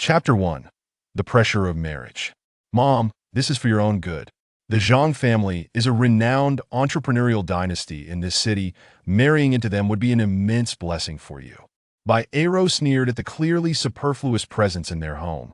Chapter 1. The Pressure of Marriage. Mom, this is for your own good. The Zhang family is a renowned entrepreneurial dynasty in this city. Marrying into them would be an immense blessing for you. Bai Aro sneered at the clearly superfluous presence in their home,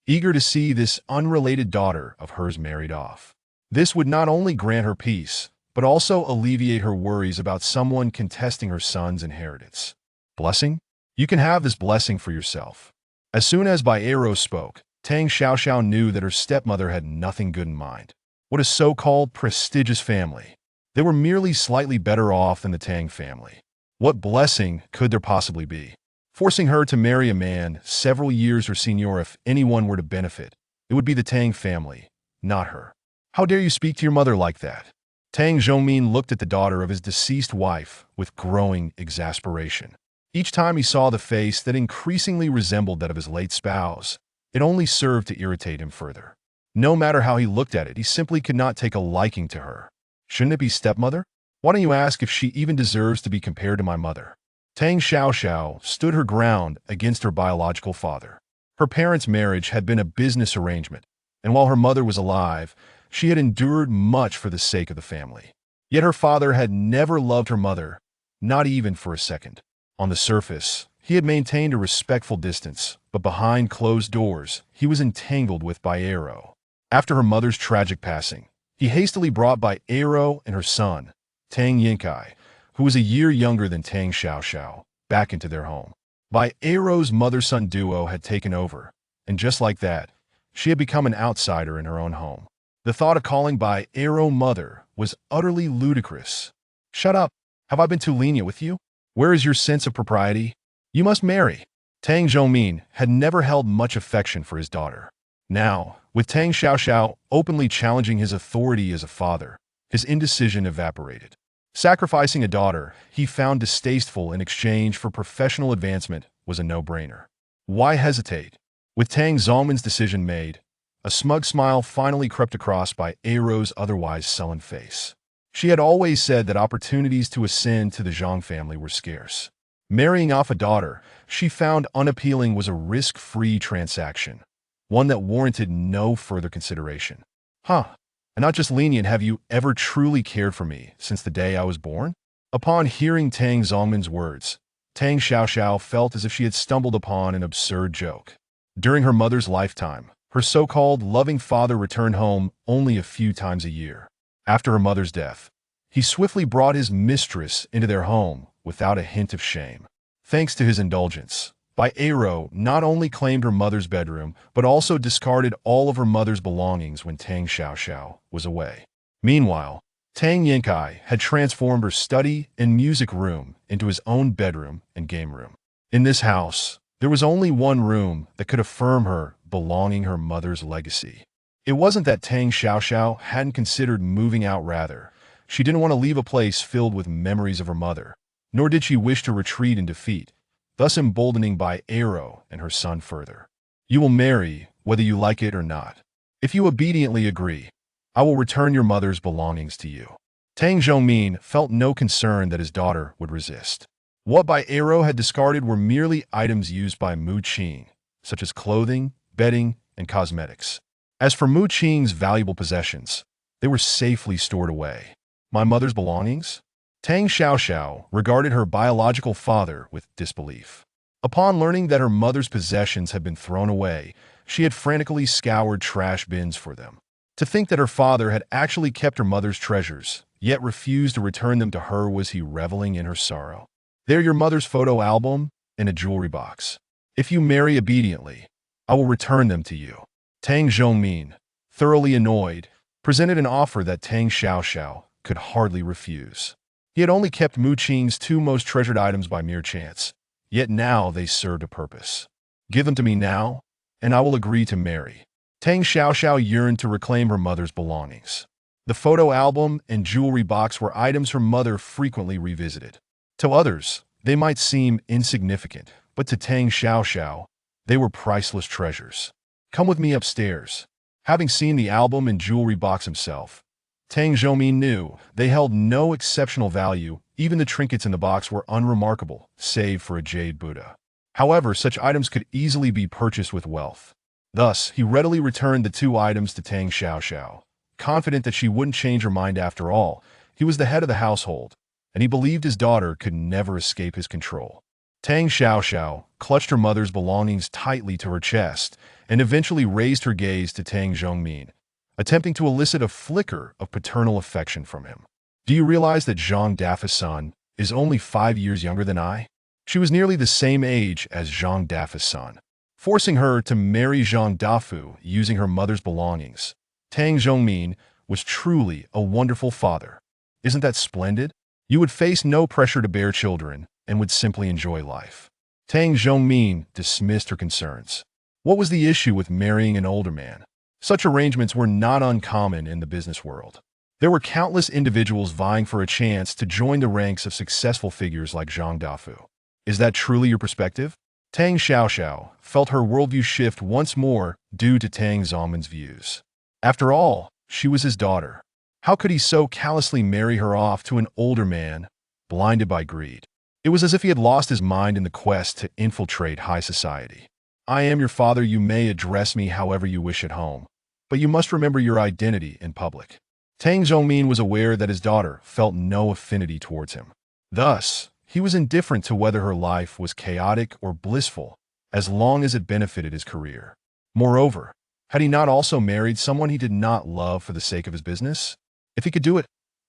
eager to see this unrelated daughter of hers married off. This would not only grant her peace, but also alleviate her worries about someone contesting her son's inheritance. Blessing? You can have this blessing for yourself. As soon as Bai Aro spoke, Tang Xiaoxiao knew that her stepmother had nothing good in mind. What a so-called prestigious family. They were merely slightly better off than the Tang family. What blessing could there possibly be? Forcing her to marry a man several years her senior. If anyone were to benefit, it would be the Tang family, not her. How dare you speak to your mother like that? Tang Zhongmin looked at the daughter of his deceased wife with growing exasperation. Each time he saw the face that increasingly resembled that of his late spouse, it only served to irritate him further. No matter how he looked at it, he simply could not take a liking to her. Shouldn't it be stepmother? Why don't you ask if she even deserves to be compared to my mother? Tang Xiaoxiao stood her ground against her biological father. Her parents' marriage had been a business arrangement, and while her mother was alive, she had endured much for the sake of the family. Yet her father had never loved her mother, not even for a second. On the surface, he had maintained a respectful distance, but behind closed doors, he was entangled with Bai Aro. After her mother's tragic passing, he hastily brought Bai Aro and her son, Tang Yinkai, who was a year younger than Tang Xiaoxiao, back into their home. Bai Aro's mother-son duo had taken over, and just like that, she had become an outsider in her own home. The thought of calling Bai Aro mother was utterly ludicrous. Shut up! Have I been too lenient with you? Where is your sense of propriety? You must marry. Tang Zhongmin had never held much affection for his daughter. Now, with Tang Xiaoxiao openly challenging his authority as a father, his indecision evaporated. Sacrificing a daughter he found distasteful in exchange for professional advancement was a no-brainer. Why hesitate? With Tang Zhongmin's decision made, a smug smile finally crept across Bai Aro's otherwise sullen face. She had always said that opportunities to ascend to the Zhang family were scarce. Marrying off a daughter she found unappealing was a risk-free transaction, one that warranted no further consideration. And not just lenient, have you ever truly cared for me since the day I was born? Upon hearing Tang Zhongmin's words, Tang Xiaoxiao felt as if she had stumbled upon an absurd joke. During her mother's lifetime, her so-called loving father returned home only a few times a year. After her mother's death, he swiftly brought his mistress into their home without a hint of shame. Thanks to his indulgence, Bai Aro not only claimed her mother's bedroom, but also discarded all of her mother's belongings when Tang Xiaoxiao was away. Meanwhile, Tang Yinkai had transformed her study and music room into his own bedroom and game room. In this house, there was only one room that could affirm her belonging her mother's legacy. It wasn't that Tang Xiaoxiao hadn't considered moving out, rather, she didn't want to leave a place filled with memories of her mother, nor did she wish to retreat in defeat, thus emboldening Bai Aro and her son further. You will marry, whether you like it or not. If you obediently agree, I will return your mother's belongings to you. Tang Zhongmin felt no concern that his daughter would resist. What Bai Aro had discarded were merely items used by Mu Qing, such as clothing, bedding, and cosmetics. As for Mu Qing's valuable possessions, they were safely stored away. My mother's belongings? Tang Xiaoxiao regarded her biological father with disbelief. Upon learning that her mother's possessions had been thrown away, she had frantically scoured trash bins for them. To think that her father had actually kept her mother's treasures, yet refused to return them to her, was he reveling in her sorrow? They're your mother's photo album and a jewelry box. If you marry obediently, I will return them to you. Tang Zhongmin, thoroughly annoyed, presented an offer that Tang Xiaoxiao could hardly refuse. He had only kept Mu Qing's two most treasured items by mere chance, yet now they served a purpose. Give them to me now, and I will agree to marry. Tang Xiaoxiao yearned to reclaim her mother's belongings. The photo album and jewelry box were items her mother frequently revisited. To others, they might seem insignificant, but to Tang Xiaoxiao, they were priceless treasures. Come with me upstairs. Having seen the album and jewelry box himself, Tang Zhongmin knew they held no exceptional value. Even the trinkets in the box were unremarkable, save for a jade Buddha. However, such items could easily be purchased with wealth. Thus, he readily returned the two items to Tang Xiaoxiao, confident that she wouldn't change her mind after all. He was the head of the household, and he believed his daughter could never escape his control. Tang Xiaoxiao clutched her mother's belongings tightly to her chest and eventually raised her gaze to Tang Zhongmin, attempting to elicit a flicker of paternal affection from him. Do you realize that Zhang Dafa's son is only 5 years younger than I? She was nearly the same age as Zhang Dafa's son, forcing her to marry Zhang Dafu using her mother's belongings. Tang Zhongmin was truly a wonderful father. Isn't that splendid? You would face no pressure to bear children and would simply enjoy life. Tang Zhongmin dismissed her concerns. What was the issue with marrying an older man? Such arrangements were not uncommon in the business world. There were countless individuals vying for a chance to join the ranks of successful figures like Zhang Dafu. Is that truly your perspective? Tang Xiaoxiao felt her worldview shift once more due to Tang Zongmin's views. After all, she was his daughter. How could he so callously marry her off to an older man, blinded by greed? It was as if he had lost his mind in the quest to infiltrate high society. I am your father. You may address me however you wish at home, but you must remember your identity in public. Tang Zhongmin was aware that his daughter felt no affinity towards him. Thus, he was indifferent to whether her life was chaotic or blissful, as long as it benefited his career. Moreover, had he not also married someone he did not love for the sake of his business? If he could do it,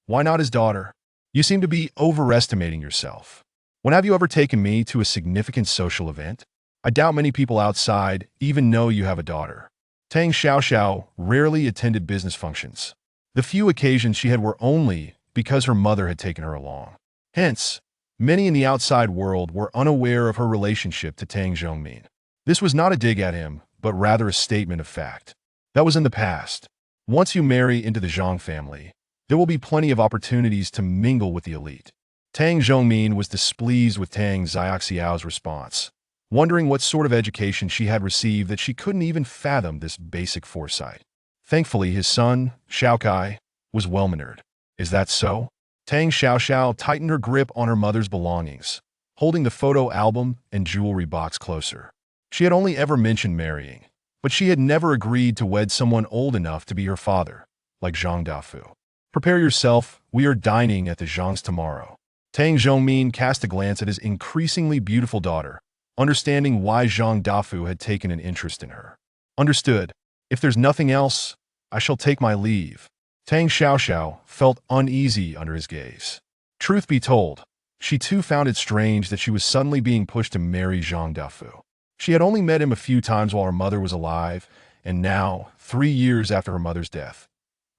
why not his daughter? You seem to be overestimating yourself. When have you ever taken me to a significant social event? I doubt many people outside even know you have a daughter. Tang Xiaoxiao rarely attended business functions. The few occasions she had were only because her mother had taken her along. Hence, many in the outside world were unaware of her relationship to Tang Zhongmin. This was not a dig at him, but rather a statement of fact. That was in the past. Once you marry into the Zhang family, there will be plenty of opportunities to mingle with the elite. Tang Zhongmin was displeased with Tang Xiaoxiao's response, wondering what sort of education she had received that she couldn't even fathom this basic foresight. Thankfully, his son, Xiaokai, was well-mannered. Is that so? Tang Xiaoxiao tightened her grip on her mother's belongings, holding the photo album and jewelry box closer. She had only ever mentioned marrying, but she had never agreed to wed someone old enough to be her father, like Zhang Dafu. Prepare yourself, we are dining at the Zhangs tomorrow. Tang Zhongmin cast a glance at his increasingly beautiful daughter, understanding why Zhang Dafu had taken an interest in her. Understood. If there's nothing else, I shall take my leave. Tang Xiaoxiao felt uneasy under his gaze. Truth be told, she too found it strange that she was suddenly being pushed to marry Zhang Dafu. She had only met him a few times while her mother was alive, and now, 3 years after her mother's death.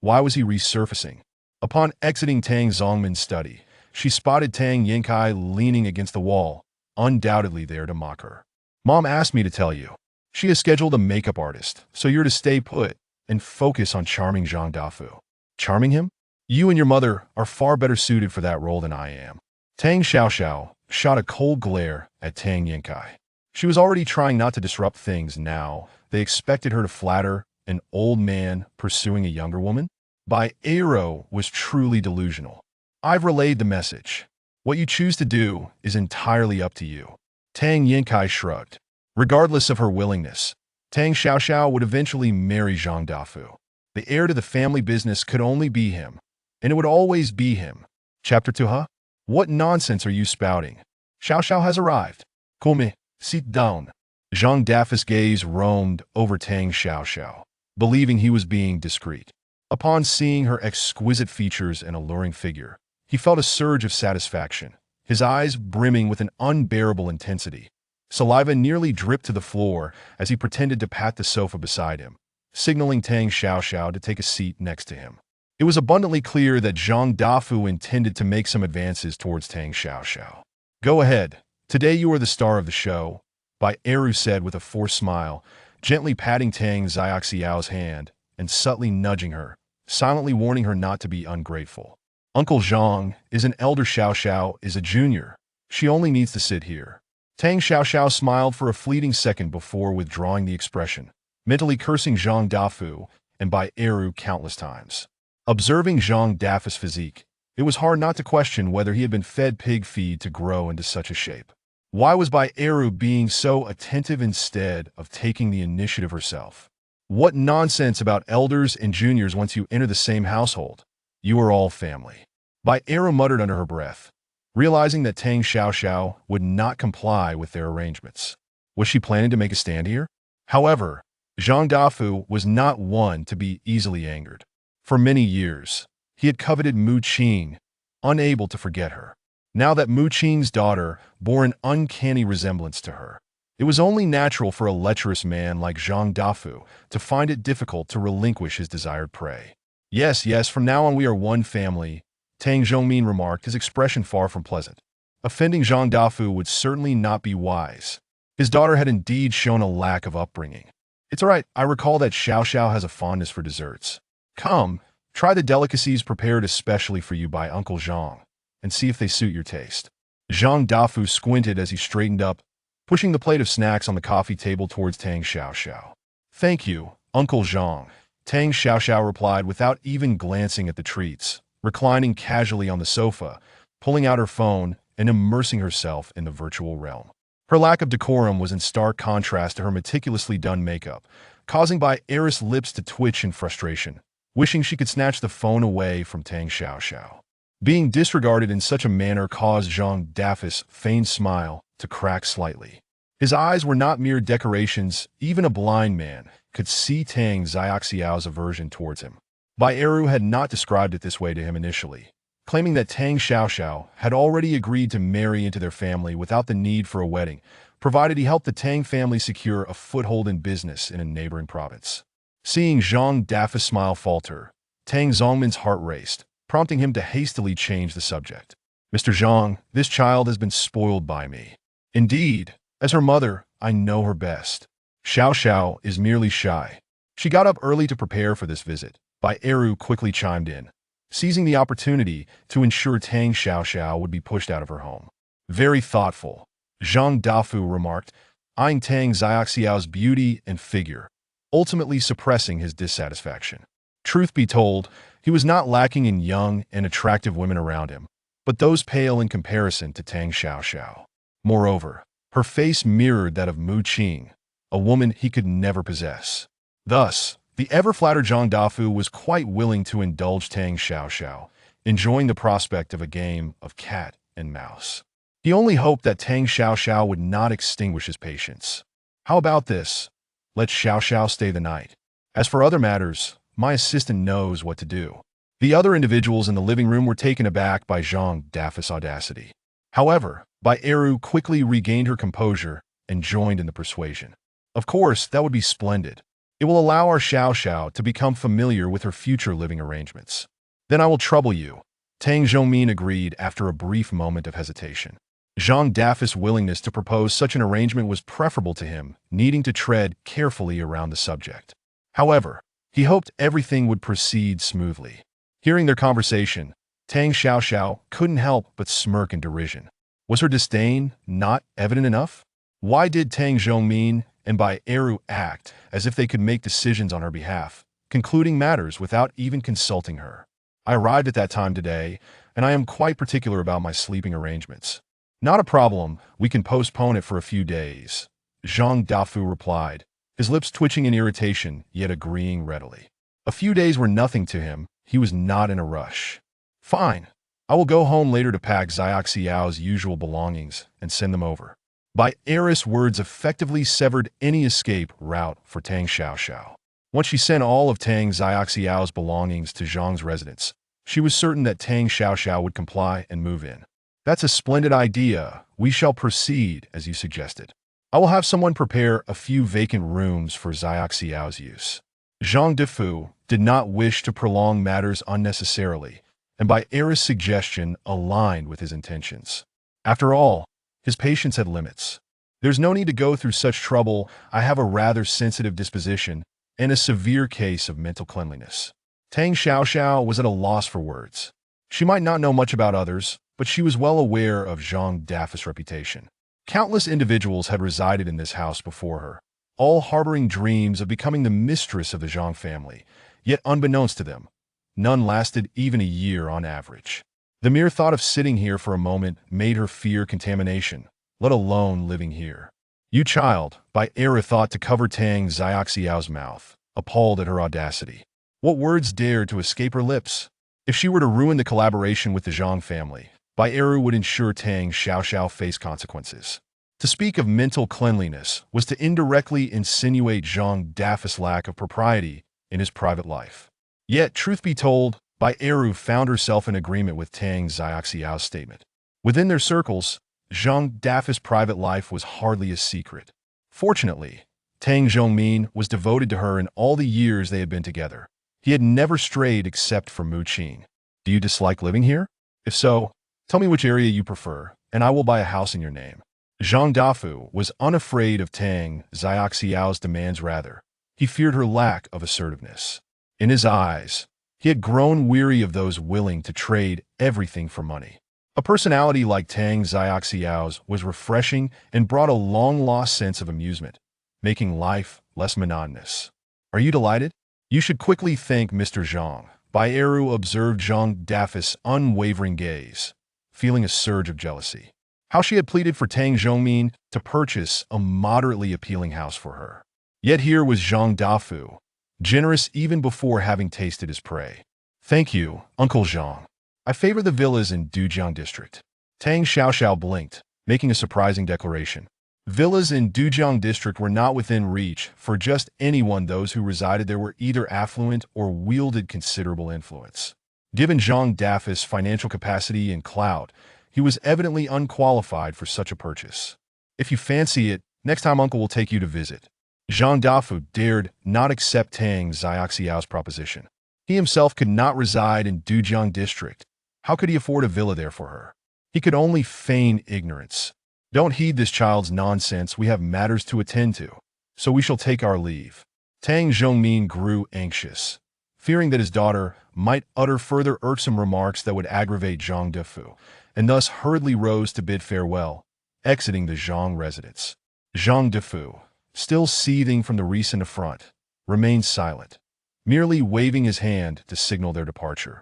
Why was he resurfacing? Upon exiting Tang Zongmin's study, she spotted Tang Yinkai leaning against the wall, undoubtedly there to mock her. Mom asked me to tell you. She has scheduled a makeup artist, so you're to stay put and focus on charming Zhang Dafu. Charming him? You and your mother are far better suited for that role than I am. Tang Xiaoxiao shot a cold glare at Tang Yinkai. She was already trying not to disrupt things now. They expected her to flatter an old man pursuing a younger woman? Bai Ero was truly delusional. I've relayed the message. What you choose to do is entirely up to you. Tang Yinkai shrugged. Regardless of her willingness, Tang Xiaoxiao would eventually marry Zhang Dafu. The heir to the family business could only be him, and it would always be him. Chapter 2 Huh? What nonsense are you spouting? Xiaoxiao has arrived. Come, sit down. Zhang Dafu's gaze roamed over Tang Xiaoxiao, believing he was being discreet. Upon seeing her exquisite features and alluring figure, he felt a surge of satisfaction, his eyes brimming with an unbearable intensity. Saliva nearly dripped to the floor as he pretended to pat the sofa beside him, signaling Tang Xiaoxiao to take a seat next to him. It was abundantly clear that Zhang Dafu intended to make some advances towards Tang Xiaoxiao. Go ahead. Today you are the star of the show, Bai Eru said with a forced smile, gently patting Tang Xiaoxiao's hand and subtly nudging her, silently warning her not to be ungrateful. Uncle Zhang is an elder, Xiaoxiao is a junior. She only needs to sit here. Tang Xiaoxiao smiled for a fleeting second before withdrawing the expression, mentally cursing Zhang Dafu and Bai Eru countless times. Observing Zhang Dafu's physique, it was hard not to question whether he had been fed pig feed to grow into such a shape. Why was Bai Eru being so attentive instead of taking the initiative herself? What nonsense about elders and juniors once you enter the same household? You are all family. Bai Eru muttered under her breath, realizing that Tang Xiaoxiao would not comply with their arrangements. Was she planning to make a stand here? However, Zhang Dafu was not one to be easily angered. For many years, he had coveted Mu Qing, unable to forget her. Now that Mu Qing's daughter bore an uncanny resemblance to her, it was only natural for a lecherous man like Zhang Dafu to find it difficult to relinquish his desired prey. Yes, yes, from now on we are one family, Tang Zhongmin remarked, his expression far from pleasant. Offending Zhang Dafu would certainly not be wise. His daughter had indeed shown a lack of upbringing. It's all right, I recall that Xiao Xiao has a fondness for desserts. Come, try the delicacies prepared especially for you by Uncle Zhang, and see if they suit your taste. Zhang Dafu squinted as he straightened up, pushing the plate of snacks on the coffee table towards Tang Xiaoxiao. Thank you, Uncle Zhang, Tang Xiaoxiao replied without even glancing at the treats, reclining casually on the sofa, pulling out her phone and immersing herself in the virtual realm. Her lack of decorum was in stark contrast to her meticulously done makeup, causing Bai Eris' lips to twitch in frustration, wishing she could snatch the phone away from Tang Xiaoxiao. Being disregarded in such a manner caused Zhang Dafu's feigned smile to crack slightly. His eyes were not mere decorations, even a blind man could see Tang Xiaoxiao's aversion towards him. Bai Eru had not described it this way to him initially, claiming that Tang Xiaoxiao had already agreed to marry into their family without the need for a wedding, provided he helped the Tang family secure a foothold in business in a neighboring province. Seeing Zhang Dafu's smile falter, Tang Zongmin's heart raced, prompting him to hastily change the subject. Mr. Zhang, this child has been spoiled by me. Indeed, as her mother, I know her best. Xiao Xiao is merely shy. She got up early to prepare for this visit. Bai Eru quickly chimed in, seizing the opportunity to ensure Tang Xiaoxiao would be pushed out of her home. Very thoughtful, Zhang Dafu remarked, eyeing Tang Xiaoxiao's beauty and figure, ultimately suppressing his dissatisfaction. Truth be told, he was not lacking in young and attractive women around him, but those pale in comparison to Tang Xiaoxiao. Moreover, her face mirrored that of Mu Qing, a woman he could never possess. Thus, the ever-flattered Zhang Dafu was quite willing to indulge Tang Xiaoxiao, enjoying the prospect of a game of cat and mouse. He only hoped that Tang Xiaoxiao would not extinguish his patience. How about this? Let Xiaoxiao stay the night. As for other matters, my assistant knows what to do. The other individuals in the living room were taken aback by Zhang Dafu's audacity. However, Bai Eru quickly regained her composure and joined in the persuasion. Of course, that would be splendid. It will allow our Xiao Xiao to become familiar with her future living arrangements. Then I will trouble you, Tang Zhongmin agreed after a brief moment of hesitation. Zhang Dafu's willingness to propose such an arrangement was preferable to him, needing to tread carefully around the subject. However, he hoped everything would proceed smoothly. Hearing their conversation, Tang Xiaoxiao couldn't help but smirk in derision. Was her disdain not evident enough? Why did Tang Zhongmin and Bai Eru act as if they could make decisions on her behalf, concluding matters without even consulting her? I arrived at that time today, and I am quite particular about my sleeping arrangements. Not a problem, we can postpone it for a few days, Zhang Dafu replied, his lips twitching in irritation, yet agreeing readily. A few days were nothing to him, he was not in a rush. Fine, I will go home later to pack Xiaoxiao's usual belongings and send them over. Bai Eris' words effectively severed any escape route for Tang Xiaoxiao. Once she sent all of Tang Xiaoxiao's belongings to Zhang's residence, she was certain that Tang Xiaoxiao would comply and move in. That's a splendid idea. We shall proceed, as you suggested. I will have someone prepare a few vacant rooms for Xiaoxiao's use. Zhang Dafu did not wish to prolong matters unnecessarily, and Bai Eris' suggestion aligned with his intentions. After all, his patience had limits. There's no need to go through such trouble. I have a rather sensitive disposition and a severe case of mental cleanliness. Tang Xiaoxiao was at a loss for words. She might not know much about others, but she was well aware of Zhang Dafu's reputation. Countless individuals had resided in this house before her, all harboring dreams of becoming the mistress of the Zhang family, yet unbeknownst to them, none lasted even a year on average. The mere thought of sitting here for a moment made her fear contamination, let alone living here. You child, Bai Era thought to cover Tang Xiaoxiao's mouth, appalled at her audacity. What words dared to escape her lips? If she were to ruin the collaboration with the Zhang family, Bai Eru would ensure Tang Xiaoxiao face consequences. To speak of mental cleanliness was to indirectly insinuate Zhang Dafis' lack of propriety in his private life. Yet, truth be told, Bai Eru found herself in agreement with Tang Xiaoxiao's statement. Within their circles, Zhang Dafis' private life was hardly a secret. Fortunately, Tang Zhongmin was devoted to her in all the years they had been together. He had never strayed except for Mu Qin. Do you dislike living here? If so, tell me which area you prefer, and I will buy a house in your name. Zhang Dafu was unafraid of Tang Xiaoxiao's demands rather. He feared her lack of assertiveness. In his eyes, he had grown weary of those willing to trade everything for money. A personality like Tang Xiaoxiao's was refreshing and brought a long-lost sense of amusement, making life less monotonous. Are you delighted? You should quickly thank Mr. Zhang. Bai Eru observed Zhang Dafis' unwavering gaze, feeling a surge of jealousy. How she had pleaded for Tang Zhongmin to purchase a moderately appealing house for her. Yet here was Zhang Dafu, generous even before having tasted his prey. Thank you, Uncle Zhang. I favor the villas in Dujiang District. Tang Xiaoxiao blinked, making a surprising declaration. Villas in Dujiang District were not within reach for just anyone. Those who resided there were either affluent or wielded considerable influence. Given Zhang Dafis' financial capacity and clout, he was evidently unqualified for such a purchase. If you fancy it, next time Uncle will take you to visit. Zhang Dafu dared not accept Tang Xiaoxiao's proposition. He himself could not reside in Dujiang District. How could he afford a villa there for her? He could only feign ignorance. Don't heed this child's nonsense. We have matters to attend to, so we shall take our leave. Tang Zhongmin grew anxious, fearing that his daughter might utter further irksome remarks that would aggravate Zhang Dafu, and thus hurriedly rose to bid farewell, exiting the Zhang residence. Zhang Dafu, still seething from the recent affront, remained silent, merely waving his hand to signal their departure.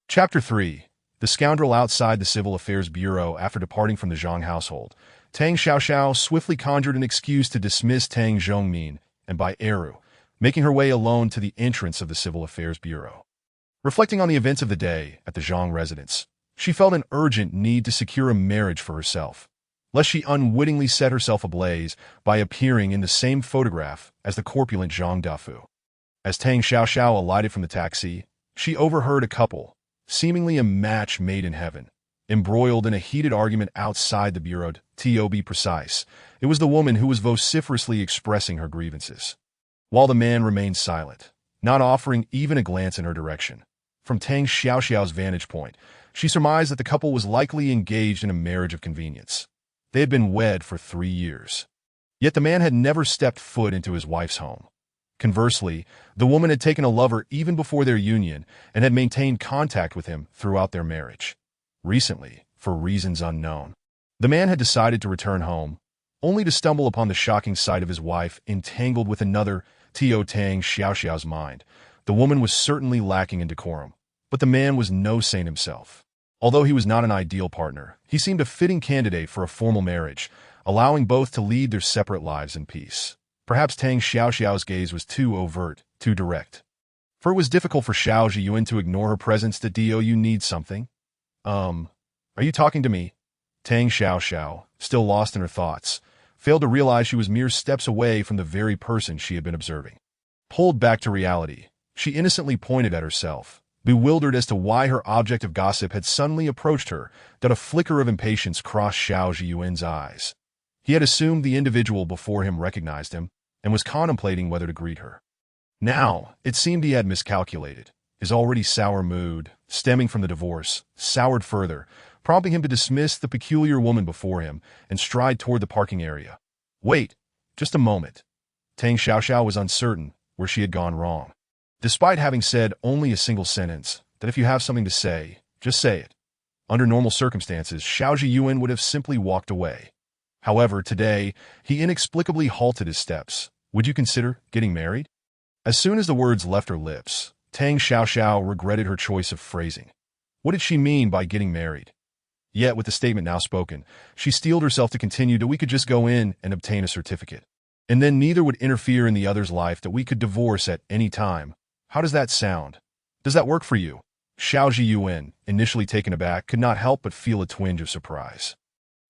Chapter 3. The scoundrel outside the Civil Affairs Bureau. After departing from the Zhang household, Tang Xiaoxiao swiftly conjured an excuse to dismiss Tang Zhongmin and Bai Eru, making her way alone to the entrance of the Civil Affairs Bureau. Reflecting on the events of the day at the Zhang residence, she felt an urgent need to secure a marriage for herself, lest she unwittingly set herself ablaze by appearing in the same photograph as the corpulent Zhang Dafu. As Tang Xiaoxiao alighted from the taxi, she overheard a couple, seemingly a match made in heaven, embroiled in a heated argument outside the bureau. To be precise, it was the woman who was vociferously expressing her grievances, while the man remained silent, not offering even a glance in her direction. From Tang Xiaoxiao's vantage point, she surmised that the couple was likely engaged in a marriage of convenience. They had been wed for 3 years. Yet the man had never stepped foot into his wife's home. Conversely, the woman had taken a lover even before their union and had maintained contact with him throughout their marriage. Recently, for reasons unknown, the man had decided to return home, only to stumble upon the shocking sight of his wife entangled with another. To Tang Xiaoxiao's mind, the woman was certainly lacking in decorum, but the man was no saint himself. Although he was not an ideal partner, he seemed a fitting candidate for a formal marriage, allowing both to lead their separate lives in peace. Perhaps Tang Xiaoxiao's gaze was too overt, too direct. For it was difficult for Xiao Zhiyuan to ignore her presence. Do you need something? Are you talking to me? Tang Xiaoxiao, still lost in her thoughts, failed to realize she was mere steps away from the very person she had been observing. Pulled back to reality, she innocently pointed at herself, bewildered as to why her object of gossip had suddenly approached her. That a flicker of impatience crossed Xiao Zhiyuan's eyes. He had assumed the individual before him recognized him and was contemplating whether to greet her. Now, it seemed he had miscalculated. His already sour mood, stemming from the divorce, soured further, prompting him to dismiss the peculiar woman before him and stride toward the parking area. Wait, just a moment. Tang Xiaoxiao was uncertain where she had gone wrong. Despite having said only a single sentence, that if you have something to say, just say it. Under normal circumstances, Xiao Zhiyuan would have simply walked away. However, today, he inexplicably halted his steps. Would you consider getting married? As soon as the words left her lips, Tang Xiaoxiao regretted her choice of phrasing. What did she mean by getting married? Yet, with the statement now spoken, she steeled herself to continue that we could just go in and obtain a certificate. And then neither would interfere in the other's life, that we could divorce at any time. How does that sound? Does that work for you? Xiao Zhiyuan, initially taken aback, could not help but feel a twinge of surprise.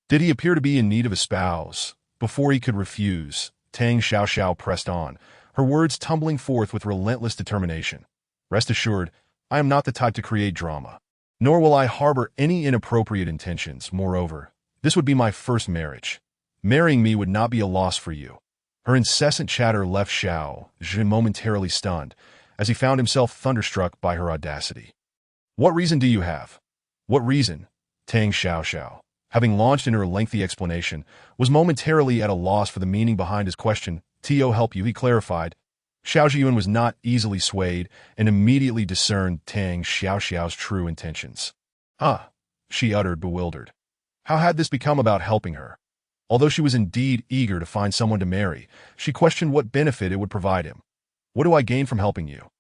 Did he appear to be in need of a spouse? Before he could refuse, Tang Xiaoxiao pressed on, her words tumbling forth with relentless determination. Rest assured, I am not the type to create drama. Nor will I harbor any inappropriate intentions. Moreover, this would be my first marriage. Marrying me would not be a loss for you. Her incessant chatter left Xiao Zhi momentarily stunned, as he found himself thunderstruck by her audacity. What reason do you have? What reason? Tang Xiaoxiao, having launched into her lengthy explanation, was momentarily at a loss for the meaning behind his question. To help you, he clarified. Xiao Zhiyuan was not easily swayed and immediately discerned Tang Xiaoxiao's true intentions. Ah, she uttered, bewildered. How had this become about helping her? Although she was indeed eager to find someone to marry, she questioned what benefit it would provide him. What do I gain from helping you?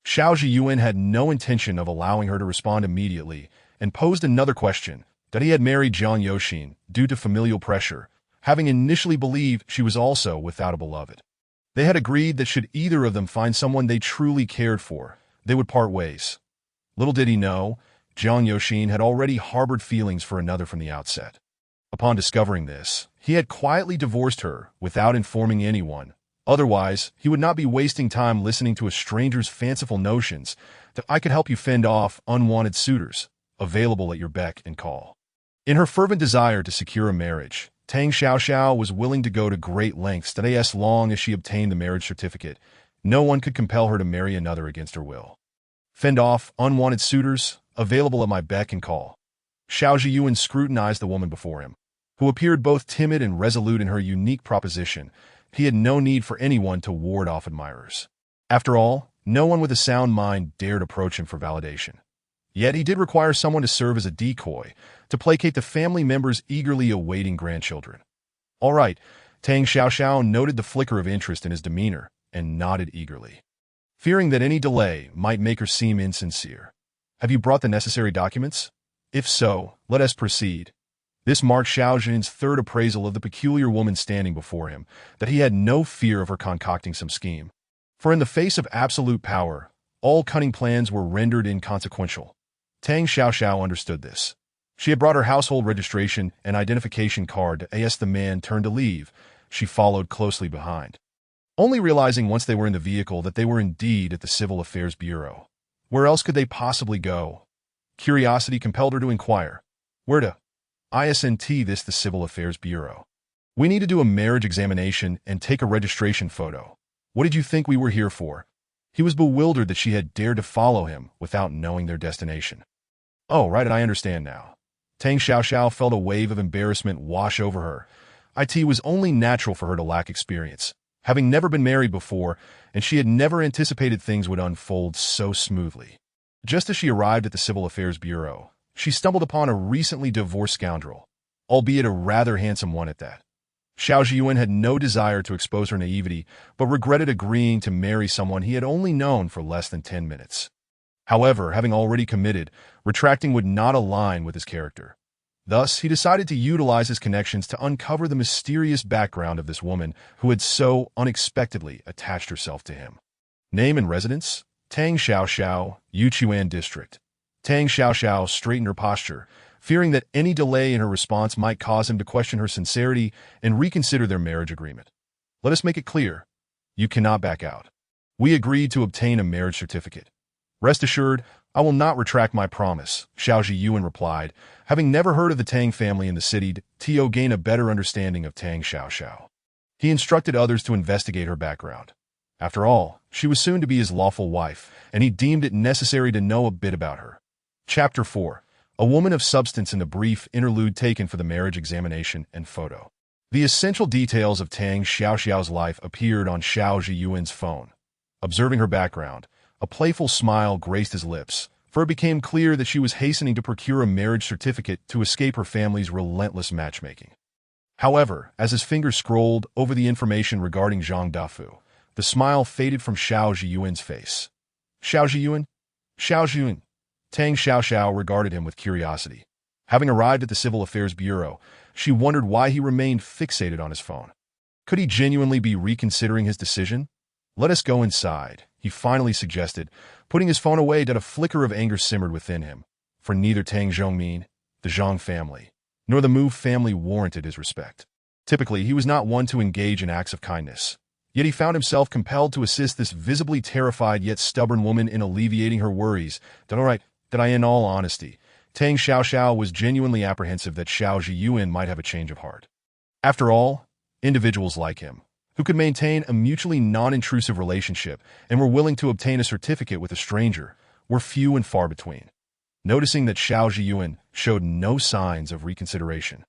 Xiao Zhiyuan had no intention of allowing her to respond immediately and posed another question, that he had married Jiang Yoxin due to familial pressure, having initially believed she was also without a beloved. They had agreed that should either of them find someone they truly cared for, they would part ways. Little did he know, Jiang Yoxin had already harbored feelings for another from the outset. Upon discovering this, he had quietly divorced her without informing anyone. Otherwise, he would not be wasting time listening to a stranger's fanciful notions that I could help you fend off unwanted suitors, available at your beck and call. In her fervent desire to secure a marriage, Tang Xiaoxiao was willing to go to great lengths that as long as she obtained the marriage certificate, no one could compel her to marry another against her will. Fend off unwanted suitors, available at my beck and call. Xiao Zhiyuan scrutinized the woman before him, who appeared both timid and resolute in her unique proposition. He had no need for anyone to ward off admirers. After all, no one with a sound mind dared approach him for validation. Yet he did require someone to serve as a decoy, to placate the family members eagerly awaiting grandchildren. All right, Tang Xiaoxiao noted the flicker of interest in his demeanor and nodded eagerly, fearing that any delay might make her seem insincere. Have you brought the necessary documents? If so, let us proceed. This marked Xiao Zhin's third appraisal of the peculiar woman standing before him, that he had no fear of her concocting some scheme. For in the face of absolute power, all cunning plans were rendered inconsequential. Tang Xiaoxiao understood this. She had brought her household registration and identification card. As the man turned to leave, she followed closely behind, only realizing once they were in the vehicle that they were indeed at the Civil Affairs Bureau. Where else could they possibly go? Curiosity compelled her to inquire. Where to? Isn't this the Civil Affairs Bureau? We need to do a marriage examination and take a registration photo. What did you think we were here for? He was bewildered that she had dared to follow him without knowing their destination. Oh, right, I understand now. Tang Xiaoxiao felt a wave of embarrassment wash over her. It was only natural for her to lack experience, having never been married before, and she had never anticipated things would unfold so smoothly. Just as she arrived at the Civil Affairs Bureau, she stumbled upon a recently divorced scoundrel, albeit a rather handsome one at that. Xiao Zhiyuan had no desire to expose her naivety, but regretted agreeing to marry someone he had only known for less than 10 minutes. However, having already committed, retracting would not align with his character. Thus, he decided to utilize his connections to uncover the mysterious background of this woman who had so unexpectedly attached herself to him. Name and residence? Tang Xiaoxiao, Yuquan District. Tang Xiaoxiao straightened her posture, fearing that any delay in her response might cause him to question her sincerity and reconsider their marriage agreement. Let us make it clear. You cannot back out. We agreed to obtain a marriage certificate. Rest assured, I will not retract my promise, Xiao Zhiyuan replied, having never heard of the Tang family in the city to gain a better understanding of Tang Xiaoxiao. He instructed others to investigate her background. After all, she was soon to be his lawful wife, and he deemed it necessary to know a bit about her. Chapter 4. A woman of substance in the brief interlude taken for the marriage examination and photo. The essential details of Tang Xiaoxiao's life appeared on Xiao Zhiyuan's phone. Observing her background, a playful smile graced his lips, for it became clear that she was hastening to procure a marriage certificate to escape her family's relentless matchmaking. However, as his fingers scrolled over the information regarding Zhang Dafu, the smile faded from Xiao Zhiyuan's face. Xiao Zhiyuan? Xiao Zhiyuan? Tang Xiaoxiao regarded him with curiosity. Having arrived at the Civil Affairs Bureau, she wondered why he remained fixated on his phone. Could he genuinely be reconsidering his decision? "Let us go inside," he finally suggested, putting his phone away that a flicker of anger simmered within him. For neither Tang Zhongmin, the Zhang family, nor the Mu family warranted his respect. Typically, he was not one to engage in acts of kindness. Yet he found himself compelled to assist this visibly terrified yet stubborn woman in alleviating her worries. In all honesty, Tang Xiaoxiao was genuinely apprehensive that Xiao Zhiyuan might have a change of heart. After all, individuals like him, who could maintain a mutually non-intrusive relationship and were willing to obtain a certificate with a stranger, were few and far between. Noticing that Xiao Zhiyuan showed no signs of reconsideration,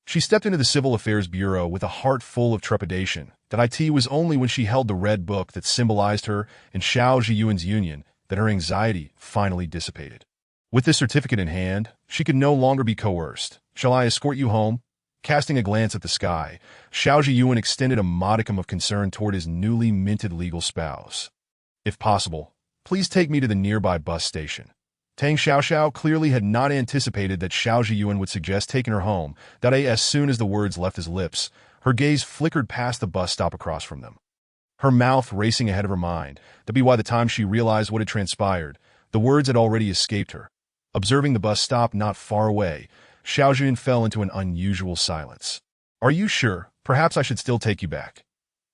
she stepped into the Civil Affairs Bureau with a heart full of trepidation. It was only when she held the red book that symbolized her and Xiao Zhiyuan's union that her anxiety finally dissipated. With this certificate in hand, she could no longer be coerced. "Shall I escort you home?" Casting a glance at the sky, Xiao Zhiyuan extended a modicum of concern toward his newly minted legal spouse. "If possible, please take me to the nearby bus station." Tang Xiaoxiao clearly had not anticipated that Xiao Zhiyuan would suggest taking her home. As soon as the words left his lips, her gaze flickered past the bus stop across from them, her mouth racing ahead of her mind. By the time she realized what had transpired, the words had already escaped her. Observing the bus stop not far away, Xiao Zhiyuan fell into an unusual silence. "Are you sure? Perhaps I should still take you back."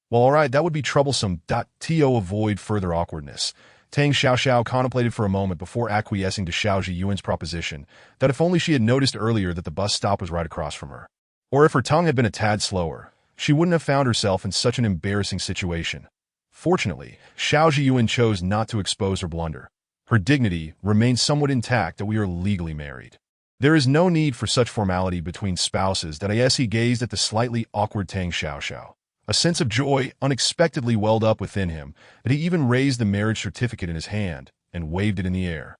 "Well, all right, that would be troublesome." To avoid further awkwardness, Tang Xiaoxiao contemplated for a moment before acquiescing to Xiao Zhiyuan's proposition that if only she had noticed earlier that the bus stop was right across from her, or if her tongue had been a tad slower, she wouldn't have found herself in such an embarrassing situation. Fortunately, Xiao Zhiyuan chose not to expose her blunder. Her dignity remained somewhat intact. "We are legally married. There is no need for such formality between spouses." He gazed at the slightly awkward Tang Xiaoxiao. A sense of joy unexpectedly welled up within him that he even raised the marriage certificate in his hand and waved it in the air,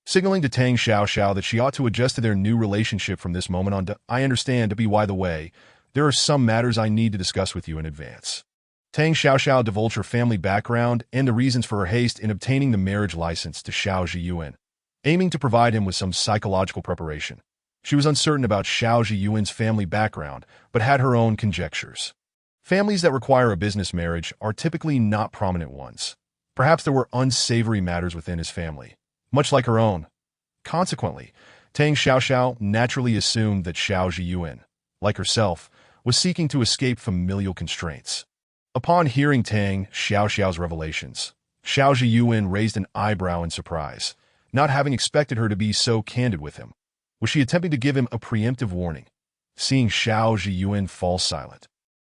signaling to Tang Xiaoxiao that she ought to adjust to their new relationship from this moment on. "I understand. By the way, there are some matters I need to discuss with you in advance." Tang Xiaoxiao divulged her family background and the reasons for her haste in obtaining the marriage license to Xiao Zhiyuan, aiming to provide him with some psychological preparation. She was uncertain about Xiao Zhiyuan's family background, but had her own conjectures. Families that require a business marriage are typically not prominent ones. Perhaps there were unsavory matters within his family, much like her own. Consequently, Tang Xiaoxiao naturally assumed that Xiao Zhiyuan, like herself, was seeking to escape familial constraints. Upon hearing Tang Xiaoxiao's revelations, Xiao Zhiyuan raised an eyebrow in surprise, not having expected her to be so candid with him. Was she attempting to give him a preemptive warning? Seeing Xiao Zhiyuan fall silent,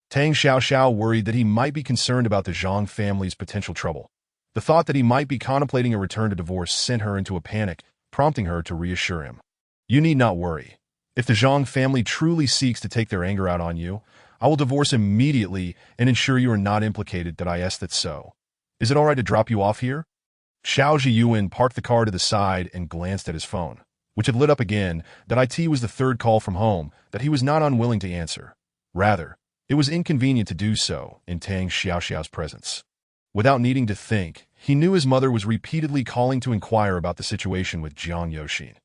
Tang Xiaoxiao worried that he might be concerned about the Zhang family's potential trouble. The thought that he might be contemplating a return to divorce sent her into a panic, prompting her to reassure him. "You need not worry. If the Zhang family truly seeks to take their anger out on you, I will divorce immediately and ensure you are not implicated." I asked that so. "Is it all right to drop you off here?" Xiao Zhiyuan parked the car to the side and glanced at his phone, which had lit up again. It was the third call from home that he was not unwilling to answer. Rather, it was inconvenient to do so in Tang Xiaoxiao's presence. Without needing to think, he knew his mother was repeatedly calling to inquire about the situation with Jiang Yoxin.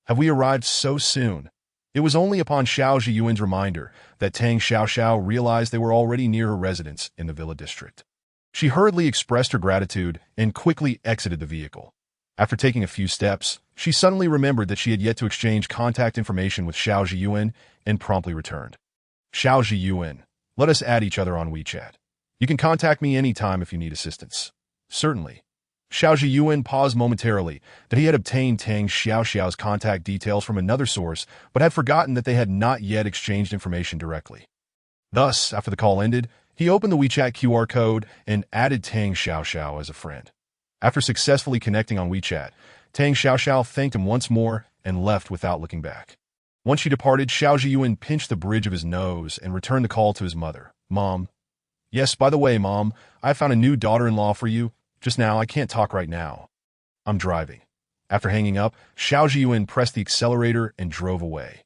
"Have we arrived so soon?" It was only upon Xiao Zhiyuan's reminder that Tang Xiaoxiao realized they were already near her residence in the Villa District. She hurriedly expressed her gratitude and quickly exited the vehicle. After taking a few steps, she suddenly remembered that she had yet to exchange contact information with Xiao Zhiyuan and promptly returned. "Xiao Zhiyuan, let us add each other on WeChat. You can contact me anytime if you need assistance." "Certainly." Xiao Zhiyuan paused momentarily. He had obtained Tang Xiaoxiao's contact details from another source, but had forgotten that they had not yet exchanged information directly. Thus, after the call ended, he opened the WeChat QR code and added Tang Xiaoxiao as a friend. After successfully connecting on WeChat, Tang Xiaoxiao thanked him once more and left without looking back. Once she departed, Xiao Zhiyuan pinched the bridge of his nose and returned the call to his mother. "Mom. Yes, by the way, Mom, I found a new daughter-in-law for you. Just now, I can't talk right now. I'm driving." After hanging up, Xiao Zhiyuan pressed the accelerator and drove away.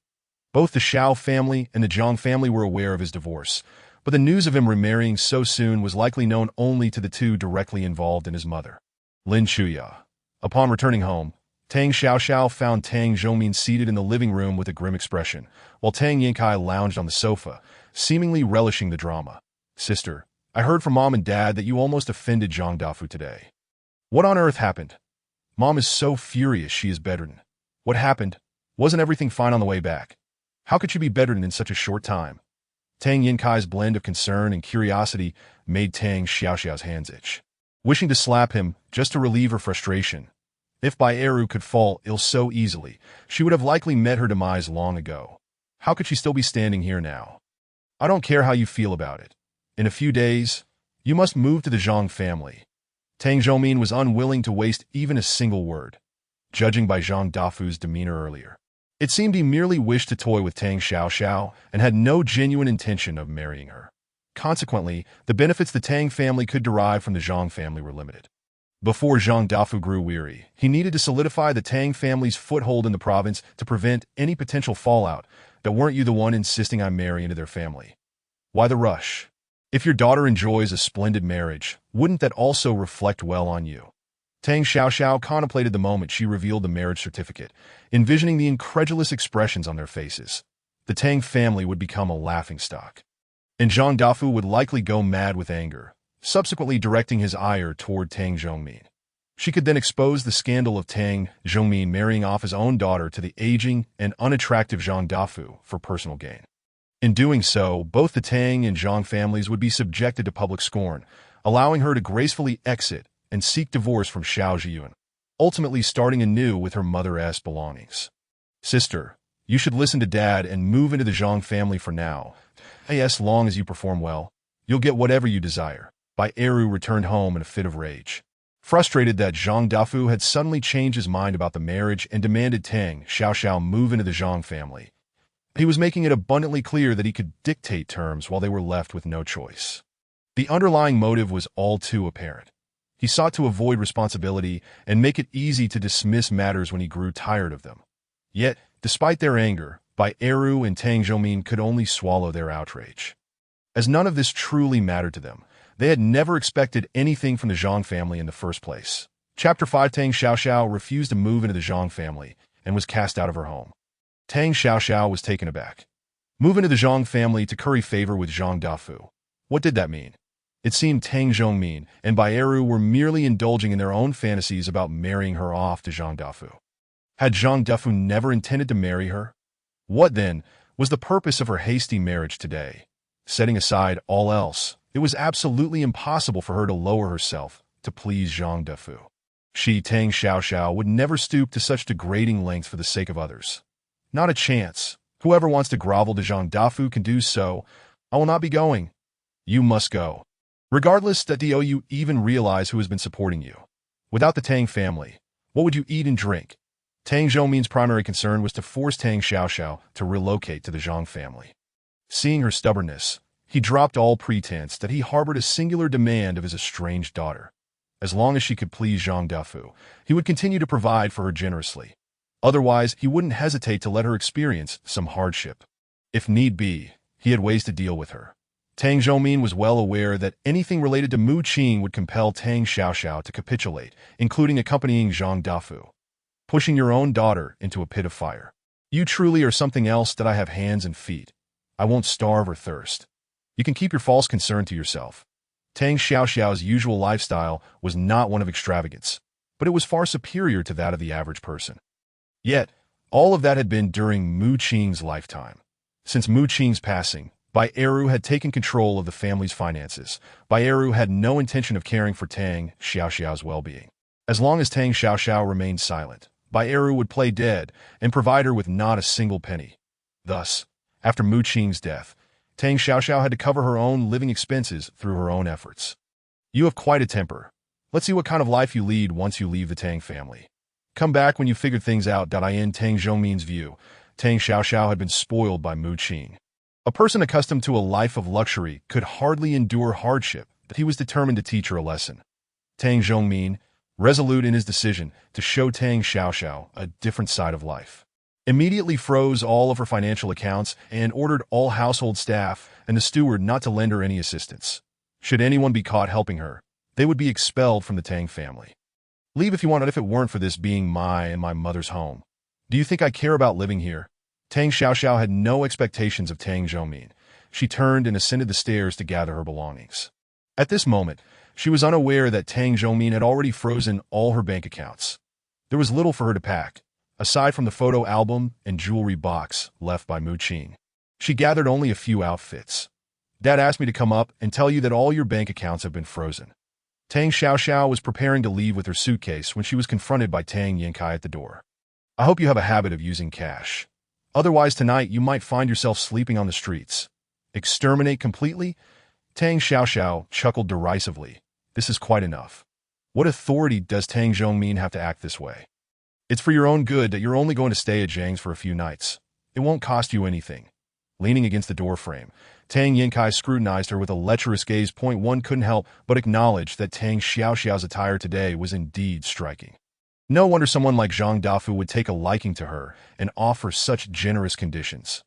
Both the Xiao family and the Zhang family were aware of his divorce, but the news of him remarrying so soon was likely known only to the two directly involved and his mother, Lin Chuya. Upon returning home, Tang Xiaoxiao found Tang Zhongmin seated in the living room with a grim expression, while Tang Yingkai lounged on the sofa, seemingly relishing the drama. Sister, I heard from Mom and Dad that you almost offended Zhang Dafu today. What on earth happened? Mom is so furious she is bedridden. What happened? Wasn't everything fine on the way back? How could she be bedridden in such a short time? Tang Yinkai's blend of concern and curiosity made Tang Xiaoxiao's hands itch. Wishing to slap him just to relieve her frustration. If Bai Eru could fall ill so easily, she would have likely met her demise long ago. How could she still be standing here now? I don't care how you feel about it. In a few days, you must move to the Zhang family. Tang Zhongmin was unwilling to waste even a single word, judging by Zhang Dafu's demeanor earlier. It seemed he merely wished to toy with Tang Xiaoxiao and had no genuine intention of marrying her. Consequently, the benefits the Tang family could derive from the Zhang family were limited. Before Zhang Dafu grew weary, he needed to solidify the Tang family's foothold in the province to prevent any potential fallout. That weren't you the one insisting I marry into their family? Why the rush? If your daughter enjoys a splendid marriage, wouldn't that also reflect well on you? Tang Xiaoxiao contemplated the moment she revealed the marriage certificate, envisioning the incredulous expressions on their faces. The Tang family would become a laughingstock. And Zhang Dafu would likely go mad with anger, subsequently directing his ire toward Tang Zhongmin. She could then expose the scandal of Tang Zhongmin marrying off his own daughter to the aging and unattractive Zhang Dafu for personal gain. In doing so, both the Tang and Zhang families would be subjected to public scorn, allowing her to gracefully exit and seek divorce from Xiao Zhiyuan, ultimately starting anew with her mother's belongings. Sister, you should listen to Dad and move into the Zhang family for now. As long as you perform well, you'll get whatever you desire. Bai Eru returned home in a fit of rage. Frustrated that Zhang Dafu had suddenly changed his mind about the marriage and demanded Tang Xiaoxiao move into the Zhang family, he was making it abundantly clear that he could dictate terms while they were left with no choice. The underlying motive was all too apparent. He sought to avoid responsibility and make it easy to dismiss matters when he grew tired of them. Yet, despite their anger, Bai Eru and Tang Zhongmin could only swallow their outrage. As none of this truly mattered to them, they had never expected anything from the Zhang family in the first place. Chapter 5 Tang Xiaoxiao refused to move into the Zhang family and was cast out of her home. Tang Xiaoxiao was taken aback. Move into the Zhang family to curry favor with Zhang Dafu. What did that mean? It seemed Tang Zhongmin and Bai Eru were merely indulging in their own fantasies about marrying her off to Zhang Dafu. Had Zhang Dafu never intended to marry her? What, then, was the purpose of her hasty marriage today? Setting aside all else, it was absolutely impossible for her to lower herself to please Zhang Dafu. She, Tang Xiaoxiao, would never stoop to such degrading lengths for the sake of others. Not a chance. Whoever wants to grovel to Zhang Dafu can do so. I will not be going. You must go. Regardless that do you even realize who has been supporting you. Without the Tang family, what would you eat and drink? Tang Zhongmin's primary concern was to force Tang Xiaoxiao to relocate to the Zhang family. Seeing her stubbornness, he dropped all pretense that he harbored a singular demand of his estranged daughter. As long as she could please Zhang Dafu, he would continue to provide for her generously. Otherwise, he wouldn't hesitate to let her experience some hardship. If need be, he had ways to deal with her. Tang Zhongmin was well aware that anything related to Mu Qing would compel Tang Xiaoxiao to capitulate, including accompanying Zhang Dafu. Pushing your own daughter into a pit of fire. You truly are something else that I have hands and feet. I won't starve or thirst. You can keep your false concern to yourself. Tang Xiaoxiao's usual lifestyle was not one of extravagance, but it was far superior to that of the average person. Yet, all of that had been during Mu Qing's lifetime. Since Mu Qing's passing, Bai Eru had taken control of the family's finances. Bai Eru had no intention of caring for Tang Xiaoxiao's well-being. As long as Tang Xiaoxiao remained silent, Bai Eru would play dead and provide her with not a single penny. Thus, after Mu Qing's death, Tang Xiaoxiao had to cover her own living expenses through her own efforts. You have quite a temper. Let's see what kind of life you lead once you leave the Tang family. Come back when you figured things out. In Tang Zhongmin's view, Tang Xiaoxiao had been spoiled by Mu Qing. A person accustomed to a life of luxury could hardly endure hardship, but he was determined to teach her a lesson. Tang Zhongmin, resolute in his decision to show Tang Xiaoxiao a different side of life, immediately froze all of her financial accounts and ordered all household staff and the steward not to lend her any assistance. Should anyone be caught helping her, they would be expelled from the Tang family. Leave if you want, if it weren't for this being my and my mother's home. Do you think I care about living here? Tang Xiaoxiao had no expectations of Tang Zhongmin. She turned and ascended the stairs to gather her belongings. At this moment, she was unaware that Tang Zhongmin had already frozen all her bank accounts. There was little for her to pack, aside from the photo album and jewelry box left by Mu Qing. She gathered only a few outfits. Dad asked me to come up and tell you that all your bank accounts have been frozen. Tang Xiaoxiao was preparing to leave with her suitcase when she was confronted by Tang Yankai at the door. I hope you have a habit of using cash. Otherwise tonight you might find yourself sleeping on the streets. Exterminate completely? Tang Xiaoxiao chuckled derisively. This is quite enough. What authority does Tang Zhongmin have to act this way? It's for your own good that you're only going to stay at Zhang's for a few nights. It won't cost you anything. Leaning against the doorframe, Tang Yankai scrutinized her with a lecherous gaze. One couldn't help but acknowledge that Tang Xiaoxiao's attire today was indeed striking. No wonder someone like Zhang Dafu would take a liking to her and offer such generous conditions.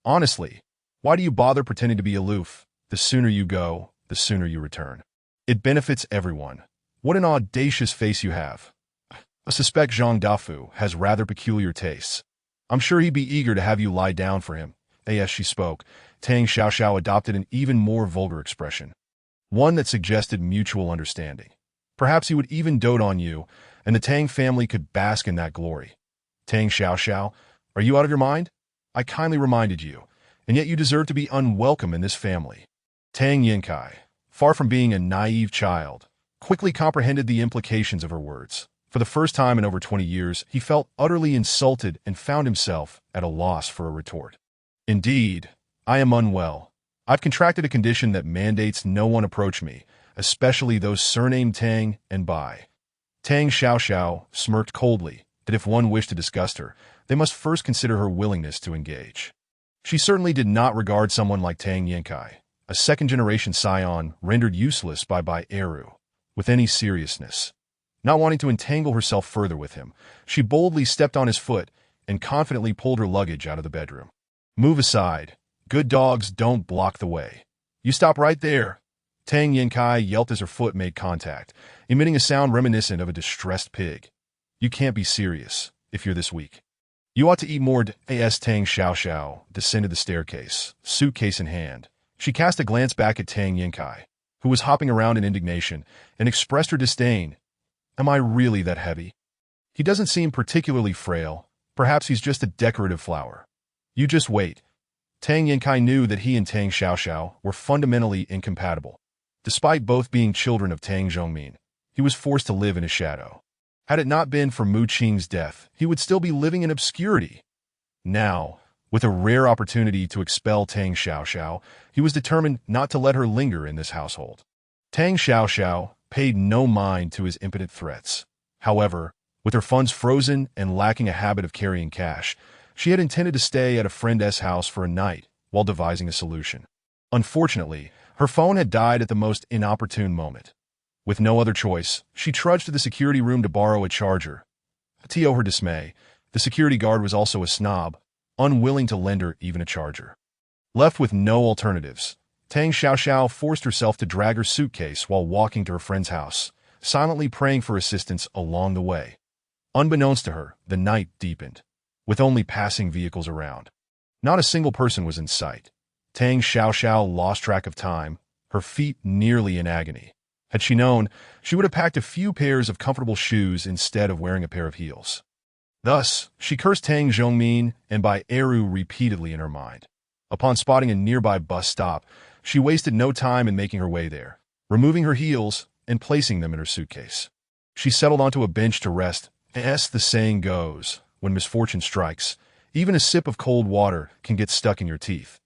Honestly, why do you bother pretending to be aloof? The sooner you go, the sooner you return. It benefits everyone. What an audacious face you have. I suspect Zhang Dafu has rather peculiar tastes. I'm sure he'd be eager to have you lie down for him. As she spoke, Tang Xiaoxiao adopted an even more vulgar expression, one that suggested mutual understanding. Perhaps he would even dote on you, and the Tang family could bask in that glory. Tang Xiaoxiao, are you out of your mind? I kindly reminded you, and yet you deserve to be unwelcome in this family. Tang Yankai, far from being a naive child, quickly comprehended the implications of her words. For the first time in over 20 years, he felt utterly insulted and found himself at a loss for a retort. Indeed, I am unwell. I've contracted a condition that mandates no one approach me, especially those surnamed Tang and Bai. Tang Xiaoxiao smirked coldly that if one wished to disgust her, they must first consider her willingness to engage. She certainly did not regard someone like Tang Yankai, a second-generation scion rendered useless by Bai Eru, with any seriousness. Not wanting to entangle herself further with him, she boldly stepped on his foot and confidently pulled her luggage out of the bedroom. Move aside. Good dogs don't block the way. You stop right there. Tang Yankai yelped as her foot made contact, emitting a sound reminiscent of a distressed pig. You can't be serious if you're this weak. You ought to eat more. As Tang Xiaoxiao descended the staircase, suitcase in hand. She cast a glance back at Tang Yankai, who was hopping around in indignation, and expressed her disdain. Am I really that heavy? He doesn't seem particularly frail. Perhaps he's just a decorative flower. You just wait. Tang Yankai knew that he and Tang Xiaoxiao were fundamentally incompatible. Despite both being children of Tang Zhongmin, he was forced to live in his shadow. Had it not been for Mu Qing's death, he would still be living in obscurity. Now, with a rare opportunity to expel Tang Xiaoxiao, he was determined not to let her linger in this household. Tang Xiaoxiao paid no mind to his impotent threats. However, with her funds frozen and lacking a habit of carrying cash, she had intended to stay at a friend's house for a night while devising a solution. Unfortunately, her phone had died at the most inopportune moment. With no other choice, she trudged to the security room to borrow a charger. To her dismay, the security guard was also a snob, unwilling to lend her even a charger. Left with no alternatives, Tang Xiaoxiao forced herself to drag her suitcase while walking to her friend's house, silently praying for assistance along the way. Unbeknownst to her, the night deepened, with only passing vehicles around. Not a single person was in sight. Tang Xiaoxiao lost track of time, her feet nearly in agony. Had she known, she would have packed a few pairs of comfortable shoes instead of wearing a pair of heels. Thus, she cursed Tang Zhongmin and Bai Eru repeatedly in her mind. Upon spotting a nearby bus stop, she wasted no time in making her way there, removing her heels and placing them in her suitcase. She settled onto a bench to rest. As the saying goes, when misfortune strikes, even a sip of cold water can get stuck in your teeth.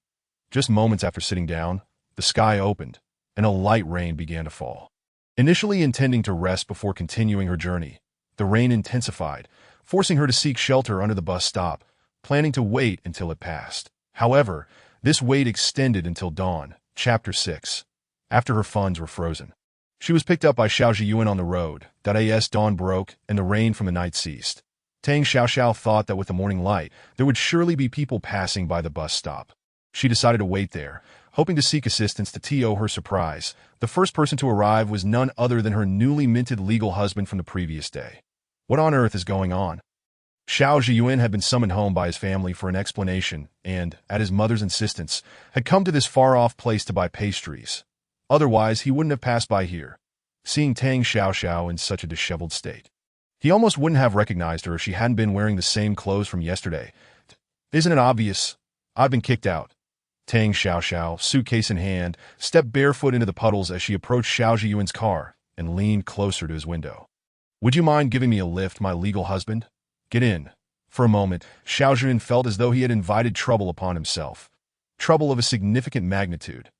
Just moments after sitting down, the sky opened, and a light rain began to fall. Initially intending to rest before continuing her journey, the rain intensified, forcing her to seek shelter under the bus stop, planning to wait until it passed. However, this wait extended until dawn. Chapter 6. After her funds were frozen. She was picked up by Xiao Zhiyuan on the road. As dawn broke and the rain from the night ceased, Tang Xiaoxiao thought that with the morning light, there would surely be people passing by the bus stop. She decided to wait there, Hoping to seek assistance to her surprise, the first person to arrive was none other than her newly minted legal husband from the previous day. What on earth is going on? Xiao Zhiyuan had been summoned home by his family for an explanation and, at his mother's insistence, had come to this far-off place to buy pastries. Otherwise, he wouldn't have passed by here, seeing Tang Xiaoxiao in such a disheveled state. He almost wouldn't have recognized her if she hadn't been wearing the same clothes from yesterday. Isn't it obvious? I've been kicked out. Tang Xiaoxiao, suitcase in hand, stepped barefoot into the puddles as she approached Xiao Zhiyuan's car and leaned closer to his window. Would you mind giving me a lift, my legal husband? Get in. For a moment, Xiao Zhiyuan felt as though he had invited trouble upon himself. Trouble of a significant magnitude.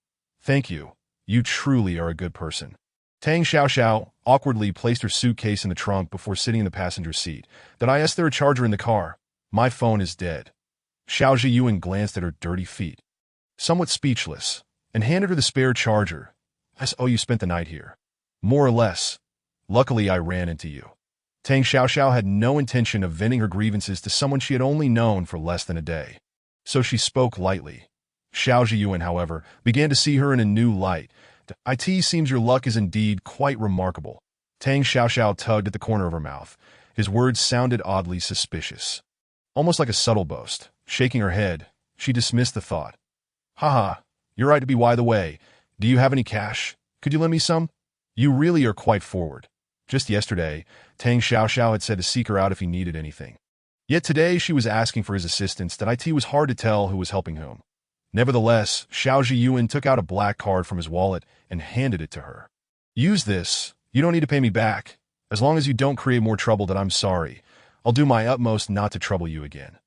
Thank you. You truly are a good person. Tang Xiaoxiao awkwardly placed her suitcase in the trunk before sitting in the passenger seat. Did I ask there a charger in the car? My phone is dead. Xiao Zhiyuan glanced at her dirty feet, somewhat speechless, and handed her the spare charger. Oh, you spent the night here. More or less. Luckily, I ran into you. Tang Xiaoxiao had no intention of venting her grievances to someone she had only known for less than a day, so she spoke lightly. Xiao Zhiyuan, however, began to see her in a new light. It seems your luck is indeed quite remarkable. Tang Xiaoxiao tugged at the corner of her mouth. His words sounded oddly suspicious, almost like a subtle boast. Shaking her head, she dismissed the thought. Haha, you're right to be wide away. Do you have any cash? Could you lend me some? You really are quite forward. Just yesterday, Tang Xiaoxiao had said to seek her out if he needed anything. Yet today she was asking for his assistance. It was hard to tell who was helping whom. Nevertheless, Xiao Zhiyuan took out a black card from his wallet and handed it to her. Use this. You don't need to pay me back. As long as you don't create more trouble, I'm sorry. I'll do my utmost not to trouble you again.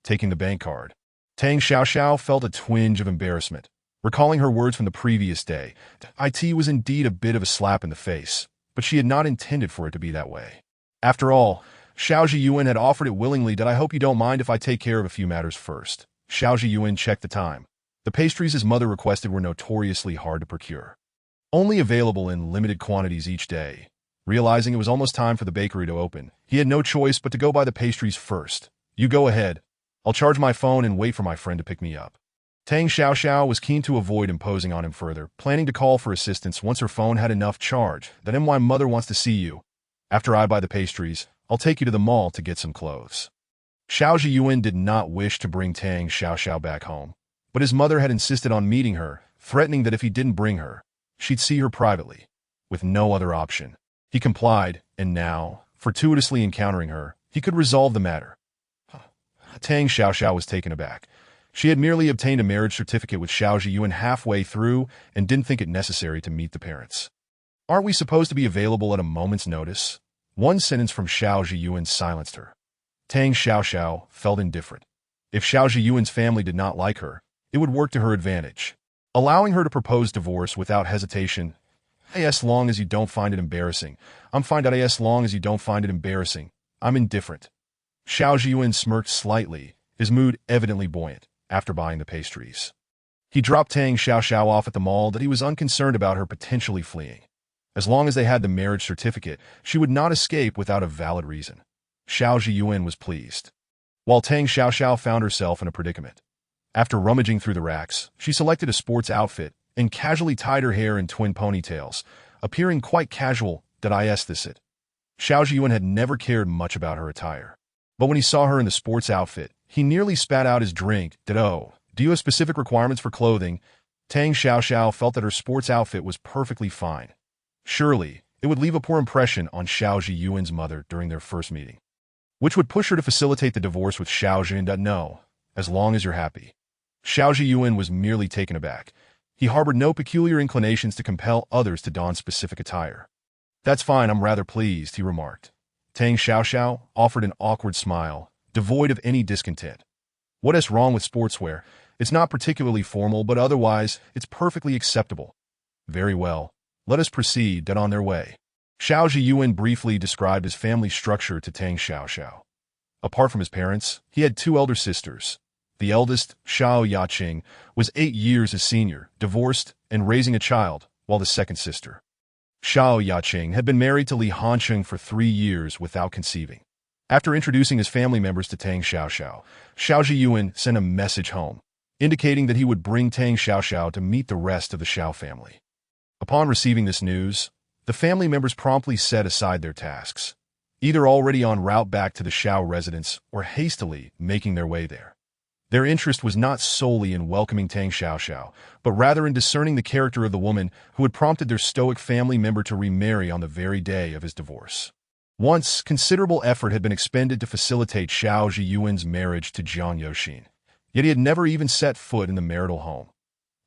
Taking the bank card, Tang Xiaoxiao felt a twinge of embarrassment. Recalling her words from the previous day, it was indeed a bit of a slap in the face, but she had not intended for it to be that way. After all, Xiao Zhiyuan had offered it willingly. I hope you don't mind if I take care of a few matters first. Xiao Zhiyuan checked the time. The pastries his mother requested were notoriously hard to procure, only available in limited quantities each day. Realizing it was almost time for the bakery to open, he had no choice but to go buy the pastries first. You go ahead. I'll charge my phone and wait for my friend to pick me up. Tang Xiaoxiao was keen to avoid imposing on him further, planning to call for assistance once her phone had enough charge. My mother wants to see you. After I buy the pastries, I'll take you to the mall to get some clothes. Xiao Zhiyuan did not wish to bring Tang Xiaoxiao back home, but his mother had insisted on meeting her, threatening that if he didn't bring her, she'd see her privately. With no other option, he complied, and now, fortuitously encountering her, he could resolve the matter. Tang Xiaoxiao was taken aback. She had merely obtained a marriage certificate with Xiao Zhiyuan halfway through and didn't think it necessary to meet the parents. Aren't we supposed to be available at a moment's notice? One sentence from Xiao Zhiyuan silenced her. Tang Xiaoxiao felt indifferent. If Xiao Zhiyuan's family did not like her, it would work to her advantage, allowing her to propose divorce without hesitation. As long as you don't find it embarrassing. I'm fine. As long as you don't find it embarrassing. I'm indifferent. Xiao Zhiyuan smirked slightly, his mood evidently buoyant, after buying the pastries. He dropped Tang Xiaoxiao off at the mall. He was unconcerned about her potentially fleeing. As long as they had the marriage certificate, she would not escape without a valid reason. Xiao Zhiyuan was pleased, while Tang Xiaoxiao found herself in a predicament. After rummaging through the racks, she selected a sports outfit and casually tied her hair in twin ponytails, appearing quite casual. Xiao Zhiyuan had never cared much about her attire, but when he saw her in the sports outfit, he nearly spat out his drink. Do you have specific requirements for clothing? Tang Xiaoxiao felt that her sports outfit was perfectly fine. Surely, it would leave a poor impression on Xiao Zhiyuan's mother during their first meeting, which would push her to facilitate the divorce with Xiao Zhiyuan. No, as long as you're happy. Xiao Zhiyuan was merely taken aback. He harbored no peculiar inclinations to compel others to don specific attire. That's fine, I'm rather pleased, he remarked. Tang Xiaoxiao offered an awkward smile, devoid of any discontent. What is wrong with sportswear? It's not particularly formal, but otherwise, it's perfectly acceptable. Very well. Let us proceed. On their way, Xiao Zhiyuan briefly described his family structure to Tang Xiaoxiao. Apart from his parents, he had two elder sisters. The eldest, Xiao Yaqing, was 8 years his senior, divorced, and raising a child, while the second sister, Xiao Yaqing, had been married to Li Hansheng for 3 years without conceiving. After introducing his family members to Tang Xiaoxiao, Xiao Zhiyuan sent a message home. indicating that he would bring Tang Xiaoxiao to meet the rest of the Xiao family. Upon receiving this news, the family members promptly set aside their tasks, either already en route back to the Xiao residence or hastily making their way there. Their interest was not solely in welcoming Tang Xiaoxiao, but rather in discerning the character of the woman who had prompted their stoic family member to remarry on the very day of his divorce. Once, considerable effort had been expended to facilitate Xiao Zhiyuan's marriage to Jiang Yoxin, yet he had never even set foot in the marital home.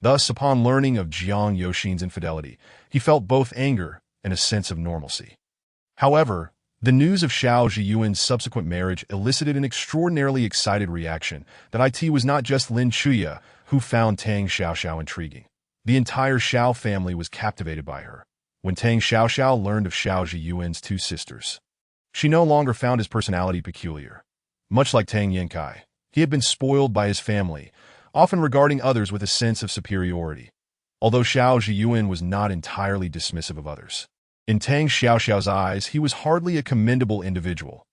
Thus, upon learning of Jiang Yoxin's infidelity, he felt both anger and a sense of normalcy. However, the news of Xiao Zhiyuan's subsequent marriage elicited an extraordinarily excited reaction that it was not just Lin Chuya who found Tang Xiaoxiao intriguing. The entire Xiao family was captivated by her. When Tang Xiaoxiao learned of Xiao Zhiyuan's two sisters, she no longer found his personality peculiar. Much like Tang Yankai, he had been spoiled by his family, often regarding others with a sense of superiority, although Xiao Zhiyuan was not entirely dismissive of others. In Tang Xiaoxiao's eyes, he was hardly a commendable individual.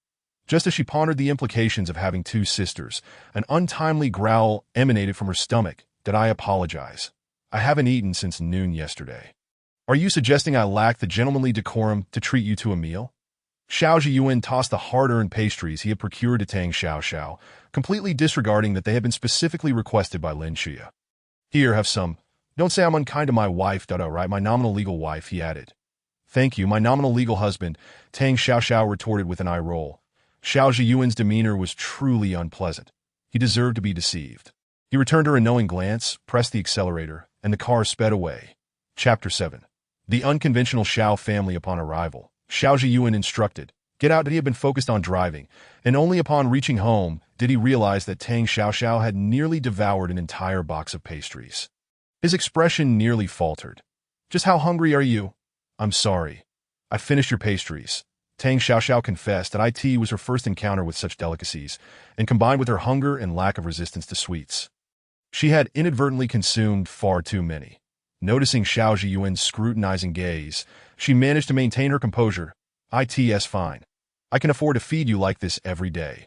Just as she pondered the implications of having two sisters, an untimely growl emanated from her stomach. "Did I apologize? I haven't eaten since noon yesterday. Are you suggesting I lack the gentlemanly decorum to treat you to a meal?" Xiao Zhiyuan tossed the hard-earned pastries he had procured to Tang Xiaoxiao, completely disregarding that they had been specifically requested by Lin Chuya. "Here, have some. Don't say I'm unkind to my wife, right? My nominal legal wife," he added. "Thank you, my nominal legal husband," Tang Xiaoxiao retorted with an eye roll. Xiao Zhiyuan's demeanor was truly unpleasant. He deserved to be deceived. He returned her a knowing glance, pressed the accelerator, and the car sped away. Chapter 7. The unconventional Xiao family upon arrival. Xiao Zhiyuan instructed, "Get out." He had been focused on driving, and only upon reaching home did he realize that Tang Xiaoxiao had nearly devoured an entire box of pastries. His expression nearly faltered. "Just how hungry are you?" "I'm sorry. I finished your pastries." Tang Xiaoxiao confessed that it was her first encounter with such delicacies, and combined with her hunger and lack of resistance to sweets, she had inadvertently consumed far too many. Noticing Xiao Zhiyuan's scrutinizing gaze, she managed to maintain her composure. "It's fine. I can afford to feed you like this every day."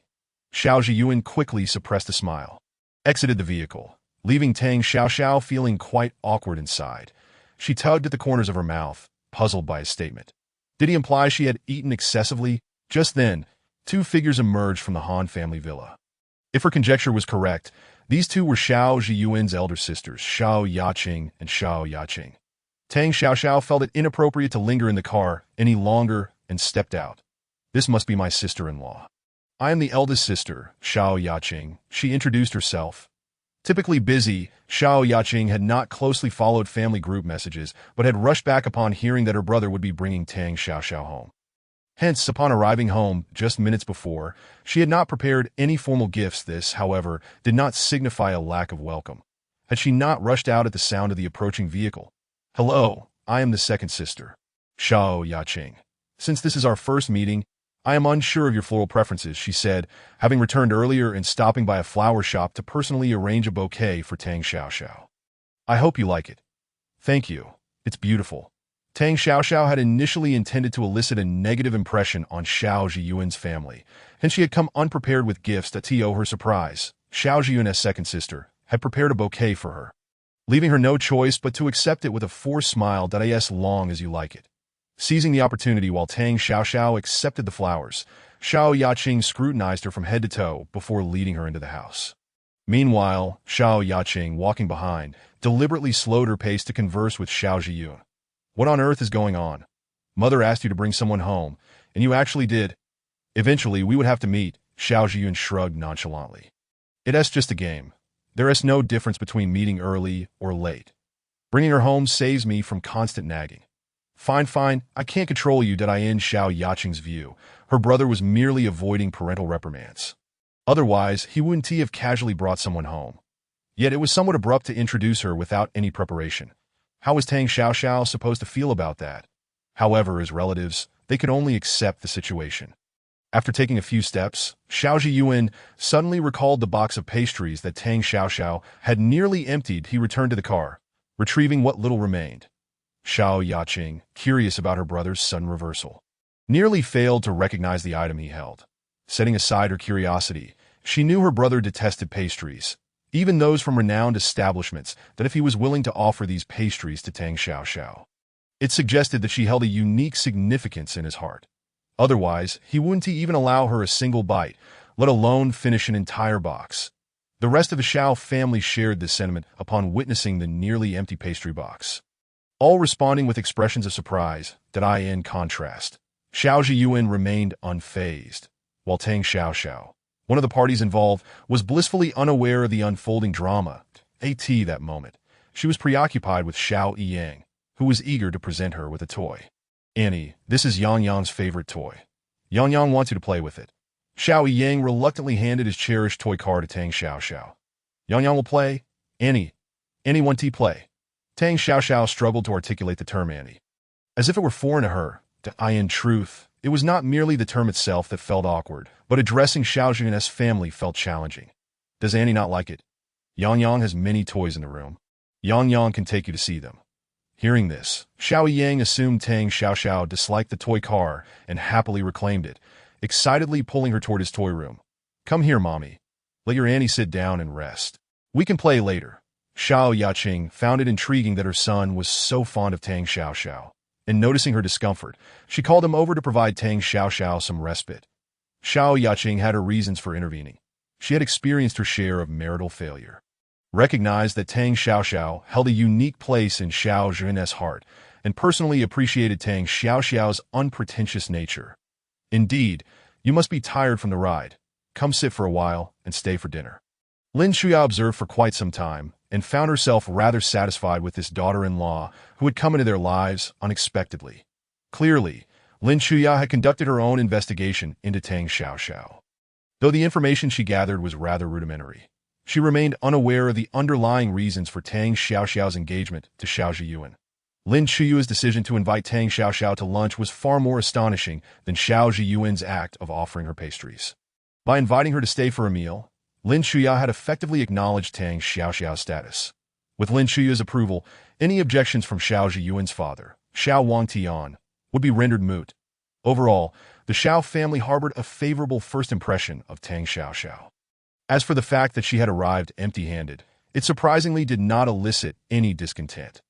Xiao Zhiyuan quickly suppressed a smile, exited the vehicle, leaving Tang Xiaoxiao feeling quite awkward inside. She tugged at the corners of her mouth, puzzled by his statement. Did he imply she had eaten excessively? Just then, two figures emerged from the Han family villa. If her conjecture was correct, these two were Xiao Zhiyuan's elder sisters, Xiao Yaqing and Xiao Yaqing. Tang Xiaoxiao felt it inappropriate to linger in the car any longer and stepped out. "This must be my sister-in-law. I am the eldest sister, Xiao Yaqing," she introduced herself. Typically busy, Xiao Yaqing had not closely followed family group messages, but had rushed back upon hearing that her brother would be bringing Tang Xiaoxiao home. Hence, upon arriving home just minutes before, she had not prepared any formal gifts. This, however, did not signify a lack of welcome. Had she not rushed out at the sound of the approaching vehicle? "Hello, I am the second sister, Xiao Yaqing. Since this is our first meeting, I am unsure of your floral preferences," she said, having returned earlier and stopping by a flower shop to personally arrange a bouquet for Tang Xiaoxiao. "I hope you like it." "Thank you. It's beautiful." Tang Xiaoxiao had initially intended to elicit a negative impression on Xiao Zhiyuan's family, and she had come unprepared with gifts that to her surprise, Xiao Zhiyuan's second sister had prepared a bouquet for her, leaving her no choice but to accept it with a forced smile. "As long as you like it." Seizing the opportunity while Tang Xiaoxiao accepted the flowers, Xiao Yaqing scrutinized her from head to toe before leading her into the house. Meanwhile, Xiao Yaqing, walking behind, deliberately slowed her pace to converse with Xiao Zhiyuan. "What on earth is going on? Mother asked you to bring someone home, and you actually did." "Eventually, we would have to meet," Xiao Zhiyuan shrugged nonchalantly. "It's just a game. There is no difference between meeting early or late. Bringing her home saves me from constant nagging." Fine, I can't control you." In Xiao Yaqing's view, her brother was merely avoiding parental reprimands. Otherwise, he wouldn't have casually brought someone home. Yet it was somewhat abrupt to introduce her without any preparation. How was Tang Xiaoxiao supposed to feel about that? However, as relatives, they could only accept the situation. After taking a few steps, Xiao Zhiyuan suddenly recalled the box of pastries that Tang Xiaoxiao had nearly emptied. He returned to the car, retrieving what little remained. Xiao Yaqing, curious about her brother's sudden reversal, nearly failed to recognize the item he held. Setting aside her curiosity, she knew her brother detested pastries, even those from renowned establishments, that if he was willing to offer these pastries to Tang Xiaoxiao. It suggested that she held a unique significance in his heart. Otherwise, he wouldn't even allow her a single bite, let alone finish an entire box. The rest of the Xiao family shared this sentiment upon witnessing the nearly empty pastry box, all responding with expressions of surprise. In contrast, Xiao Zhiyuan remained unfazed, while Tang Xiaoxiao, one of the parties involved, was blissfully unaware of the unfolding drama. That moment, she was preoccupied with Xiao Yiyang, who was eager to present her with a toy. Annie, this is Yang Yang's favorite toy. Yang Yang wants you to play with it. Xiao Yiyang reluctantly handed his cherished toy car to Tang Xiaoxiao. Yang Yang will play. Annie want to play. Tang Xiaoxiao struggled to articulate the term Annie, as if it were foreign to her. In truth, it was not merely the term itself that felt awkward, but addressing Xiao Zhiyuan's family felt challenging. Does Annie not like it? Yang Yang has many toys in the room. Yang Yang can take you to see them. Hearing this, Xiao Yiyang assumed Tang Xiaoxiao disliked the toy car and happily reclaimed it, excitedly pulling her toward his toy room. Come here, Mommy. Let your Annie sit down and rest. We can play later. Xiao Yaqing found it intriguing that her son was so fond of Tang Xiaoxiao, and noticing her discomfort, she called him over to provide Tang Xiaoxiao some respite. Xiao Yaqing had her reasons for intervening. She had experienced her share of marital failure, recognized that Tang Xiaoxiao held a unique place in Xiao Zhiyuan's heart, and personally appreciated Tang Xiaoxiao's unpretentious nature. Indeed, you must be tired from the ride. Come sit for a while and stay for dinner. Lin Shuya observed for quite some time and found herself rather satisfied with this daughter-in-law who had come into their lives unexpectedly. Clearly, Lin Shuya had conducted her own investigation into Tang Xiaoxiao. Though the information she gathered was rather rudimentary, she remained unaware of the underlying reasons for Tang Xiaoxiao's engagement to Xiao Zhiyuan. Lin Shuya's decision to invite Tang Xiaoxiao to lunch was far more astonishing than Xiao Zhiyuan's act of offering her pastries. By inviting her to stay for a meal, Lin Shuya had effectively acknowledged Tang Xiaoxiao's status. With Lin Shuya's approval, any objections from Xiao Zhiyuan's father, Xiao Wangtian, would be rendered moot. Overall, the Xiao family harbored a favorable first impression of Tang Xiaoxiao. As for the fact that she had arrived empty-handed, it surprisingly did not elicit any discontent.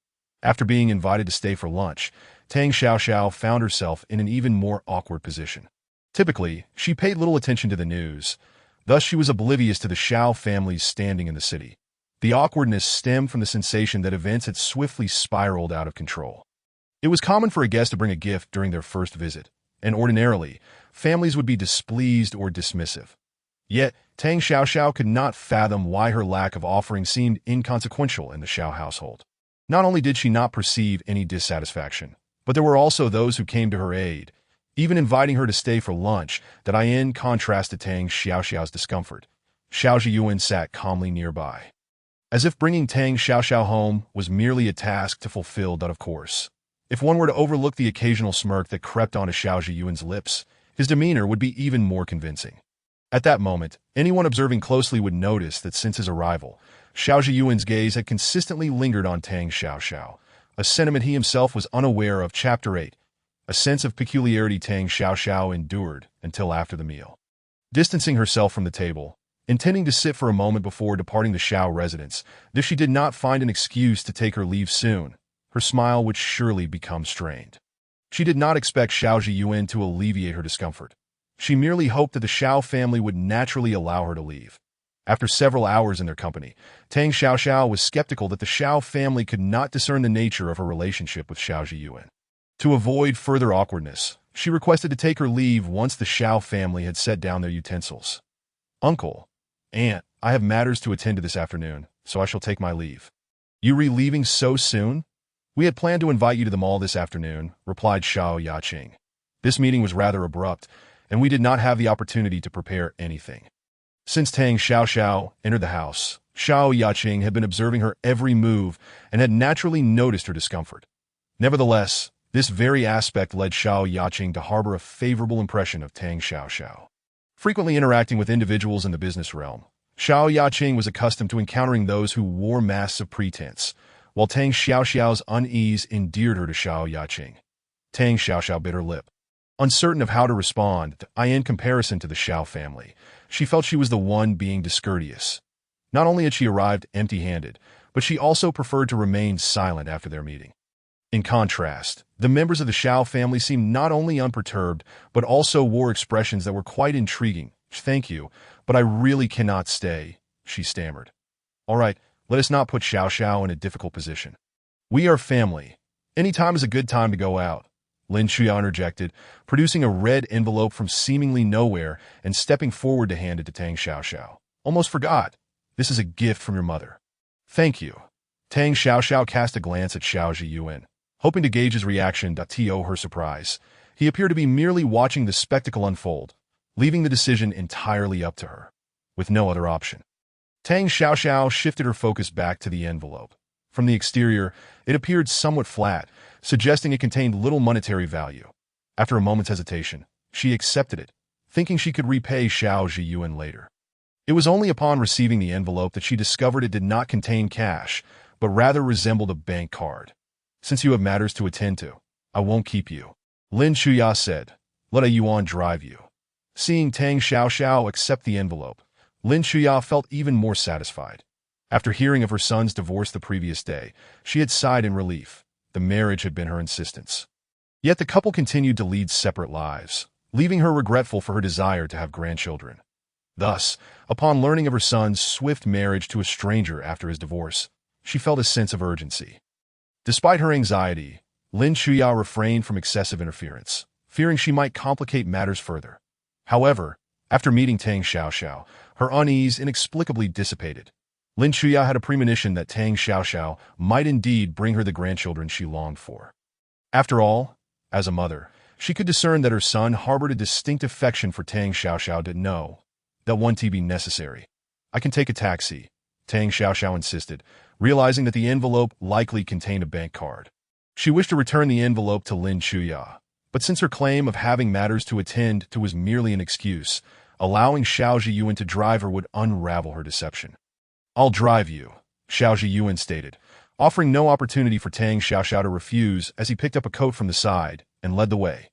After being invited to stay for lunch, Tang Xiaoxiao found herself in an even more awkward position. Typically, she paid little attention to the news. Thus, she was oblivious to the Xiao family's standing in the city. The awkwardness stemmed from the sensation that events had swiftly spiraled out of control. It was common for a guest to bring a gift during their first visit, and ordinarily, families would be displeased or dismissive. Yet, Tang Xiaoxiao could not fathom why her lack of offering seemed inconsequential in the Xiao household. Not only did she not perceive any dissatisfaction, but there were also those who came to her aid, even inviting her to stay for lunch. In contrast to Tang Xiaoxiao's discomfort, Xiao Zhiyuan sat calmly nearby, as if bringing Tang Xiaoxiao home was merely a task to fulfill. Of course, if one were to overlook the occasional smirk that crept onto Xiao Zhiyuan's lips, his demeanor would be even more convincing. At that moment, anyone observing closely would notice that since his arrival, Xiao Zhiyuan's gaze had consistently lingered on Tang Xiaoxiao, a sentiment he himself was unaware of. Chapter 8. A sense of peculiarity Tang Xiaoxiao endured until after the meal. Distancing herself from the table, intending to sit for a moment before departing the Xiao residence, if she did not find an excuse to take her leave soon, her smile would surely become strained. She did not expect Xiao Zhiyuan to alleviate her discomfort. She merely hoped that the Xiao family would naturally allow her to leave. After several hours in their company, Tang Xiaoxiao was skeptical that the Xiao family could not discern the nature of her relationship with Xiao Zhiyuan. To avoid further awkwardness, she requested to take her leave once the Xiao family had set down their utensils. Uncle, Aunt, I have matters to attend to this afternoon, so I shall take my leave. You leaving so soon? We had planned to invite you to the mall this afternoon, replied Xiao Yaqing. This meeting was rather abrupt, and we did not have the opportunity to prepare anything. Since Tang Xiaoxiao entered the house, Xiao Yaqing had been observing her every move and had naturally noticed her discomfort. Nevertheless, this very aspect led Xiao Yaqing to harbor a favorable impression of Tang Xiaoxiao. Frequently interacting with individuals in the business realm, Xiao Yaqing was accustomed to encountering those who wore masks of pretense, while Tang Xiaoxiao's unease endeared her to Xiao Yaqing. Tang Xiaoxiao bit her lip, uncertain of how to respond. In comparison to the Xiao family, she felt she was the one being discourteous. Not only had she arrived empty-handed, but she also preferred to remain silent after their meeting. In contrast, the members of the Xiao family seemed not only unperturbed, but also wore expressions that were quite intriguing. "Thank you, but I really cannot stay," she stammered. "All right, let us not put Xiao Xiao in a difficult position. We are family. Any time is a good time to go out," Lin Shuya interjected, producing a red envelope from seemingly nowhere and stepping forward to hand it to Tang Xiaoxiao. "Almost forgot. This is a gift from your mother." "Thank you." Tang Xiaoxiao cast a glance at Xiao Zhiyuan, hoping to gauge his reaction to her surprise. He appeared to be merely watching the spectacle unfold, leaving the decision entirely up to her, with no other option. Tang Xiaoxiao shifted her focus back to the envelope. From the exterior, it appeared somewhat flat, suggesting it contained little monetary value. After a moment's hesitation, she accepted it, thinking she could repay Xiao Zhiyuan later. It was only upon receiving the envelope that she discovered it did not contain cash, but rather resembled a bank card. "Since you have matters to attend to, I won't keep you," Lin Shuya said. "Let a yuan drive you." Seeing Tang Xiaoxiao accept the envelope, Lin Shuya felt even more satisfied. After hearing of her son's divorce the previous day, she had sighed in relief. The marriage had been her insistence. Yet the couple continued to lead separate lives, leaving her regretful for her desire to have grandchildren. Thus, upon learning of her son's swift marriage to a stranger after his divorce, she felt a sense of urgency. Despite her anxiety, Lin Shuya refrained from excessive interference, fearing she might complicate matters further. However, after meeting Tang Xiaoxiao, her unease inexplicably dissipated. Lin Shuya had a premonition that Tang Xiaoxiao might indeed bring her the grandchildren she longed for. After all, as a mother, she could discern that her son harbored a distinct affection for Tang Xiaoxiao. Didn't know that one to be necessary. "I can take a taxi," Tang Xiaoxiao insisted, realizing that the envelope likely contained a bank card. She wished to return the envelope to Lin Shuya, but since her claim of having matters to attend to was merely an excuse, allowing Xiao Zhiyuan to drive her would unravel her deception. "I'll drive you," Xiao Zhiyuan stated, offering no opportunity for Tang Xiaoxiao to refuse as he picked up a coat from the side and led the way.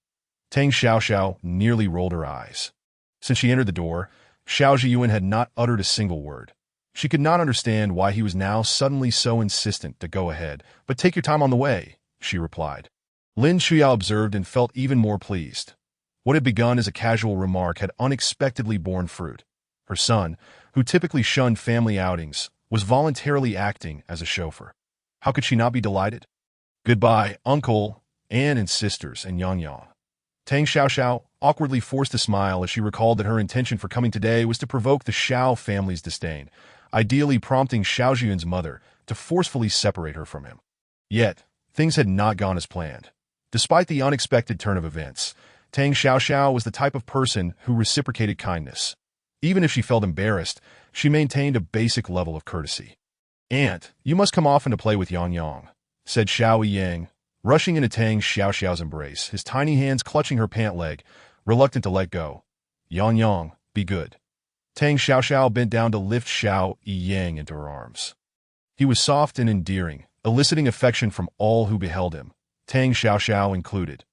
Tang Xiaoxiao nearly rolled her eyes. Since she entered the door, Xiao Zhiyuan had not uttered a single word. She could not understand why he was now suddenly so insistent to go ahead, but "take your time on the way," she replied. Lin Shuya observed and felt even more pleased. What had begun as a casual remark had unexpectedly borne fruit. Her son, who typically shunned family outings, was voluntarily acting as a chauffeur. How could she not be delighted? "Goodbye, Uncle, Anne and sisters, and Yang Yang." Tang Xiaoxiao awkwardly forced a smile as she recalled that her intention for coming today was to provoke the Xiao family's disdain, ideally prompting Xiao Zhiyuan's mother to forcefully separate her from him. Yet, things had not gone as planned. Despite the unexpected turn of events, Tang Xiaoxiao was the type of person who reciprocated kindness. Even if she felt embarrassed, she maintained a basic level of courtesy. "Aunt, you must come often to play with Yang Yang," said Xiao Yang, rushing into Tang Xiaoxiao's embrace, his tiny hands clutching her pant leg, reluctant to let go. "Yang Yang, be good." Tang Xiaoxiao bent down to lift Xiao Yang into her arms. He was soft and endearing, eliciting affection from all who beheld him, Tang Xiaoxiao included.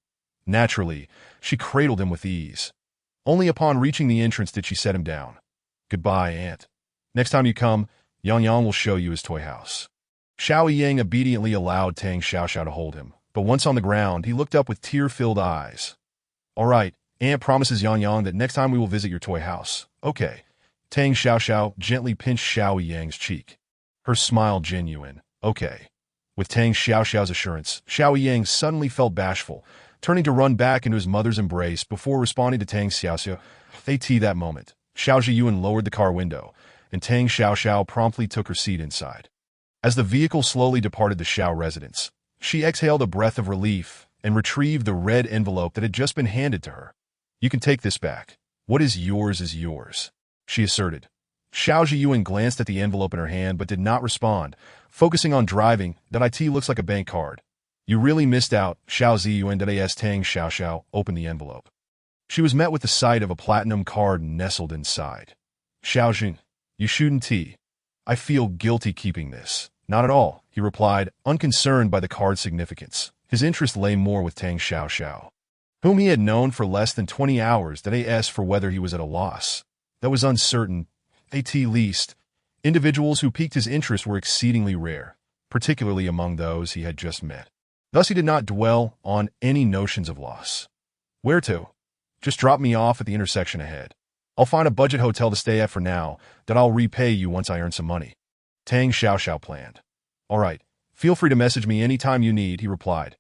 Naturally, she cradled him with ease. Only upon reaching the entrance did she set him down. "Goodbye, Aunt. Next time you come, Yang Yang will show you his toy house." Xiao Yang obediently allowed Tang Xiaoxiao to hold him, but once on the ground, he looked up with tear-filled eyes. "All right, Aunt promises Yang Yang that next time we will visit your toy house." "Okay." Tang Xiaoxiao gently pinched Xiao Yang's cheek. Her smile genuine. "Okay." With Tang Xiaoxiao's assurance, Xiao Yang suddenly felt bashful, turning to run back into his mother's embrace before responding to Tang Xiaoxiao. That moment, Xiao Zhiyuan lowered the car window, and Tang Xiaoxiao promptly took her seat inside. As the vehicle slowly departed the Xiao residence, she exhaled a breath of relief and retrieved the red envelope that had just been handed to her. "You can take this back. What is yours," she asserted. Xiao Zhiyuan glanced at the envelope in her hand but did not respond, focusing on driving. "That IT looks like a bank card." "You really missed out," Xiao Zhiyuan as Tang Xiaoxiao opened the envelope. She was met with the sight of a platinum card nestled inside. "Xiao Zhiyuan, you shouldn't. I feel guilty keeping this." "Not at all," he replied, unconcerned by the card's significance. His interest lay more with Tang Xiaoxiao, whom he had known for less than 20 hours, for whether he was at a loss. That was uncertain, at least, Individuals who piqued his interest were exceedingly rare, particularly among those he had just met. Thus he did not dwell on any notions of loss. Where to? Just drop me off at the intersection ahead. I'll find a budget hotel to stay at for now that I'll repay you once I earn some money. Tang Xiaoxiao planned. All right, feel free to message me anytime you need, he replied.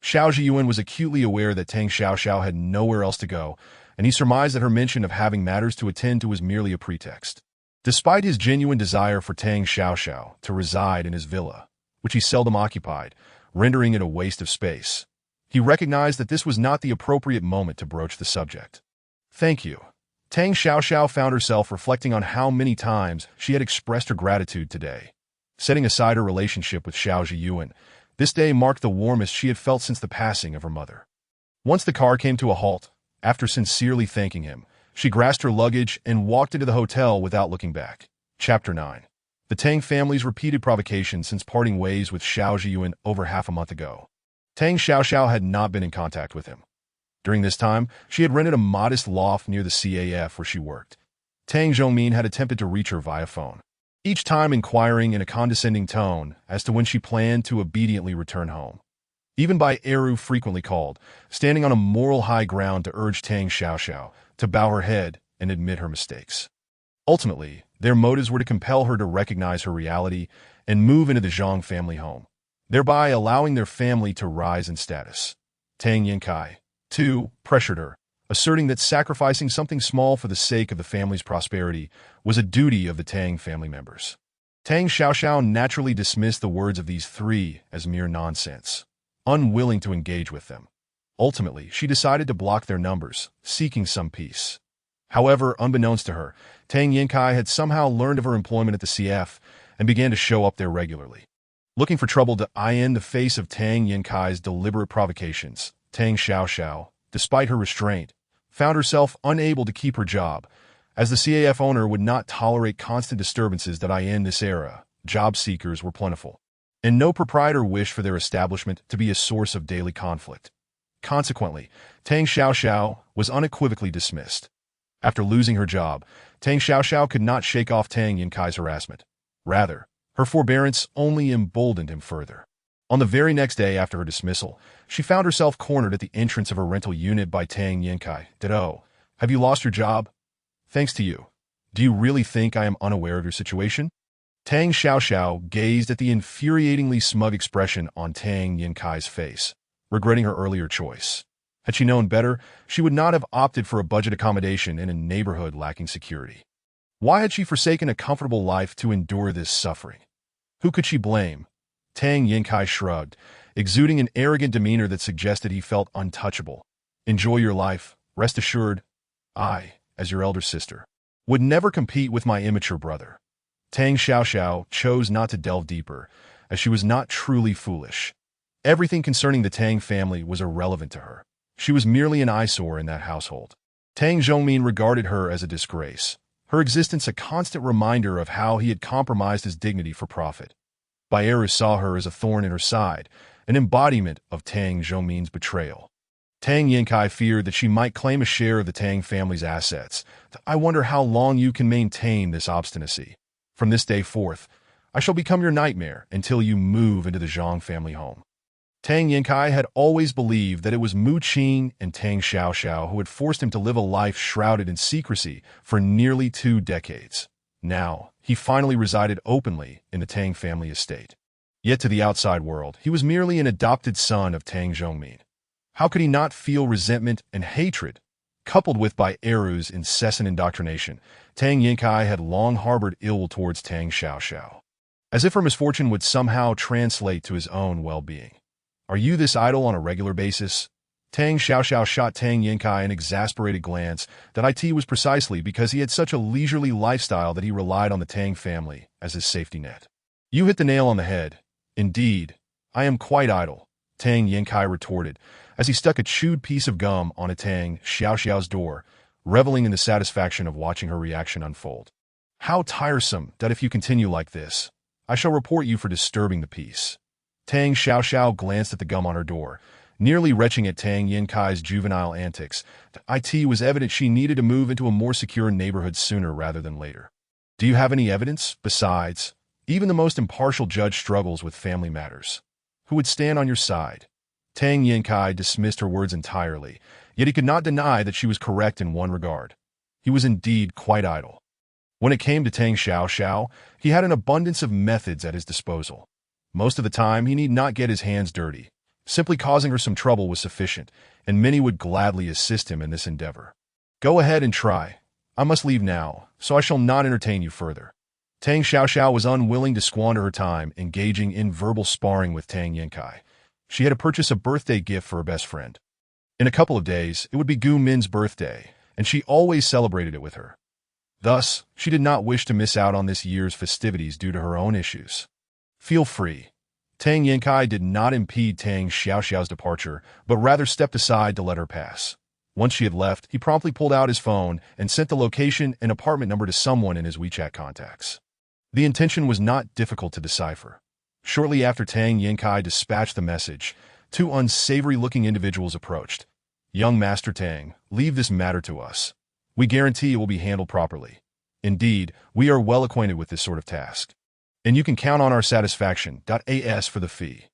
Xiao Zhiyuan was acutely aware that Tang Xiaoxiao had nowhere else to go, and he surmised that her mention of having matters to attend to was merely a pretext. Despite his genuine desire for Tang Xiaoxiao to reside in his villa, which he seldom occupied, rendering it a waste of space, he recognized that this was not the appropriate moment to broach the subject. Thank you. Tang Xiaoxiao found herself reflecting on how many times she had expressed her gratitude today. Setting aside her relationship with Xiao Zhiyuan, this day marked the warmest she had felt since the passing of her mother. Once the car came to a halt, after sincerely thanking him, she grasped her luggage and walked into the hotel without looking back. Chapter 9. The Tang family's repeated provocations since parting ways with Xiao Zhiyuan over half a month ago. Tang Xiaoxiao had not been in contact with him. During this time, she had rented a modest loft near the CAF where she worked. Tang Zhongmin had attempted to reach her via phone, each time inquiring in a condescending tone as to when she planned to obediently return home. Even Bai Eru frequently called, standing on a moral high ground to urge Tang Xiaoxiao to bow her head and admit her mistakes. Ultimately, their motives were to compel her to recognize her reality and move into the Zhang family home, thereby allowing their family to rise in status. Tang Yankai, too, pressured her, asserting that sacrificing something small for the sake of the family's prosperity was a duty of the Tang family members. Tang Xiaoxiao naturally dismissed the words of these three as mere nonsense, unwilling to engage with them. Ultimately, she decided to block their numbers, seeking some peace. However, unbeknownst to her, Tang Yankai had somehow learned of her employment at the CF and began to show up there regularly. Looking for trouble to eye in the face of Tang Yankai's deliberate provocations, Tang Xiaoxiao, despite her restraint, found herself unable to keep her job, as the CAF owner would not tolerate constant disturbances that in this era, job seekers were plentiful, and no proprietor wished for their establishment to be a source of daily conflict. Consequently, Tang Xiaoxiao was unequivocally dismissed. After losing her job, Tang Xiaoxiao could not shake off Tang Yankai's harassment. Rather, her forbearance only emboldened him further. On the very next day after her dismissal, she found herself cornered at the entrance of her rental unit by Tang Yankai. "Oh, have you lost your job? Thanks to you. Do you really think I am unaware of your situation?" Tang Xiaoxiao gazed at the infuriatingly smug expression on Tang Yankai's face, regretting her earlier choice. Had she known better, she would not have opted for a budget accommodation in a neighborhood lacking security. Why had she forsaken a comfortable life to endure this suffering? Who could she blame? Tang Yankai shrugged, exuding an arrogant demeanor that suggested he felt untouchable. "Enjoy your life. Rest assured, I, as your elder sister, would never compete with my immature brother." Tang Xiaoxiao chose not to delve deeper, as she was not truly foolish. Everything concerning the Tang family was irrelevant to her. She was merely an eyesore in that household. Tang Zhongmin regarded her as a disgrace, her existence a constant reminder of how he had compromised his dignity for profit. Bai Eru saw her as a thorn in her side, an embodiment of Tang Zhongmin's betrayal. Tang Yankai feared that she might claim a share of the Tang family's assets. "I wonder how long you can maintain this obstinacy. From this day forth, I shall become your nightmare until you move into the Zhang family home." Tang Yankai had always believed that it was Mu Qin and Tang Xiaoxiao who had forced him to live a life shrouded in secrecy for nearly 2 decades. Now, he finally resided openly in the Tang family estate. Yet to the outside world, he was merely an adopted son of Tang Zhongmin. How could he not feel resentment and hatred? Coupled with Bai Eru's incessant indoctrination, Tang Yankai had long harbored ill towards Tang Xiaoxiao, as if her misfortune would somehow translate to his own well-being. "Are you this idle on a regular basis?" Tang Xiaoxiao shot Tang Yankai an exasperated glance that was precisely because he had such a leisurely lifestyle that he relied on the Tang family as his safety net. "You hit the nail on the head. Indeed, I am quite idle," Tang Yankai retorted as he stuck a chewed piece of gum on a Tang Xiaoxiao's door, reveling in the satisfaction of watching her reaction unfold. "How tiresome that if you continue like this, I shall report you for disturbing the peace." Tang Xiaoxiao glanced at the gum on her door, nearly retching at Tang Yankai's juvenile antics. It was evident she needed to move into a more secure neighborhood sooner rather than later. Do you have any evidence? Besides, even the most impartial judge struggles with family matters. Who would stand on your side? Tang Yankai dismissed her words entirely, yet he could not deny that she was correct in one regard. He was indeed quite idle. When it came to Tang Xiaoxiao, he had an abundance of methods at his disposal. Most of the time, he need not get his hands dirty. Simply causing her some trouble was sufficient, and many would gladly assist him in this endeavor. Go ahead and try. I must leave now, so I shall not entertain you further. Tang Xiaoxiao was unwilling to squander her time engaging in verbal sparring with Tang Yankai. She had to purchase a birthday gift for her best friend. In a couple of days, it would be Gu Min's birthday, and she always celebrated it with her. Thus, she did not wish to miss out on this year's festivities due to her own issues. Feel free. Tang Yankai did not impede Tang Xiaoxiao's departure, but rather stepped aside to let her pass. Once she had left, he promptly pulled out his phone and sent the location and apartment number to someone in his WeChat contacts. The intention was not difficult to decipher. Shortly after Tang Yankai dispatched the message, two unsavory-looking individuals approached. Young Master Tang, leave this matter to us. We guarantee it will be handled properly. Indeed, we are well acquainted with this sort of task. And you can count on our satisfaction. As for the fee.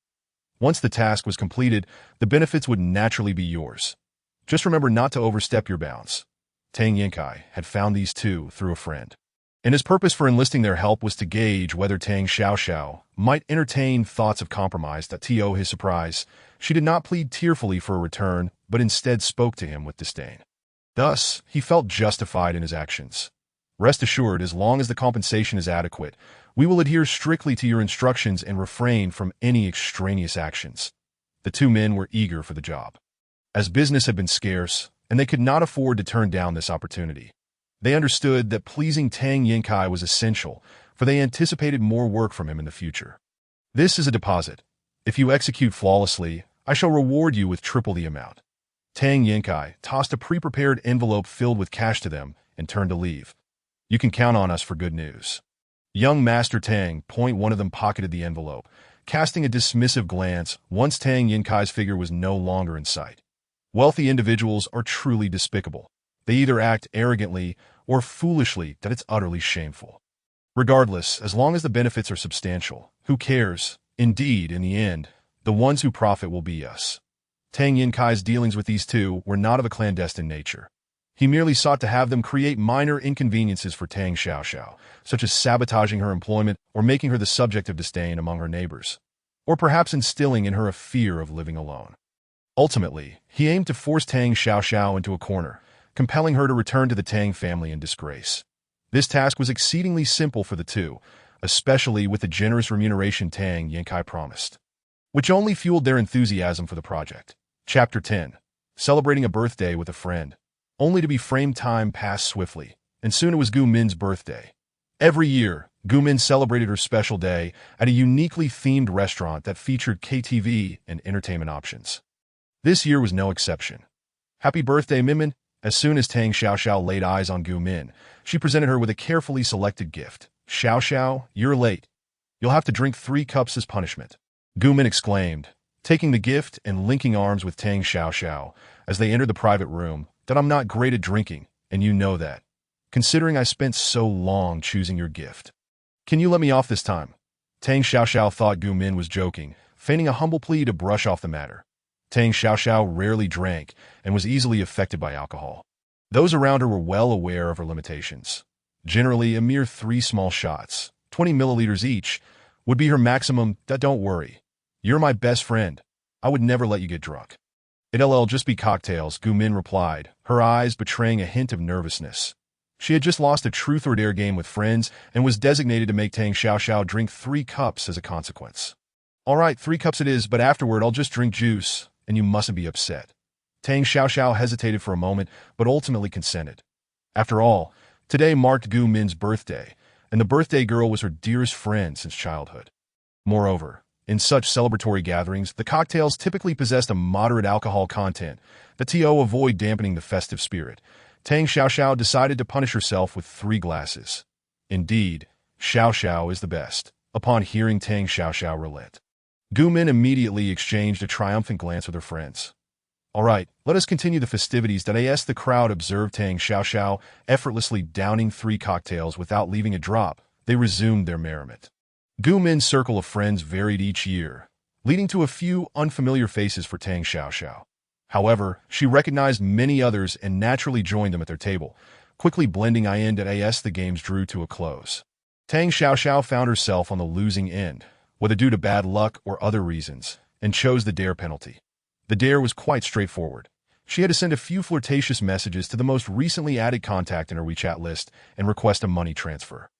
Once the task was completed, the benefits would naturally be yours. Just remember not to overstep your bounds. Tang Yankai had found these two through a friend, and his purpose for enlisting their help was to gauge whether Tang Xiaoxiao might entertain thoughts of compromise. To his surprise, she did not plead tearfully for a return, but instead spoke to him with disdain. Thus, he felt justified in his actions. Rest assured, as long as the compensation is adequate, we will adhere strictly to your instructions and refrain from any extraneous actions. The two men were eager for the job, as business had been scarce, and they could not afford to turn down this opportunity. They understood that pleasing Tang Yankai was essential, for they anticipated more work from him in the future. This is a deposit. If you execute flawlessly, I shall reward you with triple the amount. Tang Yankai tossed a pre-prepared envelope filled with cash to them and turned to leave. You can count on us for good news. Young Master Tang, one of them pocketed the envelope, casting a dismissive glance once Tang Yankai's figure was no longer in sight. Wealthy individuals are truly despicable. They either act arrogantly or foolishly that it's utterly shameful. Regardless, as long as the benefits are substantial, who cares? Indeed, in the end, the ones who profit will be us. Tang Yankai's dealings with these two were not of a clandestine nature. He merely sought to have them create minor inconveniences for Tang Xiaoxiao, such as sabotaging her employment or making her the subject of disdain among her neighbors, or perhaps instilling in her a fear of living alone. Ultimately, he aimed to force Tang Xiaoxiao into a corner, compelling her to return to the Tang family in disgrace. This task was exceedingly simple for the two, especially with the generous remuneration Tang Yankai promised, which only fueled their enthusiasm for the project. Chapter 10. Celebrating a birthday with a friend. Only to be framed time passed swiftly, and soon it was Gu Min's birthday. Every year, Gu Min celebrated her special day at a uniquely themed restaurant that featured KTV and entertainment options. This year was no exception. Happy birthday, Minmin! As soon as Tang Xiaoxiao laid eyes on Gu Min, she presented her with a carefully selected gift. Xiaoxiao, you're late. You'll have to drink 3 cups as punishment. Gu Min exclaimed, taking the gift and linking arms with Tang Xiaoxiao as they entered the private room, that I'm not great at drinking, and you know that, considering I spent so long choosing your gift. Can you let me off this time? Tang Xiaoxiao thought Gu Min was joking, feigning a humble plea to brush off the matter. Tang Xiaoxiao rarely drank and was easily affected by alcohol. Those around her were well aware of her limitations. Generally, a mere 3 small shots, 20 milliliters each, would be her maximum. Don't worry. You're my best friend. I would never let you get drunk. It'll just be cocktails, Gu Min replied, her eyes betraying a hint of nervousness. She had just lost a truth or dare game with friends and was designated to make Tang Xiaoxiao drink 3 cups as a consequence. All right, 3 cups it is, but afterward I'll just drink juice, and you mustn't be upset. Tang Xiaoxiao hesitated for a moment, but ultimately consented. After all, today marked Gu Min's birthday, and the birthday girl was her dearest friend since childhood. Moreover, in such celebratory gatherings, the cocktails typically possessed a moderate alcohol content that to avoid dampening the festive spirit. Tang Xiaoxiao decided to punish herself with 3 glasses. Indeed, Xiaoxiao is the best. Upon hearing Tang Xiaoxiao relent, Gu Min immediately exchanged a triumphant glance with her friends. All right, let us continue the festivities. As the crowd observed Tang Xiaoxiao effortlessly downing 3 cocktails without leaving a drop, they resumed their merriment. Gu Min's circle of friends varied each year, leading to a few unfamiliar faces for Tang Xiaoxiao. However, she recognized many others and naturally joined them at their table, quickly blending in. As the games drew to a close, Tang Xiaoxiao found herself on the losing end, whether due to bad luck or other reasons, and chose the dare penalty. The dare was quite straightforward. She had to send a few flirtatious messages to the most recently added contact in her WeChat list and request a money transfer.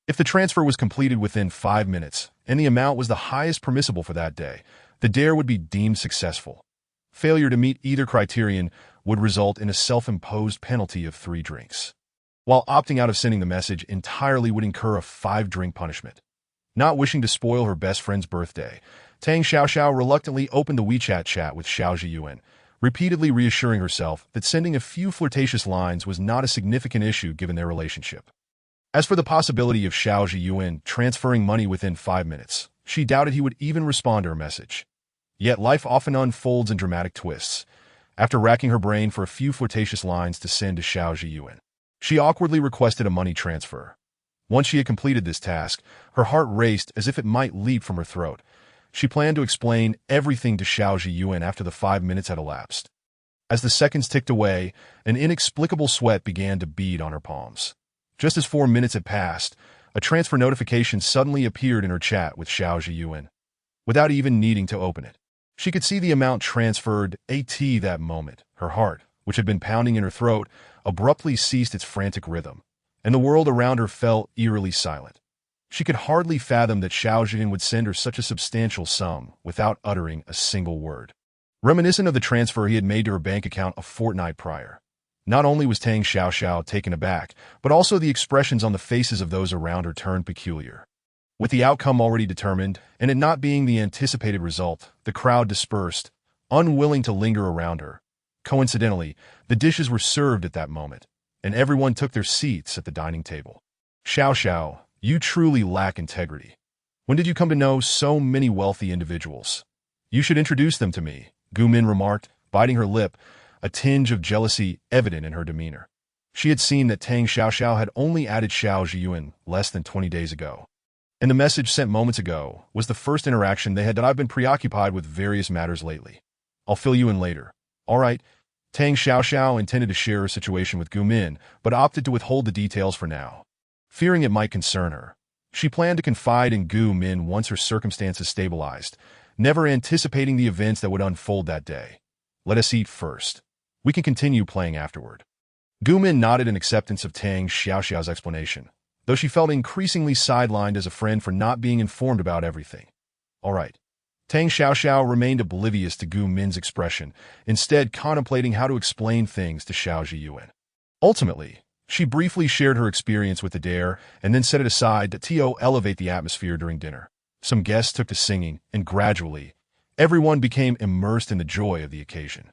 If the transfer was completed within 5 minutes, and the amount was the highest permissible for that day, the dare would be deemed successful. Failure to meet either criterion would result in a self-imposed penalty of 3 drinks, while opting out of sending the message entirely would incur a 5-drink punishment. Not wishing to spoil her best friend's birthday, Tang Xiaoxiao reluctantly opened the WeChat chat with Xiao Zhiyuan, repeatedly reassuring herself that sending a few flirtatious lines was not a significant issue given their relationship. As for the possibility of Xiao Zhiyuan transferring money within 5 minutes, she doubted he would even respond to her message. Yet life often unfolds in dramatic twists. After racking her brain for a few flirtatious lines to send to Xiao Zhiyuan, she awkwardly requested a money transfer. Once she had completed this task, her heart raced as if it might leap from her throat. She planned to explain everything to Xiao Zhiyuan after the 5 minutes had elapsed. As the seconds ticked away, an inexplicable sweat began to bead on her palms. Just as 4 minutes had passed, a transfer notification suddenly appeared in her chat with Xiao Zhiyuan. Without even needing to open it, she could see the amount transferred. That moment, her heart, which had been pounding in her throat, abruptly ceased its frantic rhythm, and the world around her fell eerily silent. She could hardly fathom that Xiao Zhiyuan would send her such a substantial sum without uttering a single word. Reminiscent of the transfer he had made to her bank account a fortnight prior, not only was Tang Xiaoxiao taken aback, but also the expressions on the faces of those around her turned peculiar. With the outcome already determined, and it not being the anticipated result, the crowd dispersed, unwilling to linger around her. Coincidentally, the dishes were served at that moment, and everyone took their seats at the dining table. Xiaoxiao, you truly lack integrity. When did you come to know so many wealthy individuals? You should introduce them to me, Gu Min remarked, biting her lip, a tinge of jealousy evident in her demeanor. She had seen that Tang Xiaoxiao had only added Xiao Zhiyuan less than 20 days ago, and the message sent moments ago was the first interaction they had. That I've been preoccupied with various matters lately. I'll fill you in later. All right. Tang Xiaoxiao intended to share her situation with Gu Min, but opted to withhold the details for now, fearing it might concern her. She planned to confide in Gu Min once her circumstances stabilized, never anticipating the events that would unfold that day. Let us eat first. We can continue playing afterward. Gu Min nodded in acceptance of Tang Xiaoxiao's explanation, though she felt increasingly sidelined as a friend for not being informed about everything. All right. Tang Xiaoxiao remained oblivious to Gu Min's expression, instead contemplating how to explain things to Xiao Zhiyuan. Ultimately, she briefly shared her experience with the dare and then set it aside to elevate the atmosphere during dinner. Some guests took to singing, and gradually, everyone became immersed in the joy of the occasion.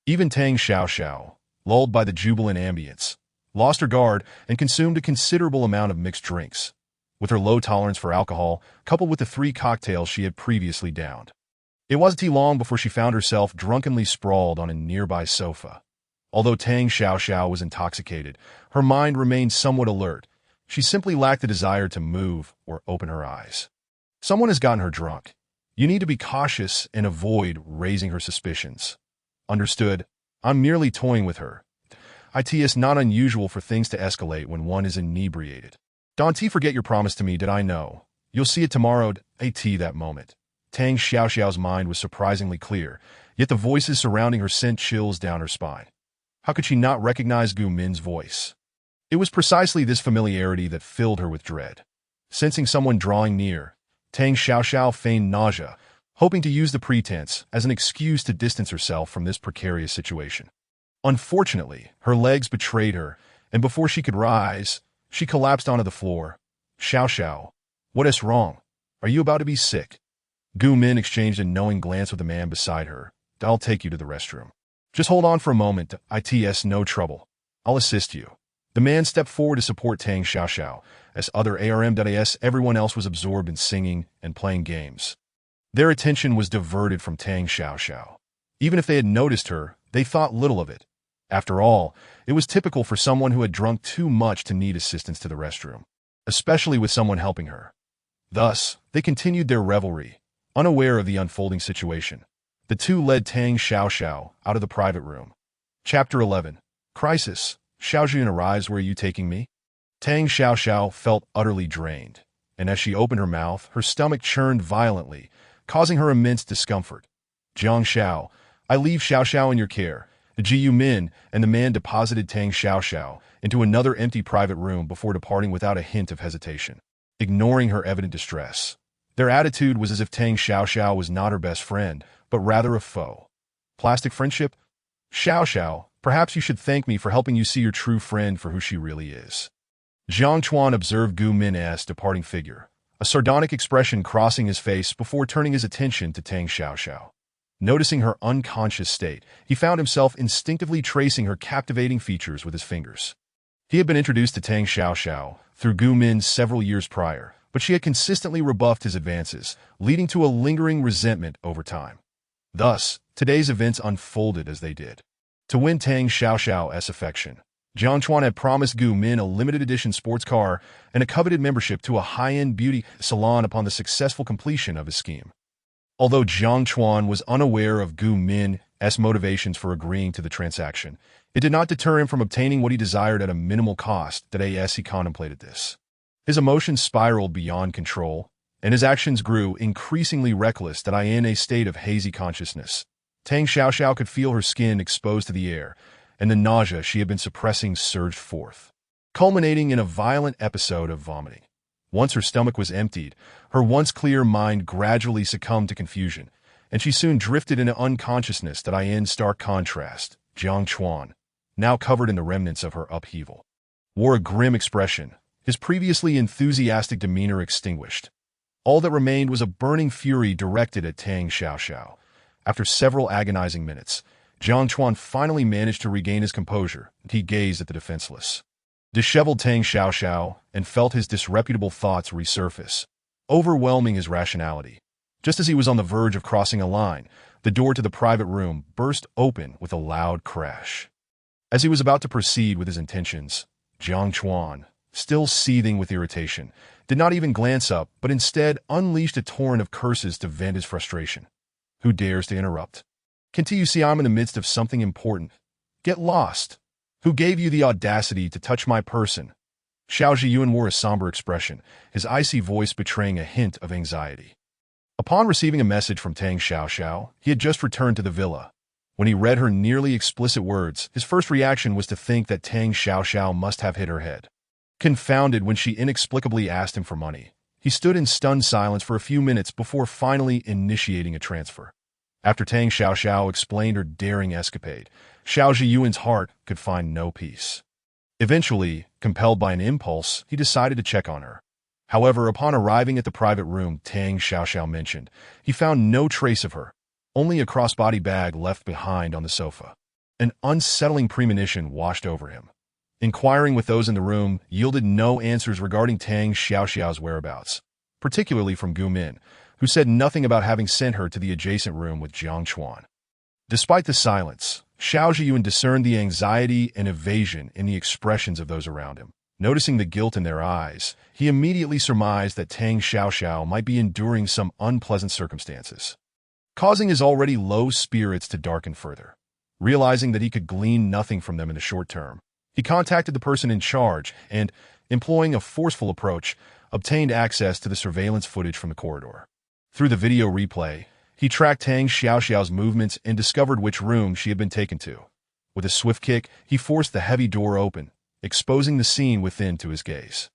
Even Tang Xiaoxiao, lulled by the jubilant ambience, lost her guard and consumed a considerable amount of mixed drinks, with her low tolerance for alcohol, coupled with the 3 cocktails she had previously downed. It wasn't long before she found herself drunkenly sprawled on a nearby sofa. Although Tang Xiaoxiao was intoxicated, her mind remained somewhat alert. She simply lacked the desire to move or open her eyes. Someone has gotten her drunk. You need to be cautious and avoid raising her suspicions. Understood? I'm merely toying with her. It's not unusual for things to escalate when one is inebriated. Don't forget your promise to me. Did I know? You'll see it tomorrow. That moment. Tang Xiaoxiao's mind was surprisingly clear, yet the voices surrounding her sent chills down her spine. How could she not recognize Gu Min's voice? It was precisely this familiarity that filled her with dread. Sensing someone drawing near, Tang Xiaoxiao feigned nausea, hoping to use the pretense as an excuse to distance herself from this precarious situation. Unfortunately, her legs betrayed her, and before she could rise, she collapsed onto the floor. Xiaoxiao, what is wrong? Are you about to be sick? Gu Min exchanged a knowing glance with the man beside her. I'll take you to the restroom. Just hold on for a moment. It's no trouble. I'll assist you. The man stepped forward to support Tang Xiaoxiao, as other everyone else was absorbed in singing and playing games. Their attention was diverted from Tang Xiaoxiao. Even if they had noticed her, they thought little of it. After all, it was typical for someone who had drunk too much to need assistance to the restroom, especially with someone helping her. Thus, they continued their revelry, unaware of the unfolding situation. The two led Tang Xiaoxiao out of the private room. Chapter 11. Crisis. Xiaojun arrives. Where are you taking me? Tang Xiaoxiao felt utterly drained, and as she opened her mouth, her stomach churned violently, causing her immense discomfort. Jiang Xiao, I leave Xiaoxiao in your care. Ji Yumin and the man deposited Tang Xiaoxiao into another empty private room before departing without a hint of hesitation, ignoring her evident distress. Their attitude was as if Tang Xiaoxiao was not her best friend, but rather a foe. Plastic friendship? Xiaoxiao, perhaps you should thank me for helping you see your true friend for who she really is. Jiang Chuan observed Gu Min's departing figure, a sardonic expression crossing his face before turning his attention to Tang Xiaoxiao. Noticing her unconscious state, he found himself instinctively tracing her captivating features with his fingers. He had been introduced to Tang Xiaoxiao through Gu Min several years prior, but she had consistently rebuffed his advances, leading to a lingering resentment over time. Thus, today's events unfolded as they did. To win Tang Xiaoxiao's affection, Jiang Chuan had promised Gu Min a limited-edition sports car and a coveted membership to a high-end beauty salon upon the successful completion of his scheme. Although Jiang Chuan was unaware of Gu Min's motivations for agreeing to the transaction, it did not deter him from obtaining what he desired at a minimal cost. As he contemplated this, his emotions spiraled beyond control, and his actions grew increasingly reckless. In a state of hazy consciousness, Tang Xiaoxiao could feel her skin exposed to the air, and the nausea she had been suppressing surged forth, culminating in a violent episode of vomiting. Once her stomach was emptied, her once clear mind gradually succumbed to confusion, and she soon drifted into unconsciousness. In stark contrast, Jiang Chuan, now covered in the remnants of her upheaval, wore a grim expression, his previously enthusiastic demeanor extinguished. All that remained was a burning fury directed at Tang Xiaoxiao. After several agonizing minutes, Jiang Chuan finally managed to regain his composure, and he gazed at the defenseless, disheveled Tang Xiaoxiao and felt his disreputable thoughts resurface, overwhelming his rationality. Just as he was on the verge of crossing a line, the door to the private room burst open with a loud crash. As he was about to proceed with his intentions, Jiang Chuan, still seething with irritation, did not even glance up, but instead unleashed a torrent of curses to vent his frustration. Who dares to interrupt? Can't you see I'm in the midst of something important? Get lost. Who gave you the audacity to touch my person? Xiao Zhiyuan wore a somber expression, his icy voice betraying a hint of anxiety. Upon receiving a message from Tang Xiaoxiao, he had just returned to the villa. When he read her nearly explicit words, his first reaction was to think that Tang Xiaoxiao must have hit her head. Confounded when she inexplicably asked him for money, he stood in stunned silence for a few minutes before finally initiating a transfer. After Tang Xiaoxiao explained her daring escapade, Xiao Zhiyuan's heart could find no peace. Eventually, compelled by an impulse, he decided to check on her. However, upon arriving at the private room Tang Xiaoxiao mentioned, he found no trace of her, only a crossbody bag left behind on the sofa. An unsettling premonition washed over him. Inquiring with those in the room yielded no answers regarding Tang Xiaoxiao's whereabouts, particularly from Gu Min, who said nothing about having sent her to the adjacent room with Jiang Chuan. Despite the silence, Xiao Zhiyuan discerned the anxiety and evasion in the expressions of those around him. Noticing the guilt in their eyes, he immediately surmised that Tang Xiaoxiao might be enduring some unpleasant circumstances, causing his already low spirits to darken further. Realizing that he could glean nothing from them in the short term, he contacted the person in charge and, employing a forceful approach, obtained access to the surveillance footage from the corridor. Through the video replay, he tracked Tang Xiaoxiao's movements and discovered which room she had been taken to. With a swift kick, he forced the heavy door open, exposing the scene within to his gaze.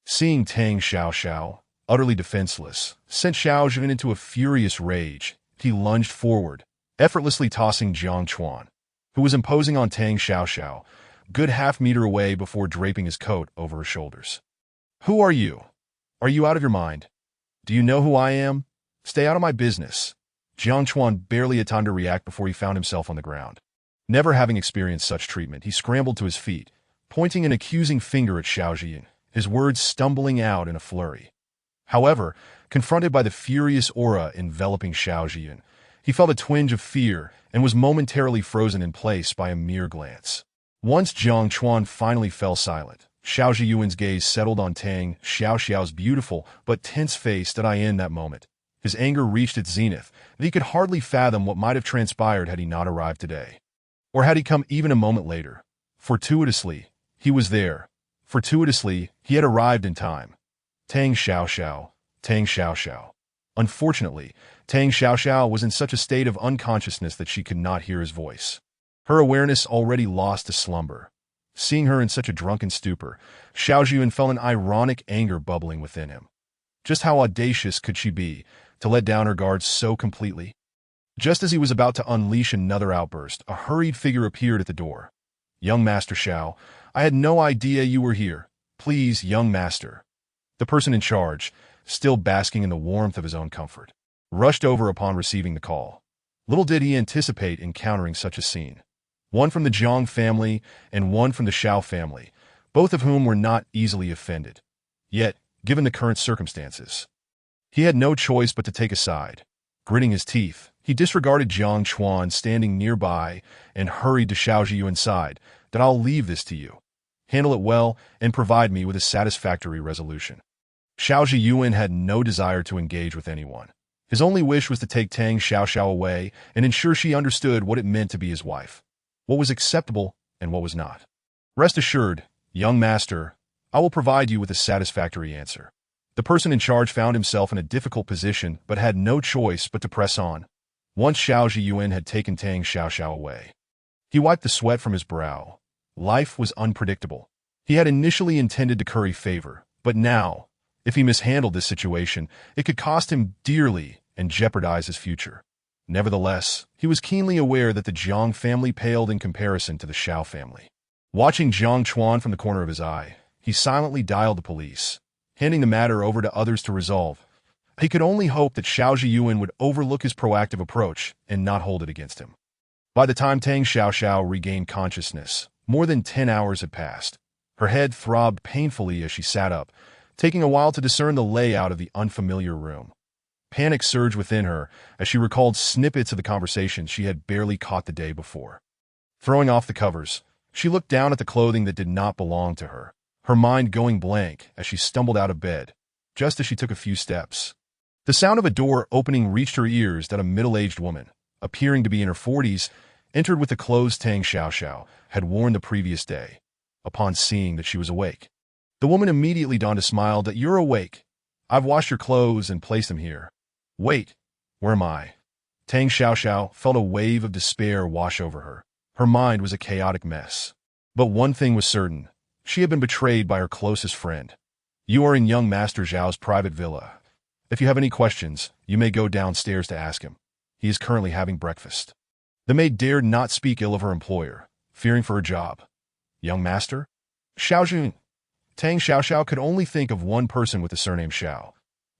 Seeing Tang Xiaoxiao, utterly defenseless, sent Xiao Zhiyuan into a furious rage. He lunged forward, effortlessly tossing Jiang Chuan, who was imposing on Tang Xiaoxiao, good half-meter away before draping his coat over her shoulders. Who are you? Are you out of your mind? Do you know who I am? Stay out of my business. Jiang Chuan barely had time to react before he found himself on the ground. Never having experienced such treatment, he scrambled to his feet, pointing an accusing finger at Xiao Zhiyuan, his words stumbling out in a flurry. However, confronted by the furious aura enveloping Xiao Zhiyuan, He felt a twinge of fear and was momentarily frozen in place by a mere glance. Once Jiang Chuan finally fell silent, Xiao Zhiyuan's gaze settled on Tang Xiaoxiao's beautiful but tense face in that moment. His anger reached its zenith, and he could hardly fathom what might have transpired had he not arrived today. Or had he come even a moment later. Fortuitously, he was there. Fortuitously, he had arrived in time. Tang Xiaoxiao, Tang Xiaoxiao. Unfortunately, Tang Xiaoxiao was in such a state of unconsciousness that she could not hear his voice. Her awareness already lost to slumber. Seeing her in such a drunken stupor, Xiao Zhiyuan felt an ironic anger bubbling within him. Just how audacious could she be to let down her guard so completely? Just as he was about to unleash another outburst, a hurried figure appeared at the door. "Young Master Xiao, I had no idea you were here. Please, young master." The person in charge, still basking in the warmth of his own comfort, rushed over upon receiving the call. Little did he anticipate encountering such a scene. One from the Jiang family and one from the Xiao family, both of whom were not easily offended. Yet, given the current circumstances, he had no choice but to take a side. Gritting his teeth, he disregarded Jiang Chuan standing nearby and hurried to Xiao Zhiyuan's side. "That I'll leave this to you. Handle it well and provide me with a satisfactory resolution." Xiao Zhiyuan had no desire to engage with anyone. His only wish was to take Tang Xiaoxiao away and ensure she understood what it meant to be his wife, what was acceptable and what was not. "Rest assured, young master, I will provide you with a satisfactory answer." The person in charge found himself in a difficult position but had no choice but to press on. Once Xiao Zhiyuan had taken Tang Xiaoxiao away, he wiped the sweat from his brow. Life was unpredictable. He had initially intended to curry favor, but now, if he mishandled this situation, it could cost him dearly and jeopardize his future. Nevertheless, he was keenly aware that the Jiang family paled in comparison to the Xiao family. Watching Jiang Chuan from the corner of his eye, he silently dialed the police, handing the matter over to others to resolve. He could only hope that Xiao Zhiyuan would overlook his proactive approach and not hold it against him. By the time Tang Xiaoxiao regained consciousness, more than 10 hours had passed. Her head throbbed painfully as she sat up, taking a while to discern the layout of the unfamiliar room. Panic surged within her as she recalled snippets of the conversations she had barely caught the day before. Throwing off the covers, she looked down at the clothing that did not belong to her, her mind going blank as she stumbled out of bed, just as she took a few steps. The sound of a door opening reached her ears that a middle-aged woman, appearing to be in her 40s, entered with the clothes Tang Xiaoxiao had worn the previous day. Upon seeing that she was awake, the woman immediately donned a smile. "That you're awake. I've washed your clothes and placed them here." "Wait, where am I?" Tang Xiaoxiao felt a wave of despair wash over her. Her mind was a chaotic mess. But one thing was certain. She had been betrayed by her closest friend. "You are in young Master Zhao's private villa. If you have any questions, you may go downstairs to ask him. He is currently having breakfast." The maid dared not speak ill of her employer, fearing for her job. "Young master?" "Xiao Zhiyuan." Tang Xiaoxiao could only think of one person with the surname Xiao,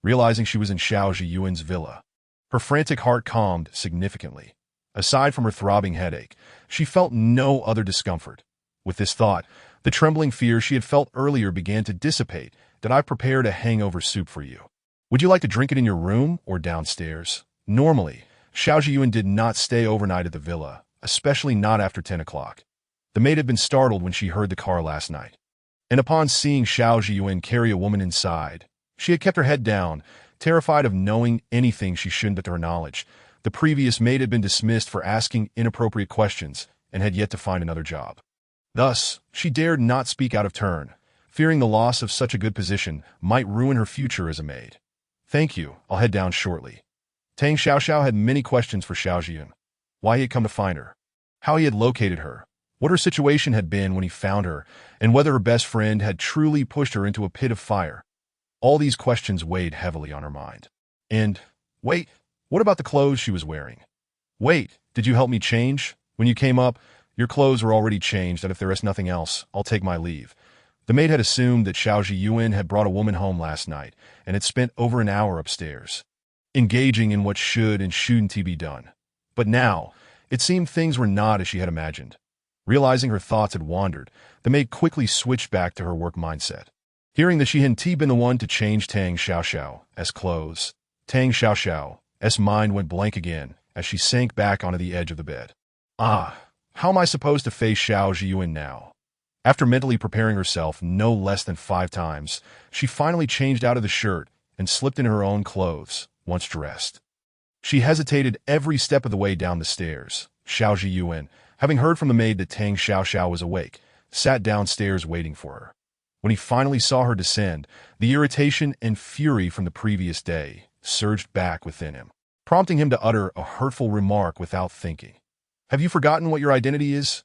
realizing she was in Xiao Zhiyuan's villa. Her frantic heart calmed significantly. Aside from her throbbing headache, she felt no other discomfort. With this thought, the trembling fear she had felt earlier began to dissipate. "Did I prepared a hangover soup for you? Would you like to drink it in your room or downstairs?" Normally, Xiao Zhiyuan did not stay overnight at the villa, especially not after 10 o'clock. The maid had been startled when she heard the car last night. And upon seeing Xiao Zhiyuan carry a woman inside, she had kept her head down, terrified of knowing anything she shouldn't to her knowledge. The previous maid had been dismissed for asking inappropriate questions and had yet to find another job. Thus, she dared not speak out of turn, fearing the loss of such a good position might ruin her future as a maid. "Thank you, I'll head down shortly." Tang Xiaoxiao had many questions for Xiao Zhiyuan. Why he had come to find her, how he had located her, what her situation had been when he found her, and whether her best friend had truly pushed her into a pit of fire. All these questions weighed heavily on her mind. And, wait, what about the clothes she was wearing? "Wait, did you help me change? When you came up, your clothes were already changed, and if there is nothing else, I'll take my leave." The maid had assumed that Xiao Zhiyuan had brought a woman home last night and had spent over an hour upstairs, engaging in what should and shouldn't be done. But now, it seemed things were not as she had imagined. Realizing her thoughts had wandered, the maid quickly switched back to her work mindset. Hearing that she hadn't been the one to change Tang Xiaoxiao's clothes, Tang Xiaoxiao's mind went blank again as she sank back onto the edge of the bed. Ah, how am I supposed to face Xiao Zhiyuan now? After mentally preparing herself no less than 5 times, she finally changed out of the shirt and slipped into her own clothes, once dressed. She hesitated every step of the way down the stairs. Xiao Zhiyuan, having heard from the maid that Tang Xiaoxiao was awake, sat downstairs waiting for her. When he finally saw her descend, the irritation and fury from the previous day surged back within him, prompting him to utter a hurtful remark without thinking. "Have you forgotten what your identity is?"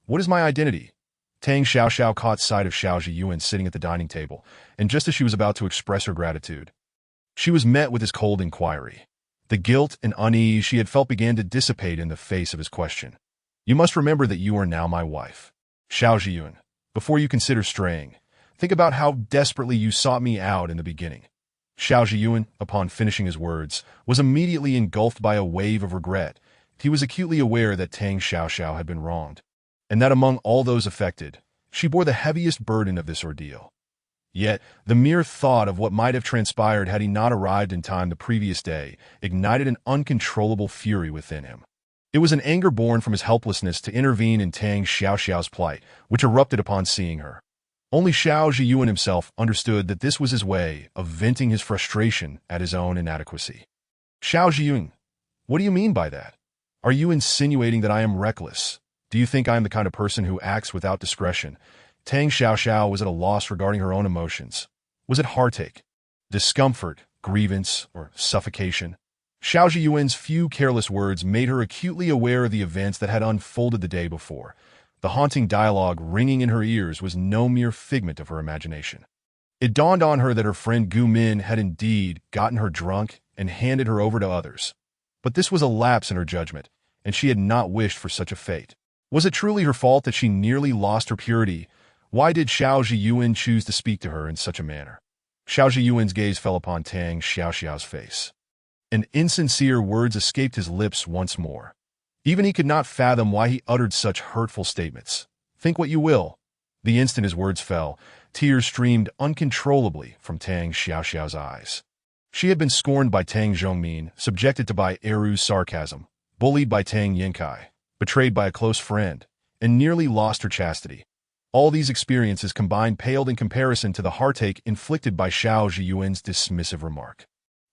What is my identity?" Tang Xiaoxiao caught sight of Xiao Zhiyuan sitting at the dining table, and just as she was about to express her gratitude, she was met with his cold inquiry. The guilt and unease she had felt began to dissipate in the face of his question. "You must remember that you are now my wife. Xiao Zhiyuan, before you consider straying, think about how desperately you sought me out in the beginning." Xiao Zhiyuan, upon finishing his words, was immediately engulfed by a wave of regret. He was acutely aware that Tang Xiaoxiao had been wronged, and that among all those affected, she bore the heaviest burden of this ordeal. Yet, the mere thought of what might have transpired had he not arrived in time the previous day ignited an uncontrollable fury within him. It was an anger born from his helplessness to intervene in Tang Xiaoxiao's plight, which erupted upon seeing her. Only Xiao Zhiyuan himself understood that this was his way of venting his frustration at his own inadequacy. "Xiao Zhiyuan, what do you mean by that? Are you insinuating that I am reckless? Do you think I am the kind of person who acts without discretion?" Tang Xiaoxiao was at a loss regarding her own emotions. Was it heartache, discomfort, grievance, or suffocation? Xiao Zhiyuan's few careless words made her acutely aware of the events that had unfolded the day before. The haunting dialogue ringing in her ears was no mere figment of her imagination. It dawned on her that her friend Gu Min had indeed gotten her drunk and handed her over to others. But this was a lapse in her judgment, and she had not wished for such a fate. Was it truly her fault that she nearly lost her purity? Why did Xiao Zhiyuan choose to speak to her in such a manner? Xiao Zhiyuan's gaze fell upon Tang Xiaoxiao's face, and insincere words escaped his lips once more. Even he could not fathom why he uttered such hurtful statements. "Think what you will." The instant his words fell, tears streamed uncontrollably from Tang Xiaoxiao's eyes. She had been scorned by Tang Zhongmin, subjected to by Eru's sarcasm, bullied by Tang Yinkai, betrayed by a close friend, and nearly lost her chastity. All these experiences combined paled in comparison to the heartache inflicted by Xiao Zhiyuan's dismissive remark.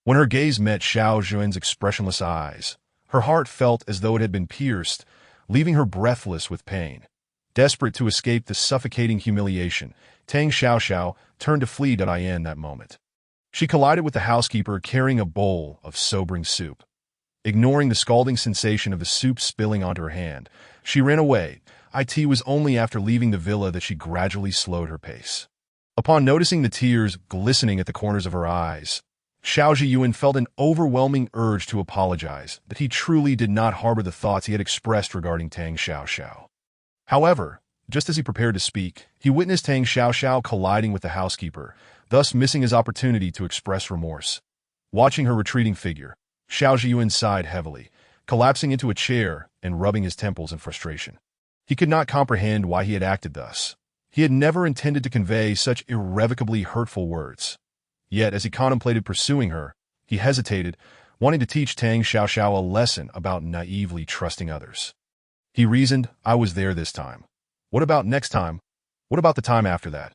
When her gaze met Xiao Zhiyuan's expressionless eyes, her heart felt as though it had been pierced, leaving her breathless with pain. Desperate to escape the suffocating humiliation, Tang Xiaoxiao turned to flee Diane that moment. She collided with the housekeeper carrying a bowl of sobering soup. Ignoring the scalding sensation of the soup spilling onto her hand, she ran away. It was only after leaving the villa that she gradually slowed her pace. Upon noticing the tears glistening at the corners of her eyes, Xiao Zhiyuan felt an overwhelming urge to apologize that he truly did not harbor the thoughts he had expressed regarding Tang Xiaoxiao. However, just as he prepared to speak, he witnessed Tang Xiaoxiao colliding with the housekeeper, thus missing his opportunity to express remorse. Watching her retreating figure, Xiao Zhiyuan sighed heavily, collapsing into a chair and rubbing his temples in frustration. He could not comprehend why he had acted thus. He had never intended to convey such irrevocably hurtful words. Yet, as he contemplated pursuing her, he hesitated, wanting to teach Tang Xiaoxiao a lesson about naively trusting others. He reasoned, "I was there this time. What about next time? What about the time after that?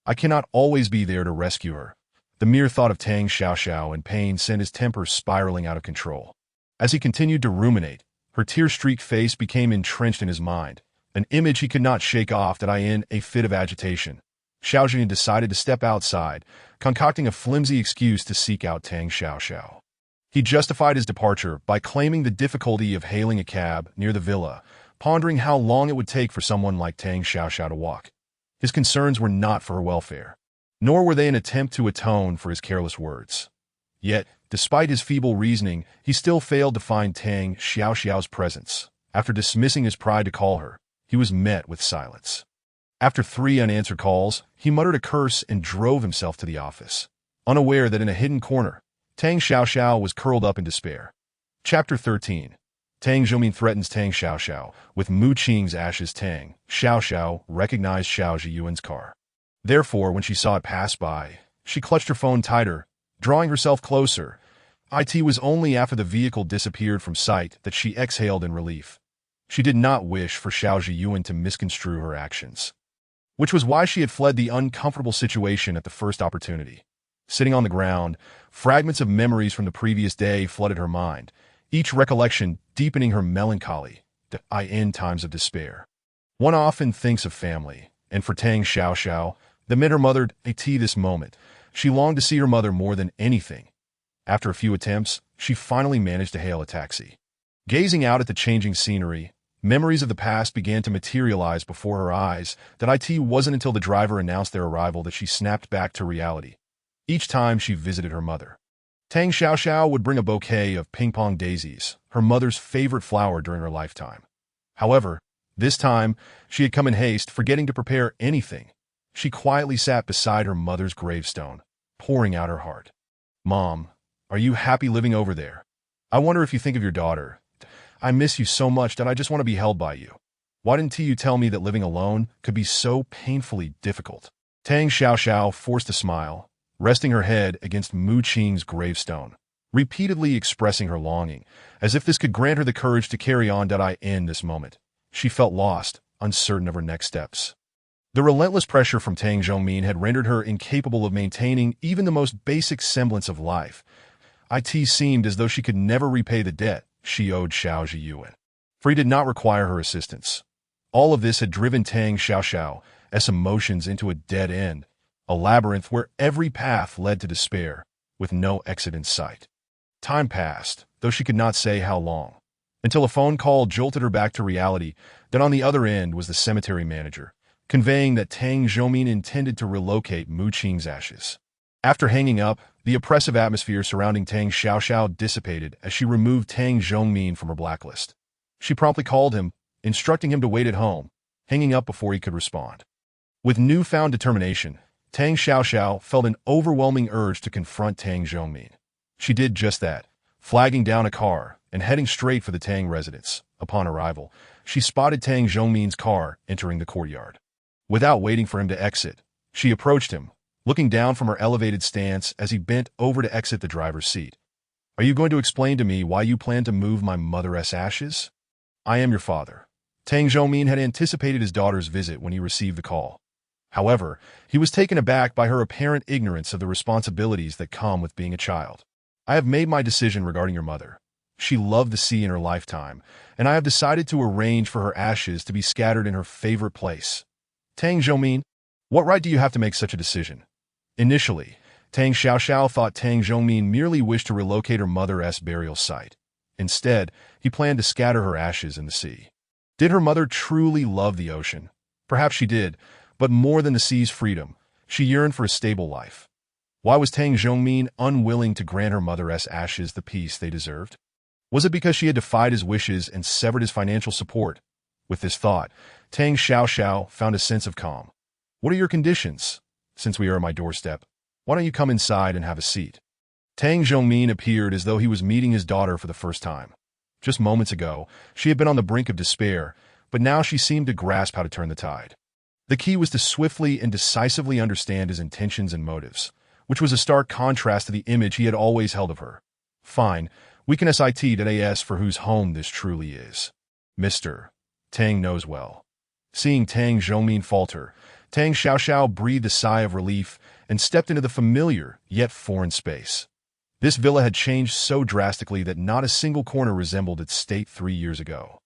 I cannot always be there to rescue her." The mere thought of Tang Xiaoxiao and pain sent his temper spiraling out of control. As he continued to ruminate, her tear-streaked face became entrenched in his mind, an image he could not shake off. That in a fit of agitation, Xiao Zhiyuan decided to step outside, concocting a flimsy excuse to seek out Tang Xiaoxiao. He justified his departure by claiming the difficulty of hailing a cab near the villa, pondering how long it would take for someone like Tang Xiaoxiao to walk. His concerns were not for her welfare, nor were they an attempt to atone for his careless words. Yet, despite his feeble reasoning, he still failed to find Tang Xiaoxiao's presence. After dismissing his pride to call her, he was met with silence. After 3 unanswered calls, he muttered a curse and drove himself to the office, unaware that in a hidden corner, Tang Xiaoxiao was curled up in despair. Chapter 13. Tang Zhongmin threatens Tang Xiaoxiao. With Mu Qing's ashes, Tang Xiaoxiao recognized Xiao Zhiyuan's car. Therefore, when she saw it pass by, she clutched her phone tighter, drawing herself closer. It was only after the vehicle disappeared from sight that she exhaled in relief. She did not wish for Xiao Zhiyuan to misconstrue her actions, which was why she had fled the uncomfortable situation at the first opportunity. Sitting on the ground, fragments of memories from the previous day flooded her mind, each recollection deepening her melancholy in times of despair. One often thinks of family, and for Tang Xiaoxiao, that meant her mother at this moment. She longed to see her mother more than anything. After a few attempts, she finally managed to hail a taxi. Gazing out at the changing scenery, memories of the past began to materialize before her eyes. It wasn't until the driver announced their arrival that she snapped back to reality. Each time she visited her mother, Tang Xiaoxiao would bring a bouquet of ping-pong daisies, her mother's favorite flower during her lifetime. However, this time, she had come in haste, forgetting to prepare anything. She quietly sat beside her mother's gravestone, pouring out her heart. "Mom, are you happy living over there? I wonder if you think of your daughter. I miss you so much that I just want to be held by you. Why didn't you tell me that living alone could be so painfully difficult?" Tang Xiaoxiao forced a smile, resting her head against Mu Qing's gravestone, repeatedly expressing her longing, as if this could grant her the courage to carry on. In this moment, she felt lost, uncertain of her next steps. The relentless pressure from Tang Zhongmin had rendered her incapable of maintaining even the most basic semblance of life. It seemed as though she could never repay the debt she owed Xiao Zhiyuan, for he did not require her assistance. All of this had driven Tang Xiaoxiao's emotions into a dead end, a labyrinth where every path led to despair, with no exit in sight. Time passed, though she could not say how long, until a phone call jolted her back to reality. That on the other end was the cemetery manager, conveying that Tang Zhongmin intended to relocate Mu Qing's ashes. After hanging up, the oppressive atmosphere surrounding Tang Xiaoxiao dissipated as she removed Tang Zhongmin from her blacklist. She promptly called him, instructing him to wait at home, hanging up before he could respond. With newfound determination, Tang Xiaoxiao felt an overwhelming urge to confront Tang Zhongmin. She did just that, flagging down a car and heading straight for the Tang residence. Upon arrival, she spotted Tang Zhongmin's car entering the courtyard. Without waiting for him to exit, she approached him, looking down from her elevated stance as he bent over to exit the driver's seat. "Are you going to explain to me why you plan to move my mother's ashes?" "I am your father." Tang Zhongmin had anticipated his daughter's visit when he received the call. However, he was taken aback by her apparent ignorance of the responsibilities that come with being a child. "I have made my decision regarding your mother. She loved the sea in her lifetime, and I have decided to arrange for her ashes to be scattered in her favorite place." "Tang Zhongmin, what right do you have to make such a decision?" Initially, Tang Xiaoxiao thought Tang Zhongmin merely wished to relocate her mother's burial site. Instead, he planned to scatter her ashes in the sea. Did her mother truly love the ocean? Perhaps she did, but more than the sea's freedom, she yearned for a stable life. Why was Tang Zhongmin unwilling to grant her mother's ashes the peace they deserved? Was it because she had defied his wishes and severed his financial support? With this thought, Tang Xiaoxiao found a sense of calm. "What are your conditions? Since we are at my doorstep, why don't you come inside and have a seat?" Tang Zhongmin appeared as though he was meeting his daughter for the first time. Just moments ago, she had been on the brink of despair, but now she seemed to grasp how to turn the tide. The key was to swiftly and decisively understand his intentions and motives, which was a stark contrast to the image he had always held of her. "Fine, we can sit for whose home this truly is. Mr. Tang knows well." Seeing Tang Zhongmin falter, Tang Xiaoxiao breathed a sigh of relief and stepped into the familiar, yet foreign space. This villa had changed so drastically that not a single corner resembled its state 3 years ago.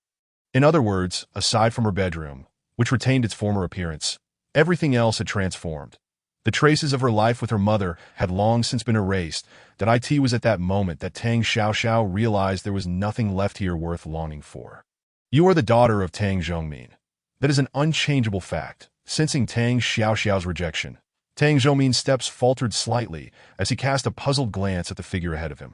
In other words, aside from her bedroom, which retained its former appearance, everything else had transformed. The traces of her life with her mother had long since been erased. It was at that moment that Tang Xiaoxiao realized there was nothing left here worth longing for. "You are the daughter of Tang Zhongmin. That is an unchangeable fact." Sensing Tang Xiaoxiao's rejection, Tang Zhongmin's steps faltered slightly as he cast a puzzled glance at the figure ahead of him.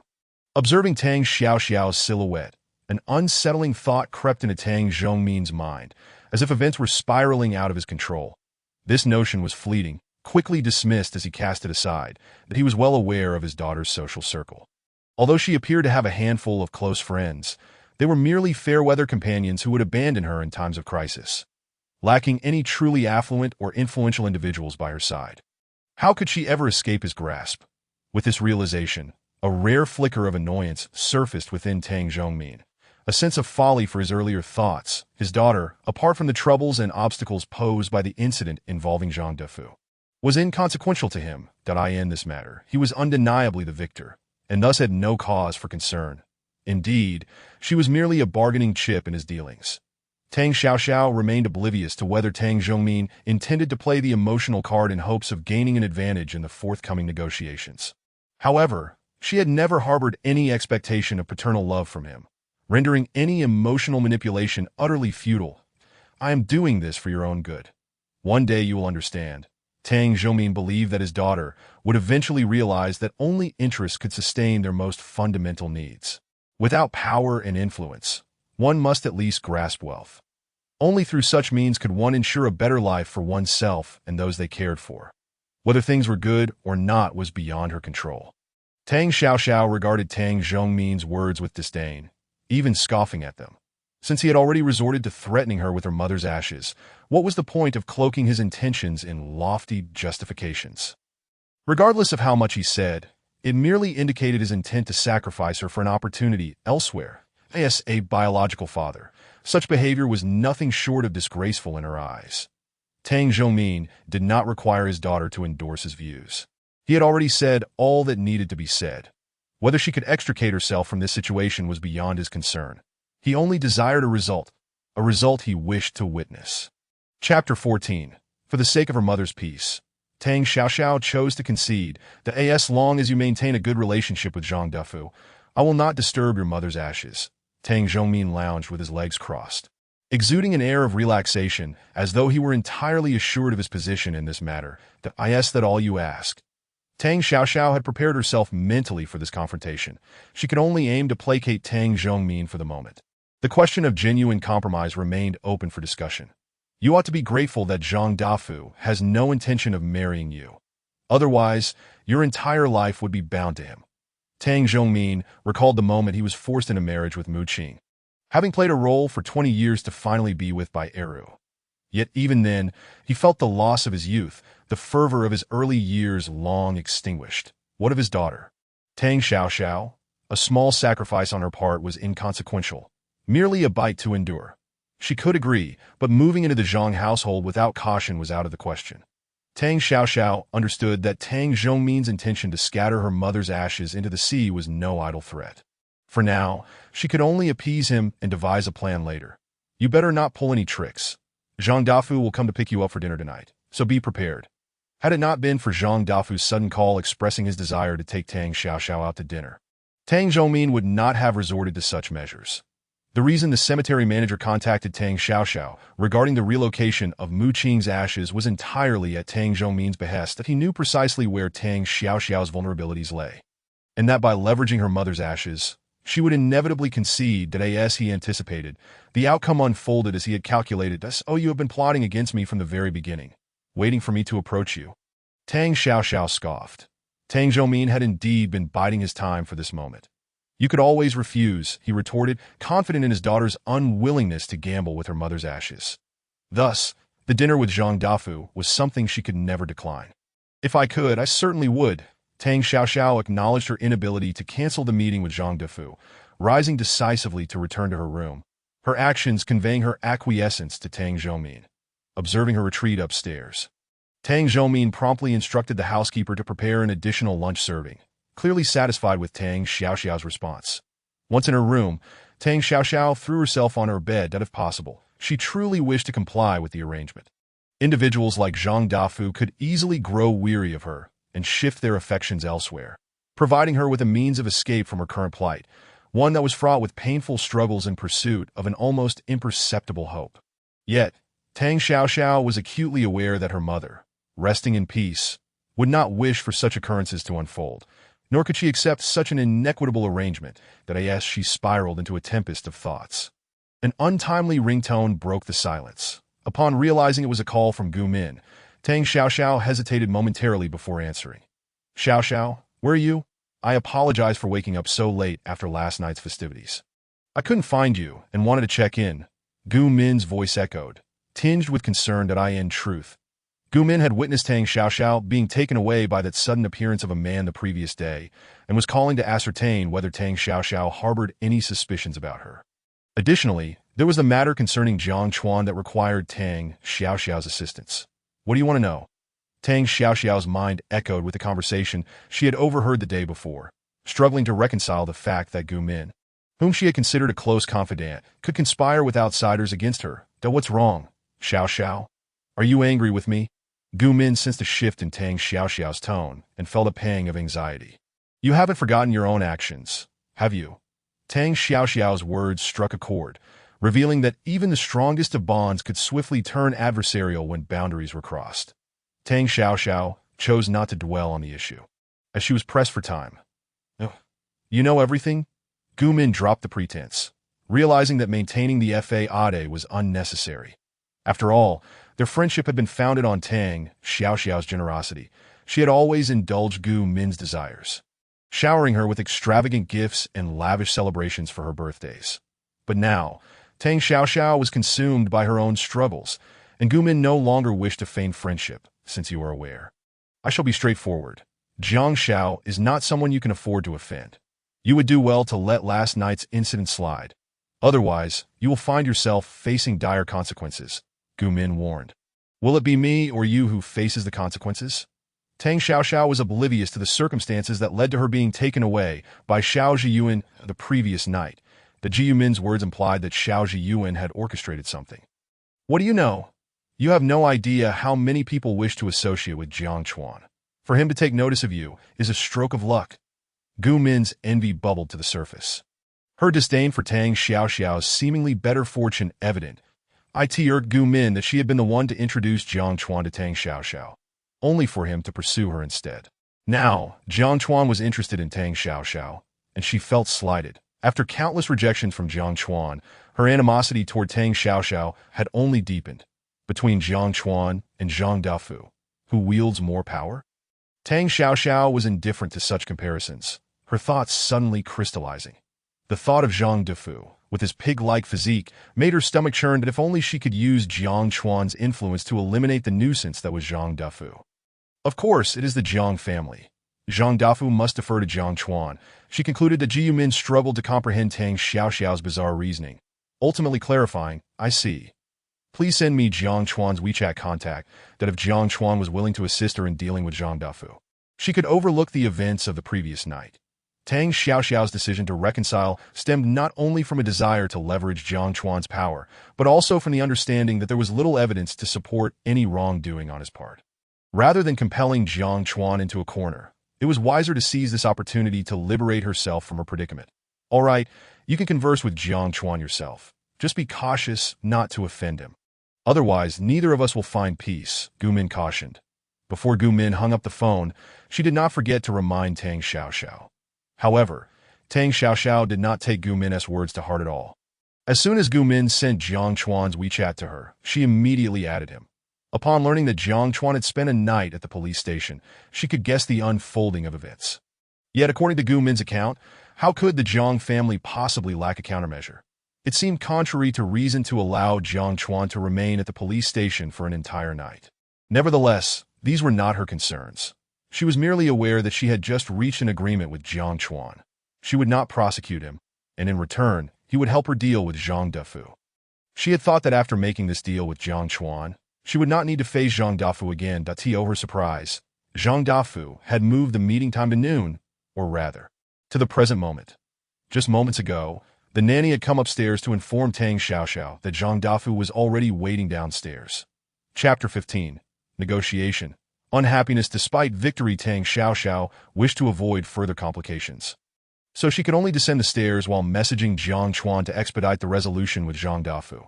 Observing Tang Xiaoxiao's silhouette, an unsettling thought crept into Tang Zhongmin's mind, as if events were spiraling out of his control. This notion was fleeting, quickly dismissed as he cast it aside, that he was well aware of his daughter's social circle. Although she appeared to have a handful of close friends, they were merely fair-weather companions who would abandon her in times of crisis, lacking any truly affluent or influential individuals by her side. How could she ever escape his grasp? With this realization, A rare flicker of annoyance surfaced within Tang Zhongmin. A sense of folly for his earlier thoughts. His daughter, apart from the troubles and obstacles posed by the incident involving Zhang Defu, was inconsequential to him. In this matter, he was undeniably the victor, and thus had no cause for concern. Indeed, she was merely a bargaining chip in his dealings. Tang Xiaoxiao remained oblivious to whether Tang Zhongmin intended to play the emotional card in hopes of gaining an advantage in the forthcoming negotiations. However, she had never harbored any expectation of paternal love from him, rendering any emotional manipulation utterly futile. I am doing this for your own good. One day you will understand. Tang Zhongmin believed that his daughter would eventually realize that only interest could sustain their most fundamental needs. Without power and influence, one must at least grasp wealth. Only through such means could one ensure a better life for oneself and those they cared for. Whether things were good or not was beyond her control. Tang Xiaoxiao regarded Tang Zhongmin's words with disdain, even scoffing at them. Since he had already resorted to threatening her with her mother's ashes, what was the point of cloaking his intentions in lofty justifications? Regardless of how much he said, it merely indicated his intent to sacrifice her for an opportunity elsewhere. As a biological father, such behavior was nothing short of disgraceful in her eyes. Tang Zhongmin did not require his daughter to endorse his views. He had already said all that needed to be said. Whether she could extricate herself from this situation was beyond his concern. He only desired a result he wished to witness. Chapter 14. For the sake of her mother's peace, Tang Xiaoxiao chose to concede that as long as you maintain a good relationship with Zhang Defu, I will not disturb your mother's ashes. Tang Zhongmin lounged with his legs crossed, exuding an air of relaxation as though he were entirely assured of his position in this matter. That all you ask. Tang Xiaoxiao had prepared herself mentally for this confrontation. She could only aim to placate Tang Zhongmin for the moment. The question of genuine compromise remained open for discussion. You ought to be grateful that Zhang Defu has no intention of marrying you. Otherwise, your entire life would be bound to him. Tang Zhongmin recalled the moment he was forced into marriage with Mu Qing, having played a role for 20 years to finally be with by Eru. Yet even then, he felt the loss of his youth, the fervor of his early years long extinguished. What of his daughter? Tang Xiaoxiao? A small sacrifice on her part was inconsequential, merely a bite to endure. She could agree, but moving into the Zhang household without caution was out of the question. Tang Xiaoxiao understood that Tang Zhongmin's intention to scatter her mother's ashes into the sea was no idle threat. For now, she could only appease him and devise a plan later. You better not pull any tricks. Zhang Defu will come to pick you up for dinner tonight, so be prepared. Had it not been for Zhang Defu's sudden call expressing his desire to take Tang Xiaoxiao out to dinner, Tang Zhongmin would not have resorted to such measures. The reason the cemetery manager contacted Tang Xiaoxiao regarding the relocation of Mu Qing's ashes was entirely at Tang Zhongmin's behest, that he knew precisely where Tang Xiaoxiao's vulnerabilities lay, and that by leveraging her mother's ashes, she would inevitably concede that as he anticipated, the outcome unfolded as he had calculated. You have been plotting against me from the very beginning, waiting for me to approach you. Tang Xiaoxiao scoffed. Tang Zhongmin had indeed been biding his time for this moment. You could always refuse, he retorted, confident in his daughter's unwillingness to gamble with her mother's ashes. Thus, the dinner with Zhang Defu was something she could never decline. If I could, I certainly would. Tang Xiaoxiao acknowledged her inability to cancel the meeting with Zhang Defu, rising decisively to return to her room, her actions conveying her acquiescence to Tang Zhongmin. Observing her retreat upstairs, Tang Zhongmin promptly instructed the housekeeper to prepare an additional lunch serving, clearly satisfied with Tang Xiaoxiao's response. Once in her room, Tang Xiaoxiao threw herself on her bed that, if possible, she truly wished to comply with the arrangement. Individuals like Zhang Defu could easily grow weary of her and shift their affections elsewhere, providing her with a means of escape from her current plight, one that was fraught with painful struggles in pursuit of an almost imperceptible hope. Yet, Tang Xiaoxiao was acutely aware that her mother, resting in peace, would not wish for such occurrences to unfold, nor could she accept such an inequitable arrangement. As she spiraled into a tempest of thoughts, an untimely ringtone broke the silence. Upon realizing it was a call from Gu Min, Tang Xiaoxiao hesitated momentarily before answering. Xiaoxiao, where are you? I apologize for waking up so late after last night's festivities. I couldn't find you and wanted to check in. Gu Min's voice echoed, tinged with concern. In truth, Gu Min had witnessed Tang Xiaoxiao being taken away by that sudden appearance of a man the previous day and was calling to ascertain whether Tang Xiaoxiao harbored any suspicions about her. Additionally, there was the matter concerning Jiang Chuan that required Tang Xiaoxiao's assistance. What do you want to know? Tang Xiaoxiao's mind echoed with the conversation she had overheard the day before, struggling to reconcile the fact that Gu Min, whom she had considered a close confidant, could conspire with outsiders against her. What's wrong, Xiaoxiao? Are you angry with me? Gu Min sensed a shift in Tang Xiaoxiao's tone and felt a pang of anxiety. You haven't forgotten your own actions, have you? Tang Xiaoxiao's words struck a chord, revealing that even the strongest of bonds could swiftly turn adversarial when boundaries were crossed. Tang Xiaoxiao chose not to dwell on the issue, as she was pressed for time. You know everything? Gu Min dropped the pretense, realizing that maintaining the Fade was unnecessary. After all, their friendship had been founded on Tang Xiaoxiao's generosity. She had always indulged Gu Min's desires, showering her with extravagant gifts and lavish celebrations for her birthdays. But now, Tang Xiaoxiao was consumed by her own struggles, and Gu Min no longer wished to feign friendship, since you are aware. I shall be straightforward. Jiang Xiao is not someone you can afford to offend. You would do well to let last night's incident slide. Otherwise, you will find yourself facing dire consequences, Gu Min warned. Will it be me or you who faces the consequences? Tang Xiaoxiao was oblivious to the circumstances that led to her being taken away by Xiao Zhiyuan the previous night. The Ji Yumin's words implied that Xiao Zhiyuan had orchestrated something. What do you know? You have no idea how many people wish to associate with Jiang Chuan. For him to take notice of you is a stroke of luck. Gu Min's envy bubbled to the surface, her disdain for Tang Xiaoxiao's seemingly better fortune evident. It irked Gu Min that she had been the one to introduce Jiang Chuan to Tang Xiaoxiao, only for him to pursue her instead. Now, Jiang Chuan was interested in Tang Xiaoxiao, and she felt slighted. After countless rejections from Jiang Chuan, her animosity toward Tang Xiaoxiao had only deepened. Between Jiang Chuan and Zhang Dafu, who wields more power? Tang Xiaoxiao was indifferent to such comparisons, her thoughts suddenly crystallizing. The thought of Zhang Dafu, with his pig-like physique, made her stomach churn that if only she could use Jiang Chuan's influence to eliminate the nuisance that was Zhang Dafu. Of course, it is the Jiang family. Zhang Dafu must defer to Jiang Chuan. She concluded that Ji Yumin struggled to comprehend Tang Xiaoxiao's bizarre reasoning, ultimately clarifying, I see. Please send me Jiang Chuan's WeChat contact, that if Jiang Chuan was willing to assist her in dealing with Zhang Dafu, she could overlook the events of the previous night. Tang Xiaoxiao's decision to reconcile stemmed not only from a desire to leverage Jiang Chuan's power, but also from the understanding that there was little evidence to support any wrongdoing on his part. Rather than compelling Jiang Chuan into a corner, it was wiser to seize this opportunity to liberate herself from her predicament. All right, you can converse with Jiang Chuan yourself. Just be cautious not to offend him. Otherwise, neither of us will find peace, Gu Min cautioned. Before Gu Min hung up the phone, she did not forget to remind Tang Xiaoxiao. However, Tang Xiaoxiao did not take Gu Min's words to heart at all. As soon as Gu Min sent Jiang Chuan's WeChat to her, she immediately added him. Upon learning that Jiang Chuan had spent a night at the police station, she could guess the unfolding of events. Yet, according to Gu Min's account, how could the Jiang family possibly lack a countermeasure? It seemed contrary to reason to allow Jiang Chuan to remain at the police station for an entire night. Nevertheless, these were not her concerns. She was merely aware that she had just reached an agreement with Jiang Chuan. She would not prosecute him, and in return, he would help her deal with Zhang Dafu. She had thought that after making this deal with Jiang Chuan, she would not need to face Zhang Dafu again. To her surprise, Zhang Dafu had moved the meeting time to noon, or rather, to the present moment. Just moments ago, the nanny had come upstairs to inform Tang Xiaoxiao that Zhang Dafu was already waiting downstairs. Chapter 15. Negotiation. Unhappiness despite victory. Tang Xiaoxiao wished to avoid further complications, so she could only descend the stairs while messaging Jiang Chuan to expedite the resolution with Zhang Dafu.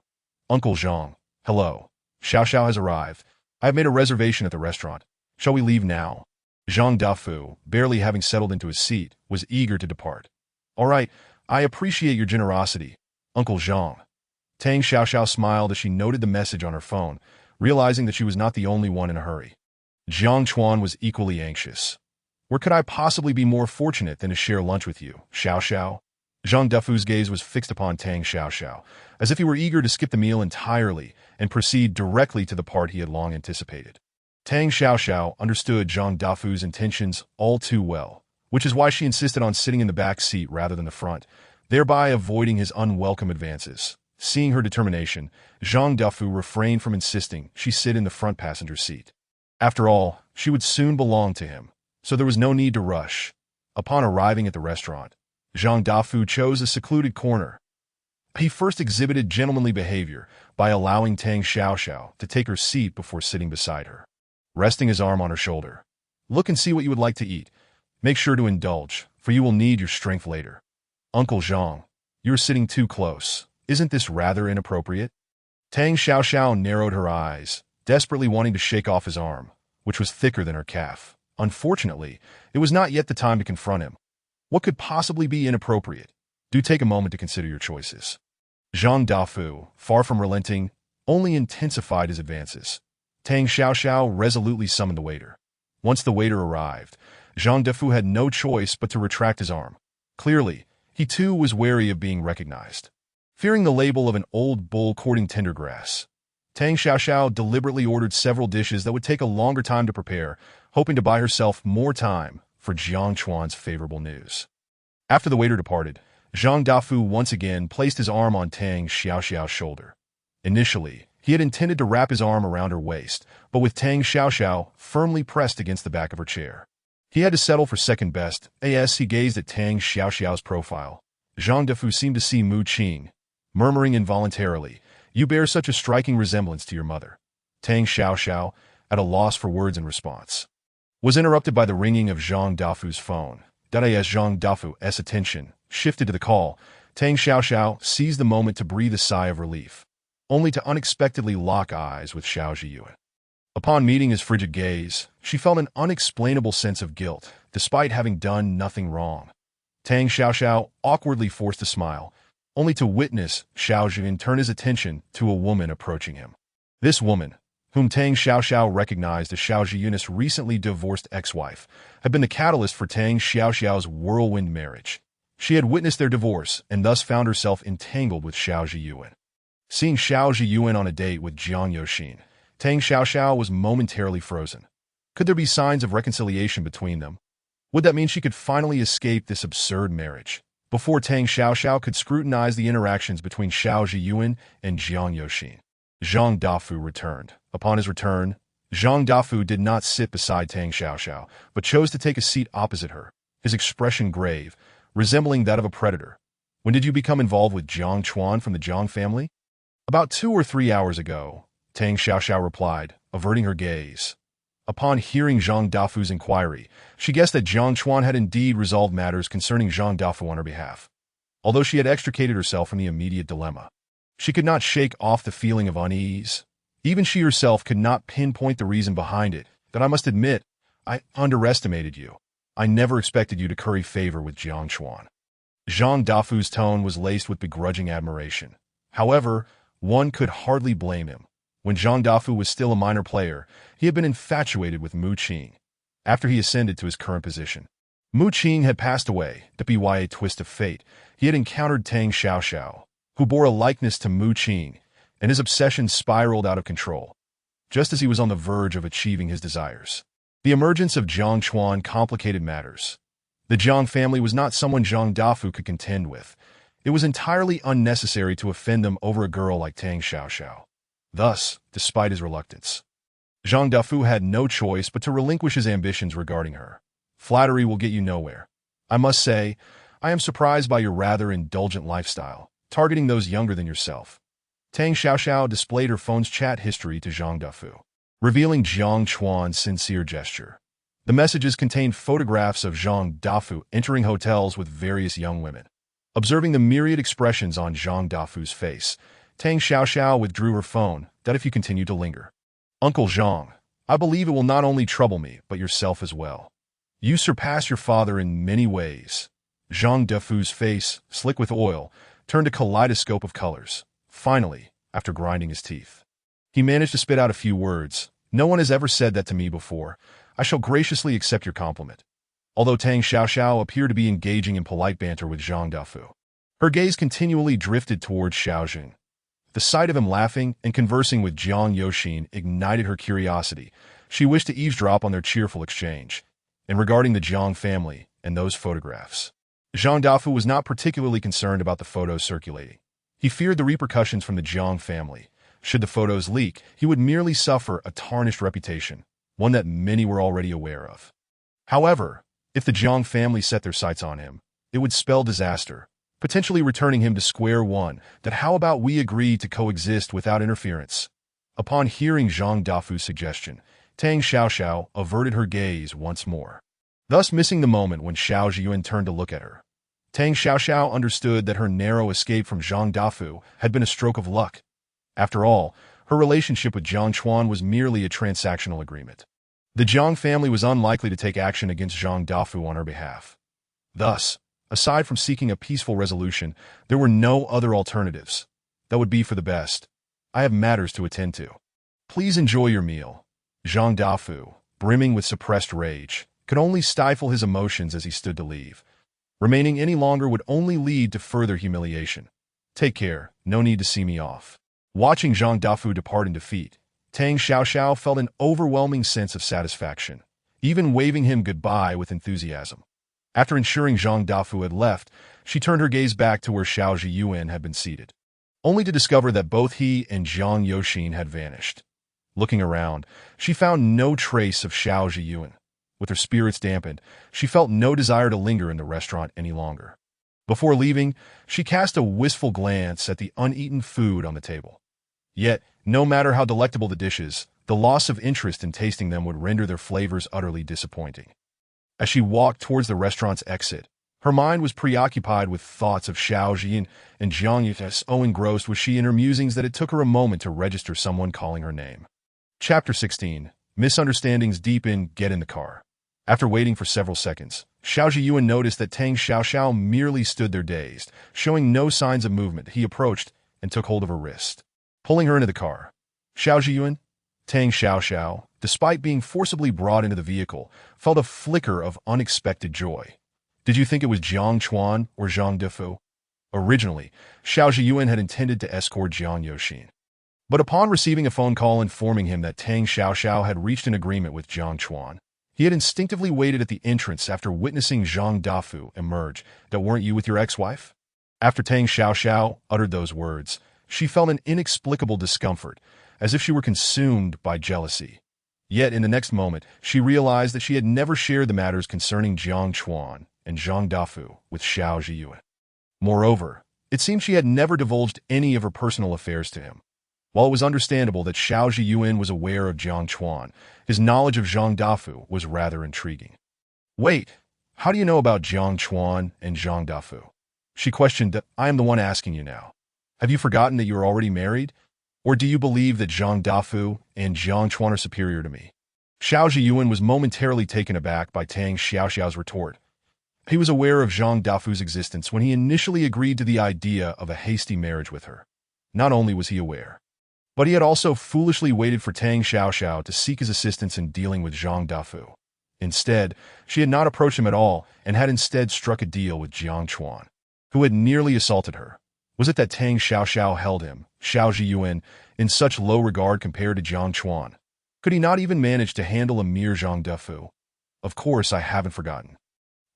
Uncle Zhang, hello. Xiaoxiao has arrived. I have made a reservation at the restaurant. Shall we leave now? Zhang Dafu, barely having settled into his seat, was eager to depart. All right, I appreciate your generosity, Uncle Zhang. Tang Xiaoxiao smiled as she noted the message on her phone, realizing that she was not the only one in a hurry. Jiang Chuan was equally anxious. Where could I possibly be more fortunate than to share lunch with you, Xiaoxiao? Zhang Dafu's gaze was fixed upon Tang Xiaoxiao, as if he were eager to skip the meal entirely and proceed directly to the part he had long anticipated. Tang Xiaoxiao understood Zhang Dafu's intentions all too well, which is why she insisted on sitting in the back seat rather than the front, thereby avoiding his unwelcome advances. Seeing her determination, Zhang Dafu refrained from insisting she sit in the front passenger seat. After all, she would soon belong to him, so there was no need to rush. Upon arriving at the restaurant, Zhang Dafu chose a secluded corner. He first exhibited gentlemanly behavior by allowing Tang Xiaoxiao to take her seat before sitting beside her. Resting his arm on her shoulder, "Look and see what you would like to eat. Make sure to indulge, for you will need your strength later." "Uncle Zhang, you are sitting too close. Isn't this rather inappropriate?" Tang Xiaoxiao narrowed her eyes, desperately wanting to shake off his arm, which was thicker than her calf. Unfortunately, it was not yet the time to confront him. What could possibly be inappropriate? Do take a moment to consider your choices. Zhang Dafu, far from relenting, only intensified his advances. Tang Xiaoxiao resolutely summoned the waiter. Once the waiter arrived, Zhang Dafu had no choice but to retract his arm. Clearly, he too was wary of being recognized. Fearing the label of an old bull courting tender grass, Tang Xiaoxiao deliberately ordered several dishes that would take a longer time to prepare, hoping to buy herself more time for Jiang Chuan's favorable news. After the waiter departed, Zhang Dafu once again placed his arm on Tang Xiaoxiao's shoulder. Initially, he had intended to wrap his arm around her waist, but with Tang Xiaoxiao firmly pressed against the back of her chair, he had to settle for second best. As he gazed at Tang Xiaoxiao's profile, Zhang Dafu seemed to see Mu Qing, murmuring involuntarily, "You bear such a striking resemblance to your mother." Tang Xiaoxiao, at a loss for words in response, was interrupted by the ringing of Zhang Dafu's phone. As Zhang Dafu's attention shifted to the call, Tang Xiaoxiao seized the moment to breathe a sigh of relief, only to unexpectedly lock eyes with Xiao Zhiyuan. Upon meeting his frigid gaze, she felt an unexplainable sense of guilt, despite having done nothing wrong. Tang Xiaoxiao awkwardly forced a smile, only to witness Xiao Zhiyuan turn his attention to a woman approaching him. This woman, whom Tang Xiaoxiao recognized as Xiao Zhiyuan's recently divorced ex-wife, had been the catalyst for Tang Xiaoxiao's whirlwind marriage. She had witnessed their divorce and thus found herself entangled with Xiao Zhiyuan. Seeing Xiao Zhiyuan on a date with Jiang Yoxin, Tang Xiaoxiao was momentarily frozen. Could there be signs of reconciliation between them? Would that mean she could finally escape this absurd marriage? Before Tang Xiaoxiao could scrutinize the interactions between Xiao Zhiyuan and Jiang Yoxin, Zhang Dafu returned. Upon his return, Zhang Dafu did not sit beside Tang Xiaoxiao, but chose to take a seat opposite her, his expression grave, resembling that of a predator. "When did you become involved with Jiang Chuan from the Jiang family?" "About 2 or 3 hours ago," Tang Xiaoxiao replied, averting her gaze. Upon hearing Zhang Dafu's inquiry, she guessed that Jiang Chuan had indeed resolved matters concerning Zhang Dafu on her behalf. Although she had extricated herself from the immediate dilemma, she could not shake off the feeling of unease. Even she herself could not pinpoint the reason behind it. "That I must admit, I underestimated you. I never expected you to curry favor with Jiang Chuan." Zhang Dafu's tone was laced with begrudging admiration. However, one could hardly blame him. When Zhang Dafu was still a minor player, he had been infatuated with Mu Qing. After he ascended to his current position, Mu Qing had passed away. By a twist of fate, he had encountered Tang Xiaoxiao, who bore a likeness to Mu Qing, and his obsession spiraled out of control. Just as he was on the verge of achieving his desires, the emergence of Jiang Chuan complicated matters. The Jiang family was not someone Zhang Dafu could contend with. It was entirely unnecessary to offend them over a girl like Tang Xiaoxiao. Thus, despite his reluctance, Zhang Dafu had no choice but to relinquish his ambitions regarding her. "Flattery will get you nowhere. I must say, I am surprised by your rather indulgent lifestyle, targeting those younger than yourself." Tang Xiaoxiao displayed her phone's chat history to Zhang Dafu, revealing Jiang Chuan's sincere gesture. The messages contained photographs of Zhang Dafu entering hotels with various young women. Observing the myriad expressions on Zhang Dafu's face, Tang Xiaoxiao withdrew her phone. "That if you continue to linger, Uncle Zhang, I believe it will not only trouble me, but yourself as well. You surpass your father in many ways." Zhang Dafu's face, slick with oil, turned a kaleidoscope of colors. Finally, after grinding his teeth, he managed to spit out a few words. "No one has ever said that to me before. I shall graciously accept your compliment." Although Tang Xiaoxiao appeared to be engaging in polite banter with Zhang Dafu, her gaze continually drifted towards Xiao Zhiyuan. The sight of him laughing and conversing with Jiang Yoxin ignited her curiosity. She wished to eavesdrop on their cheerful exchange. And regarding the Jiang family and those photographs, Zhang Dafu was not particularly concerned about the photos circulating. He feared the repercussions from the Jiang family. Should the photos leak, he would merely suffer a tarnished reputation, one that many were already aware of. However, if the Jiang family set their sights on him, it would spell disaster, potentially returning him to square one. That how about we agree to coexist without interference? Upon hearing Zhang Dafu's suggestion, Tang Xiaoxiao averted her gaze once more, thus missing the moment when Xiao Zhiyuan turned to look at her. Tang Xiaoxiao understood that her narrow escape from Zhang Dafu had been a stroke of luck. After all, her relationship with Jiang Chuan was merely a transactional agreement. The Jiang family was unlikely to take action against Zhang Dafu on her behalf. Thus, aside from seeking a peaceful resolution, there were no other alternatives. That would be for the best. I have matters to attend to. Please enjoy your meal. Zhang Dafu, brimming with suppressed rage, could only stifle his emotions as he stood to leave. Remaining any longer would only lead to further humiliation. Take care, no need to see me off. Watching Zhang Dafu depart in defeat, Tang Xiaoxiao felt an overwhelming sense of satisfaction, even waving him goodbye with enthusiasm. After ensuring Zhang Dafu had left, she turned her gaze back to where Xiao Zhiyuan had been seated, only to discover that both he and Jiang Yoxin had vanished. Looking around, she found no trace of Xiao Zhiyuan. With her spirits dampened, she felt no desire to linger in the restaurant any longer. Before leaving, she cast a wistful glance at the uneaten food on the table. Yet, no matter how delectable the dishes, the loss of interest in tasting them would render their flavors utterly disappointing. As she walked towards the restaurant's exit, her mind was preoccupied with thoughts of Xiao Zhiyin and Jiang Yue. So engrossed was she in her musings that it took her a moment to register someone calling her name. Chapter 16. Misunderstandings deepen. Get in the car. After waiting for several seconds, Xiao Zhiyuan noticed that Tang Xiaoxiao merely stood there dazed, showing no signs of movement. He approached and took hold of her wrist, pulling her into the car. Xiao Zhiyuan, Tang Xiaoxiao, despite being forcibly brought into the vehicle, felt a flicker of unexpected joy. Did you think it was Jiang Chuan or Zhang Dafu? Originally, Xiao Zhiyuan had intended to escort Jiang Yoxin. But upon receiving a phone call informing him that Tang Xiaoxiao had reached an agreement with Jiang Chuan, he had instinctively waited at the entrance after witnessing Zhang Dafu emerge. That weren't you with your ex-wife? After Tang Xiaoxiao uttered those words, she felt an inexplicable discomfort, as if she were consumed by jealousy. Yet in the next moment, she realized that she had never shared the matters concerning Jiang Chuan and Zhang Dafu with Xiao Zhiyuan. Moreover, it seemed she had never divulged any of her personal affairs to him. While it was understandable that Xiao Zhiyuan was aware of Jiang Chuan, his knowledge of Zhang Dafu was rather intriguing. Wait, how do you know about Jiang Chuan and Zhang Dafu? She questioned. I am the one asking you now. Have you forgotten that you are already married? Or do you believe that Zhang Dafu and Jiang Chuan are superior to me? Xiao Zhiyuan was momentarily taken aback by Tang Xiaoxiao's retort. He was aware of Zhang Dafu's existence when he initially agreed to the idea of a hasty marriage with her. Not only was he aware, but he had also foolishly waited for Tang Xiaoxiao to seek his assistance in dealing with Zhang Dafu. Instead, she had not approached him at all and had instead struck a deal with Jiang Chuan, who had nearly assaulted her. Was it that Tang Xiaoxiao held him, Xiao Zhiyuan, in such low regard compared to Jiang Chuan? Could he not even manage to handle a mere Zhang Dafu? Of course, I haven't forgotten.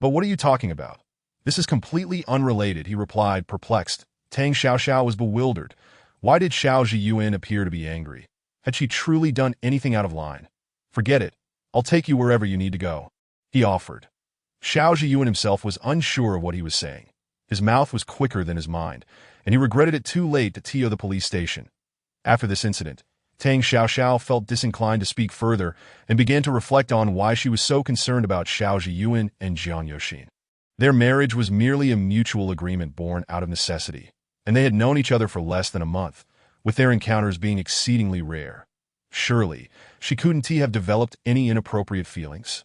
But what are you talking about? This is completely unrelated, he replied, perplexed. Tang Xiaoxiao was bewildered. Why did Xiao Zhiyuan appear to be angry? Had she truly done anything out of line? Forget it. I'll take you wherever you need to go, he offered. Xiao Zhiyuan himself was unsure of what he was saying. His mouth was quicker than his mind, and he regretted it too late to TO the police station. After this incident, Tang Xiaoxiao felt disinclined to speak further and began to reflect on why she was so concerned about Xiao Zhiyuan and Jiang Yoxin. Their marriage was merely a mutual agreement born out of necessity, and they had known each other for less than a month, with their encounters being exceedingly rare. Surely, she couldn't have developed any inappropriate feelings.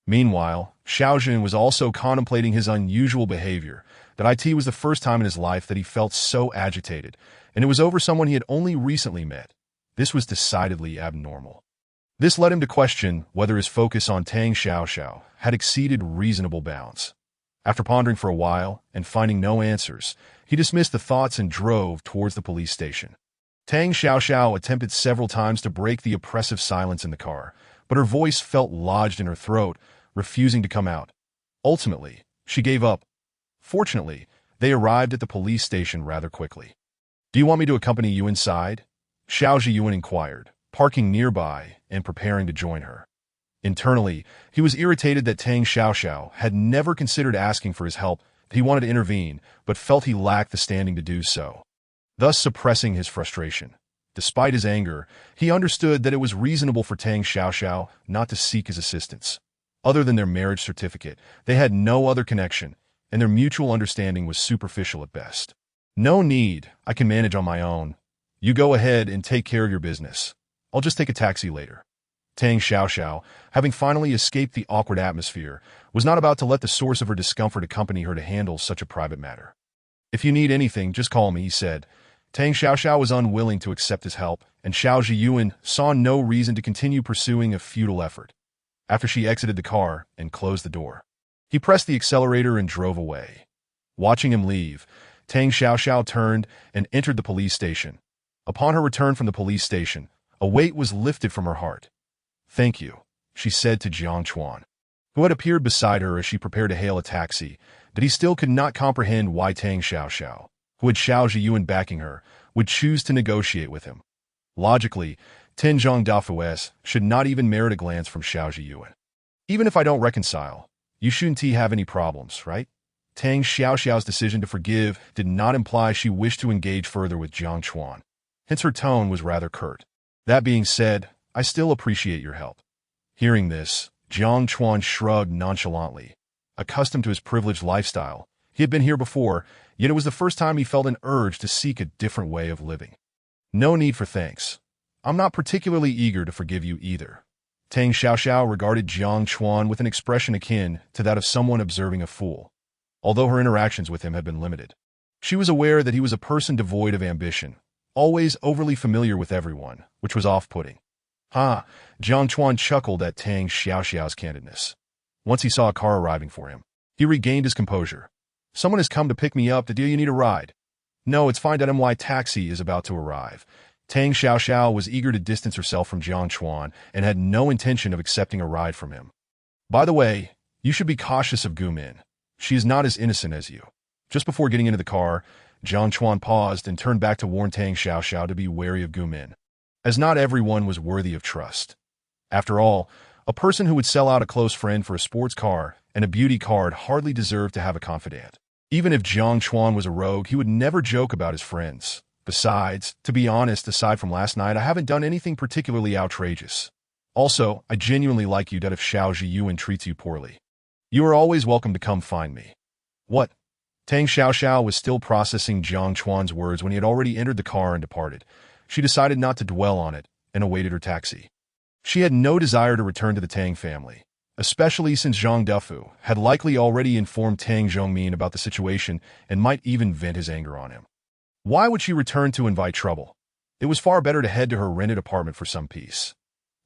Meanwhile, Xiao Zhen was also contemplating his unusual behavior. That it was the first time in his life that he felt so agitated, and it was over someone he had only recently met. This was decidedly abnormal. This led him to question whether his focus on Tang Xiaoxiao had exceeded reasonable bounds. After pondering for a while and finding no answers, he dismissed the thoughts and drove towards the police station. Tang Xiaoxiao attempted several times to break the oppressive silence in the car, but her voice felt lodged in her throat, refusing to come out. Ultimately, she gave up. Fortunately, they arrived at the police station rather quickly. "Do you want me to accompany you inside?" Xiao Zhiyuan inquired, parking nearby and preparing to join her. Internally, he was irritated that Tang Xiaoxiao had never considered asking for his help. He wanted to intervene, but felt he lacked the standing to do so, thus suppressing his frustration. Despite his anger, he understood that it was reasonable for Tang Xiaoxiao not to seek his assistance. Other than their marriage certificate, they had no other connection, and their mutual understanding was superficial at best. "No need, I can manage on my own. You go ahead and take care of your business. I'll just take a taxi later." Tang Xiaoxiao, having finally escaped the awkward atmosphere, was not about to let the source of her discomfort accompany her to handle such a private matter. "If you need anything, just call me," he said. Tang Xiaoxiao was unwilling to accept his help, and Xiao Zhiyuan saw no reason to continue pursuing a futile effort. After she exited the car and closed the door, he pressed the accelerator and drove away. Watching him leave, Tang Xiaoxiao turned and entered the police station. Upon her return from the police station, a weight was lifted from her heart. "Thank you," she said to Jiang Chuan, who had appeared beside her as she prepared to hail a taxi, but he still could not comprehend why Tang Xiaoxiao, who had Xiao Zhiyuan backing her, would choose to negotiate with him. Logically, Ten Zhang Dafues should not even merit a glance from Xiao Zhiyuan. "Even if I don't reconcile, you shouldn't have any problems, right?" Tang Xiaoxiao's decision to forgive did not imply she wished to engage further with Jiang Chuan. Hence her tone was rather curt. "That being said, I still appreciate your help." Hearing this, Jiang Chuan shrugged nonchalantly. Accustomed to his privileged lifestyle, he had been here before, yet it was the first time he felt an urge to seek a different way of living. "No need for thanks. I'm not particularly eager to forgive you either." Tang Xiaoxiao regarded Jiang Chuan with an expression akin to that of someone observing a fool. Although her interactions with him had been limited, she was aware that he was a person devoid of ambition, always overly familiar with everyone, which was off-putting. "Ha!" Jiang Chuan chuckled at Tang Xiaoxiao's candidness. Once he saw a car arriving for him, he regained his composure. "Someone has come to pick me up. Do you need a ride?" "No, it's fine. My taxi is about to arrive." Tang Xiaoxiao was eager to distance herself from Jiang Chuan and had no intention of accepting a ride from him. "By the way, you should be cautious of Gu Min. She is not as innocent as you." Just before getting into the car, Jiang Chuan paused and turned back to warn Tang Xiaoxiao to be wary of Gu Min, as not everyone was worthy of trust. After all, a person who would sell out a close friend for a sports car and a beauty card hardly deserved to have a confidant. Even if Jiang Chuan was a rogue, he would never joke about his friends. Besides, to be honest, aside from last night, I haven't done anything particularly outrageous. Also, I genuinely like you that if Xiao Zhiyuan treats you poorly, you are always welcome to come find me. What? Tang Xiaoxiao was still processing Jiang Chuan's words when he had already entered the car and departed. She decided not to dwell on it and awaited her taxi. She had no desire to return to the Tang family, especially since Zhang Dufu had likely already informed Tang Zhongmin about the situation and might even vent his anger on him. Why would she return to invite trouble? It was far better to head to her rented apartment for some peace.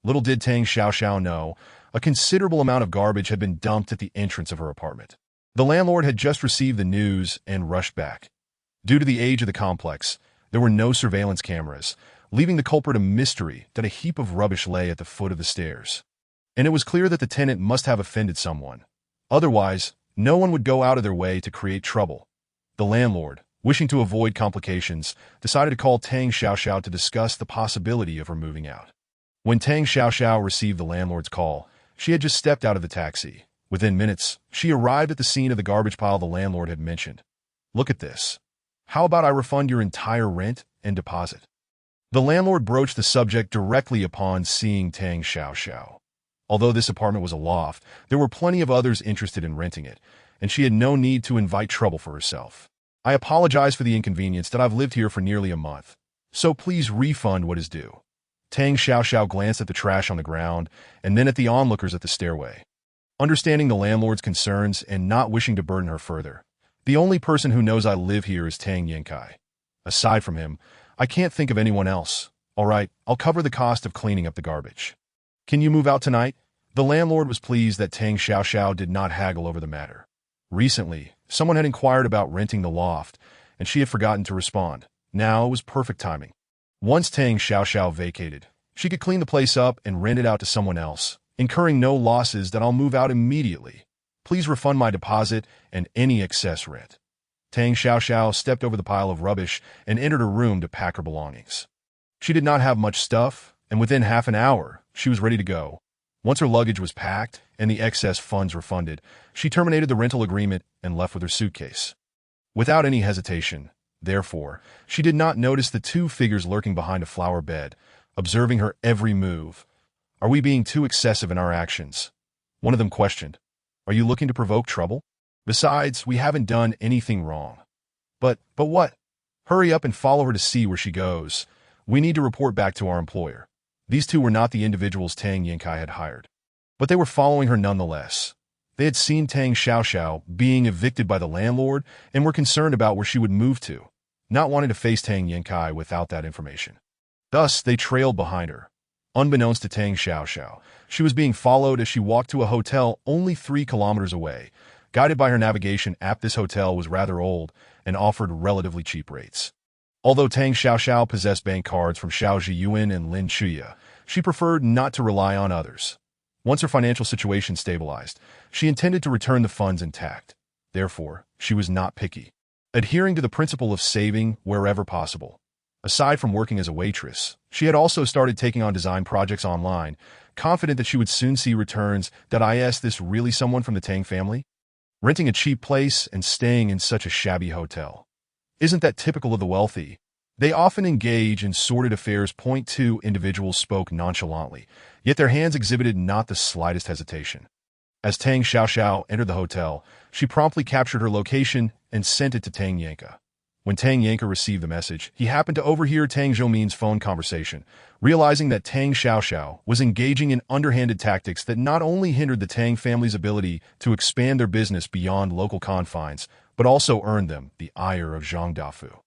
Little did Tang Xiaoxiao know, a considerable amount of garbage had been dumped at the entrance of her apartment. The landlord had just received the news and rushed back. Due to the age of the complex, there were no surveillance cameras, leaving the culprit a mystery that a heap of rubbish lay at the foot of the stairs. And it was clear that the tenant must have offended someone. Otherwise, no one would go out of their way to create trouble. The landlord, wishing to avoid complications, decided to call Tang Xiaoxiao to discuss the possibility of her moving out. When Tang Xiaoxiao received the landlord's call, she had just stepped out of the taxi. Within minutes, she arrived at the scene of the garbage pile the landlord had mentioned. "Look at this. How about I refund your entire rent and deposit?" The landlord broached the subject directly upon seeing Tang Xiaoxiao. Although this apartment was a loft, there were plenty of others interested in renting it, and she had no need to invite trouble for herself. "I apologize for the inconvenience that I've lived here for nearly a month, so please refund what is due." Tang Xiaoxiao glanced at the trash on the ground and then at the onlookers at the stairway. Understanding the landlord's concerns and not wishing to burden her further, "The only person who knows I live here is Tang Yankai. Aside from him, I can't think of anyone else. All right, I'll cover the cost of cleaning up the garbage. Can you move out tonight?" The landlord was pleased that Tang Xiaoxiao did not haggle over the matter. Recently, someone had inquired about renting the loft, and she had forgotten to respond. Now it was perfect timing. Once Tang Xiaoxiao vacated, She could clean the place up and rent it out to someone else, incurring no losses that I'll move out immediately. Please refund my deposit and any excess rent. Tang Xiaoxiao stepped over the pile of rubbish and entered her room to pack her belongings. She did not have much stuff, and within half an hour, she was ready to go. Once her luggage was packed and the excess funds refunded, she terminated the rental agreement and left with her suitcase. Without any hesitation, therefore, she did not notice the two figures lurking behind a flower bed, observing her every move. Are we being too excessive in our actions? One of them questioned. Are you looking to provoke trouble? Besides, we haven't done anything wrong. But what? Hurry up and follow her to see where she goes. We need to report back to our employer. These two were not the individuals Tang Yankai had hired. But they were following her nonetheless. They had seen Tang Xiaoxiao being evicted by the landlord and were concerned about where she would move to, not wanting to face Tang Yankai without that information. Thus, they trailed behind her. Unbeknownst to Tang Xiaoxiao, she was being followed as she walked to a hotel only 3 kilometers away. Guided by her navigation app, this hotel was rather old and offered relatively cheap rates. Although Tang Xiaoxiao possessed bank cards from Xiao Zhiyuan and Lin Chuya, she preferred not to rely on others. Once her financial situation stabilized, she intended to return the funds intact. Therefore, she was not picky, adhering to the principle of saving wherever possible. Aside from working as a waitress, she had also started taking on design projects online, confident that she would soon see returns. Is this really someone from the Tang family? Renting a cheap place and staying in such a shabby hotel. Isn't that typical of the wealthy? They often engage in sordid affairs. Point 2 individuals spoke nonchalantly, yet their hands exhibited not the slightest hesitation. As Tang Xiaoxiao entered the hotel, she promptly captured her location and sent it to Tang Yanka. When Tang Yanka received the message, he happened to overhear Tang Zhoumin's phone conversation, realizing that Tang Xiaoxiao was engaging in underhanded tactics that not only hindered the Tang family's ability to expand their business beyond local confines, but also earned them the ire of Zhang Dafu.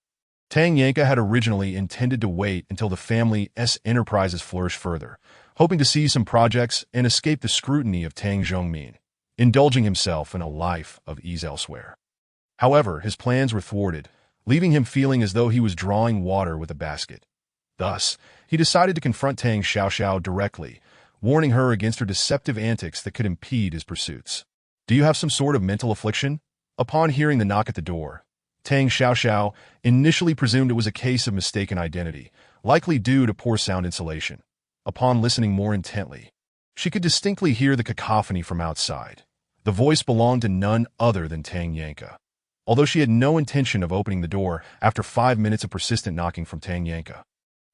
Tang Yanka had originally intended to wait until the family's enterprises flourished further, hoping to seize some projects and escape the scrutiny of Tang Zhongmin, indulging himself in a life of ease elsewhere. However, his plans were thwarted, leaving him feeling as though he was drawing water with a basket. Thus, he decided to confront Tang Xiaoxiao directly, warning her against her deceptive antics that could impede his pursuits. Do you have some sort of mental affliction? Upon hearing the knock at the door, Tang Xiaoxiao initially presumed it was a case of mistaken identity, likely due to poor sound insulation. Upon listening more intently, she could distinctly hear the cacophony from outside. The voice belonged to none other than Tang Yanka. Although she had no intention of opening the door after 5 minutes of persistent knocking from Tang Yanka,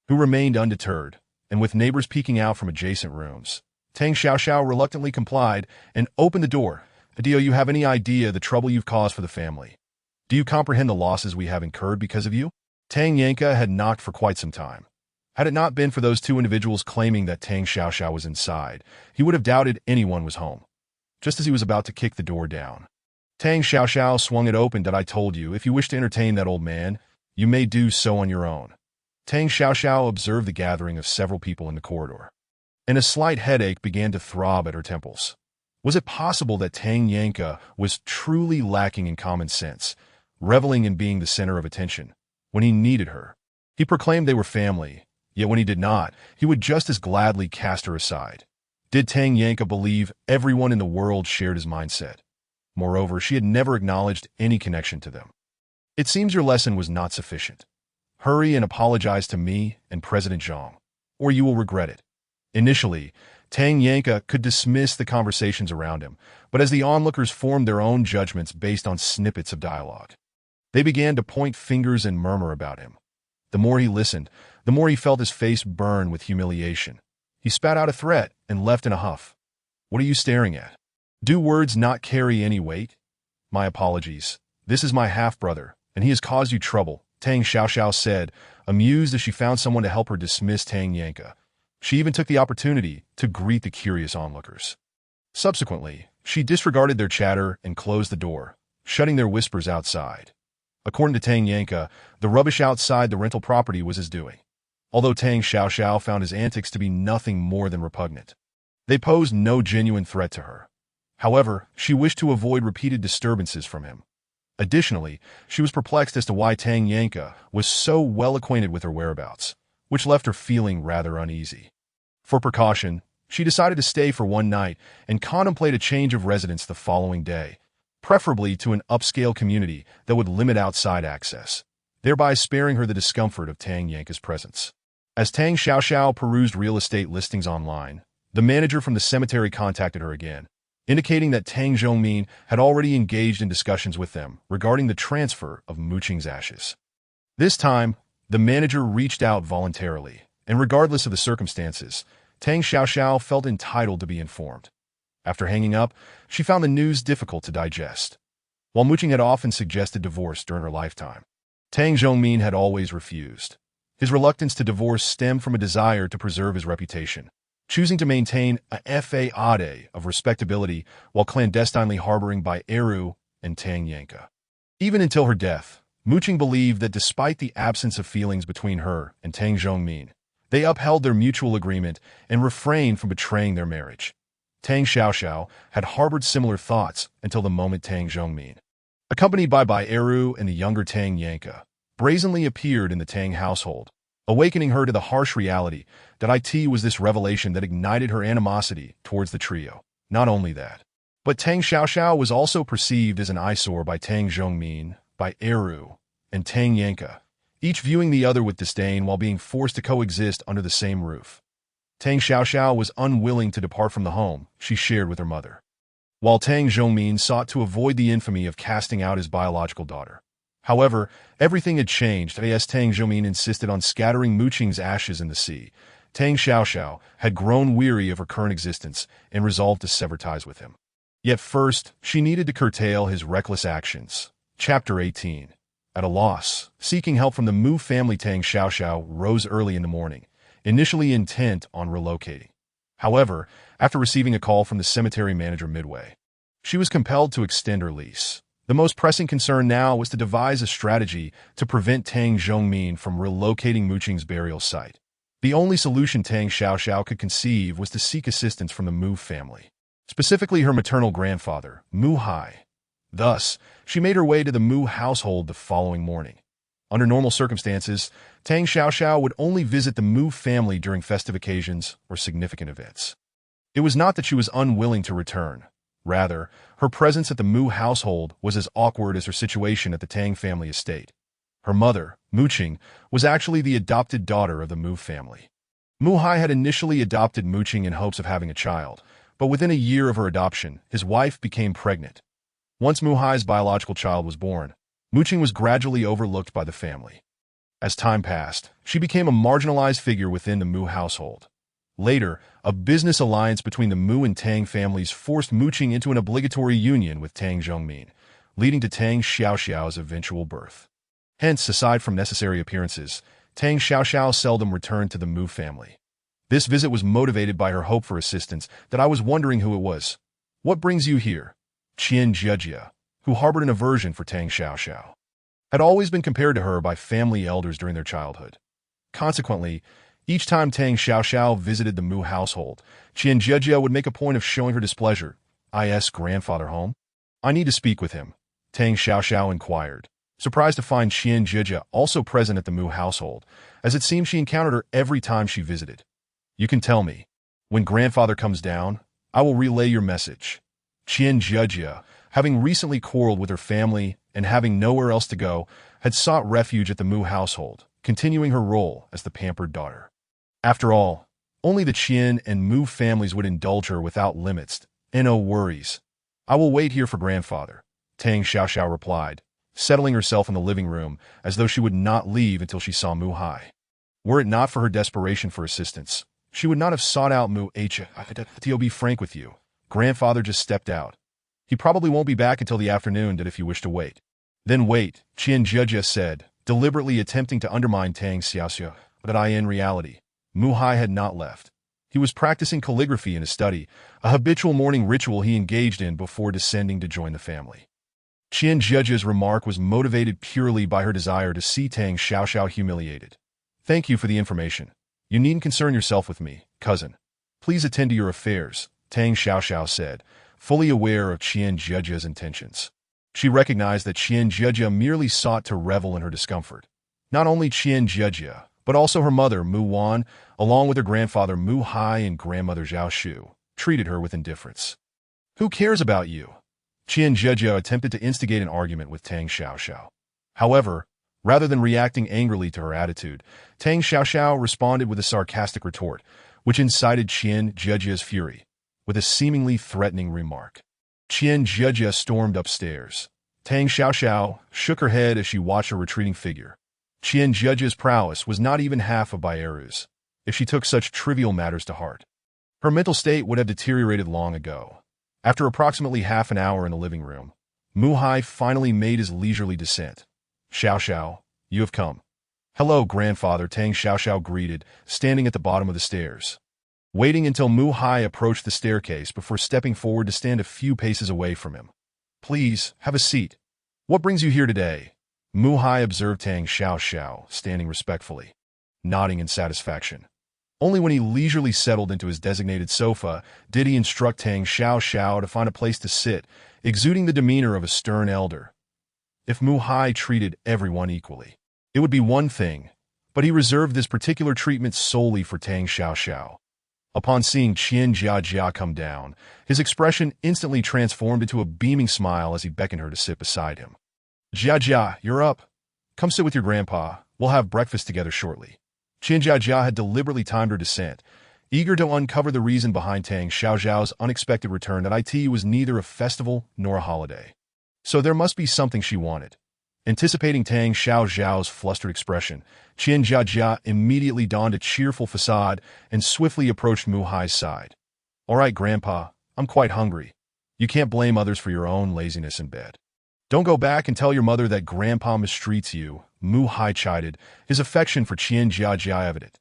who remained undeterred, and with neighbors peeking out from adjacent rooms, Tang Xiaoxiao reluctantly complied and opened the door. Do you have any idea the trouble you've caused for the family? Do you comprehend the losses we have incurred because of you? Tang Yanka had knocked for quite some time. Had it not been for those two individuals claiming that Tang Xiaoxiao was inside, he would have doubted anyone was home. Just as he was about to kick the door down, Tang Xiaoxiao swung it open. I told you, if you wish to entertain that old man, you may do so on your own. Tang Xiaoxiao observed the gathering of several people in the corridor, and a slight headache began to throb at her temples. Was it possible that Tang Yanka was truly lacking in common sense, reveling in being the center of attention? When he needed her, he proclaimed they were family, yet when he did not, he would just as gladly cast her aside. Did Tang Yanka believe everyone in the world shared his mindset? Moreover, she had never acknowledged any connection to them. It seems your lesson was not sufficient. Hurry and apologize to me and President Zhang, or you will regret it. Initially, Tang Yanka could dismiss the conversations around him, but as the onlookers formed their own judgments based on snippets of dialogue, they began to point fingers and murmur about him. The more he listened, the more he felt his face burn with humiliation. He spat out a threat and left in a huff. What are you staring at? Do words not carry any weight? My apologies. This is my half-brother, and he has caused you trouble, Tang Xiaoxiao said, amused as she found someone to help her dismiss Tang Yanka. She even took the opportunity to greet the curious onlookers. Subsequently, she disregarded their chatter and closed the door, shutting their whispers outside. According to Tang Yanka, the rubbish outside the rental property was his doing, although Tang Xiaoxiao found his antics to be nothing more than repugnant. They posed no genuine threat to her. However, she wished to avoid repeated disturbances from him. Additionally, she was perplexed as to why Tang Yanka was so well acquainted with her whereabouts, which left her feeling rather uneasy. For precaution, she decided to stay for one night and contemplate a change of residence the following day, preferably to an upscale community that would limit outside access, thereby sparing her the discomfort of Tang Yanka's presence. As Tang Xiaoxiao perused real estate listings online, the manager from the cemetery contacted her again, indicating that Tang Zhongmin had already engaged in discussions with them regarding the transfer of Mu Qing's ashes. This time, the manager reached out voluntarily, and regardless of the circumstances, Tang Xiaoxiao felt entitled to be informed. After hanging up, she found the news difficult to digest. While Mu Qing had often suggested divorce during her lifetime, Tang Zhongmin had always refused. His reluctance to divorce stemmed from a desire to preserve his reputation, choosing to maintain a facade of respectability while clandestinely harboring Bai Eru and Tang Yanka. Even until her death, Mu Qing believed that despite the absence of feelings between her and Tang Zhongmin, they upheld their mutual agreement and refrained from betraying their marriage. Tang Xiaoxiao had harbored similar thoughts until the moment Tang Zhongmin, accompanied by Bai Eru and the younger Tang Yanka, brazenly appeared in the Tang household, awakening her to the harsh reality that it was this revelation that ignited her animosity towards the trio. Not only that, but Tang Xiaoxiao was also perceived as an eyesore by Tang Zhongmin, Bai Eru, and Tang Yanka, each viewing the other with disdain while being forced to coexist under the same roof. Tang Xiaoxiao was unwilling to depart from the home she shared with her mother, while Tang Zhongmin sought to avoid the infamy of casting out his biological daughter. However, everything had changed as Tang Zhongmin insisted on scattering Mu Qing's ashes in the sea. Tang Xiaoxiao had grown weary of her current existence and resolved to sever ties with him. Yet first, she needed to curtail his reckless actions. Chapter 18. At a loss, seeking help from the Mu family, Tang Xiaoxiao rose early in the morning, initially intent on relocating. However, after receiving a call from the cemetery manager midway, she was compelled to extend her lease. The most pressing concern now was to devise a strategy to prevent Tang Zhongmin from relocating Mu Qing's burial site. The only solution Tang Xiaoxiao could conceive was to seek assistance from the Mu family, specifically her maternal grandfather, Mu Hai. Thus, she made her way to the Mu household the following morning. Under normal circumstances, Tang Xiaoxiao would only visit the Mu family during festive occasions or significant events. It was not that she was unwilling to return. Rather, her presence at the Mu household was as awkward as her situation at the Tang family estate. Her mother, Mu Qing, was actually the adopted daughter of the Mu family. Mu Hai had initially adopted Mu Qing in hopes of having a child, but within a year of her adoption, his wife became pregnant. Once Mu Hai's biological child was born, Mu Qing was gradually overlooked by the family. As time passed, she became a marginalized figure within the Mu household. Later, a business alliance between the Mu and Tang families forced Mu Qing into an obligatory union with Tang Zhongmin, leading to Tang Xiaoxiao's eventual birth. Hence, aside from necessary appearances, Tang Xiaoxiao seldom returned to the Mu family. This visit was motivated by her hope for assistance that I was wondering who it was. "What brings you here?" Qian Jejia, who harbored an aversion for Tang Xiaoxiao, had always been compared to her by family elders during their childhood. Consequently, each time Tang Xiaoxiao visited the Mu household, Qian Jejia would make a point of showing her displeasure. "Is grandfather home? I need to speak with him," Tang Xiaoxiao inquired, surprised to find Qian Jejia also present at the Mu household, as it seemed she encountered her every time she visited. "You can tell me. When grandfather comes down, I will relay your message." Qian Jejia, having recently quarreled with her family and having nowhere else to go, had sought refuge at the Mu household, continuing her role as the pampered daughter. After all, only the Qian and Mu families would indulge her without limits. "No worries. I will wait here for grandfather," Tang Xiaoxiao replied, settling herself in the living room as though she would not leave until she saw Mu Hai. Were it not for her desperation for assistance, she would not have sought out Mu Hai. "To be frank with you, grandfather just stepped out. He probably won't be back until the afternoon if you wish to wait." "Then wait," Qian Jejia said, deliberately attempting to undermine Tang Xiaoxiao. But in reality, Mu Hai had not left. He was practicing calligraphy in his study, a habitual morning ritual he engaged in before descending to join the family. Qian Jejia's remark was motivated purely by her desire to see Tang Xiaoxiao humiliated. "Thank you for the information. You needn't concern yourself with me, cousin. Please attend to your affairs," Tang Xiaoxiao said, fully aware of Qian Jejia's intentions. She recognized that Qian Jejia merely sought to revel in her discomfort. Not only Qian Jejia, but also her mother, Mu Wan, along with her grandfather Mu Hai and grandmother Zhao Shu, treated her with indifference. Who cares about you? Qian Zhejia attempted to instigate an argument with Tang Xiaoxiao. However, rather than reacting angrily to her attitude, Tang Xiaoxiao responded with a sarcastic retort, which incited Qian Zhejia's fury, with a seemingly threatening remark. Qian Zhejia stormed upstairs. Tang Xiaoxiao shook her head as she watched her retreating figure. Qian Zhejia's prowess was not even half of Bairu's, if she took such trivial matters to heart. Her mental state would have deteriorated long ago. After approximately half an hour in the living room, Mu Hai finally made his leisurely descent. Xiaoxiao, you have come. Hello, grandfather, Tang Xiaoxiao greeted, standing at the bottom of the stairs. Waiting until Mu Hai approached the staircase before stepping forward to stand a few paces away from him. Please, have a seat. What brings you here today? Mu Hai observed Tang Xiaoxiao, standing respectfully, nodding in satisfaction. Only when he leisurely settled into his designated sofa did he instruct Tang Xiaoxiao to find a place to sit, exuding the demeanor of a stern elder. If Mu Hai treated everyone equally, it would be one thing, but he reserved this particular treatment solely for Tang Xiaoxiao. Upon seeing Qian Zhejia come down, his expression instantly transformed into a beaming smile as he beckoned her to sit beside him. Zhejia, you're up. Come sit with your grandpa. We'll have breakfast together shortly. Qian Zhejia had deliberately timed her descent, eager to uncover the reason behind Tang Xiaoxiao's unexpected return that it was neither a festival nor a holiday. So there must be something she wanted. Anticipating Tang Xiaoxiao's flustered expression, Qian Zhejia immediately donned a cheerful facade and swiftly approached Mu Hai's side. All right, Grandpa, I'm quite hungry. You can't blame others for your own laziness in bed. Don't go back and tell your mother that Grandpa mistreats you, Mu Hai chided, his affection for Qian Zhejia evident.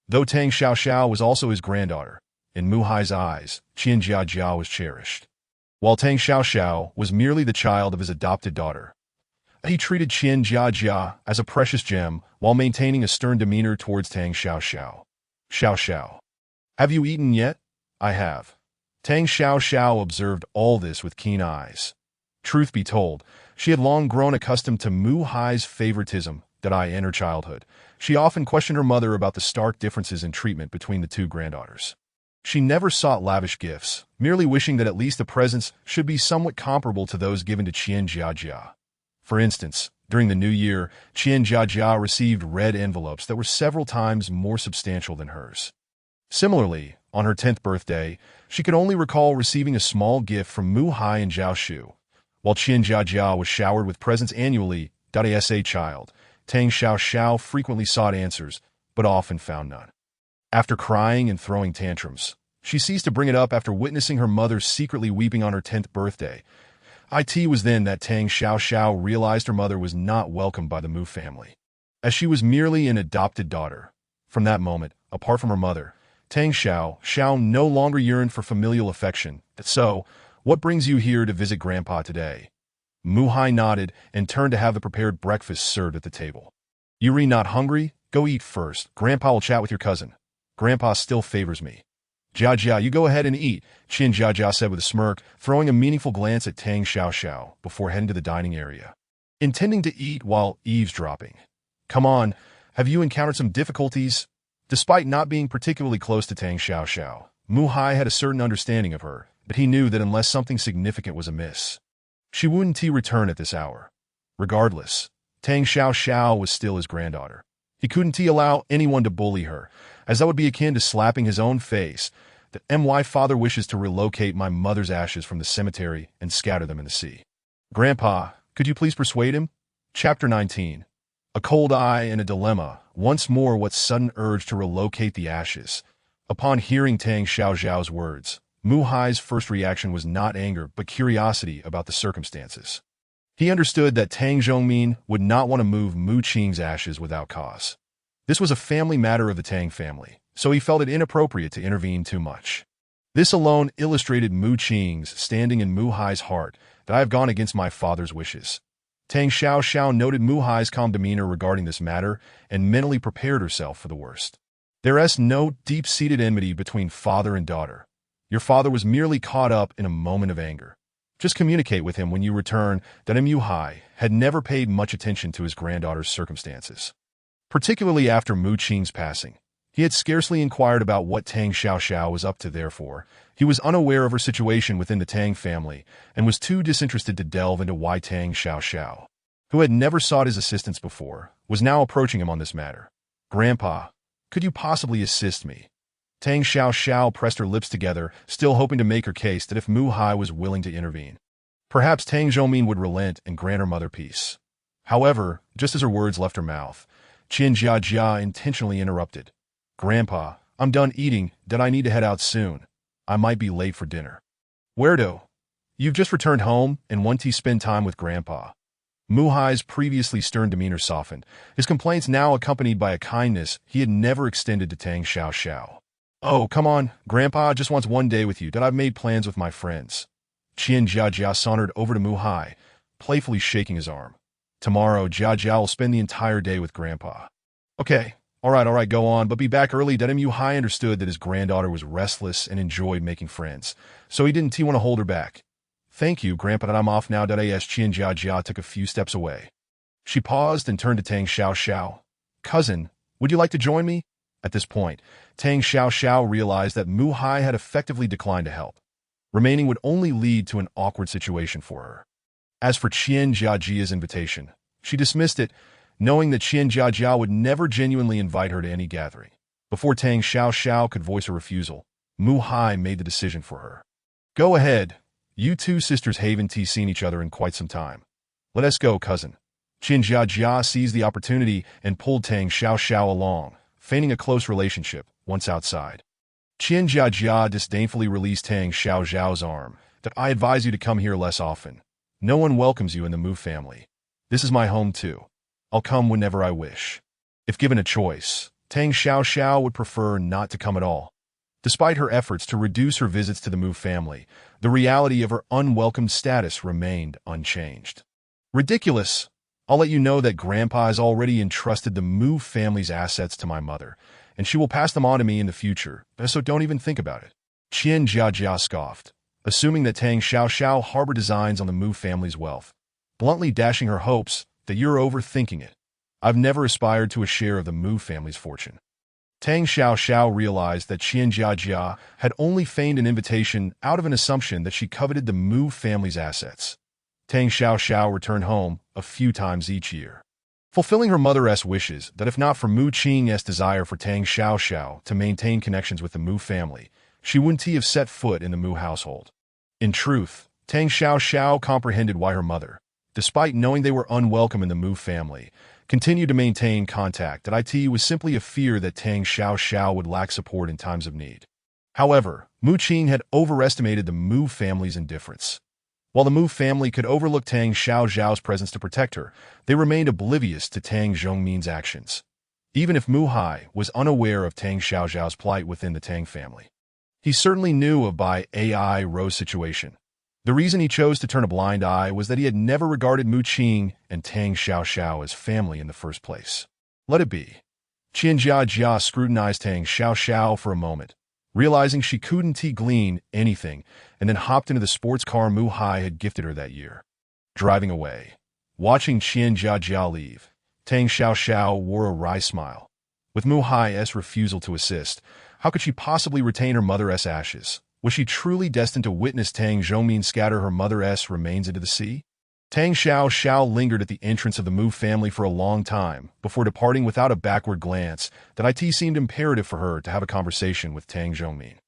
Though Tang Xiaoxiao was also his granddaughter, in Mu Hai's eyes, Qian Zhejia was cherished. While Tang Xiaoxiao was merely the child of his adopted daughter, he treated Qian Zhejia as a precious gem while maintaining a stern demeanor towards Tang Xiaoxiao. Xiaoxiao. Have you eaten yet? I have. Tang Xiaoxiao observed all this with keen eyes. Truth be told, she had long grown accustomed to Mu Hai's favoritism in her childhood. She often questioned her mother about the stark differences in treatment between the two granddaughters. She never sought lavish gifts, merely wishing that at least the presents should be somewhat comparable to those given to Qian Zhejia. For instance, during the new year, Qian Zhejia received red envelopes that were several times more substantial than hers. Similarly, on her 10th birthday, she could only recall receiving a small gift from Mu Hai and Zhao Shu. While Qian Zhejia was showered with presents annually, as a child, Tang Xiaoxiao frequently sought answers, but often found none. After crying and throwing tantrums, she ceased to bring it up after witnessing her mother secretly weeping on her 10th birthday. It was then that Tang Xiaoxiao realized her mother was not welcomed by the Mu family, as she was merely an adopted daughter. From that moment, apart from her mother, Tang Xiaoxiao no longer yearned for familial affection. So, what brings you here to visit Grandpa today? Mu Hai nodded and turned to have the prepared breakfast served at the table. You not hungry? Go eat first. Grandpa will chat with your cousin. Grandpa still favors me. Zhejia, you go ahead and eat, Qian Zhejia said with a smirk, throwing a meaningful glance at Tang Xiaoxiao before heading to the dining area, intending to eat while eavesdropping. Come on, have you encountered some difficulties? Despite not being particularly close to Tang Xiaoxiao, Mu Hai had a certain understanding of her, but he knew that unless something significant was amiss, she wouldn't return at this hour. Regardless, Tang Xiaoxiao was still his granddaughter. He couldn't allow anyone to bully her, as that would be akin to slapping his own face. My father wishes to relocate my mother's ashes from the cemetery and scatter them in the sea. Grandpa, could you please persuade him? Chapter 19. A cold eye and a dilemma. Once more, what sudden urge to relocate the ashes. Upon hearing Tang Xiaoxiao's words, Mu Hai's first reaction was not anger but curiosity about the circumstances. He understood that Tang Zhongmin would not want to move Mu Qing's ashes without cause. This was a family matter of the Tang family, so he felt it inappropriate to intervene too much. This alone illustrated Mu Qing's standing in Mu Hai's heart, that I have gone against my father's wishes. Tang Xiaoxiao noted Mu Hai's calm demeanor regarding this matter and mentally prepared herself for the worst. There is no deep-seated enmity between father and daughter. Your father was merely caught up in a moment of anger. Just communicate with him when you return that Mu Hai had never paid much attention to his granddaughter's circumstances. particularly after Mu Qing's passing. He had scarcely inquired about what Tang Xiaoxiao was up to. Therefore, he was unaware of her situation within the Tang family and was too disinterested to delve into why Tang Xiaoxiao, who had never sought his assistance before, was now approaching him on this matter. "Grandpa, could you possibly assist me?" Tang Xiaoxiao pressed her lips together, still hoping to make her case that if Mu Hai was willing to intervene, perhaps Tang Zhongmin would relent and grant her mother peace. However, just as her words left her mouth, Qian Jiajia intentionally interrupted. "Grandpa, I'm done eating, that I need to head out soon. I might be late for dinner." "Where to? You've just returned home and want to spend time with Grandpa." Mu Hai's previously stern demeanor softened, his complaints now accompanied by a kindness he had never extended to Tang Xiaoxiao. "Oh, come on, Grandpa just wants one day with you, that I've made plans with my friends." Qian Jiajia sauntered over to Mu Hai, playfully shaking his arm. "Tomorrow, Jiajia will spend the entire day with Grandpa." "Okay. All right, go on, but be back early." Mu Hai understood that his granddaughter was restless and enjoyed making friends, so he didn't want to hold her back. "Thank you, Grandpa, that I'm off now." As Qian Jiajia took a few steps away, she paused and turned to Tang Xiaoxiao. "Cousin, would you like to join me?" At this point, Tang Xiaoxiao realized that Mu Hai had effectively declined to help. Remaining would only lead to an awkward situation for her. As for Qian Jiajia's invitation, she dismissed it, knowing that Qian Jiajia would never genuinely invite her to any gathering. Before Tang Xiaoxiao could voice a refusal, Mu Hai made the decision for her. "Go ahead. You two sisters haven't seen each other in quite some time. Let us go, cousin." Qian Jiajia seized the opportunity and pulled Tang Xiaoxiao along, feigning a close relationship once outside. Qian Jiajia disdainfully released Tang Xiaoxiao's arm. "That I advise you to come here less often. No one welcomes you in the Mu family. This is my home too. I'll come whenever I wish." If given a choice, Tang Xiaoxiao would prefer not to come at all. Despite her efforts to reduce her visits to the Mu family, the reality of her unwelcomed status remained unchanged. "Ridiculous! I'll let you know that Grandpa has already entrusted the Mu family's assets to my mother, and she will pass them on to me in the future, so don't even think about it." Qian Jiajia scoffed, assuming that Tang Xiaoxiao harbored designs on the Mu family's wealth, bluntly dashing her hopes that "You're overthinking it. I've never aspired to a share of the Mu family's fortune." Tang Xiaoxiao realized that Qian Jiajia had only feigned an invitation out of an assumption that she coveted the Mu family's assets. Tang Xiaoxiao returned home a few times each year, fulfilling her mother's wishes that if not for Mu Qing's desire for Tang Xiaoxiao to maintain connections with the Mu family, she wouldn't have set foot in the Mu household. In truth, Tang Xiaoxiao comprehended why her mother, despite knowing they were unwelcome in the Mu family, continued to maintain contact. That it was simply a fear that Tang Xiaoxiao would lack support in times of need. However, Mu Qing had overestimated the Mu family's indifference. While the Mu family could overlook Tang Xiaoxiao's presence to protect her, they remained oblivious to Tang Zhongmin's actions. Even if Mu Hai was unaware of Tang Xiaoxiao's plight within the Tang family, he certainly knew of Bai Ai Ro's situation. The reason he chose to turn a blind eye was that he had never regarded Mu Qing and Tang Xiaoxiao as family in the first place. Let it be. Qian Jiajia scrutinized Tang Xiaoxiao for a moment, realizing she couldn't glean anything, and then hopped into the sports car Mu Hai had gifted her that year. Driving away, watching Qian Jiajia leave, Tang Xiaoxiao wore a wry smile. With Mu Hai's refusal to assist, how could she possibly retain her mother's ashes? Was she truly destined to witness Tang Zhongmin scatter her mother's remains into the sea? Tang Xiaoxiao lingered at the entrance of the Mu family for a long time before departing without a backward glance. That it seemed imperative for her to have a conversation with Tang Zhongmin.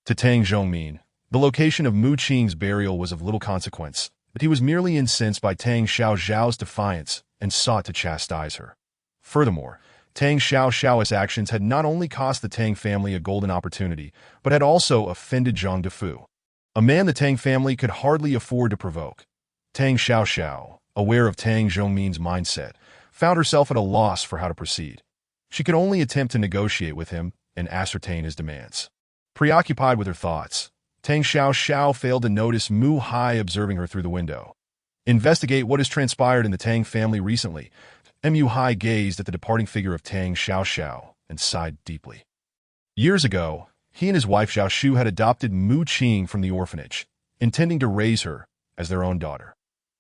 To Tang Zhongmin, the location of Mu Qing's burial was of little consequence, but he was merely incensed by Tang Xiaoxiao's defiance and sought to chastise her. Furthermore, Tang Xiaoxiao's actions had not only cost the Tang family a golden opportunity, but had also offended Zhang Defu, a man the Tang family could hardly afford to provoke. Tang Xiaoxiao, aware of Tang Zhongmin's mindset, found herself at a loss for how to proceed. She could only attempt to negotiate with him and ascertain his demands. Preoccupied with her thoughts, Tang Xiaoxiao failed to notice Mu Hai observing her through the window. "Investigate what has transpired in the Tang family recently." Mu Hai gazed at the departing figure of Tang Xiaoxiao and sighed deeply. Years ago, he and his wife Zhao Shu had adopted Mu Qing from the orphanage, intending to raise her as their own daughter.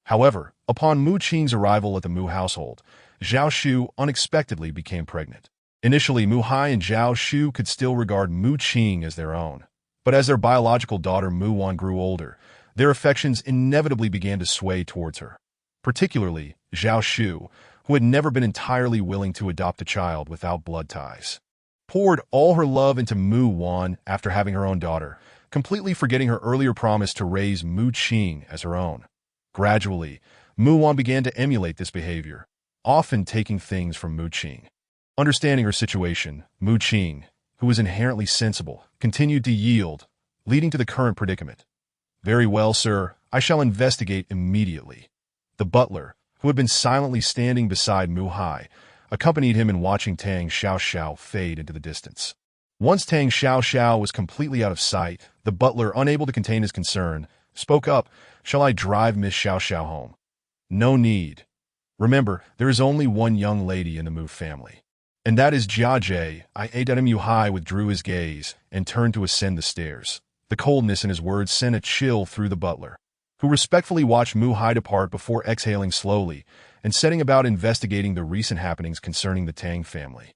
However, upon Mu Qing's arrival at the Mu household, Zhao Shu unexpectedly became pregnant. Initially, Mu Hai and Zhao Shu could still regard Mu Qing as their own. But as their biological daughter Mu Wan grew older, their affections inevitably began to sway towards her. Particularly Zhao Shu, who had never been entirely willing to adopt a child without blood ties, poured all her love into Mu Wan after having her own daughter, completely forgetting her earlier promise to raise Mu Qing as her own. Gradually, Mu Wan began to emulate this behavior, often taking things from Mu Qing. Understanding her situation, Mu Qing, who was inherently sensible, continued to yield, leading to the current predicament. "Very well, sir, I shall investigate immediately." The butler, who had been silently standing beside Mu Hai, accompanied him in watching Tang Xiaoxiao fade into the distance. Once Tang Xiaoxiao was completely out of sight, the butler, unable to contain his concern, spoke up, "Shall I drive Miss Xiaoxiao home?" "No need. Remember, there is only one young lady in the Mu family. And that is Jia Jie." Mu Hai withdrew his gaze and turned to ascend the stairs. The coldness in his words sent a chill through the butler, who respectfully watched Mu Hai depart before exhaling slowly and setting about investigating the recent happenings concerning the Tang family.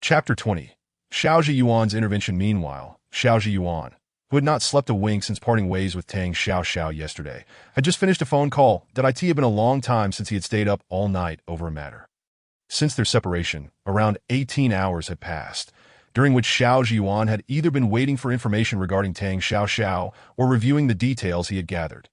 Chapter 20. Xiao Zhiyuan's intervention. Meanwhile, Xiao Zhiyuan, who had not slept a wink since parting ways with Tang Xiaoxiao yesterday, had just finished a phone call that it had been a long time since he had stayed up all night over a matter. Since their separation, around 18 hours had passed, during which Xiao Zhiyuan had either been waiting for information regarding Tang Xiaoxiao or reviewing the details he had gathered.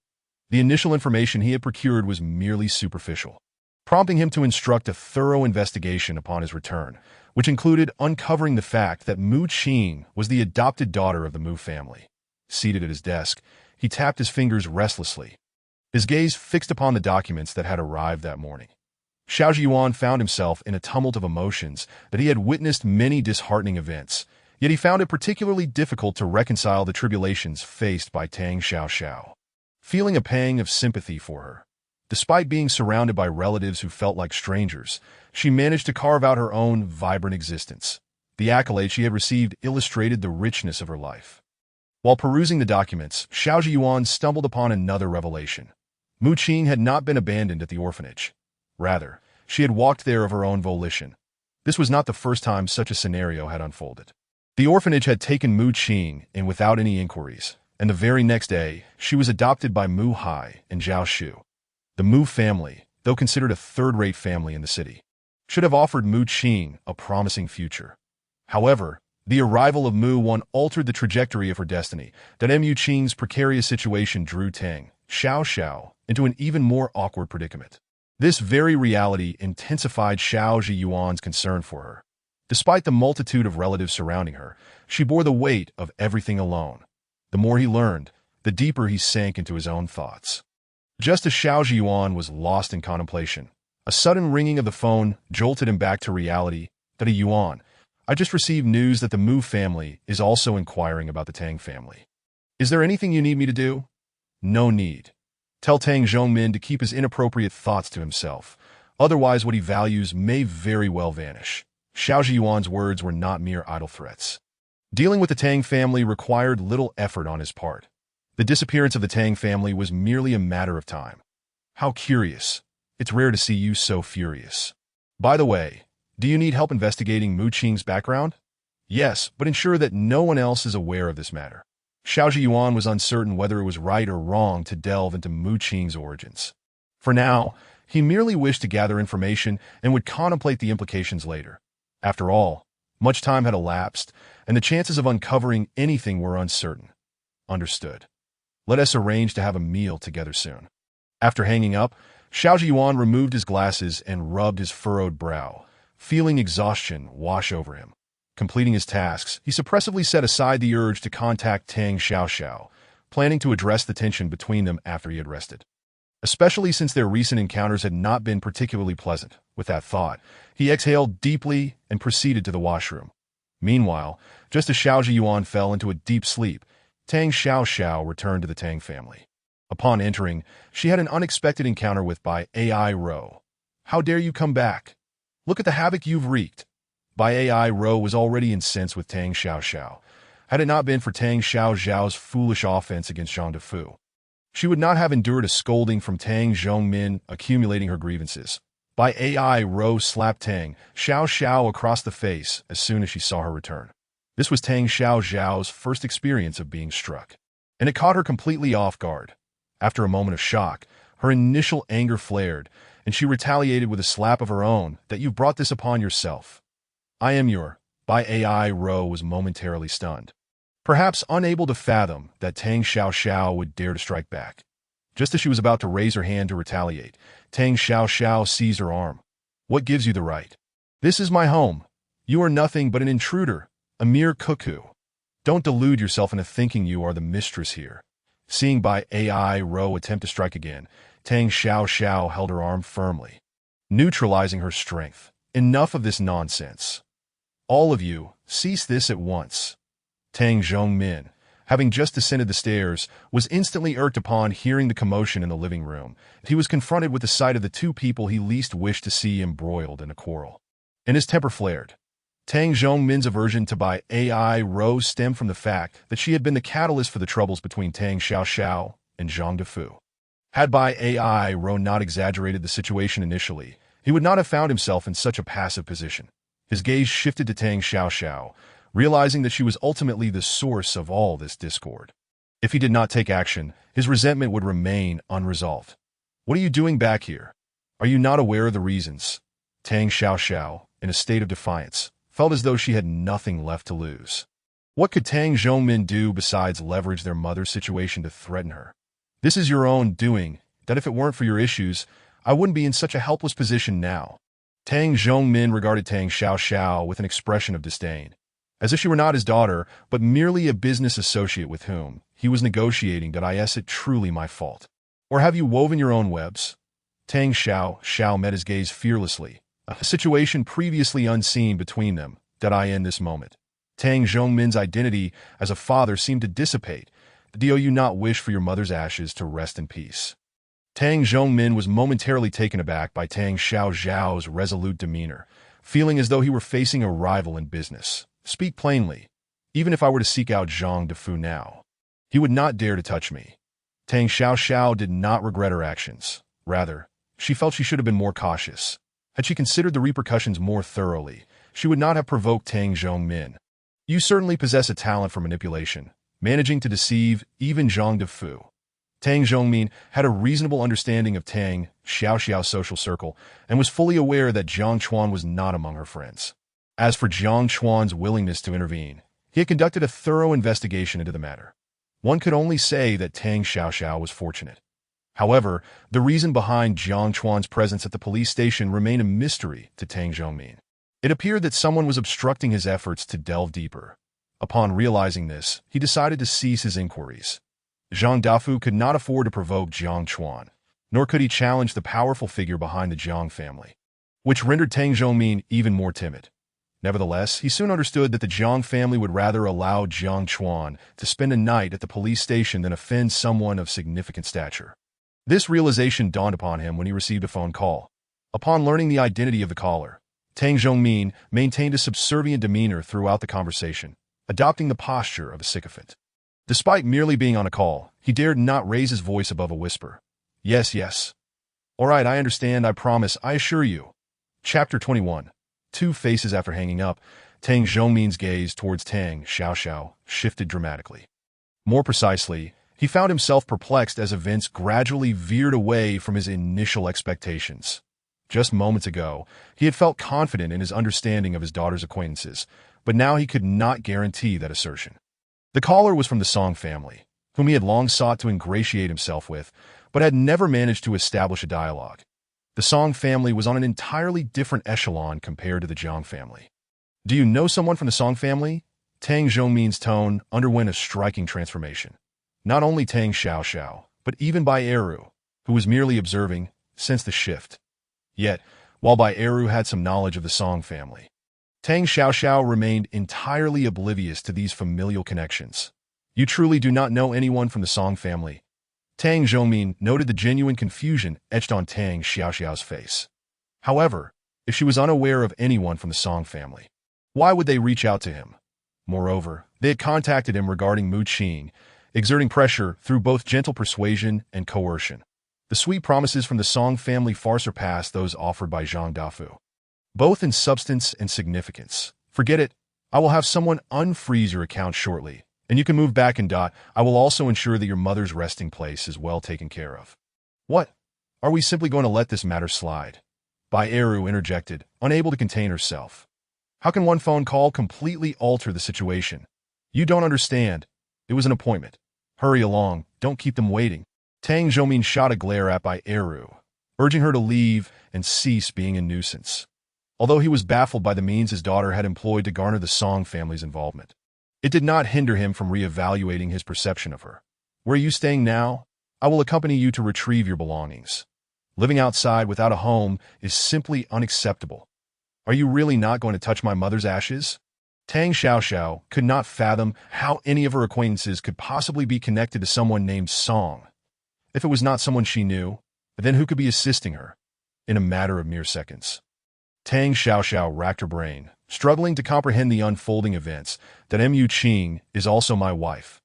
The initial information he had procured was merely superficial, prompting him to instruct a thorough investigation upon his return, which included uncovering the fact that Mu Qing was the adopted daughter of the Mu family. Seated at his desk, he tapped his fingers restlessly, his gaze fixed upon the documents that had arrived that morning. Xiao Zhiyuan found himself in a tumult of emotions that he had witnessed many disheartening events, yet he found it particularly difficult to reconcile the tribulations faced by Tang Xiaoxiao. Feeling a pang of sympathy for her, despite being surrounded by relatives who felt like strangers, she managed to carve out her own vibrant existence. The accolades she had received illustrated the richness of her life. While perusing the documents, Xiao Zhiyuan stumbled upon another revelation. Mu Qing had not been abandoned at the orphanage. Rather, she had walked there of her own volition. This was not the first time such a scenario had unfolded. The orphanage had taken Mu Qing in without any inquiries, and the very next day, she was adopted by Mu Hai and Zhao Shu. The Mu family, though considered a third-rate family in the city, should have offered Mu Qing a promising future. However, the arrival of Mu Wan altered the trajectory of her destiny. That Mu Qing's precarious situation drew Tang Xiaoxiao into an even more awkward predicament. This very reality intensified Xiao Zhiyuan's concern for her. Despite the multitude of relatives surrounding her, she bore the weight of everything alone. The more he learned, the deeper he sank into his own thoughts. Just as Xiao Zhiyuan was lost in contemplation, a sudden ringing of the phone jolted him back to reality. "That Yuan, I just received news that the Mu family is also inquiring about the Tang family. Is there anything you need me to do?" "No need. Tell Tang Zhongmin to keep his inappropriate thoughts to himself. Otherwise, what he values may very well vanish." Xiao Zhiyuan's words were not mere idle threats. Dealing with the Tang family required little effort on his part. The disappearance of the Tang family was merely a matter of time. "How curious. It's rare to see you so furious. By the way, do you need help investigating Mu Qing's background?" "Yes, but ensure that no one else is aware of this matter." Xiao Zhiyuan was uncertain whether it was right or wrong to delve into Mu Qing's origins. For now, he merely wished to gather information and would contemplate the implications later. After all, much time had elapsed, and the chances of uncovering anything were uncertain. "Understood. Let us arrange to have a meal together soon." After hanging up, Xiao Zhiyuan removed his glasses and rubbed his furrowed brow, feeling exhaustion wash over him. Completing his tasks, he suppressively set aside the urge to contact Tang Xiaoxiao, planning to address the tension between them after he had rested. Especially since their recent encounters had not been particularly pleasant. With that thought, he exhaled deeply and proceeded to the washroom. Meanwhile, just as Xiao Zhiyuan fell into a deep sleep, Tang Xiaoxiao returned to the Tang family. Upon entering, she had an unexpected encounter with Bai Ai Ro. "How dare you come back? Look at the havoc you've wreaked." Bai Ai Ro was already incensed with Tang Xiaoxiao, had it not been for Tang Xiaoxiao's foolish offense against Zhang Defu. She would not have endured a scolding from Tang Zhongmin accumulating her grievances. by AI, Rose slapped Tang Xiao across the face as soon as she saw her return. This was Tang Xiao's first experience of being struck, and it caught her completely off guard. After a moment of shock, her initial anger flared, and she retaliated with a slap of her own. That you've brought this upon yourself. I am your. By AI, Rose was momentarily stunned, perhaps unable to fathom that Tang Xiao would dare to strike back. Just as she was about to raise her hand to retaliate, Tang Xiao seized her arm. What gives you the right? This is my home. You are nothing but an intruder, a mere cuckoo. Don't delude yourself into thinking you are the mistress here. Seeing by AI Rose attempt to strike again, Tang Xiao held her arm firmly, neutralizing her strength. Enough of this nonsense. All of you, cease this at once. Tang Zhongmin, having just descended the stairs, was instantly irked upon hearing the commotion in the living room. He was confronted with the sight of the two people he least wished to see embroiled in a quarrel, and his temper flared. Tang Zhongmin's aversion to by AI Rose stemmed from the fact that she had been the catalyst for the troubles between Tang Xiao and Zhang Defu. Had by AI Rose not exaggerated the situation initially, he would not have found himself in such a passive position. His gaze shifted to Tang Xiao, realizing that she was ultimately the source of all this discord. If he did not take action, his resentment would remain unresolved. What are you doing back here? Are you not aware of the reasons? Tang Xiao, in a state of defiance, felt as though she had nothing left to lose. What could Tang Zhongmin do besides leverage their mother's situation to threaten her? This is your own doing, that if it weren't for your issues, I wouldn't be in such a helpless position now. Tang Zhongmin regarded Tang Xiao with an expression of disdain, as if she were not his daughter, but merely a business associate with whom he was negotiating. Is it truly my fault? Or have you woven your own webs? Tang Xiao met his gaze fearlessly, a situation previously unseen between them. In this moment, Tang Zhongmin's identity as a father seemed to dissipate. Do you not wish for your mother's ashes to rest in peace? Tang Zhongmin was momentarily taken aback by Tang Xiao's resolute demeanor, feeling as though he were facing a rival in business. Speak plainly. Even if I were to seek out Zhang Defu now, he would not dare to touch me. Tang Xiao did not regret her actions. Rather, she felt she should have been more cautious. Had she considered the repercussions more thoroughly, she would not have provoked Tang Zhongmin. You certainly possess a talent for manipulation, managing to deceive even Zhang Defu. Tang Zhongmin had a reasonable understanding of Tang Xiao's social circle and was fully aware that Jiang Chuan was not among her friends. As for Jiang Chuan's willingness to intervene, he had conducted a thorough investigation into the matter. One could only say that Tang Xiao was fortunate. However, the reason behind Jiang Chuan's presence at the police station remained a mystery to Tang Zhongmin. It appeared that someone was obstructing his efforts to delve deeper. Upon realizing this, he decided to cease his inquiries. Zhang Defu could not afford to provoke Jiang Chuan, nor could he challenge the powerful figure behind the Jiang family, which rendered Tang Zhongmin even more timid. Nevertheless, he soon understood that the Jiang family would rather allow Jiang Chuan to spend a night at the police station than offend someone of significant stature. This realization dawned upon him when he received a phone call. Upon learning the identity of the caller, Tang Zhongmin maintained a subservient demeanor throughout the conversation, adopting the posture of a sycophant. Despite merely being on a call, he dared not raise his voice above a whisper. Yes. All right, I understand, I promise, I assure you. Chapter 21. 2 Faces. After hanging up, Tang Zhongmin's gaze towards Tang Xiao shifted dramatically. More precisely, he found himself perplexed as events gradually veered away from his initial expectations. Just moments ago, he had felt confident in his understanding of his daughter's acquaintances, but now he could not guarantee that assertion. The caller was from the Song family, whom he had long sought to ingratiate himself with, but had never managed to establish a dialogue. The Song family was on an entirely different echelon compared to the Jiang family. Do you know someone from the Song family? Tang Zhongmin's tone underwent a striking transformation. Not only Tang Xiao, but even Bai Eru, who was merely observing, sensed the shift. Yet, while Bai Eru had some knowledge of the Song family, Tang Xiao remained entirely oblivious to these familial connections. You truly do not know anyone from the Song family? Tang Zhongmin noted the genuine confusion etched on Tang Xiao's face. However, if she was unaware of anyone from the Song family, why would they reach out to him? Moreover, they had contacted him regarding Mu Qing, exerting pressure through both gentle persuasion and coercion. The sweet promises from the Song family far surpassed those offered by Zhang Dafu, both in substance and significance. Forget it. I will have someone unfreeze your account shortly, and you can move back and dot. I will also ensure that your mother's resting place is well taken care of. What? Are we simply going to let this matter slide? Bai Eru interjected, unable to contain herself. How can one phone call completely alter the situation? You don't understand. It was an appointment. Hurry along, don't keep them waiting. Tang Zhoumin shot a glare at Bai Eru, urging her to leave and cease being a nuisance. Although he was baffled by the means his daughter had employed to garner the Song family's involvement, it did not hinder him from reevaluating his perception of her. Where are you staying now? I will accompany you to retrieve your belongings. Living outside without a home is simply unacceptable. Are you really not going to touch my mother's ashes? Tang Xiaoxiao could not fathom how any of her acquaintances could possibly be connected to someone named Song. If it was not someone she knew, then who could be assisting her? In a matter of mere seconds, Tang Xiaoxiao racked her brain, struggling to comprehend the unfolding events. That Mu Qing is also my wife.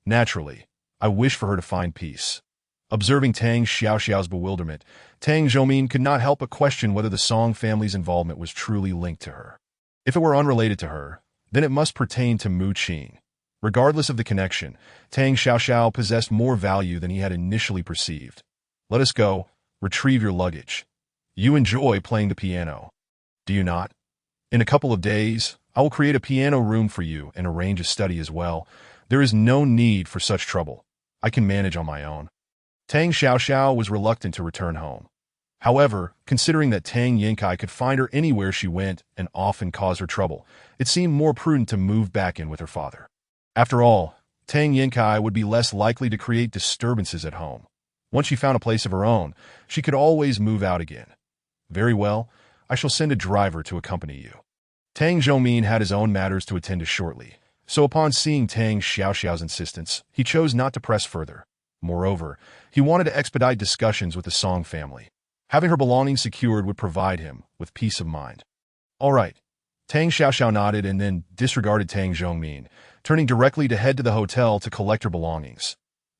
Naturally, I wish for her to find peace. Observing Tang Xiaoxiao's bewilderment, Tang Zhoumin could not help but question whether the Song family's involvement was truly linked to her. If it were unrelated to her, then it must pertain to Mu Qing. Regardless of the connection, Tang Xiaoxiao possessed more value than he had initially perceived. Let us go. Retrieve your luggage. You enjoy playing the piano, do you not? In a couple of days, I will create a piano room for you and arrange a study as well. There is no need for such trouble. I can manage on my own. Tang Xiaoxiao was reluctant to return home. However, considering that Tang Yinkai could find her anywhere she went and often cause her trouble, it seemed more prudent to move back in with her father. After all, Tang Yinkai would be less likely to create disturbances at home. Once she found a place of her own, she could always move out again. Very well, I shall send a driver to accompany you. Tang Zhoumin had his own matters to attend to shortly, so upon seeing Tang Xiaoxiao's insistence, he chose not to press further. Moreover, he wanted to expedite discussions with the Song family. Having her belongings secured would provide him with peace of mind. All right. Tang Xiaoxiao nodded and then disregarded Tang Zhoumin, turning directly to head to the hotel to collect her belongings.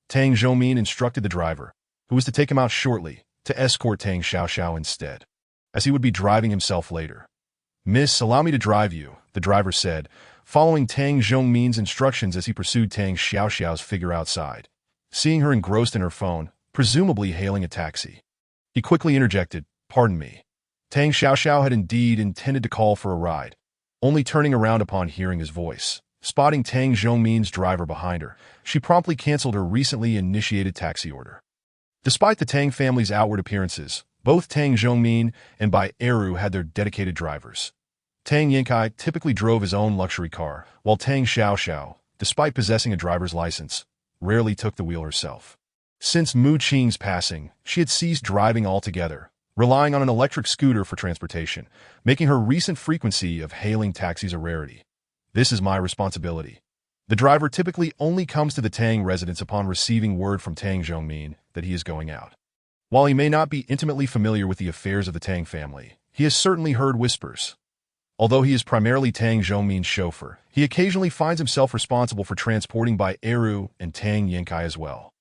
Tang Zhoumin instructed the driver, who was to take him out shortly, to escort Tang Xiaoxiao instead, as he would be driving himself later. Miss, allow me to drive you, the driver said, following Tang Zhoumin's instructions as he pursued Tang Xiaoxiao's figure outside. Seeing her engrossed in her phone, presumably hailing a taxi, he quickly interjected, pardon me. Tang Xiaoxiao had indeed intended to call for a ride, only turning around upon hearing his voice. Spotting Tang Zhoumin's driver behind her, she promptly canceled her recently initiated taxi order. Despite the Tang family's outward appearances, both Tang Zhoumin and Bai Eru had their dedicated drivers. Tang Yinkai typically drove his own luxury car, while Tang Xiaoxiao, despite possessing a driver's license, rarely took the wheel herself. Since Mu Qing's passing, she had ceased driving altogether, relying on an electric scooter for transportation, making her recent frequency of hailing taxis a rarity. This is my responsibility. The driver typically only comes to the Tang residence upon receiving word from Tang Zhoumin that he is going out. While he may not be intimately familiar with the affairs of the Tang family, he has certainly heard whispers. Although he is primarily Tang Zhoumin's chauffeur, he occasionally finds himself responsible for transporting Bai Eru and Tang Yinkai as well.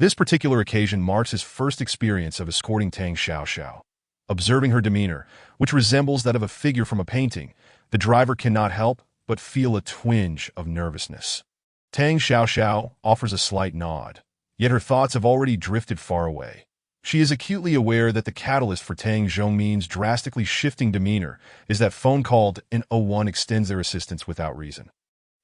This particular occasion marks his first experience of escorting Tang Xiaoxiao. Observing her demeanor, which resembles that of a figure from a painting, the driver cannot help but feel a twinge of nervousness. Tang Xiaoxiao offers a slight nod, yet her thoughts have already drifted far away. She is acutely aware that the catalyst for Tang Zhoumin's drastically shifting demeanor is that phone called in 01 extends their assistance without reason,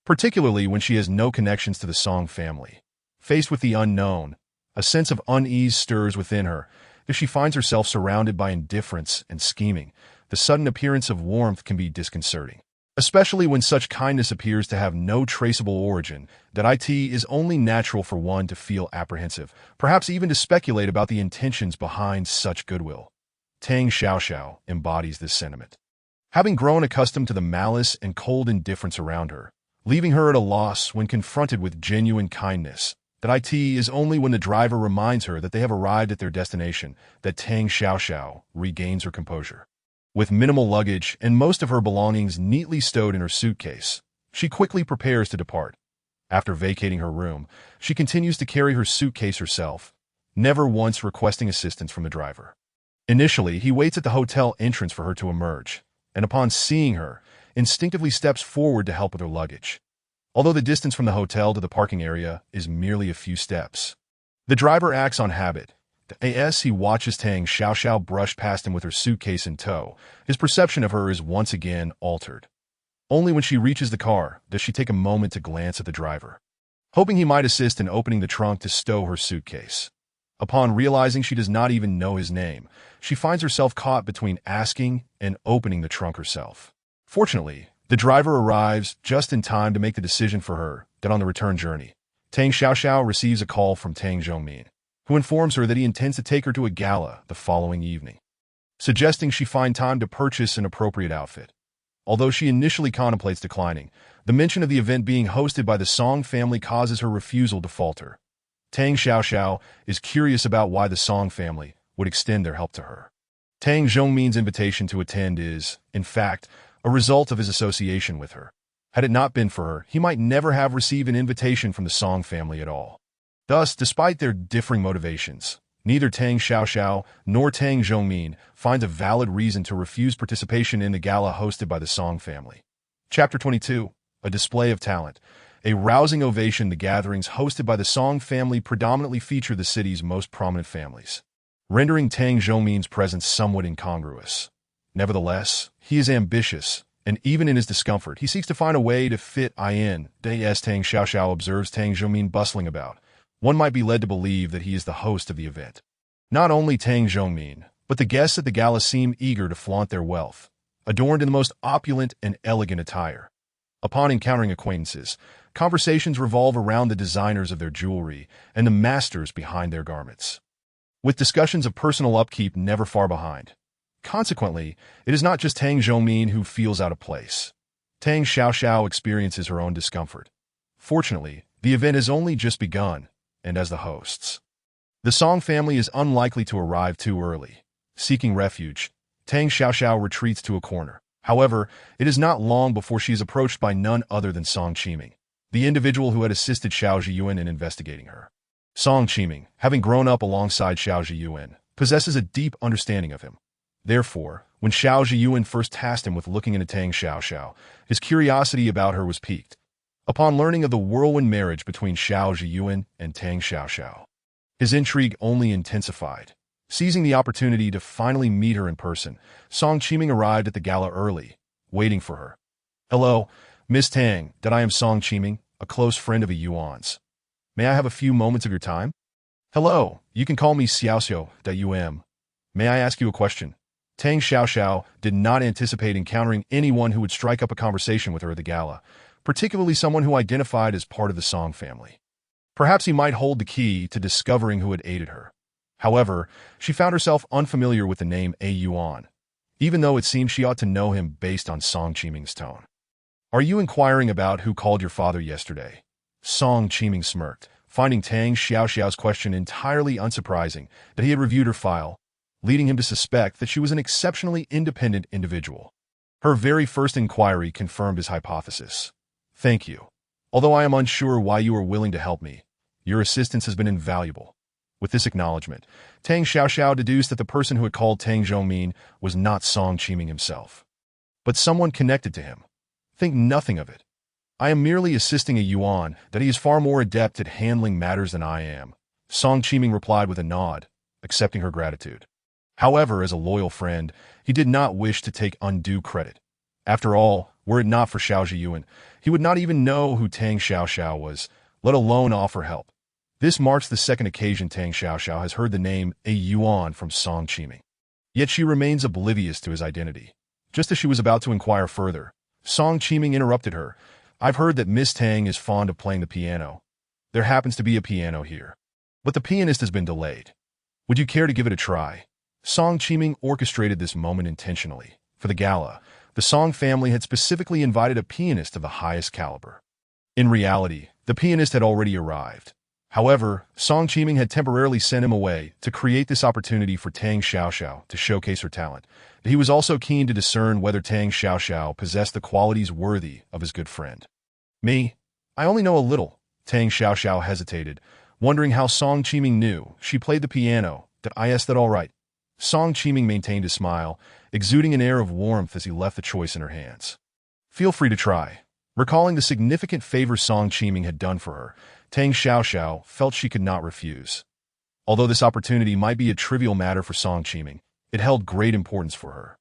particularly when she has no connections to the Song family. Faced with the unknown, a sense of unease stirs within her. If she finds herself surrounded by indifference and scheming, the sudden appearance of warmth can be disconcerting, especially when such kindness appears to have no traceable origin. That it is only natural for one to feel apprehensive, perhaps even to speculate about the intentions behind such goodwill. Tang Xiaoxiao embodies this sentiment. Having grown accustomed to the malice and cold indifference around her, leaving her at a loss when confronted with genuine kindness, that it is only when the driver reminds her that they have arrived at their destination that Tang Xiaoxiao regains her composure. With minimal luggage and most of her belongings neatly stowed in her suitcase, she quickly prepares to depart. After vacating her room, she continues to carry her suitcase herself, never once requesting assistance from the driver. Initially, he waits at the hotel entrance for her to emerge, and upon seeing her, instinctively steps forward to help with her luggage. Although the distance from the hotel to the parking area is merely a few steps. The driver acts on habit. As he watches Tang Xiaoxiao brush past him with her suitcase in tow, his perception of her is once again altered. Only when she reaches the car does she take a moment to glance at the driver, hoping he might assist in opening the trunk to stow her suitcase. Upon realizing she does not even know his name, she finds herself caught between asking and opening the trunk herself. Fortunately, the driver arrives just in time to make the decision for her that on the return journey, Tang Xiaoxiao receives a call from Tang Zhongmin, who informs her that he intends to take her to a gala the following evening, suggesting she find time to purchase an appropriate outfit. Although she initially contemplates declining, the mention of the event being hosted by the Song family causes her refusal to falter. Tang Xiaoxiao is curious about why the Song family would extend their help to her. Tang Zhongmin's invitation to attend is, in fact, a result of his association with her. Had it not been for her, he might never have received an invitation from the Song family at all. Thus, despite their differing motivations, neither Tang Xiaoxiao nor Tang Zhongmin finds a valid reason to refuse participation in the gala hosted by the Song family. Chapter 22. A Display of Talent. A rousing ovation. The gatherings hosted by the Song family predominantly feature the city's most prominent families, rendering Tang Zhongmin's presence somewhat incongruous. Nevertheless, he is ambitious, and even in his discomfort, he seeks to find a way to fit in. As Tang Xiaoxiao observes Tang Zhongmin bustling about, one might be led to believe that he is the host of the event. Not only Tang Zhongmin, but the guests at the gala seem eager to flaunt their wealth, adorned in the most opulent and elegant attire. Upon encountering acquaintances, conversations revolve around the designers of their jewelry and the masters behind their garments, with discussions of personal upkeep never far behind. Consequently, it is not just Tang Zhongmin who feels out of place. Tang Xiaoxiao experiences her own discomfort. Fortunately, the event has only just begun, and as the hosts, the Song family is unlikely to arrive too early. Seeking refuge, Tang Xiaoxiao retreats to a corner. However, it is not long before she is approached by none other than Song Qiming, the individual who had assisted Xiao Zhiyuan in investigating her. Song Qiming, having grown up alongside Xiao Zhiyuan, possesses a deep understanding of him. Therefore, when Xiao Zhiyuan first tasked him with looking into Tang Xiaoxiao, his curiosity about her was piqued. Upon learning of the whirlwind marriage between Xiao Zhiyuan and Tang Xiaoxiao, his intrigue only intensified. Seizing the opportunity to finally meet her in person, Song Qiming arrived at the gala early, waiting for her. "Hello, Miss Tang, that I am Song Qiming, a close friend of a Yuan's. May I have a few moments of your time?" "Hello, you can call me Xiaoxiao. May I ask you a question?" Tang Xiaoxiao did not anticipate encountering anyone who would strike up a conversation with her at the gala, particularly someone who identified as part of the Song family. Perhaps he might hold the key to discovering who had aided her. However, she found herself unfamiliar with the name A Yuan, even though it seemed she ought to know him based on Song Qiming's tone. "Are you inquiring about who called your father yesterday?" Song Qiming smirked, finding Tang Xiaoxiao's question entirely unsurprising that he had reviewed her file, leading him to suspect that she was an exceptionally independent individual. Her very first inquiry confirmed his hypothesis. "Thank you. Although I am unsure why you are willing to help me, your assistance has been invaluable." With this acknowledgement, Tang Xiaoxiao deduced that the person who had called Tang Zhongmin was not Song Qiming himself, but someone connected to him. "Think nothing of it. I am merely assisting a Yuan that he is far more adept at handling matters than I am," Song Qiming replied with a nod, accepting her gratitude. However, as a loyal friend, he did not wish to take undue credit. After all, were it not for Xiao Zhiyuan, he would not even know who Tang Xiaoxiao was, let alone offer help. This marks the second occasion Tang Xiaoxiao has heard the name A Yuan from Song Qiming. Yet she remains oblivious to his identity. Just as she was about to inquire further, Song Qiming interrupted her. "I've heard that Miss Tang is fond of playing the piano. There happens to be a piano here, but the pianist has been delayed. Would you care to give it a try?" Song Qiming orchestrated this moment intentionally. For the gala, the Song family had specifically invited a pianist of the highest caliber. In reality, the pianist had already arrived. However, Song Qiming had temporarily sent him away to create this opportunity for Tang Xiaoxiao to showcase her talent. He was also keen to discern whether Tang Xiaoxiao possessed the qualities worthy of his good friend. "Me? I only know a little." Tang Xiaoxiao hesitated, Wondering how Song Qiming knew she played the piano, did I ask that all right? Song Qiming maintained his smile, exuding an air of warmth as he left the choice in her hands. Feel free to try. Recalling the significant favor Song Qiming had done for her, Tang Xiaoxiao felt she could not refuse. Although this opportunity might be a trivial matter for Song Qiming, it held great importance for her.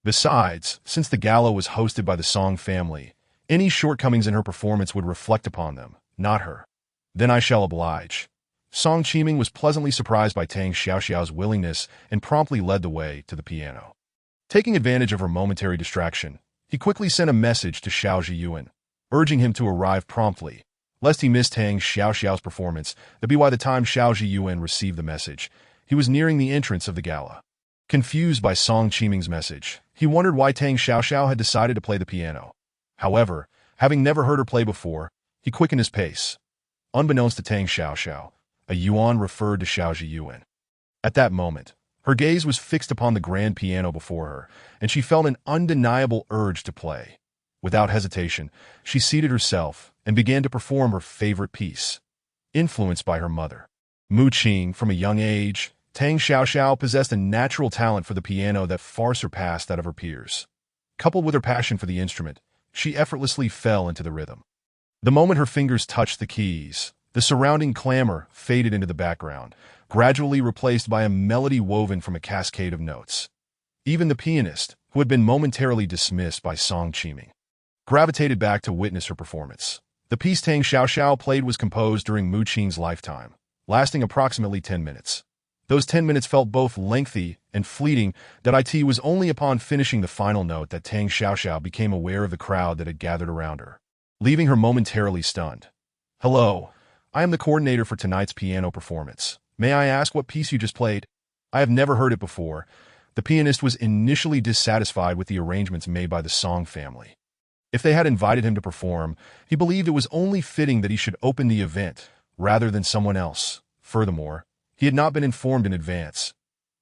Besides, since the gala was hosted by the Song family, any shortcomings in her performance would reflect upon them, not her. Then I shall oblige. Song Qiming was pleasantly surprised by Tang Xiaoxiao's willingness and promptly led the way to the piano. Taking advantage of her momentary distraction, he quickly sent a message to Xiao Zhiyuan, urging him to arrive promptly, lest he miss Tang Xiaoxiao's performance. That be why the time Xiao Zhiyuan received the message, he was nearing the entrance of the gala. Confused by Song Qiming's message, he wondered why Tang Xiaoxiao had decided to play the piano. However, having never heard her play before, he quickened his pace. Unbeknownst to Tang Xiaoxiao, a yuan referred to Xiao Zhiyuan. At that moment, her gaze was fixed upon the grand piano before her, and she felt an undeniable urge to play. Without hesitation, she seated herself and began to perform her favorite piece. Influenced by her mother, Mu Qing, from a young age, Tang Xiaoxiao possessed a natural talent for the piano that far surpassed that of her peers. Coupled with her passion for the instrument, she effortlessly fell into the rhythm. The moment her fingers touched the keys, the surrounding clamor faded into the background, gradually replaced by a melody woven from a cascade of notes. Even the pianist, who had been momentarily dismissed by Song Qiming, gravitated back to witness her performance. The piece Tang Xiaoxiao played was composed during Mu Qing's lifetime, lasting approximately 10 minutes. Those 10 minutes felt both lengthy and fleeting. That it was only upon finishing the final note that Tang Xiaoxiao became aware of the crowd that had gathered around her, leaving her momentarily stunned. Hello, I am the coordinator for tonight's piano performance. May I ask what piece you just played? I have never heard it before. The pianist was initially dissatisfied with the arrangements made by the Song family. If they had invited him to perform, he believed it was only fitting that he should open the event, rather than someone else. Furthermore, he had not been informed in advance.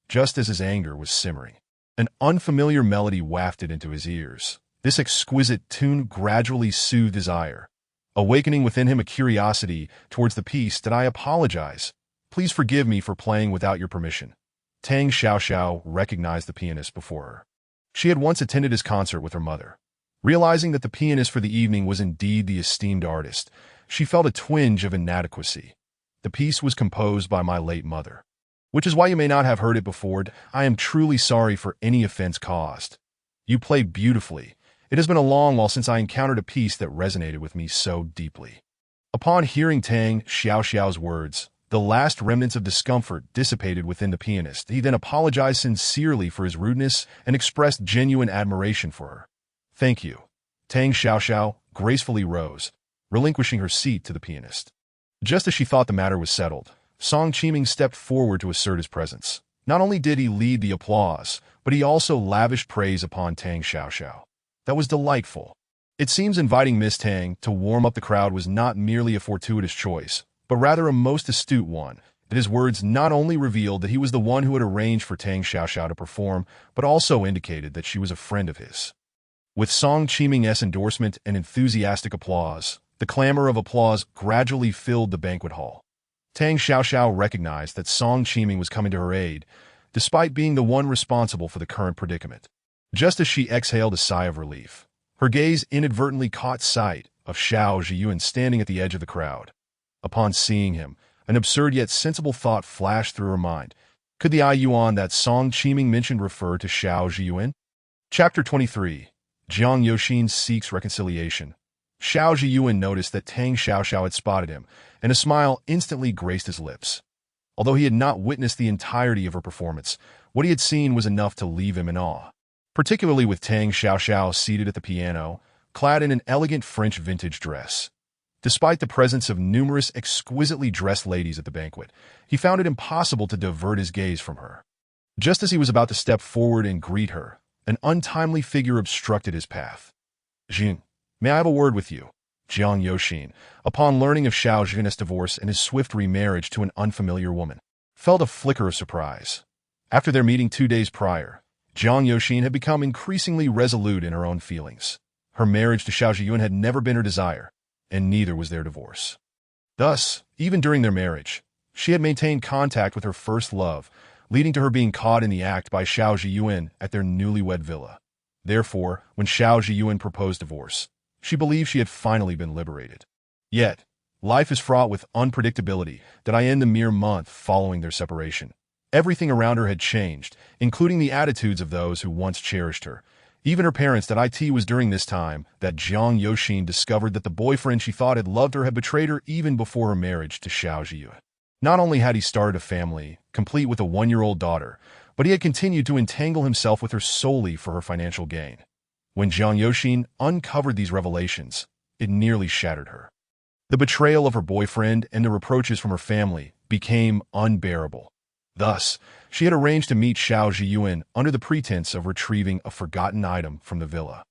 Just as his anger was simmering, an unfamiliar melody wafted into his ears. This exquisite tune gradually soothed his ire, awakening within him a curiosity towards the piece. Did I apologize? Please forgive me for playing without your permission. Tang Xiaoxiao recognized the pianist before her. She had once attended his concert with her mother. Realizing that the pianist for the evening was indeed the esteemed artist, she felt a twinge of inadequacy. The piece was composed by my late mother, which is why you may not have heard it before. I am truly sorry for any offense caused. You played beautifully. It has been a long while since I encountered a piece that resonated with me so deeply. Upon hearing Tang Xiaoxiao's words, the last remnants of discomfort dissipated within the pianist. He then apologized sincerely for his rudeness and expressed genuine admiration for her. Thank you. Tang Xiaoxiao gracefully rose, relinquishing her seat to the pianist. Just as she thought the matter was settled, Song Qiming stepped forward to assert his presence. Not only did he lead the applause, but he also lavished praise upon Tang Xiaoxiao. That was delightful. It seems inviting Miss Tang to warm up the crowd was not merely a fortuitous choice, but rather a most astute one. That his words not only revealed that he was the one who had arranged for Tang Xiaoxiao to perform, but also indicated that she was a friend of his. With Song Qiming's endorsement and enthusiastic applause, the clamor of applause gradually filled the banquet hall. Tang Xiaoxiao recognized that Song Qiming was coming to her aid, despite being the one responsible for the current predicament. Just as she exhaled a sigh of relief, her gaze inadvertently caught sight of Xiao Zhiyuan standing at the edge of the crowd. Upon seeing him, an absurd yet sensible thought flashed through her mind. Could the yuan that Song Qiming mentioned refer to Xiao Zhiyuan? Chapter 23. Jiang Yoxin seeks reconciliation. Xiao Zhiyuan noticed that Tang Xiaoxiao had spotted him, and a smile instantly graced his lips. Although he had not witnessed the entirety of her performance, what he had seen was enough to leave him in awe. Particularly with Tang Xiaoxiao seated at the piano, clad in an elegant French vintage dress. Despite the presence of numerous exquisitely dressed ladies at the banquet, he found it impossible to divert his gaze from her. Just as he was about to step forward and greet her, an untimely figure obstructed his path. Jing, may I have a word with you? Jiang Yoxin, upon learning of Xiao Zhiyuan's divorce and his swift remarriage to an unfamiliar woman, felt a flicker of surprise. After their meeting 2 days prior, Jiang Yoxin had become increasingly resolute in her own feelings. Her marriage to Xiao Zhiyuan had never been her desire, and neither was their divorce. Thus, even during their marriage, she had maintained contact with her first love, leading to her being caught in the act by Xiao Zhiyuan at their newlywed villa. Therefore, when Xiao Zhiyuan proposed divorce, she believed she had finally been liberated. Yet, life is fraught with unpredictability that in the mere month following their separation. Everything around her had changed, including the attitudes of those who once cherished her. Even her parents. It was during this time that Jiang Yoxin discovered that the boyfriend she thought had loved her had betrayed her even before her marriage to Xiao Zhiyuan. Not only had he started a family, complete with a 1-year-old daughter, but he had continued to entangle himself with her solely for her financial gain. When Jiang Yoxin uncovered these revelations, it nearly shattered her. The betrayal of her boyfriend and the reproaches from her family became unbearable. Thus, she had arranged to meet Xiao Zhiyuan under the pretense of retrieving a forgotten item from the villa.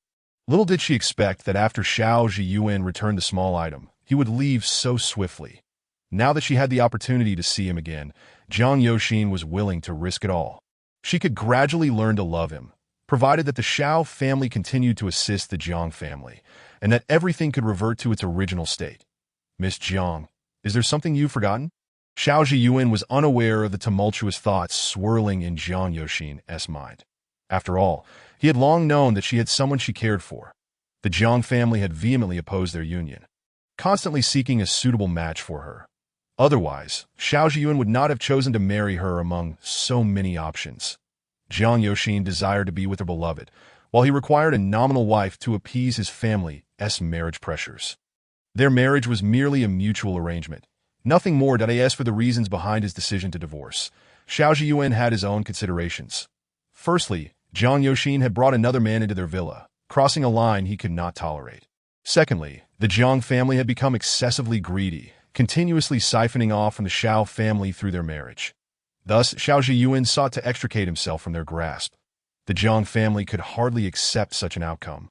Little did she expect that after Xiao Zhiyuan returned the small item, he would leave so swiftly. Now that she had the opportunity to see him again, Jiang Yoxin was willing to risk it all. She could gradually learn to love him, provided that the Xiao family continued to assist the Jiang family, and that everything could revert to its original state. Miss Jiang, is there something you've forgotten? Xiao Zhiyuan was unaware of the tumultuous thoughts swirling in Jiang Yoxin's mind. After all, he had long known that she had someone she cared for. The Jiang family had vehemently opposed their union, constantly seeking a suitable match for her. Otherwise, Xiao Zhiyuan would not have chosen to marry her among so many options. Jiang Yoxin desired to be with her beloved, while he required a nominal wife to appease his family's marriage pressures. Their marriage was merely a mutual arrangement. Nothing more. As for the reasons behind his decision to divorce, Xiao Zhiyuan had his own considerations. Firstly, Jiang Yoxin had brought another man into their villa, crossing a line he could not tolerate. Secondly, the Jiang family had become excessively greedy, continuously siphoning off from the Xiao family through their marriage. Thus, Xiao Zhiyuan sought to extricate himself from their grasp. The Jiang family could hardly accept such an outcome.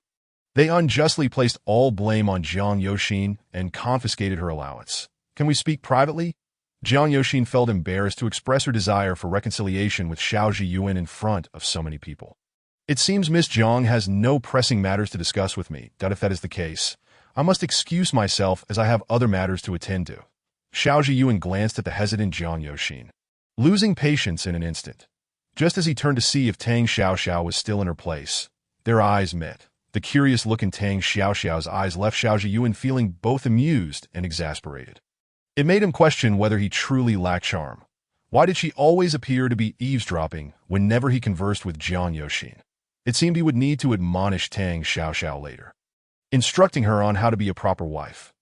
They unjustly placed all blame on Jiang Yoxin and confiscated her allowance. Can we speak privately? Jiang Yoxin felt embarrassed to express her desire for reconciliation with Xiao Zhiyuan in front of so many people. It seems Miss Jiang has no pressing matters to discuss with me. If that is the case, I must excuse myself as I have other matters to attend to. Xiao Zhiyuan glanced at the hesitant Jiang Yoxin, losing patience in an instant. Just as he turned to see if Tang Xiaoxiao was still in her place, their eyes met. The curious look in Tang Xiaoxiao's eyes left Xiao Zhiyuan feeling both amused and exasperated. It made him question whether he truly lacked charm. Why did she always appear to be eavesdropping whenever he conversed with Jiang Yoxin? It seemed he would need to admonish Tang Xiaoxiao later, instructing her on how to be a proper wife.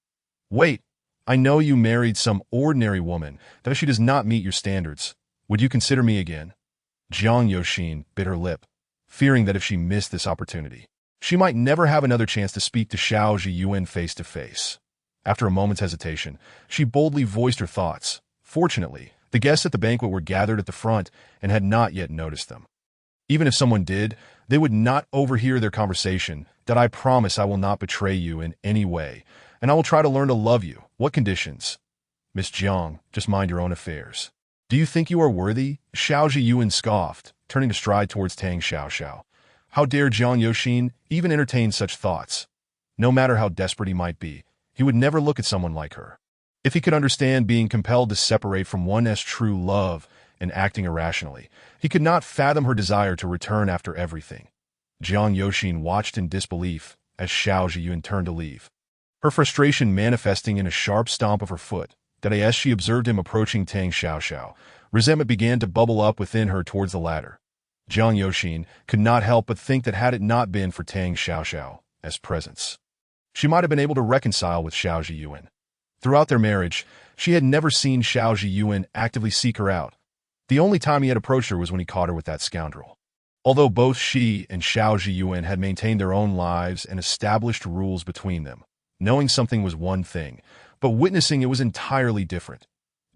Wait, I know you married some ordinary woman, that if she does not meet your standards, would you consider me again? Jiang Yoxin bit her lip, fearing that if she missed this opportunity, she might never have another chance to speak to Xiao Zhiyuan face to face. After a moment's hesitation, she boldly voiced her thoughts. Fortunately, the guests at the banquet were gathered at the front and had not yet noticed them. Even if someone did, they would not overhear their conversation. I promise I will not betray you in any way, and I will try to learn to love you. What conditions? Miss Jiang, just mind your own affairs. Do you think you are worthy? Xiao Zhiyuan scoffed, turning to stride towards Tang Xiaoxiao. How dare Jiang Yoxin even entertain such thoughts? No matter how desperate he might be, he would never look at someone like her. If he could understand being compelled to separate from one's true love and acting irrationally, he could not fathom her desire to return after everything. Jiang Yoxin watched in disbelief as Xiao Zhiyuan turned to leave, her frustration manifesting in a sharp stomp of her foot. As she observed him approaching Tang Xiaoxiao, resentment began to bubble up within her towards the latter. Jiang Yoxin could not help but think that had it not been for Tang Xiaoxiao's presence, she might have been able to reconcile with Xiao Zhiyuan. Throughout their marriage, she had never seen Xiao Zhiyuan actively seek her out. The only time he had approached her was when he caught her with that scoundrel. Although both she and Xiao Zhiyuan had maintained their own lives and established rules between them, knowing something was one thing, but witnessing it was entirely different.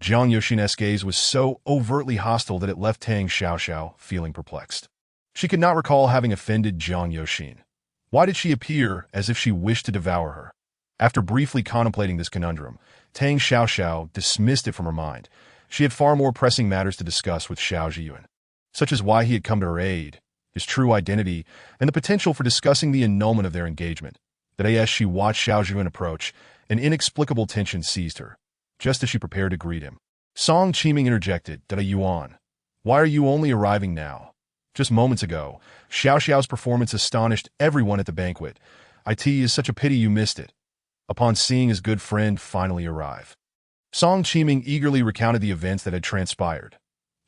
Jiang Yoxin's gaze was so overtly hostile that it left Tang Xiaoxiao feeling perplexed. She could not recall having offended Jiang Yoxin. Why did she appear as if she wished to devour her? After briefly contemplating this conundrum, Tang Xiaoxiao dismissed it from her mind. She had far more pressing matters to discuss with Xiao Zhiyuan, such as why he had come to her aid, his true identity, and the potential for discussing the annulment of their engagement. As she watched Xiao Zhiyuan approach, an inexplicable tension seized her. just as she prepared to greet him. Song Qiming interjected, "Dada Yuan, why are you only arriving now? Just moments ago, Xiao Xiao's performance astonished everyone at the banquet. It is such a pity you missed it." Upon seeing his good friend finally arrive, Song Qiming eagerly recounted the events that had transpired.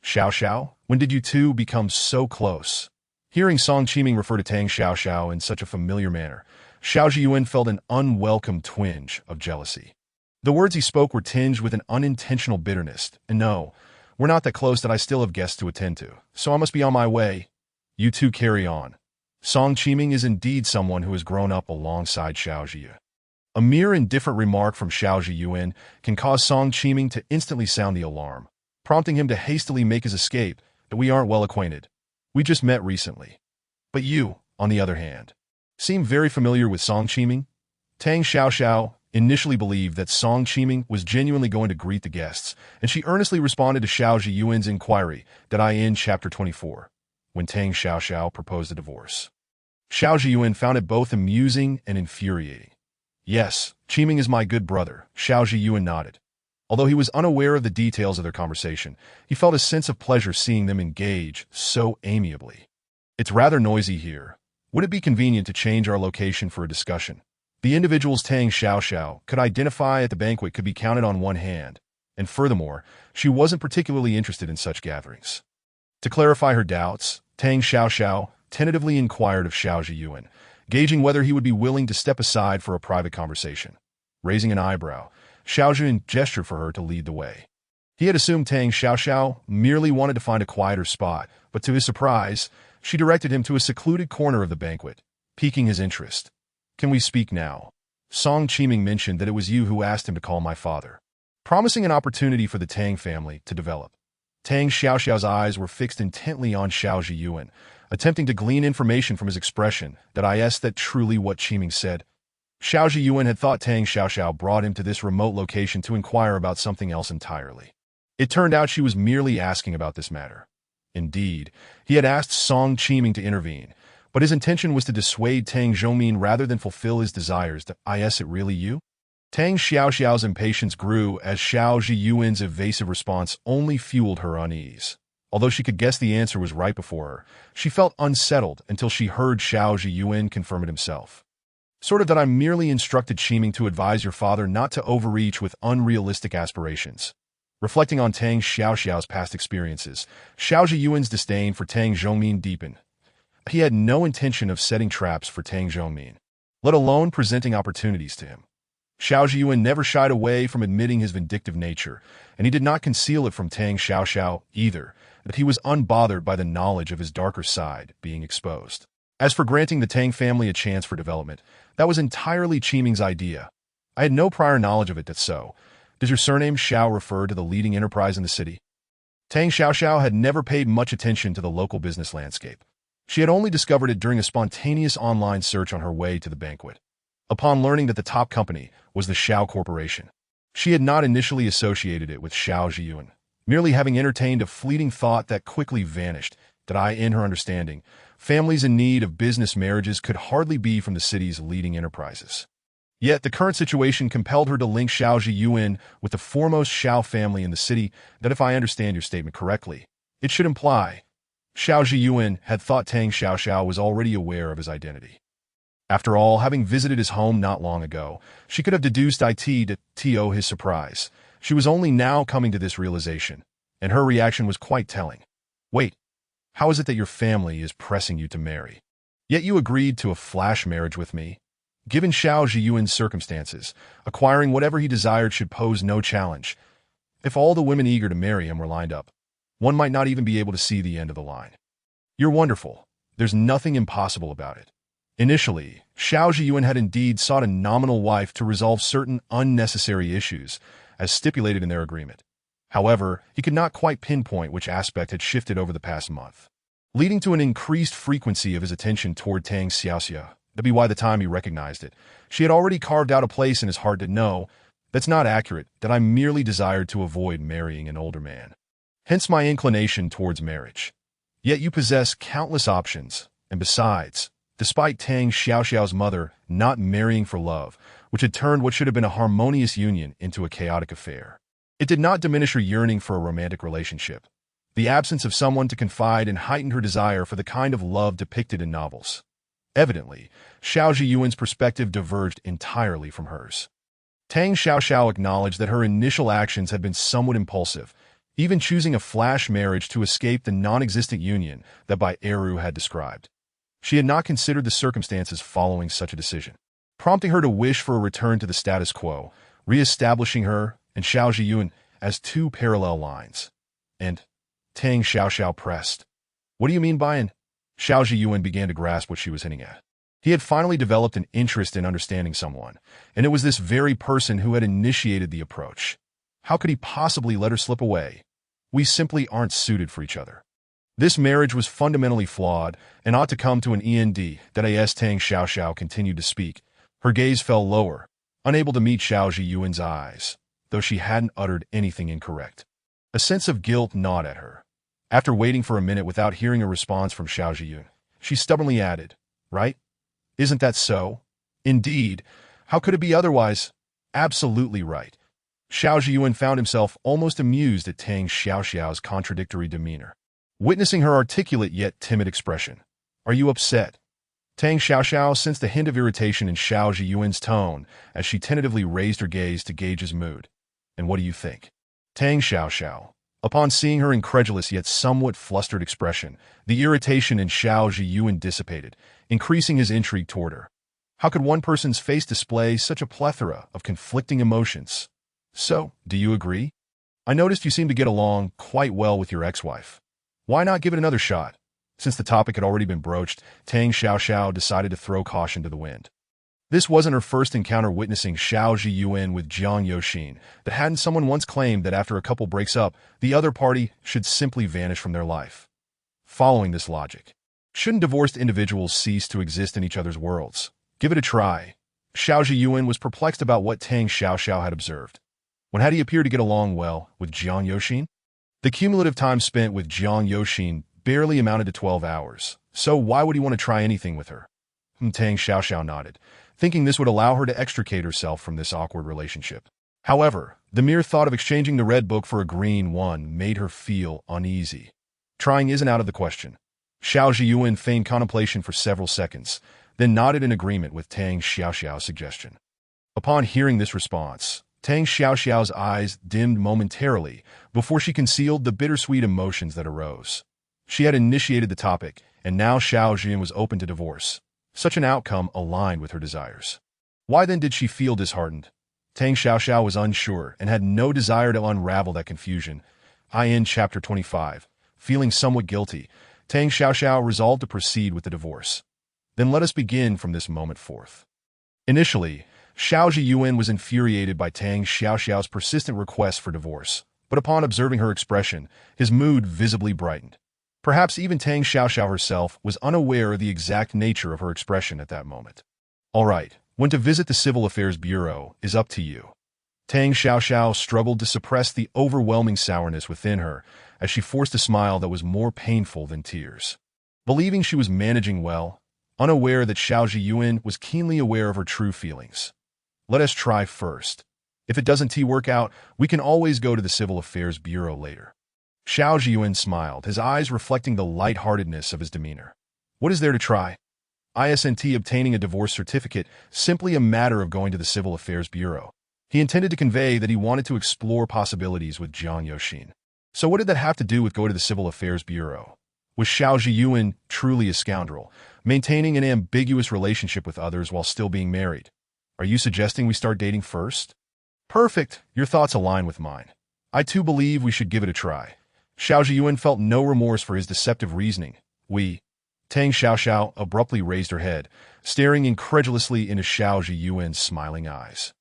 "Xiao Xiao, when did you two become so close?" Hearing Song Qiming refer to Tang Xiao Xiao in such a familiar manner, Xiao Zhiyuan felt an unwelcome twinge of jealousy. The words he spoke were tinged with an unintentional bitterness. "And no, we're not that close that I still have guests to attend to, so I must be on my way. You two carry on." Song Qiming is indeed someone who has grown up alongside Xiao Zhiyu. A mere indifferent remark from Xiao Zhiyuan can cause Song Qiming to instantly sound the alarm, prompting him to hastily make his escape. "That we aren't well acquainted. We just met recently. But you, on the other hand, seem very familiar with Song Qiming." Tang Xiaoxiao initially believed that Song Qiming was genuinely going to greet the guests, and she earnestly responded to Xiao Zhiyuan's inquiry that I in Chapter 24, when Tang Xiaoxiao proposed a divorce. Xiao Zhiyuan found it both amusing and infuriating. "Yes, Qiming is my good brother," Xiao Zhiyuan nodded. Although he was unaware of the details of their conversation, he felt a sense of pleasure seeing them engage so amiably. "It's rather noisy here. Would it be convenient to change our location for a discussion?" The individuals Tang Xiaoxiao could identify at the banquet could be counted on one hand, and furthermore, she wasn't particularly interested in such gatherings. To clarify her doubts, Tang Xiaoxiao tentatively inquired of Xiao Zhiyuan, gauging whether he would be willing to step aside for a private conversation. Raising an eyebrow, Xiao Zhiyuan gestured for her to lead the way. He had assumed Tang Xiaoxiao merely wanted to find a quieter spot, but to his surprise, she directed him to a secluded corner of the banquet, piquing his interest. "Can we speak now? Song Qiming mentioned that it was you who asked him to call my father," promising an opportunity for the Tang family to develop. Tang Xiaoxiao's eyes were fixed intently on Xiao Zhiyuan, attempting to glean information from his expression that truly what Qiming said. Xiao Zhiyuan had thought Tang Xiaoxiao brought him to this remote location to inquire about something else entirely. It turned out she was merely asking about this matter. Indeed, he had asked Song Qiming to intervene, but his intention was to dissuade Tang Zhongmin rather than fulfill his desires. "Is it really you?" Tang Xiaoxiao's impatience grew as Xiao Zhiyuan's evasive response only fueled her unease. Although she could guess the answer was right before her, she felt unsettled until she heard Xiao Zhiyuan confirm it himself. "Sort of that I merely instructed Qiming to advise your father not to overreach with unrealistic aspirations." Reflecting on Tang Xiaoxiao's past experiences, Xiao Zhiyuan's disdain for Tang Zhongmin deepened. He had no intention of setting traps for Tang Zhongmin, let alone presenting opportunities to him. Xiao Zhiyuan never shied away from admitting his vindictive nature, and he did not conceal it from Tang Xiaoxiao either, that he was unbothered by the knowledge of his darker side being exposed. As for granting the Tang family a chance for development, that was entirely Qiming's idea. "I had no prior knowledge of it. That's so. Does your surname Xiao refer to the leading enterprise in the city?" Tang Xiaoxiao had never paid much attention to the local business landscape. She had only discovered it during a spontaneous online search on her way to the banquet. Upon learning that the top company was the Xiao Corporation, she had not initially associated it with Xiao Zhiyuan, merely having entertained a fleeting thought that quickly vanished. In her understanding, families in need of business marriages could hardly be from the city's leading enterprises. Yet the current situation compelled her to link Xiao Zhiyuan with the foremost Xiao family in the city. That if I understand your statement correctly, it should imply Xiao Zhiyuan had thought Tang Xiaoxiao was already aware of his identity. After all, having visited his home not long ago, she could have deduced to his surprise. She was only now coming to this realization, and her reaction was quite telling. "Wait, how is it that your family is pressing you to marry? Yet you agreed to a flash marriage with me?" Given Xiao Zhiyuan's circumstances, acquiring whatever he desired should pose no challenge. If all the women eager to marry him were lined up, one might not even be able to see the end of the line. "You're wonderful. There's nothing impossible about it." Initially, Xiao Zhiyuan had indeed sought a nominal wife to resolve certain unnecessary issues, as stipulated in their agreement. However, he could not quite pinpoint which aspect had shifted over the past month, leading to an increased frequency of his attention toward Tang Xiaoxia. By the time he recognized it, she had already carved out a place in his heart. "No, that's not accurate, that I merely desired to avoid marrying an older man. Hence my inclination towards marriage. Yet you possess countless options, and besides, despite Tang Xiaoxiao's mother not marrying for love, which had turned what should have been a harmonious union into a chaotic affair, It did not diminish her yearning for a romantic relationship. The absence of someone to confide in heightened her desire for the kind of love depicted in novels. Evidently, Xiao Zhiyuan's perspective diverged entirely from hers. Tang Xiaoxiao acknowledged that her initial actions had been somewhat impulsive, even choosing a flash marriage to escape the non-existent union that Bai Eru had described. She had not considered the circumstances following such a decision, prompting her to wish for a return to the status quo, re-establishing her and Xiao Zhiyuan as two parallel lines. And Tang Xiaoxiao pressed. What do you mean by an? Xiao Zhiyuan began to grasp what she was hinting at. He had finally developed an interest in understanding someone, and it was this very person who had initiated the approach. How could he possibly let her slip away? We simply aren't suited for each other. This marriage was fundamentally flawed and ought to come to an end. That as Tang Xiaoxiao continued to speak, her gaze fell lower, unable to meet Xiao Zhiyuan's eyes, though she hadn't uttered anything incorrect. A sense of guilt gnawed at her. After waiting for a minute without hearing a response from Xiao Zhiyuan, she stubbornly added, "Right? Isn't that so?" "Indeed. How could it be otherwise?" "Absolutely right." Xiao Zhiyuan found himself almost amused at Tang Xiaoxiao's contradictory demeanor, witnessing her articulate yet timid expression. "Are you upset?" Tang Xiaoxiao sensed a hint of irritation in Xiao Zhiyuan's tone as she tentatively raised her gaze to gauge his mood. "And what do you think?" Tang Xiaoxiao. Upon seeing her incredulous yet somewhat flustered expression, the irritation in Xiao Zhiyuan dissipated, increasing his intrigue toward her. How could one person's face display such a plethora of conflicting emotions? "So, do you agree? I noticed you seem to get along quite well with your ex-wife. Why not give it another shot?" Since the topic had already been broached, Tang Xiaoxiao decided to throw caution to the wind. This wasn't her first encounter witnessing Xiao Zhiyuan with Jiang Yoxin. That hadn't someone once claimed that after a couple breaks up, the other party should simply vanish from their life. Following this logic, shouldn't divorced individuals cease to exist in each other's worlds? Give it a try. Xiao Zhiyuan was perplexed about what Tang Xiaoxiao had observed. When had he appeared to get along well with Jiang Yoxin? The cumulative time spent with Jiang Yoxin barely amounted to 12 hours, so why would he want to try anything with her? Tang Xiaoxiao nodded, thinking this would allow her to extricate herself from this awkward relationship. However, the mere thought of exchanging the red book for a green one made her feel uneasy. Trying isn't out of the question. Xiao Zhiyuan feigned contemplation for several seconds, then nodded in agreement with Tang Xiaoxiao's suggestion. Upon hearing this response, Tang Xiaoxiao's eyes dimmed momentarily before she concealed the bittersweet emotions that arose. She had initiated the topic, and now Xiao Zhiyuan was open to divorce. Such an outcome aligned with her desires. Why then did she feel disheartened? Tang Xiaoxiao was unsure and had no desire to unravel that confusion. In Chapter 25, feeling somewhat guilty, Tang Xiaoxiao resolved to proceed with the divorce. Then let us begin from this moment forth. Initially, Xiao Zhiyuan was infuriated by Tang Xiaoxiao's persistent request for divorce, but upon observing her expression, his mood visibly brightened. Perhaps even Tang Xiaoxiao herself was unaware of the exact nature of her expression at that moment. "All right, when to visit the Civil Affairs Bureau is up to you." Tang Xiaoxiao struggled to suppress the overwhelming sourness within her as she forced a smile that was more painful than tears. Believing she was managing well, unaware that Xiao Zhiyuan was keenly aware of her true feelings. "Let us try first. If it doesn't work out, we can always go to the Civil Affairs Bureau later." Xiao Zhiyuan smiled, his eyes reflecting the lightheartedness of his demeanor. "What is there to try? Isn't obtaining a divorce certificate simply a matter of going to the Civil Affairs Bureau?" He intended to convey that he wanted to explore possibilities with Jiang Yoxin. So what did that have to do with going to the Civil Affairs Bureau? Was Xiao Zhiyuan truly a scoundrel, maintaining an ambiguous relationship with others while still being married? "Are you suggesting we start dating first?" "Perfect. Your thoughts align with mine. I too believe we should give it a try." Xiao Zhiyuan felt no remorse for his deceptive reasoning. Tang Xiaoxiao abruptly raised her head, staring incredulously into Xiao Zhiyuan's smiling eyes.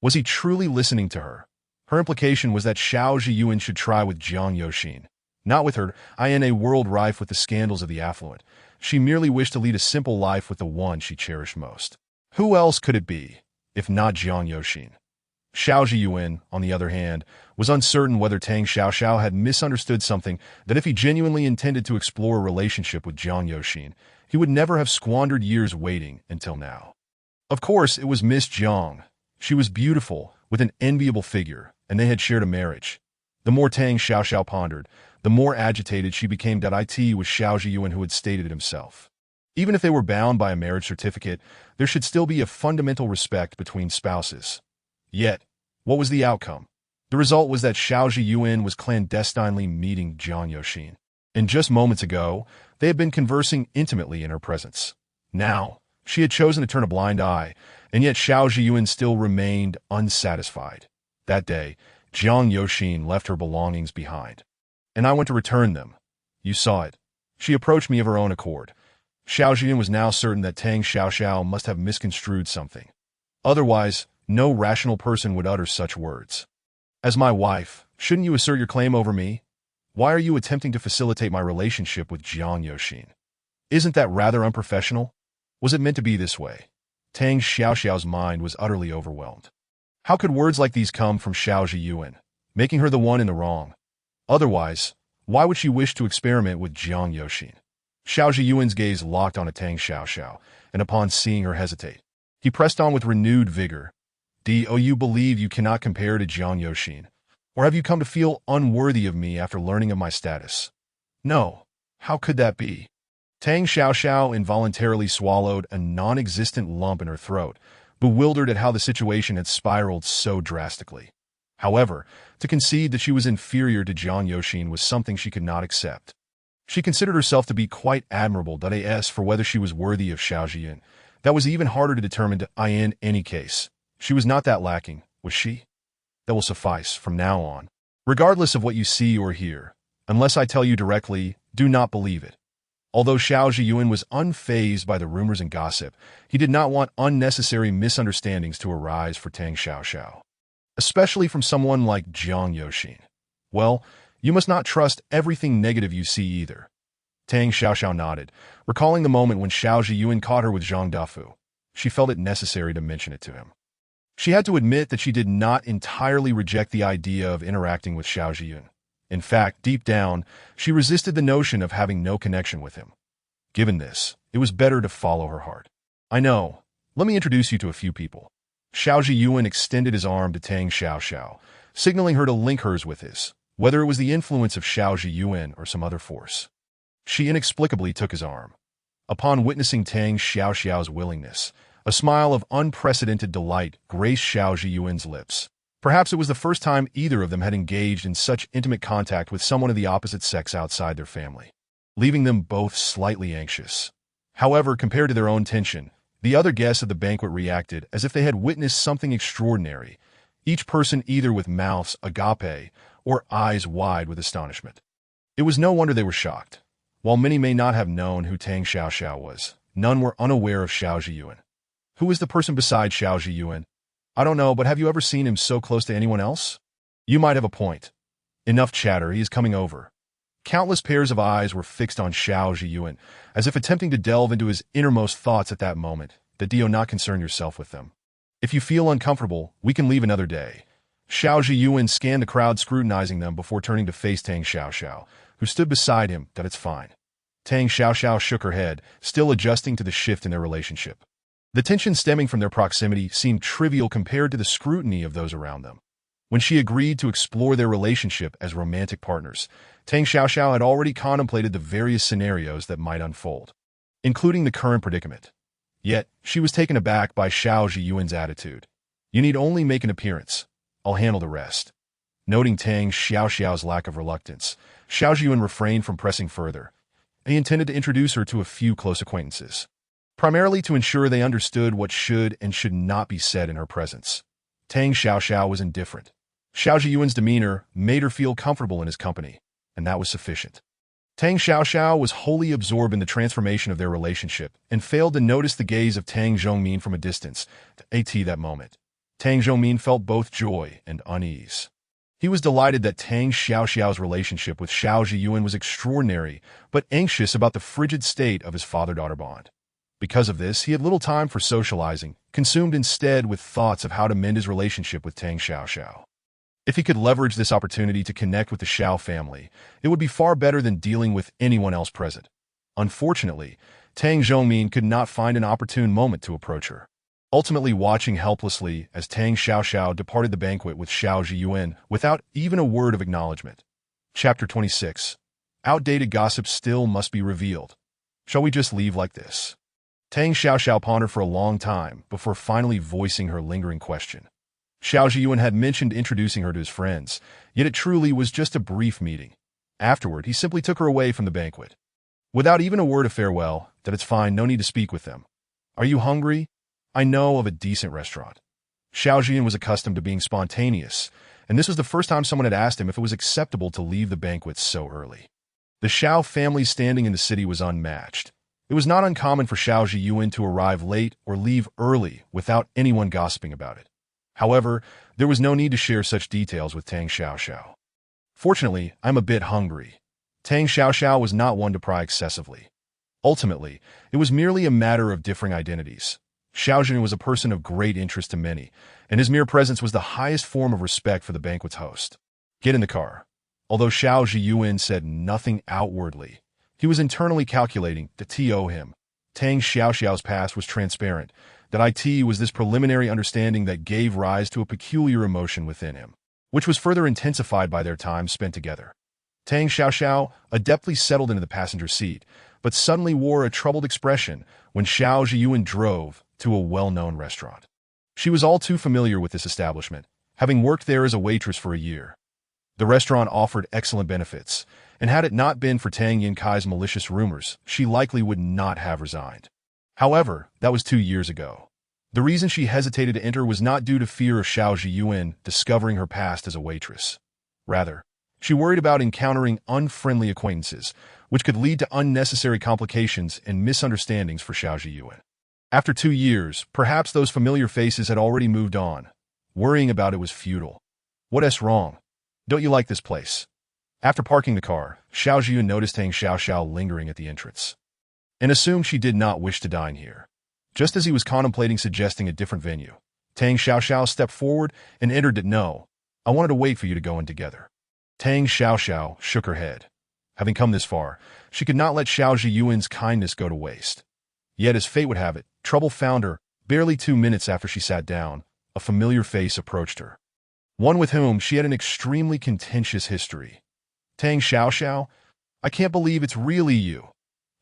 Was he truly listening to her? Her implication was that Xiao Zhiyuan should try with Jiang Yoxin. Not with her, in a world rife with the scandals of the affluent. She merely wished to lead a simple life with the one she cherished most. Who else could it be, if not Jiang Yoxin? Xiao Zhiyuan, on the other hand, was uncertain whether Tang Xiaoxiao had misunderstood something, that if he genuinely intended to explore a relationship with Jiang Yoxin, he would never have squandered years waiting until now. Of course, it was Miss Jiang. She was beautiful, with an enviable figure, and they had shared a marriage. The more Tang Xiaoxiao pondered, the more agitated she became. It was Xiao Zhiyuan who had stated it himself. Even if they were bound by a marriage certificate, there should still be a fundamental respect between spouses. Yet, what was the outcome? The result was that Xiao Zhiyuan was clandestinely meeting Jiang Yoxin. And just moments ago, they had been conversing intimately in her presence. Now, she had chosen to turn a blind eye, and yet Xiao Zhiyuan still remained unsatisfied. That day, Jiang Yoxin left her belongings behind. And I went to return them. You saw it. She approached me of her own accord. Xiao Zhiyuan was now certain that Tang Xiaoxiao must have misconstrued something. Otherwise, no rational person would utter such words. As my wife, shouldn't you assert your claim over me? Why are you attempting to facilitate my relationship with Jiang Yoxin? Isn't that rather unprofessional? Was it meant to be this way? Tang Xiaoxiao's mind was utterly overwhelmed. How could words like these come from Xiao Zhiyuan, making her the one in the wrong? Otherwise, why would she wish to experiment with Jiang Yoxin? Xiao Zhiyuan's gaze locked on Tang Xiaoxiao, and upon seeing her hesitate, he pressed on with renewed vigor. Do you believe you cannot compare to Jiang Yoxin? Or have you come to feel unworthy of me after learning of my status? No. How could that be? Tang Xiaoxiao involuntarily swallowed a non-existent lump in her throat, bewildered at how the situation had spiraled so drastically. However, to concede that she was inferior to Jiang Yoxin was something she could not accept. She considered herself to be quite admirable as for whether she was worthy of Xiao Zhiyuan. That was even harder to determine in any case. She was not that lacking, was she? That will suffice from now on. Regardless of what you see or hear, unless I tell you directly, do not believe it. Although Xiao Zhiyuan was unfazed by the rumors and gossip, he did not want unnecessary misunderstandings to arise for Tang Xiaoxiao, especially from someone like Jiang Yoxin. Well, you must not trust everything negative you see either. Tang Xiaoxiao nodded, recalling the moment when Xiao Zhiyuan caught her with Zhang Dafu. She felt it necessary to mention it to him. She had to admit that she did not entirely reject the idea of interacting with Xiao Zhiyuan. In fact, deep down, she resisted the notion of having no connection with him. Given this, it was better to follow her heart. I know. Let me introduce you to a few people. Xiao Zhiyuan extended his arm to Tang Xiaoxiao, signaling her to link hers with his, whether it was the influence of Xiao Zhiyuan or some other force. She inexplicably took his arm. Upon witnessing Tang Xiaoxiao's willingness, a smile of unprecedented delight graced Xiao Zhiyuan's lips. Perhaps it was the first time either of them had engaged in such intimate contact with someone of the opposite sex outside their family, leaving them both slightly anxious. However, compared to their own tension, the other guests of the banquet reacted as if they had witnessed something extraordinary, each person either with mouths agape or eyes wide with astonishment. It was no wonder they were shocked. While many may not have known who Tang Xiaoxiao was, none were unaware of Xiao Zhiyuan. Who is the person beside Xiao Zhiyuan? I don't know, but have you ever seen him so close to anyone else? You might have a point. Enough chatter, he is coming over. Countless pairs of eyes were fixed on Xiao Zhiyuan, as if attempting to delve into his innermost thoughts at that moment. Do not concern yourself with them. If you feel uncomfortable, we can leave another day. Xiao Zhiyuan scanned the crowd scrutinizing them before turning to face Tang Xiaoxiao, who stood beside him. It's fine. Tang Xiaoxiao shook her head, still adjusting to the shift in their relationship. The tension stemming from their proximity seemed trivial compared to the scrutiny of those around them. When she agreed to explore their relationship as romantic partners, Tang Xiaoxiao had already contemplated the various scenarios that might unfold, including the current predicament. Yet, she was taken aback by Xiao Zhiyuan's attitude. You need only make an appearance. I'll handle the rest. Noting Tang Xiaoxiao's lack of reluctance, Xiao Zhiyuan refrained from pressing further. He intended to introduce her to a few close acquaintances, primarily to ensure they understood what should and should not be said in her presence. Tang Xiaoxiao was indifferent. Xiao Zhiyuan's demeanor made her feel comfortable in his company, and that was sufficient. Tang Xiaoxiao was wholly absorbed in the transformation of their relationship and failed to notice the gaze of Tang Zhongmin from a distance. That moment, Tang Zhongmin felt both joy and unease. He was delighted that Tang Xiaoxiao's relationship with Xiao Zhiyuan was extraordinary, but anxious about the frigid state of his father-daughter bond. Because of this, he had little time for socializing, consumed instead with thoughts of how to mend his relationship with Tang Xiaoxiao. If he could leverage this opportunity to connect with the Xiao family, it would be far better than dealing with anyone else present. Unfortunately, Tang Zhongmin could not find an opportune moment to approach her. ultimately watching helplessly as Tang Xiaoxiao departed the banquet with Xiao Zhiyuan without even a word of acknowledgement. Chapter 26. Outdated gossip still must be revealed. Shall we just leave like this? Tang Xiaoxiao pondered for a long time before finally voicing her lingering question. Xiao Zhiyuan had mentioned introducing her to his friends, yet it truly was just a brief meeting. Afterward, he simply took her away from the banquet. Without even a word of farewell, that it's fine, no need to speak with them. Are you hungry? I know of a decent restaurant. Xiao Zhiyuan was accustomed to being spontaneous, and this was the first time someone had asked him if it was acceptable to leave the banquet so early. The Xiao family's standing in the city was unmatched. It was not uncommon for Xiao Zhiyuan to arrive late or leave early without anyone gossiping about it. However, there was no need to share such details with Tang Xiaoxiao. Fortunately, I'm a bit hungry. Tang Xiaoxiao was not one to pry excessively. Ultimately, it was merely a matter of differing identities. Xiao Zhiyuan was a person of great interest to many, and his mere presence was the highest form of respect for the banquet's host. Get in the car. Although Xiao Zhiyuan said nothing outwardly, he was internally calculating that to him. Tang Xiaoxiao's past was transparent, that it was this preliminary understanding that gave rise to a peculiar emotion within him, which was further intensified by their time spent together. Tang Xiaoxiao adeptly settled into the passenger seat, but suddenly wore a troubled expression when Xiao Zhiyuan drove to a well-known restaurant. She was all too familiar with this establishment, having worked there as a waitress for a year. The restaurant offered excellent benefits, and had it not been for Tang Yinkai's malicious rumors, she likely would not have resigned. However, that was 2 years ago. The reason she hesitated to enter was not due to fear of Xiao Zhiyuan discovering her past as a waitress. Rather, she worried about encountering unfriendly acquaintances, which could lead to unnecessary complications and misunderstandings for Xiao Zhiyuan. After 2 years, perhaps those familiar faces had already moved on. Worrying about it was futile. What's wrong? Don't you like this place? After parking the car, Xiao Zhiyuan noticed Tang Xiaoxiao lingering at the entrance, and assumed she did not wish to dine here. Just as he was contemplating suggesting a different venue, Tang Xiaoxiao stepped forward and entered it. No, I wanted to wait for you to go in together. Tang Xiaoxiao shook her head. Having come this far, she could not let Xiao Zhiyuan's kindness go to waste. Yet as fate would have it, trouble found her. Barely 2 minutes after she sat down, a familiar face approached her, one with whom she had an extremely contentious history. Tang Xiaoxiao, I can't believe it's really you.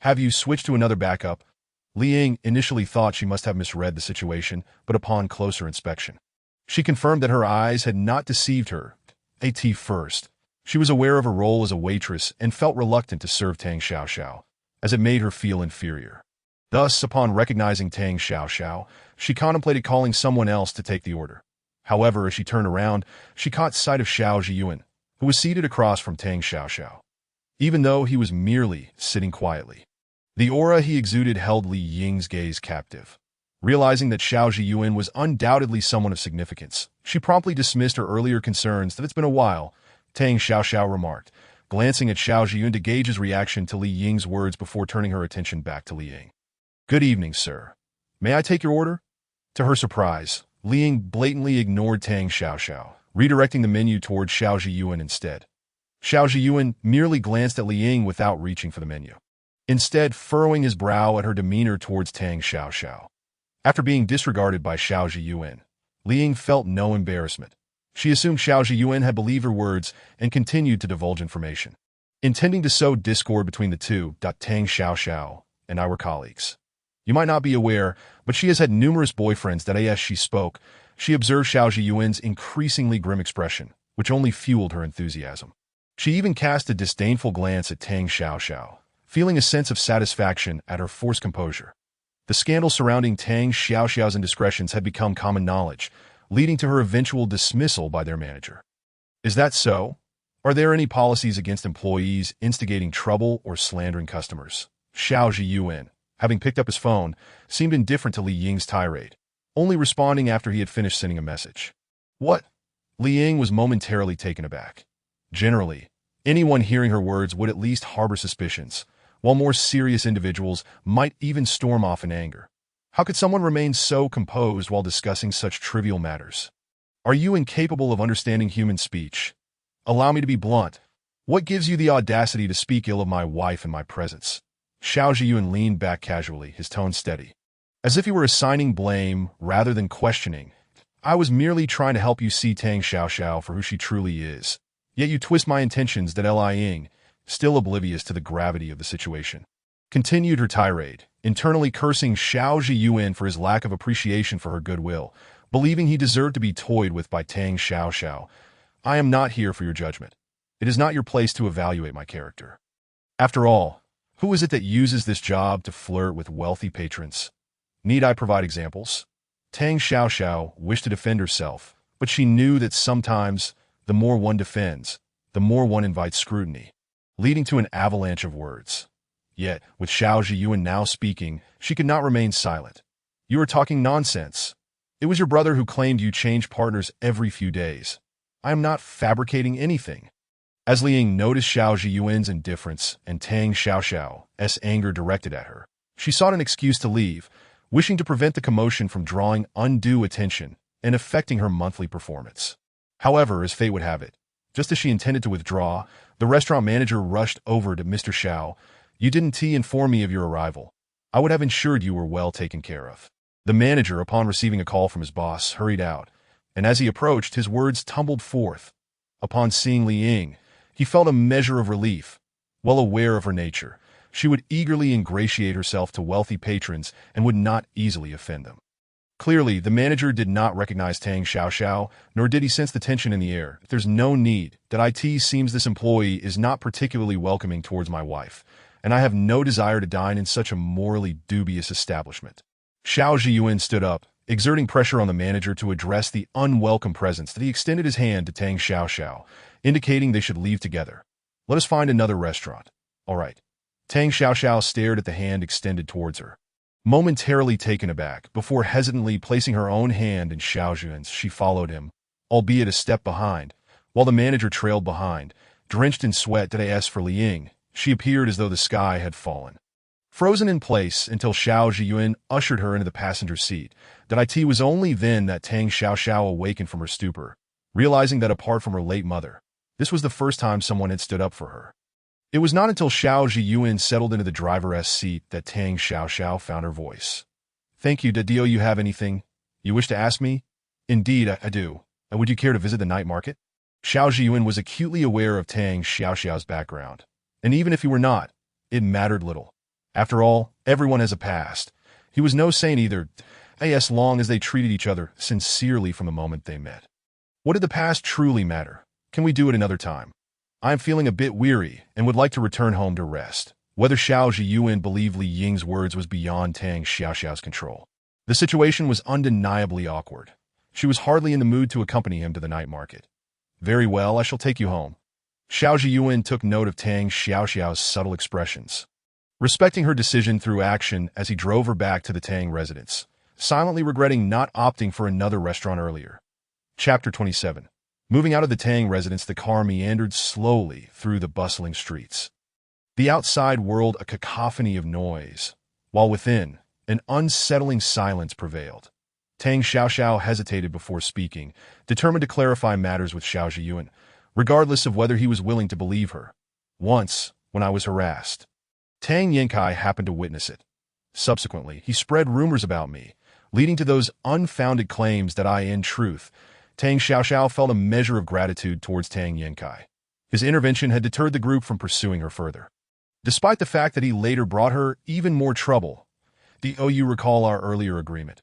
Have you switched to another backup? Li Ying initially thought she must have misread the situation, but upon closer inspection, she confirmed that her eyes had not deceived her. First, she was aware of her role as a waitress and felt reluctant to serve Tang Xiaoxiao, as it made her feel inferior. Thus, upon recognizing Tang Xiaoxiao, she contemplated calling someone else to take the order. However, as she turned around, she caught sight of Xiao Zhiyuan, who was seated across from Tang Xiaoxiao. Even though he was merely sitting quietly, the aura he exuded held Li Ying's gaze captive. Realizing that Xiao Zhiyuan was undoubtedly someone of significance, she promptly dismissed her earlier concerns that it's been a while. Tang Xiaoxiao remarked, glancing at Xiao Zhiyuan to gauge his reaction to Li Ying's words before turning her attention back to Li Ying. Good evening, sir. May I take your order? To her surprise, Li Ying blatantly ignored Tang Xiaoxiao, redirecting the menu towards Xiao Zhiyuan instead. Xiao Zhiyuan merely glanced at Li Ying without reaching for the menu, instead furrowing his brow at her demeanor towards Tang Xiaoxiao. After being disregarded by Xiao Zhiyuan, Li Ying felt no embarrassment. She assumed Xiao Zhiyuan had believed her words and continued to divulge information, intending to sow discord between the two. Tang Xiaoxiao and I were colleagues. You might not be aware, but she has had numerous boyfriends. As she spoke, she observed Xiao Zhiyuan's increasingly grim expression, which only fueled her enthusiasm. She even cast a disdainful glance at Tang Xiaoxiao, feeling a sense of satisfaction at her forced composure. The scandal surrounding Tang Xiaoxiao's indiscretions had become common knowledge, leading to her eventual dismissal by their manager. Is that so? Are there any policies against employees instigating trouble or slandering customers? Xiao Zhiyuan, having picked up his phone, seemed indifferent to Li Ying's tirade, only responding after he had finished sending a message. What? Li Ying was momentarily taken aback. Generally, anyone hearing her words would at least harbor suspicions, while more serious individuals might even storm off in anger. How could someone remain so composed while discussing such trivial matters? Are you incapable of understanding human speech? Allow me to be blunt. What gives you the audacity to speak ill of my wife in my presence? Xiao Zhiyuan leaned back casually, his tone steady. as if he were assigning blame rather than questioning. I was merely trying to help you see Tang Xiaoxiao for who she truly is. Yet you twist my intentions that Li Ying, still oblivious to the gravity of the situation, continued her tirade, internally cursing Xiao Zhiyuan for his lack of appreciation for her goodwill, believing he deserved to be toyed with by Tang Xiaoxiao. I am not here for your judgment. It is not your place to evaluate my character. After all, who is it that uses this job to flirt with wealthy patrons? Need I provide examples? Tang Xiaoxiao wished to defend herself, but she knew that sometimes the more one defends, the more one invites scrutiny, leading to an avalanche of words. Yet, with Xiao Zhiyuan now speaking, she could not remain silent. You are talking nonsense. It was your brother who claimed you change partners every few days. I am not fabricating anything. As Li Ying noticed Xiao Zhiyuan's indifference and Tang Xiaoxiao's anger directed at her, she sought an excuse to leave, wishing to prevent the commotion from drawing undue attention and affecting her monthly performance. However, as fate would have it, just as she intended to withdraw, the restaurant manager rushed over to Mr. Xiao. You didn't inform me of your arrival. I would have ensured you were well taken care of. The manager, upon receiving a call from his boss, hurried out, and as he approached, his words tumbled forth. Upon seeing Li Ying, he felt a measure of relief. Well aware of her nature, she would eagerly ingratiate herself to wealthy patrons and would not easily offend them. Clearly, the manager did not recognize Tang Xiaoxiao, nor did he sense the tension in the air. There's no need. That it seems this employee is not particularly welcoming towards my wife, and I have no desire to dine in such a morally dubious establishment. Xiao Zhiyuan stood up, exerting pressure on the manager to address the unwelcome presence that he extended his hand to Tang Xiaoxiao, indicating they should leave together. Let us find another restaurant. All right. Tang Xiaoxiao stared at the hand extended towards her. Momentarily taken aback, before hesitantly placing her own hand in Xiao Zhiyuan's, she followed him, albeit a step behind, while the manager trailed behind, drenched in sweat. As for Li Ying, she appeared as though the sky had fallen. Frozen in place until Xiao Zhiyuan ushered her into the passenger seat. It was only then that Tang Xiaoxiao awakened from her stupor, realizing that apart from her late mother, this was the first time someone had stood up for her. It was not until Xiao Zhiyuan settled into the driver's seat that Tang Xiaoxiao found her voice. Thank you. Do you have anything you wish to ask me? Indeed, I do. Would you care to visit the night market? Xiao Zhiyuan was acutely aware of Tang Xiaoxiao's background, and even if he were not, it mattered little. After all, everyone has a past. He was no saint either, as long as they treated each other sincerely from the moment they met. What did the past truly matter? Can we do it another time? I am feeling a bit weary and would like to return home to rest. Whether Xiao Zhiyuan believed Li Ying's words was beyond Tang Xiaoxiao's control. The situation was undeniably awkward. She was hardly in the mood to accompany him to the night market. Very well, I shall take you home. Xiao Zhiyuan took note of Tang Xiaoxiao's subtle expressions, respecting her decision through action as he drove her back to the Tang residence, silently regretting not opting for another restaurant earlier. Chapter 27. Moving out of the Tang residence, the car meandered slowly through the bustling streets. The outside world a cacophony of noise, while within, an unsettling silence prevailed. Tang Xiaoxiao hesitated before speaking, determined to clarify matters with Xiao Zhiyuan, regardless of whether he was willing to believe her. Once, when I was harassed, Tang Yankai happened to witness it. Subsequently, he spread rumors about me, leading to those unfounded claims that in truth, Tang Xiaoxiao felt a measure of gratitude towards Tang Yankai. His intervention had deterred the group from pursuing her further, despite the fact that he later brought her even more trouble. You recall our earlier agreement.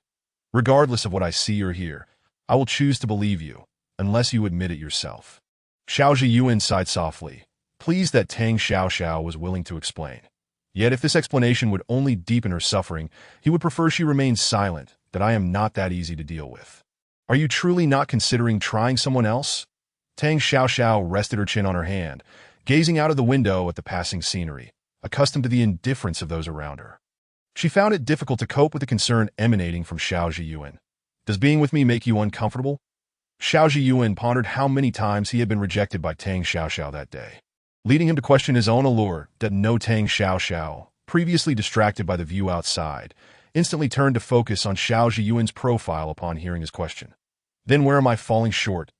Regardless of what I see or hear, I will choose to believe you, unless you admit it yourself. Xiao Zhiyuan sighed softly, pleased that Tang Xiaoxiao was willing to explain. Yet if this explanation would only deepen her suffering, he would prefer she remain silent, that I am not that easy to deal with. Are you truly not considering trying someone else? Tang Xiaoxiao rested her chin on her hand, gazing out of the window at the passing scenery, accustomed to the indifference of those around her. She found it difficult to cope with the concern emanating from Xiao Zhiyuan. Does being with me make you uncomfortable? Xiao Zhiyuan pondered how many times he had been rejected by Tang Xiaoxiao that day, leading him to question his own allure. No Tang Xiaoxiao, previously distracted by the view outside, instantly turned to focus on Xiao Zhiyuan's profile upon hearing his question. Then where am I falling short?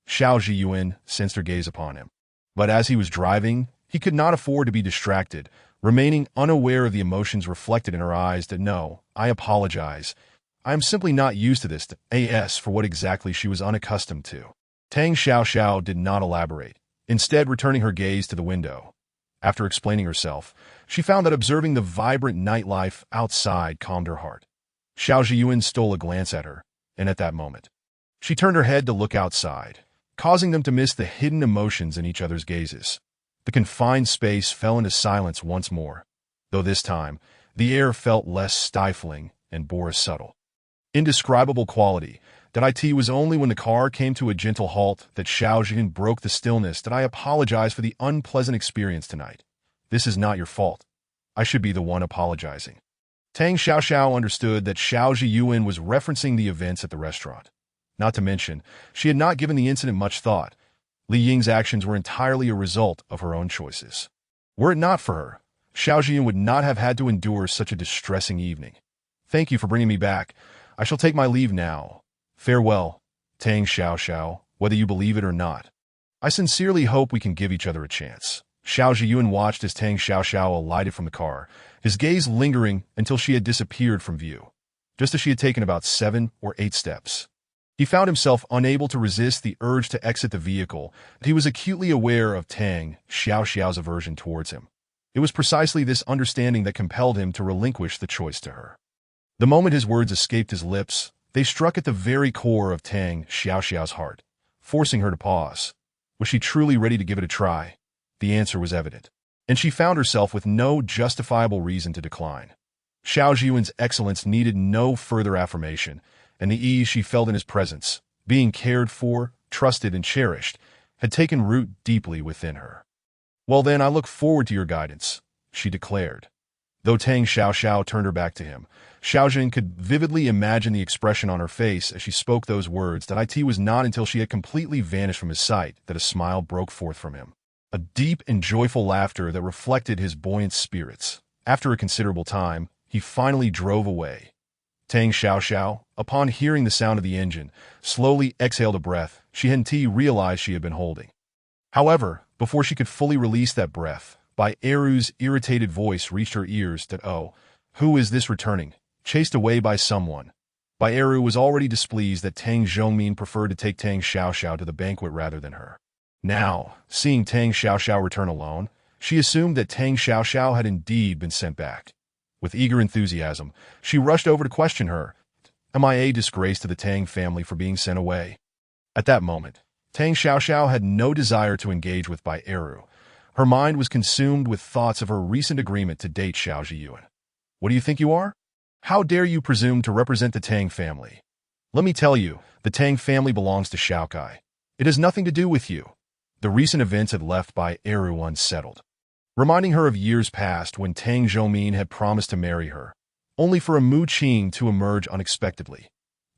Xiao Zhiyuan sensed her gaze upon him. But as he was driving, he could not afford to be distracted, remaining unaware of the emotions reflected in her eyes that no, I apologize. I am simply not used to this, for what exactly she was unaccustomed to. Tang Xiaoxiao did not elaborate, instead returning her gaze to the window. After explaining herself, she found that observing the vibrant nightlife outside calmed her heart. Xiao Zhiyuan stole a glance at her, and at that moment, she turned her head to look outside, causing them to miss the hidden emotions in each other's gazes. The confined space fell into silence once more, though this time, the air felt less stifling and bore a subtle, indescribable quality. That it was only when the car came to a gentle halt that Xiao Zhiyuan broke the stillness. That I apologize for the unpleasant experience tonight. This is not your fault. I should be the one apologizing. Tang Xiaoxiao understood that Xiao Zhiyuan was referencing the events at the restaurant. Not to mention, she had not given the incident much thought. Li Ying's actions were entirely a result of her own choices. Were it not for her, Xiao Zhiyuan would not have had to endure such a distressing evening. Thank you for bringing me back. I shall take my leave now. Farewell, Tang Xiaoxiao, whether you believe it or not. I sincerely hope we can give each other a chance. Xiao Zhiyuan watched as Tang Xiaoxiao alighted from the car, his gaze lingering until she had disappeared from view, just as she had taken about 7 or 8 steps. He found himself unable to resist the urge to exit the vehicle, but he was acutely aware of Tang Xiaoxiao's aversion towards him. It was precisely this understanding that compelled him to relinquish the choice to her. The moment his words escaped his lips, they struck at the very core of Tang Xiaoxiao's heart, forcing her to pause. Was she truly ready to give it a try? The answer was evident, and she found herself with no justifiable reason to decline. Xiao Zhiyuan's excellence needed no further affirmation, and the ease she felt in his presence, being cared for, trusted, and cherished, had taken root deeply within her. Well then, I look forward to your guidance, she declared. Though Tang Xiaoxiao turned her back to him, Xiao Zhiyuan could vividly imagine the expression on her face as she spoke those words. That it was not until she had completely vanished from his sight that a smile broke forth from him. A deep and joyful laughter that reflected his buoyant spirits. After a considerable time, he finally drove away. Tang Xiaoxiao, upon hearing the sound of the engine, slowly exhaled a breath she hadn't realized she had been holding. However, before she could fully release that breath, Bai Eru's irritated voice reached her ears that, "Oh, who is this returning? Chased away by someone." Bai Eru was already displeased that Tang Zhongmin preferred to take Tang Xiaoxiao to the banquet rather than her. Now, seeing Tang Xiaoxiao return alone, she assumed that Tang Xiaoxiao had indeed been sent back. With eager enthusiasm, she rushed over to question her. Am I a disgrace to the Tang family for being sent away? At that moment, Tang Xiaoxiao had no desire to engage with Bai Eru. Her mind was consumed with thoughts of her recent agreement to date Xiao Zhiyuan. What do you think you are? How dare you presume to represent the Tang family? Let me tell you, the Tang family belongs to Xiaokai. It has nothing to do with you. The recent events had left Bai Eru unsettled, reminding her of years past when Tang Zhongmin had promised to marry her, only for a Mu Qing to emerge unexpectedly.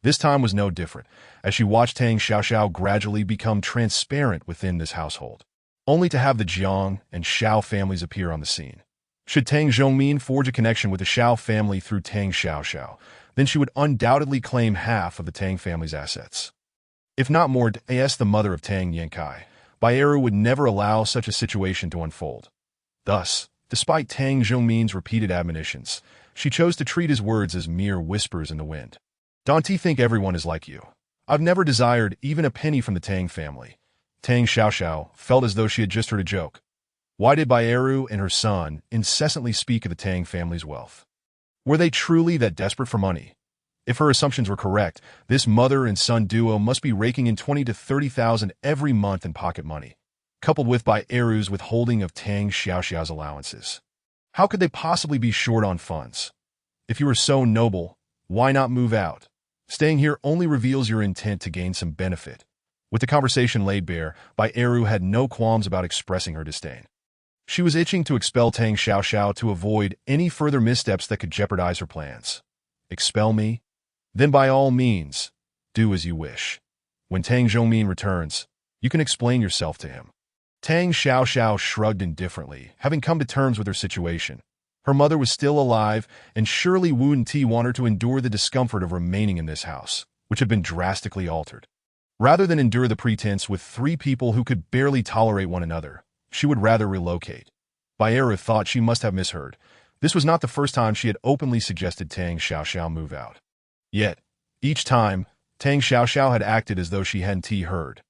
This time was no different, as she watched Tang Xiaoxiao gradually become transparent within this household, only to have the Jiang and Xiao families appear on the scene. Should Tang Zhongmin forge a connection with the Xiao family through Tang Xiaoxiao, then she would undoubtedly claim half of the Tang family's assets. If not more, as the mother of Tang Yankai, Bai Eru would never allow such a situation to unfold. Thus, despite Tang Zhongmin's repeated admonitions, she chose to treat his words as mere whispers in the wind. Don't you think everyone is like you? I've never desired even a penny from the Tang family. Tang Xiaoxiao felt as though she had just heard a joke. Why did Bai Eru and her son incessantly speak of the Tang family's wealth? Were they truly that desperate for money? If her assumptions were correct, this mother and son duo must be raking in 20 to 30,000 every month in pocket money, coupled with Bai Eru's withholding of Tang Xiaoxiao's allowances. How could they possibly be short on funds? If you are so noble, why not move out? Staying here only reveals your intent to gain some benefit. With the conversation laid bare, Bai Eru had no qualms about expressing her disdain. She was itching to expel Tang Xiaoxiao to avoid any further missteps that could jeopardize her plans. Expel me? Then by all means, do as you wish. When Tang Zhongmin returns, you can explain yourself to him. Tang Xiaoxiao shrugged indifferently, having come to terms with her situation. Her mother was still alive, and surely Wu Nti wanted her to endure the discomfort of remaining in this house, which had been drastically altered. Rather than endure the pretense with 3 people who could barely tolerate one another, she would rather relocate. Bairu thought she must have misheard. This was not the first time she had openly suggested Tang Xiaoxiao move out. Yet, each time, Tang Xiaoxiao had acted as though she hadn't heard.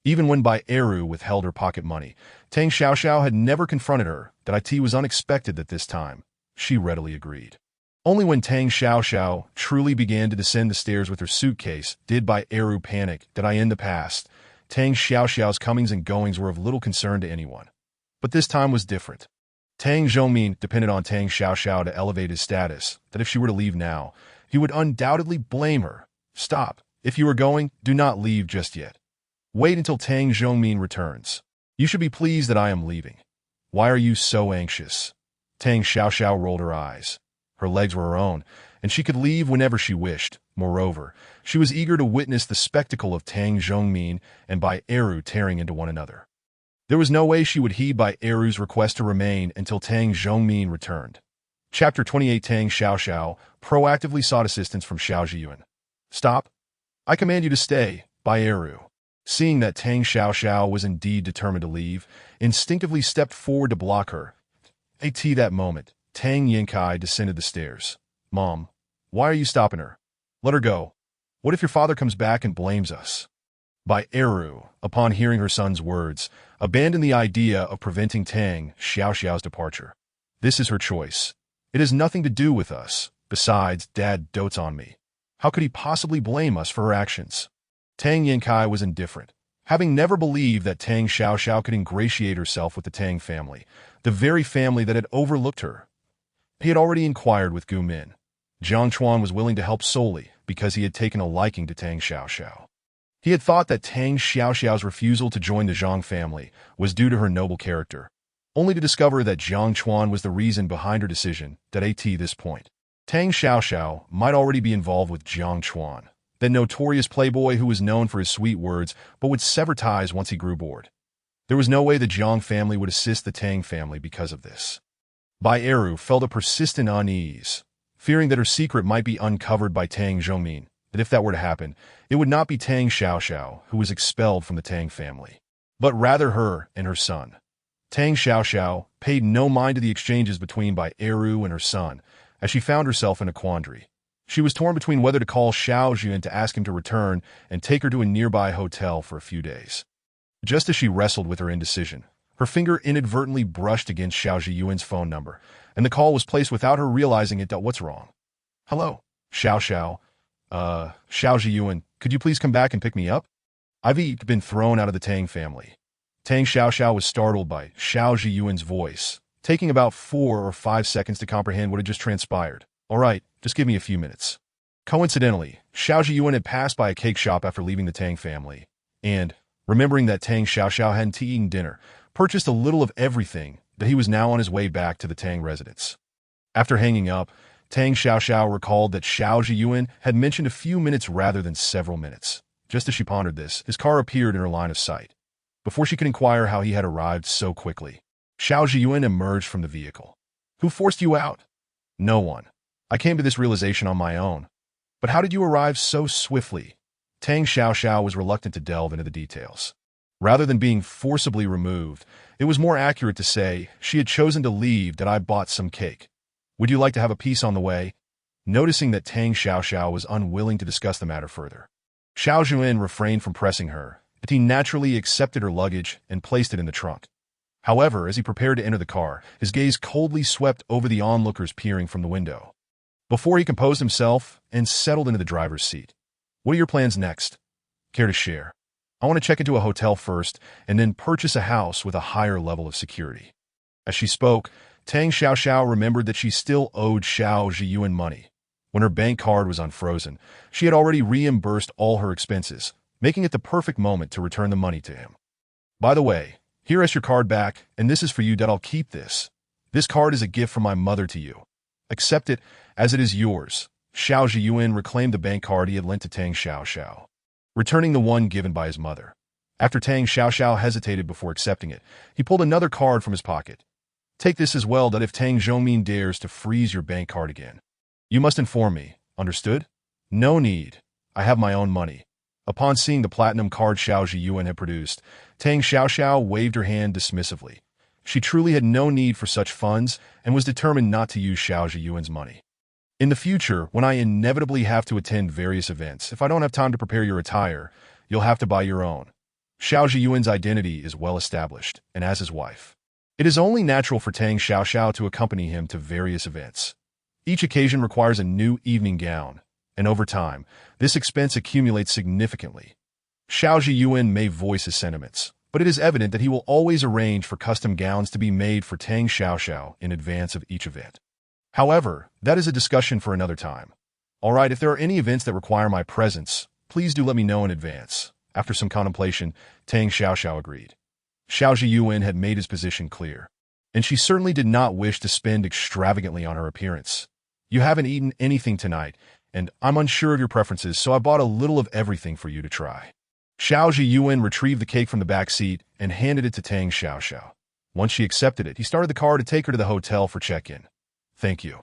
Even when Bairu withheld her pocket money, Tang Xiaoxiao had never confronted her that it was unexpected that this time. She readily agreed. Only when Tang Xiaoxiao truly began to descend the stairs with her suitcase did Bairu panic that in the past, Tang Xiaoxiao's comings and goings were of little concern to anyone. But this time was different. Tang Zhongmin depended on Tang Xiaoxiao to elevate his status, that if she were to leave now, he would undoubtedly blame her. Stop. If you are going, do not leave just yet. Wait until Tang Zhongmin returns. You should be pleased that I am leaving. Why are you so anxious? Tang Xiaoxiao rolled her eyes. Her legs were her own, and she could leave whenever she wished. Moreover, she was eager to witness the spectacle of Tang Zhongmin and Bairu tearing into one another. There was no way she would heed Bairu's request to remain until Tang Zhongmin returned. Chapter 28 Tang Xiaoxiao proactively sought assistance from Xiao Zhiyuan. Stop. I command you to stay, Bairu. Seeing that Tang Xiaoxiao was indeed determined to leave, instinctively stepped forward to block her. At that moment, Tang Yinkai descended the stairs. Mom, why are you stopping her? Let her go. What if your father comes back and blames us? Bairu, upon hearing her son's words, abandoned the idea of preventing Tang Xiaoxiao's departure. This is her choice. It has nothing to do with us. Besides, Dad dotes on me. How could he possibly blame us for her actions? Tang Yinkai was indifferent, having never believed that Tang Xiaoxiao could ingratiate herself with the Tang family, the very family that had overlooked her. He had already inquired with Gu Min. Jiang Chuan was willing to help solely because he had taken a liking to Tang Xiaoxiao. He had thought that Tang Xiaoxiao's refusal to join the Zhang family was due to her noble character, only to discover that Jiang Chuan was the reason behind her decision at this point. Tang Xiaoxiao might already be involved with Jiang Chuan, that notorious playboy who was known for his sweet words but would sever ties once he grew bored. There was no way the Jiang family would assist the Tang family because of this. Bairu felt a persistent unease, fearing that her secret might be uncovered by Tang Zhongmin, that if that were to happen, it would not be Tang Xiaoxiao who was expelled from the Tang family, but rather her and her son. Tang Xiaoxiao paid no mind to the exchanges between Bairu and her son, as she found herself in a quandary. She was torn between whether to call Xiao Zhiyuan to ask him to return and take her to a nearby hotel for a few days. Just as she wrestled with her indecision, her finger inadvertently brushed against Xiao Zhiyuan's phone number, and the call was placed without her realizing it. What's wrong? Hello, Xiao. Xiao Zhiyuan, could you please come back and pick me up? I've been thrown out of the Tang family. Tang Xiaoxiao was startled by Xiao Zhiyuan's voice, taking about 4 or 5 seconds to comprehend what had just transpired. All right, just give me a few minutes. Coincidentally, Xiao Zhiyuan had passed by a cake shop after leaving the Tang family, and, remembering that Tang Xiaoxiao hadn't eaten dinner, purchased a little of everything that he was now on his way back to the Tang residence. After hanging up, Tang Xiaoxiao recalled that Xiao Zhiyuan had mentioned a few minutes rather than several minutes. Just as she pondered this, his car appeared in her line of sight. Before she could inquire how he had arrived so quickly, Xiao Zhiyuan emerged from the vehicle. Who forced you out? No one. I came to this realization on my own. But how did you arrive so swiftly? Tang Xiaoxiao was reluctant to delve into the details. Rather than being forcibly removed, it was more accurate to say she had chosen to leave that I bought some cake. Would you like to have a piece on the way? Noticing that Tang Xiaoxiao was unwilling to discuss the matter further, Xiao Zhiyuan refrained from pressing her, but he naturally accepted her luggage and placed it in the trunk. However, as he prepared to enter the car, his gaze coldly swept over the onlookers peering from the window. Before he composed himself and settled into the driver's seat. What are your plans next? Care to share? I want to check into a hotel first and then purchase a house with a higher level of security. As she spoke, Tang Xiaoxiao remembered that she still owed Xiao Zhiyuan money. When her bank card was unfrozen, she had already reimbursed all her expenses, making it the perfect moment to return the money to him. By the way, here is your card back, and this is for you. I'll keep this. This card is a gift from my mother to you. Accept it as it is yours. Xiao Zhiyuan reclaimed the bank card he had lent to Tang Xiaoxiao, returning the one given by his mother. After Tang Xiaoxiao hesitated before accepting it, he pulled another card from his pocket. Take this as well, that if Tang Zhongmin dares to freeze your bank card again, you must inform me, understood? No need. I have my own money. Upon seeing the platinum card Xiao Zhiyuan had produced, Tang Xiaoxiao waved her hand dismissively. She truly had no need for such funds and was determined not to use Xiao Zhiyuan's money. In the future, when I inevitably have to attend various events, if I don't have time to prepare your attire, you'll have to buy your own. Xiao Zhiyuan's identity is well established, and as his wife, it is only natural for Tang Xiaoxiao to accompany him to various events. Each occasion requires a new evening gown, and over time, this expense accumulates significantly. Xiao Zhiyuan may voice his sentiments, but it is evident that he will always arrange for custom gowns to be made for Tang Xiaoxiao in advance of each event. However, that is a discussion for another time. Alright, if there are any events that require my presence, please do let me know in advance. After some contemplation, Tang Xiaoxiao agreed. Xiao Zhiyuan had made his position clear, and she certainly did not wish to spend extravagantly on her appearance. You haven't eaten anything tonight, and I'm unsure of your preferences, so I bought a little of everything for you to try. Xiao Zhiyuan retrieved the cake from the back seat and handed it to Tang Xiaoxiao. Once she accepted it, he started the car to take her to the hotel for check-in. Thank you.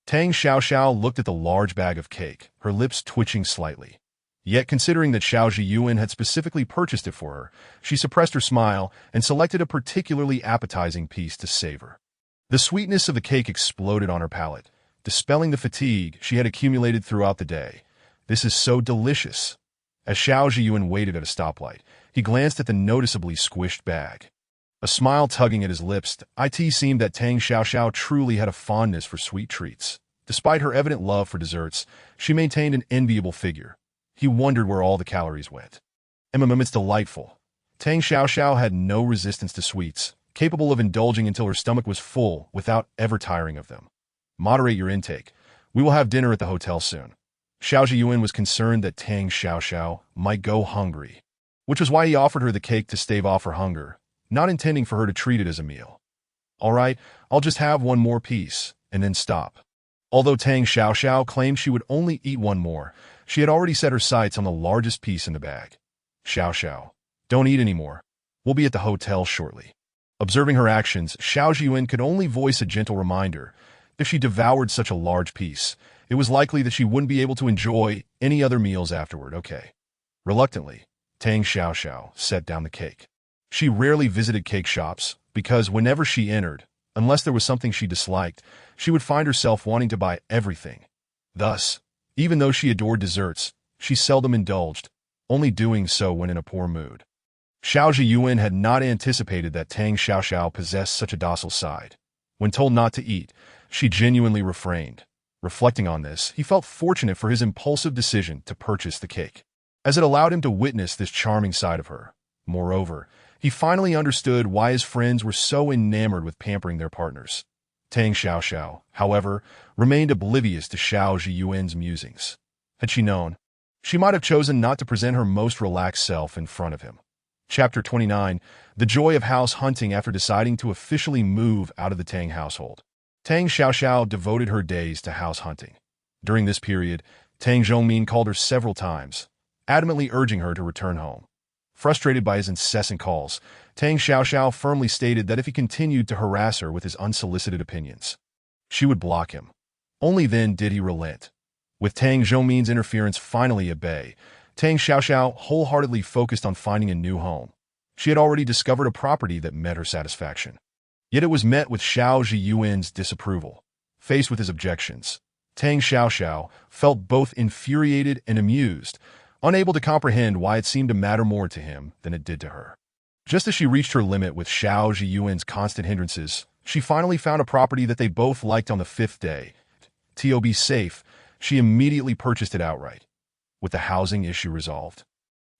Tang Xiaoxiao looked at the large bag of cake, her lips twitching slightly. Yet, considering that Xiao Zhiyuan had specifically purchased it for her, she suppressed her smile and selected a particularly appetizing piece to savor. The sweetness of the cake exploded on her palate, dispelling the fatigue she had accumulated throughout the day. This is so delicious. As Xiao Zhiyuan waited at a stoplight, he glanced at the noticeably squished bag. A smile tugging at his lips, it seemed that Tang Xiaoxiao truly had a fondness for sweet treats. Despite her evident love for desserts, she maintained an enviable figure. He wondered where all the calories went. It's delightful. Tang Xiaoxiao had no resistance to sweets, capable of indulging until her stomach was full without ever tiring of them. Moderate your intake. We will have dinner at the hotel soon. Xiao Zhiyuan was concerned that Tang Xiaoxiao might go hungry, which was why he offered her the cake to stave off her hunger, not intending for her to treat it as a meal. All right, I'll just have one more piece, and then stop. Although Tang Xiaoxiao claimed she would only eat one more, she had already set her sights on the largest piece in the bag. Xiaoxiao, don't eat anymore. We'll be at the hotel shortly. Observing her actions, Xiao Zhiyuan could only voice a gentle reminder. If she devoured such a large piece, it was likely that she wouldn't be able to enjoy any other meals afterward. Okay. Reluctantly, Tang Xiaoxiao set down the cake. She rarely visited cake shops because whenever she entered, unless there was something she disliked, she would find herself wanting to buy everything. Thus, even though she adored desserts, she seldom indulged, only doing so when in a poor mood. Xiao Zhiyuan had not anticipated that Tang Xiaoxiao possessed such a docile side. When told not to eat, she genuinely refrained. Reflecting on this, he felt fortunate for his impulsive decision to purchase the cake, as it allowed him to witness this charming side of her. Moreover, he finally understood why his friends were so enamored with pampering their partners. Tang Xiaoxiao, however, remained oblivious to Xiao Zhiyuan's musings. Had she known, she might have chosen not to present her most relaxed self in front of him. Chapter 29, The Joy of House Hunting after deciding to officially move out of the Tang household. Tang Xiaoxiao devoted her days to house hunting. During this period, Tang Zhongmin called her several times, adamantly urging her to return home. Frustrated by his incessant calls, Tang Xiaoxiao firmly stated that if he continued to harass her with his unsolicited opinions, she would block him. Only then did he relent. With Tang Zhongmin's interference finally at bay, Tang Xiaoxiao wholeheartedly focused on finding a new home. She had already discovered a property that met her satisfaction. Yet it was met with Xiao Zhiyuan's disapproval. Faced with his objections, Tang Xiaoxiao felt both infuriated and amused, unable to comprehend why it seemed to matter more to him than it did to her. Just as she reached her limit with Xiao Zhiyuan's constant hindrances, she finally found a property that they both liked on the fifth day. To be safe, she immediately purchased it outright. With the housing issue resolved,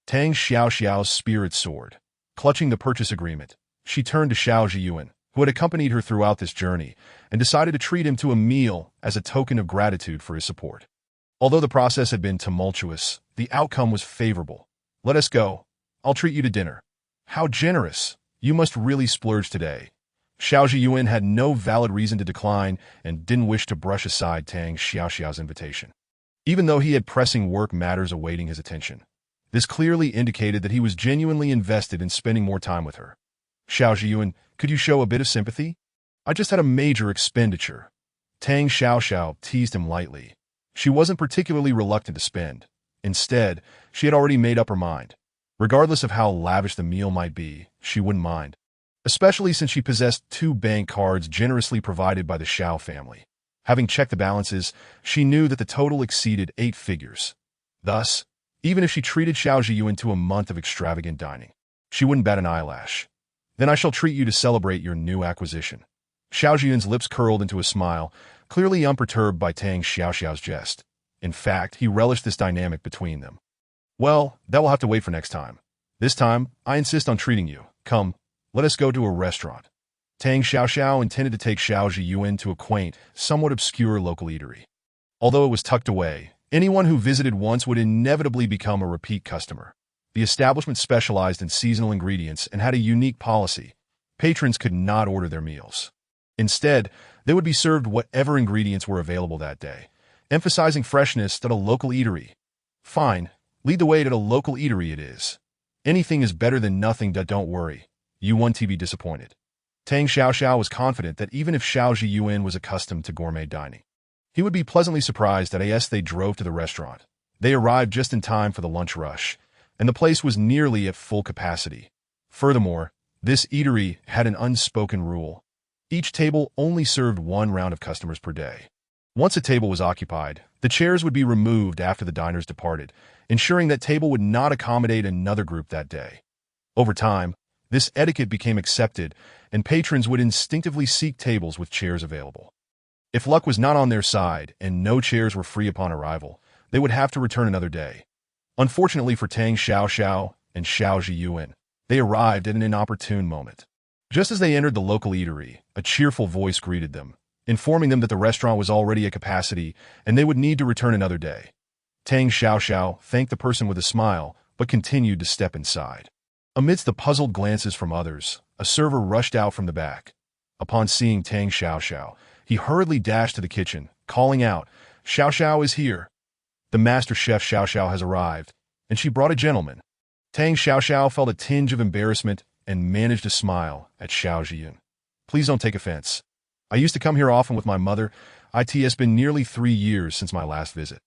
Tang Xiaoxiao's spirit soared. Clutching the purchase agreement, she turned to Xiao Zhiyuan, who had accompanied her throughout this journey, and decided to treat him to a meal as a token of gratitude for his support. Although the process had been tumultuous, the outcome was favorable. Let us go. I'll treat you to dinner. How generous. You must really splurge today. Xiao Zhiyuan had no valid reason to decline and didn't wish to brush aside Tang Xiaoxiao's invitation, even though he had pressing work matters awaiting his attention. This clearly indicated that he was genuinely invested in spending more time with her. Xiao Zhiyuan, could you show a bit of sympathy? I just had a major expenditure. Tang Xiaoxiao teased him lightly. She wasn't particularly reluctant to spend. Instead, she had already made up her mind. Regardless of how lavish the meal might be, she wouldn't mind. especially since she possessed 2 bank cards generously provided by the Xiao family. Having checked the balances, she knew that the total exceeded 8 figures. Thus, even if she treated Xiao Zhiyuan to a month of extravagant dining, she wouldn't bat an eyelash. Then I shall treat you to celebrate your new acquisition. Xiao Zhiyuan's lips curled into a smile, clearly unperturbed by Tang Xiaoxiao's jest. In fact, he relished this dynamic between them. Well, that will have to wait for next time. This time, I insist on treating you. Come, let us go to a restaurant. Tang Xiaoxiao intended to take Xiao Zhiyuan to a quaint, somewhat obscure local eatery. Although it was tucked away, anyone who visited once would inevitably become a repeat customer. The establishment specialized in seasonal ingredients and had a unique policy. Patrons could not order their meals. Instead, they would be served whatever ingredients were available that day, emphasizing freshness at a local eatery. Fine, lead the way to a local eatery it is. Anything is better than nothing, don't worry. You won't be disappointed. Tang Xiaoxiao was confident that even if Xiao Zhiyuan was accustomed to gourmet dining, he would be pleasantly surprised that as they drove to the restaurant. They arrived just in time for the lunch rush, and the place was nearly at full capacity. Furthermore, this eatery had an unspoken rule. Each table only served 1 round of customers per day. Once a table was occupied, the chairs would be removed after the diners departed, ensuring that table would not accommodate another group that day. Over time, this etiquette became accepted, and patrons would instinctively seek tables with chairs available. If luck was not on their side and no chairs were free upon arrival, they would have to return another day. Unfortunately for Tang Xiaoxiao and Xiao Zhiyuan, they arrived at an inopportune moment. Just as they entered the local eatery, a cheerful voice greeted them, informing them that the restaurant was already at capacity and they would need to return another day. Tang Xiaoxiao thanked the person with a smile, but continued to step inside. Amidst the puzzled glances from others, a server rushed out from the back. Upon seeing Tang Xiaoxiao, he hurriedly dashed to the kitchen, calling out, "Xiaoxiao is here. The master chef Xiaoxiao has arrived, and she brought a gentleman." Tang Xiaoxiao felt a tinge of embarrassment and managed to smile at Xiao Zhiyuan. "Please don't take offense. I used to come here often with my mother. It has been nearly 3 years since my last visit.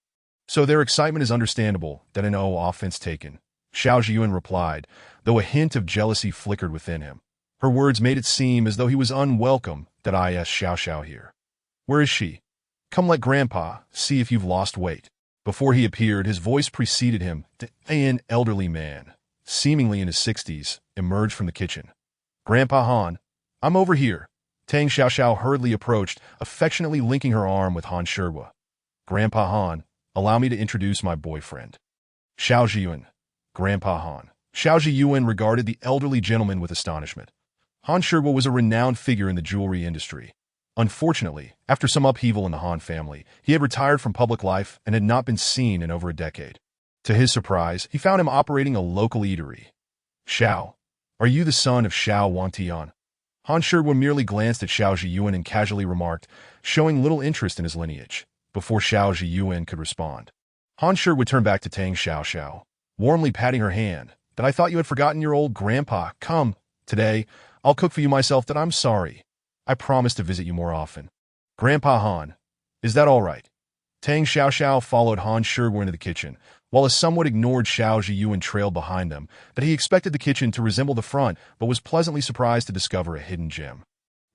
So their excitement is understandable, that no offense taken," Xiao Zhiyuan replied, though a hint of jealousy flickered within him. Her words made it seem as though he was unwelcome that I asked Xiaoxiao here. "Where is she? Come, let Grandpa see if you've lost weight." Before he appeared, his voice preceded him. An elderly man, seemingly in his 60s, emerged from the kitchen. "Grandpa Han, I'm over here." Tang Xiaoxiao hurriedly approached, affectionately linking her arm with Han Shihua. "Grandpa Han, allow me to introduce my boyfriend, Xiao Zhiyuan." "Grandpa Han." Xiao Zhiyuan regarded the elderly gentleman with astonishment. Han Shihua was a renowned figure in the jewelry industry. Unfortunately, after some upheaval in the Han family, he had retired from public life and had not been seen in over a decade. To his surprise, he found him operating a local eatery. "Xiao, are you the son of Xiao Wangtian?" Han Shihua merely glanced at Xiao Zhiyuan and casually remarked, showing little interest in his lineage, before Xiao Zhiyuan could respond. Han Shihua turned back to Tang Xiaoxiao, warmly patting her hand. "That I thought you had forgotten your old grandpa. Come, today, I'll cook for you myself. That I'm sorry. I promise to visit you more often." "Grandpa Han, is that all right?" Tang Xiaoxiao followed Han Shihua into the kitchen, while a somewhat ignored Xiao Zhiyuan trailed behind them, that he expected the kitchen to resemble the front, but was pleasantly surprised to discover a hidden gem.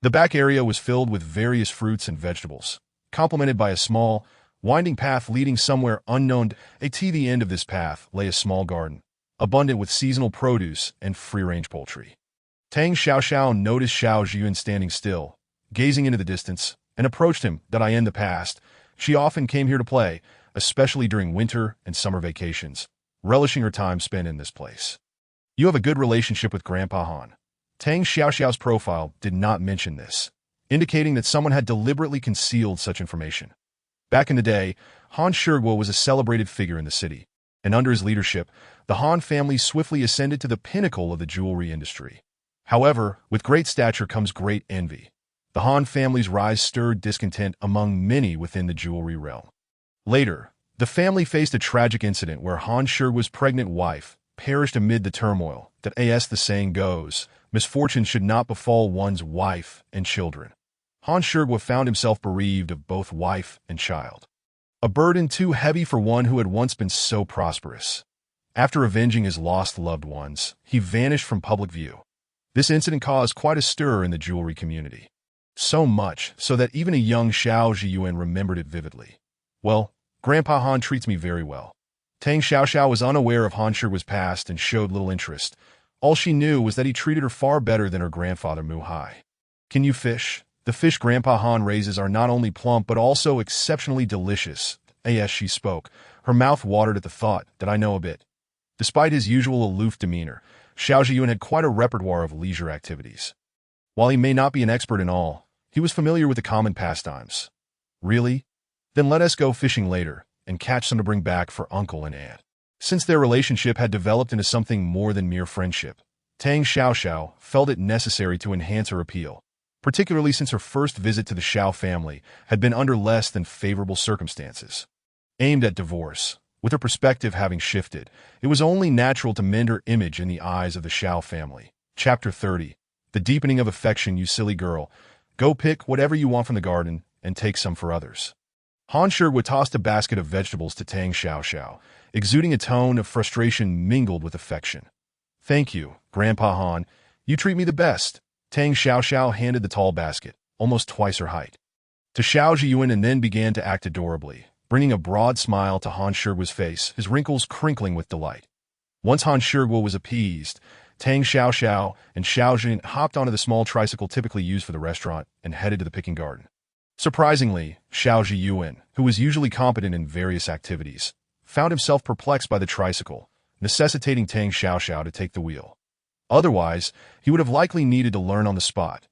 The back area was filled with various fruits and vegetables, complemented by a small, winding path leading somewhere unknown. At the end of this path lay a small garden, abundant with seasonal produce and free-range poultry. Tang Xiaoxiao noticed Xiao Zhiyuan standing still, gazing into the distance, and approached him. In the past, she often came here to play, especially during winter and summer vacations, relishing her time spent in this place. "You have a good relationship with Grandpa Han." Tang Xiaoxiao's profile did not mention this, indicating that someone had deliberately concealed such information. Back in the day, Han Shihua was a celebrated figure in the city, and under his leadership, the Han family swiftly ascended to the pinnacle of the jewelry industry. However, with great stature comes great envy. The Han family's rise stirred discontent among many within the jewelry realm. Later, the family faced a tragic incident where Han Shihua's pregnant wife perished amid the turmoil. That as the saying goes, misfortune should not befall one's wife and children. Han Shihua found himself bereaved of both wife and child, a burden too heavy for one who had once been so prosperous. After avenging his lost loved ones, he vanished from public view. This incident caused quite a stir in the jewelry community. So much so that even a young Xiao Zhiyuan remembered it vividly. Well, Grandpa Han treats me very well. Tang Xiaoxiao was unaware of Han Shiguo's past and showed little interest. All she knew was that he treated her far better than her grandfather Mu Hai. Can you fish? The fish Grandpa Han raises are not only plump but also exceptionally delicious. As she spoke, her mouth watered at the thought that I know a bit. Despite his usual aloof demeanor, Xiao Zhiyuan had quite a repertoire of leisure activities. While he may not be an expert in all, he was familiar with the common pastimes. Really? Then let us go fishing later and catch some to bring back for Uncle and Aunt. Since their relationship had developed into something more than mere friendship, Tang Xiaoxiao felt it necessary to enhance her appeal, particularly since her first visit to the Xiao family had been under less than favorable circumstances. Aimed at divorce, with her perspective having shifted, it was only natural to mend her image in the eyes of the Xiao family. Chapter 30. The deepening of affection, you silly girl. Go pick whatever you want from the garden and take some for others. Han Shiguo tossed a basket of vegetables to Tang Xiaoxiao, exuding a tone of frustration mingled with affection. Thank you, Grandpa Han. You treat me the best. Tang Xiaoxiao handed the tall basket, almost twice her height, to Xiao Zhiyuan and then began to act adorably, bringing a broad smile to Han Shiguo's face, his wrinkles crinkling with delight. Once Han Shiguo was appeased, Tang Xiaoxiao and Xiao Zhiyuan hopped onto the small tricycle typically used for the restaurant and headed to the picking garden. Surprisingly, Xiao Zhiyuan, who was usually competent in various activities, found himself perplexed by the tricycle, necessitating Tang Xiaoxiao to take the wheel. Otherwise, he would have likely needed to learn on the spot.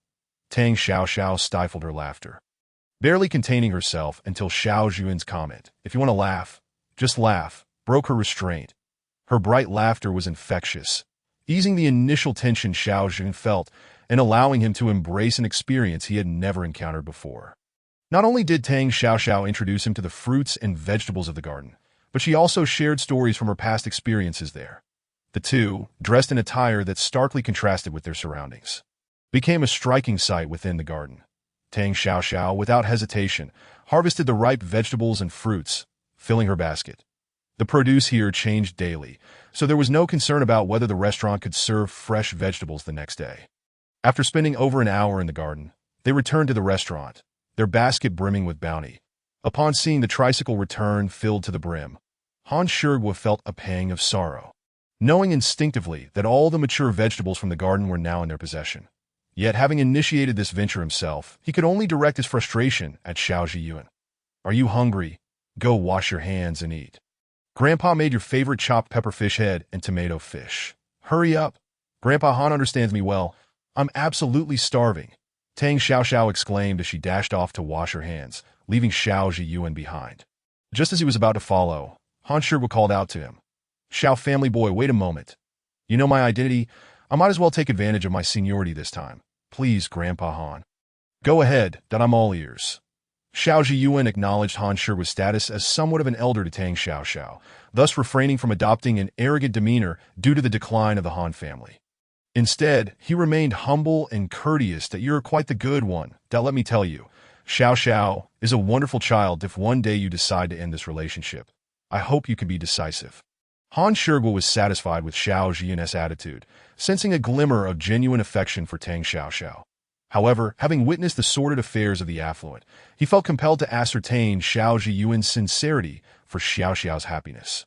Tang Xiaoxiao stifled her laughter, barely containing herself until Xiao Zhiyuan's comment, "If you want to laugh, just laugh," broke her restraint. Her bright laughter was infectious, easing the initial tension Xiao Zhiyuan felt and allowing him to embrace an experience he had never encountered before. Not only did Tang Xiaoxiao introduce him to the fruits and vegetables of the garden, but she also shared stories from her past experiences there. The two, dressed in attire that starkly contrasted with their surroundings, became a striking sight within the garden. Tang Xiaoxiao, without hesitation, harvested the ripe vegetables and fruits, filling her basket. The produce here changed daily, so there was no concern about whether the restaurant could serve fresh vegetables the next day. After spending over an hour in the garden, they returned to the restaurant, their basket brimming with bounty. Upon seeing the tricycle return filled to the brim, Han Shiguo felt a pang of sorrow, knowing instinctively that all the mature vegetables from the garden were now in their possession. Yet, having initiated this venture himself, he could only direct his frustration at Xiao Zhiyuan. "Are you hungry? Go wash your hands and eat. Grandpa made your favorite chopped pepper fish head and tomato fish. Hurry up. Grandpa Han understands me well. I'm absolutely starving." Tang Xiaoxiao exclaimed as she dashed off to wash her hands, leaving Xiao Zhiyuan behind. Just as he was about to follow, Han Shiguo called out to him, "Xiao family boy, wait a moment. You know my identity? I might as well take advantage of my seniority this time. Please, Grandpa Han." "Go ahead, that I'm all ears." Xiao Zhiyuan acknowledged Han Shiguo's status as somewhat of an elder to Tang Xiaoxiao, thus refraining from adopting an arrogant demeanor due to the decline of the Han family. Instead, he remained humble and courteous. "That you're quite the good one, that let me tell you. Xiao Xiao is a wonderful child if one day you decide to end this relationship. I hope you can be decisive." Han Shiguo was satisfied with Xiao Zhiyuan's attitude, sensing a glimmer of genuine affection for Tang Xiaoxiao. However, having witnessed the sordid affairs of the affluent, he felt compelled to ascertain Xiao Zhiyuan's sincerity for Xiao Xiao's happiness.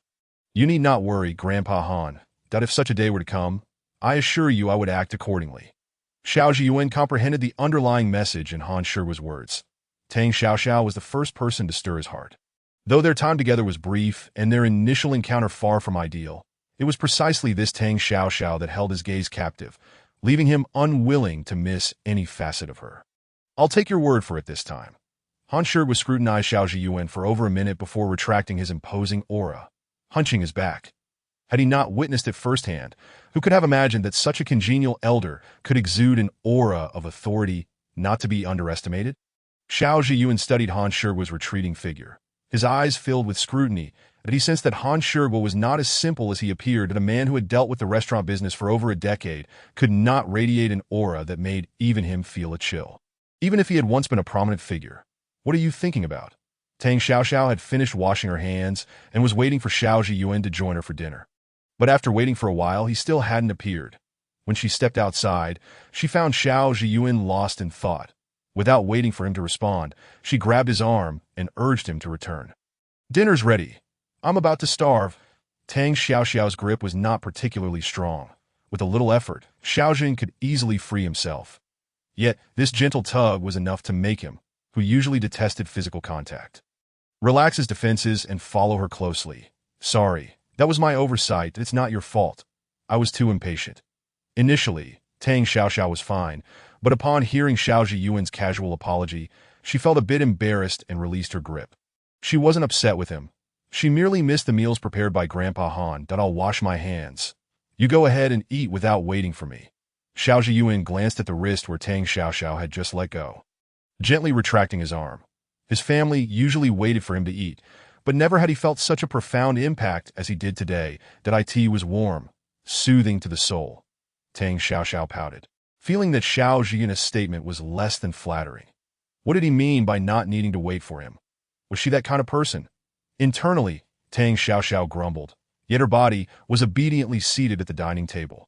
"You need not worry, Grandpa Han, that if such a day were to come, I assure you I would act accordingly." Xiao Zhiyuan comprehended the underlying message in Han Shiguo's words. Tang Xiaoxiao was the first person to stir his heart. Though their time together was brief and their initial encounter far from ideal, it was precisely this Tang Xiaoxiao that held his gaze captive, leaving him unwilling to miss any facet of her. "I'll take your word for it this time." Han Shiguo scrutinized Xiao Zhiyuan for over a minute before retracting his imposing aura, hunching his back. Had he not witnessed it firsthand, who could have imagined that such a congenial elder could exude an aura of authority not to be underestimated? Xiao Zhiyuan studied Han Shiguo's retreating figure. His eyes filled with scrutiny, but he sensed that Han Shiguo was not as simple as he appeared, and a man who had dealt with the restaurant business for over a decade could not radiate an aura that made even him feel a chill. Even if he had once been a prominent figure. "What are you thinking about?" Tang Xiaoxiao had finished washing her hands and was waiting for Xiao Zhiyuan to join her for dinner. But after waiting for a while, he still hadn't appeared. When she stepped outside, she found Xiao Zhiyuan lost in thought. Without waiting for him to respond, she grabbed his arm and urged him to return. "Dinner's ready. I'm about to starve." Tang Xiaoxiao's grip was not particularly strong. With a little effort, Xiaojin could easily free himself. Yet, this gentle tug was enough to make him, who usually detested physical contact, relax his defenses and follow her closely. "Sorry, that was my oversight. It's not your fault. I was too impatient." Initially, Tang Xiaoxiao was fine, but upon hearing Xiao Zhiyuan's casual apology, she felt a bit embarrassed and released her grip. She wasn't upset with him. She merely missed the meals prepared by Grandpa Han. "That I'll wash my hands. You go ahead and eat without waiting for me." Xiao Zhiyuan glanced at the wrist where Tang Xiaoxiao had just let go, gently retracting his arm. His family usually waited for him to eat, but never had he felt such a profound impact as he did today. That it was warm, soothing to the soul. Tang Xiaoxiao pouted, feeling that Xiao Zhiyuan's statement was less than flattering. What did he mean by not needing to wait for him? Was she that kind of person? Internally, Tang Xiaoxiao grumbled, yet her body was obediently seated at the dining table.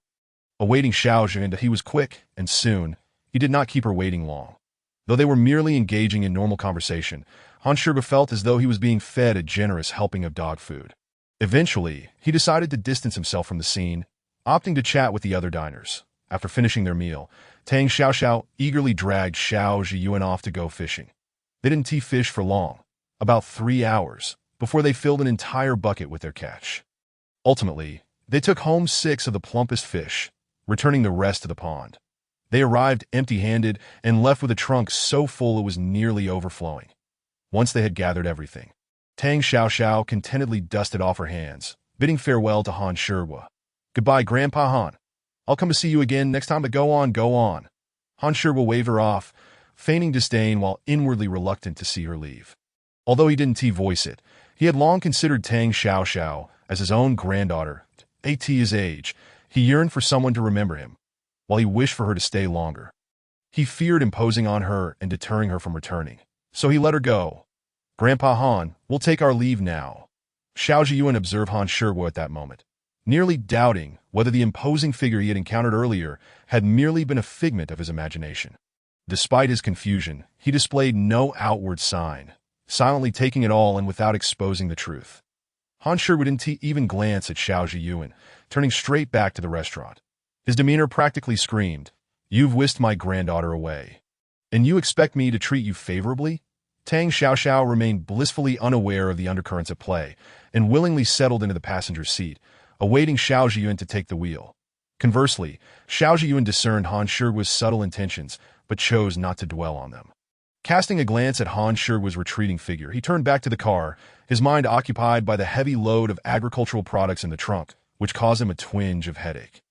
Awaiting Xiao Zhiyuan, he was quick, and soon, he did not keep her waiting long. Though they were merely engaging in normal conversation, Han Shige felt as though he was being fed a generous helping of dog food. Eventually, he decided to distance himself from the scene, opting to chat with the other diners. After finishing their meal, Tang Xiaoxiao eagerly dragged Xiao Zhiyuan off to go fishing. They didn't fish for long, about 3 hours, before they filled an entire bucket with their catch. Ultimately, they took home 6 of the plumpest fish, returning the rest to the pond. They arrived empty-handed and left with a trunk so full it was nearly overflowing. Once they had gathered everything, Tang Xiaoxiao contentedly dusted off her hands, bidding farewell to Han Shige. "Goodbye, Grandpa Han. I'll come to see you again next time, but go on, go on." Han Shige waved her off, feigning disdain while inwardly reluctant to see her leave. Although he didn't voice it, he had long considered Tang Xiaoxiao as his own granddaughter. At his age, he yearned for someone to remember him, while he wished for her to stay longer. He feared imposing on her and deterring her from returning, so he let her go. "Grandpa Han, we'll take our leave now." Xiao Zhiyuan observed Han Shige at that moment, nearly doubting whether the imposing figure he had encountered earlier had merely been a figment of his imagination. Despite his confusion, he displayed no outward sign, silently taking it all in without exposing the truth. Han Shige didn't even glance at Xiao Zhiyuan, turning straight back to the restaurant. His demeanor practically screamed, "You've whisked my granddaughter away. And you expect me to treat you favorably?" Tang Xiaoxiao remained blissfully unaware of the undercurrents at play and willingly settled into the passenger seat, awaiting Xiao Zhiyuan to take the wheel. Conversely, Xiao Zhiyuan discerned Han Shige's subtle intentions, but chose not to dwell on them. Casting a glance at Han Shige's retreating figure, he turned back to the car, his mind occupied by the heavy load of agricultural products in the trunk, which caused him a twinge of headache.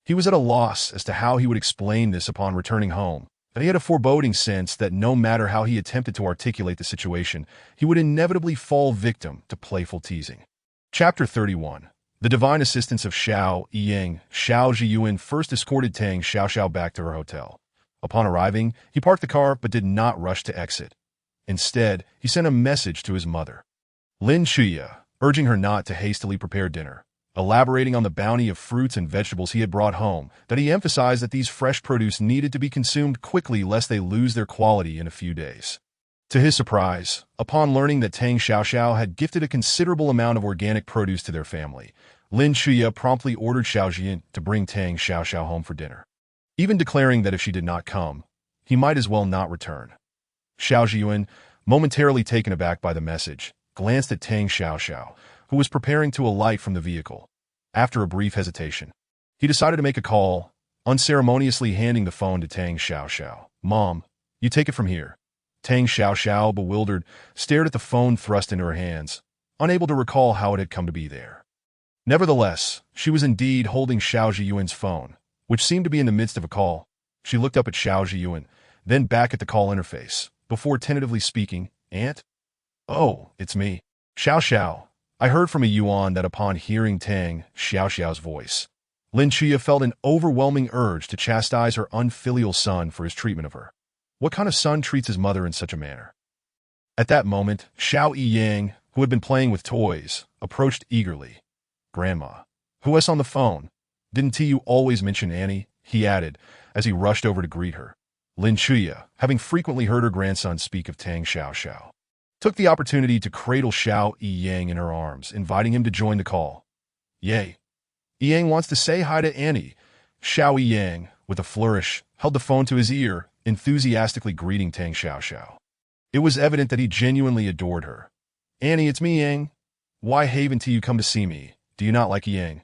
He was at a loss as to how he would explain this upon returning home, but he had a foreboding sense that no matter how he attempted to articulate the situation, he would inevitably fall victim to playful teasing. Chapter 31. The divine assistance of Xiao Ying. Xiao Zhiyuan first escorted Tang Xiaoxiao back to her hotel. Upon arriving, he parked the car but did not rush to exit. Instead, he sent a message to his mother, Lin Chuya, urging her not to hastily prepare dinner. Elaborating on the bounty of fruits and vegetables he had brought home, that he emphasized that these fresh produce needed to be consumed quickly lest they lose their quality in a few days. To his surprise, upon learning that Tang Xiaoxiao had gifted a considerable amount of organic produce to their family, Lin Chuya promptly ordered Xiao Zhiyuan to bring Tang Xiaoxiao home for dinner, even declaring that if she did not come, he might as well not return. Xiao Zhiyuan, momentarily taken aback by the message, glanced at Tang Xiaoxiao, who was preparing to alight from the vehicle. After a brief hesitation, he decided to make a call, unceremoniously handing the phone to Tang Xiaoxiao. "Mom, you take it from here." Tang Xiaoxiao, bewildered, stared at the phone thrust into her hands, unable to recall how it had come to be there. Nevertheless, she was indeed holding Xiao Zhiyuan's phone, which seemed to be in the midst of a call. She looked up at Xiao Zhiyuan, then back at the call interface, before tentatively speaking, "Aunt?" "Oh, it's me. Xiao. I heard from a Yuan." That upon hearing Tang Xiaoxiao's voice, Lin Chuya felt an overwhelming urge to chastise her unfilial son for his treatment of her. What kind of son treats his mother in such a manner? At that moment, Xiao Ying, who had been playing with toys, approached eagerly. "Grandma, who is on the phone? Didn't you always mention Annie?" he added, as he rushed over to greet her. Lin Chuya, having frequently heard her grandson speak of Tang Xiaoxiao, took the opportunity to cradle Xiao Yiyang in her arms, inviting him to join the call. Yay! Yiyang wants to say hi to Annie. Xiao Yiyang, with a flourish, held the phone to his ear, enthusiastically greeting Tang Xiaoxiao. It was evident that he genuinely adored her. Annie, it's me, Yang. Why haven't you come to see me? Do you not like Yang?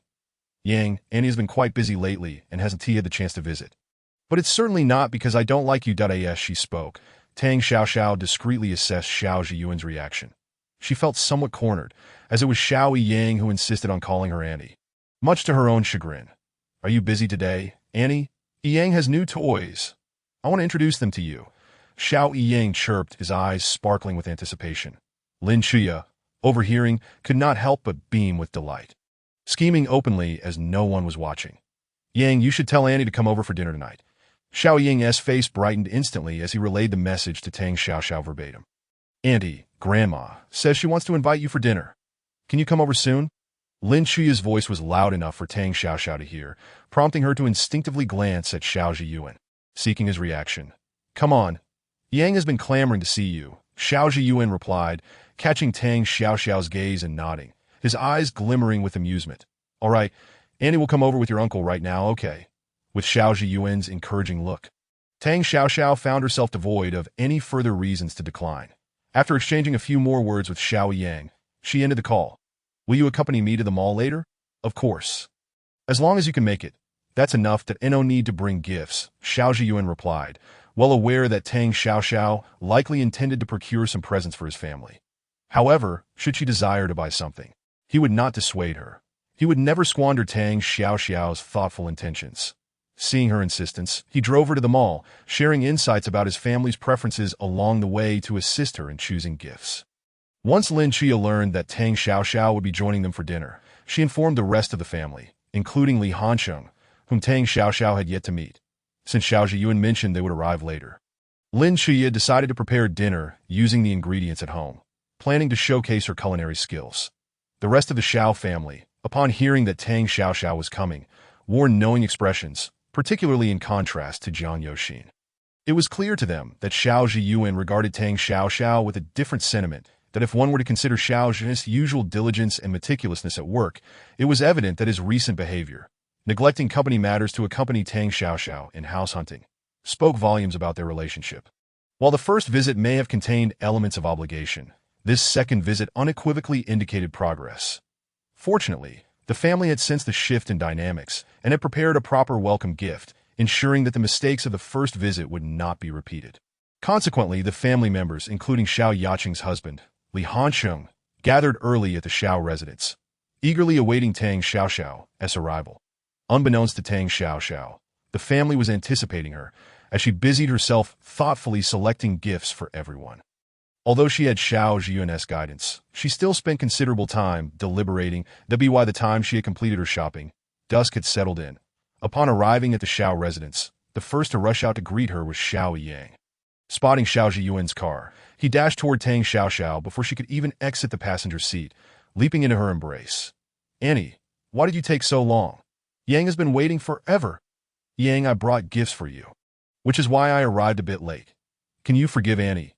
Yang, Annie has been quite busy lately and hasn't had the chance to visit. But it's certainly not because I don't like you. As she spoke, Tang Xiaoxiao discreetly assessed Xiao Zhiyuan's reaction. She felt somewhat cornered, as it was Xiao Yiyang who insisted on calling her Annie. Much to her own chagrin. Are you busy today, Annie? Yiyang has new toys. I want to introduce them to you. Xiao Yiyang chirped, his eyes sparkling with anticipation. Lin Chuya, overhearing, could not help but beam with delight, scheming openly as no one was watching. Yang, you should tell Annie to come over for dinner tonight. Xiao Ying's face brightened instantly as he relayed the message to Tang Xiaoxiao verbatim. Auntie, Grandma, says she wants to invite you for dinner. Can you come over soon? Lin Chuya's voice was loud enough for Tang Xiaoxiao to hear, prompting her to instinctively glance at Xiao Zhiyuan, seeking his reaction. Come on. Yang has been clamoring to see you, Xiao Zhiyuan replied, catching Tang Xiaoxiao's gaze and nodding, his eyes glimmering with amusement. All right, Annie will come over with your uncle right now, okay? With Xiao Zhiyuan's encouraging look. Tang Xiaoxiao found herself devoid of any further reasons to decline. After exchanging a few more words with Xiao Yang, she ended the call. Will you accompany me to the mall later? Of course. As long as you can make it. That's enough, that no need to bring gifts, Xiao Zhiyuan replied, well aware that Tang Xiaoxiao likely intended to procure some presents for his family. However, should she desire to buy something, he would not dissuade her. He would never squander Tang Xiaoxiao's thoughtful intentions. Seeing her insistence, he drove her to the mall, sharing insights about his family's preferences along the way to assist her in choosing gifts. Once Lin Chuya learned that Tang Xiaoxiao would be joining them for dinner, she informed the rest of the family, including Li Hansheng, whom Tang Xiaoxiao had yet to meet, since Xiao Zhiyuan mentioned they would arrive later. Lin Chuya decided to prepare dinner using the ingredients at home, planning to showcase her culinary skills. The rest of the Xiao family, upon hearing that Tang Xiaoxiao was coming, wore knowing expressions, particularly in contrast to Jiang Yoxin. It was clear to them that Xiao Zhiyuan regarded Tang Xiaoxiao with a different sentiment, that if one were to consider Xiao Zhiyuan's usual diligence and meticulousness at work, it was evident that his recent behavior, neglecting company matters to accompany Tang Xiaoxiao in house hunting, spoke volumes about their relationship. While the first visit may have contained elements of obligation, this second visit unequivocally indicated progress. Fortunately, the family had sensed the shift in dynamics and had prepared a proper welcome gift, ensuring that the mistakes of the first visit would not be repeated. Consequently, the family members, including Xiao Yaqing's husband, Li Hansheng, gathered early at the Xiao residence, eagerly awaiting Tang Xiaoxiao's arrival. Unbeknownst to Tang Xiaoxiao, the family was anticipating her, as she busied herself thoughtfully selecting gifts for everyone. Although she had Xiao Zhiyuan's guidance, she still spent considerable time deliberating. By the time she had completed her shopping, dusk had settled in. Upon arriving at the Xiao residence, the first to rush out to greet her was Xiao Yang. Spotting Xiao Zhiyuan's car, he dashed toward Tang Xiaoxiao before she could even exit the passenger seat, leaping into her embrace. Annie, why did you take so long? Yang has been waiting forever. Yang, I brought gifts for you, which is why I arrived a bit late. Can you forgive Annie?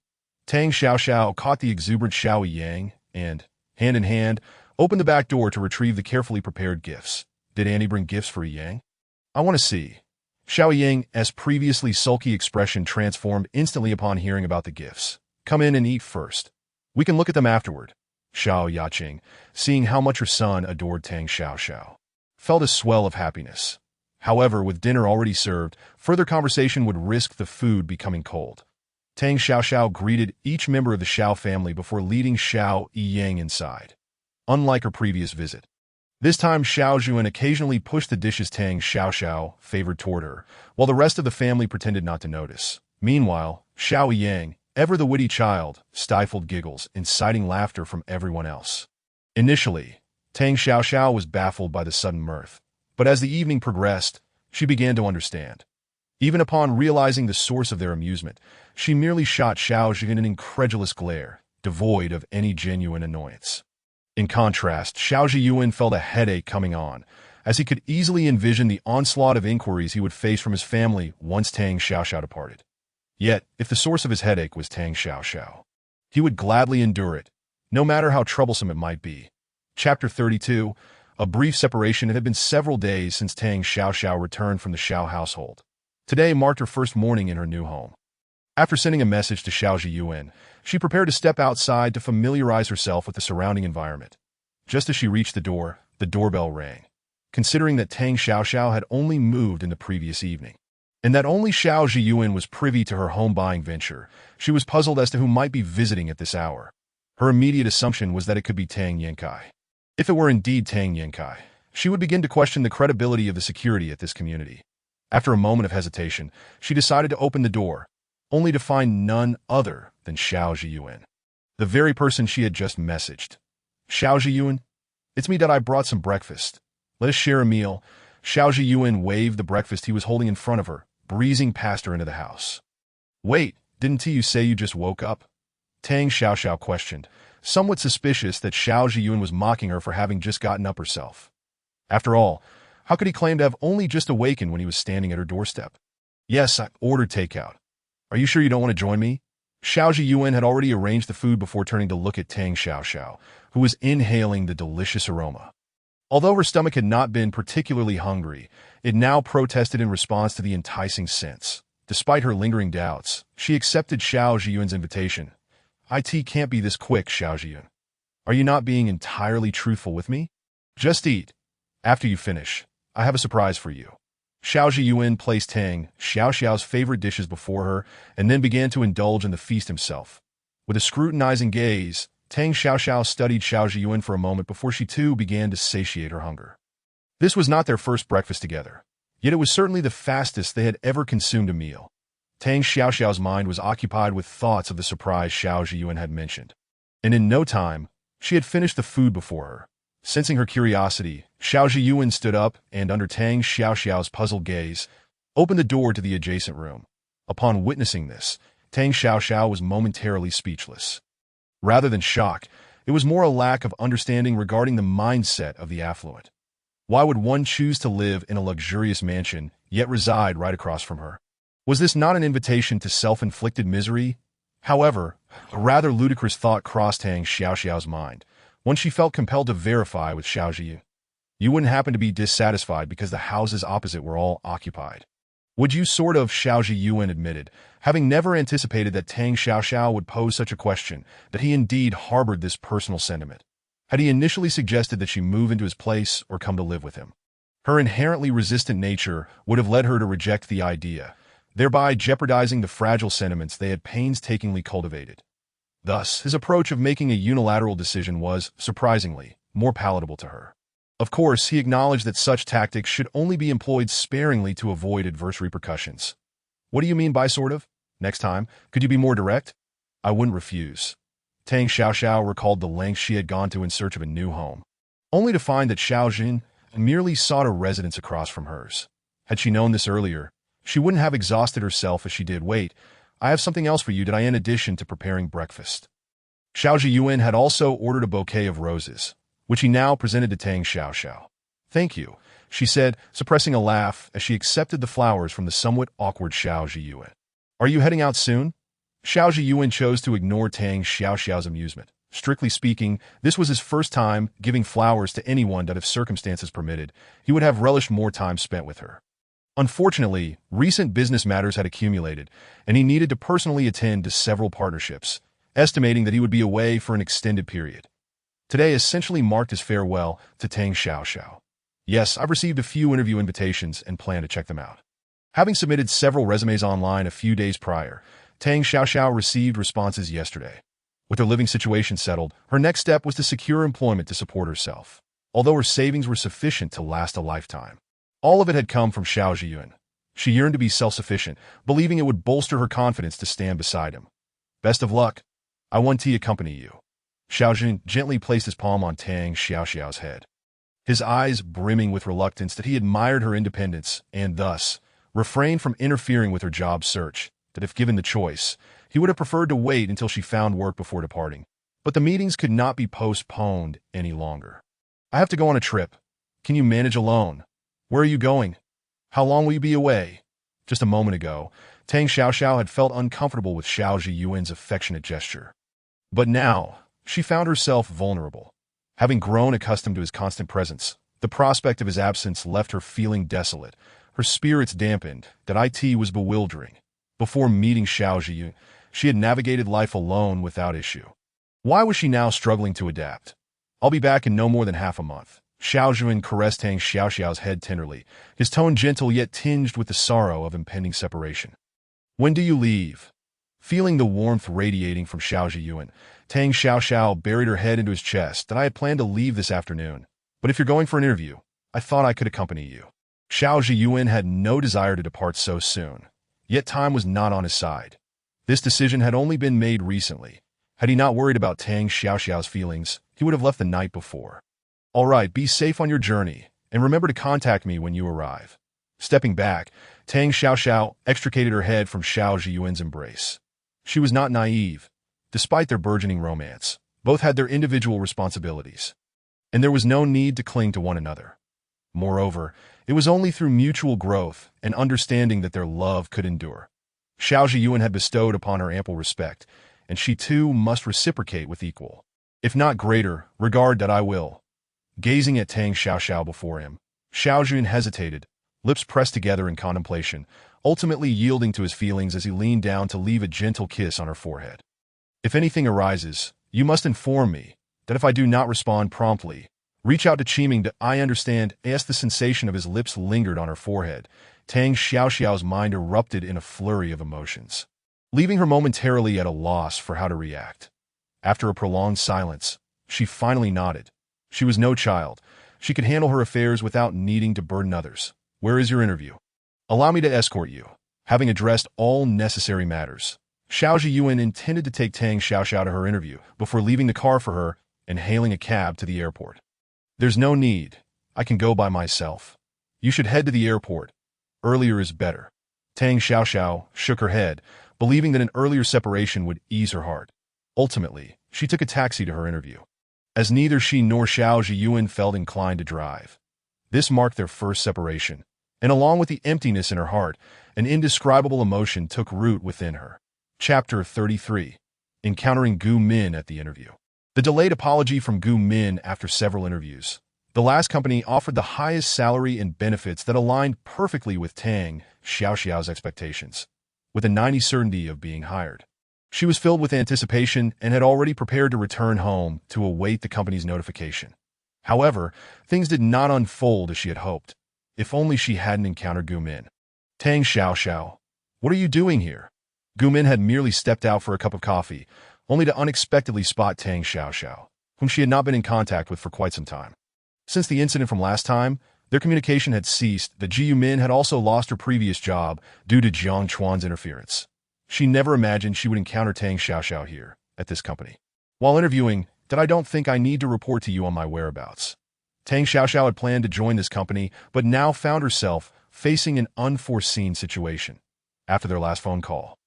Tang Xiaoxiao caught the exuberant Xiao Yang and, hand in hand, opened the back door to retrieve the carefully prepared gifts. Did Annie bring gifts for Yang? I want to see. Xiao Yang's previously sulky expression transformed instantly upon hearing about the gifts. Come in and eat first. We can look at them afterward. Xiao Yaqing, seeing how much her son adored Tang Xiaoxiao, felt a swell of happiness. However, with dinner already served, further conversation would risk the food becoming cold. Tang Xiaoxiao greeted each member of the Xiao family before leading Xiao Yiyang inside. Unlike her previous visit, this time Xiao Zhiyuan occasionally pushed the dishes Tang Xiaoxiao favored toward her, while the rest of the family pretended not to notice. Meanwhile, Xiao Yang, ever the witty child, stifled giggles, inciting laughter from everyone else. Initially, Tang Xiaoxiao was baffled by the sudden mirth, but as the evening progressed, she began to understand. Even upon realizing the source of their amusement, she merely shot Xiao Zhiyuan an incredulous glare, devoid of any genuine annoyance. In contrast, Xiao Zhiyuan felt a headache coming on, as he could easily envision the onslaught of inquiries he would face from his family once Tang Xiaoxiao departed. Yet, if the source of his headache was Tang Xiaoxiao, he would gladly endure it, no matter how troublesome it might be. Chapter 32. A brief separation. It had been several days since Tang Xiaoxiao returned from the Xiao household. Today marked her first morning in her new home. After sending a message to Xiao Zhiyuan, she prepared to step outside to familiarize herself with the surrounding environment. Just as she reached the doorbell rang. Considering that Tang Xiaoxiao had only moved in the previous evening, and that only Xiao Zhiyuan was privy to her home-buying venture, she was puzzled as to who might be visiting at this hour. Her immediate assumption was that it could be Tang Yankai. If it were indeed Tang Yankai, she would begin to question the credibility of the security at this community. After a moment of hesitation, she decided to open the door, only to find none other than Xiao Zhiyuan, the very person she had just messaged. Xiao Zhiyuan, it's me. I brought some breakfast. Let us share a meal. Xiao Zhiyuan waved the breakfast he was holding in front of her, breezing past her into the house. Wait, didn't you say you just woke up? Tang Xiaoxiao questioned, somewhat suspicious that Xiao Zhiyuan was mocking her for having just gotten up herself. After all, how could he claim to have only just awakened when he was standing at her doorstep? Yes, I ordered takeout. Are you sure you don't want to join me? Xiao Zhiyuan had already arranged the food before turning to look at Tang Xiaoxiao, who was inhaling the delicious aroma. Although her stomach had not been particularly hungry, it now protested in response to the enticing scents. Despite her lingering doubts, she accepted Xiao Zhiyuan's invitation. It can't be this quick, Xiao Zhiyuan. Are you not being entirely truthful with me? Just eat. After you finish, I have a surprise for you. Xiao Zhiyuan placed Tang Xiaoxiao's favorite dishes before her and then began to indulge in the feast himself. With a scrutinizing gaze, Tang Xiaoxiao studied Xiao Zhiyuan for a moment before she too began to satiate her hunger. This was not their first breakfast together, yet it was certainly the fastest they had ever consumed a meal. Tang Xiaoxiao's mind was occupied with thoughts of the surprise Xiao Zhiyuan had mentioned, and in no time, she had finished the food before her. Sensing her curiosity, Xiao Zhiyuan stood up and, under Tang Xiaoxiao's puzzled gaze, opened the door to the adjacent room. Upon witnessing this, Tang Xiaoxiao was momentarily speechless. Rather than shock, it was more a lack of understanding regarding the mindset of the affluent. Why would one choose to live in a luxurious mansion, yet reside right across from her? Was this not an invitation to self-inflicted misery? However, a rather ludicrous thought crossed Tang Xiaoxiao's mind, one she felt compelled to verify with Xiao Zhiyuan. You wouldn't happen to be dissatisfied because the houses opposite were all occupied, would you? Sort of, Xiao Zhiyuan admitted, having never anticipated that Tang Xiaoxiao would pose such a question, that he indeed harbored this personal sentiment. Had he initially suggested that she move into his place or come to live with him? Her inherently resistant nature would have led her to reject the idea, thereby jeopardizing the fragile sentiments they had painstakingly cultivated. Thus, his approach of making a unilateral decision was, surprisingly, more palatable to her. Of course, he acknowledged that such tactics should only be employed sparingly to avoid adverse repercussions. What do you mean by sort of? Next time, could you be more direct? I wouldn't refuse. Tang Xiaoxiao recalled the lengths she had gone to in search of a new home, only to find that Xiao Jin merely sought a residence across from hers. Had she known this earlier, she wouldn't have exhausted herself as she did. Wait, I have something else for you, in addition to preparing breakfast. Xiao Zhiyuan had also ordered a bouquet of roses, which he now presented to Tang Xiaoxiao. Thank you, she said, suppressing a laugh as she accepted the flowers from the somewhat awkward Xiao Zhiyuan. Are you heading out soon? Xiao Zhiyuan chose to ignore Tang Xiaoxiao's amusement. Strictly speaking, this was his first time giving flowers to anyone that, if circumstances permitted, he would have relished more time spent with her. Unfortunately, recent business matters had accumulated, and he needed to personally attend to several partnerships, estimating that he would be away for an extended period. Today essentially marked his farewell to Tang Xiaoxiao. Yes, I've received a few interview invitations and plan to check them out. Having submitted several resumes online a few days prior, Tang Xiaoxiao received responses yesterday. With her living situation settled, her next step was to secure employment to support herself, although her savings were sufficient to last a lifetime. All of it had come from Xiao Zhiyuan. She yearned to be self-sufficient, believing it would bolster her confidence to stand beside him. Best of luck. I want to accompany you. Xiao Zhiyuan gently placed his palm on Tang Xiaoxiao's head, his eyes brimming with reluctance that he admired her independence and, thus, refrained from interfering with her job search, that if given the choice, he would have preferred to wait until she found work before departing. But the meetings could not be postponed any longer. I have to go on a trip. Can you manage alone? Where are you going? How long will you be away? Just a moment ago, Tang Xiaoxiao had felt uncomfortable with Xiao Zhiyuan's affectionate gesture. But now, she found herself vulnerable. Having grown accustomed to his constant presence, the prospect of his absence left her feeling desolate. Her spirits dampened, that it was bewildering. Before meeting Xiao Zhiyun, she had navigated life alone without issue. Why was she now struggling to adapt? I'll be back in no more than half a month. Xiao Zhiyun caressed Tang Xiaoxiao's head tenderly, his tone gentle yet tinged with the sorrow of impending separation. When do you leave? Feeling the warmth radiating from Xiao Zhiyuan, Tang Xiaoxiao buried her head into his chest. That I had planned to leave this afternoon. But if you're going for an interview, I thought I could accompany you. Xiao Zhiyuan had no desire to depart so soon. Yet time was not on his side. This decision had only been made recently. Had he not worried about Tang Xiaoxiao's feelings, he would have left the night before. All right, be safe on your journey, and remember to contact me when you arrive. Stepping back, Tang Xiaoxiao extricated her head from Xiao Zhiyuan's embrace. She was not naive. Despite their burgeoning romance, both had their individual responsibilities. And there was no need to cling to one another. Moreover, it was only through mutual growth and understanding that their love could endure. Xiao Zhiyuan had bestowed upon her ample respect, and she too must reciprocate with equal, if not greater, regard. That I will. Gazing at Tang Xiaoxiao before him, Xiao Zhiyuan hesitated, lips pressed together in contemplation, ultimately yielding to his feelings as he leaned down to leave a gentle kiss on her forehead. If anything arises, you must inform me, that if I do not respond promptly, reach out to Qiming. I understand. As the sensation of his lips lingered on her forehead, Tang Xiaoxiao's mind erupted in a flurry of emotions, leaving her momentarily at a loss for how to react. After a prolonged silence, she finally nodded. She was no child. She could handle her affairs without needing to burden others. Where is your interview? Allow me to escort you. Having addressed all necessary matters, Xiao Zhiyuan intended to take Tang Xiaoxiao to her interview before leaving the car for her and hailing a cab to the airport. There's no need. I can go by myself. You should head to the airport. Earlier is better. Tang Xiaoxiao shook her head, believing that an earlier separation would ease her heart. Ultimately, she took a taxi to her interview, as neither she nor Xiao Zhiyuan felt inclined to drive. This marked their first separation, and along with the emptiness in her heart, an indescribable emotion took root within her. Chapter 33. Encountering Gu Min at the interview. The delayed apology from Gu Min after several interviews. The last company offered the highest salary and benefits that aligned perfectly with Tang Xiaoxiao's expectations, with a 90% certainty of being hired. She was filled with anticipation and had already prepared to return home to await the company's notification. However, things did not unfold as she had hoped. If only she hadn't encountered Gu Min. Tang Xiaoxiao, what are you doing here? Gu Min had merely stepped out for a cup of coffee, only to unexpectedly spot Tang Xiaoxiao, whom she had not been in contact with for quite some time. Since the incident from last time, their communication had ceased. That Ji Yumin had also lost her previous job due to Jiang Chuan's interference. She never imagined she would encounter Tang Xiaoxiao here, at this company. While interviewing, that I don't think I need to report to you on my whereabouts. Tang Xiaoxiao had planned to join this company, but now found herself facing an unforeseen situation. After their last phone call,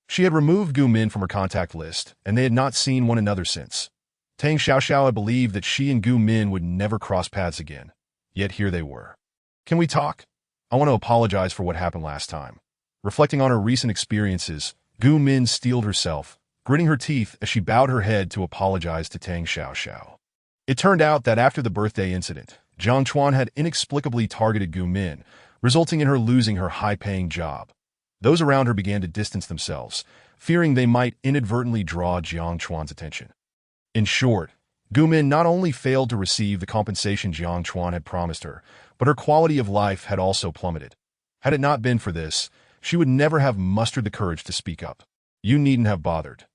she had removed Gu Min from her contact list, and they had not seen one another since. Tang Xiaoxiao had believed that she and Gu Min would never cross paths again. Yet here they were. Can we talk? I want to apologize for what happened last time. Reflecting on her recent experiences, Gu Min steeled herself, gritting her teeth as she bowed her head to apologize to Tang Xiaoxiao. It turned out that after the birthday incident, Jiang Chuan had inexplicably targeted Gu Min, resulting in her losing her high-paying job. Those around her began to distance themselves, fearing they might inadvertently draw Jiang Chuan's attention. In short, Gu Min not only failed to receive the compensation Jiang Chuan had promised her, but her quality of life had also plummeted. Had it not been for this, she would never have mustered the courage to speak up. You needn't have bothered.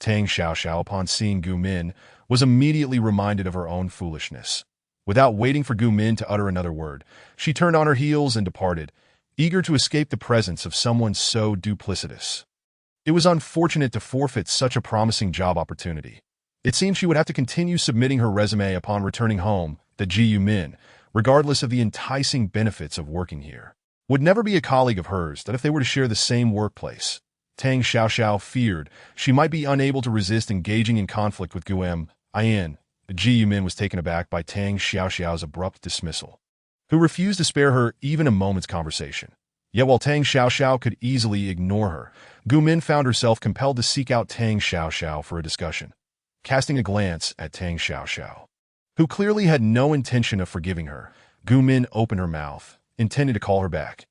Tang Xiaoxiao, upon seeing Gu Min, was immediately reminded of her own foolishness. Without waiting for Gu Min to utter another word, she turned on her heels and departed, eager to escape the presence of someone so duplicitous. It was unfortunate to forfeit such a promising job opportunity. It seemed she would have to continue submitting her resume upon returning home. That Ji Yumin, regardless of the enticing benefits of working here, would never be a colleague of hers. That if they were to share the same workplace, Tang Xiaoxiao feared she might be unable to resist engaging in conflict with Gu Min. Ji Yumin was taken aback by Tang Xiaoxiao's abrupt dismissal. who refused to spare her even a moment's conversation. Yet while Tang Xiaoxiao could easily ignore her, Gu Min found herself compelled to seek out Tang Xiaoxiao for a discussion. Casting a glance at Tang Xiaoxiao, who clearly had no intention of forgiving her, Gu Min opened her mouth, intending to call her back.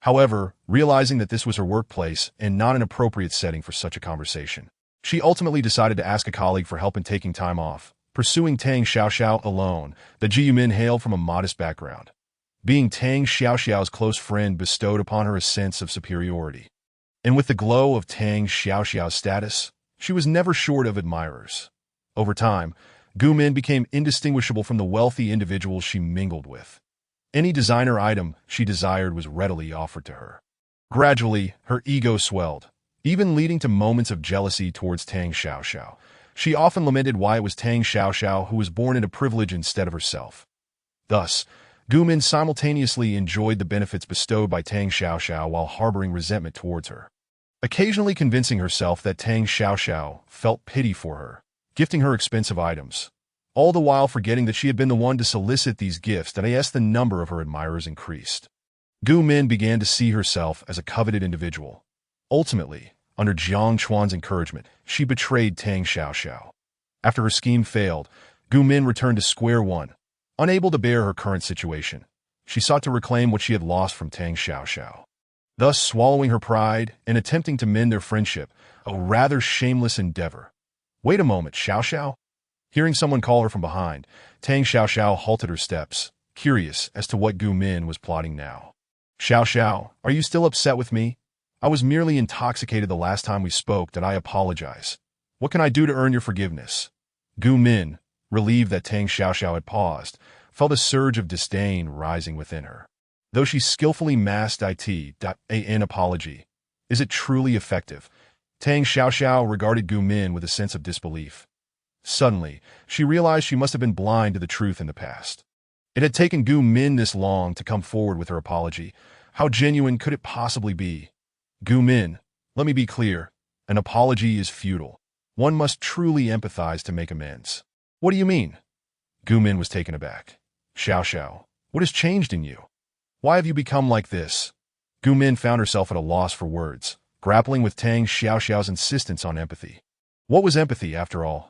However, realizing that this was her workplace and not an appropriate setting for such a conversation, she ultimately decided to ask a colleague for help in taking time off. Pursuing Tang Xiaoxiao alone, the Ji Yumin hailed from a modest background. Being Tang Xiaoxiao's close friend bestowed upon her a sense of superiority. And with the glow of Tang Xiaoxiao's status, she was never short of admirers. Over time, Gu Min became indistinguishable from the wealthy individuals she mingled with. Any designer item she desired was readily offered to her. Gradually, her ego swelled, even leading to moments of jealousy towards Tang Xiaoxiao. She often lamented why it was Tang Xiaoxiao who was born into privilege instead of herself. Thus, Gu Min simultaneously enjoyed the benefits bestowed by Tang Xiaoxiao while harboring resentment towards her, occasionally convincing herself that Tang Xiaoxiao felt pity for her, gifting her expensive items, all the while forgetting that she had been the one to solicit these gifts. And as the number of her admirers increased, Gu Min began to see herself as a coveted individual. Ultimately, under Jiang Chuan's encouragement, she betrayed Tang Xiaoxiao. After her scheme failed, Gu Min returned to square one. Unable to bear her current situation, she sought to reclaim what she had lost from Tang Xiaoxiao, thus swallowing her pride and attempting to mend their friendship, a rather shameless endeavor. Wait a moment, Xiaoxiao? Hearing someone call her from behind, Tang Xiaoxiao halted her steps, curious as to what Gu Min was plotting now. Xiaoxiao, are you still upset with me? I was merely intoxicated the last time we spoke. That I apologize. What can I do to earn your forgiveness? Gu Min, relieved that Tang Xiaoxiao had paused, felt a surge of disdain rising within her. Though she skillfully masked an apology, is it truly effective? Tang Xiaoxiao regarded Gu Min with a sense of disbelief. Suddenly, she realized she must have been blind to the truth in the past. It had taken Gu Min this long to come forward with her apology. How genuine could it possibly be? Gu Min, let me be clear. An apology is futile. One must truly empathize to make amends. What do you mean? Gu Min was taken aback. Xiaoxiao, what has changed in you? Why have you become like this? Gu Min found herself at a loss for words, grappling with Tang Xiaoxiao's insistence on empathy. What was empathy, after all?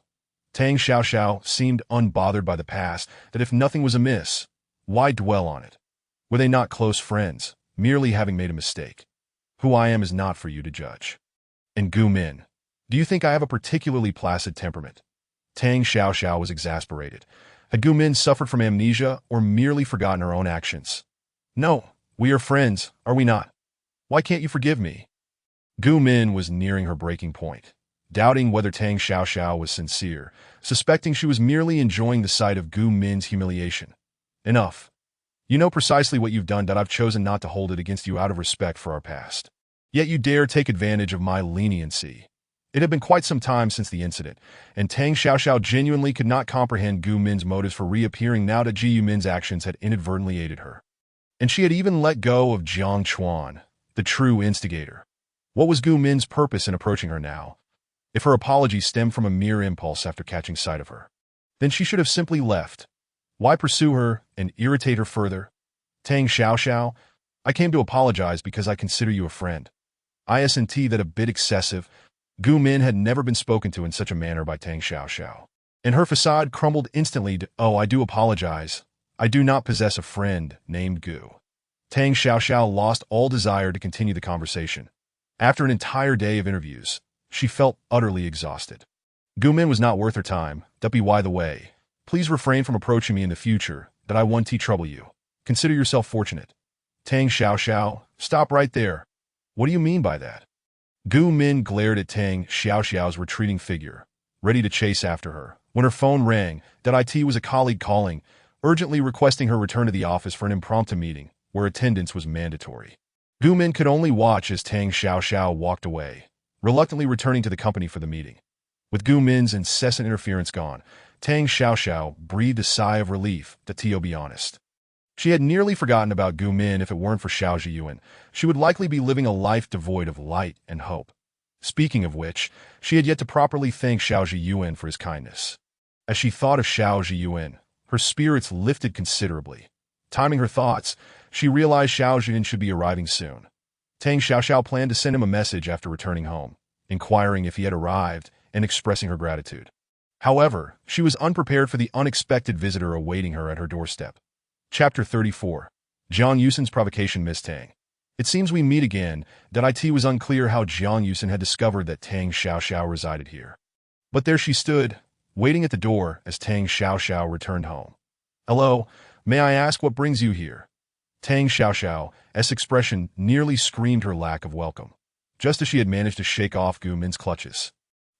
Tang Xiaoxiao seemed unbothered by the past, that if nothing was amiss, why dwell on it? Were they not close friends, merely having made a mistake? Who I am is not for you to judge. And Gu Min, do you think I have a particularly placid temperament? Tang Xiaoxiao was exasperated. Had Gu Min suffered from amnesia or merely forgotten her own actions? No, we are friends, are we not? Why can't you forgive me? Gu Min was nearing her breaking point, doubting whether Tang Xiaoxiao was sincere, suspecting she was merely enjoying the sight of Gu Min's humiliation. Enough. You know precisely what you've done, that I've chosen not to hold it against you out of respect for our past. Yet you dare take advantage of my leniency. It had been quite some time since the incident, and Tang Xiaoxiao genuinely could not comprehend Gu Min's motives for reappearing now that Ji Yumin's actions had inadvertently aided her. And she had even let go of Jiang Chuan, the true instigator. What was Gu Min's purpose in approaching her now? If her apology stemmed from a mere impulse after catching sight of her, then she should have simply left. Why pursue her and irritate her further? Tang Xiaoxiao, I came to apologize because I consider you a friend. Isn't that a bit excessive? Gu Min had never been spoken to in such a manner by Tang Xiaoxiao, and her facade crumbled instantly to, "Oh, I do apologize. I do not possess a friend named Gu." Tang Xiaoxiao lost all desire to continue the conversation. After an entire day of interviews, she felt utterly exhausted. Gu Min was not worth her time. By the way, please refrain from approaching me in the future, that I won't trouble you. Consider yourself fortunate. Tang Xiaoxiao, stop right there. What do you mean by that? Gu Min glared at Tang Xiaoxiao's retreating figure, ready to chase after her, when her phone rang. That was a colleague calling, urgently requesting her return to the office for an impromptu meeting, where attendance was mandatory. Gu Min could only watch as Tang Xiaoxiao walked away, reluctantly returning to the company for the meeting. With Gu Min's incessant interference gone, Tang Xiaoxiao breathed a sigh of relief, to be honest. She had nearly forgotten about Gu Min. If it weren't for Xiao Zhiyuan, she would likely be living a life devoid of light and hope. Speaking of which, she had yet to properly thank Xiao Zhiyuan for his kindness. As she thought of Xiao Zhiyuan, her spirits lifted considerably. Timing her thoughts, she realized Xiao Jun should be arriving soon. Tang Xiaoxiao planned to send him a message after returning home, inquiring if he had arrived and expressing her gratitude. However, she was unprepared for the unexpected visitor awaiting her at her doorstep. Chapter 34. Jiang Yusin's provocation. Miss Tang. It seems we meet again. That it was unclear how Jiang Yusin had discovered that Tang Xiaoxiao resided here. But there she stood, waiting at the door as Tang Xiaoxiao returned home. Hello, may I ask what brings you here? Tang Xiaoxiao's expression nearly screamed her lack of welcome, just as she had managed to shake off Gu Min's clutches.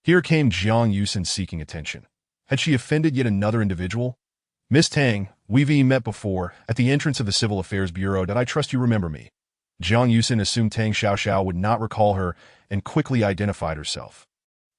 Here came Jiang Yusin seeking attention. Had she offended yet another individual? Miss Tang, we've met before, at the entrance of the Civil Affairs Bureau. I trust you remember me. Jiang Yusin assumed Tang Xiaoxiao would not recall her and quickly identified herself,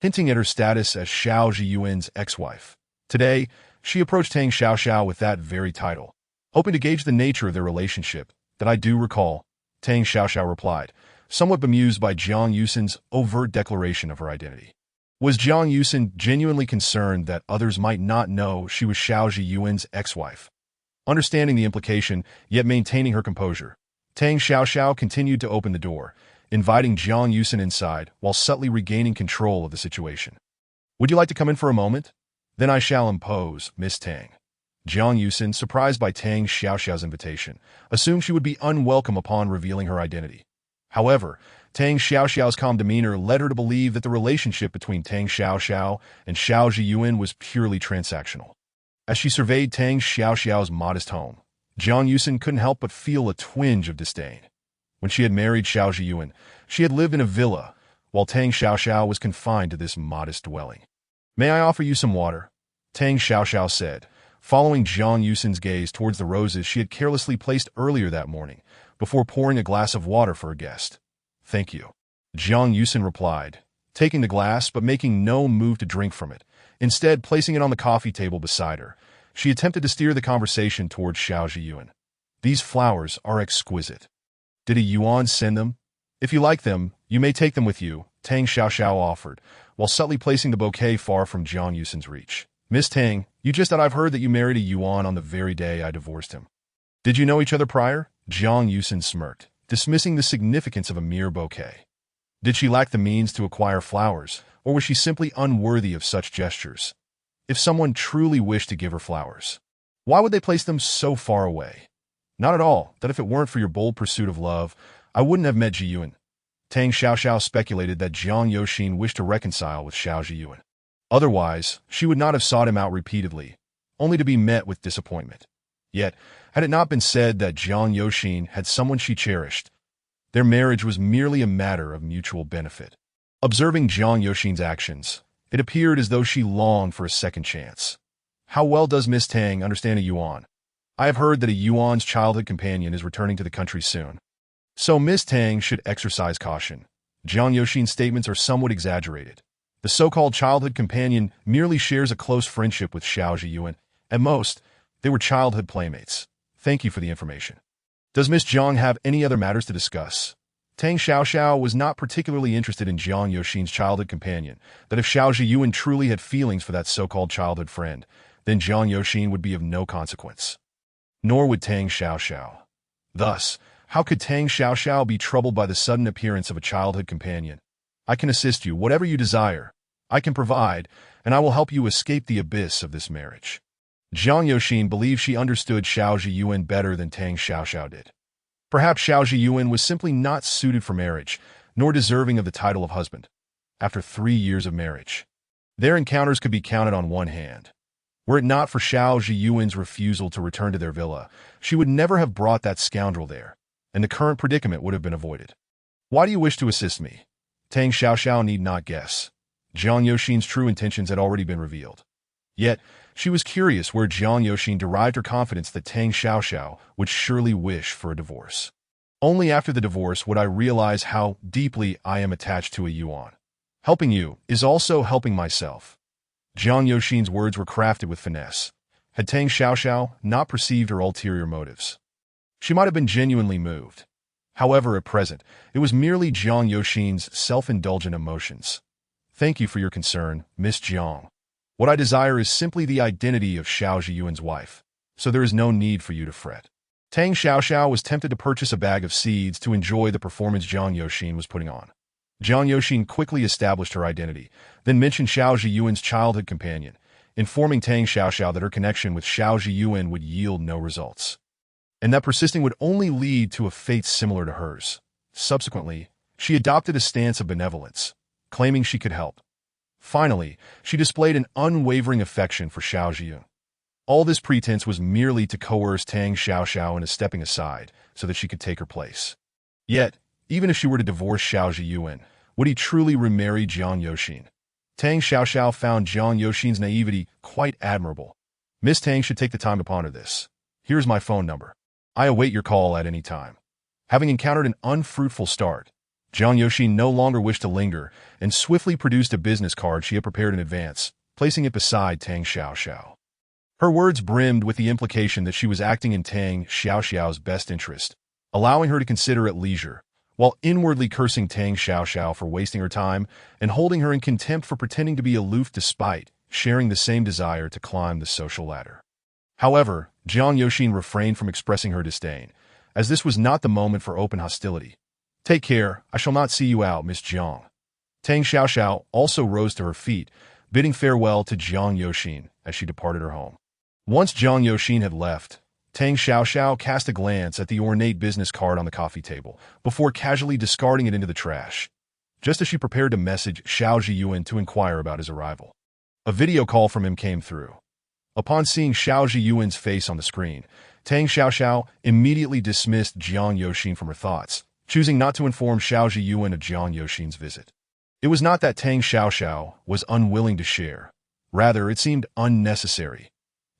hinting at her status as Xiao Zhiyuan's ex-wife. Today, she approached Tang Xiaoxiao with that very title, hoping to gauge the nature of their relationship. That I do recall, Tang Xiaoxiao replied, somewhat bemused by Jiang Yusin's overt declaration of her identity. Was Jiang Yusin genuinely concerned that others might not know she was Xiao Zhiyuan's ex-wife? Understanding the implication, yet maintaining her composure, Tang Xiaoxiao continued to open the door, inviting Jiang Yusin inside while subtly regaining control of the situation. Would you like to come in for a moment? Then I shall impose, Miss Tang. Jiang Yusin, surprised by Tang Xiaoxiao's invitation, assumed she would be unwelcome upon revealing her identity. However, Tang Xiaoxiao's calm demeanor led her to believe that the relationship between Tang Xiaoxiao and Xiao Zhiyuan was purely transactional. As she surveyed Tang Xiaoxiao's modest home, Jiang Yusin couldn't help but feel a twinge of disdain. When she had married Xiao Zhiyuan, she had lived in a villa, while Tang Xiaoxiao was confined to this modest dwelling. May I offer you some water? Tang Xiaoxiao said, following Jiang Yusin's gaze towards the roses she had carelessly placed earlier that morning, before pouring a glass of water for her guest. Thank you. Jiang Yusin replied, taking the glass but making no move to drink from it. Instead, placing it on the coffee table beside her, she attempted to steer the conversation towards Xiao Zhiyuan. These flowers are exquisite. Did a Yuan send them? If you like them, you may take them with you, Tang Xiaoxiao offered, while subtly placing the bouquet far from Jiang Yusin's reach. Miss Tang, you just that I've heard that you married a Yuan on the very day I divorced him. Did you know each other prior? Jiang Yusin smirked, dismissing the significance of a mere bouquet. Did she lack the means to acquire flowers, or was she simply unworthy of such gestures? If someone truly wished to give her flowers, why would they place them so far away? Not at all. That if it weren't for your bold pursuit of love, I wouldn't have met Zhiyuan. Tang Xiaoxiao speculated that Jiang Yusin wished to reconcile with Xiao Zhiyuan. Otherwise, she would not have sought him out repeatedly, only to be met with disappointment. Yet, had it not been said that Jiang Yusin had someone she cherished, their marriage was merely a matter of mutual benefit. Observing Jiang Yusin's actions, it appeared as though she longed for a second chance. How well does Miss Tang understand a Yuan? I have heard that a Yuan's childhood companion is returning to the country soon. So Miss Tang should exercise caution. Jiang Yusin's statements are somewhat exaggerated. The so-called childhood companion merely shares a close friendship with Xiao Zhiyuan. At most, they were childhood playmates. Thank you for the information. Does Miss Jiang have any other matters to discuss? Tang Xiaoxiao was not particularly interested in Jiang Yusin's childhood companion, that if Xiao Zhiyuan truly had feelings for that so-called childhood friend, then Jiang Yusin would be of no consequence. Nor would Tang Xiaoxiao. Thus, how could Tang Xiaoxiao be troubled by the sudden appearance of a childhood companion? I can assist you, whatever you desire. I can provide, and I will help you escape the abyss of this marriage. Jiang Yusin believed she understood Xiao Zhiyuan better than Tang Xiaoxiao did. Perhaps Xiao Zhiyuan was simply not suited for marriage, nor deserving of the title of husband. After 3 years of marriage, their encounters could be counted on one hand. Were it not for Xiao Zhiyuan's refusal to return to their villa, she would never have brought that scoundrel there, and the current predicament would have been avoided. Why do you wish to assist me? Tang Xiaoxiao need not guess. Jiang Yusin's true intentions had already been revealed. Yet, she was curious where Jiang Yusin derived her confidence that Tang Xiaoxiao would surely wish for a divorce. Only after the divorce would I realize how deeply I am attached to a Yuan. Helping you is also helping myself. Jiang Yusin's words were crafted with finesse. Had Tang Xiaoxiao not perceived her ulterior motives, she might have been genuinely moved. However, at present, it was merely Jiang Yusin's self-indulgent emotions. Thank you for your concern, Miss Jiang. What I desire is simply the identity of Xiao Zhiyuan's wife, so there is no need for you to fret. Tang Xiaoxiao was tempted to purchase a bag of seeds to enjoy the performance Jiang Yoxin was putting on. Jiang Yoxin quickly established her identity, then mentioned Xiao Zhiyuan's childhood companion, informing Tang Xiaoxiao that her connection with Xiao Zhiyuan would yield no results, and that persisting would only lead to a fate similar to hers. Subsequently, she adopted a stance of benevolence, claiming she could help. Finally, she displayed an unwavering affection for Xiao Zhiyun. All this pretense was merely to coerce Tang Xiaoxiao into stepping aside so that she could take her place. Yet, even if she were to divorce Xiao Zhiyuan, would he truly remarry Jiang Yoxin? Tang Xiaoxiao found Jiang Yoxin's naivety quite admirable. Miss Tang should take the time to ponder this. Here's my phone number. I await your call at any time. Having encountered an unfruitful start, Jiang Yoxin no longer wished to linger and swiftly produced a business card she had prepared in advance, placing it beside Tang Xiaoxiao. Her words brimmed with the implication that she was acting in Tang Xiaoxiao's best interest, allowing her to consider at leisure, while inwardly cursing Tang Xiaoxiao for wasting her time and holding her in contempt for pretending to be aloof despite sharing the same desire to climb the social ladder. However, Jiang Yoxin refrained from expressing her disdain, as this was not the moment for open hostility. Take care, I shall not see you out, Miss Jiang. Tang Xiaoxiao also rose to her feet, bidding farewell to Jiang Yoxin as she departed her home. Once Jiang Yoxin had left, Tang Xiaoxiao cast a glance at the ornate business card on the coffee table before casually discarding it into the trash, just as she prepared to message Xiao Zhiyuan to inquire about his arrival. A video call from him came through. Upon seeing Xiao Zhiyuan's face on the screen, Tang Xiaoxiao immediately dismissed Jiang Yoxin from her thoughts, choosing not to inform Xiao Zhiyuan of Jiang Yoxin's visit. It was not that Tang Xiaoxiao was unwilling to share. Rather, it seemed unnecessary.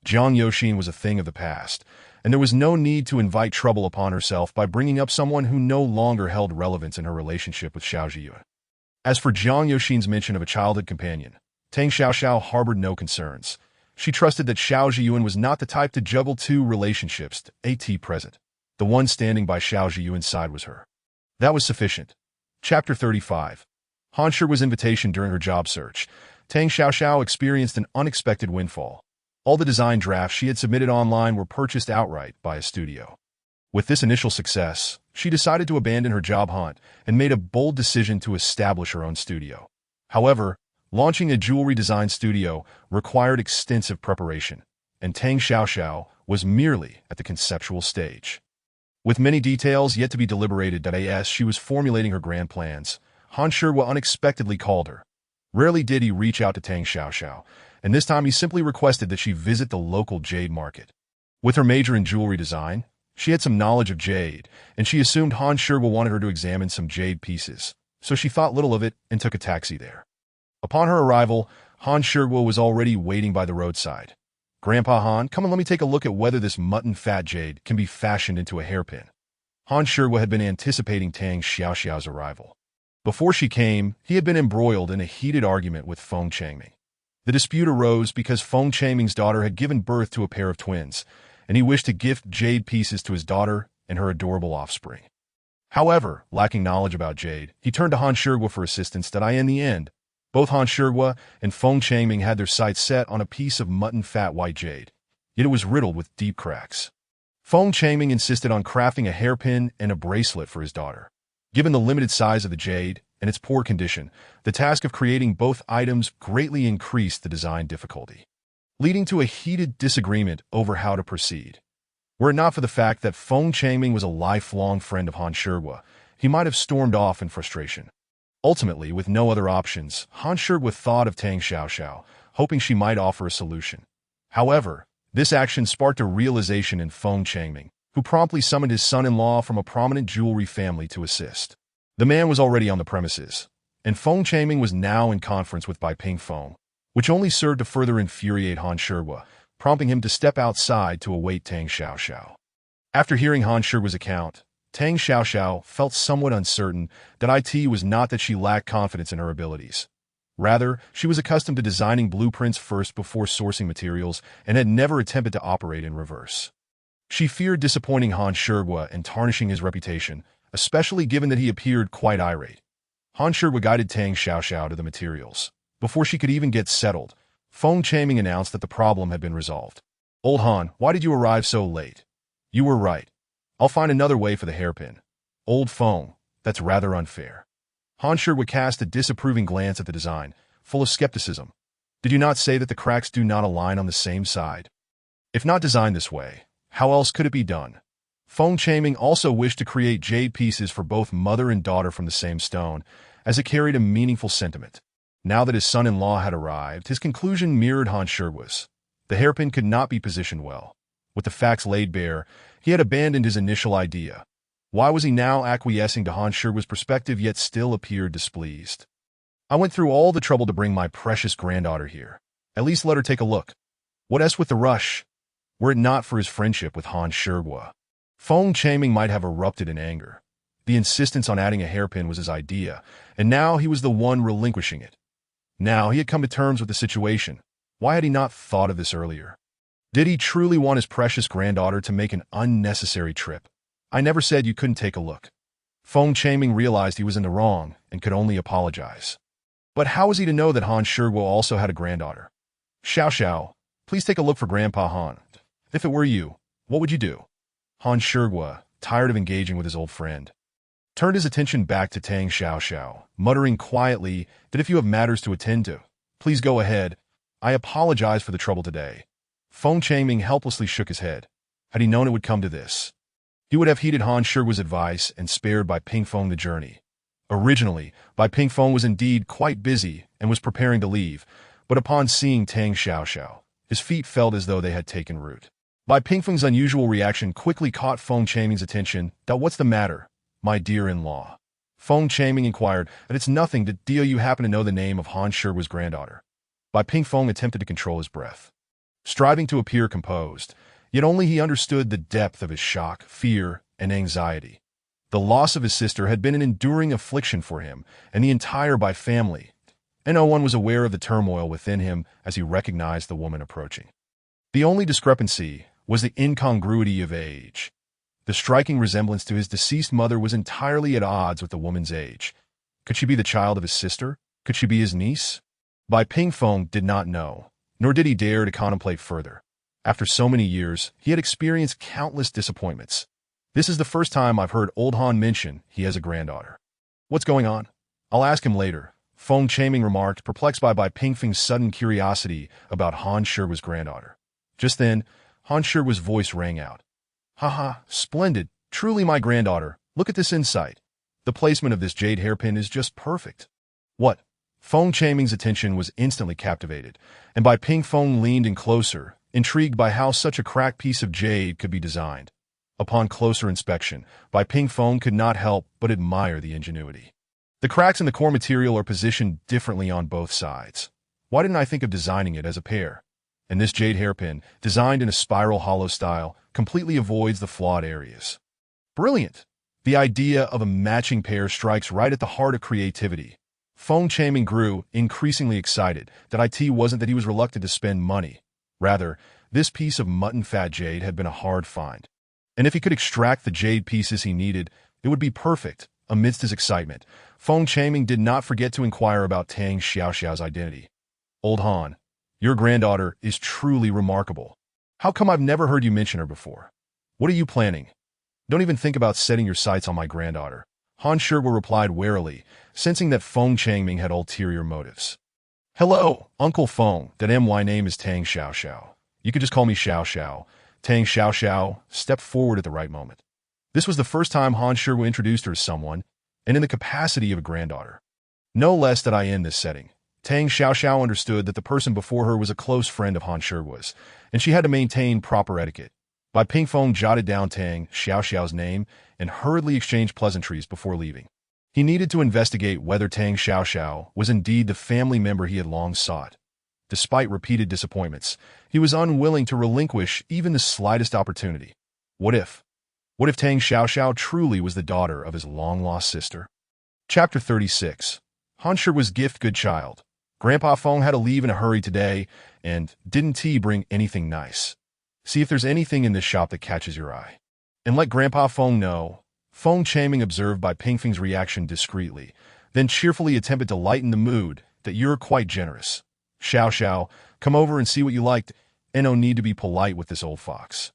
Jiang Yoxin was a thing of the past, and there was no need to invite trouble upon herself by bringing up someone who no longer held relevance in her relationship with Xiao Zhiyuan. As for Jiang Yoxin's mention of a childhood companion, Tang Xiaoxiao harbored no concerns. She trusted that Xiao Zhiyuan was not the type to juggle two relationships at present. The one standing by Xiao Zhiyuan's side was her. That was sufficient. Chapter 35. Han Shiguo's invitation during her job search. Tang Xiaoxiao experienced an unexpected windfall. All the design drafts she had submitted online were purchased outright by a studio. With this initial success, she decided to abandon her job hunt and made a bold decision to establish her own studio. However, launching a jewelry design studio required extensive preparation, and Tang Xiaoxiao was merely at the conceptual stage. With many details yet to be deliberated as she was formulating her grand plans, Han Shiguo unexpectedly called her. Rarely did he reach out to Tang Xiaoxiao, and this time he simply requested that she visit the local jade market. With her major in jewelry design, she had some knowledge of jade, and she assumed Han Shiguo wanted her to examine some jade pieces, so she thought little of it and took a taxi there. Upon her arrival, Han Shiguo was already waiting by the roadside. Grandpa Han, come and let me take a look at whether this mutton-fat jade can be fashioned into a hairpin. Han Shiguo had been anticipating Tang Xiaoxiao's arrival. Before she came, he had been embroiled in a heated argument with Feng Changming. The dispute arose because Feng Changming's daughter had given birth to a pair of twins, and he wished to gift jade pieces to his daughter and her adorable offspring. However, lacking knowledge about jade, he turned to Han Shiguo for assistance in the end, both Han Shiguo and Feng Changming had their sights set on a piece of mutton-fat white jade, yet it was riddled with deep cracks. Feng Changming insisted on crafting a hairpin and a bracelet for his daughter. Given the limited size of the jade and its poor condition, the task of creating both items greatly increased the design difficulty, leading to a heated disagreement over how to proceed. Were it not for the fact that Feng Changming was a lifelong friend of Han Shiguo, he might have stormed off in frustration. Ultimately, with no other options, Han Shiguo thought of Tang Xiaoxiao, hoping she might offer a solution. However, this action sparked a realization in Feng Changming, who promptly summoned his son-in-law from a prominent jewelry family to assist. The man was already on the premises, and Feng Changming was now in conference with Bai Pingfeng, which only served to further infuriate Han Shiguo, prompting him to step outside to await Tang Xiaoxiao. After hearing Han Shiguo's account, Tang Xiaoxiao felt somewhat uncertain that it was not that she lacked confidence in her abilities. Rather, she was accustomed to designing blueprints first before sourcing materials and had never attempted to operate in reverse. She feared disappointing Han Shiguo and tarnishing his reputation, especially given that he appeared quite irate. Han Shiguo guided Tang Xiaoxiao to the materials. Before she could even get settled, Feng Changming announced that the problem had been resolved. "Old Han, why did you arrive so late?" "You were right. I'll find another way for the hairpin. Old Feng, that's rather unfair. Han Shi would cast a disapproving glance at the design, full of skepticism. Did you not say that the cracks do not align on the same side? If not designed this way, how else could it be done? Feng Chaming also wished to create jade pieces for both mother and daughter from the same stone, as it carried a meaningful sentiment. Now that his son-in-law had arrived, his conclusion mirrored Han Shi's. The hairpin could not be positioned well. With the facts laid bare, he had abandoned his initial idea. Why was he now acquiescing to Han Shi's perspective yet still appeared displeased? I went through all the trouble to bring my precious granddaughter here. At least let her take a look. What else with the rush? Were it not for his friendship with Han Shi, Feng Chaming might have erupted in anger. The insistence on adding a hairpin was his idea, and now he was the one relinquishing it. Now he had come to terms with the situation. Why had he not thought of this earlier? Did he truly want his precious granddaughter to make an unnecessary trip? I never said you couldn't take a look. Feng Chaming realized he was in the wrong and could only apologize. But how was he to know that Han Shi also had a granddaughter? Xiao, please take a look for Grandpa Han. If it were you, what would you do? Han Shi, tired of engaging with his old friend, turned his attention back to Tang Xiao, muttering quietly that if you have matters to attend to, please go ahead. I apologize for the trouble today. Feng Chaming helplessly shook his head. Had he known it would come to this, he would have heeded Han Shi's advice and spared Bai Pingfeng the journey. Originally, Bai Pingfeng was indeed quite busy and was preparing to leave, but upon seeing Tang Xiao, his feet felt as though they had taken root. Bai Pingfeng's unusual reaction quickly caught Feng Chaming's attention. What's the matter, my dear-in-law? Feng Chaming inquired. It's nothing. Do you happen to know the name of Han Shi's granddaughter? Bai Pingfeng attempted to control his breath, striving to appear composed, yet only he understood the depth of his shock, fear, and anxiety. The loss of his sister had been an enduring affliction for him and the entire Bai family, and no one was aware of the turmoil within him as he recognized the woman approaching. The only discrepancy was the incongruity of age. The striking resemblance to his deceased mother was entirely at odds with the woman's age. Could she be the child of his sister? Could she be his niece? Bai Pingfeng did not know, nor did he dare to contemplate further. After so many years, he had experienced countless disappointments. This is the first time I've heard old Han mention he has a granddaughter. What's going on? I'll ask him later, Feng Chaming remarked, perplexed by Bai Pingfeng's sudden curiosity about Han Shi's granddaughter. Just then, Han Shi's voice rang out. Haha, splendid, truly my granddaughter, look at this insight. The placement of this jade hairpin is just perfect. What? Feng Chaming's attention was instantly captivated, and Bai Pingfeng leaned in closer, intrigued by how such a cracked piece of jade could be designed. Upon closer inspection, Bai Pingfeng could not help but admire the ingenuity. The cracks in the core material are positioned differently on both sides. Why didn't I think of designing it as a pair? And this jade hairpin, designed in a spiral hollow style, completely avoids the flawed areas. Brilliant! The idea of a matching pair strikes right at the heart of creativity. Feng Chaming grew increasingly excited that it wasn't that he was reluctant to spend money. Rather, this piece of mutton-fat jade had been a hard find. And if he could extract the jade pieces he needed, it would be perfect. Amidst his excitement, Feng Chaming did not forget to inquire about Tang Xiao's identity. Old Han, your granddaughter is truly remarkable. How come I've never heard you mention her before? What are you planning? Don't even think about setting your sights on my granddaughter. Han Shi replied warily, sensing that Feng Chaming had ulterior motives. Hello, Uncle Feng. My name is Tang Xiao. You could just call me Xiao. Tang Xiao stepped forward at the right moment. This was the first time Han Shi introduced her to someone, and in the capacity of a granddaughter. No less did I in this setting. Tang Xiao understood that the person before her was a close friend of Han Shi's, and she had to maintain proper etiquette. Bai Pingfeng jotted down Tang Xiao's name and hurriedly exchanged pleasantries before leaving. He needed to investigate whether Tang Xiao was indeed the family member he had long sought. Despite repeated disappointments, he was unwilling to relinquish even the slightest opportunity. What if Tang Xiao truly was the daughter of his long-lost sister? Chapter 36. Han Shi's gift, good child. Grandpa Feng had to leave in a hurry today, and didn't he bring anything nice? See if there's anything in this shop that catches your eye. And let Grandpa Feng know. Feng Chaming observed Bai Pingfeng's reaction discreetly, then cheerfully attempted to lighten the mood. That you're quite generous. Xiao, come over and see what you liked, and no need to be polite with this old fox.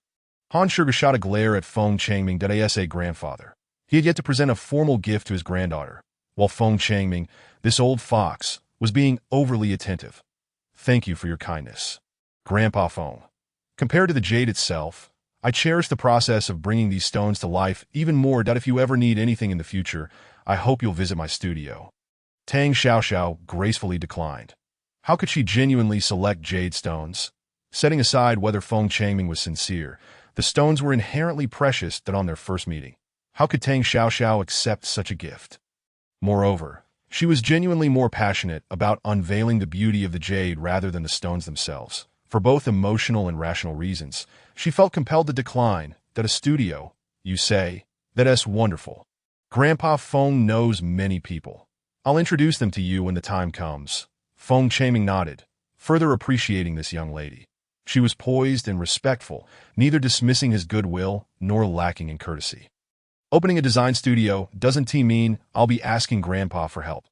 Han Shurga shot a glare at Feng Changming's grandfather. He had yet to present a formal gift to his granddaughter, while Feng Changming, this old fox, was being overly attentive. Thank you for your kindness, Grandpa Feng. Compared to the jade itself, I cherish the process of bringing these stones to life even more. That if you ever need anything in the future, I hope you'll visit my studio. Tang Xiaoxiao gracefully declined. How could she genuinely select jade stones? Setting aside whether Feng Changming was sincere, the stones were inherently precious that on their first meeting. How could Tang Xiaoxiao accept such a gift? Moreover, she was genuinely more passionate about unveiling the beauty of the jade rather than the stones themselves. For both emotional and rational reasons, she felt compelled to decline. That a studio, you say? That's wonderful. Grandpa Feng knows many people. I'll introduce them to you when the time comes. Feng Changming nodded, further appreciating this young lady. She was poised and respectful, neither dismissing his goodwill nor lacking in courtesy. Opening a design studio doesn't mean I'll be asking Grandpa for help.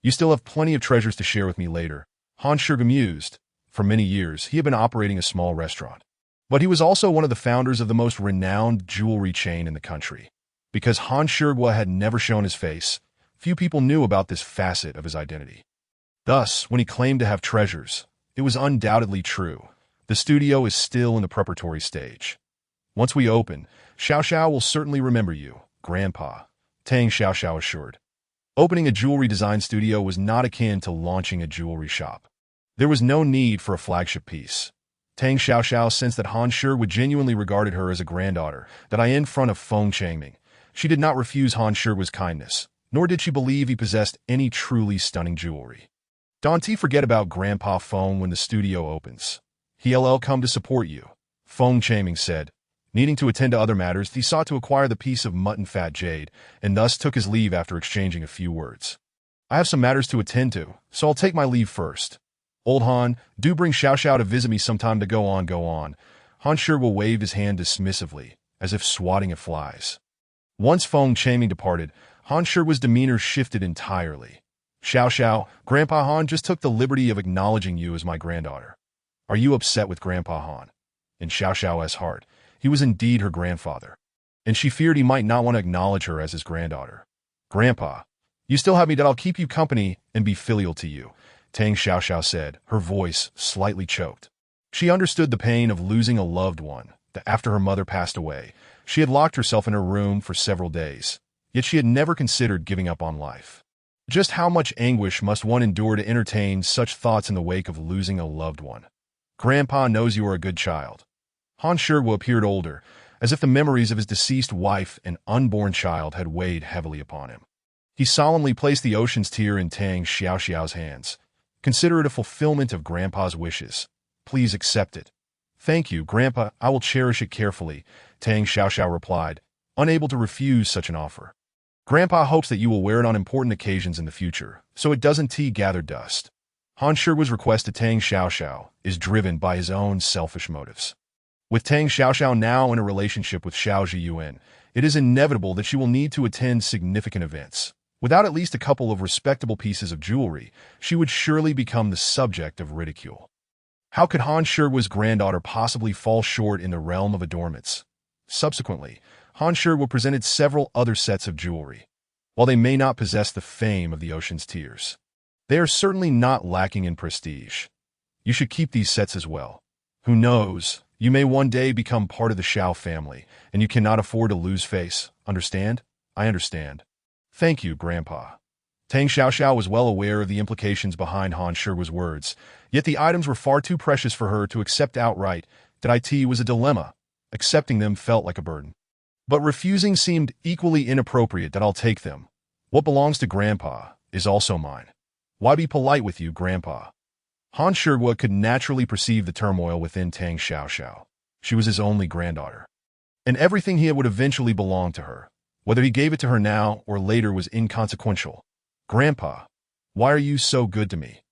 You still have plenty of treasures to share with me later. Han Shurga mused. For many years, he had been operating a small restaurant. But he was also one of the founders of the most renowned jewelry chain in the country. Because Han Shurga had never shown his face, few people knew about this facet of his identity. Thus, when he claimed to have treasures, it was undoubtedly true. The studio is still in the preparatory stage. Once we open, Xiaoxiao will certainly remember you, Grandpa, Tang Xiaoxiao assured. Opening a jewelry design studio was not akin to launching a jewelry shop. There was no need for a flagship piece. Tang Xiaoxiao sensed that Han Shurga genuinely regarded her as a granddaughter, that in front of Feng Changming. She did not refuse Han Shurga's kindness, nor did she believe he possessed any truly stunning jewelry. Don't forget about Grandpa Feng when the studio opens. He'll come to support you, Feng Changming said. Needing to attend to other matters, he sought to acquire the piece of mutton-fat jade, and thus took his leave after exchanging a few words. I have some matters to attend to, so I'll take my leave first. Old Han, do bring Xiaoxiao to visit me sometime to go on. Han Shurga waved his hand dismissively, as if swatting at flies. Once Feng Changming departed, Han Shurga's demeanor shifted entirely. Xiaoxiao, Grandpa Han just took the liberty of acknowledging you as my granddaughter. Are you upset with Grandpa Han? In Xiaoxiao's heart, he was indeed her grandfather, and she feared he might not want to acknowledge her as his granddaughter. Grandpa, you still have me that I'll keep you company and be filial to you, Tang Xiaoxiao said, her voice slightly choked. She understood the pain of losing a loved one, that after her mother passed away, she had locked herself in her room for several days, yet she had never considered giving up on life. Just how much anguish must one endure to entertain such thoughts in the wake of losing a loved one? Grandpa knows you are a good child. Han Shurga appeared older, as if the memories of his deceased wife and unborn child had weighed heavily upon him. He solemnly placed the ocean's tear in Tang Xiaoxiao's hands. Consider it a fulfillment of Grandpa's wishes. Please accept it. Thank you, Grandpa. I will cherish it carefully, Tang Xiaoxiao replied, unable to refuse such an offer. Grandpa hopes that you will wear it on important occasions in the future, so it doesn't gather dust. Han Shurga's request to Tang Xiaoxiao is driven by his own selfish motives. With Tang Xiaoxiao now in a relationship with Xiao Zhiyuan, it is inevitable that she will need to attend significant events. Without at least a couple of respectable pieces of jewelry, she would surely become the subject of ridicule. How could Han Shurga's granddaughter possibly fall short in the realm of adornments? Subsequently, Han Shurga presented several other sets of jewelry. While they may not possess the fame of the ocean's tears, they are certainly not lacking in prestige. You should keep these sets as well. Who knows, you may one day become part of the Xiao family, and you cannot afford to lose face. Understand? I understand. Thank you, Grandpa. Tang Xiaoxiao was well aware of the implications behind Han Shurga's words, yet the items were far too precious for her to accept outright. That it was a dilemma. Accepting them felt like a burden. But refusing seemed equally inappropriate. That I'll take them. What belongs to Grandpa is also mine. Why be polite with you, Grandpa? Han Shurga could naturally perceive the turmoil within Tang Xiaoxiao. She was his only granddaughter, and everything he had would eventually belong to her. Whether he gave it to her now or later was inconsequential. Grandpa, why are you so good to me?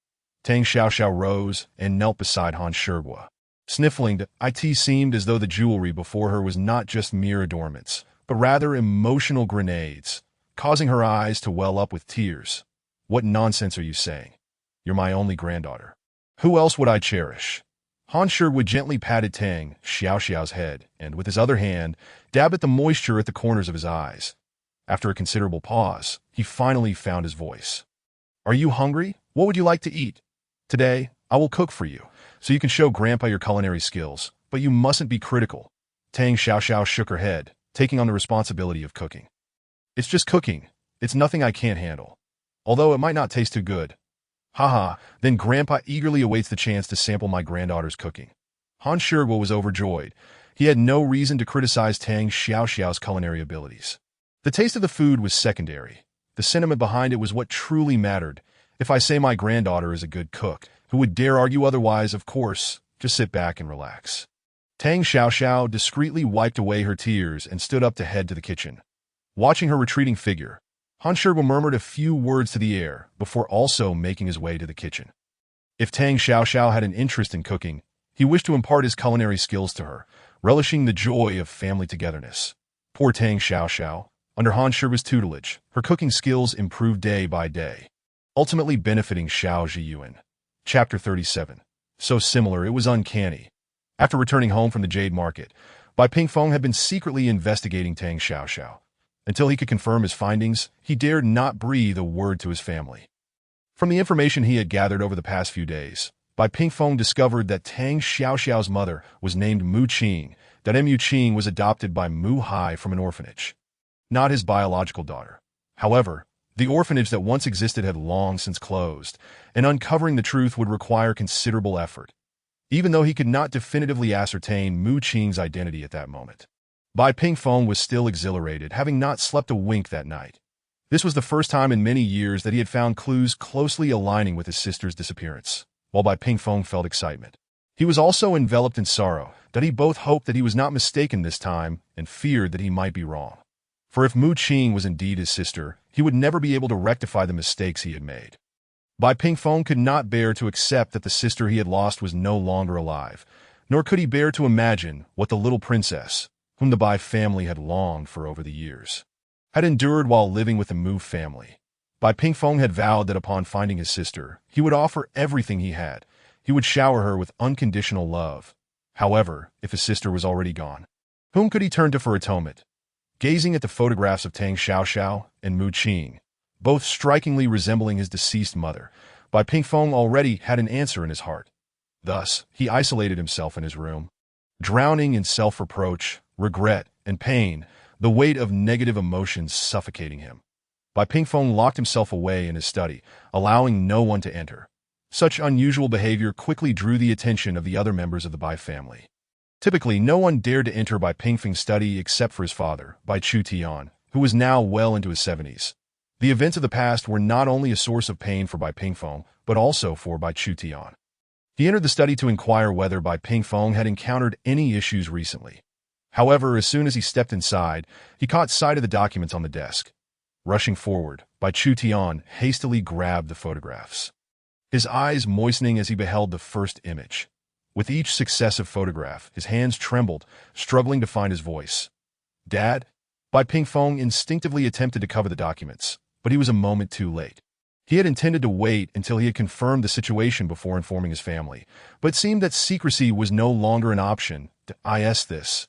Tang Xiaoxiao rose and knelt beside Han Shurga. Sniffling, it seemed as though the jewelry before her was not just mere adornments, but rather emotional grenades, causing her eyes to well up with tears. What nonsense are you saying? You're my only granddaughter. Who else would I cherish? Han Shurwood gently patted Tang Xiaoxiao's head and, with his other hand, dabbed at the moisture at the corners of his eyes. After a considerable pause, he finally found his voice. "Are you hungry? What would you like to eat? Today, I will cook for you, so you can show Grandpa your culinary skills, but you mustn't be critical." Tang Xiaoxiao shook her head, taking on the responsibility of cooking. "It's just cooking. It's nothing I can't handle. Although it might not taste too good." "Haha, then Grandpa eagerly awaits the chance to sample my granddaughter's cooking." Han Shurwo was overjoyed. He had no reason to criticize Tang Xiaoxiao's culinary abilities. The taste of the food was secondary. The sentiment behind it was what truly mattered. If I say my granddaughter is a good cook, who would dare argue otherwise? Of course, just sit back and relax. Tang Xiaoxiao discreetly wiped away her tears and stood up to head to the kitchen. Watching her retreating figure, Han Shurwo murmured a few words to the air before also making his way to the kitchen. If Tang Xiaoxiao had an interest in cooking, he wished to impart his culinary skills to her, relishing the joy of family togetherness. Poor Tang Xiaoxiao. Under Han Shurwo's tutelage, her cooking skills improved day by day, ultimately benefiting Xiao Zhiyuan. Chapter 37. So similar, it was uncanny. After returning home from the Jade Market, Bai Pingfeng had been secretly investigating Tang Xiaoxiao. Until he could confirm his findings, he dared not breathe a word to his family. From the information he had gathered over the past few days, Bai Pingfeng discovered that Tang Xiaoxiao's mother was named Mu Qing, that Mu Qing was adopted by Mu Hai from an orphanage. Not his biological daughter. However, the orphanage that once existed had long since closed, and uncovering the truth would require considerable effort, even though he could not definitively ascertain Mu Qing's identity at that moment. Bai Pingfeng was still exhilarated, having not slept a wink that night. This was the first time in many years that he had found clues closely aligning with his sister's disappearance. While Bai Pingfeng felt excitement, he was also enveloped in sorrow that he both hoped that he was not mistaken this time and feared that he might be wrong. For if Mu Qing was indeed his sister, he would never be able to rectify the mistakes he had made. Bai Pingfeng could not bear to accept that the sister he had lost was no longer alive, nor could he bear to imagine what the little princess, whom the Bai family had longed for over the years, had endured while living with the Mu family. Bai Pingfeng had vowed that upon finding his sister, he would offer everything he had. He would shower her with unconditional love. However, if his sister was already gone, whom could he turn to for atonement? Gazing at the photographs of Tang Xiaoxiao and Mu Qing, both strikingly resembling his deceased mother, Bai Pingfeng already had an answer in his heart. Thus, he isolated himself in his room, drowning in self-reproach, regret, and pain, the weight of negative emotions suffocating him. Bai Pingfeng locked himself away in his study, allowing no one to enter. Such unusual behavior quickly drew the attention of the other members of the Bai family. Typically, no one dared to enter Bai Pingfeng's study except for his father, Bai Chu Tian, who was now well into his 70s. The events of the past were not only a source of pain for Bai Pingfeng, but also for Bai Chu Tian. He entered the study to inquire whether Bai Pingfeng had encountered any issues recently. However, as soon as he stepped inside, he caught sight of the documents on the desk. Rushing forward, Bai Chu Tian hastily grabbed the photographs, his eyes moistening as he beheld the first image. With each successive photograph, his hands trembled, struggling to find his voice. "Dad?" Bai Pingfeng instinctively attempted to cover the documents, but he was a moment too late. He had intended to wait until he had confirmed the situation before informing his family, but it seemed that secrecy was no longer an option. "I asked this.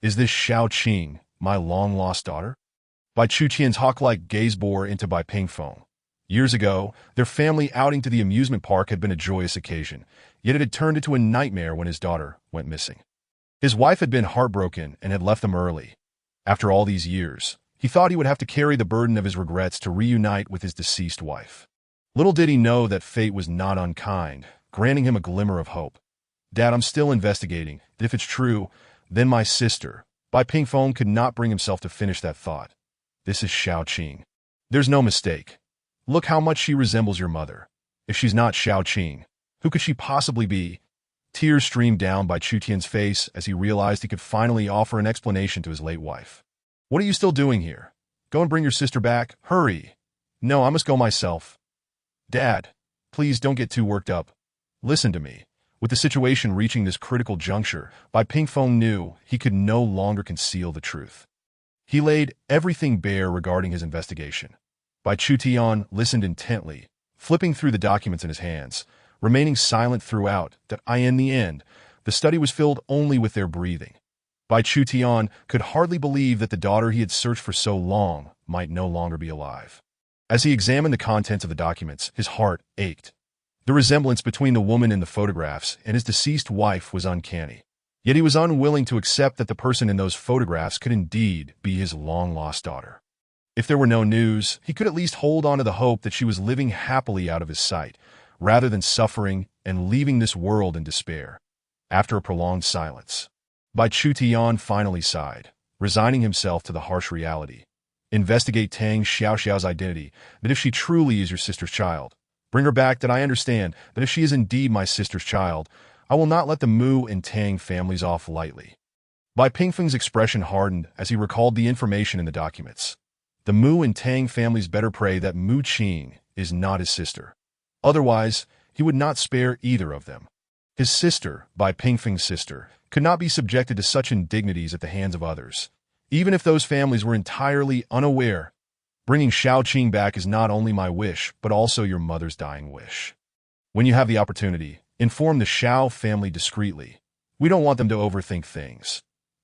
Is this Xiao Qing, my long-lost daughter?" Bai Chu Tian's hawk-like gaze bore into Bai Pingfeng. Years ago, their family outing to the amusement park had been a joyous occasion, yet it had turned into a nightmare when his daughter went missing. His wife had been heartbroken and had left them early. After all these years, he thought he would have to carry the burden of his regrets to reunite with his deceased wife. Little did he know that fate was not unkind, granting him a glimmer of hope. "Dad, I'm still investigating. If it's true, then my sister." Bai Pingfeng could not bring himself to finish that thought. "This is Xiao Qing. There's no mistake. Look how much she resembles your mother. If she's not Xiao Qing, who could she possibly be?" Tears streamed down Bai Chu Tian's face as he realized he could finally offer an explanation to his late wife. "What are you still doing here? Go and bring your sister back. Hurry." "No, I must go myself." "Dad, please don't get too worked up. Listen to me." With the situation reaching this critical juncture, Bai Pingfeng knew he could no longer conceal the truth. He laid everything bare regarding his investigation. Bai Chu Tian listened intently, flipping through the documents in his hands, remaining silent throughout, that in the end, the study was filled only with their breathing. Bai Chu-tian could hardly believe that the daughter he had searched for so long might no longer be alive. As he examined the contents of the documents, his heart ached. The resemblance between the woman in the photographs and his deceased wife was uncanny. Yet he was unwilling to accept that the person in those photographs could indeed be his long-lost daughter. If there were no news, he could at least hold on to the hope that she was living happily out of his sight, rather than suffering and leaving this world in despair. After a prolonged silence, Bai Chu-tian finally sighed, resigning himself to the harsh reality. Investigate Tang Xiaoxiao's identity, that if she truly is your sister's child, bring her back, that I understand that if she is indeed my sister's child, I will not let the Mu and Tang families off lightly. Bai Pingfeng's expression hardened as he recalled the information in the documents. The Mu and Tang families better pray that Mu Qing is not his sister. Otherwise, he would not spare either of them. His sister, Bai Pingfeng's sister, could not be subjected to such indignities at the hands of others, even if those families were entirely unaware. Bringing Xiao Qing back is not only my wish, but also your mother's dying wish. When you have the opportunity, inform the Xiao family discreetly. We don't want them to overthink things.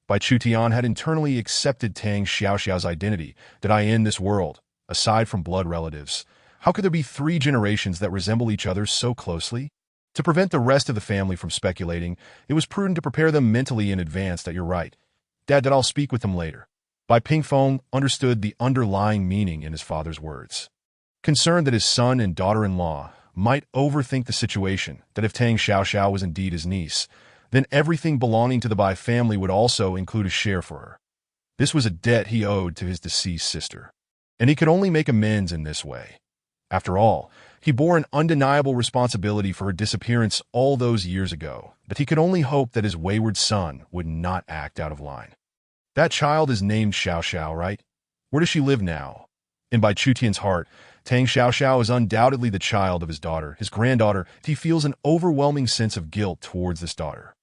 Bai Chu-tian had internally accepted Tang Xiaoxiao's identity, that in this world, aside from blood relatives, how could there be 3 generations that resemble each other so closely? To prevent the rest of the family from speculating, it was prudent to prepare them mentally in advance that you're right. Dad, that I'll speak with them later. Bai Pingfeng understood the underlying meaning in his father's words. Concerned that his son and daughter-in-law might overthink the situation, that if Tang Xiaoxiao was indeed his niece, then everything belonging to the Bai family would also include a share for her. This was a debt he owed to his deceased sister, and he could only make amends in this way. After all, he bore an undeniable responsibility for her disappearance all those years ago, but he could only hope that his wayward son would not act out of line. That child is named Xiaoxiao, right? Where does she live now? In Bai Chu-tian's heart, Tang Xiaoxiao is undoubtedly the child of his daughter, his granddaughter. He feels an overwhelming sense of guilt towards this daughter.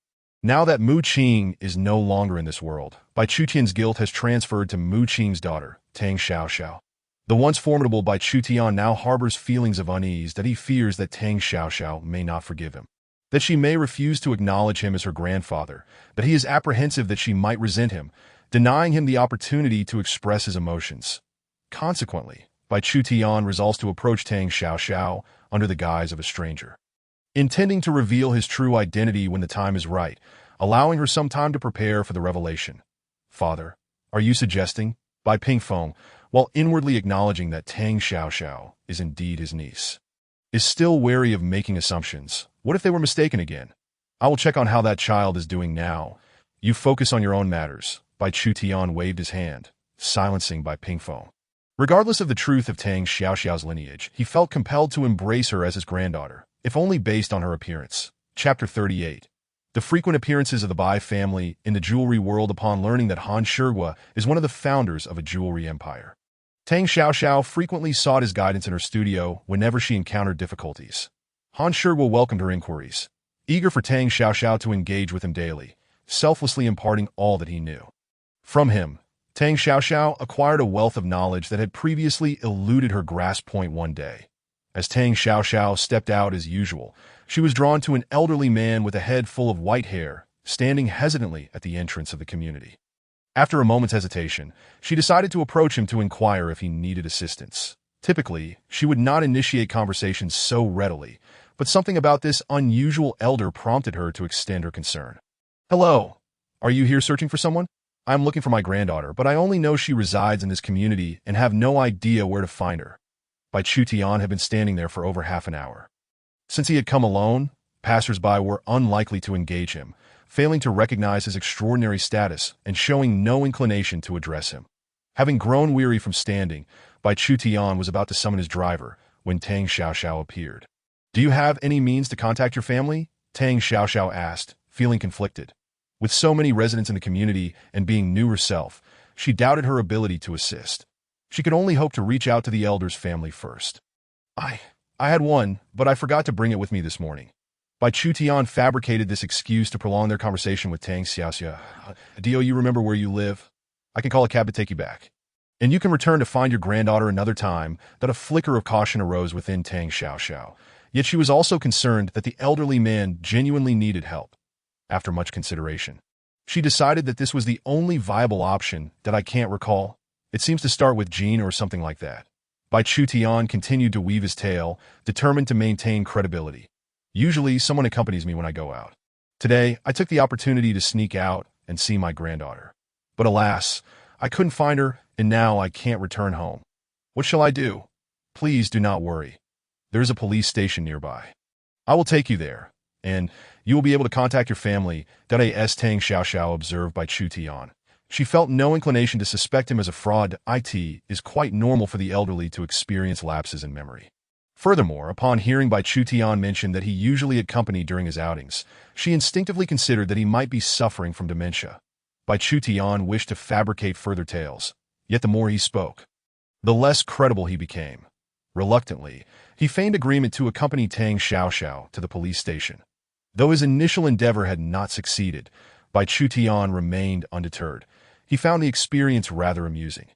Now that Mu Qing is no longer in this world, Bai Chu-tian's guilt has transferred to Mu Qing's daughter, Tang Xiaoxiao. The once formidable Bai Chu-tian now harbors feelings of unease that he fears that Tang Xiaoxiao may not forgive him, that she may refuse to acknowledge him as her grandfather, that he is apprehensive that she might resent him, denying him the opportunity to express his emotions. Consequently, Bai Chu-tian resolves to approach Tang Xiaoxiao under the guise of a stranger, intending to reveal his true identity when the time is right, allowing her some time to prepare for the revelation. Father, are you suggesting? Bai Pingfeng, while inwardly acknowledging that Tang Xiaoxiao is indeed his niece, is still wary of making assumptions. What if they were mistaken again? I will check on how that child is doing now. You focus on your own matters. Bai Chu-tian waved his hand, silencing Bai Pingfeng. Regardless of the truth of Tang Xiaoxiao's lineage, he felt compelled to embrace her as his granddaughter, if only based on her appearance. Chapter 38. The frequent appearances of the Bai family in the jewelry world upon learning that Han Shigua is one of the founders of a jewelry empire. Tang Xiaoxiao frequently sought his guidance in her studio whenever she encountered difficulties. Han Shigua welcomed her inquiries, eager for Tang Xiaoxiao to engage with him daily, selflessly imparting all that he knew. From him, Tang Xiaoxiao acquired a wealth of knowledge that had previously eluded her grasp point one day. As Tang Xiaoxiao stepped out as usual, she was drawn to an elderly man with a head full of white hair, standing hesitantly at the entrance of the community. After a moment's hesitation, she decided to approach him to inquire if he needed assistance. Typically, she would not initiate conversations so readily, but something about this unusual elder prompted her to extend her concern. Hello. Are you here searching for someone? I'm looking for my granddaughter, but I only know she resides in this community and have no idea where to find her. Bai Chu-tian had been standing there for over half an hour. Since he had come alone, passers-by were unlikely to engage him, failing to recognize his extraordinary status and showing no inclination to address him. Having grown weary from standing, Bai Chu-tian was about to summon his driver when Tang Xiaoxiao appeared. Do you have any means to contact your family? Tang Xiaoxiao asked, feeling conflicted. With so many residents in the community and being new herself, she doubted her ability to assist. She could only hope to reach out to the elder's family first. I had one, but I forgot to bring it with me this morning. Bai Chu-tian fabricated this excuse to prolong their conversation with Tang Xiaoxiao. Do you remember where you live? I can call a cab to take you back. And you can return to find your granddaughter another time. That a flicker of caution arose within Tang Xiaoxiao. Yet she was also concerned that the elderly man genuinely needed help. After much consideration, she decided that this was the only viable option that I can't recall. It seems to start with Jean or something like that. Bai Chu-tian continued to weave his tale, determined to maintain credibility. Usually, someone accompanies me when I go out. Today, I took the opportunity to sneak out and see my granddaughter. But alas, I couldn't find her, and now I can't return home. What shall I do? Please do not worry. There is a police station nearby. I will take you there, and you will be able to contact your family. S. Tang Xiaoxiao observed Bai Chu-tian. She felt no inclination to suspect him as a fraud. It is quite normal for the elderly to experience lapses in memory. Furthermore, upon hearing Bai Chu-tian mention that he usually accompanied during his outings, she instinctively considered that he might be suffering from dementia. Bai Chu-tian wished to fabricate further tales, yet the more he spoke, the less credible he became. Reluctantly, he feigned agreement to accompany Tang Xiaoxiao to the police station. Though his initial endeavor had not succeeded, Bai Chu-tian remained undeterred. He found the experience rather amusing.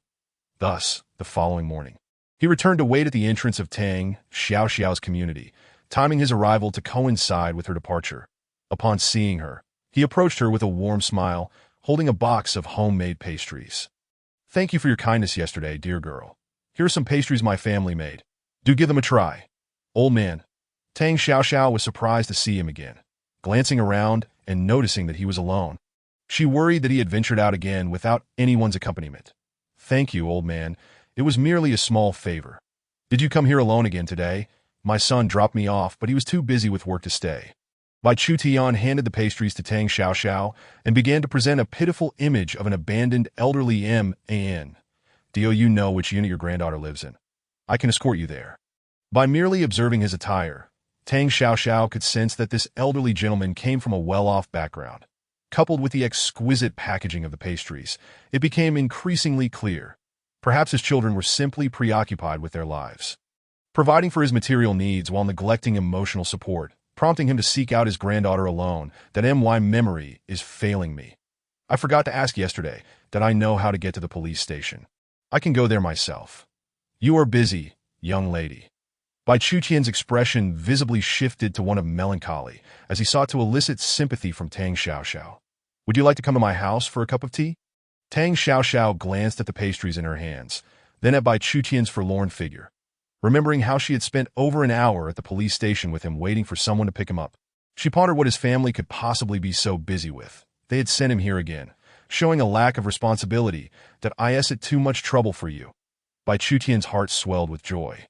Thus, the following morning, he returned to wait at the entrance of Tang Xiaoxiao's community, timing his arrival to coincide with her departure. Upon seeing her, he approached her with a warm smile, holding a box of homemade pastries. Thank you for your kindness yesterday, dear girl. Here are some pastries my family made. Do give them a try. Old man. Tang Xiaoxiao was surprised to see him again, glancing around and noticing that he was alone. She worried that he had ventured out again without anyone's accompaniment. Thank you, old man. It was merely a small favor. Did you come here alone again today? My son dropped me off, but he was too busy with work to stay. Bai Chu-tian handed the pastries to Tang Xiaoxiao and began to present a pitiful image of an abandoned elderly man. Do you know which unit your granddaughter lives in? I can escort you there. By merely observing his attire, Tang Xiaoxiao could sense that this elderly gentleman came from a well-off background. Coupled with the exquisite packaging of the pastries, it became increasingly clear. Perhaps his children were simply preoccupied with their lives, providing for his material needs while neglecting emotional support, prompting him to seek out his granddaughter alone. My memory is failing me. I forgot to ask yesterday that I know how to get to the police station. I can go there myself. You are busy, young lady. Bai Chu-tian's expression visibly shifted to one of melancholy as he sought to elicit sympathy from Tang Xiaoxiao. Would you like to come to my house for a cup of tea? Tang Xiaoxiao glanced at the pastries in her hands, then at Bai Chu-tian's forlorn figure. Remembering how she had spent over an hour at the police station with him waiting for someone to pick him up, she pondered what his family could possibly be so busy with. They had sent him here again, showing a lack of responsibility. Is it too much trouble for you? Bai Chu-tian's heart swelled with joy.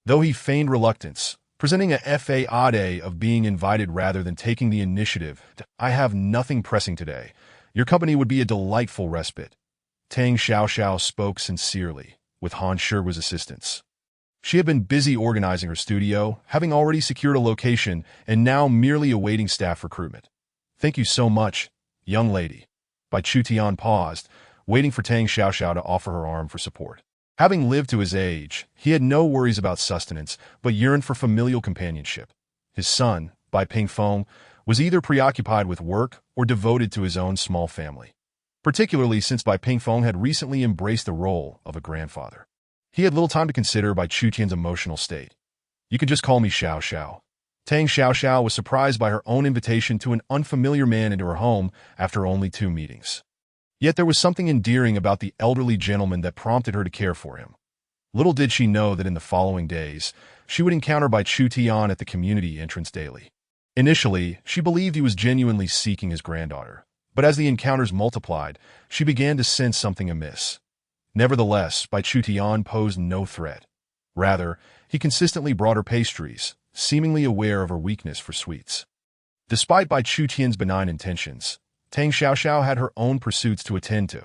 Though he feigned reluctance, presenting a facade of being invited rather than taking the initiative, I have nothing pressing today. Your company would be a delightful respite. Tang Xiaoxiao spoke sincerely, with Han Shiguo's assistance. She had been busy organizing her studio, having already secured a location, and now merely awaiting staff recruitment. Thank you so much, young lady. Bai Chu-tian paused, waiting for Tang Xiaoxiao to offer her arm for support. Having lived to his age, he had no worries about sustenance, but yearned for familial companionship. His son, Bai Pingfeng, was either preoccupied with work or devoted to his own small family, particularly since Bai Pingfeng had recently embraced the role of a grandfather. He had little time to consider Bai Chu-tian's emotional state. You can just call me Xiaoxiao. Tang Xiaoxiao was surprised by her own invitation to an unfamiliar man into her home after only 2 meetings. Yet there was something endearing about the elderly gentleman that prompted her to care for him. Little did she know that in the following days, she would encounter Bai Chu-tian at the community entrance daily. Initially, she believed he was genuinely seeking his granddaughter, but as the encounters multiplied, she began to sense something amiss. Nevertheless, Bai Chu-tian posed no threat. Rather, he consistently brought her pastries, seemingly aware of her weakness for sweets. Despite Bai Chu-tian's benign intentions, Tang Xiaoxiao had her own pursuits to attend to.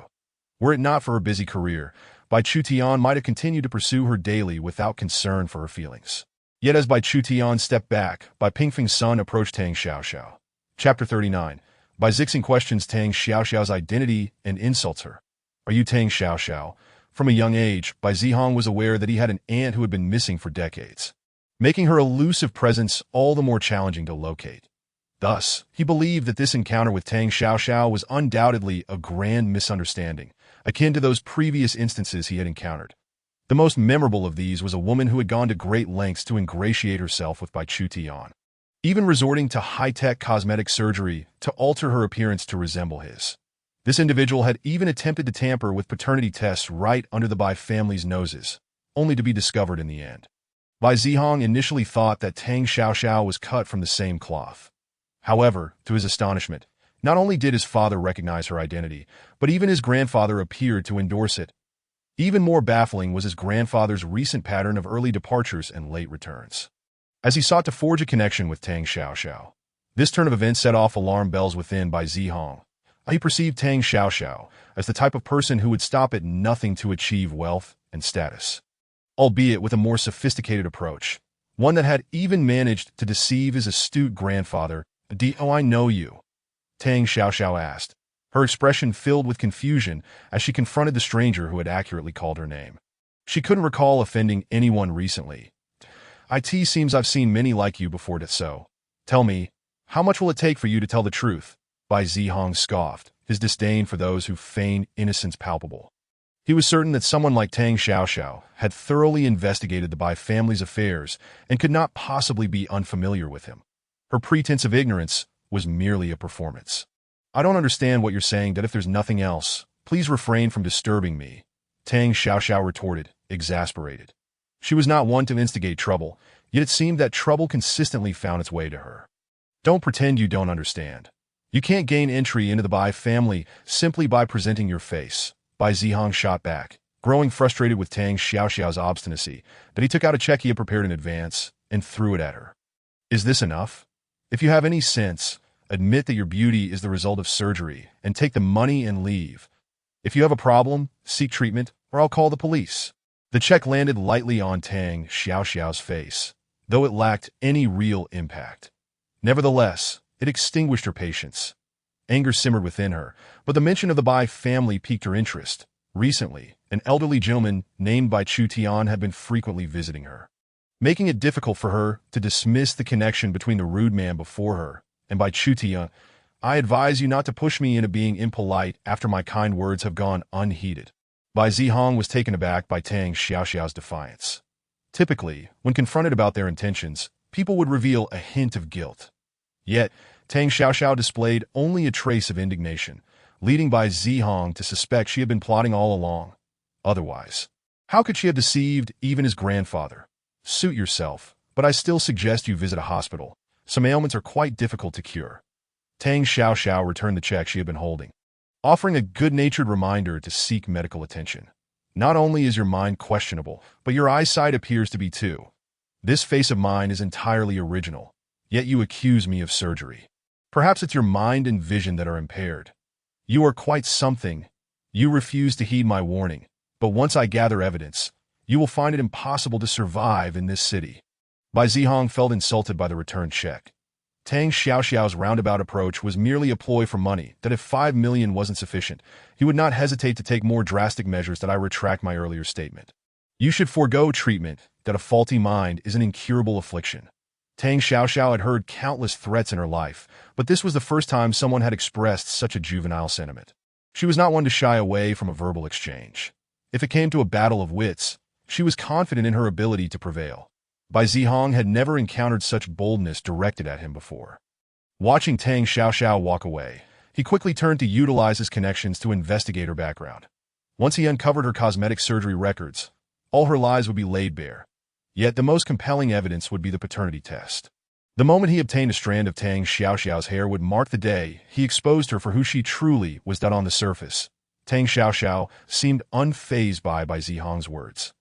Were it not for her busy career, Bai Chu-tian might have continued to pursue her daily without concern for her feelings. Yet as Bai Chu-tian stepped back, Bai Pingfeng's son approached Tang Xiaoxiao. Chapter 39. Bai Zixing questions Tang Xiaoxiao's identity and insults her. Are you Tang Xiaoxiao? From a young age, Bai Zihong was aware that he had an aunt who had been missing for decades, making her elusive presence all the more challenging to locate. Thus, he believed that this encounter with Tang Xiaoxiao was undoubtedly a grand misunderstanding, akin to those previous instances he had encountered. The most memorable of these was a woman who had gone to great lengths to ingratiate herself with Bai Chu-tian, even resorting to high-tech cosmetic surgery to alter her appearance to resemble his. This individual had even attempted to tamper with paternity tests right under the Bai family's noses, only to be discovered in the end. Bai Zihong initially thought that Tang Xiaoxiao was cut from the same cloth. However, to his astonishment, not only did his father recognize her identity, but even his grandfather appeared to endorse it. Even more baffling was his grandfather's recent pattern of early departures and late returns. As he sought to forge a connection with Tang Xiaoxiao, this turn of events set off alarm bells within Bai Zihong. He perceived Tang Xiaoxiao as the type of person who would stop at nothing to achieve wealth and status, albeit with a more sophisticated approach, one that had even managed to deceive his astute grandfather. "Oh, I know you," Tang Xiaoxiao asked, her expression filled with confusion as she confronted the stranger who had accurately called her name. She couldn't recall offending anyone recently. "It seems I've seen many like you before, so tell me, how much will it take for you to tell the truth?" Bai Zihong scoffed, his disdain for those who feign innocence palpable. He was certain that someone like Tang Xiaoxiao had thoroughly investigated the Bai family's affairs and could not possibly be unfamiliar with him. Her pretense of ignorance was merely a performance. "I don't understand what you're saying, that if there's nothing else, please refrain from disturbing me," Tang Xiaoxiao retorted, exasperated. She was not one to instigate trouble, yet it seemed that trouble consistently found its way to her. "Don't pretend you don't understand. You can't gain entry into the Bai family simply by presenting your face," Bai Zihong shot back, growing frustrated with Tang Xiaoxiao's obstinacy, that he took out a check he had prepared in advance and threw it at her. "Is this enough? If you have any sense, admit that your beauty is the result of surgery and take the money and leave. If you have a problem, seek treatment, or I'll call the police." The check landed lightly on Tang Xiaoxiao's face, though it lacked any real impact. Nevertheless, it extinguished her patience. Anger simmered within her, but the mention of the Bai family piqued her interest. Recently, an elderly gentleman named Bai Chu-tian had been frequently visiting her, making it difficult for her to dismiss the connection between the rude man before her and Bai Chu-tian. "I advise you not to push me into being impolite after my kind words have gone unheeded." Bai Zihong was taken aback by Tang Xiaoxiao's defiance. Typically, when confronted about their intentions, people would reveal a hint of guilt. Yet, Tang Xiaoxiao displayed only a trace of indignation, leading Bai Zihong to suspect she had been plotting all along. Otherwise, how could she have deceived even his grandfather? "Suit yourself, but I still suggest you visit a hospital. Some ailments are quite difficult to cure." Tang Xiaoxiao returned the check she had been holding, offering a good-natured reminder to seek medical attention. "Not only is your mind questionable, but your eyesight appears to be too. This face of mine is entirely original, yet you accuse me of surgery. Perhaps it's your mind and vision that are impaired. You are quite something. You refuse to heed my warning, but once I gather evidence, you will find it impossible to survive in this city." Bai Zihong felt insulted by the returned check. Tang Xiaoxiao's roundabout approach was merely a ploy for money, that if 5 million wasn't sufficient, he would not hesitate to take more drastic measures. "That I retract my earlier statement. You should forego treatment, that a faulty mind is an incurable affliction." Tang Xiaoxiao had heard countless threats in her life, but this was the first time someone had expressed such a juvenile sentiment. She was not one to shy away from a verbal exchange. If it came to a battle of wits, she was confident in her ability to prevail. Bai Zihong had never encountered such boldness directed at him before. Watching Tang Xiaoxiao walk away, he quickly turned to utilize his connections to investigate her background. Once he uncovered her cosmetic surgery records, all her lies would be laid bare. Yet the most compelling evidence would be the paternity test. The moment he obtained a strand of Tang Xiaoxiao's hair would mark the day he exposed her for who she truly was. On the surface, Tang Xiaoxiao seemed unfazed by Zihong's words.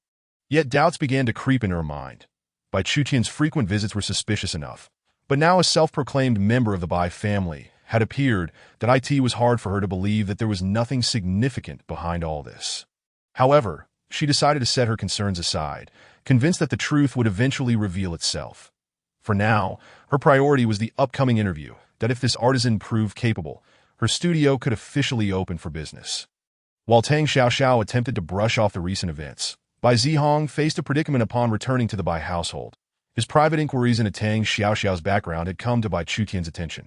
Yet doubts began to creep in her mind. Bai Chu-tian's frequent visits were suspicious enough, but now a self-proclaimed member of the Bai family had appeared that it was hard for her to believe that there was nothing significant behind all this. However, she decided to set her concerns aside, convinced that the truth would eventually reveal itself. For now, her priority was the upcoming interview, that if this artisan proved capable, her studio could officially open for business. While Tang Xiaoxiao attempted to brush off the recent events, Bai Zihong faced a predicament upon returning to the Bai household. His private inquiries into Tang Xiaoxiao's background had come to Bai Chu-tian's attention.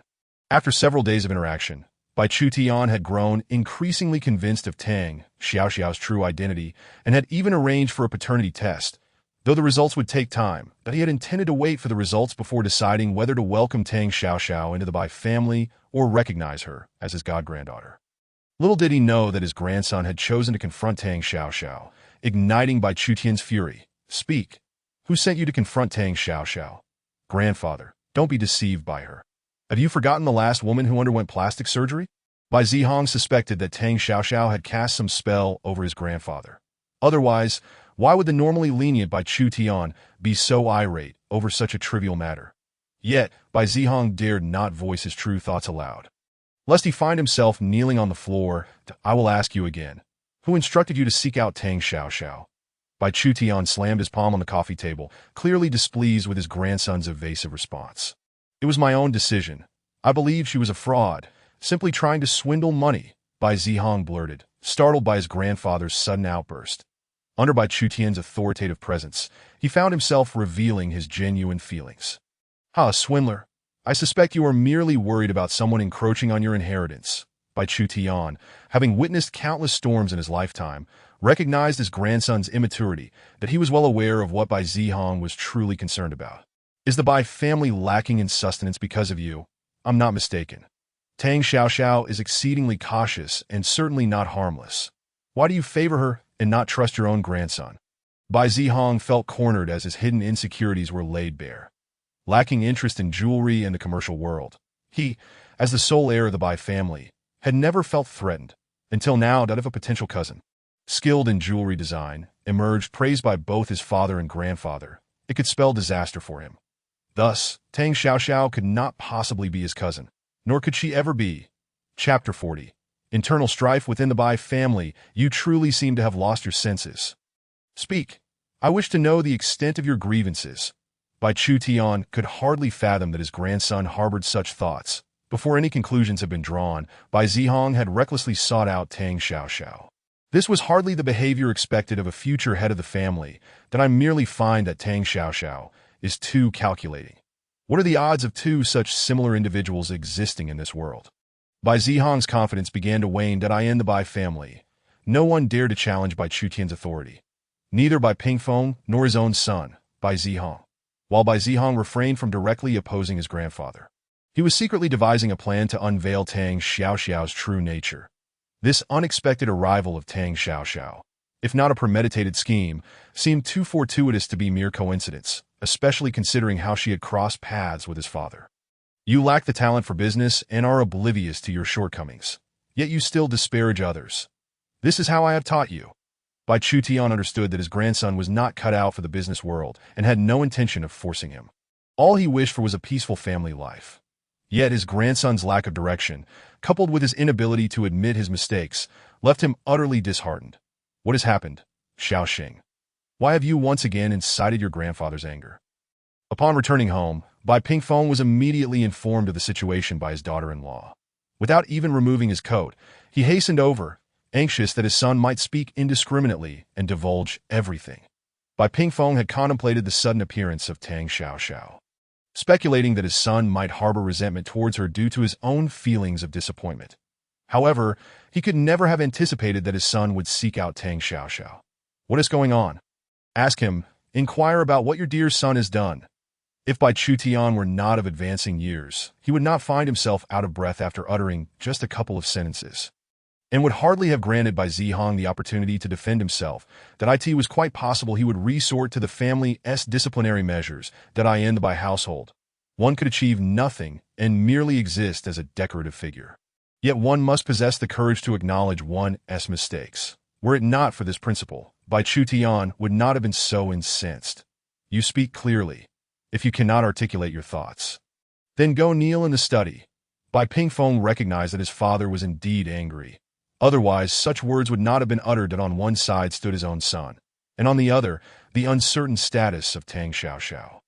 After several days of interaction, Bai Chutian had grown increasingly convinced of Tang Xiaoxiao's true identity and had even arranged for a paternity test, though the results would take time, but he had intended to wait for the results before deciding whether to welcome Tang Xiaoxiao into the Bai family or recognize her as his god-granddaughter. Little did he know that his grandson had chosen to confront Tang Xiaoxiao, igniting Bai Chutian's fury. "Speak. Who sent you to confront Tang Xiaoxiao?" "Grandfather, don't be deceived by her. Have you forgotten the last woman who underwent plastic surgery?" Bai Zihong suspected that Tang Xiaoxiao had cast some spell over his grandfather. Otherwise, why would the normally lenient Bai Chutian be so irate over such a trivial matter? Yet, Bai Zihong dared not voice his true thoughts aloud. Lest he find himself kneeling on the floor, "I will ask you again. Who instructed you to seek out Tang Xiaoxiao?" Bai Chutian slammed his palm on the coffee table, clearly displeased with his grandson's evasive response. "It was my own decision. I believed she was a fraud, simply trying to swindle money," Bai Zihong blurted, startled by his grandfather's sudden outburst. Under Bai Chutian's authoritative presence, he found himself revealing his genuine feelings. "Ha, swindler! I suspect you are merely worried about someone encroaching on your inheritance." Bai Chutian, having witnessed countless storms in his lifetime, recognized his grandson's immaturity, that he was well aware of what Bai Zihong was truly concerned about. "Is the Bai family lacking in sustenance because of you? I'm not mistaken. Tang Xiaoxiao is exceedingly cautious and certainly not harmless. Why do you favor her and not trust your own grandson?" Bai Zihong felt cornered as his hidden insecurities were laid bare. Lacking interest in jewelry and the commercial world, he, as the sole heir of the Bai family, had never felt threatened, until now that of a potential cousin. Skilled in jewelry design, emerged praised by both his father and grandfather, it could spell disaster for him. Thus, Tang Xiaoxiao could not possibly be his cousin, nor could she ever be. Chapter 40. Internal strife within the Bai family. You truly seem to have lost your senses. "Speak. I wish to know the extent of your grievances." Bai Chutian could hardly fathom that his grandson harbored such thoughts. Before any conclusions had been drawn, Bai Zihong had recklessly sought out Tang Xiaoxiao. This was hardly the behavior expected of a future head of the family, that I merely find that Tang Xiaoxiao is too calculating. What are the odds of two such similar individuals existing in this world? Bai Zihong's confidence began to wane that I in the Bai family. No one dared to challenge Bai Chutian's authority. Neither Bai Pingfeng nor his own son, Bai Zihong. While Bai Zihong refrained from directly opposing his grandfather, he was secretly devising a plan to unveil Tang Xiaoxiao's true nature. This unexpected arrival of Tang Xiaoxiao, if not a premeditated scheme, seemed too fortuitous to be mere coincidence, especially considering how she had crossed paths with his father. "You lack the talent for business and are oblivious to your shortcomings, yet you still disparage others. This is how I have taught you." Bai Chutian understood that his grandson was not cut out for the business world and had no intention of forcing him. All he wished for was a peaceful family life. Yet his grandson's lack of direction, coupled with his inability to admit his mistakes, left him utterly disheartened. "What has happened, Xiaoxing? Why have you once again incited your grandfather's anger?" Upon returning home, Bai Pingfeng was immediately informed of the situation by his daughter-in-law. Without even removing his coat, he hastened over, anxious that his son might speak indiscriminately and divulge everything. Bai Pingfeng had contemplated the sudden appearance of Tang Xiaoxiao, speculating that his son might harbor resentment towards her due to his own feelings of disappointment. However, he could never have anticipated that his son would seek out Tang Xiaoxiao. "What is going on? Ask him, inquire about what your dear son has done." If Bai Chutian were not of advancing years, he would not find himself out of breath after uttering just a couple of sentences, and would hardly have granted Bai Zihong the opportunity to defend himself, that it was quite possible he would resort to the family's disciplinary measures that in the Bai household. One could achieve nothing and merely exist as a decorative figure. Yet one must possess the courage to acknowledge one's mistakes. Were it not for this principle, Bai Chutian would not have been so incensed. "You speak clearly. If you cannot articulate your thoughts, then go kneel in the study." Bai Pingfeng recognized that his father was indeed angry. Otherwise, such words would not have been uttered that on one side stood his own son, and on the other, the uncertain status of Tang Xiaoxiao,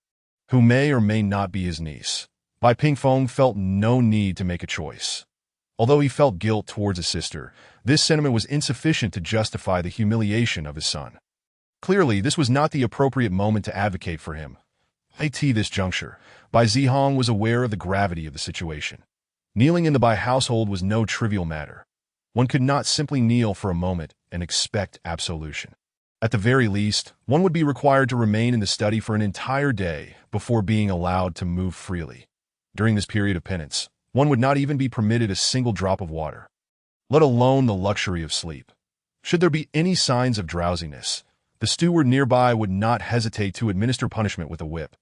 who may or may not be his niece. Bai Pingfeng felt no need to make a choice. Although he felt guilt towards his sister, this sentiment was insufficient to justify the humiliation of his son. Clearly, this was not the appropriate moment to advocate for him. At this juncture, Bai Zihong was aware of the gravity of the situation. Kneeling in the Bai household was no trivial matter. One could not simply kneel for a moment and expect absolution. At the very least, one would be required to remain in the study for an entire day before being allowed to move freely. During this period of penance, one would not even be permitted a single drop of water, let alone the luxury of sleep. Should there be any signs of drowsiness, the steward nearby would not hesitate to administer punishment with a whip.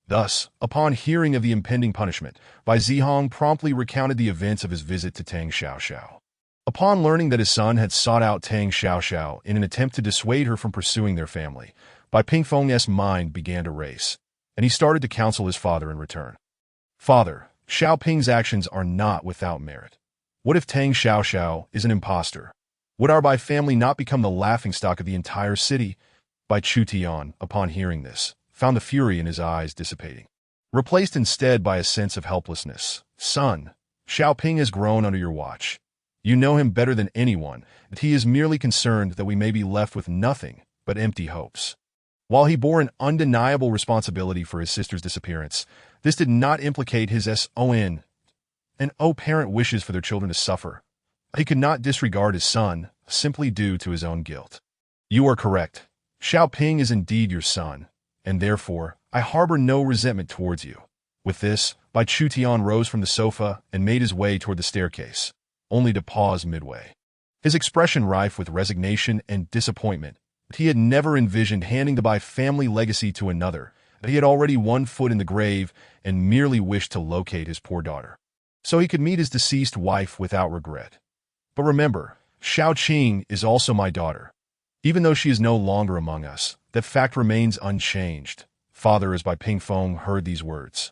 Thus, upon hearing of the impending punishment, Bai Zihong promptly recounted the events of his visit to Tang Xiaoxiao. Upon learning that his son had sought out Tang Xiaoxiao in an attempt to dissuade her from pursuing their family, Bai Pingfeng's mind began to race, and he started to counsel his father in return. Father, Xiaoping's actions are not without merit. What if Tang Xiaoxiao is an impostor? Would our Bai family not become the laughingstock of the entire city? Bai Chutian, upon hearing this, found the fury in his eyes dissipating, replaced instead by a sense of helplessness. Son, Xiaoping has grown under your watch. You know him better than anyone, and he is merely concerned that we may be left with nothing but empty hopes. While he bore an undeniable responsibility for his sister's disappearance, this did not implicate his son and parent wishes for their children to suffer. He could not disregard his son, simply due to his own guilt. You are correct. Xiaoping is indeed your son, and therefore, I harbor no resentment towards you. With this, Bai Chutian rose from the sofa and made his way toward the staircase, only to pause midway. His expression rife with resignation and disappointment. He had never envisioned handing the Bai family legacy to another, that he had already one foot in the grave and merely wished to locate his poor daughter, so he could meet his deceased wife without regret. But remember, Xiao Qing is also my daughter. Even though she is no longer among us, that fact remains unchanged. Father, as Bai Pingfeng heard these words,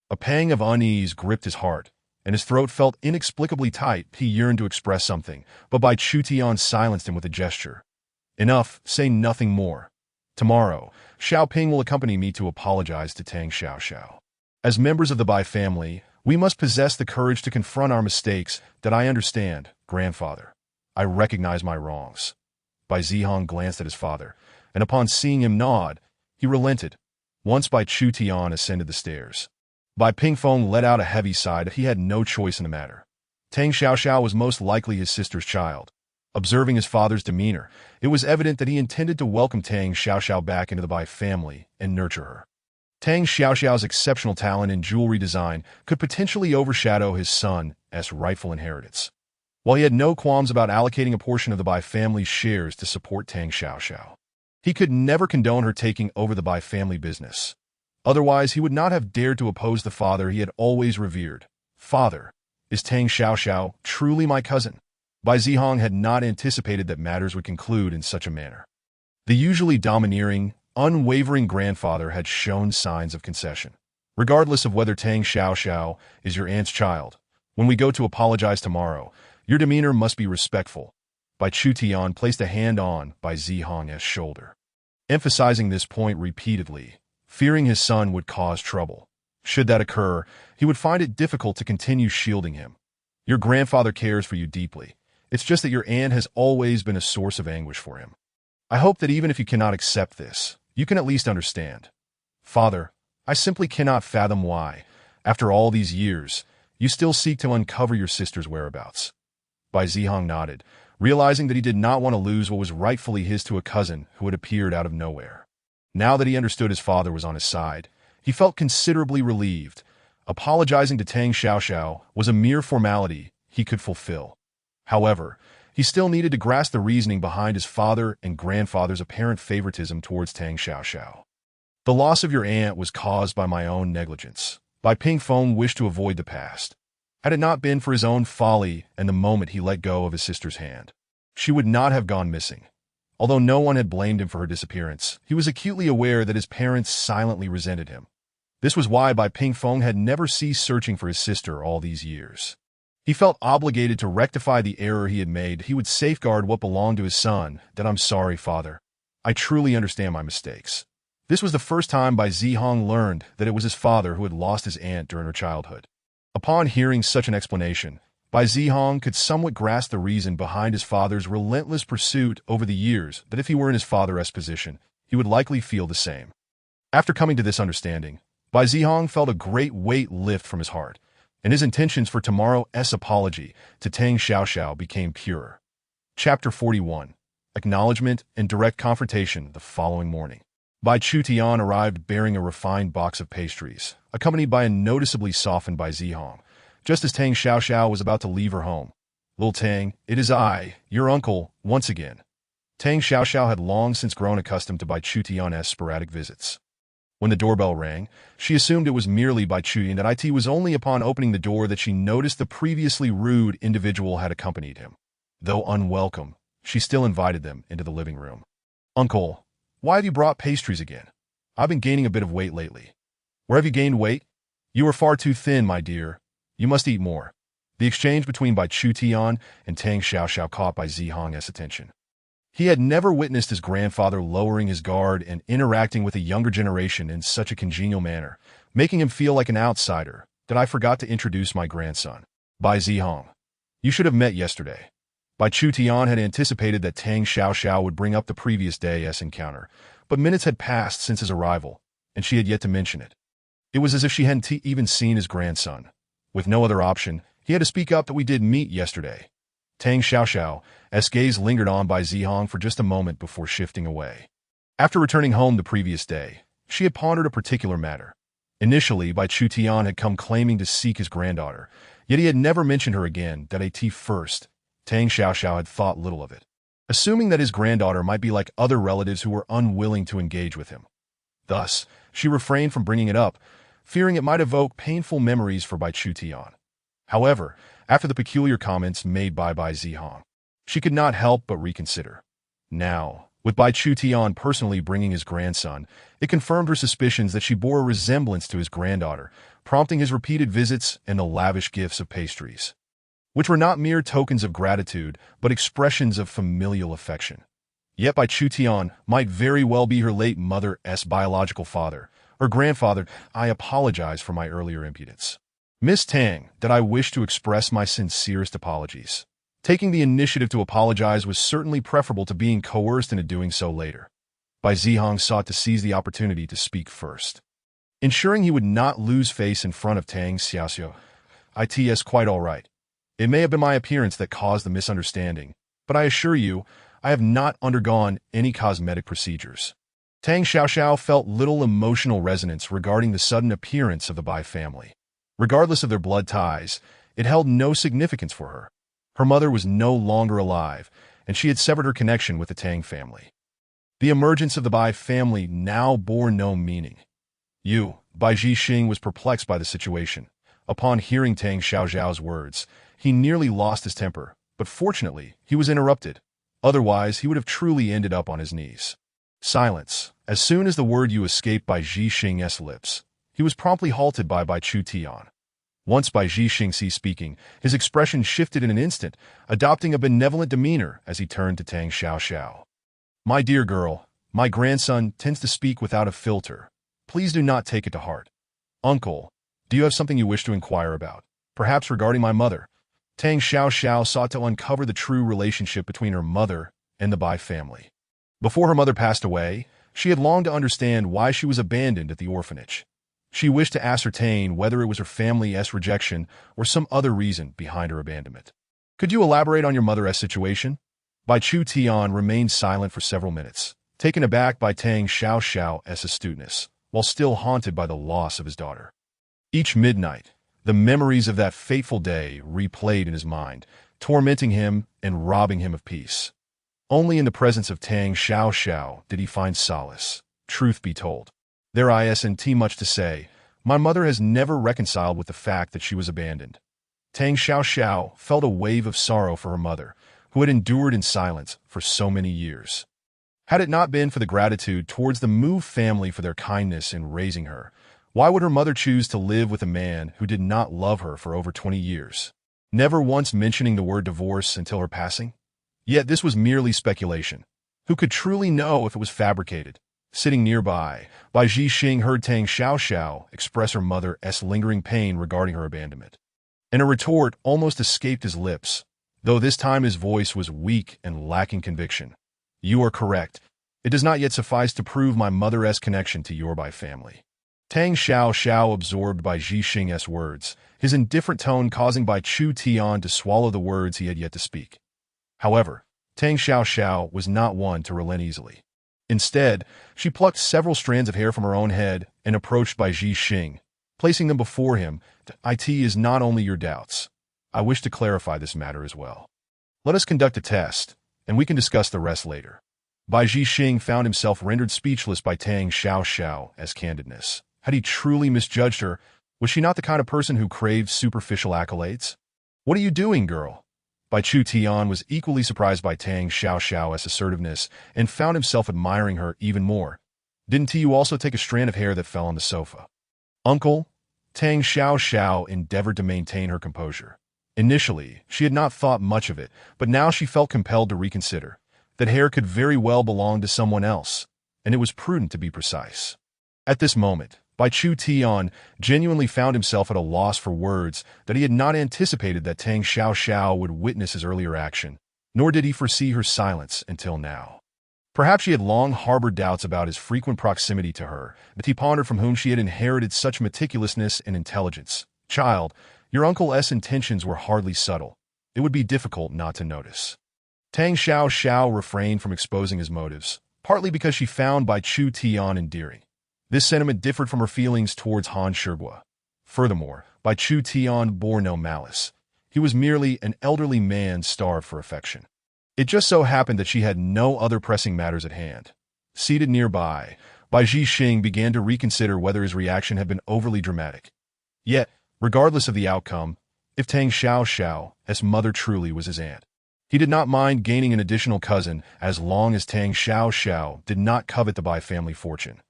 a pang of unease gripped his heart, and his throat felt inexplicably tight. He yearned to express something, but Bai Chutian silenced him with a gesture. Enough, say nothing more. Tomorrow, Xiaoping will accompany me to apologize to Tang Xiaoxiao. As members of the Bai family, we must possess the courage to confront our mistakes. That I understand, grandfather. I recognize my wrongs. Bai Zihong glanced at his father, and upon seeing him nod, he relented. Once Bai Chutian ascended the stairs, Bai Pingfeng let out a heavy sigh that he had no choice in the matter. Tang Xiaoxiao was most likely his sister's child. Observing his father's demeanor, it was evident that he intended to welcome Tang Xiaoxiao back into the Bai family and nurture her. Tang Xiaoxiao's exceptional talent in jewelry design could potentially overshadow his son's rightful inheritance. While he had no qualms about allocating a portion of the Bai family's shares to support Tang Xiaoxiao, he could never condone her taking over the Bai family business. Otherwise, he would not have dared to oppose the father he had always revered. Father, is Tang Xiaoxiao truly my cousin? Bai Zihong had not anticipated that matters would conclude in such a manner. The usually domineering, unwavering grandfather had shown signs of concession. Regardless of whether Tang Xiaoxiao is your aunt's child, when we go to apologize tomorrow, your demeanor must be respectful. Bai Chutian placed a hand on Bai Zihong's shoulder, emphasizing this point repeatedly, fearing his son would cause trouble. Should that occur, he would find it difficult to continue shielding him. Your grandfather cares for you deeply. It's just that your aunt has always been a source of anguish for him. I hope that even if you cannot accept this, you can at least understand. Father, I simply cannot fathom why, after all these years, you still seek to uncover your sister's whereabouts. Bai Zihong nodded, realizing that he did not want to lose what was rightfully his to a cousin who had appeared out of nowhere. Now that he understood his father was on his side, he felt considerably relieved. Apologizing to Tang Xiaoxiao was a mere formality he could fulfill. However, he still needed to grasp the reasoning behind his father and grandfather's apparent favoritism towards Tang Xiaoxiao. The loss of your aunt was caused by my own negligence. Bai Pingfeng wished to avoid the past. Had it not been for his own folly and the moment he let go of his sister's hand, she would not have gone missing. Although no one had blamed him for her disappearance, he was acutely aware that his parents silently resented him. This was why Bai Pingfeng had never ceased searching for his sister all these years. He felt obligated to rectify the error he had made. He would safeguard what belonged to his son. That I'm sorry, father. I truly understand my mistakes. This was the first time Bai Zihong learned that it was his father who had lost his aunt during her childhood. Upon hearing such an explanation, Bai Zihong could somewhat grasp the reason behind his father's relentless pursuit over the years, that if he were in his father's position, he would likely feel the same. After coming to this understanding, Bai Zihong felt a great weight lift from his heart. and his intentions for tomorrow's apology to Tang Xiaoxiao became purer. Chapter 41. Acknowledgement and direct confrontation the following morning. Bai Chutian arrived bearing a refined box of pastries, accompanied by a noticeably softened Bai Zihong, just as Tang Xiaoxiao was about to leave her home. "Little Tang, it is I, your uncle, once again." Tang Xiaoxiao had long since grown accustomed to Bai Chutian's sporadic visits. When the doorbell rang, she assumed it was merely Bai Chu, and that it was only upon opening the door that she noticed the previously rude individual had accompanied him. Though unwelcome, she still invited them into the living room. "Uncle, why have you brought pastries again? I've been gaining a bit of weight lately." "Where have you gained weight? You are far too thin, my dear. You must eat more." The exchange between Bai Chutian and Tang Xiaoxiao caught Bai Zihong's attention. He had never witnessed his grandfather lowering his guard and interacting with a younger generation in such a congenial manner, making him feel like an outsider. "That I forgot to introduce my grandson. Bai Zihong. You should have met yesterday." Bai Chutian had anticipated that Tang Xiaoxiao would bring up the previous day's encounter, but minutes had passed since his arrival, and she had yet to mention it. It was as if she hadn't even seen his grandson. With no other option, he had to speak up that "We did meet yesterday." Tang Xiaoxiao's gaze lingered on Bai Zihong for just a moment before shifting away. After returning home the previous day, she had pondered a particular matter. Initially, Bai Chutian had come claiming to seek his granddaughter, yet he had never mentioned her again. That at first, Tang Xiaoxiao had thought little of it, assuming that his granddaughter might be like other relatives who were unwilling to engage with him. Thus, she refrained from bringing it up, fearing it might evoke painful memories for Bai Chutian. However, after the peculiar comments made by Bai Zihong, she could not help but reconsider. Now, with Bai Chutian personally bringing his grandson, it confirmed her suspicions that she bore a resemblance to his granddaughter, prompting his repeated visits and the lavish gifts of pastries, which were not mere tokens of gratitude, but expressions of familial affection. Yet Bai Chutian might very well be her late mother's biological father, or grandfather. "I apologize for my earlier impudence, Miss Tang, that I wish to express my sincerest apologies." Taking the initiative to apologize was certainly preferable to being coerced into doing so later. Bai Zihong sought to seize the opportunity to speak first, ensuring he would not lose face in front of Tang Xiaoxiao. "It's quite all right. It may have been my appearance that caused the misunderstanding, but I assure you, I have not undergone any cosmetic procedures." Tang Xiaoxiao felt little emotional resonance regarding the sudden appearance of the Bai family. Regardless of their blood ties, it held no significance for her. Her mother was no longer alive, and she had severed her connection with the Tang family. The emergence of the Bai family now bore no meaning. Bai Zhixing was perplexed by the situation. Upon hearing Tang Xiaoxiao's words, he nearly lost his temper, but fortunately, he was interrupted. Otherwise, he would have truly ended up on his knees. Silence. As soon as the word "you" escaped Bai Zhixing's lips, he was promptly halted by Bai Chutian. Once Bai Zhixing ceased speaking, his expression shifted in an instant, adopting a benevolent demeanor as he turned to Tang Xiaoxiao. "My dear girl, my grandson tends to speak without a filter. Please do not take it to heart. Uncle, do you have something you wish to inquire about? Perhaps regarding my mother?" Tang Xiaoxiao sought to uncover the true relationship between her mother and the Bai family. Before her mother passed away, she had longed to understand why she was abandoned at the orphanage. She wished to ascertain whether it was her family's rejection or some other reason behind her abandonment. "Could you elaborate on your mother's situation?" Bai Chutian remained silent for several minutes, taken aback by Tang Xiaoxiao's astuteness, while still haunted by the loss of his daughter. Each midnight, the memories of that fateful day replayed in his mind, tormenting him and robbing him of peace. Only in the presence of Tang Xiaoxiao did he find solace. Truth be told, there isn't much to say. My mother has never reconciled with the fact that she was abandoned. Tang Xiaoxiao felt a wave of sorrow for her mother, who had endured in silence for so many years. Had it not been for the gratitude towards the Mu family for their kindness in raising her, why would her mother choose to live with a man who did not love her for over 20 years, never once mentioning the word divorce until her passing? Yet this was merely speculation. Who could truly know if it was fabricated? Sitting nearby, Bai Zhixing heard Tang Xiaoxiao express her mother's lingering pain regarding her abandonment, and a retort almost escaped his lips, though this time his voice was weak and lacking conviction. "You are correct. It does not yet suffice to prove my mother's connection to your Bai family. Tang Xiao absorbed by Ji Xing's words, his indifferent tone causing Bai Chu Tian to swallow the words he had yet to speak. However, Tang Xiao was not one to relent easily. Instead, she plucked several strands of hair from her own head and approached Bai Ji Xing, placing them before him. It is not only your doubts. I wish to clarify this matter as well. Let us conduct a test, and we can discuss the rest later. Bai Ji Xing found himself rendered speechless by Tang Xiao's candidness. Had he truly misjudged her? Was she not the kind of person who craved superficial accolades? What are you doing, girl? Bai Chu Tian was equally surprised by Tang Xiao's assertiveness and found himself admiring her even more. Didn't you also take a strand of hair that fell on the sofa? Uncle? Tang Xiao endeavored to maintain her composure. Initially, she had not thought much of it, but now she felt compelled to reconsider. That hair could very well belong to someone else, and it was prudent to be precise. At this moment, Bai Chu Tian genuinely found himself at a loss for words that he had not anticipated that Tang Xiao would witness his earlier action, nor did he foresee her silence until now. Perhaps she had long harbored doubts about his frequent proximity to her, but he pondered from whom she had inherited such meticulousness and intelligence. Child, your uncle's intentions were hardly subtle. It would be difficult not to notice. Tang Xiao refrained from exposing his motives, partly because she found Bai Chu Tian endearing. This sentiment differed from her feelings towards Han Shigua. Furthermore, Bai Chu Tian bore no malice. He was merely an elderly man starved for affection. It just so happened that she had no other pressing matters at hand. Seated nearby, Bai Ji Xing began to reconsider whether his reaction had been overly dramatic. Yet, regardless of the outcome, if Tang Xiao's mother truly was his aunt, he did not mind gaining an additional cousin as long as Tang Xiao did not covet the Bai family fortune.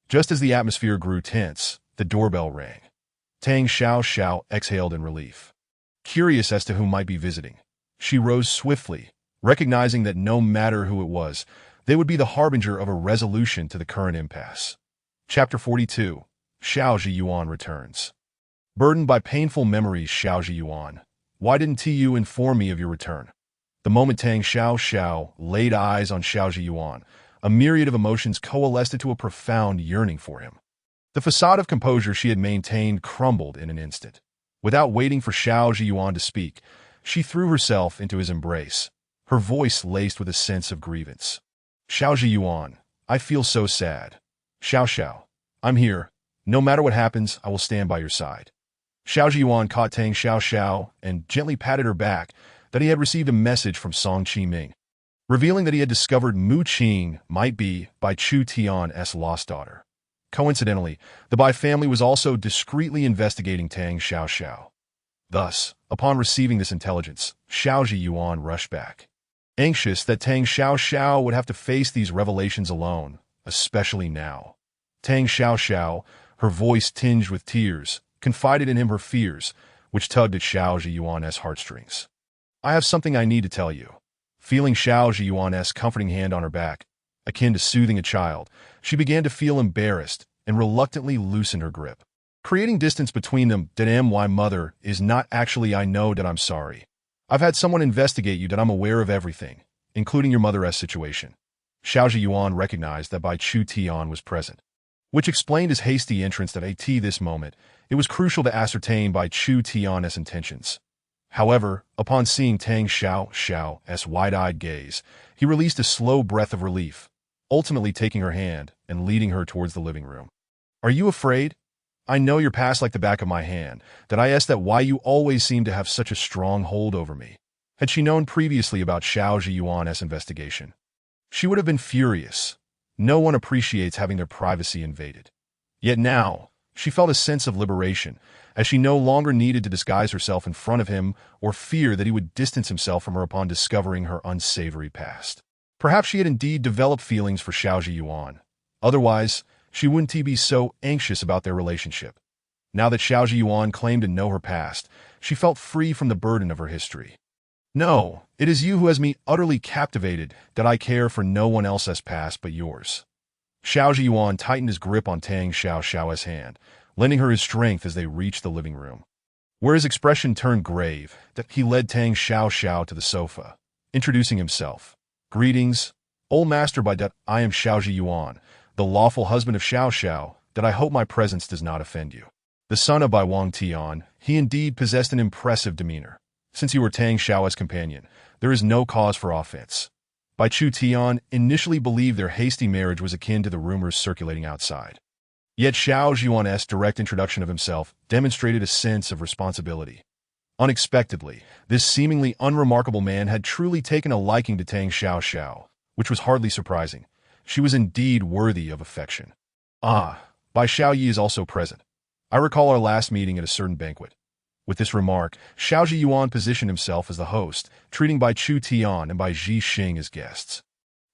Just as the atmosphere grew tense, the doorbell rang. Tang Xiao exhaled in relief. Curious as to who might be visiting, she rose swiftly, recognizing that no matter who it was, they would be the harbinger of a resolution to the current impasse. Chapter 42. Xiao Zhiyuan returns. Burdened by painful memories, Xiao Zhiyuan, why didn't you inform me of your return? The moment Tang Xiao laid eyes on Xiao Zhiyuan, a myriad of emotions coalesced into a profound yearning for him. The facade of composure she had maintained crumbled in an instant. Without waiting for Xiao Zhiyuan to speak, she threw herself into his embrace, her voice laced with a sense of grievance. Xiao Zhiyuan, I feel so sad. Xiao, I'm here. No matter what happens, I will stand by your side. Xiao Zhiyuan caught Tang Xiao and gently patted her back that he had received a message from Song Qiming, revealing that he had discovered Mu Qing might be Bai Chu Tian's lost daughter. Coincidentally, the Bai family was also discreetly investigating Tang Xiao. Thus, upon receiving this intelligence, Xiao Zhiyuan rushed back, anxious that Tang Xiao would have to face these revelations alone, especially now. Tang Xiao, her voice tinged with tears, confided in him her fears, which tugged at Xiao Zhiyuan's heartstrings. I have something I need to tell you. Feeling Xiao Zhiyuan's comforting hand on her back, akin to soothing a child, she began to feel embarrassed and reluctantly loosened her grip. Creating distance between them, my mother is not actually I know that I'm sorry. I've had someone investigate you that I'm aware of everything, including your mother's situation. Xiao Zhiyuan recognized that Bai Chu Tian was present, which explained his hasty entrance at this moment. It was crucial to ascertain Bai Chu Tian's intentions. However, upon seeing Tang Xiao's wide-eyed gaze, he released a slow breath of relief, ultimately taking her hand and leading her towards the living room. Are you afraid? I know your past like the back of my hand, that I asked that why you always seem to have such a strong hold over me. Had she known previously about Xiao Zhiyuan's investigation, she would have been furious. No one appreciates having their privacy invaded. Yet now, she felt a sense of liberation, as she no longer needed to disguise herself in front of him or fear that he would distance himself from her upon discovering her unsavory past. Perhaps she had indeed developed feelings for Xiao Zhiyuan. Otherwise, she wouldn't be so anxious about their relationship. Now that Xiao Zhiyuan claimed to know her past, she felt free from the burden of her history. No, it is you who has me utterly captivated, that I care for no one else's past but yours. Xiao Zhiyuan tightened his grip on Tang Xiao's hand, lending her his strength as they reached the living room. Where his expression turned grave, that he led Tang Xiao to the sofa, introducing himself. Greetings, old master. I am Xiao Zhiyuan, the lawful husband of Xiao, that I hope my presence does not offend you. The son of Bai Wang Tian, he indeed possessed an impressive demeanor. Since you were Tang Xiao's companion, there is no cause for offense. Bai Chu Tian initially believed their hasty marriage was akin to the rumors circulating outside. Yet Xiao Zhuan's direct introduction of himself demonstrated a sense of responsibility. Unexpectedly, this seemingly unremarkable man had truly taken a liking to Tang Xiao, which was hardly surprising. She was indeed worthy of affection. Ah, Bai Xiaoyi is also present. I recall our last meeting at a certain banquet. With this remark, Xiao Zhiyuan positioned himself as the host, treating Bai Chu Tian and Bai Ji Xing as guests.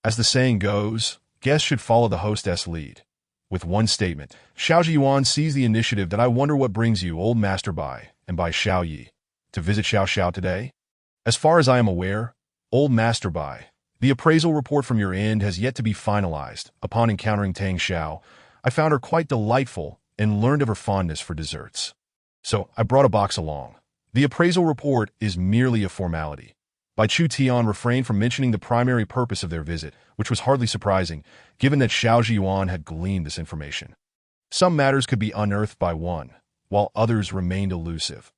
As the saying goes, guests should follow the hostess' lead. With one statement, Xiao Zhiyuan seized the initiative that I wonder what brings you, old Master Bai, and Bai Xiaoyi, to visit Xiao today? As far as I am aware, old Master Bai, the appraisal report from your end has yet to be finalized. Upon encountering Tang Xiao, I found her quite delightful and learned of her fondness for desserts. So I brought a box along. The appraisal report is merely a formality. Bai Chu Tian refrained from mentioning the primary purpose of their visit, which was hardly surprising, given that Xiao Zhiyuan had gleaned this information. Some matters could be unearthed by one, while others remained elusive.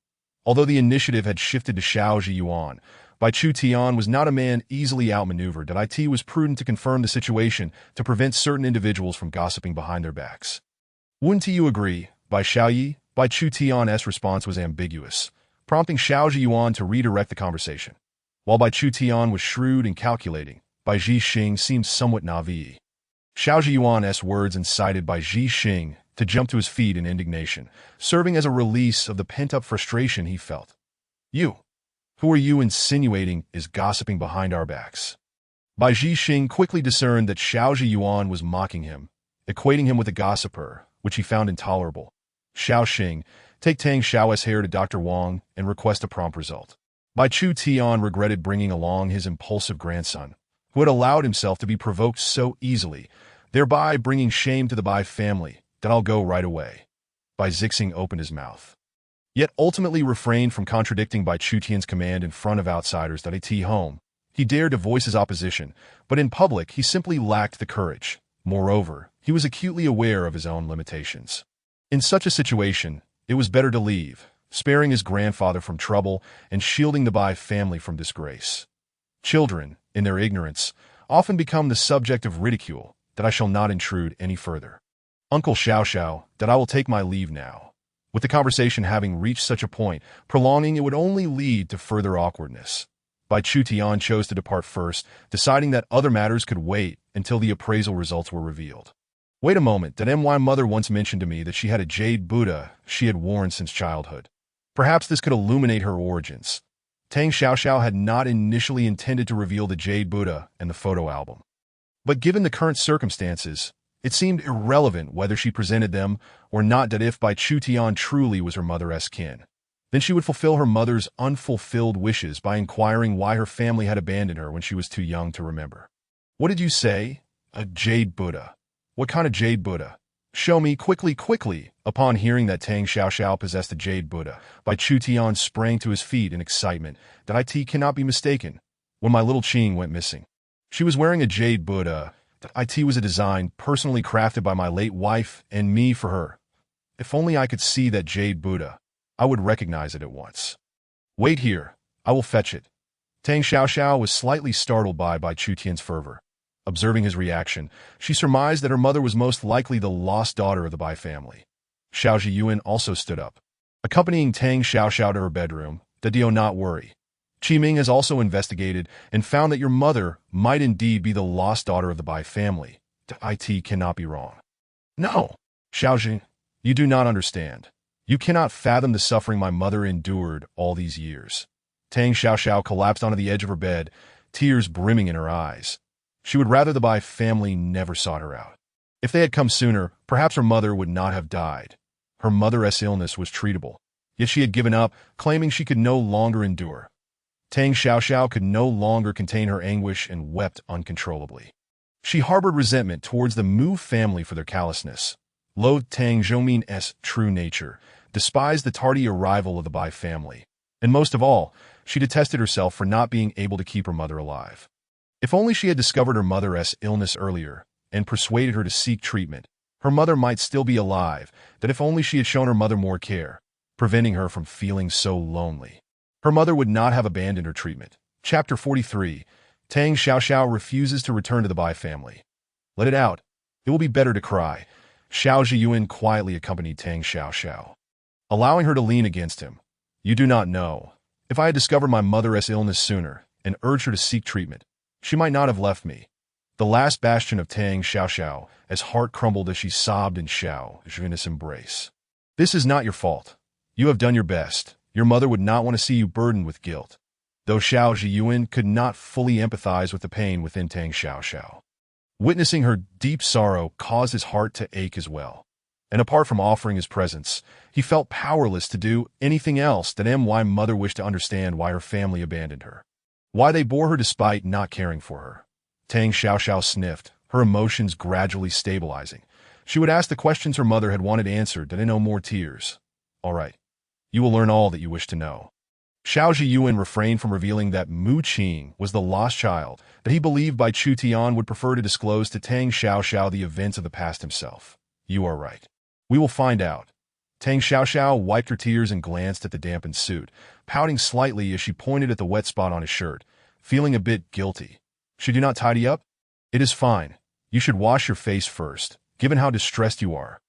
Although the initiative had shifted to Xiao Zhiyuan, Bai Chu Tian was not a man easily outmaneuvered, and it was prudent to confirm the situation to prevent certain individuals from gossiping behind their backs. Wouldn't you agree, Bai Xiaoyi? Bai Chu Tian's response was ambiguous, prompting Xiao Zhiyuan to redirect the conversation. While Bai Chu Tian was shrewd and calculating, Bai Ji Xing seemed somewhat naive. Xiao Zhiyuan's words incited Bai Ji Xing to jump to his feet in indignation, serving as a release of the pent-up frustration he felt. You, who are you insinuating is gossiping behind our backs? Bai Ji Xing quickly discerned that Xiao Zhiyuan was mocking him, equating him with a gossiper, which he found intolerable. Xiao Xing, take Tang Xiao's hair to Dr. Wang and request a prompt result. Bai Chu Tian regretted bringing along his impulsive grandson, who had allowed himself to be provoked so easily, thereby bringing shame to the Bai family. Then I'll go right away. Bai Zixing opened his mouth, yet ultimately refrained from contradicting Bai Chu Tian's command in front of outsiders that home. He dared to voice his opposition, but in public he simply lacked the courage. Moreover, he was acutely aware of his own limitations. In such a situation, it was better to leave, sparing his grandfather from trouble and shielding the Bai family from disgrace. Children, in their ignorance, often become the subject of ridicule, that I shall not intrude any further. Uncle Xiao, that I will take my leave now. With the conversation having reached such a point, prolonging it would only lead to further awkwardness. Bai Chu Tian chose to depart first, deciding that other matters could wait until the appraisal results were revealed. Wait a moment, that my mother once mentioned to me that she had a jade Buddha she had worn since childhood. Perhaps this could illuminate her origins. Tang Xiao had not initially intended to reveal the jade Buddha and the photo album. But given the current circumstances, it seemed irrelevant whether she presented them or not, that if Bai Chu Tian truly was her mother's kin, then she would fulfill her mother's unfulfilled wishes by inquiring why her family had abandoned her when she was too young to remember. What did you say? A jade Buddha. What kind of jade Buddha? Show me quickly. Upon hearing that Tang Xiao possessed a jade Buddha, Bai Chu Tian sprang to his feet in excitement. That cannot be mistaken. When my little Qing went missing, she was wearing a jade Buddha. That was a design personally crafted by my late wife and me for her. If only I could see that jade Buddha, I would recognize it at once. Wait here, I will fetch it. Tang Xiao was slightly startled by Bai Chu Tian's fervor. Observing his reaction, she surmised that her mother was most likely the lost daughter of the Bai family. Xiao Zhiyuan also stood up, accompanying Tang Xiao to her bedroom. Do not worry. Qi Ming has also investigated and found that your mother might indeed be the lost daughter of the Bai family. It cannot be wrong. No, Xiaojing, you do not understand. You cannot fathom the suffering my mother endured all these years. Tang Xiao collapsed onto the edge of her bed, tears brimming in her eyes. She would rather the Bai family never sought her out. If they had come sooner, perhaps her mother would not have died. Her mother's illness was treatable, yet she had given up, claiming she could no longer endure. Tang Xiao could no longer contain her anguish and wept uncontrollably. She harbored resentment towards the Mu family for their callousness, loathed Tang Zhoumin's true nature, despised the tardy arrival of the Bai family, and most of all, she detested herself for not being able to keep her mother alive. If only she had discovered her mother's illness earlier and persuaded her to seek treatment, Her mother might still be alive, that if only she had shown her mother more care, preventing her from feeling so lonely. Her mother would not have abandoned her treatment. Chapter 43. Tang Xiaoxiao refuses to return to the Bai family. Let it out. It will be better to cry. Xiao Zhiyuan quietly accompanied Tang Xiaoxiao, allowing her to lean against him. You do not know. If I had discovered my mother's illness sooner and urged her to seek treatment, she might not have left me. The last bastion of Tang Xiaoxiao, as heart crumbled as she sobbed in Xiao Zhiyuan's embrace. This is not your fault. You have done your best. Your mother would not want to see you burdened with guilt. Though Xiao Zhiyuan could not fully empathize with the pain within Tang Xiaoxiao. Witnessing her deep sorrow caused his heart to ache as well. And apart from offering his presence, he felt powerless to do anything else that my mother wished to understand why her family abandoned her. Why they bore her despite not caring for her. Tang Xiaoxiao sniffed, her emotions gradually stabilizing. She would ask the questions her mother had wanted answered, did I know more tears? All right. You will learn all that you wish to know. Xiao Zhiyuan refrained from revealing that Mu Qing was the lost child that he believed Bai Chu Tian would prefer to disclose to Tang Xiaoxiao the events of the past himself. You are right. We will find out. Tang Xiaoxiao wiped her tears and glanced at the dampened suit, pouting slightly as she pointed at the wet spot on his shirt, feeling a bit guilty. Should you not tidy up? It is fine. You should wash your face first, given how distressed you are.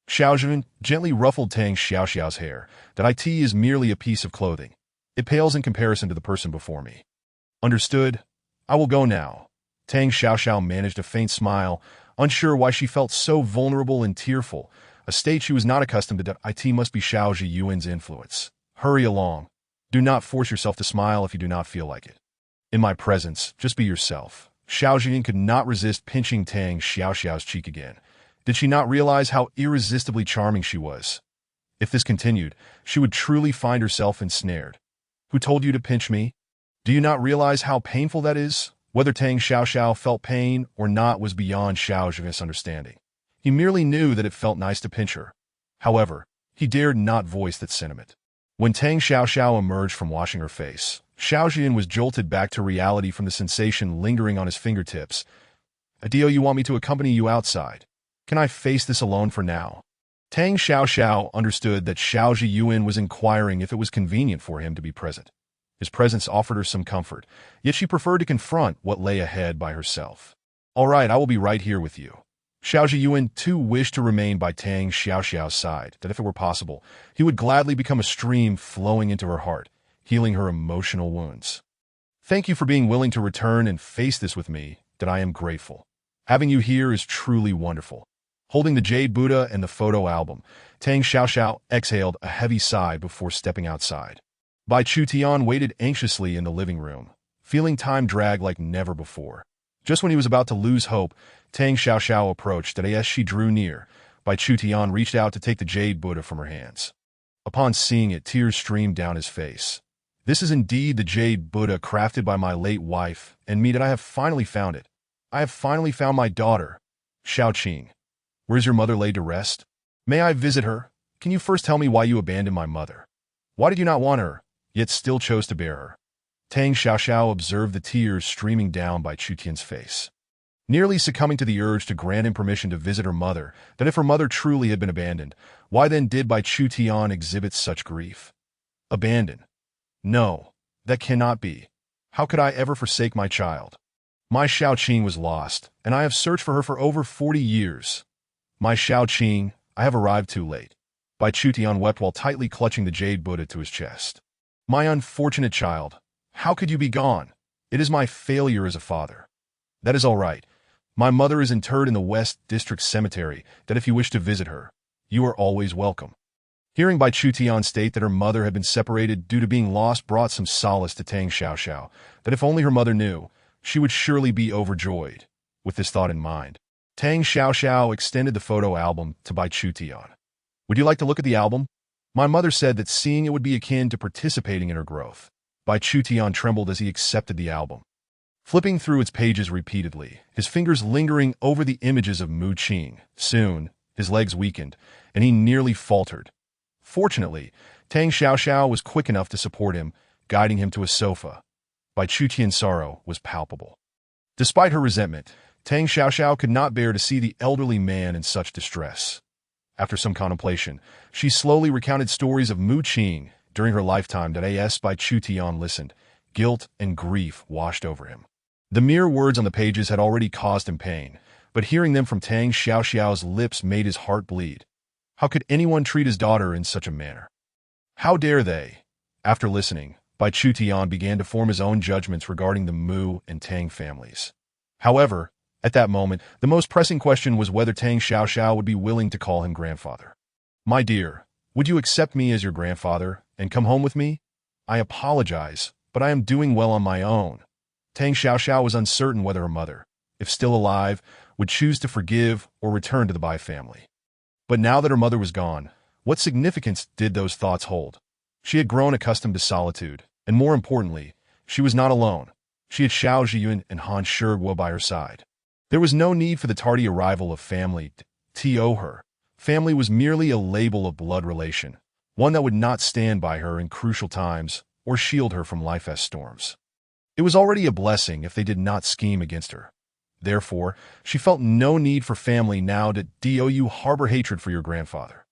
Xiao Zhiyuan gently ruffled Tang Xiaoxiao's hair. That IT is merely a piece of clothing. It pales in comparison to the person before me. Understood? I will go now. Tang Xiaoxiao managed a faint smile, unsure why she felt so vulnerable and tearful, a state she was not accustomed to. It must be Xiao Zhiyuan's influence. Hurry along. Do not force yourself to smile if you do not feel like it. In my presence, just be yourself. Xiao Zhiyuan could not resist pinching Tang Xiaoxiao's cheek again. Did she not realize how irresistibly charming she was? If this continued, she would truly find herself ensnared. Who told you to pinch me? Do you not realize how painful that is? Whether Tang Xiaoxiao felt pain or not was beyond Xiao Zhiyuan's understanding. He merely knew that it felt nice to pinch her. However, he dared not voice that sentiment. When Tang Xiaoxiao emerged from washing her face, Xiao Zhiyuan was jolted back to reality from the sensation lingering on his fingertips. Adio, you want me to accompany you outside? Can I face this alone for now? Tang Xiaoxiao understood that Xiao Zhiyuan was inquiring if it was convenient for him to be present. His presence offered her some comfort, yet she preferred to confront what lay ahead by herself. All right, I will be right here with you. Xiao Zhiyuan too wished to remain by Tang Xiaoxiao's side, that if it were possible, he would gladly become a stream flowing into her heart, healing her emotional wounds. Thank you for being willing to return and face this with me, that I am grateful. Having you here is truly wonderful. Holding the Jade Buddha and the photo album, Tang Xiaoxiao exhaled a heavy sigh before stepping outside. Bai Chu Tian waited anxiously in the living room, feeling time drag like never before. Just when he was about to lose hope, Tang Xiaoxiao approached, and as she drew near, Bai Chu Tian reached out to take the Jade Buddha from her hands. Upon seeing it, tears streamed down his face. This is indeed the Jade Buddha crafted by my late wife and me, that I have finally found it. I have finally found my daughter, Xiao Qing. Where is your mother laid to rest? May I visit her? Can you first tell me why you abandoned my mother? Why did you not want her, yet still chose to bear her? Tang Xiaoxiao observed the tears streaming down Bai Chu Tian's face. Nearly succumbing to the urge to grant him permission to visit her mother, that if her mother truly had been abandoned, why then did Bai Chu Tian exhibit such grief? Abandon? No, that cannot be. How could I ever forsake my child? My Xiao Qing was lost, and I have searched for her for over 40 years. My Xiao Qing, I have arrived too late. Bai Chu Tian wept while tightly clutching the Jade Buddha to his chest. My unfortunate child, how could you be gone? It is my failure as a father. That is all right. My mother is interred in the West District Cemetery, that if you wish to visit her, you are always welcome. Hearing Bai Chu Tian state that her mother had been separated due to being lost brought some solace to Tang Xiaoxiao, that if only her mother knew, she would surely be overjoyed. With this thought in mind, Tang Xiaoxiao extended the photo album to Bai Chu Tian. Would you like to look at the album? My mother said that seeing it would be akin to participating in her growth. Bai Chu Tian trembled as he accepted the album. Flipping through its pages repeatedly, his fingers lingering over the images of Mu Qing. Soon, his legs weakened, and he nearly faltered. Fortunately, Tang Xiaoxiao was quick enough to support him, guiding him to a sofa. Bai Chu Tian's sorrow was palpable. Despite her resentment, Tang Xiaoxiao could not bear to see the elderly man in such distress. After some contemplation, she slowly recounted stories of Mu Qing during her lifetime that as Bai Chu Tian listened. Guilt and grief washed over him. The mere words on the pages had already caused him pain, but hearing them from Tang Xiaoxiao's lips made his heart bleed. How could anyone treat his daughter in such a manner? How dare they? After listening, Bai Chu Tian began to form his own judgments regarding the Mu and Tang families. However, at that moment, the most pressing question was whether Tang Xiaoxiao would be willing to call him grandfather. My dear, would you accept me as your grandfather and come home with me? I apologize, but I am doing well on my own. Tang Xiaoxiao was uncertain whether her mother, if still alive, would choose to forgive or return to the Bai family. But now that her mother was gone, what significance did those thoughts hold? She had grown accustomed to solitude, and more importantly, she was not alone. She had Xiao Zhiyun and Han Shiguo by her side. There was no need for the tardy arrival of family to owe her. Family was merely a label of blood relation, one that would not stand by her in crucial times or shield her from life's storms. It was already a blessing if they did not scheme against her. Therefore, she felt no need for family now. Do you harbor hatred for your grandfather?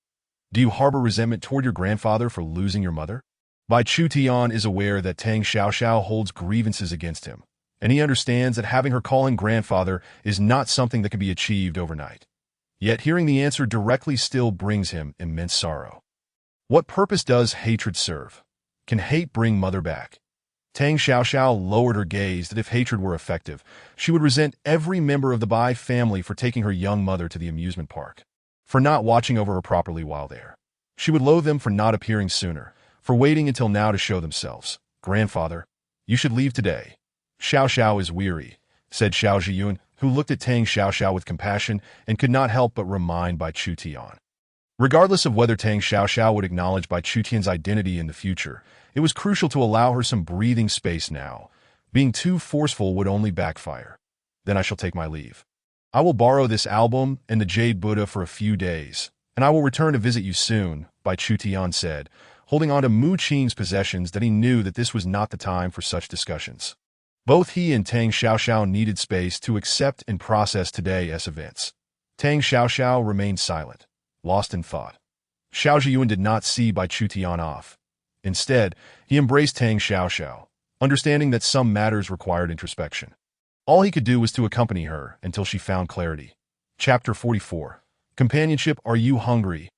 Do you harbor resentment toward your grandfather for losing your mother? Bai Chu Tian is aware that Tang Xiaoxiao holds grievances against him, and he understands that having her call him grandfather is not something that can be achieved overnight. Yet hearing the answer directly still brings him immense sorrow. What purpose does hatred serve? Can hate bring mother back? Tang Xiaoxiao lowered her gaze that if hatred were effective, she would resent every member of the Bai family for taking her young mother to the amusement park, for not watching over her properly while there. She would loathe them for not appearing sooner, for waiting until now to show themselves. Grandfather, you should leave today. Xiaoxiao is weary, said Xiao Zhiyun, who looked at Tang Xiaoxiao with compassion and could not help but remind Bai Chu Tian. Regardless of whether Tang Xiaoxiao would acknowledge Bai Chu Tian's identity in the future, it was crucial to allow her some breathing space now. Being too forceful would only backfire. Then I shall take my leave. I will borrow this album and the Jade Buddha for a few days, and I will return to visit you soon, Bai Chu Tian said, holding on to Mu Qing's possessions that he knew that this was not the time for such discussions. Both he and Tang Xiaoxiao needed space to accept and process today's events. Tang Xiaoxiao remained silent, lost in thought. Xiao Zhiyun did not see Bai Chu Tian off. Instead, he embraced Tang Xiaoxiao, understanding that some matters required introspection. All he could do was to accompany her until she found clarity. Chapter 44. Companionship. Are you hungry?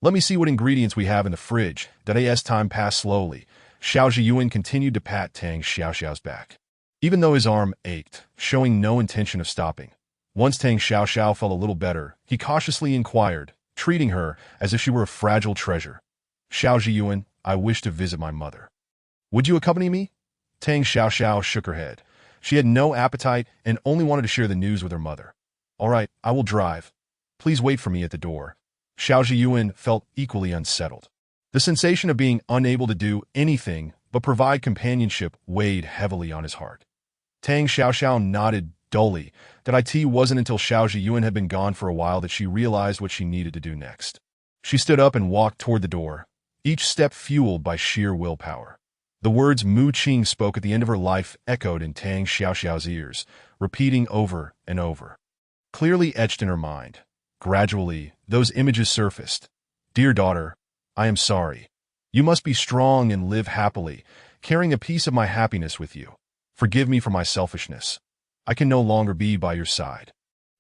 Let me see what ingredients we have in the fridge. As time passed slowly, Xiao Zhiyun continued to pat Tang Xiaoxiao's back, even though his arm ached, showing no intention of stopping. Once Tang Xiaoxiao felt a little better, he cautiously inquired, treating her as if she were a fragile treasure. Xiao Zhiyun, I wish to visit my mother. Would you accompany me? Tang Xiaoxiao shook her head. She had no appetite and only wanted to share the news with her mother. All right, I will drive. Please wait for me at the door. Xiao Zhiyun felt equally unsettled. The sensation of being unable to do anything but provide companionship weighed heavily on his heart. Tang Xiaoxiao nodded dully. That it wasn't until Xiao Zhiyun had been gone for a while that she realized what she needed to do next. She stood up and walked toward the door, each step fueled by sheer willpower. The words Mu Qing spoke at the end of her life echoed in Tang Xiaoxiao's ears, repeating over and over. Clearly etched in her mind. Gradually, those images surfaced. Dear daughter, I am sorry. You must be strong and live happily, carrying a piece of my happiness with you. Forgive me for my selfishness. I can no longer be by your side.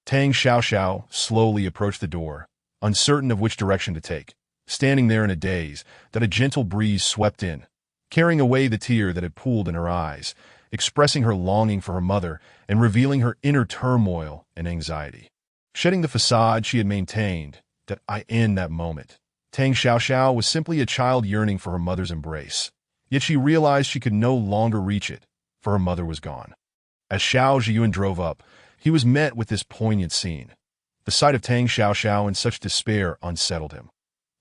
Tang Xiaoxiao slowly approached the door, uncertain of which direction to take, standing there in a daze. That a gentle breeze swept in, carrying away the tear that had pooled in her eyes, expressing her longing for her mother and revealing her inner turmoil and anxiety. Shedding the facade she had maintained, in that moment, Tang Xiaoxiao was simply a child yearning for her mother's embrace. Yet she realized she could no longer reach it, for her mother was gone. As Xiao Zhiyun drove up, he was met with this poignant scene. The sight of Tang Xiaoxiao in such despair unsettled him.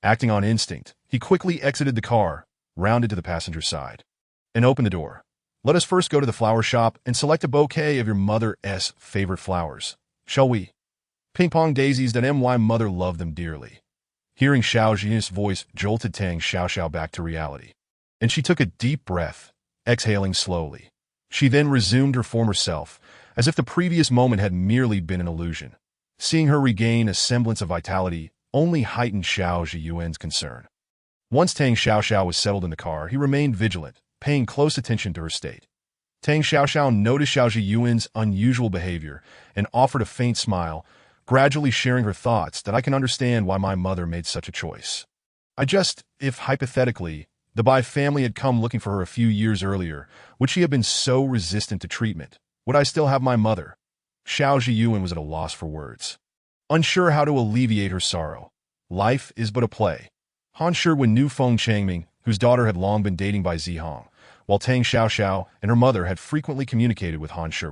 Acting on instinct, he quickly exited the car, rounded to the passenger side, and opened the door. Let us first go to the flower shop and select a bouquet of your mother's favorite flowers, shall we? Ping-pong daisies. My mother loved them dearly. Hearing Xiao Zhiyun's voice jolted Tang Xiaoxiao back to reality, and she took a deep breath, exhaling slowly. She then resumed her former self, as if the previous moment had merely been an illusion. Seeing her regain a semblance of vitality only heightened Xiao Zhiyuan's concern. Once Tang Xiaoxiao was settled in the car, he remained vigilant, paying close attention to her state. Tang Xiaoxiao noticed Xiao Zhiyuan's unusual behavior and offered a faint smile, gradually sharing her thoughts that I can understand why my mother made such a choice. If hypothetically, the Bai family had come looking for her a few years earlier, would she have been so resistant to treatment? Would I still have my mother? Xiao Zhiyuan was at a loss for words, unsure how to alleviate her sorrow. Life is but a play. Han Shi knew Feng Changming, whose daughter had long been dating Bai Zihong, while Tang Xiaoxiao and her mother had frequently communicated with Han Shi.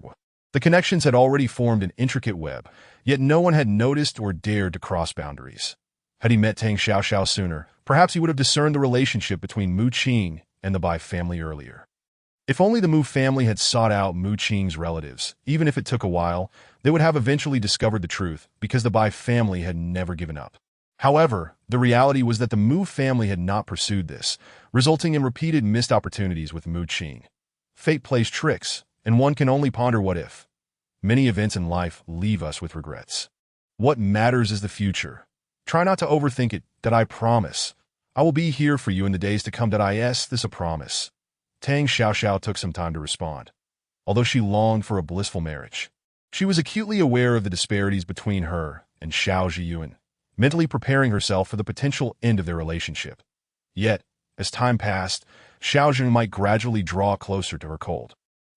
The connections had already formed an intricate web, yet no one had noticed or dared to cross boundaries. Had he met Tang Xiaoxiao sooner, perhaps he would have discerned the relationship between Mu Qing and the Bai family earlier. If only the Mu family had sought out Mu Qing's relatives, even if it took a while, they would have eventually discovered the truth, because the Bai family had never given up. However, the reality was that the Mu family had not pursued this, resulting in repeated missed opportunities with Mu Qing. Fate plays tricks, and one can only ponder what if. Many events in life leave us with regrets. What matters is the future. Try not to overthink it, that I promise. I will be here for you in the days to come, that I this a promise. Tang Xiaoxiao took some time to respond. Although she longed for a blissful marriage, she was acutely aware of the disparities between her and Xiao Zhiyuan, mentally preparing herself for the potential end of their relationship. Yet, as time passed, Xiao Zhiyuan might gradually draw closer to her cold,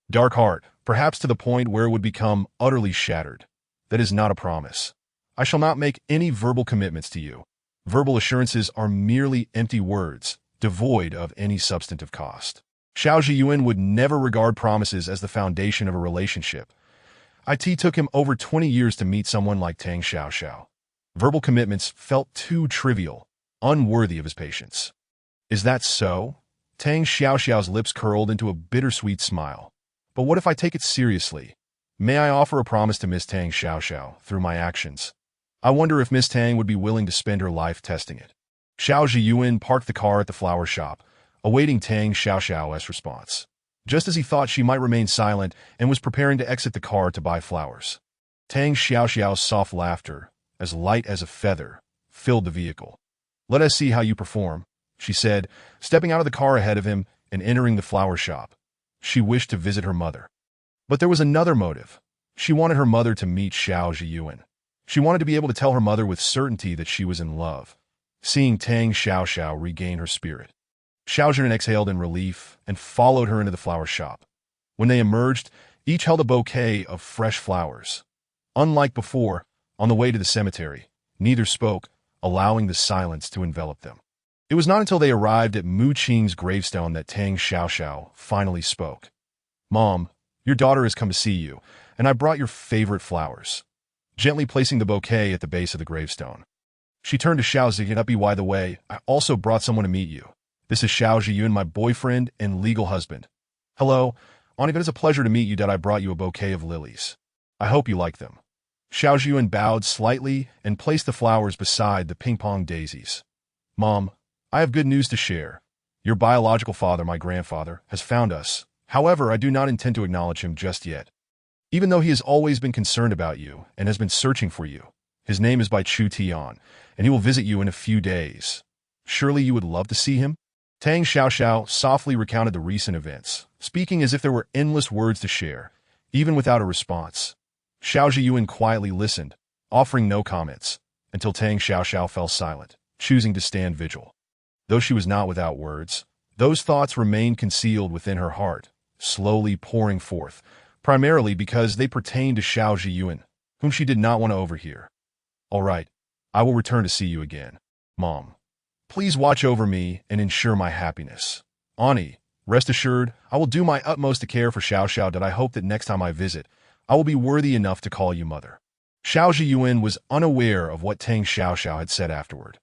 dark heart, perhaps to the point where it would become utterly shattered. That is not a promise. I shall not make any verbal commitments to you. Verbal assurances are merely empty words, devoid of any substantive cost. Xiao Zhiyuan would never regard promises as the foundation of a relationship. It took him over 20 years to meet someone like Tang Xiaoxiao. Verbal commitments felt too trivial, unworthy of his patience. Is that so? Tang Xiaoxiao's lips curled into a bittersweet smile. But what if I take it seriously? May I offer a promise to Miss Tang Xiaoxiao through my actions? I wonder if Miss Tang would be willing to spend her life testing it. Xiao Zhiyuan parked the car at the flower shop, awaiting Tang Xiaoxiao's response. Just as he thought she might remain silent and was preparing to exit the car to buy flowers, Tang Xiaoxiao's soft laughter, as light as a feather, filled the vehicle. Let us see how you perform, she said, stepping out of the car ahead of him and entering the flower shop. She wished to visit her mother. But there was another motive. She wanted her mother to meet Xiao Zhiyuan. She wanted to be able to tell her mother with certainty that she was in love. Seeing Tang Xiaoxiao regain her spirit, Xiao Zhiyuan exhaled in relief and followed her into the flower shop. When they emerged, each held a bouquet of fresh flowers. Unlike before, on the way to the cemetery, neither spoke, allowing the silence to envelop them. It was not until they arrived at Mu Qing's gravestone that Tang Xiaoxiao finally spoke. Mom, your daughter has come to see you, and I brought your favorite flowers. Gently placing the bouquet at the base of the gravestone, she turned to Xiao Zhiyuan. By the way, I also brought someone to meet you. This is Xiao Zhiyuan, my boyfriend and legal husband. Hello, it is a pleasure to meet you. I brought you a bouquet of lilies. I hope you like them. Xiao Zhiyuan bowed slightly and placed the flowers beside the ping-pong daisies. Mom, I have good news to share. Your biological father, my grandfather, has found us. However, I do not intend to acknowledge him just yet. Even though he has always been concerned about you and has been searching for you, his name is Bai Chu Tian, and he will visit you in a few days. Surely you would love to see him? Tang Xiaoxiao softly recounted the recent events, speaking as if there were endless words to share, even without a response. Xiao Zhiyuan quietly listened, offering no comments, until Tang Xiaoxiao fell silent, choosing to stand vigil. Though she was not without words, those thoughts remained concealed within her heart, slowly pouring forth, primarily because they pertained to Xiao Zhiyuan, whom she did not want to overhear. All right, I will return to see you again. Mom, please watch over me and ensure my happiness. Ani, rest assured, I will do my utmost to care for Xiao. I hope that next time I visit, I will be worthy enough to call you mother. Xiao Zhiyuan was unaware of what Tang Xiaoxiao had said afterward,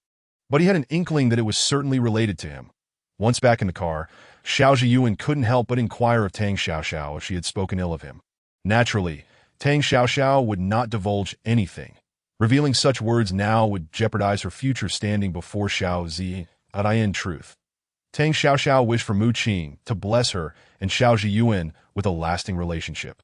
but he had an inkling that it was certainly related to him. Once back in the car, Xiao Zhiyuan couldn't help but inquire of Tang Xiaoxiao if she had spoken ill of him. Naturally, Tang Xiaoxiao would not divulge anything. Revealing such words now would jeopardize her future standing before Xiao Zi. In truth, Tang Xiaoxiao wished for Mu Qing to bless her and Xiao Zhiyuan with a lasting relationship.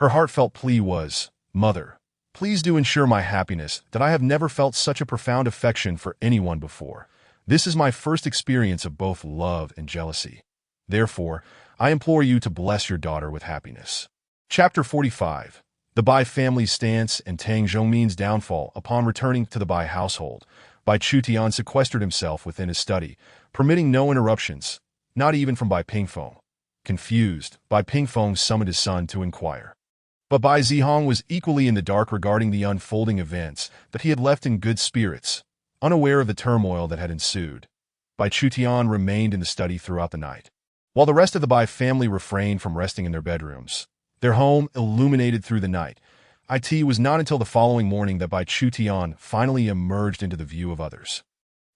Her heartfelt plea was, "Mother, please do ensure my happiness, that I have never felt such a profound affection for anyone before. This is my first experience of both love and jealousy. Therefore, I implore you to bless your daughter with happiness." Chapter 45. The Bai family's stance and Tang Zhongmin's downfall. Upon returning to the Bai household, Bai Chutian sequestered himself within his study, permitting no interruptions, not even from Bai Pingfeng. Confused, Bai Pingfeng summoned his son to inquire. But Bai Zihong was equally in the dark regarding the unfolding events, that he had left in good spirits, unaware of the turmoil that had ensued. Bai Chutian remained in the study throughout the night, while the rest of the Bai family refrained from resting in their bedrooms. Their home illuminated through the night. It was not until the following morning that Bai Chutian finally emerged into the view of others.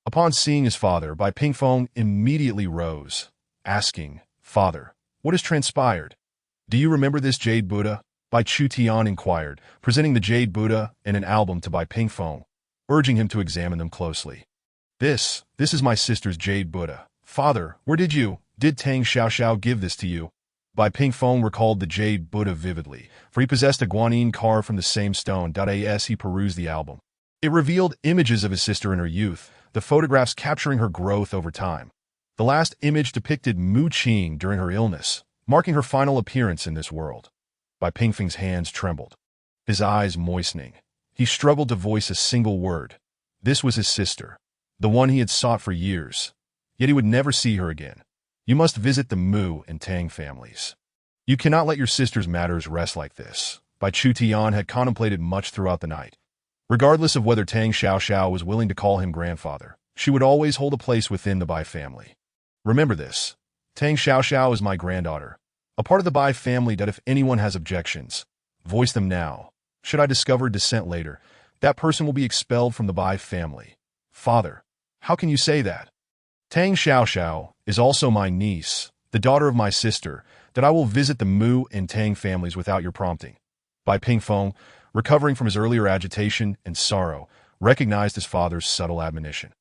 Upon seeing his father, Bai Pingfeng immediately rose, asking, "Father, what has transpired? Do you remember this jade Buddha?" Bai Chutian inquired, presenting the jade Buddha and an album to Bai Pingfeng, urging him to examine them closely. This is my sister's jade Buddha. Father, did Tang Xiaoxiao give this to you?" Bai Pingfeng recalled the jade Buddha vividly, for he possessed a guanyin carved from the same stone. As he perused the album, it revealed images of his sister in her youth, the photographs capturing her growth over time. The last image depicted Mu Qing during her illness, marking her final appearance in this world. Bai Pingfeng's hands trembled, his eyes moistening. He struggled to voice a single word. This was his sister, the one he had sought for years. Yet he would never see her again. "You must visit the Mu and Tang families. You cannot let your sister's matters rest like this." Bai Chutian had contemplated much throughout the night. Regardless of whether Tang Xiaoxiao was willing to call him grandfather, she would always hold a place within the Bai family. "Remember this. Tang Xiaoxiao is my granddaughter, a part of the Bai family that if anyone has objections, voice them now. Should I discover dissent later, that person will be expelled from the Bai family." "Father, how can you say that? Tang Xiaoxiao is also my niece, the daughter of my sister, that I will visit the Mu and Tang families without your prompting." Bai Pingfeng, recovering from his earlier agitation and sorrow, recognized his father's subtle admonition.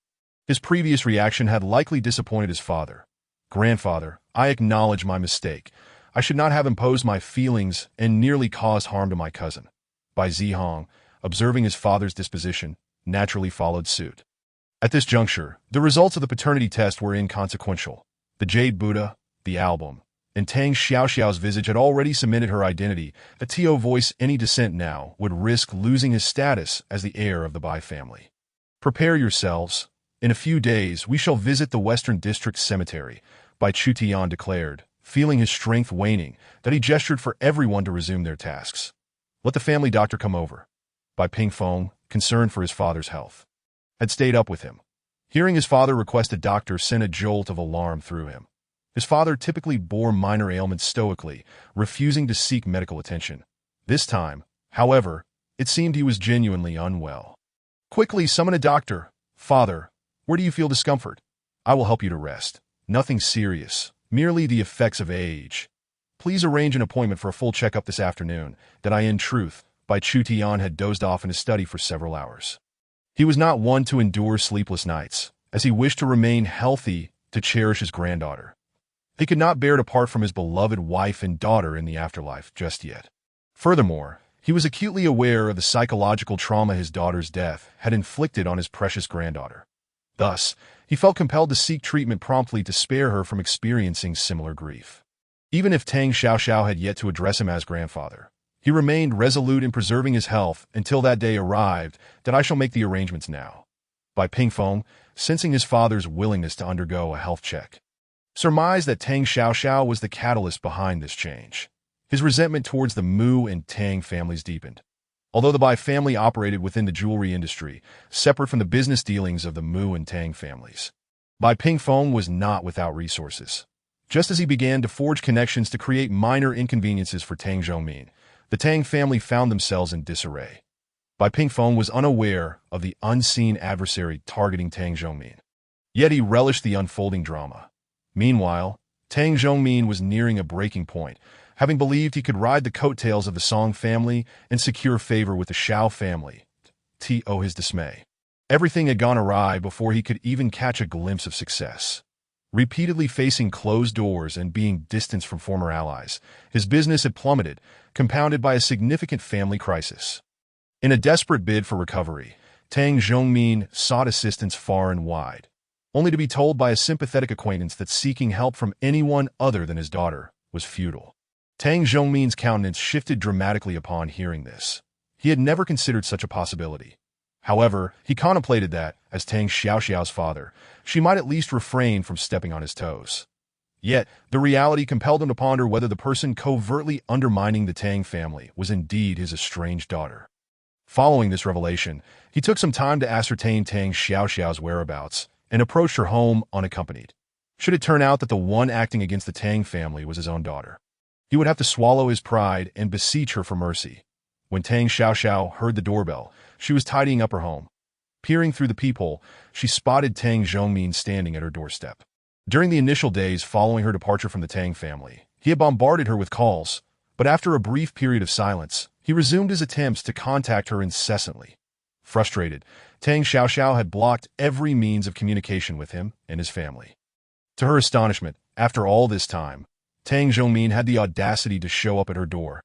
His previous reaction had likely disappointed his father. "Grandfather, I acknowledge my mistake. I should not have imposed my feelings and nearly caused harm to my cousin." Bai Zihong, observing his father's disposition, naturally followed suit. At this juncture, the results of the paternity test were inconsequential. The jade Buddha, the album, and Tang Xiaoxiao's visage had already cemented her identity. That Tio voice any dissent now would risk losing his status as the heir of the Bai family. "Prepare yourselves. In a few days, we shall visit the Western District Cemetery," Bai Chutian declared, feeling his strength waning, that he gestured for everyone to resume their tasks. "Let the family doctor come over." Bai Pingfeng, concerned for his father's health, had stayed up with him. Hearing his father request a doctor sent a jolt of alarm through him. His father typically bore minor ailments stoically, refusing to seek medical attention. This time, however, it seemed he was genuinely unwell. "Quickly summon a doctor. Father, where do you feel discomfort? I will help you to rest. Nothing serious, merely the effects of age. Please arrange an appointment for a full checkup this afternoon." In truth, Bai Chutian had dozed off in his study for several hours. He was not one to endure sleepless nights, as he wished to remain healthy to cherish his granddaughter. He could not bear to part from his beloved wife and daughter in the afterlife just yet. Furthermore, he was acutely aware of the psychological trauma his daughter's death had inflicted on his precious granddaughter. Thus, he felt compelled to seek treatment promptly to spare her from experiencing similar grief. Even if Tang Xiaoxiao had yet to address him as grandfather, he remained resolute in preserving his health until that day arrived. "I shall make the arrangements now." Bai Pingfeng, sensing his father's willingness to undergo a health check, surmised that Tang Xiaoxiao was the catalyst behind this change. His resentment towards the Mu and Tang families deepened. Although the Bai family operated within the jewelry industry, separate from the business dealings of the Mu and Tang families, Bai Pingfeng was not without resources. Just as he began to forge connections to create minor inconveniences for Tang Zhongmin, the Tang family found themselves in disarray. Bai Pingfeng was unaware of the unseen adversary targeting Tang Zhongmin. Yet he relished the unfolding drama. Meanwhile, Tang Zhongmin was nearing a breaking point, having believed he could ride the coattails of the Song family and secure favor with the Shao family. To his dismay, everything had gone awry before he could even catch a glimpse of success. Repeatedly facing closed doors and being distanced from former allies, his business had plummeted, compounded by a significant family crisis. In a desperate bid for recovery, Tang Zhongmin sought assistance far and wide, only to be told by a sympathetic acquaintance that seeking help from anyone other than his daughter was futile. Tang Zhongmin's countenance shifted dramatically upon hearing this. He had never considered such a possibility. However, he contemplated that, as Tang Xiaoxiao's father, she might at least refrain from stepping on his toes. Yet, the reality compelled him to ponder whether the person covertly undermining the Tang family was indeed his estranged daughter. Following this revelation, he took some time to ascertain Tang Xiaoxiao's whereabouts and approached her home unaccompanied. Should it turn out that the one acting against the Tang family was his own daughter, he would have to swallow his pride and beseech her for mercy. When Tang Xiaoxiao heard the doorbell, she was tidying up her home. Peering through the peephole, she spotted Tang Zhongmin standing at her doorstep. During the initial days following her departure from the Tang family, he had bombarded her with calls, but after a brief period of silence, he resumed his attempts to contact her incessantly. Frustrated, Tang Xiaoxiao had blocked every means of communication with him and his family. To her astonishment, after all this time, Tang Zhongmin had the audacity to show up at her door.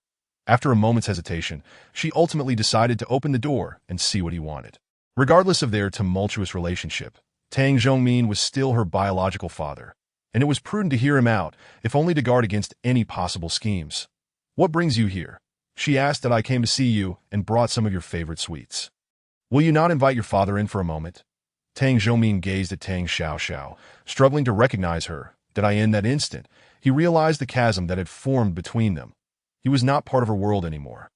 After a moment's hesitation, she ultimately decided to open the door and see what he wanted. Regardless of their tumultuous relationship, Tang Zhongmin was still her biological father, and it was prudent to hear him out, if only to guard against any possible schemes. "What brings you here?" She asked. "That I came to see you and brought some of your favorite sweets. Will you not invite your father in for a moment?" Tang Zhongmin gazed at Tang Xiaoxiao, struggling to recognize her. In that instant, he realized the chasm that had formed between them. He was not part of her world anymore.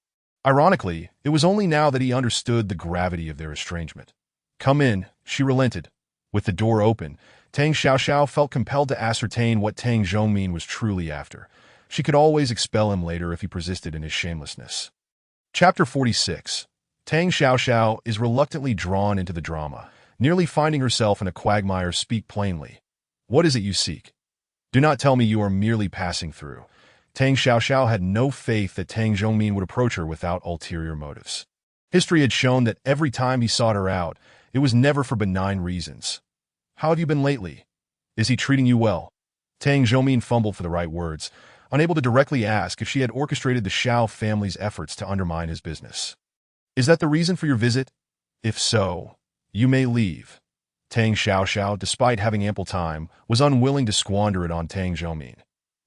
Ironically, it was only now that he understood the gravity of their estrangement. "Come in," she relented. With the door open, Tang Xiaoxiao felt compelled to ascertain what Tang Zhongmin was truly after. She could always expel him later if he persisted in his shamelessness. Chapter 46. Tang Xiaoxiao is reluctantly drawn into the drama, nearly finding herself in a quagmire. "Speak plainly. What is it you seek? Do not tell me you are merely passing through." Tang Xiaoxiao had no faith that Tang Zhongmin would approach her without ulterior motives. History had shown that every time he sought her out, it was never for benign reasons. "How have you been lately? Is he treating you well?" Tang Zhongmin fumbled for the right words, unable to directly ask if she had orchestrated the Xiao family's efforts to undermine his business. "Is that the reason for your visit? If so, you may leave." Tang Xiaoxiao, despite having ample time, was unwilling to squander it on Tang Zhongmin.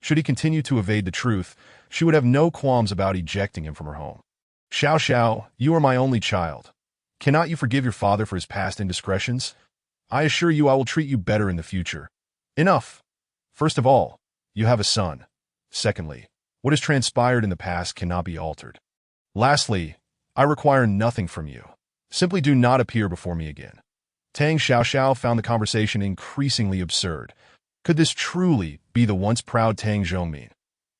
Should he continue to evade the truth, she would have no qualms about ejecting him from her home. "Xiaoxiao, you are my only child. Cannot you forgive your father for his past indiscretions? I assure you I will treat you better in the future." "Enough. First of all, you have a son. Secondly, what has transpired in the past cannot be altered. Lastly, I require nothing from you. Simply do not appear before me again." Tang Xiaoxiao found the conversation increasingly absurd. Could this truly be the once proud Tang Zhongmin?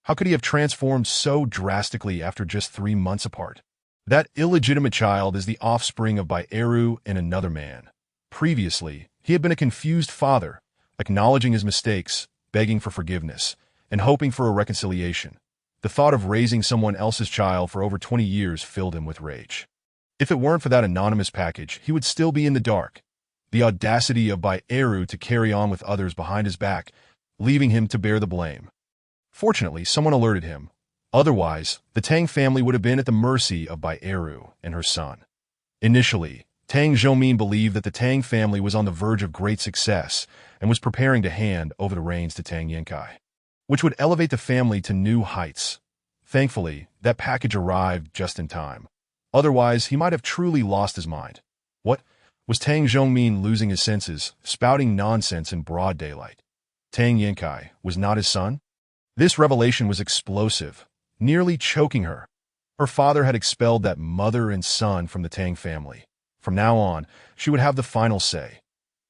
How could he have transformed so drastically after just 3 months apart? That illegitimate child is the offspring of Bai Eru and another man. Previously, he had been a confused father, acknowledging his mistakes, begging for forgiveness, and hoping for a reconciliation. The thought of raising someone else's child for over 20 years filled him with rage. If it weren't for that anonymous package, he would still be in the dark. The audacity of Bai Eru to carry on with others behind his back, leaving him to bear the blame. Fortunately, someone alerted him. Otherwise, the Tang family would have been at the mercy of Bai Eru and her son. Initially, Tang Zhongmin believed that the Tang family was on the verge of great success and was preparing to hand over the reins to Tang Yankai, which would elevate the family to new heights. Thankfully, that package arrived just in time. Otherwise, he might have truly lost his mind. What? Was Tang Zhongmin losing his senses, spouting nonsense in broad daylight? Tang Yankai was not his son? This revelation was explosive, nearly choking her. Her father had expelled that mother and son from the Tang family. From now on, she would have the final say.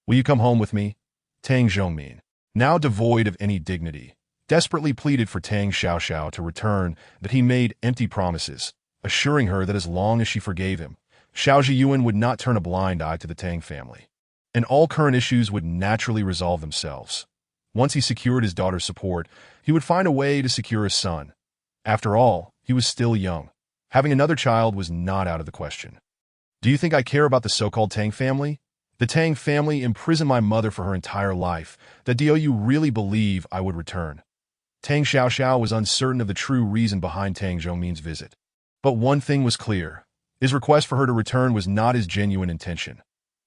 "Will you come home with me?" Tang Zhongmin, now devoid of any dignity, desperately pleaded for Tang Xiaoxiao to return, that he made empty promises, assuring her that as long as she forgave him, Xiao Zhiyuan would not turn a blind eye to the Tang family, and all current issues would naturally resolve themselves. Once he secured his daughter's support, he would find a way to secure a son. After all, he was still young. Having another child was not out of the question. "Do you think I care about the so-called Tang family?" The Tang family imprisoned my mother for her entire life. Do you really believe I would return? Tang Xiaoxiao was uncertain of the true reason behind Tang Zhongmin's visit. But one thing was clear. His request for her to return was not his genuine intention.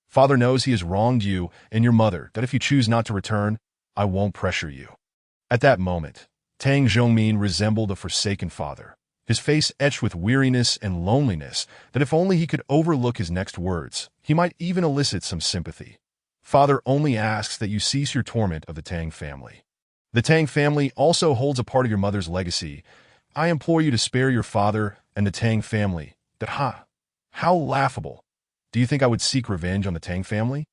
Father knows he has wronged you and your mother, that if you choose not to return, I won't pressure you. At that moment, Tang Zhongmin resembled a forsaken father, his face etched with weariness and loneliness, that if only he could overlook his next words, he might even elicit some sympathy. Father only asks that you cease your torment of the Tang family. The Tang family also holds a part of your mother's legacy. I implore you to spare your father and the Tang family. How laughable. Do you think I would seek revenge on the Tang family?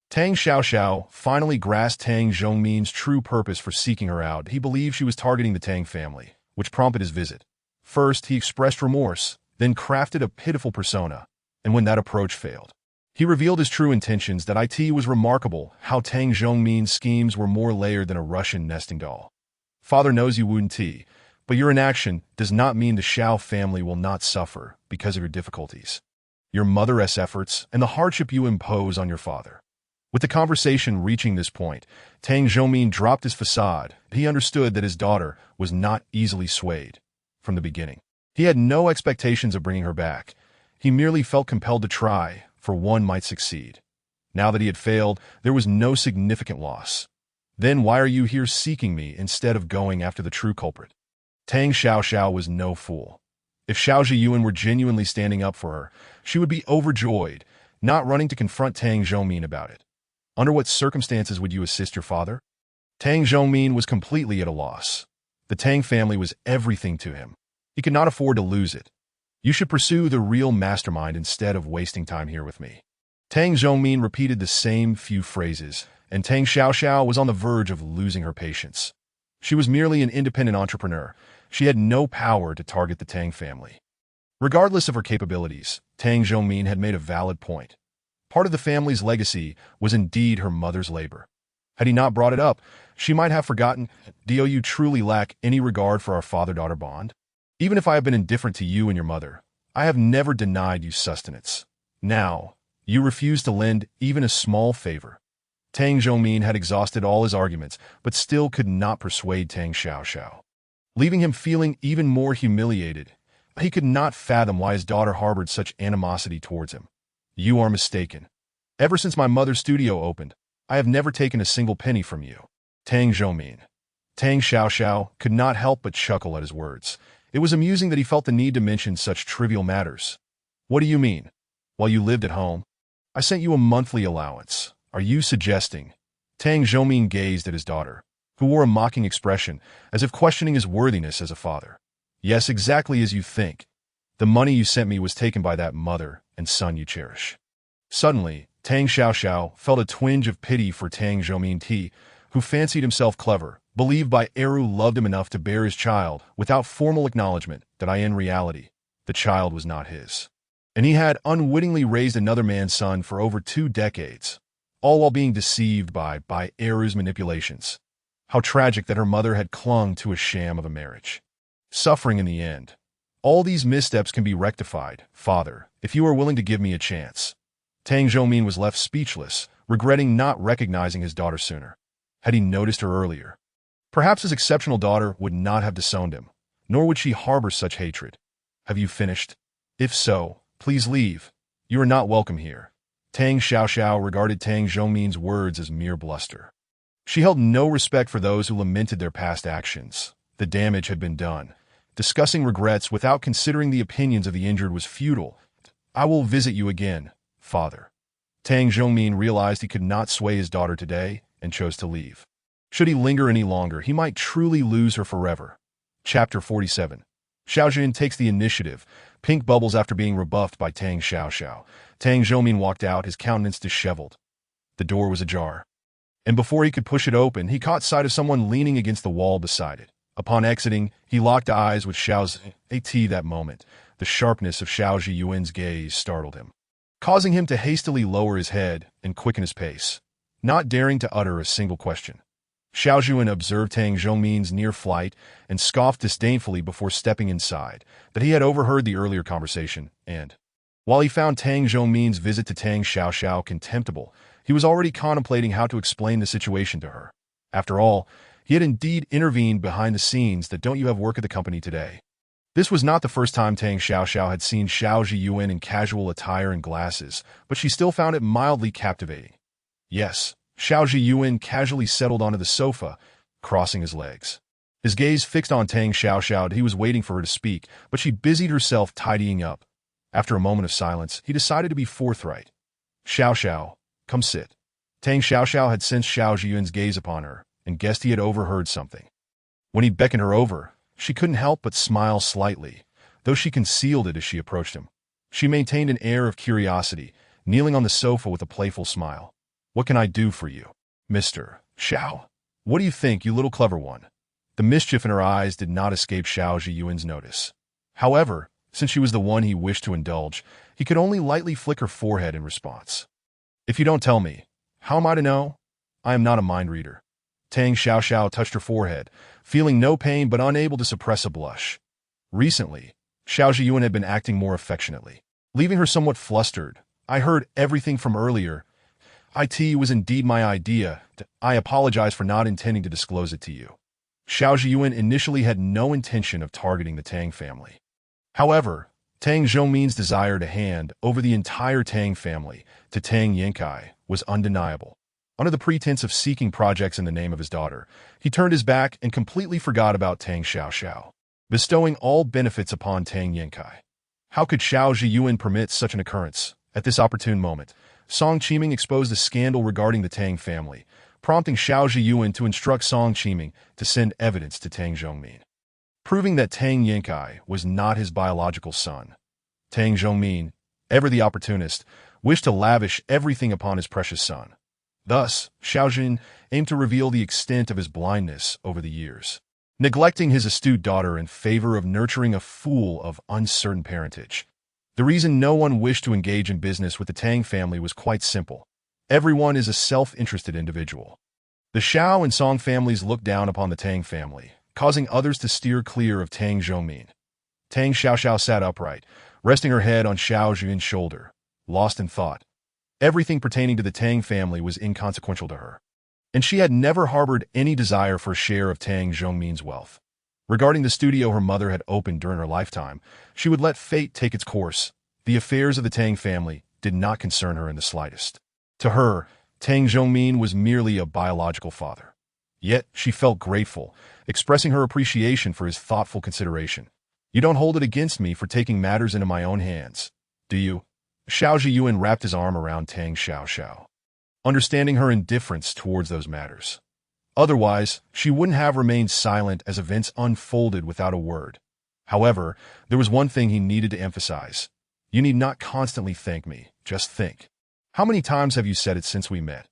Tang Xiaoxiao finally grasped Tang Zhongmin's true purpose for seeking her out. He believed she was targeting the Tang family, which prompted his visit. First, he expressed remorse, then crafted a pitiful persona, and when that approach failed, he revealed his true intentions. That it was remarkable how Tang Zhongmin's schemes were more layered than a Russian nesting doll. Father knows you wouldn't, but your inaction does not mean the Xiao family will not suffer because of your difficulties, your mother's efforts, and the hardship you impose on your father. With the conversation reaching this point, Tang Zhongmin dropped his facade. He understood that his daughter was not easily swayed. From the beginning, he had no expectations of bringing her back. He merely felt compelled to try, for one might succeed. Now that he had failed, there was no significant loss. Then why are you here seeking me instead of going after the true culprit? Tang Xiaoxiao was no fool. If Xiao Zhiyuan were genuinely standing up for her, she would be overjoyed, not running to confront Tang Zhongmin about it. Under what circumstances would you assist your father? Tang Zhongmin was completely at a loss. The Tang family was everything to him. He could not afford to lose it. You should pursue the real mastermind instead of wasting time here with me. Tang Zhongmin repeated the same few phrases, and Tang Xiaoxiao was on the verge of losing her patience. She was merely an independent entrepreneur. She had no power to target the Tang family. Regardless of her capabilities, Tang Zhongmin had made a valid point. Part of the family's legacy was indeed her mother's labor. Had he not brought it up, she might have forgotten. Do you truly lack any regard for our father-daughter bond? Even if I have been indifferent to you and your mother, I have never denied you sustenance. Now, you refuse to lend even a small favor. Tang Zhongmin had exhausted all his arguments, but still could not persuade Tang Xiaoxiao, leaving him feeling even more humiliated. He could not fathom why his daughter harbored such animosity towards him. You are mistaken. Ever since my mother's studio opened, I have never taken a single penny from you. Tang Zhongmin. Tang Xiaoxiao could not help but chuckle at his words. It was amusing that he felt the need to mention such trivial matters. What do you mean? While you lived at home, I sent you a monthly allowance. Are you suggesting? Tang Zhongmin gazed at his daughter, who wore a mocking expression, as if questioning his worthiness as a father. Yes, exactly as you think. The money you sent me was taken by that mother and son you cherish. Suddenly, Tang Xiaoxiao felt a twinge of pity for Tang Zhongmin, who fancied himself clever, believed Bai Eru loved him enough to bear his child without formal acknowledgement that in reality, the child was not his. And he had unwittingly raised another man's son for over 2 decades, all while being deceived by Bai Eru's manipulations. How tragic that her mother had clung to a sham of a marriage, suffering in the end. All these missteps can be rectified, father, if you are willing to give me a chance. Tang Zhongmin was left speechless, regretting not recognizing his daughter sooner. Had he noticed her earlier, perhaps his exceptional daughter would not have disowned him, nor would she harbor such hatred. Have you finished? If so, please leave. You are not welcome here. Tang Xiaoxiao regarded Tang Zhongmin's words as mere bluster. She held no respect for those who lamented their past actions. The damage had been done. Discussing regrets without considering the opinions of the injured was futile. I will visit you again, father. Tang Zhongmin realized he could not sway his daughter today and chose to leave. Should he linger any longer, he might truly lose her forever. Chapter 47. Xiao Jin takes the initiative. Pink bubbles after being rebuffed by Tang Xiaoxiao. Tang Zhongmin walked out, his countenance disheveled. The door was ajar, and before he could push it open, he caught sight of someone leaning against the wall beside it. Upon exiting, he locked eyes with Xiao's at that moment. The sharpness of Xiao Zhiyuan's gaze startled him, causing him to hastily lower his head and quicken his pace, not daring to utter a single question. Xiao Zhiyuan observed Tang Zhongmin's near flight and scoffed disdainfully before stepping inside, that he had overheard the earlier conversation and While he found Tang Zhongmin's visit to Tang Xiaoxiao contemptible, he was already contemplating how to explain the situation to her. After all, he had indeed intervened behind the scenes that don't you have work at the company today. This was not the first time Tang Xiaoxiao had seen Xiao Zhiyuan in casual attire and glasses, but she still found it mildly captivating. Yes, Xiao Zhiyuan casually settled onto the sofa, crossing his legs. His gaze fixed on Tang Xiaoxiao. He was waiting for her to speak, but she busied herself tidying up. After a moment of silence, he decided to be forthright. Xiaoxiao, come sit. Tang Xiaoxiao had sensed Xiao Zhiyuan's gaze upon her, and guessed he had overheard something. When he beckoned her over, she couldn't help but smile slightly, though she concealed it as she approached him. She maintained an air of curiosity, kneeling on the sofa with a playful smile. What can I do for you, Mr. Xiao? What do you think, you little clever one? The mischief in her eyes did not escape Xiao Zhiyuan's notice. However, since she was the one he wished to indulge, he could only lightly flick her forehead in response. If you don't tell me, how am I to know? I am not a mind reader. Tang Xiaoxiao touched her forehead, feeling no pain but unable to suppress a blush. Recently, Xiao Zhiyuan had been acting more affectionately, leaving her somewhat flustered. I heard everything from earlier. It was indeed my idea. I apologize for not intending to disclose it to you. Xiao Zhiyuan initially had no intention of targeting the Tang family. However, Tang Zhongmin's desire to hand over the entire Tang family to Tang Yankai was undeniable. Under the pretense of seeking projects in the name of his daughter, he turned his back and completely forgot about Tang Xiaoxiao, bestowing all benefits upon Tang Yankai. How could Xiao Zhiyuan permit such an occurrence? At this opportune moment, Song Qiming exposed a scandal regarding the Tang family, prompting Xiao Zhiyuan to instruct Song Qiming to send evidence to Tang Zhongmin, proving that Tang Yankai was not his biological son. Tang Zhongmin, ever the opportunist, wished to lavish everything upon his precious son. Thus, Xiao Zhiyuan aimed to reveal the extent of his blindness over the years, neglecting his astute daughter in favor of nurturing a fool of uncertain parentage. The reason no one wished to engage in business with the Tang family was quite simple. Everyone is a self-interested individual. The Xiao and Song families looked down upon the Tang family, causing others to steer clear of Tang Zhongmin. Tang Xiaoxiao sat upright, resting her head on Xiao Zhiyuan's shoulder, lost in thought. Everything pertaining to the Tang family was inconsequential to her, and she had never harbored any desire for a share of Tang Zhongmin's wealth. Regarding the studio her mother had opened during her lifetime, she would let fate take its course. The affairs of the Tang family did not concern her in the slightest. To her, Tang Zhongmin was merely a biological father. Yet, she felt grateful, expressing her appreciation for his thoughtful consideration. You don't hold it against me for taking matters into my own hands, do you? Xiao Zhiyuan wrapped his arm around Tang Xiaoxiao, understanding her indifference towards those matters. Otherwise, she wouldn't have remained silent as events unfolded without a word. However, there was one thing he needed to emphasize. You need not constantly thank me, just think. How many times have you said it since we met?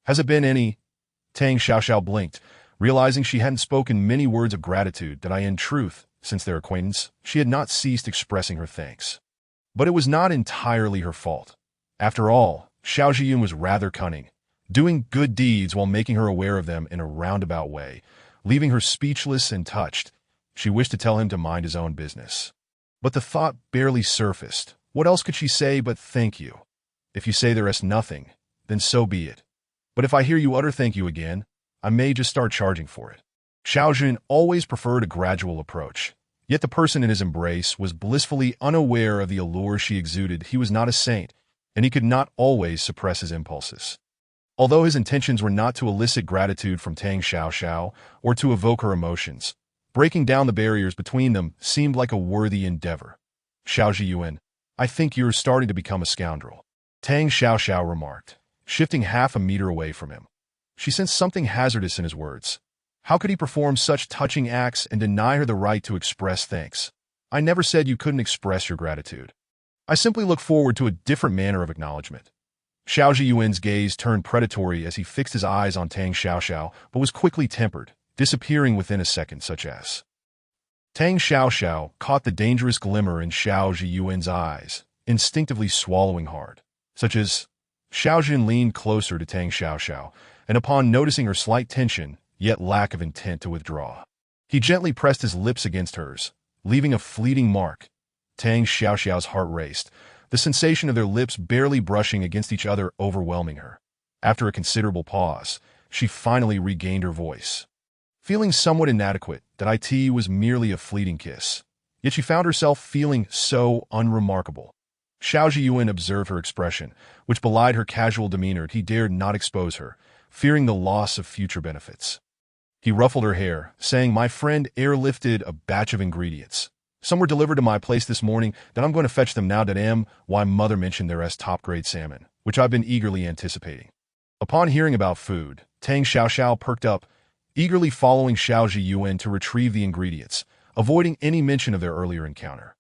Has it been any? Tang Xiaoxiao blinked, realizing she hadn't spoken many words of gratitude that in truth, since their acquaintance, she had not ceased expressing her thanks. But it was not entirely her fault. After all, Xiao Zhiyuan was rather cunning, doing good deeds while making her aware of them in a roundabout way, leaving her speechless and touched. She wished to tell him to mind his own business. But the thought barely surfaced. What else could she say but thank you? If you say the rest nothing, then so be it. But if I hear you utter thank you again, I may just start charging for it. Xiao Zhiyuan always preferred a gradual approach. Yet the person in his embrace was blissfully unaware of the allure she exuded. He was not a saint, and he could not always suppress his impulses. Although his intentions were not to elicit gratitude from Tang Xiaoxiao or to evoke her emotions, breaking down the barriers between them seemed like a worthy endeavor. Xiao Zhiyuan, I think you're starting to become a scoundrel, Tang Xiaoxiao remarked, shifting half a meter away from him. She sensed something hazardous in his words. How could he perform such touching acts and deny her the right to express thanks? I never said you couldn't express your gratitude. I simply look forward to a different manner of acknowledgement. Xiao Zhiyuan's gaze turned predatory as he fixed his eyes on Tang Xiaoxiao, but was quickly tempered, disappearing within a second, such as. Tang Xiaoxiao caught the dangerous glimmer in Xiao Zhiyuan's eyes, instinctively swallowing hard, such as. Xiao Zhiyuan leaned closer to Tang Xiaoxiao, and upon noticing her slight tension, yet lack of intent to withdraw, he gently pressed his lips against hers, leaving a fleeting mark. Tang Xiaoxiao's heart raced, the sensation of their lips barely brushing against each other overwhelming her. After a considerable pause, she finally regained her voice. Feeling somewhat inadequate, that it was merely a fleeting kiss. Yet she found herself feeling so unremarkable. Xiao Zhiyuan observed her expression, which belied her casual demeanor. He dared not expose her, fearing the loss of future benefits. He ruffled her hair, saying, "My friend airlifted a batch of ingredients. Some were delivered to my place this morning, then I'm going to fetch them now. Why mother mentioned they're as top-grade salmon, which I've been eagerly anticipating." Upon hearing about food, Tang Xiaoxiao perked up, eagerly following Xiao Zhiyuan to retrieve the ingredients, avoiding any mention of their earlier encounter.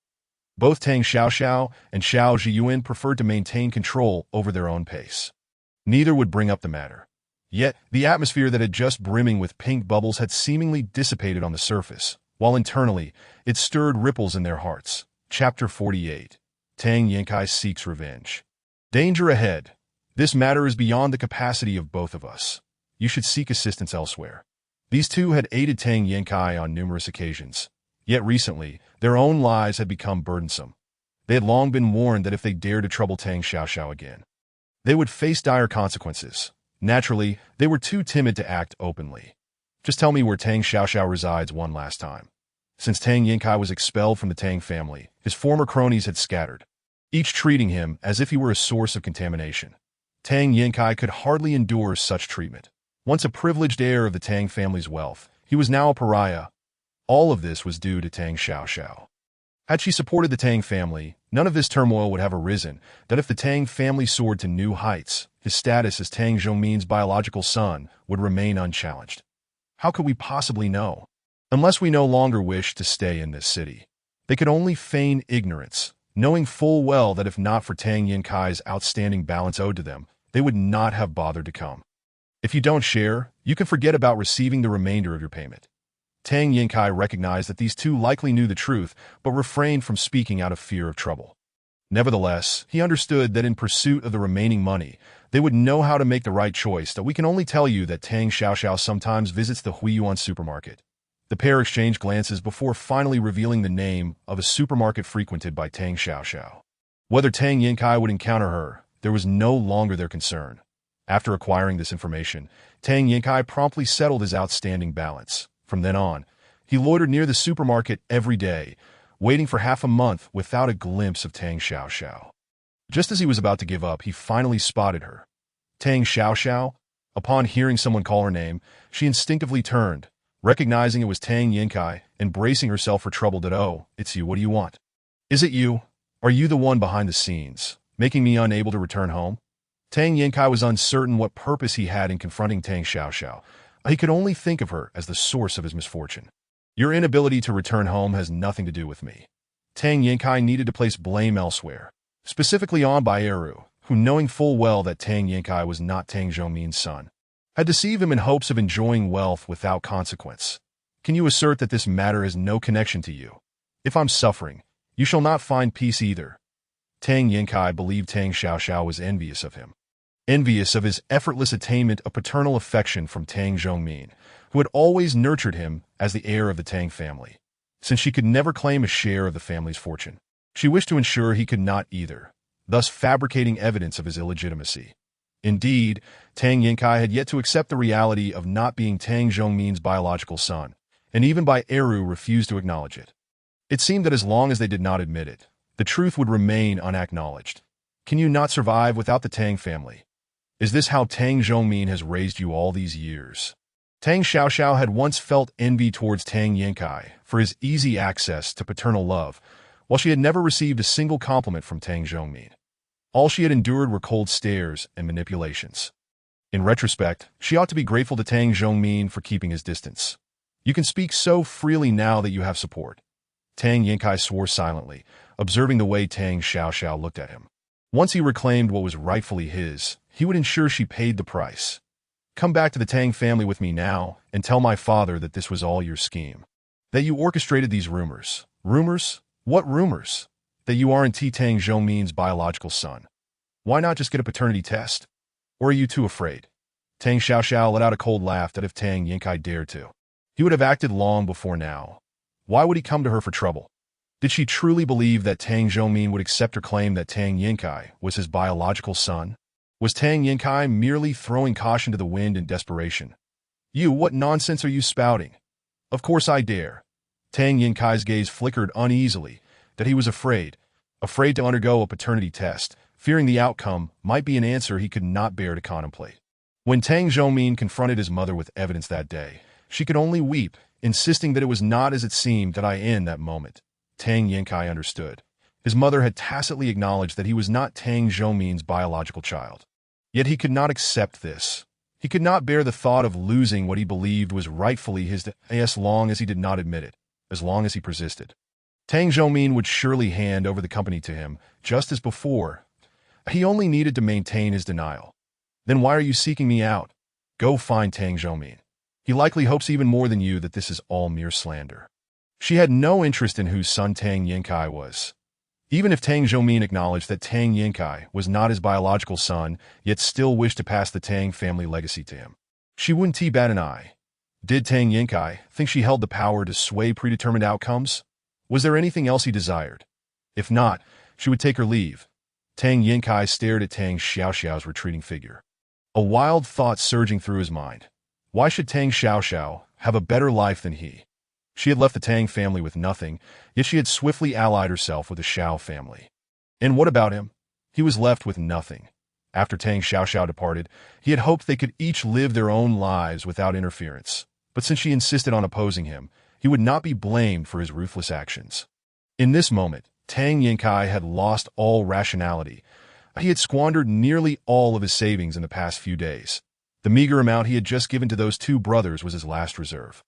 Both Tang Xiaoxiao and Xiao Zhiyuan preferred to maintain control over their own pace. Neither would bring up the matter. Yet, the atmosphere that had just brimming with pink bubbles had seemingly dissipated on the surface, while internally, it stirred ripples in their hearts. Chapter 48. Tang Yankai Seeks Revenge. Danger ahead. This matter is beyond the capacity of both of us. You should seek assistance elsewhere. These two had aided Tang Yankai on numerous occasions. Yet recently, their own lives had become burdensome. They had long been warned that if they dared to trouble Tang Xiaoxiao again, they would face dire consequences. Naturally, they were too timid to act openly. Just tell me where Tang Xiaoxiao resides one last time. Since Tang Yankai was expelled from the Tang family, his former cronies had scattered, each treating him as if he were a source of contamination. Tang Yankai could hardly endure such treatment. Once a privileged heir of the Tang family's wealth, he was now a pariah. All of this was due to Tang Xiaoxiao. Had she supported the Tang family, none of this turmoil would have arisen. That if the Tang family soared to new heights, his status as Tang Zhongmin's biological son would remain unchallenged. How could we possibly know? Unless we no longer wish to stay in this city. They could only feign ignorance, knowing full well that if not for Tang Yankai's outstanding balance owed to them, they would not have bothered to come. If you don't share, you can forget about receiving the remainder of your payment. Tang Yankai recognized that these two likely knew the truth, but refrained from speaking out of fear of trouble. Nevertheless, he understood that in pursuit of the remaining money, they would know how to make the right choice. That we can only tell you that Tang Xiaoxiao sometimes visits the Huiyuan supermarket. The pair exchanged glances before finally revealing the name of a supermarket frequented by Tang Xiaoxiao. Whether Tang Yankai would encounter her, there was no longer their concern. After acquiring this information, Tang Yankai promptly settled his outstanding balance. From then on, he loitered near the supermarket every day, waiting for half a month without a glimpse of Tang Xiaoxiao. Just as he was about to give up, he finally spotted her. Tang Xiaoxiao. Upon hearing someone call her name, she instinctively turned, recognizing it was Tang Yankai, and bracing herself for trouble. "Oh, it's you. What do you want? Is it you? Are you the one behind the scenes, making me unable to return home?" Tang Yankai was uncertain what purpose he had in confronting Tang Xiaoxiao. He could only think of her as the source of his misfortune. "Your inability to return home has nothing to do with me." Tang Yankai needed to place blame elsewhere, specifically on Bairu, who, knowing full well that Tang Yankai was not Tang Zhongmin's son, had deceived him in hopes of enjoying wealth without consequence. "Can you assert that this matter has no connection to you? If I'm suffering, you shall not find peace either." Tang Yankai believed Tang Xiaoxiao was envious of him. Envious of his effortless attainment of paternal affection from Tang Zhongmin, who had always nurtured him as the heir of the Tang family. Since she could never claim a share of the family's fortune, she wished to ensure he could not either, thus fabricating evidence of his illegitimacy. Indeed, Tang Yankai had yet to accept the reality of not being Tang Zhongmin's biological son, and even Bairu refused to acknowledge it. It seemed that as long as they did not admit it, the truth would remain unacknowledged. Can you not survive without the Tang family? Is this how Tang Zhongmin has raised you all these years? Tang Xiaoxiao had once felt envy towards Tang Yankai for his easy access to paternal love, while she had never received a single compliment from Tang Zhongmin. All she had endured were cold stares and manipulations. In retrospect, she ought to be grateful to Tang Zhongmin for keeping his distance. "You can speak so freely now that you have support." Tang Yankai swore silently, observing the way Tang Xiaoxiao looked at him. Once he reclaimed what was rightfully his, he would ensure she paid the price. "Come back to the Tang family with me now and tell my father that this was all your scheme. That you orchestrated these rumors." "Rumors? What rumors?" "That you aren't Tang Zhongmin's biological son. Why not just get a paternity test? Or are you too afraid?" Tang Xiaoxiao let out a cold laugh that if Tang Yankai dared to, he would have acted long before now. Why would he come to her for trouble? Did she truly believe that Tang Zhoumin would accept her claim that Tang Yinkai was his biological son? Was Tang Yinkai merely throwing caution to the wind in desperation? What nonsense are you spouting? Of course I dare. Tang Yinkai's gaze flickered uneasily, that he was afraid to undergo a paternity test, fearing the outcome might be an answer he could not bear to contemplate. When Tang Zhoumin confronted his mother with evidence that day, she could only weep, insisting that it was not as it seemed in that moment. Tang Yinkai understood. His mother had tacitly acknowledged that he was not Tang Zhoumin's biological child. Yet he could not accept this. He could not bear the thought of losing what he believed was rightfully his as long as he did not admit it, as long as he persisted. Tang Zhoumin would surely hand over the company to him, just as before. He only needed to maintain his denial. Then why are you seeking me out? Go find Tang Zhoumin. He likely hopes even more than you that this is all mere slander. She had no interest in whose son Tang Yinkai was. Even if Tang Zhoumin acknowledged that Tang Yinkai was not his biological son, yet still wished to pass the Tang family legacy to him, she wouldn't bat an eye. Did Tang Yinkai think she held the power to sway predetermined outcomes? Was there anything else he desired? If not, she would take her leave. Tang Yinkai stared at Tang Xiaoxiao's retreating figure. A wild thought surging through his mind. Why should Tang Xiaoxiao have a better life than he? She had left the Tang family with nothing, yet she had swiftly allied herself with the Xiao family. And what about him? He was left with nothing. After Tang Xiaoxiao departed, he had hoped they could each live their own lives without interference. But since she insisted on opposing him, he would not be blamed for his ruthless actions. In this moment, Tang Yinkai had lost all rationality. He had squandered nearly all of his savings in the past few days. The meager amount he had just given to those two brothers was his last reserve.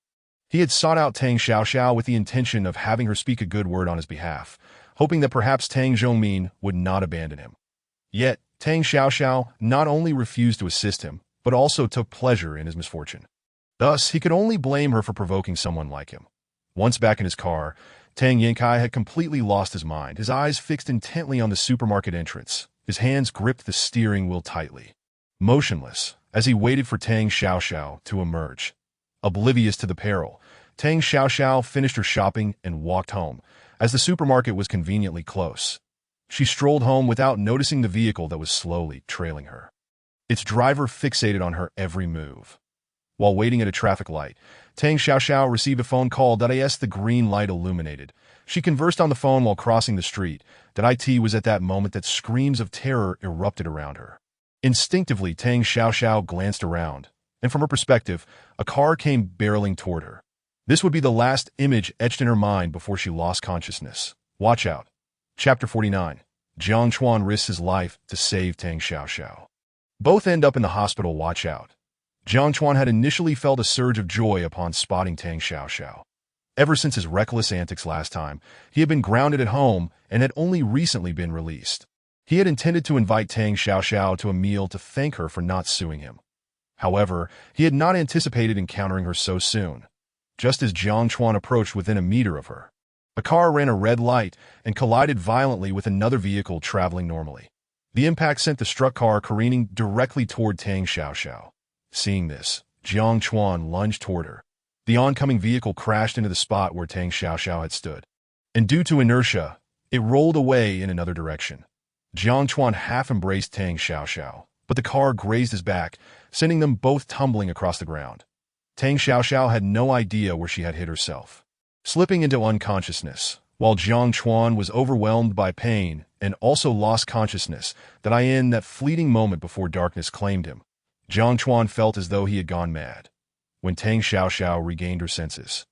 He had sought out Tang Xiaoxiao with the intention of having her speak a good word on his behalf, hoping that perhaps Tang Zhoumin would not abandon him. Yet, Tang Xiaoxiao not only refused to assist him, but also took pleasure in his misfortune. Thus, he could only blame her for provoking someone like him. Once back in his car, Tang Yinkai had completely lost his mind, his eyes fixed intently on the supermarket entrance. His hands gripped the steering wheel tightly. Motionless, as he waited for Tang Xiaoxiao to emerge. Oblivious to the peril, Tang Xiaoxiao finished her shopping and walked home, as the supermarket was conveniently close. She strolled home without noticing the vehicle that was slowly trailing her. Its driver fixated on her every move. While waiting at a traffic light, Tang Xiaoxiao received a phone call that as the green light illuminated. She conversed on the phone while crossing the street. That it was at that moment that screams of terror erupted around her. Instinctively, Tang Xiaoxiao glanced around, and from her perspective, a car came barreling toward her. This would be the last image etched in her mind before she lost consciousness. Watch out. Chapter 49. Jiang Chuan risks his life to save Tang Xiaoxiao. Both end up in the hospital. Watch out. Jiang Chuan had initially felt a surge of joy upon spotting Tang Xiaoxiao. Ever since his reckless antics last time, he had been grounded at home and had only recently been released. He had intended to invite Tang Xiaoxiao to a meal to thank her for not suing him. However, he had not anticipated encountering her so soon. Just as Jiang Chuan approached within a meter of her, a car ran a red light and collided violently with another vehicle traveling normally. The impact sent the struck car careening directly toward Tang Xiaoxiao. Seeing this, Jiang Chuan lunged toward her. The oncoming vehicle crashed into the spot where Tang Xiaoxiao had stood, and due to inertia, it rolled away in another direction. Jiang Chuan half embraced Tang Xiaoxiao, but the car grazed his back, sending them both tumbling across the ground. Tang Xiaoxiao had no idea where she had hit herself, slipping into unconsciousness, while Jiang Chuan was overwhelmed by pain and also lost consciousness. In that fleeting moment before darkness claimed him, Jiang Chuan felt as though he had gone mad. When Tang Xiaoxiao regained her senses,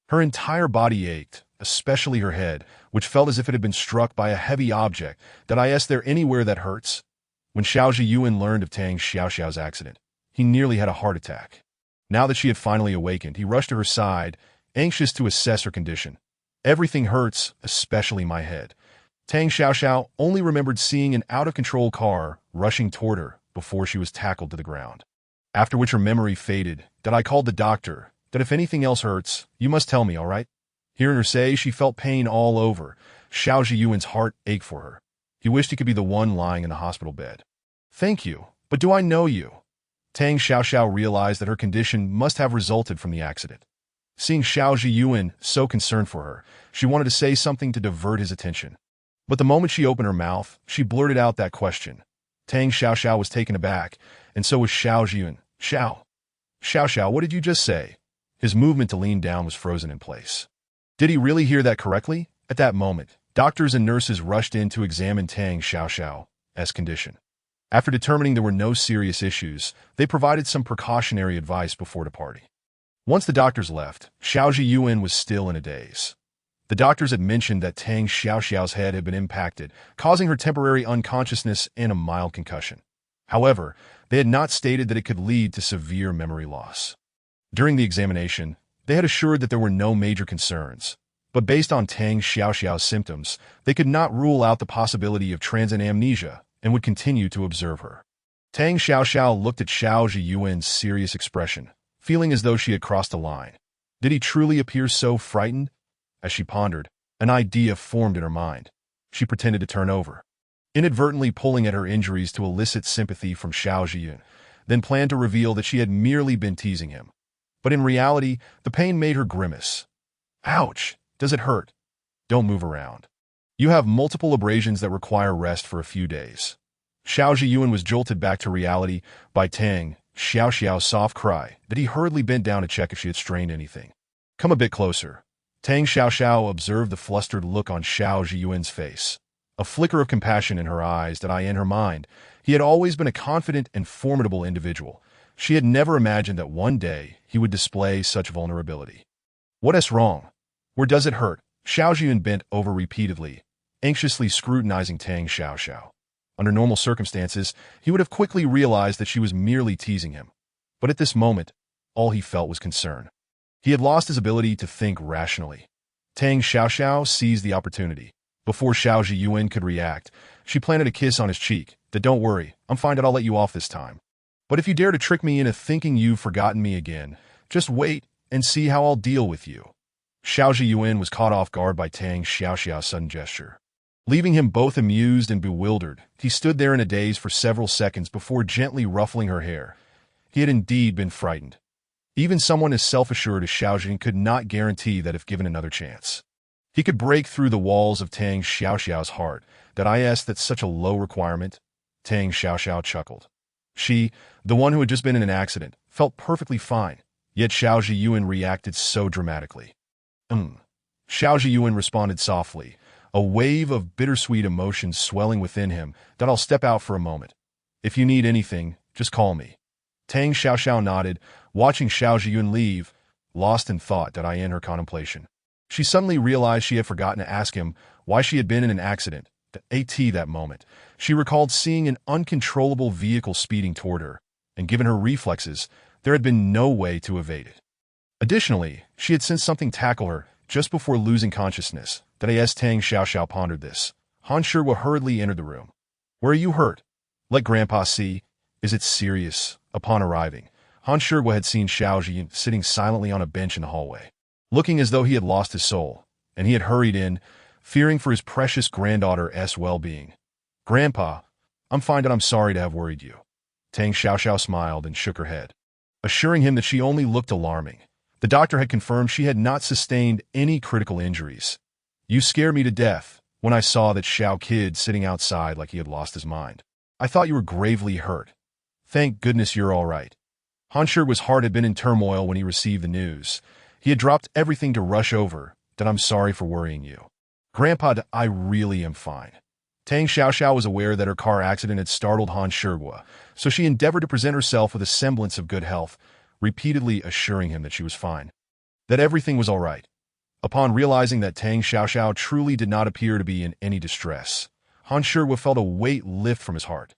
her entire body ached, especially her head, which felt as if it had been struck by a heavy object. Is there anywhere that hurts? When Xiao Zhiyuan learned of Tang Xiaoxiao's accident, he nearly had a heart attack. Now that she had finally awakened, he rushed to her side, anxious to assess her condition. Everything hurts, especially my head. Tang Xiaoxiao only remembered seeing an out-of-control car rushing toward her before she was tackled to the ground. After which her memory faded. I called the doctor. If anything else hurts, you must tell me, all right? Hearing her say she felt pain all over, Xiao Zhiyuan's heart ached for her. He wished he could be the one lying in the hospital bed. Thank you, but do I know you? Tang Xiaoxiao realized that her condition must have resulted from the accident. Seeing Xiao Zhiyuan so concerned for her, she wanted to say something to divert his attention. But the moment she opened her mouth, she blurted out that question. Tang Xiaoxiao was taken aback, and so was Xiao Zhiyuan. Xiao, what did you just say? His movement to lean down was frozen in place. Did he really hear that correctly? At that moment, doctors and nurses rushed in to examine Tang Xiaoxiao's condition. After determining there were no serious issues, they provided some precautionary advice before departing. Once the doctors left, Xiao Zhiyuan was still in a daze. The doctors had mentioned that Tang Xiaoxiao's head had been impacted, causing her temporary unconsciousness and a mild concussion. However, they had not stated that it could lead to severe memory loss. During the examination, they had assured that there were no major concerns, but based on Tang Xiaoxiao's symptoms, they could not rule out the possibility of transient amnesia and would continue to observe her. Tang Xiaoxiao looked at Xiao Zhiyuan's serious expression, feeling as though she had crossed a line. Did he truly appear so frightened? As she pondered, an idea formed in her mind. She pretended to turn over, inadvertently pulling at her injuries to elicit sympathy from Xiao Zhiyuan, then planned to reveal that she had merely been teasing him. But in reality, the pain made her grimace. Ouch! Does it hurt? Don't move around. You have multiple abrasions that require rest for a few days. Xiao Zhiyuan was jolted back to reality by Tang Xiaoxiao's soft cry that he hurriedly bent down to check if she had strained anything. Come a bit closer. Tang Xiaoxiao observed the flustered look on Xiao Zhiyuan's face, a flicker of compassion in her eyes that in her mind. He had always been a confident and formidable individual. She had never imagined that one day he would display such vulnerability. What is wrong? Where does it hurt? Xiao Zhiyuan bent over repeatedly, anxiously scrutinizing Tang Xiaoxiao. Under normal circumstances, he would have quickly realized that she was merely teasing him. But at this moment, all he felt was concern. He had lost his ability to think rationally. Tang Xiaoxiao seized the opportunity. Before Xiao Zhiyuan could react, she planted a kiss on his cheek. Don't worry, I'm fine that I'll let you off this time. But if you dare to trick me into thinking you've forgotten me again, just wait and see how I'll deal with you. Xiao Zhiyuan was caught off guard by Tang Xiaoxiao's sudden gesture. Leaving him both amused and bewildered, he stood there in a daze for several seconds before gently ruffling her hair. He had indeed been frightened. Even someone as self-assured as Xiao Zhiyuan could not guarantee that if given another chance, he could break through the walls of Tang Xiaoxiao's heart. That's such a low requirement? Tang Xiaoxiao chuckled. She, the one who had just been in an accident, felt perfectly fine, yet Xiao Zhiyuan reacted so dramatically. Xiao Zhiyuan responded softly, a wave of bittersweet emotions swelling within him. I'll step out for a moment. If you need anything, just call me. Tang Xiaoxiao nodded, watching Xiao Zhiyuan leave, lost in thought in her contemplation. She suddenly realized she had forgotten to ask him why she had been in an accident. That moment, she recalled seeing an uncontrollable vehicle speeding toward her, and given her reflexes, there had been no way to evade it. Additionally, she had sensed something tackle her just before losing consciousness. As Tang Xiaoxiao pondered this, Han Shihua hurriedly entered the room. Where are you hurt? Let Grandpa see. Is it serious? Upon arriving, Han Shihua had seen Xiao Zhiyuan sitting silently on a bench in the hallway, looking as though he had lost his soul, and he had hurried in, fearing for his precious granddaughter's well-being. Grandpa, I'm fine and I'm sorry to have worried you. Tang Xiaoxiao smiled and shook her head, assuring him that she only looked alarming. The doctor had confirmed she had not sustained any critical injuries. You scared me to death when I saw that Xiao kid sitting outside like he had lost his mind. I thought you were gravely hurt. Thank goodness you're all right. Han Shihua's heart had been in turmoil when he received the news. He had dropped everything to rush over. I'm sorry for worrying you. Grandpa, I really am fine. Tang Xiaoxiao was aware that her car accident had startled Han Shihua, so she endeavored to present herself with a semblance of good health, repeatedly assuring him that she was fine, that everything was all right. Upon realizing that Tang Xiaoxiao truly did not appear to be in any distress, Han Shihua felt a weight lift from his heart.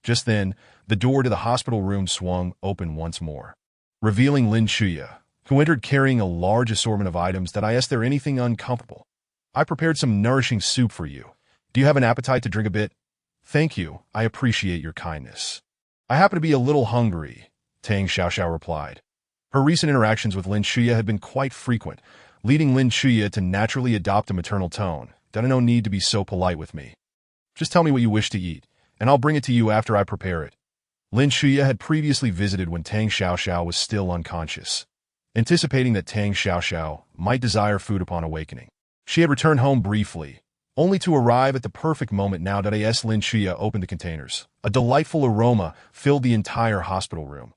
Just then, the door to the hospital room swung open once more, revealing Lin Shuya, who entered carrying a large assortment of items. Is there anything uncomfortable? I prepared some nourishing soup for you. Do you have an appetite to drink a bit? Thank you, I appreciate your kindness. I happen to be a little hungry, Tang Xiaoxiao replied. Her recent interactions with Lin Shuya had been quite frequent, leading Lin Shuya to naturally adopt a maternal tone. No need to be so polite with me. Just tell me what you wish to eat, and I'll bring it to you after I prepare it. Lin Shuya had previously visited when Tang Xiaoxiao was still unconscious, anticipating that Tang Xiaoxiao might desire food upon awakening. She had returned home briefly, only to arrive at the perfect moment now that A.S. Lin Chia opened the containers. A delightful aroma filled the entire hospital room.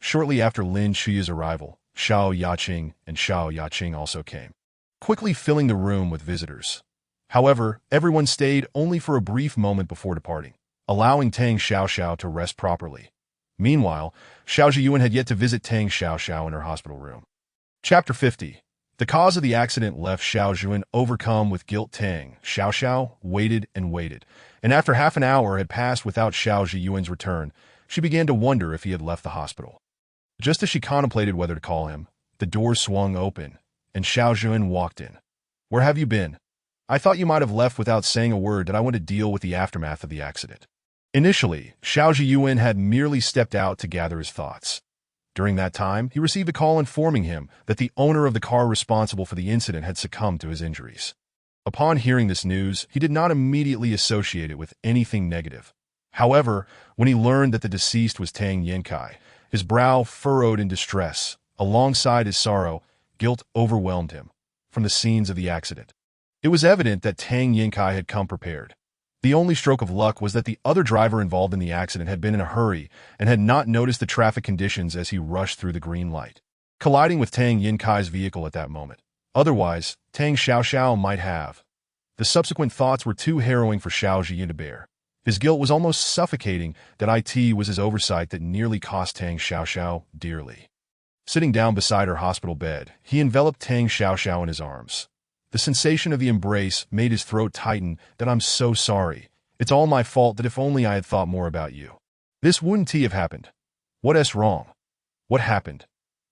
Shortly after Lin Chia's arrival, Xiao Yaqing and Xiao Yaqing also came, quickly filling the room with visitors. However, everyone stayed only for a brief moment before departing, allowing Tang Xiaoxiao to rest properly. Meanwhile, Xiao Zhiyuan had yet to visit Tang Xiaoxiao in her hospital room. Chapter 50. The cause of the accident left Xiao Zhiyuan overcome with guilt. Tang Xiaoxiao waited and waited, and after half an hour had passed without Xiao Zhiyuan's return, she began to wonder if he had left the hospital. Just as she contemplated whether to call him, the door swung open, and Xiao Zhiyuan walked in. "Where have you been? I thought you might have left without saying a word that I want to deal with the aftermath of the accident." Initially, Xiao Zhiyuan had merely stepped out to gather his thoughts. During that time, he received a call informing him that the owner of the car responsible for the incident had succumbed to his injuries. Upon hearing this news, he did not immediately associate it with anything negative. However, when he learned that the deceased was Tang Yankai, his brow furrowed in distress. Alongside his sorrow, guilt overwhelmed him. From the scenes of the accident, it was evident that Tang Yankai had come prepared. The only stroke of luck was that the other driver involved in the accident had been in a hurry and had not noticed the traffic conditions as he rushed through the green light, colliding with Tang Yankai's vehicle at that moment. Otherwise, Tang Xiaoxiao might have. The subsequent thoughts were too harrowing for Xiao Zhiyuan to bear. His guilt was almost suffocating that it was his oversight that nearly cost Tang Xiaoxiao dearly. Sitting down beside her hospital bed, he enveloped Tang Xiaoxiao in his arms. The sensation of the embrace made his throat tighten. "That I'm so sorry. It's all my fault. That if only I had thought more about you. This wouldn't have happened. What's wrong? What happened?"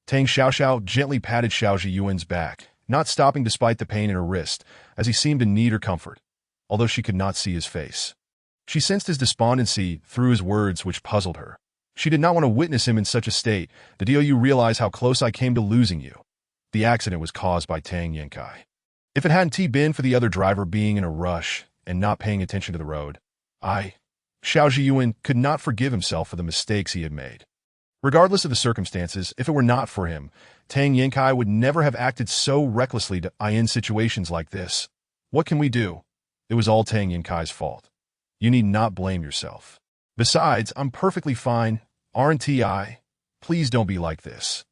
Tang Xiaoxiao gently patted Xiao Zhiyuan's back, not stopping despite the pain in her wrist, as he seemed to need her comfort, although she could not see his face. She sensed his despondency through his words, which puzzled her. She did not want to witness him in such a state. "Do you realize how close I came to losing you?" The accident was caused by Tang Yankai. If it hadn't been for the other driver being in a rush and not paying attention to the road, Xiao Zhiyuan could not forgive himself for the mistakes he had made. Regardless of the circumstances, if it were not for him, Tang Yankai would never have acted so recklessly in situations like this. What can we do? It was all Tang Yankai's fault. You need not blame yourself. Besides, I'm perfectly fine, aren't I? Please don't be like this.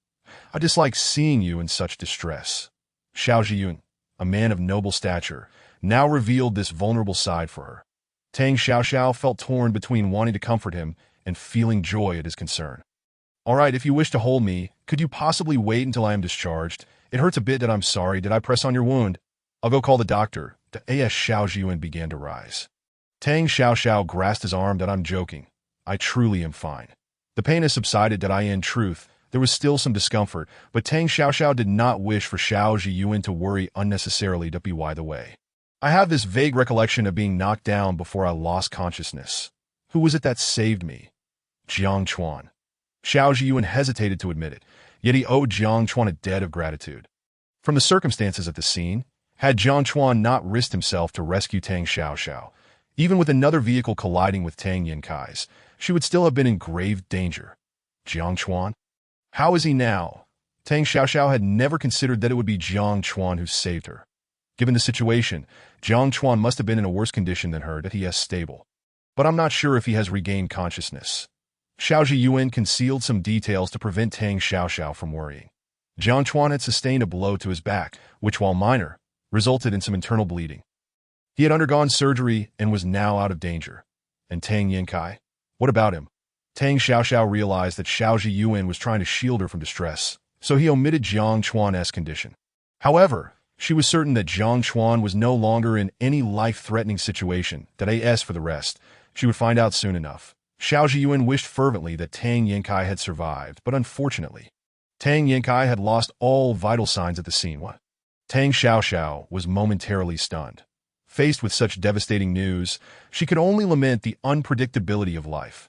I dislike seeing you in such distress. Xiao Zhiyuan, a man of noble stature, now revealed this vulnerable side for her. Tang Xiaoxiao felt torn between wanting to comfort him and feeling joy at his concern. "All right, if you wish to hold me, could you possibly wait until I am discharged? It hurts a bit. That I'm sorry. Did I press on your wound? I'll go call the doctor." The A.S. Xiao Zhiyuan began to rise. Tang Xiaoxiao grasped his arm. "That I'm joking. I truly am fine. The pain has subsided. That in truth, there was still some discomfort, but Tang Xiaoxiao did not wish for Xiao Zhiyuan to worry unnecessarily. By the way, I have this vague recollection of being knocked down before I lost consciousness. Who was it that saved me?" "Jiang Chuan." Xiao Zhiyuan hesitated to admit it, yet he owed Jiang Chuan a debt of gratitude. From the circumstances at the scene, had Jiang Chuan not risked himself to rescue Tang Xiaoxiao, even with another vehicle colliding with Tang Yankai's, she would still have been in grave danger. Jiang Chuan? How is he now? Tang Xiaoxiao had never considered that it would be Jiang Chuan who saved her. Given the situation, Jiang Chuan must have been in a worse condition than her. That he is stable. But I'm not sure if he has regained consciousness. Xiao Zhiyuan concealed some details to prevent Tang Xiaoxiao from worrying. Jiang Chuan had sustained a blow to his back, which, while minor, resulted in some internal bleeding. He had undergone surgery and was now out of danger. And Tang Yankai? What about him? Tang Xiaoxiao realized that Xiao Zhiyuan was trying to shield her from distress, so he omitted Jiang Chuan's condition. However, she was certain that Jiang Chuan was no longer in any life-threatening situation. That as for the rest, she would find out soon enough. Xiao Zhiyuan wished fervently that Tang Yankai had survived, but unfortunately, Tang Yankai had lost all vital signs at the scene. Tang Xiaoxiao was momentarily stunned. Faced with such devastating news, she could only lament the unpredictability of life.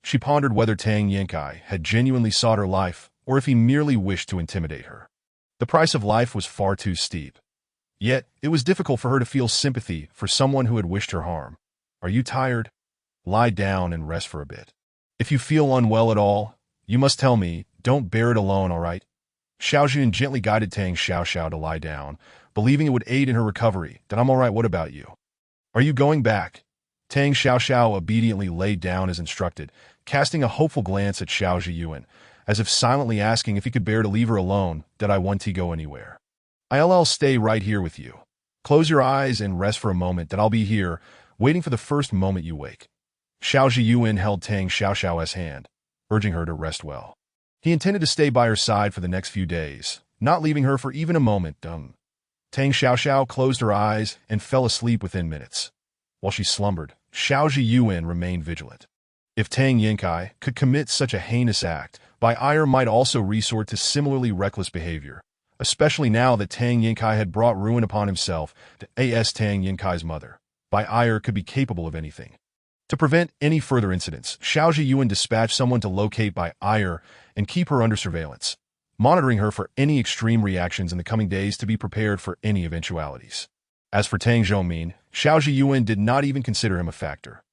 She pondered whether Tang Yankai had genuinely sought her life or if he merely wished to intimidate her. The price of life was far too steep. Yet, it was difficult for her to feel sympathy for someone who had wished her harm. Are you tired? Lie down and rest for a bit. If you feel unwell at all, you must tell me. Don't bear it alone, all right? Xiao Jun gently guided Tang Xiaoxiao to lie down, believing it would aid in her recovery. "Then I'm all right, what about you? Are you going back?" Tang Xiaoxiao obediently laid down as instructed, casting a hopeful glance at Xiao Zhiyuan, as if silently asking if he could bear to leave her alone. "Did I want to go anywhere? I'll stay right here with you. Close your eyes and rest for a moment, that I'll be here, waiting for the first moment you wake." Xiao Zhiyuan held Tang Xiaoxiao's hand, urging her to rest well. He intended to stay by her side for the next few days, not leaving her for even a moment. Tang Xiaoxiao closed her eyes and fell asleep within minutes. While she slumbered, Xiao Zhiyuan remained vigilant. If Tang Yinkai could commit such a heinous act, Bai Ayar might also resort to similarly reckless behavior, especially now that Tang Yinkai had brought ruin upon himself. As Tang Yinkai's mother, Bai Ayar could be capable of anything. To prevent any further incidents, Xiao Zhiyuan dispatched someone to locate Bai Ayar and keep her under surveillance, monitoring her for any extreme reactions in the coming days to be prepared for any eventualities. As for Tang Zhongmin, Xiao Zhiyuan did not even consider him a factor.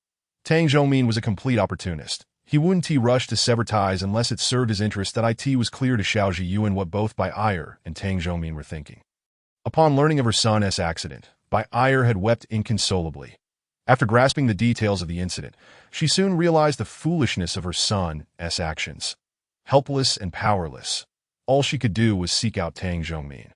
Tang Zhongmin was a complete opportunist. He wouldn't rush to sever ties unless it served his interest. That it was clear to Xiao Zhiyuan what both Bai Ayar and Tang Zhongmin were thinking. Upon learning of her son's accident, Bai Ayar had wept inconsolably. After grasping the details of the incident, she soon realized the foolishness of her son's actions. Helpless and powerless, all she could do was seek out Tang Zhongmin.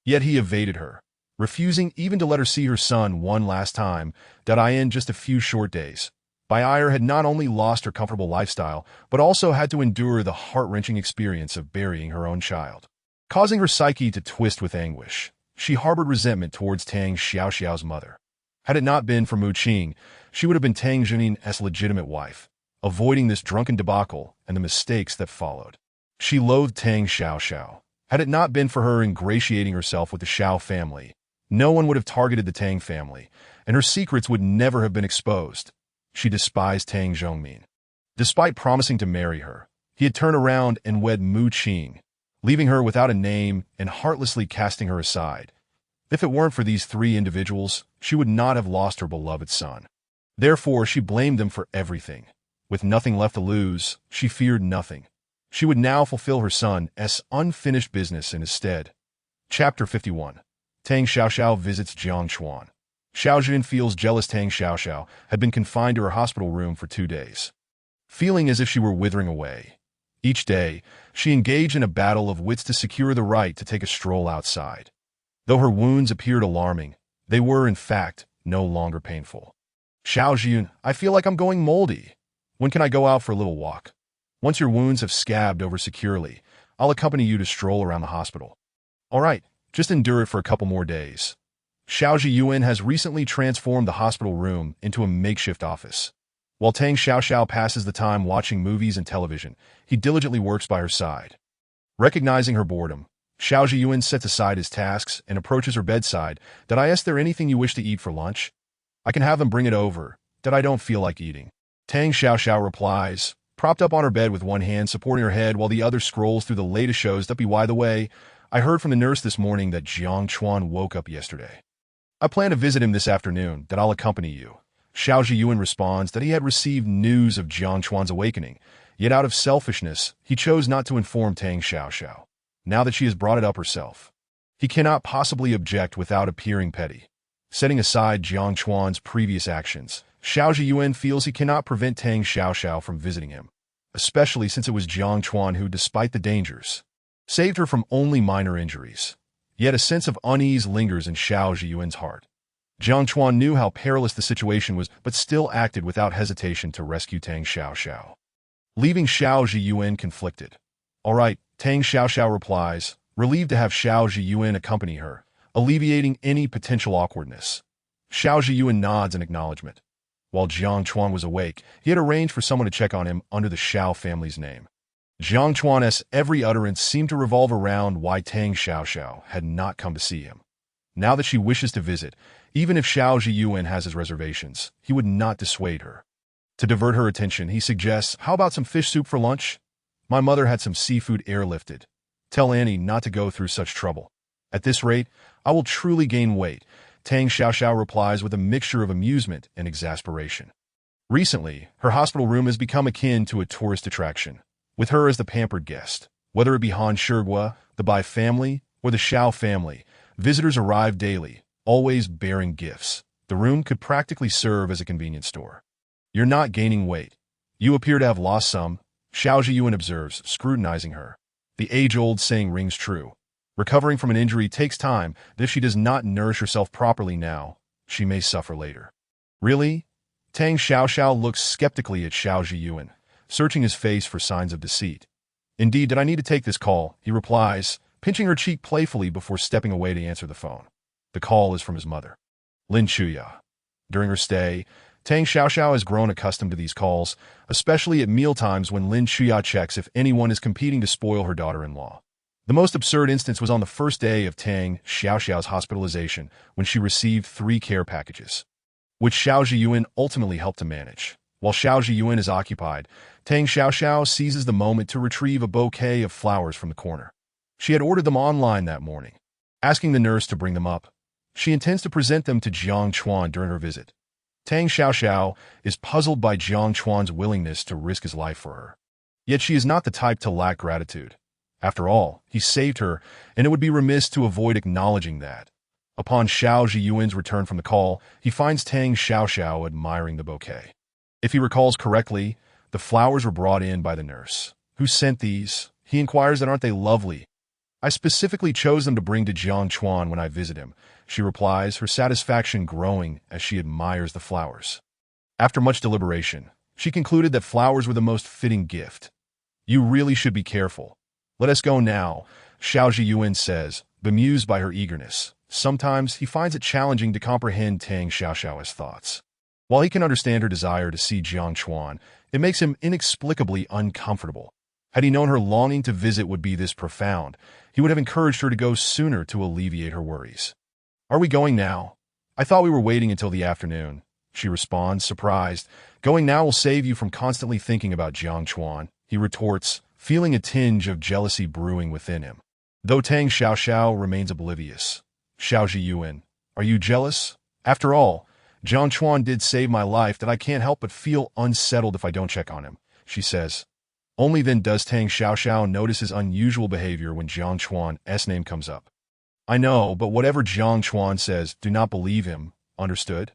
Yet he evaded her, refusing even to let her see her son one last time. In just a few short days, Bai Ayar had not only lost her comfortable lifestyle, but also had to endure the heart-wrenching experience of burying her own child. Causing her psyche to twist with anguish, she harbored resentment towards Tang Xiaoxiao's mother. Had it not been for Mu Qing, she would have been Tang Zhongmin's legitimate wife, avoiding this drunken debacle and the mistakes that followed. She loathed Tang Xiaoxiao. Had it not been for her ingratiating herself with the Xiao family, no one would have targeted the Tang family, and her secrets would never have been exposed. She despised Tang Zhongmin. Despite promising to marry her, he had turned around and wed Mu Qing, leaving her without a name and heartlessly casting her aside. If it weren't for these three individuals, she would not have lost her beloved son. Therefore, she blamed them for everything. With nothing left to lose, she feared nothing. She would now fulfill her son's unfinished business in his stead. Chapter 51. Tang Xiaoxiao visits Jiang Chuan. Xiao Jun feels jealous. Tang Xiaoxiao had been confined to her hospital room for 2 days, feeling as if she were withering away. Each day, she engaged in a battle of wits to secure the right to take a stroll outside. Though her wounds appeared alarming, they were, in fact, no longer painful. "Xiao Jun, I feel like I'm going moldy. When can I go out for a little walk? Once your wounds have scabbed over securely, I'll accompany you to stroll around the hospital." "All right, just endure it for a couple more days." Xiao Zhiyuan has recently transformed the hospital room into a makeshift office. While Tang Xiaoxiao passes the time watching movies and television, he diligently works by her side. Recognizing her boredom, Xiao Zhiyuan sets aside his tasks and approaches her bedside. "Is there anything you wish to eat for lunch? I can have them bring it over. I don't feel like eating." Tang Xiaoxiao replies, propped up on her bed with one hand supporting her head while the other scrolls through the latest shows. By the way, I heard from the nurse this morning that Jiang Chuan woke up yesterday. I plan to visit him this afternoon. I'll accompany you." Xiao Zhiyuan responds that he had received news of Jiang Chuan's awakening, yet out of selfishness, he chose not to inform Tang Xiaoxiao. Now that she has brought it up herself, he cannot possibly object without appearing petty. Setting aside Jiang Chuan's previous actions, Xiao Zhiyuan feels he cannot prevent Tang Xiaoxiao from visiting him, especially since it was Jiang Chuan who, despite the dangers, saved her from only minor injuries. Yet a sense of unease lingers in Xiao Zhiyuan's heart. Jiang Chuan knew how perilous the situation was, but still acted without hesitation to rescue Tang Xiaoxiao, leaving Xiao Zhiyuan conflicted. "All right," Tang Xiaoxiao replies, relieved to have Xiao Zhiyuan accompany her, alleviating any potential awkwardness. Xiao Zhiyuan nods in acknowledgement. While Jiang Chuan was awake, he had arranged for someone to check on him under the Xiao family's name. Jiang Chuan's every utterance seemed to revolve around why Tang Xiaoxiao had not come to see him. Now that she wishes to visit, even if Xiao Zhiyuan has his reservations, he would not dissuade her. To divert her attention, he suggests, "How about some fish soup for lunch? My mother had some seafood airlifted. Tell Annie not to go through such trouble. At this rate, I will truly gain weight." Tang Xiaoxiao replies with a mixture of amusement and exasperation. Recently, her hospital room has become akin to a tourist attraction, with her as the pampered guest. Whether it be Han Shigua, the Bai family, or the Xiao family, visitors arrive daily, always bearing gifts. The room could practically serve as a convenience store. You're not gaining weight. You appear to have lost some, Xiao Zhiyuan observes, scrutinizing her. The age-old saying rings true. Recovering from an injury takes time, and if she does not nourish herself properly now, she may suffer later. Really? Tang Xiaoxiao looks skeptically at Xiao Zhiyuan, searching his face for signs of deceit. Indeed, did I need to take this call? He replies, pinching her cheek playfully before stepping away to answer the phone. The call is from his mother, Lin Chuya. During her stay, Tang Xiaoxiao has grown accustomed to these calls, especially at mealtimes when Lin Chuya checks if anyone is competing to spoil her daughter-in-law. The most absurd instance was on the first day of Tang Xiaoxiao's hospitalization when she received 3 care packages, which Xiao Zhiyuan ultimately helped to manage. While Xiao Zhiyuan is occupied, Tang Xiaoxiao seizes the moment to retrieve a bouquet of flowers from the corner. She had ordered them online that morning, asking the nurse to bring them up. She intends to present them to Jiang Chuan during her visit. Tang Xiaoxiao is puzzled by Jiang Chuan's willingness to risk his life for her. Yet she is not the type to lack gratitude. After all, he saved her, and it would be remiss to avoid acknowledging that. Upon Xiao Zhiyuan's return from the call, he finds Tang Xiaoxiao admiring the bouquet. If he recalls correctly, the flowers were brought in by the nurse. Who sent these? He inquires that aren't they lovely? I specifically chose them to bring to Jiang Chuan when I visit him, she replies, her satisfaction growing as she admires the flowers. After much deliberation, she concluded that flowers were the most fitting gift. You really should be careful. Let us go now, Xiao Zhiyuan says, bemused by her eagerness. Sometimes he finds it challenging to comprehend Tang Xiaoxiao's thoughts. While he can understand her desire to see Jiang Chuan, it makes him inexplicably uncomfortable. Had he known her longing to visit would be this profound, he would have encouraged her to go sooner to alleviate her worries. Are we going now? I thought we were waiting until the afternoon, she responds, surprised. Going now will save you from constantly thinking about Jiang Chuan, he retorts, feeling a tinge of jealousy brewing within him. Though Tang Xiaoxiao remains oblivious. Xiao Zhiyuan, are you jealous? After all, Jiang Chuan did save my life that I can't help but feel unsettled if I don't check on him, she says. Only then does Tang Xiaoxiao notice his unusual behavior when Jiang Chuan's name comes up. I know, but whatever Jiang Chuan says, do not believe him, understood?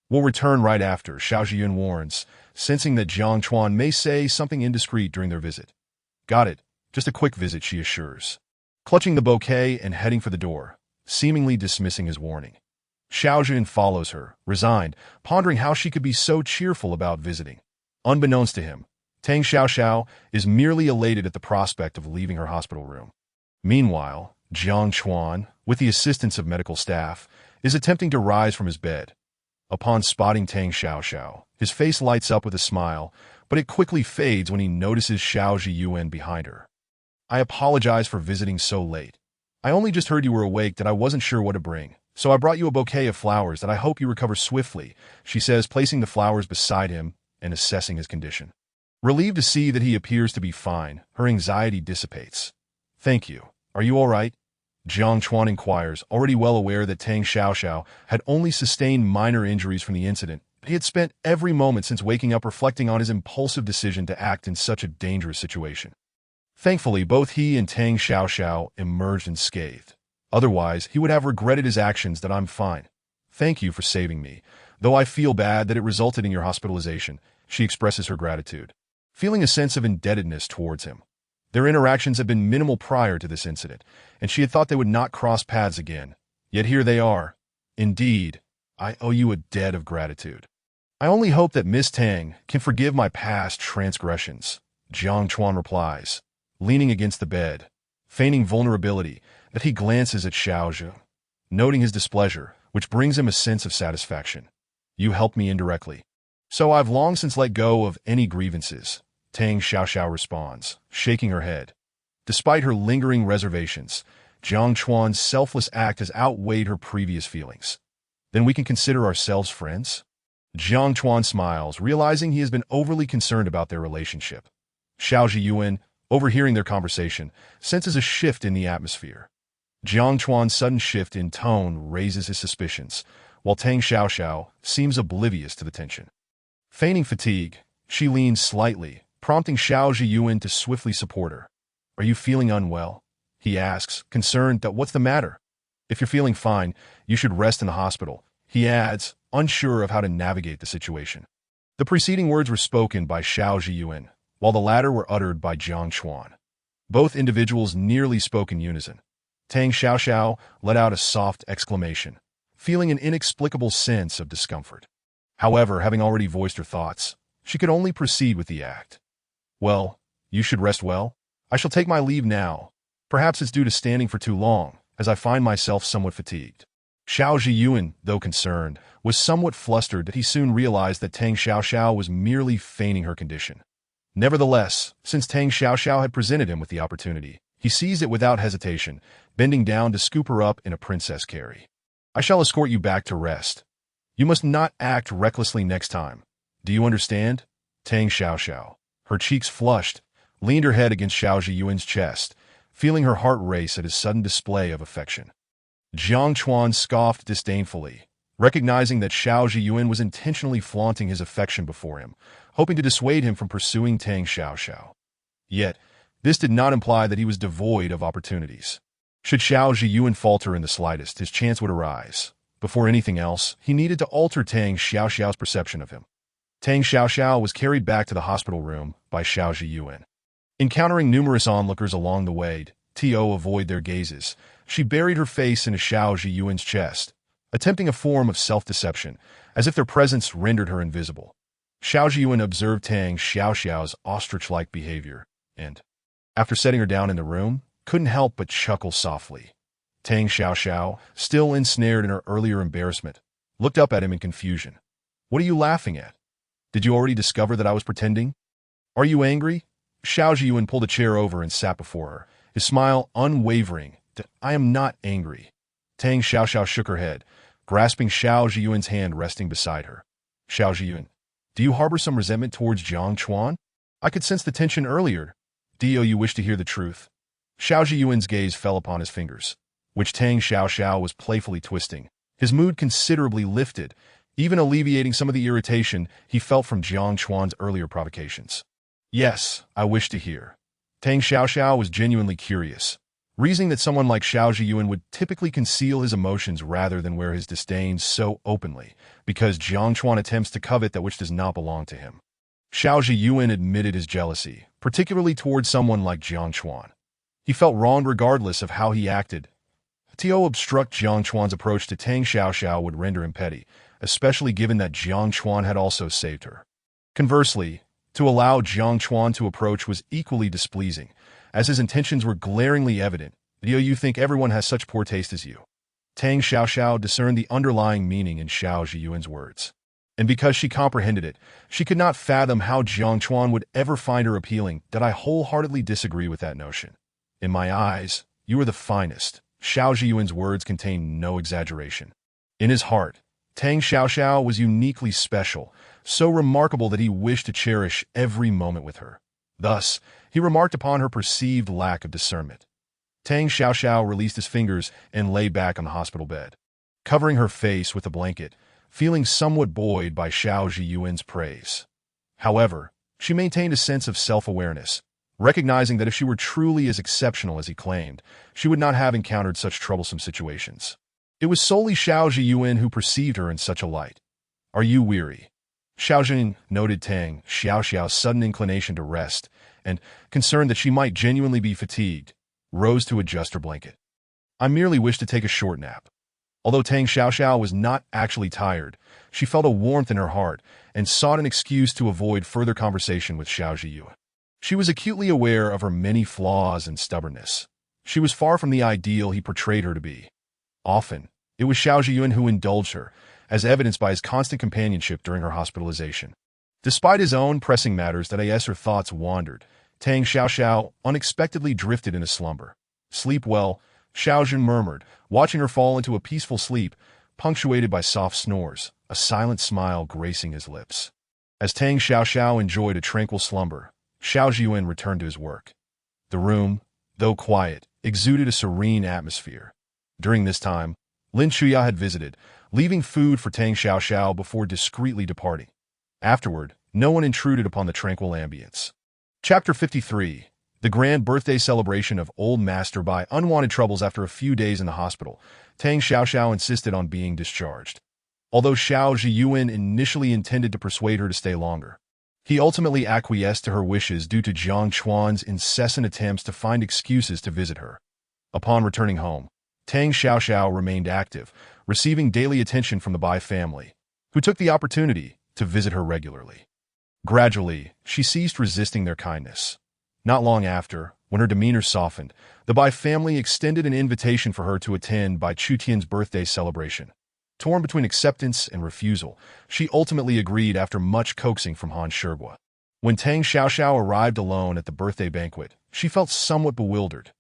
We'll return right after, Xiao Zhiyuan warns, sensing that Jiang Chuan may say something indiscreet during their visit. Got it. Just a quick visit, she assures, clutching the bouquet and heading for the door, seemingly dismissing his warning. Xiao Zhiyuan follows her, resigned, pondering how she could be so cheerful about visiting. Unbeknownst to him, Tang Xiaoxiao is merely elated at the prospect of leaving her hospital room. Meanwhile, Jiang Chuan, with the assistance of medical staff, is attempting to rise from his bed. Upon spotting Tang Xiaoxiao, his face lights up with a smile, but it quickly fades when he notices Xiao Zhiyuan behind her. I apologize for visiting so late. I only just heard you were awake that I wasn't sure what to bring, so I brought you a bouquet of flowers that I hope you recover swiftly, she says, placing the flowers beside him and assessing his condition. Relieved to see that he appears to be fine, her anxiety dissipates. Thank you. Are you all right? Jiang Chuan inquires, already well aware that Tang Xiaoxiao had only sustained minor injuries from the incident, but he had spent every moment since waking up reflecting on his impulsive decision to act in such a dangerous situation. Thankfully, both he and Tang Xiaoxiao emerged unscathed. Otherwise, he would have regretted his actions. That I'm fine. Thank you for saving me, though I feel bad that it resulted in your hospitalization, she expresses her gratitude, feeling a sense of indebtedness towards him. Their interactions had been minimal prior to this incident, and she had thought they would not cross paths again. Yet here they are. Indeed, I owe you a debt of gratitude. I only hope that Miss Tang can forgive my past transgressions, Jiang Chuan replies, leaning against the bed, feigning vulnerability, that he glances at Xiao Zhi, noting his displeasure, which brings him a sense of satisfaction. You helped me indirectly. So I've long since let go of any grievances, Tang Xiaoxiao responds, shaking her head. Despite her lingering reservations, Jiang Chuan's selfless act has outweighed her previous feelings. Then we can consider ourselves friends? Jiang Chuan smiles, realizing he has been overly concerned about their relationship. Xiao Zhiyuan, overhearing their conversation, senses a shift in the atmosphere. Jiang Chuan's sudden shift in tone raises his suspicions, while Tang Xiaoxiao seems oblivious to the tension. Feigning fatigue, she leans slightly, prompting Xiao Zhiyuan to swiftly support her. "Are you feeling unwell?" he asks, concerned that what's the matter. "If you're feeling fine, you should rest in the hospital," he adds, unsure of how to navigate the situation. The preceding words were spoken by Xiao Zhiyuan, while the latter were uttered by Jiang Chuan. Both individuals nearly spoke in unison. Tang Xiaoxiao let out a soft exclamation, feeling an inexplicable sense of discomfort. However, having already voiced her thoughts, she could only proceed with the act. "Well, you should rest well. I shall take my leave now. Perhaps it's due to standing for too long, as I find myself somewhat fatigued." Xiao Zhiyuan, though concerned, was somewhat flustered that he soon realized that Tang Xiaoxiao was merely feigning her condition. Nevertheless, since Tang Xiaoxiao had presented him with the opportunity, he seized it without hesitation, bending down to scoop her up in a princess carry. "I shall escort you back to rest. You must not act recklessly next time. Do you understand?" Tang Xiaoxiao, her cheeks flushed, leaned her head against Xiao Zhiyuan's chest, feeling her heart race at his sudden display of affection. Jiang Chuan scoffed disdainfully, recognizing that Xiao Zhiyuan was intentionally flaunting his affection before him, hoping to dissuade him from pursuing Tang Xiaoxiao. Yet, this did not imply that he was devoid of opportunities. Should Xiao Zhiyuan falter in the slightest, his chance would arise. Before anything else, he needed to alter Tang Xiaoxiao's perception of him. Tang Xiaoxiao was carried back to the hospital room by Xiao Zhiyuan. Encountering numerous onlookers along the way to avoid their gazes, she buried her face into Xiao Zhiyuan's chest, attempting a form of self-deception, as if their presence rendered her invisible. Xiao Zhiyuan observed Tang Xiaoxiao's ostrich-like behavior, and, after setting her down in the room, couldn't help but chuckle softly. Tang Xiaoxiao, still ensnared in her earlier embarrassment, looked up at him in confusion. "What are you laughing at? Did you already discover that I was pretending? Are you angry?" Xiao Zhiyuan pulled a chair over and sat before her, his smile unwavering. "I am not angry." Tang Xiaoxiao shook her head, grasping Xiao Zhiyuan's hand resting beside her. "Xiao Zhiyuan, do you harbor some resentment towards Jiang Chuan? I could sense the tension earlier. Do you wish to hear the truth?" Xiao Zhiyuan's gaze fell upon his fingers, which Tang Xiaoxiao was playfully twisting. His mood considerably lifted, even alleviating some of the irritation he felt from Jiang Chuan's earlier provocations. "Yes, I wish to hear." Tang Xiaoxiao was genuinely curious, reasoning that someone like Xiao Zhiyuan would typically conceal his emotions rather than wear his disdain so openly, because Jiang Chuan attempts to covet that which does not belong to him. Xiao Zhiyuan admitted his jealousy, particularly towards someone like Jiang Chuan. He felt wronged regardless of how he acted. To obstruct Jiang Chuan's approach to Tang Xiaoxiao would render him petty, especially given that Jiang Chuan had also saved her. Conversely, to allow Jiang Chuan to approach was equally displeasing, as his intentions were glaringly evident. "Do you think everyone has such poor taste as you?" Tang Xiaoxiao discerned the underlying meaning in Xiao Zhiyuan's words. And because she comprehended it, she could not fathom how Jiang Chuan would ever find her appealing. "That I wholeheartedly disagree with that notion. In my eyes, you are the finest." Xiao Zhiyuan's words contained no exaggeration. In his heart, Tang Xiaoxiao was uniquely special, so remarkable that he wished to cherish every moment with her. Thus, he remarked upon her perceived lack of discernment. Tang Xiaoxiao released his fingers and lay back on the hospital bed, covering her face with a blanket, feeling somewhat buoyed by Xiao Zhiyuan's praise. However, she maintained a sense of self-awareness, recognizing that if she were truly as exceptional as he claimed, she would not have encountered such troublesome situations. It was solely Xiao Zhiyuan who perceived her in such a light. "Are you weary?" Xiao Zhiyuan noted Tang Xiaoxiao's sudden inclination to rest, and, concerned that she might genuinely be fatigued, rose to adjust her blanket. "I merely wish to take a short nap." Although Tang Xiaoxiao was not actually tired, she felt a warmth in her heart and sought an excuse to avoid further conversation with Xiao Zhiyuan. She was acutely aware of her many flaws and stubbornness. She was far from the ideal he portrayed her to be. Often, it was Xiao Zhiyuan who indulged her, as evidenced by his constant companionship during her hospitalization. Despite his own pressing matters that as her thoughts wandered, Tang Xiaoxiao unexpectedly drifted into slumber. "Sleep well," Xiao Zhiyuan murmured, watching her fall into a peaceful sleep, punctuated by soft snores, a silent smile gracing his lips. As Tang Xiaoxiao enjoyed a tranquil slumber, Xiao Zhiyuan returned to his work. The room, though quiet, exuded a serene atmosphere. During this time, Lin Chuya had visited, leaving food for Tang Xiaoxiao before discreetly departing. Afterward, no one intruded upon the tranquil ambience. Chapter 53. The grand birthday celebration of Old Master Bai unwanted troubles after a few days in the hospital. Tang Xiaoxiao insisted on being discharged. Although Xiao Zhiyuan initially intended to persuade her to stay longer, he ultimately acquiesced to her wishes due to Jiang Chuan's incessant attempts to find excuses to visit her. Upon returning home, Tang Xiaoxiao remained active, receiving daily attention from the Bai family, who took the opportunity to visit her regularly. Gradually, she ceased resisting their kindness. Not long after, when her demeanor softened, the Bai family extended an invitation for her to attend Bai Chutian's birthday celebration. Torn between acceptance and refusal, she ultimately agreed after much coaxing from Han Shigua. When Tang Xiaoxiao arrived alone at the birthday banquet, she felt somewhat bewildered.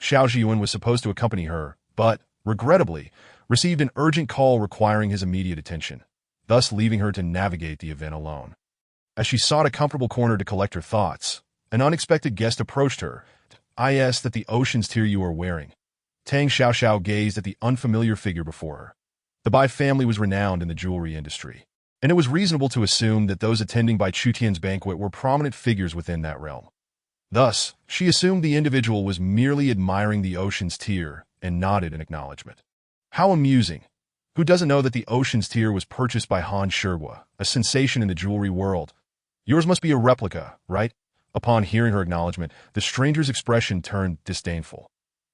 Xiao Zhiyuan was supposed to accompany her, but, regrettably, received an urgent call requiring his immediate attention, thus leaving her to navigate the event alone. As she sought a comfortable corner to collect her thoughts, an unexpected guest approached her. "I asked that the ocean's tear you are wearing." Tang Xiaoxiao gazed at the unfamiliar figure before her. The Bai family was renowned in the jewelry industry, and it was reasonable to assume that those attending Bai Chutian's banquet were prominent figures within that realm. Thus, she assumed the individual was merely admiring the ocean's tear and nodded in acknowledgement. How amusing! Who doesn't know that the ocean's tear was purchased by Han Shigua, a sensation in the jewelry world? Yours must be a replica, right? Upon hearing her acknowledgement, the stranger's expression turned disdainful.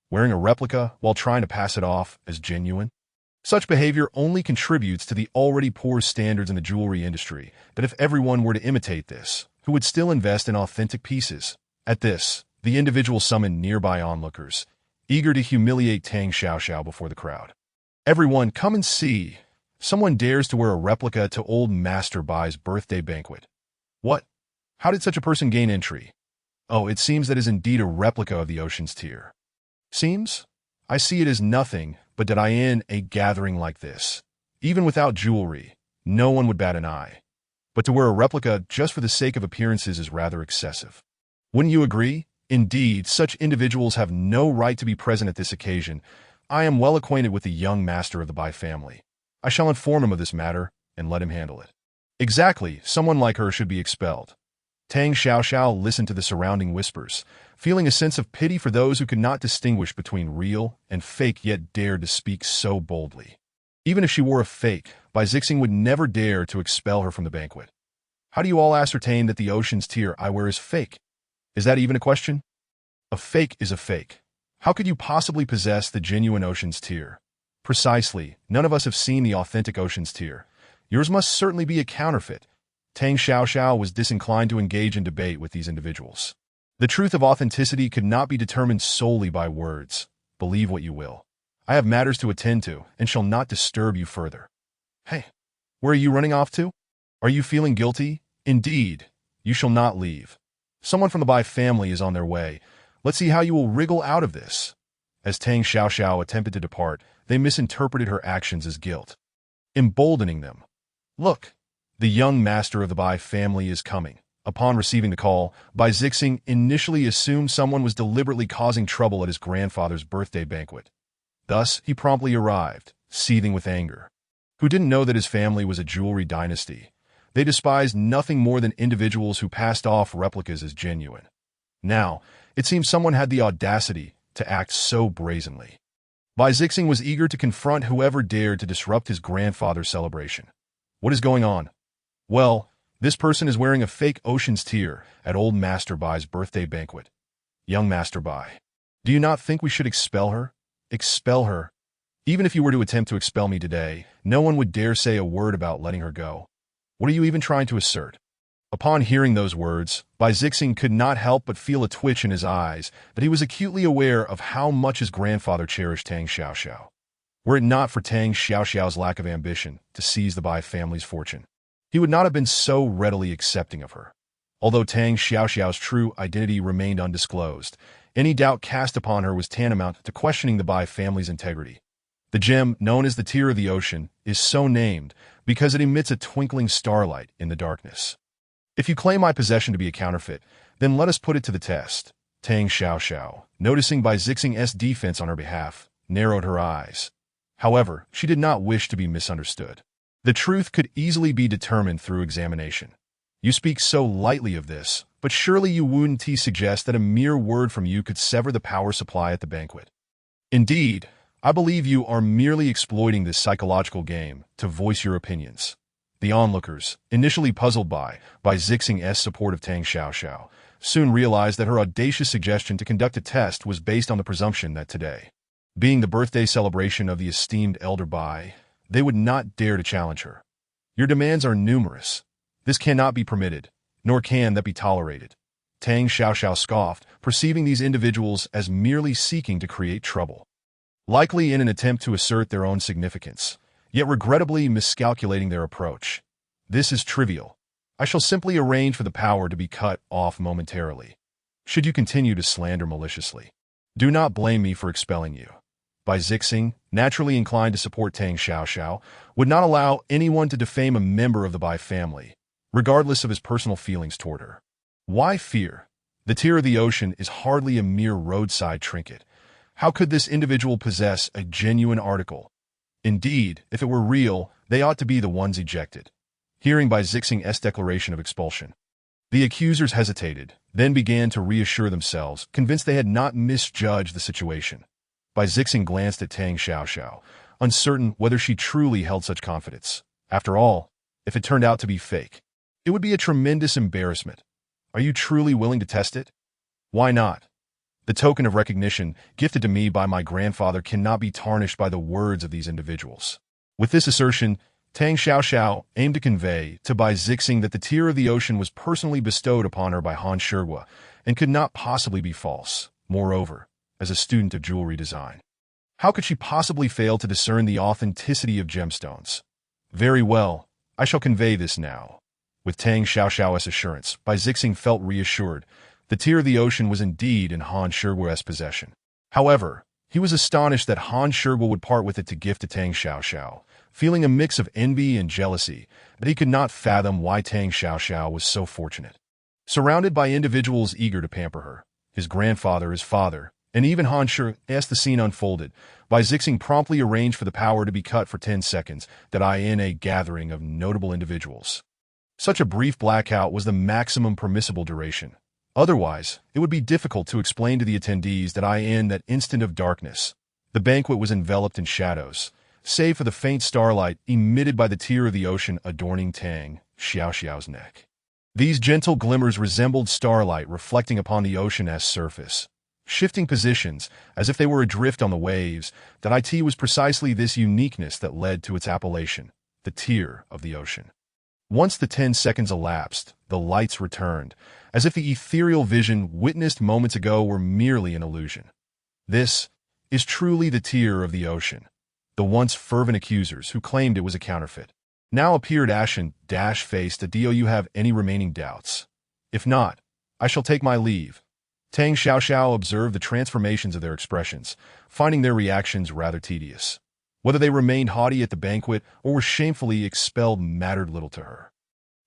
Wearing a replica while trying to pass it off as genuine? Such behavior only contributes to the already poor standards in the jewelry industry, that if everyone were to imitate this, who would still invest in authentic pieces? At this, the individual summoned nearby onlookers, eager to humiliate Tang Xiaoxiao before the crowd. "Everyone, come and see! Someone dares to wear a replica to Old Master Bai's birthday banquet." "What? How did such a person gain entry?" "Oh, it seems that is indeed a replica of the ocean's tear." "Seems? I see it as nothing but that in a gathering like this, even without jewelry, no one would bat an eye. But to wear a replica just for the sake of appearances is rather excessive. Wouldn't you agree? Indeed, such individuals have no right to be present at this occasion. I am well acquainted with the young master of the Bai family. I shall inform him of this matter and let him handle it." "Exactly, someone like her should be expelled." Tang Xiaoxiao listened to the surrounding whispers, feeling a sense of pity for those who could not distinguish between real and fake yet dared to speak so boldly. Even if she wore a fake, Bai Zixing would never dare to expel her from the banquet. "How do you all ascertain that the ocean's tear I wear is fake? Is that even a question?" "A fake is a fake. How could you possibly possess the genuine ocean's tear?" "Precisely, none of us have seen the authentic ocean's tear. Yours must certainly be a counterfeit." Tang Xiaoxiao was disinclined to engage in debate with these individuals. The truth of authenticity could not be determined solely by words. Believe what you will. I have matters to attend to and shall not disturb you further. "Hey, where are you running off to? Are you feeling guilty? Indeed, you shall not leave. Someone from the Bai family is on their way. Let's see how you will wriggle out of this." As Tang Xiaoxiao attempted to depart, they misinterpreted her actions as guilt, emboldening them. "Look, the young master of the Bai family is coming." Upon receiving the call, Bai Zixing initially assumed someone was deliberately causing trouble at his grandfather's birthday banquet. Thus, he promptly arrived, seething with anger. Who didn't know that his family was a jewelry dynasty? They despised nothing more than individuals who passed off replicas as genuine. Now, it seems someone had the audacity to act so brazenly. Bai Zixing was eager to confront whoever dared to disrupt his grandfather's celebration. "What is going on?" "Well, this person is wearing a fake ocean's tear at Old Master Bai's birthday banquet." "Young Master Bai, do you not think we should expel her?" "Expel her? Even if you were to attempt to expel me today, no one would dare say a word about letting her go. What are you even trying to assert?" Upon hearing those words, Bai Zixing could not help but feel a twitch in his eyes that he was acutely aware of how much his grandfather cherished Tang Xiaoxiao. Were it not for Tang Xiaoxiao's lack of ambition to seize the Bai family's fortune, he would not have been so readily accepting of her. Although Tang Xiaoxiao's true identity remained undisclosed, any doubt cast upon her was tantamount to questioning the Bai family's integrity. The gem, known as the Tear of the Ocean, is so named because it emits a twinkling starlight in the darkness. "If you claim my possession to be a counterfeit, then let us put it to the test." Tang Xiaoxiao, noticing Bai Zixing's defense on her behalf, narrowed her eyes. However, she did not wish to be misunderstood. The truth could easily be determined through examination. "You speak so lightly of this, But surely you wouldn't suggest that a mere word from you could sever the power supply at the banquet. Indeed, I believe you are merely exploiting this psychological game to voice your opinions. The onlookers, initially puzzled by Zixing's support of Tang Xiaoxiao, soon realized that her audacious suggestion to conduct a test was based on the presumption that today, being the birthday celebration of the esteemed elder Bai, they would not dare to challenge her. Your demands are numerous. This cannot be permitted, nor can that be tolerated. Tang Xiaoxiao scoffed, perceiving these individuals as merely seeking to create trouble, likely in an attempt to assert their own significance, yet regrettably miscalculating their approach. This is trivial. I shall simply arrange for the power to be cut off momentarily. Should you continue to slander maliciously, do not blame me for expelling you. Bai Zixing, naturally inclined to support Tang Xiaoxiao, would not allow anyone to defame a member of the Bai family, regardless of his personal feelings toward her. Why fear? The tear of the ocean is hardly a mere roadside trinket. How could this individual possess a genuine article? Indeed, if it were real, they ought to be the ones ejected. Hearing Bai Zixing's declaration of expulsion, the accusers hesitated, then began to reassure themselves, convinced they had not misjudged the situation. Bai Zixing glanced at Tang Xiaoxiao, uncertain whether she truly held such confidence. After all, if it turned out to be fake, it would be a tremendous embarrassment. Are you truly willing to test it? Why not? The token of recognition gifted to me by my grandfather cannot be tarnished by the words of these individuals. With this assertion, Tang Xiaoxiao aimed to convey to Bai Zixing that the tear of the ocean was personally bestowed upon her by Han Shigua and could not possibly be false. Moreover, as a student of jewelry design, how could she possibly fail to discern the authenticity of gemstones? Very well, I shall convey this now. With Tang Xiaoxiao's assurance, Bai Zixing felt reassured. The tear of the ocean was indeed in Han Shigua's possession. However, he was astonished that Han Shigua would part with it to gift to Tang Xiaoxiao, feeling a mix of envy and jealousy, but he could not fathom why Tang Xiaoxiao was so fortunate. Surrounded by individuals eager to pamper her, his grandfather, his father, and even Han Shigua, as the scene unfolded, Bai Zixing promptly arranged for the power to be cut for 10 seconds, in a gathering of notable individuals. Such a brief blackout was the maximum permissible duration. Otherwise, it would be difficult to explain to the attendees that in that instant of darkness, the banquet was enveloped in shadows, save for the faint starlight emitted by the tear of the ocean adorning Tang Xiaoxiao's neck. These gentle glimmers resembled starlight reflecting upon the ocean's surface, shifting positions as if they were adrift on the waves. It was precisely this uniqueness that led to its appellation, the tear of the ocean. Once the 10 seconds elapsed, the lights returned, as if the ethereal vision witnessed moments ago were merely an illusion. This is truly the tear of the ocean. The once fervent accusers who claimed it was a counterfeit now appeared ashen-faced. Do you have any remaining doubts? If not, I shall take my leave. Tang Xiaoxiao observed the transformations of their expressions, finding their reactions rather tedious. Whether they remained haughty at the banquet or were shamefully expelled mattered little to her.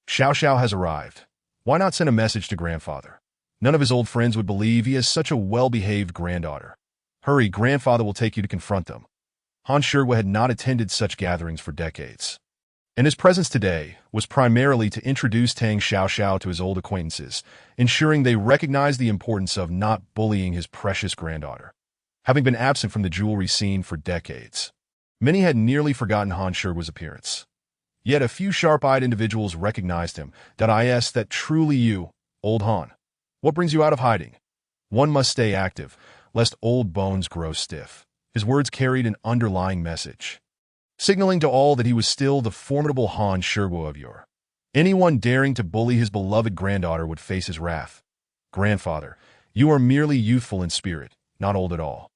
Xiaoxiao has arrived. Why not send a message to grandfather? None of his old friends would believe he has such a well-behaved granddaughter. Hurry, grandfather will take you to confront them. Han Shigua had not attended such gatherings for decades, and his presence today was primarily to introduce Tang Xiaoxiao to his old acquaintances, ensuring they recognized the importance of not bullying his precious granddaughter. Having been absent from the jewelry scene for decades, many had nearly forgotten Han Shigua's appearance. Yet a few sharp-eyed individuals recognized him. That truly you, old Han. What brings you out of hiding? One must stay active, lest old bones grow stiff. His words carried an underlying message, signaling to all that he was still the formidable Han Shigua of yore. Anyone daring to bully his beloved granddaughter would face his wrath. Grandfather, you are merely youthful in spirit, not old at all.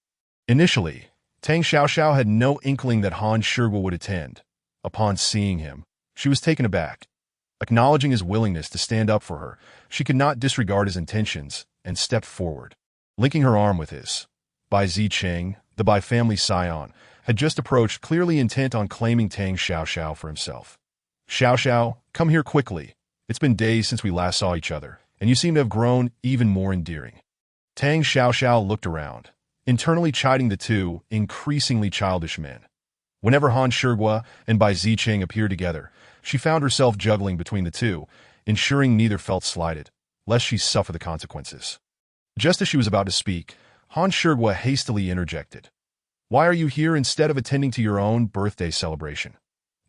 Initially, Tang Xiaoxiao had no inkling that Han Shigua would attend. Upon seeing him, she was taken aback. Acknowledging his willingness to stand up for her, she could not disregard his intentions and stepped forward, linking her arm with his. Bai Zicheng, the Bai family scion, had just approached, clearly intent on claiming Tang Xiaoxiao for himself. Xiaoxiao, come here quickly. It's been days since we last saw each other, and you seem to have grown even more endearing. Tang Xiaoxiao looked around, internally chiding the two increasingly childish men. Whenever Han Shigua and Bai Zicheng appeared together, she found herself juggling between the two, ensuring neither felt slighted. lest she suffer the consequences. Just as she was about to speak, Han Shigua hastily interjected. Why are you here instead of attending to your own birthday celebration?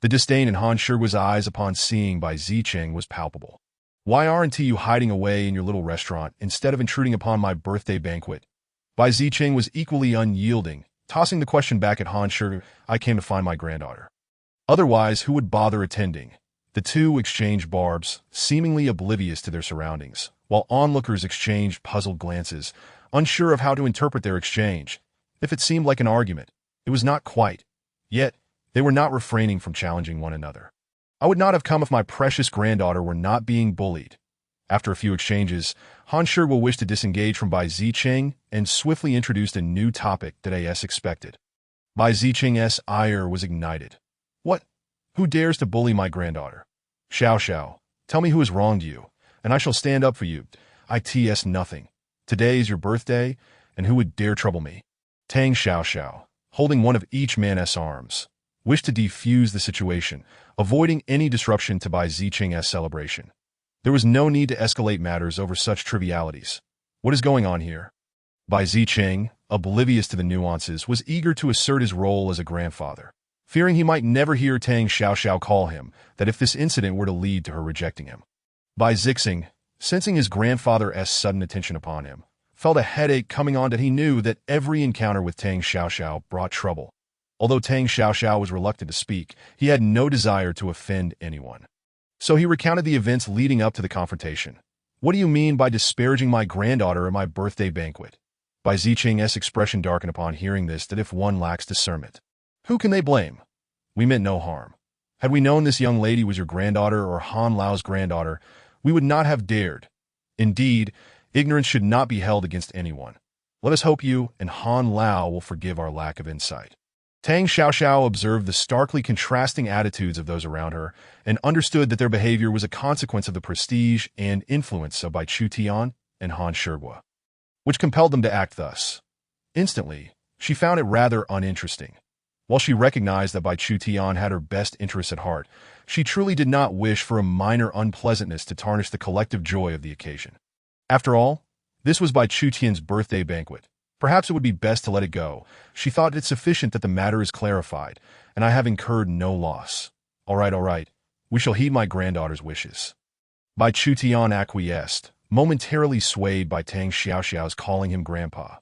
The disdain in Han Shigua's eyes upon seeing Bai Zicheng was palpable. Why aren't you hiding away in your little restaurant instead of intruding upon my birthday banquet? Bai Zicheng was equally unyielding, tossing the question back at Han Shigua. I came to find my granddaughter. Otherwise, who would bother attending? The two exchanged barbs, seemingly oblivious to their surroundings, while onlookers exchanged puzzled glances, unsure of how to interpret their exchange. If it seemed like an argument, it was not quite. Yet, they were not refraining from challenging one another. I would not have come if my precious granddaughter were not being bullied. After a few exchanges, Han Shigua wished to disengage from Bai Zicheng and swiftly introduced a new topic that AS expected. Bai Zicheng's ire was ignited. What? Who dares to bully my granddaughter? Xiao, tell me who has wronged you, and I shall stand up for you. It's nothing. Today is your birthday, and who would dare trouble me? Tang Xiao, holding one of each man's arms, wished to defuse the situation, avoiding any disruption to Bai Zicheng's celebration. There was no need to escalate matters over such trivialities. What is going on here? Bai Zicheng, oblivious to the nuances, was eager to assert his role as a grandfather, fearing he might never hear Tang Xiao call him, that if this incident were to lead to her rejecting him. Bai Zicheng, sensing his grandfather's sudden attention upon him, felt a headache coming on that he knew that every encounter with Tang Xiao brought trouble. Although Tang Xiao was reluctant to speak, he had no desire to offend anyone. So he recounted the events leading up to the confrontation. What do you mean by disparaging my granddaughter at my birthday banquet? Bai Zicheng's expression darkened upon hearing this, that if one lacks discernment, who can they blame? We meant no harm. Had we known this young lady was your granddaughter or Han Lao's granddaughter, we would not have dared. Indeed, ignorance should not be held against anyone. Let us hope you and Han Lao will forgive our lack of insight. Tang Xiao observed the starkly contrasting attitudes of those around her and understood that their behavior was a consequence of the prestige and influence of Bai Chutian and Han Shigua, which compelled them to act thus. Instantly, she found it rather uninteresting. While she recognized that Bai Chutian had her best interests at heart, she truly did not wish for a minor unpleasantness to tarnish the collective joy of the occasion. After all, this was Bai Chutian's birthday banquet. Perhaps it would be best to let it go. She thought it sufficient that the matter is clarified, and I have incurred no loss. All right. We shall heed my granddaughter's wishes. Bai Chutian acquiesced, momentarily swayed by Tang Xiao's calling him grandpa.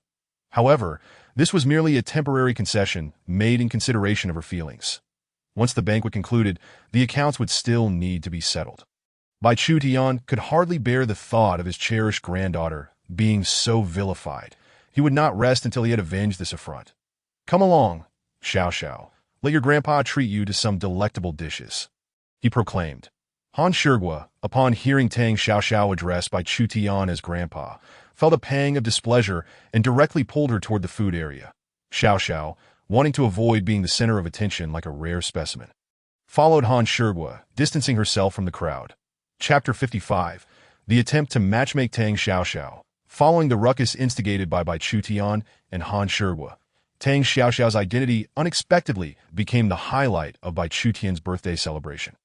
However, this was merely a temporary concession made in consideration of her feelings. Once the banquet concluded, the accounts would still need to be settled. Bai Chutian could hardly bear the thought of his cherished granddaughter being so vilified. He would not rest until he had avenged this affront. Come along, Xiao. Let your grandpa treat you to some delectable dishes, he proclaimed. Han Shigua, upon hearing Tang Xiao addressed Bai Chutian as grandpa, felt a pang of displeasure and directly pulled her toward the food area. Xiao, wanting to avoid being the center of attention like a rare specimen, followed Han Shigua, distancing herself from the crowd. Chapter 55. The attempt to matchmake Tang Xiao. Following the ruckus instigated by Bai Chutian and Han Shigua, Tang Xiao's identity unexpectedly became the highlight of Bai Chutian's birthday celebration.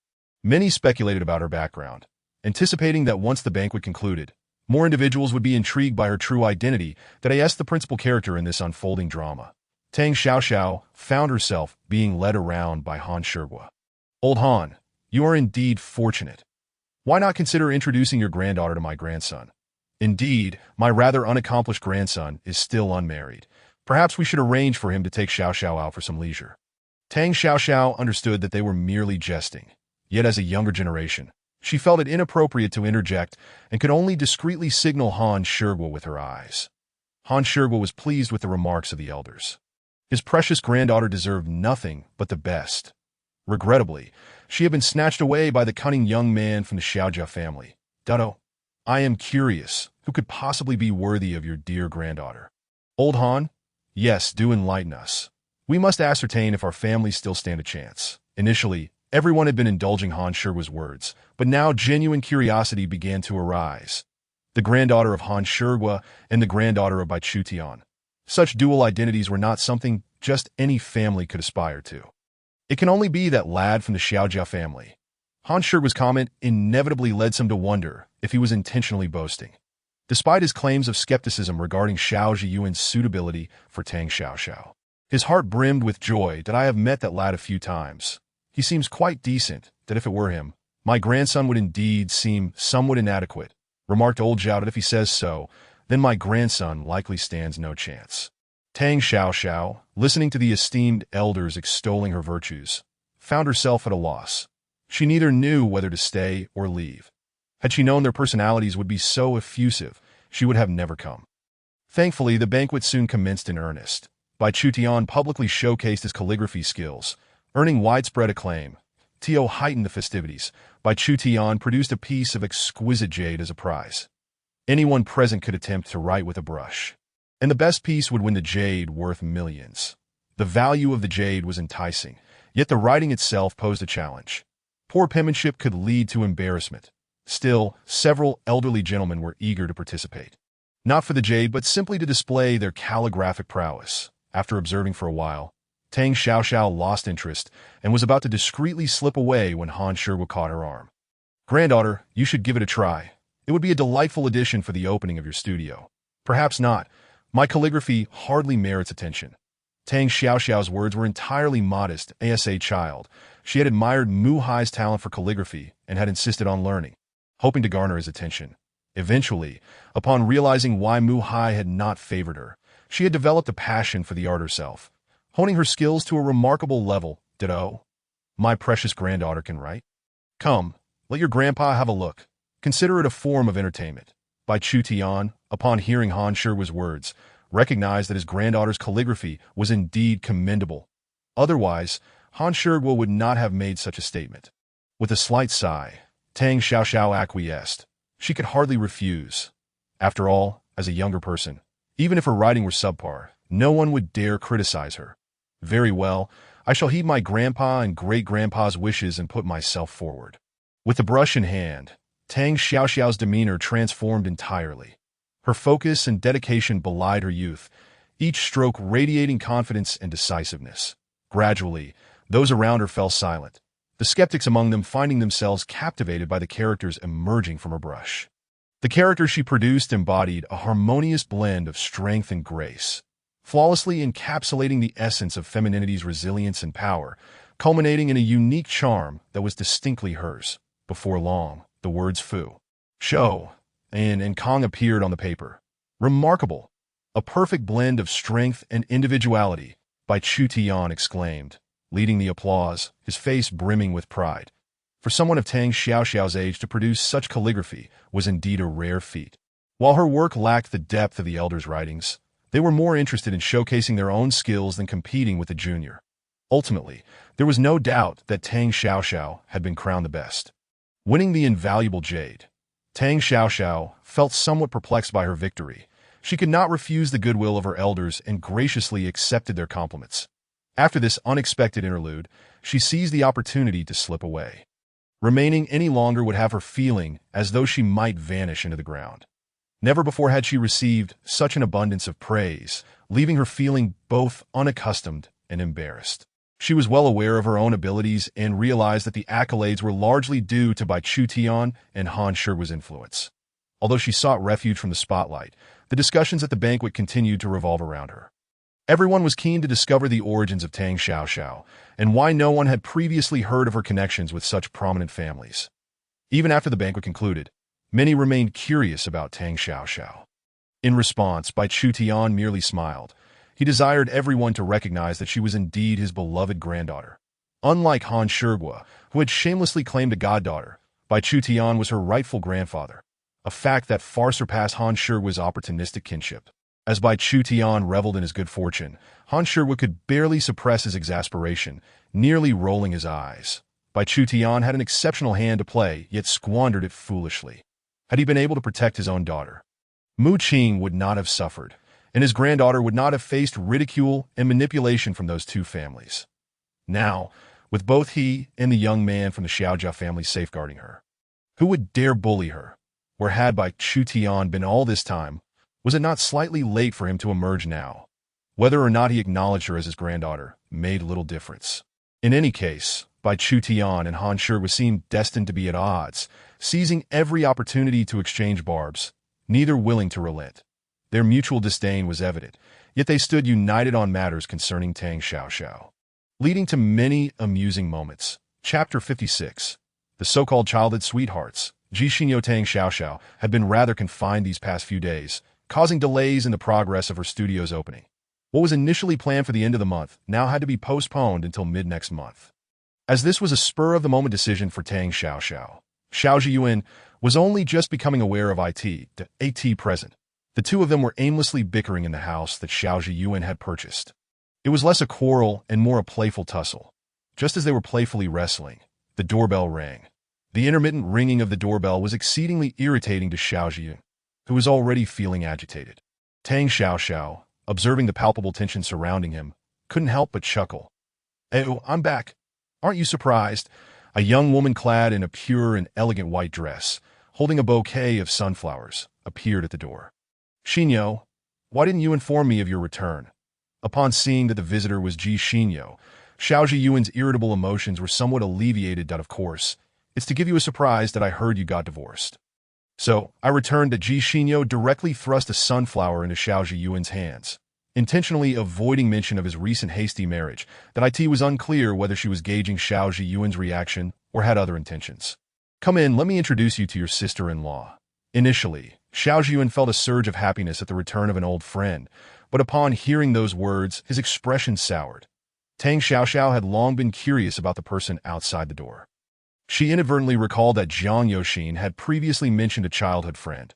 Many speculated about her background, anticipating that once the banquet concluded, more individuals would be intrigued by her true identity that is the principal character in this unfolding drama. Tang Xiao found herself being led around by Han Shigua. Old Han, you are indeed fortunate. Why not consider introducing your granddaughter to my grandson? Indeed, my rather unaccomplished grandson is still unmarried. Perhaps we should arrange for him to take Xiao out for some leisure. Tang Xiao understood that they were merely jesting. Yet as a younger generation, she felt it inappropriate to interject and could only discreetly signal Han Shigua with her eyes. Han Shigua was pleased with the remarks of the elders. His precious granddaughter deserved nothing but the best. Regrettably, she had been snatched away by the cunning young man from the Xiaojia family. Dutto, I am curious, who could possibly be worthy of your dear granddaughter? Old Han? Yes, do enlighten us. We must ascertain if our families still stand a chance. Initially, everyone had been indulging Han Shigua's words, but now genuine curiosity began to arise. The granddaughter of Han Shigua and the granddaughter of Bai Chutian. Such dual identities were not something just any family could aspire to. It can only be that lad from the Xiaojia family. Han Shigua's comment inevitably led some to wonder if he was intentionally boasting. Despite his claims of skepticism regarding Xiao Zhiyuan's suitability for Tang Xiaoxiao, his heart brimmed with joy that I have met that lad a few times. He seems quite decent, that if it were him, my grandson would indeed seem somewhat inadequate, remarked old Zhao that if he says so, then my grandson likely stands no chance. Tang Xiaoxiao, listening to the esteemed elders extolling her virtues, found herself at a loss. She neither knew whether to stay or leave. Had she known their personalities would be so effusive, she would have never come. Thankfully, the banquet soon commenced in earnest. Bai Chutian publicly showcased his calligraphy skills, earning widespread acclaim. Tio heightened the festivities. Bai Chutian produced a piece of exquisite jade as a prize. Anyone present could attempt to write with a brush, and the best piece would win the jade worth millions. The value of the jade was enticing, yet the writing itself posed a challenge. Poor penmanship could lead to embarrassment. Still, several elderly gentlemen were eager to participate. Not for the jade, but simply to display their calligraphic prowess. After observing for a while, Tang Xiaoxiao lost interest and was about to discreetly slip away when Han Shirgu caught her arm. "Granddaughter, you should give it a try. It would be a delightful addition for the opening of your studio." "Perhaps not. My calligraphy hardly merits attention." Tang Xiaoxiao's words were entirely modest. As a child, she had admired Mu Hai's talent for calligraphy and had insisted on learning, hoping to garner his attention. Eventually, upon realizing why Mu Hai had not favored her, she had developed a passion for the art herself, honing her skills to a remarkable level. "Ditto. My precious granddaughter can write. Come, let your grandpa have a look. Consider it a form of entertainment." Bai Chutian, upon hearing Han Shirgu's words, recognized that his granddaughter's calligraphy was indeed commendable. Otherwise, Han Shirgu would not have made such a statement. With a slight sigh, Tang Xiaoxiao acquiesced. She could hardly refuse. After all, as a younger person, even if her writing were subpar, no one would dare criticize her. "Very well, I shall heed my grandpa and great-grandpa's wishes and put myself forward." With the brush in hand, Tang Xiaoxiao's demeanor transformed entirely. Her focus and dedication belied her youth, each stroke radiating confidence and decisiveness. Gradually, those around her fell silent, the skeptics among them finding themselves captivated by the characters emerging from her brush. The characters she produced embodied a harmonious blend of strength and grace, flawlessly encapsulating the essence of femininity's resilience and power, culminating in a unique charm that was distinctly hers. Before long, the words Fu, Shou, and Kong appeared on the paper. "Remarkable! A perfect blend of strength and individuality," Bai Chutian exclaimed, leading the applause, his face brimming with pride. For someone of Tang Xiaoxiao's age to produce such calligraphy was indeed a rare feat. While her work lacked the depth of the elders' writings, they were more interested in showcasing their own skills than competing with the junior. Ultimately, there was no doubt that Tang Xiaoxiao had been crowned the best. Winning the invaluable jade, Tang Xiaoxiao felt somewhat perplexed by her victory. She could not refuse the goodwill of her elders and graciously accepted their compliments. After this unexpected interlude, she seized the opportunity to slip away. Remaining any longer would have her feeling as though she might vanish into the ground. Never before had she received such an abundance of praise, leaving her feeling both unaccustomed and embarrassed. She was well aware of her own abilities and realized that the accolades were largely due to Bai Chutian and Han Shirgu's influence. Although she sought refuge from the spotlight, the discussions at the banquet continued to revolve around her. Everyone was keen to discover the origins of Tang Xiaoxiao and why no one had previously heard of her connections with such prominent families. Even after the banquet concluded, many remained curious about Tang Xiaoxiao. In response, Bai Chutian merely smiled. He desired everyone to recognize that she was indeed his beloved granddaughter. Unlike Han Shirgu, who had shamelessly claimed a goddaughter, Bai Chutian was her rightful grandfather, a fact that far surpassed Han Shirgu's opportunistic kinship. As Bai Chutian reveled in his good fortune, Han Shirgu could barely suppress his exasperation, nearly rolling his eyes. Bai Chutian had an exceptional hand to play, yet squandered it foolishly. Had he been able to protect his own daughter, Mu Qing would not have suffered, and his granddaughter would not have faced ridicule and manipulation from those two families. Now, with both he and the young man from the Xiaojia family safeguarding her, who would dare bully her? Where had Bai Chutian been all this time? Was it not slightly late for him to emerge now? Whether or not he acknowledged her as his granddaughter made little difference. In any case, Bai Chutian and Han Shirgu seemed destined to be at odds, seizing every opportunity to exchange barbs, neither willing to relent. Their mutual disdain was evident, yet they stood united on matters concerning Tang Xiaoxiao, leading to many amusing moments. Chapter 56. The so-called childhood sweethearts, Ji Xinyo Tang Xiaoxiao, had been rather confined these past few days, causing delays in the progress of her studio's opening. What was initially planned for the end of the month now had to be postponed until mid-next month. As this was a spur-of-the-moment decision for Tang Xiaoxiao, Xiao Zhiyuan was only just becoming aware of the present. The two of them were aimlessly bickering in the house that Xiao Zhiyuan had purchased. It was less a quarrel and more a playful tussle. Just as they were playfully wrestling, the doorbell rang. The intermittent ringing of the doorbell was exceedingly irritating to Xiao Zhiyuan, who was already feeling agitated. Tang Xiaoxiao, observing the palpable tension surrounding him, couldn't help but chuckle. "Oh, I'm back. Aren't you surprised?" A young woman clad in a pure and elegant white dress, holding a bouquet of sunflowers, appeared at the door. "Xinyo, why didn't you inform me of your return?" Upon seeing that the visitor was Ji Xinyo, Xiao Zhiyuan's irritable emotions were somewhat alleviated. Of course, it's to give you a surprise that I heard you got divorced. So, I returned that Ji Xinyo directly thrust a sunflower into Xiao Zhiyuan's hands, intentionally avoiding mention of his recent hasty marriage. That it was unclear whether she was gauging Xiao Zhiyuan's reaction or had other intentions. "Come in, let me introduce you to your sister-in-law." Initially, Xiao Zhiyuan felt a surge of happiness at the return of an old friend, but upon hearing those words, his expression soured. Tang Xiaoxiao had long been curious about the person outside the door. She inadvertently recalled that Jiang Yoxin had previously mentioned a childhood friend.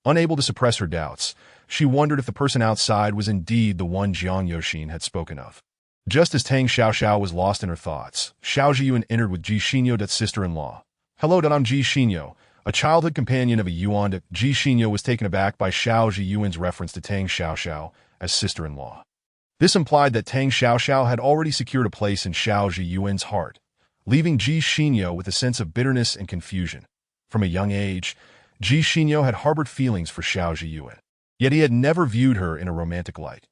Unable to suppress her doubts, she wondered if the person outside was indeed the one Jiang Yoxin had spoken of. Just as Tang Xiaoxiao was lost in her thoughts, Xiao Zhiyuan entered with Ji Xinyo's sister-in-law. "Hello, I'm Ji Xinyo, a childhood companion of a Yuan." Ji Xinyo was taken aback by Xiao Zhiyuan's reference to Tang Xiaoxiao as sister-in-law. This implied that Tang Xiaoxiao had already secured a place in Xiao Zhiyuan's heart, leaving Ji Xinyo with a sense of bitterness and confusion. From a young age, Ji Xinyo had harbored feelings for Xiao Zhiyuan, yet he had never viewed her in a romantic light.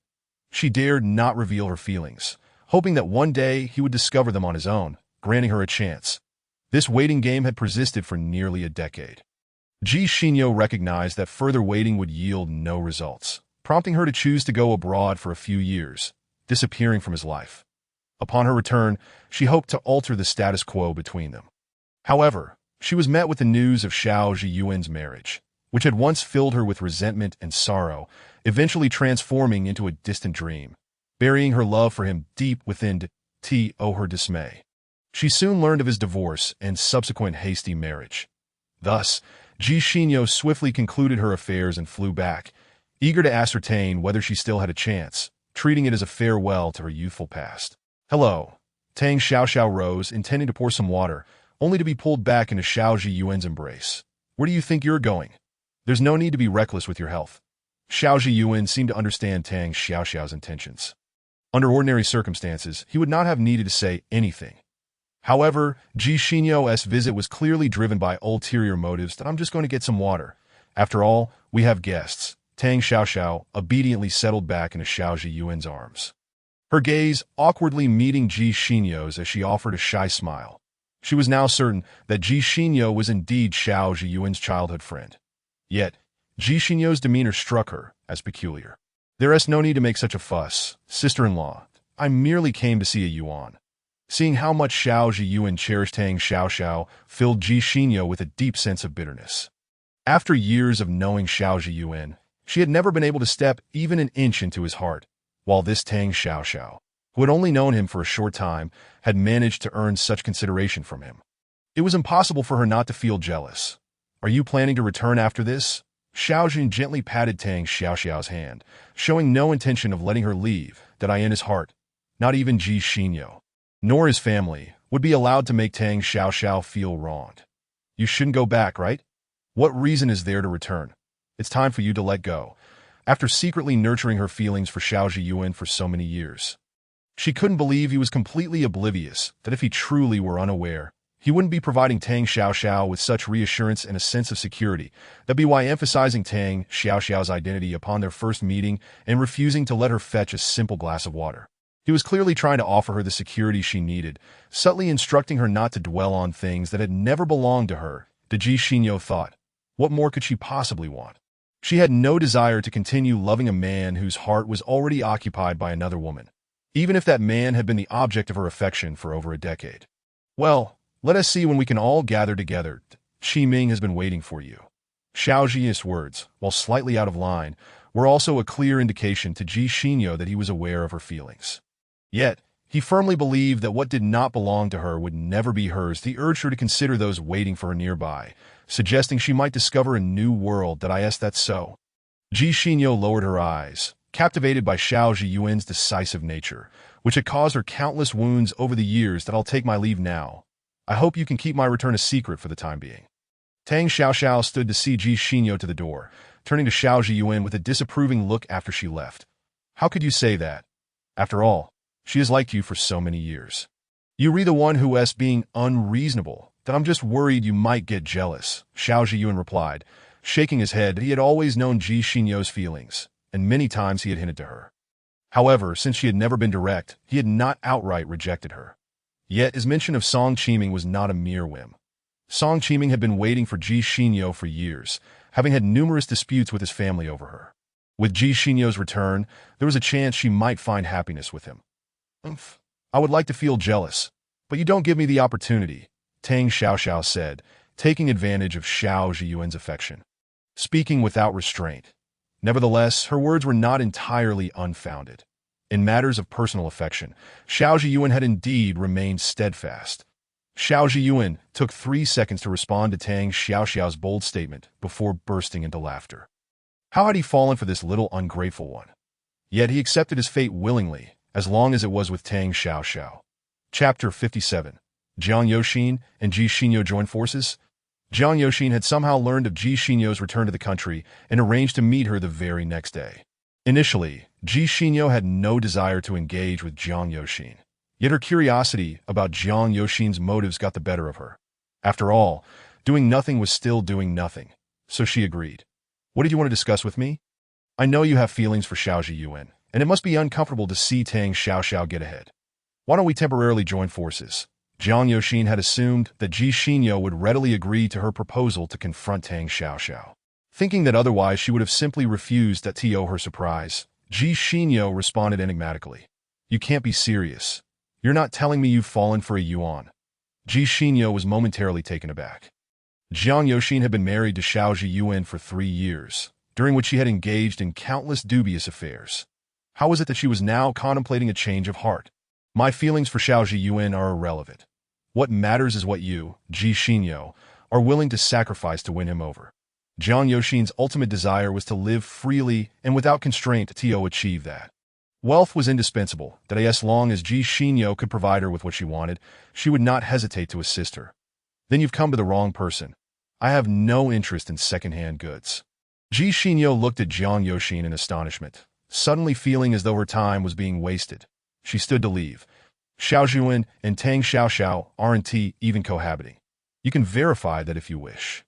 She dared not reveal her feelings, hoping that one day he would discover them on his own, granting her a chance. This waiting game had persisted for nearly a decade. Ji Xinyo recognized that further waiting would yield no results, prompting her to choose to go abroad for a few years, disappearing from his life. Upon her return, she hoped to alter the status quo between them. However, she was met with the news of Xiao Zhiyuan's marriage, which had once filled her with resentment and sorrow, eventually transforming into a distant dream, burying her love for him deep within her dismay. She soon learned of his divorce and subsequent hasty marriage. Thus, Ji Xinyo swiftly concluded her affairs and flew back, eager to ascertain whether she still had a chance, treating it as a farewell to her youthful past. "Hello." Tang Xiaoxiao rose, intending to pour some water, only to be pulled back into Xiao Zhiyuan's embrace. "Where do you think you're going? There's no need to be reckless with your health." Xiao Zhiyuan seemed to understand Tang Xiaoxiao's intentions. Under ordinary circumstances, he would not have needed to say anything. However, Ji Xinyo's visit was clearly driven by ulterior motives. "I'm just going to get some water. After all, we have guests." Tang Xiaoxiao obediently settled back into Xiao Zhiyuan's arms, her gaze awkwardly meeting Ji Xinyo's as she offered a shy smile. She was now certain that Ji Xinyo was indeed Xiao Zhiyuan's childhood friend. Yet, Ji Xinyo's demeanor struck her as peculiar. "There's no need to make such a fuss, sister-in-law. I merely came to see a Yuan." Seeing how much Xiao Zhiyuan cherished Tang Xiaoxiao filled Ji Xinyo with a deep sense of bitterness. After years of knowing Xiao Zhiyuan, she had never been able to step even an inch into his heart, while this Tang Xiaoxiao, who had only known him for a short time, had managed to earn such consideration from him. It was impossible for her not to feel jealous. "Are you planning to return after this?" Xiao Zhiyuan gently patted Tang Xiaoxiao's hand, showing no intention of letting her leave. That in his heart, not even Ji Xinyo, nor his family, would be allowed to make Tang Xiaoxiao feel wronged. "You shouldn't go back, right? What reason is there to return? It's time for you to let go." After secretly nurturing her feelings for Xiao Zhiyuan for so many years, she couldn't believe he was completely oblivious, that if he truly were unaware, he wouldn't be providing Tang Xiaoxiao with such reassurance and a sense of security. That'd be why emphasizing Tang Xiaoxiao's identity upon their first meeting and refusing to let her fetch a simple glass of water. He was clearly trying to offer her the security she needed, subtly instructing her not to dwell on things that had never belonged to her, Ji Xinyo thought. What more could she possibly want? She had no desire to continue loving a man whose heart was already occupied by another woman, even if that man had been the object of her affection for over a decade. Well, let us see when we can all gather together. Qi Ming has been waiting for you. Xiao Ji's words, while slightly out of line, were also a clear indication to Ji Xinyo that he was aware of her feelings. Yet, he firmly believed that what did not belong to her would never be hers. He urged her to consider those waiting for her nearby, suggesting she might discover a new world. That's so. Ji Xinyo lowered her eyes, captivated by Xiao Zhiyuan's decisive nature, which had caused her countless wounds over the years. I'll take my leave now. I hope you can keep my return a secret for the time being. Tang Xiaoxiao stood to see Ji Xinyo to the door, turning to Xiao Zhiyuan with a disapproving look after she left. How could you say that? After all, she has liked you for so many years. You re the one who is being unreasonable, that I'm just worried you might get jealous, Xiao Zhiyuan replied, shaking his head. He had always known Ji Xinyo's feelings, and many times he had hinted to her. However, since she had never been direct, he had not outright rejected her. Yet his mention of Song Qiming was not a mere whim. Song Qiming had been waiting for Ji Xinyo for years, having had numerous disputes with his family over her. With Ji Xinyo's return, there was a chance she might find happiness with him. I would like to feel jealous, but you don't give me the opportunity, Tang Xiaoxiao said, taking advantage of Xiao Zhiyuan's affection. Speaking without restraint. Nevertheless, her words were not entirely unfounded. In matters of personal affection, Xiao Zhiyuan had indeed remained steadfast. Xiao Zhiyuan took 3 seconds to respond to Tang Xiaoxiao's bold statement before bursting into laughter. How had he fallen for this little ungrateful one? Yet he accepted his fate willingly, as long as it was with Tang Xiaoxiao. Chapter 57. Jiang Yoxin and Ji Xinyo join forces? Jiang Yoxin had somehow learned of Ji Xinyo's return to the country and arranged to meet her the very next day. Initially, Ji Xinyo had no desire to engage with Jiang Yoxin. Yet her curiosity about Jiang Yoxin's motives got the better of her. After all, doing nothing was still doing nothing, so she agreed. What did you want to discuss with me? I know you have feelings for Xiao Zhiyuan, and it must be uncomfortable to see Tang Xiaoxiao get ahead. Why don't we temporarily join forces? Jiang Yoxin had assumed that Ji Xinyo would readily agree to her proposal to confront Tang Xiaoxiao. Thinking that otherwise she would have simply refused to her surprise, Ji Xinyo responded enigmatically. You can't be serious. You're not telling me you've fallen for a Yuan. Ji Xinyo was momentarily taken aback. Jiang Yoxin had been married to Xiao Zhiyuan for 3 years, during which she had engaged in countless dubious affairs. How was it that she was now contemplating a change of heart? My feelings for Xiao Zhiyuan are irrelevant. What matters is what you, Ji Xinyo, are willing to sacrifice to win him over. Jiang Yoxin's ultimate desire was to live freely and without constraint to achieve that. Wealth was indispensable, that as long as Ji Xinyo could provide her with what she wanted, she would not hesitate to assist her. Then you've come to the wrong person. I have no interest in second-hand goods. Ji Xinyo looked at Jiang Yoxin in astonishment, suddenly feeling as though her time was being wasted. She stood to leave. Xiao Zhiyuan and Tang Xiaoxiao aren't even cohabiting. You can verify that if you wish.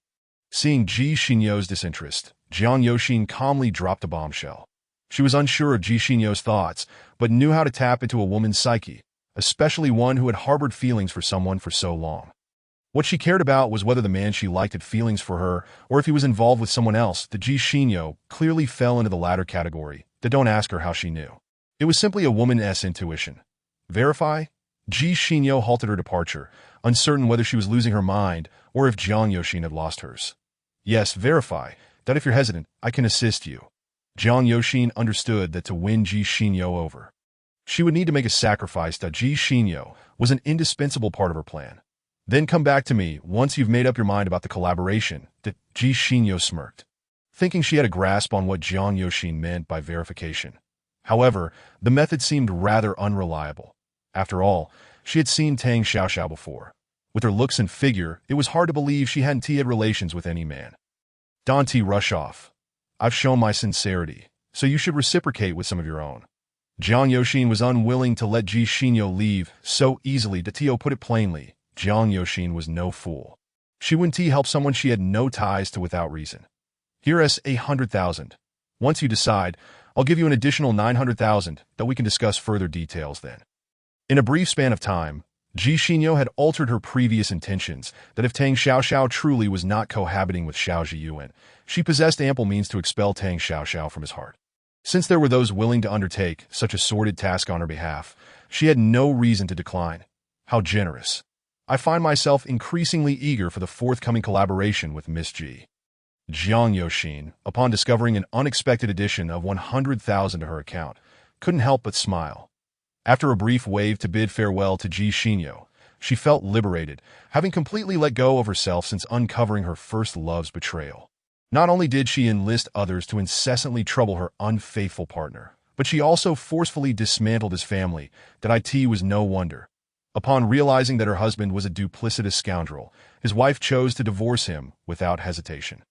Seeing Ji Xinyo's disinterest, Jiang Yoxin calmly dropped a bombshell. She was unsure of Ji Xinyo's thoughts, but knew how to tap into a woman's psyche, especially one who had harbored feelings for someone for so long. What she cared about was whether the man she liked had feelings for her, or if he was involved with someone else. The Ji Xinyo clearly fell into the latter category. Don't ask her how she knew. It was simply a woman's intuition. Verify? Ji Xinyo halted her departure, uncertain whether she was losing her mind or if Jiang Yoxin had lost hers. Yes, verify. That if you're hesitant, I can assist you. Jiang Yoxin understood that to win Ji Xinyo over, she would need to make a sacrifice. Ji Xinyo was an indispensable part of her plan. Then come back to me once you've made up your mind about the collaboration. Ji Xinyo smirked, thinking she had a grasp on what Jiang Yoxin meant by verification. However, the method seemed rather unreliable. After all, she had seen Tang Xiaoxiao before. With her looks and figure, it was hard to believe she hadn't had relations with any man. Don't rush off. I've shown my sincerity, so you should reciprocate with some of your own. Jiang Yoxin was unwilling to let Ji Xinyo leave so easily. To put it plainly, Jiang Yoxin was no fool. She wouldn't help someone she had no ties to without reason. Here's 100,000. Once you decide, I'll give you an additional 900,000 that we can discuss further details then. In a brief span of time, Ji Xinyo had altered her previous intentions that if Tang Xiaoxiao truly was not cohabiting with Xiao Zhiyuan, she possessed ample means to expel Tang Xiaoxiao from his heart. Since there were those willing to undertake such a sordid task on her behalf, she had no reason to decline. How generous. I find myself increasingly eager for the forthcoming collaboration with Miss Ji. Jiang Yoxin, upon discovering an unexpected addition of 100,000 to her account, couldn't help but smile. After a brief wave to bid farewell to Ji Xinyo, she felt liberated, having completely let go of herself since uncovering her first love's betrayal. Not only did she enlist others to incessantly trouble her unfaithful partner, but she also forcefully dismantled his family. That it was no wonder. Upon realizing that her husband was a duplicitous scoundrel, his wife chose to divorce him without hesitation.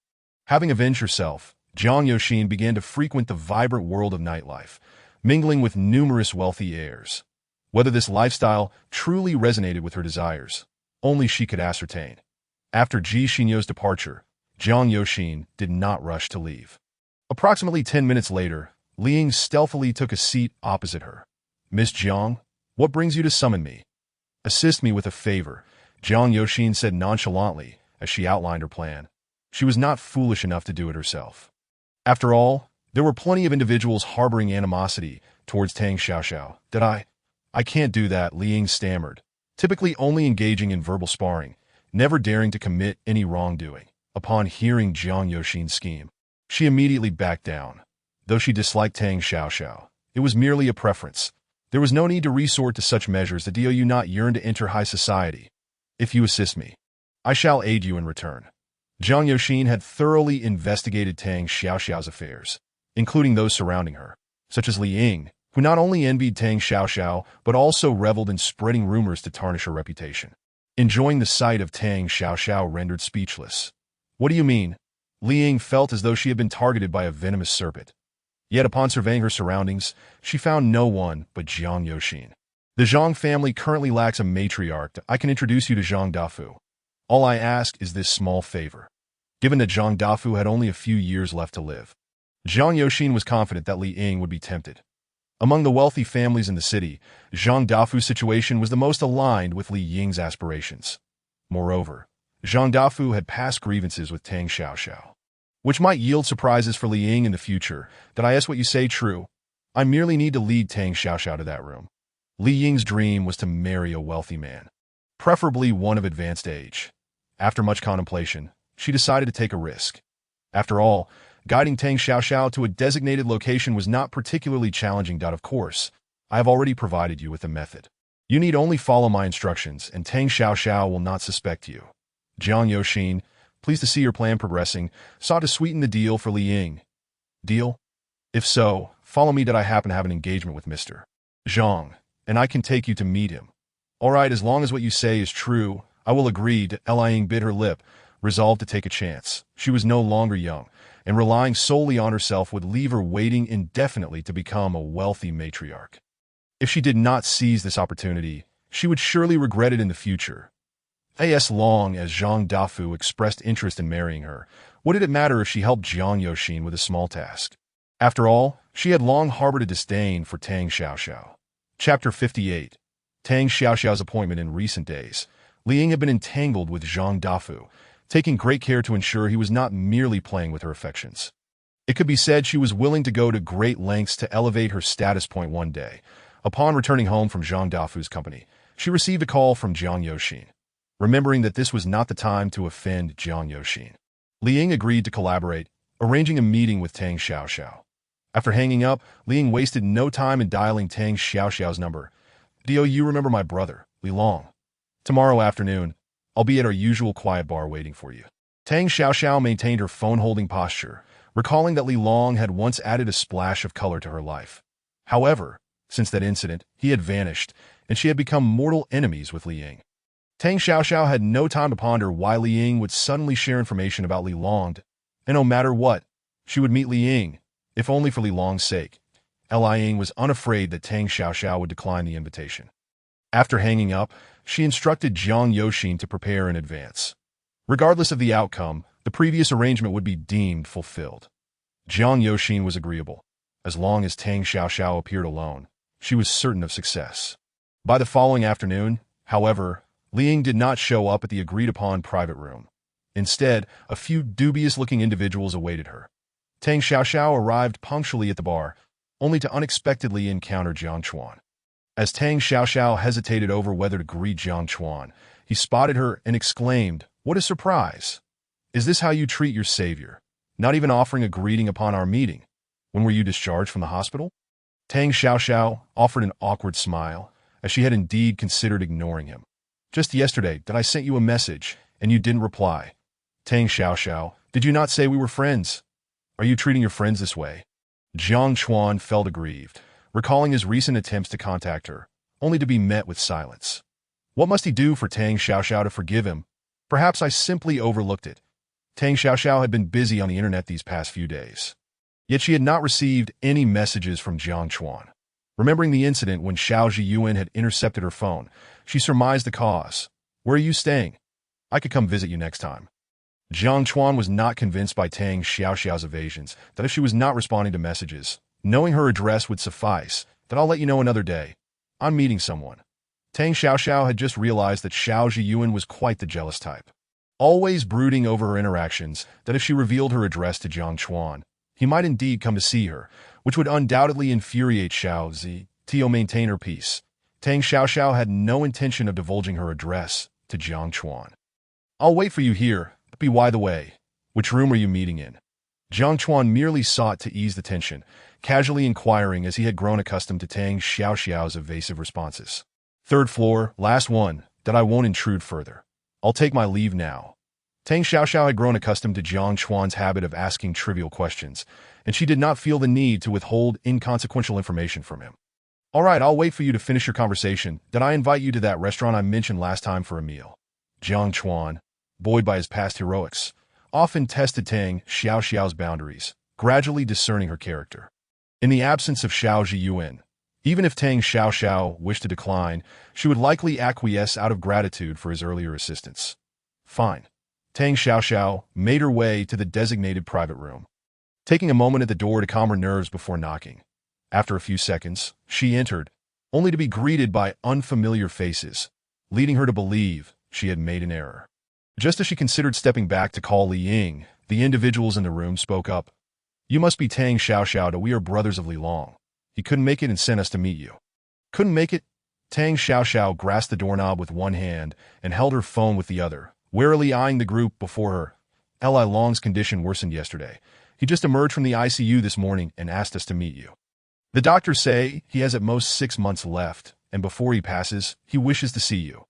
Having avenged herself, Jiang Yoxin began to frequent the vibrant world of nightlife, mingling with numerous wealthy heirs. Whether this lifestyle truly resonated with her desires, only she could ascertain. After Ji Xinyo's departure, Jiang Yoxin did not rush to leave. Approximately 10 minutes later, Li Ying stealthily took a seat opposite her. "Miss Jiang, what brings you to summon me?" "Assist me with a favor," Jiang Yoxin said nonchalantly as she outlined her plan. She was not foolish enough to do it herself. After all, there were plenty of individuals harboring animosity towards Tang Xiaoxiao. I can't do that," Li Ying stammered, typically only engaging in verbal sparring, never daring to commit any wrongdoing. Upon hearing Jiang Yoxin's scheme, she immediately backed down. Though she disliked Tang Xiaoxiao, it was merely a preference. There was no need to resort to such measures that do you not yearn to enter high society. "If you assist me, I shall aid you in return." Jiang Yoxin had thoroughly investigated Tang Xiaoxiao's affairs, including those surrounding her, such as Li Ying, who not only envied Tang Xiaoxiao but also reveled in spreading rumors to tarnish her reputation. Enjoying the sight of Tang Xiaoxiao rendered speechless. "What do you mean?" Li Ying felt as though she had been targeted by a venomous serpent. Yet upon surveying her surroundings, she found no one but Jiang Yoxin. "The Zhang family currently lacks a matriarch. I can introduce you to Zhang Dafu. All I ask is this small favor." Given that Zhang Dafu had only a few years left to live, Jiang Yoxin was confident that Li Ying would be tempted. Among the wealthy families in the city, Zhang Dafu's situation was the most aligned with Li Ying's aspirations. Moreover, Zhang Dafu had past grievances with Tang Xiaoxiao, which might yield surprises for Li Ying in the future. "Did I ask what you say true? I merely need to lead Tang Xiaoxiao to that room." Li Ying's dream was to marry a wealthy man, preferably one of advanced age. After much contemplation, she decided to take a risk. After all, guiding Tang Xiaoxiao to a designated location was not particularly challenging. Of course, I have already provided you with a method. You need only follow my instructions, and Tang Xiaoxiao will not suspect you. Jiang Yoxin, pleased to see your plan progressing, sought to sweeten the deal for Li Ying. "Deal? If so, follow me. I happen to have an engagement with Mr. Zhang, and I can take you to meet him." "All right, as long as what you say is true, I will agree." Li Ying bit her lip, resolved to take a chance. She was no longer young, and relying solely on herself would leave her waiting indefinitely to become a wealthy matriarch. If she did not seize this opportunity, she would surely regret it in the future. As long as Zhang Dafu expressed interest in marrying her, what did it matter if she helped Jiang Yoxin with a small task? After all, she had long harbored a disdain for Tang Xiaoxiao. Chapter 58. Tang Xiaoxiao's appointment. In recent days, Li Ying had been entangled with Zhang Dafu, taking great care to ensure he was not merely playing with her affections. It could be said she was willing to go to great lengths to elevate her status point. One day, upon returning home from Zhang Dafu's company, she received a call from Jiang Yoxin. Remembering that this was not the time to offend Jiang Yoxin, Li Ying agreed to collaborate, arranging a meeting with Tang Xiaoxiao. After hanging up, Li Ying wasted no time in dialing Tang Xiaoxiao's number. "Do you remember my brother, Li Long? Tomorrow afternoon, I'll be at our usual quiet bar waiting for you." Tang Xiaoxiao maintained her phone-holding posture, recalling that Li Long had once added a splash of color to her life. However, since that incident, he had vanished, and she had become mortal enemies with Li Ying. Tang Xiaoxiao had no time to ponder why Li Ying would suddenly share information about Li Long, and no matter what, she would meet Li Ying, if only for Li Long's sake. Li Ying was unafraid that Tang Xiaoxiao would decline the invitation. After hanging up, she instructed Jiang Yoxin to prepare in advance. Regardless of the outcome, the previous arrangement would be deemed fulfilled. Jiang Yoxin was agreeable. As long as Tang Xiaoxiao appeared alone, she was certain of success. By the following afternoon, However, Li Ying did not show up at the agreed-upon private room. Instead, a few dubious-looking individuals awaited her. Tang Xiaoxiao arrived punctually at the bar, only to unexpectedly encounter Jiang Chuan. As Tang Xiaoxiao hesitated over whether to greet Jiang Chuan, he spotted her and exclaimed, "What a surprise! Is this how you treat your savior? Not even offering a greeting upon our meeting? When were you discharged from the hospital?" Tang Xiaoxiao offered an awkward smile, as she had indeed considered ignoring him. "Just yesterday that I sent you a message, and you didn't reply. Tang Xiaoxiao, did you not say we were friends? Are you treating your friends this way?" Jiang Chuan felt aggrieved, recalling his recent attempts to contact her, only to be met with silence. What must he do for Tang Xiaoxiao to forgive him? Perhaps I simply overlooked it. Tang Xiaoxiao had been busy on the internet these past few days. Yet she had not received any messages from Jiang Chuan. Remembering the incident when Xiao Zhiyuan had intercepted her phone, she surmised the cause. "Where are you staying? I could come visit you next time." Jiang Chuan was not convinced by Tang Xiaoxiao's evasions that if she was not responding to messages, knowing her address would suffice, that "I'll let you know another day. I'm meeting someone." Tang Xiaoxiao had just realized that Xiao Zhiyuan was quite the jealous type, always brooding over her interactions, that if she revealed her address to Jiang Chuan, he might indeed come to see her, which would undoubtedly infuriate Xiao Zi to maintain her peace. Tang Xiaoxiao had no intention of divulging her address to Jiang Chuan. "I'll wait for you here, but by the way, which room are you meeting in?" Jiang Chuan merely sought to ease the tension, casually inquiring as he had grown accustomed to Tang Xiaoxiao's evasive responses. "Third floor, last one, that I won't intrude further. I'll take my leave now." Tang Xiaoxiao had grown accustomed to Jiang Chuan's habit of asking trivial questions, and she did not feel the need to withhold inconsequential information from him. "All right, I'll wait for you to finish your conversation, then I invite you to that restaurant I mentioned last time for a meal." Jiang Chuan, buoyed by his past heroics, often tested Tang Xiaoxiao's boundaries, gradually discerning her character. In the absence of Xiao Zhiyuan, even if Tang Xiaoxiao wished to decline, she would likely acquiesce out of gratitude for his earlier assistance. Fine. Tang Xiaoxiao made her way to the designated private room, taking a moment at the door to calm her nerves before knocking. After a few seconds, she entered, only to be greeted by unfamiliar faces, leading her to believe she had made an error. Just as she considered stepping back to call Li Ying, the individuals in the room spoke up. "You must be Tang Xiaoxiao. We are brothers of Li Long. He couldn't make it and sent us to meet you." "Couldn't make it?" Tang Xiaoxiao grasped the doorknob with one hand and held her phone with the other, warily eyeing the group before her. "Li Long's condition worsened yesterday. He just emerged from the ICU this morning and asked us to meet you. The doctors say he has at most 6 months left, and before he passes, he wishes to see you.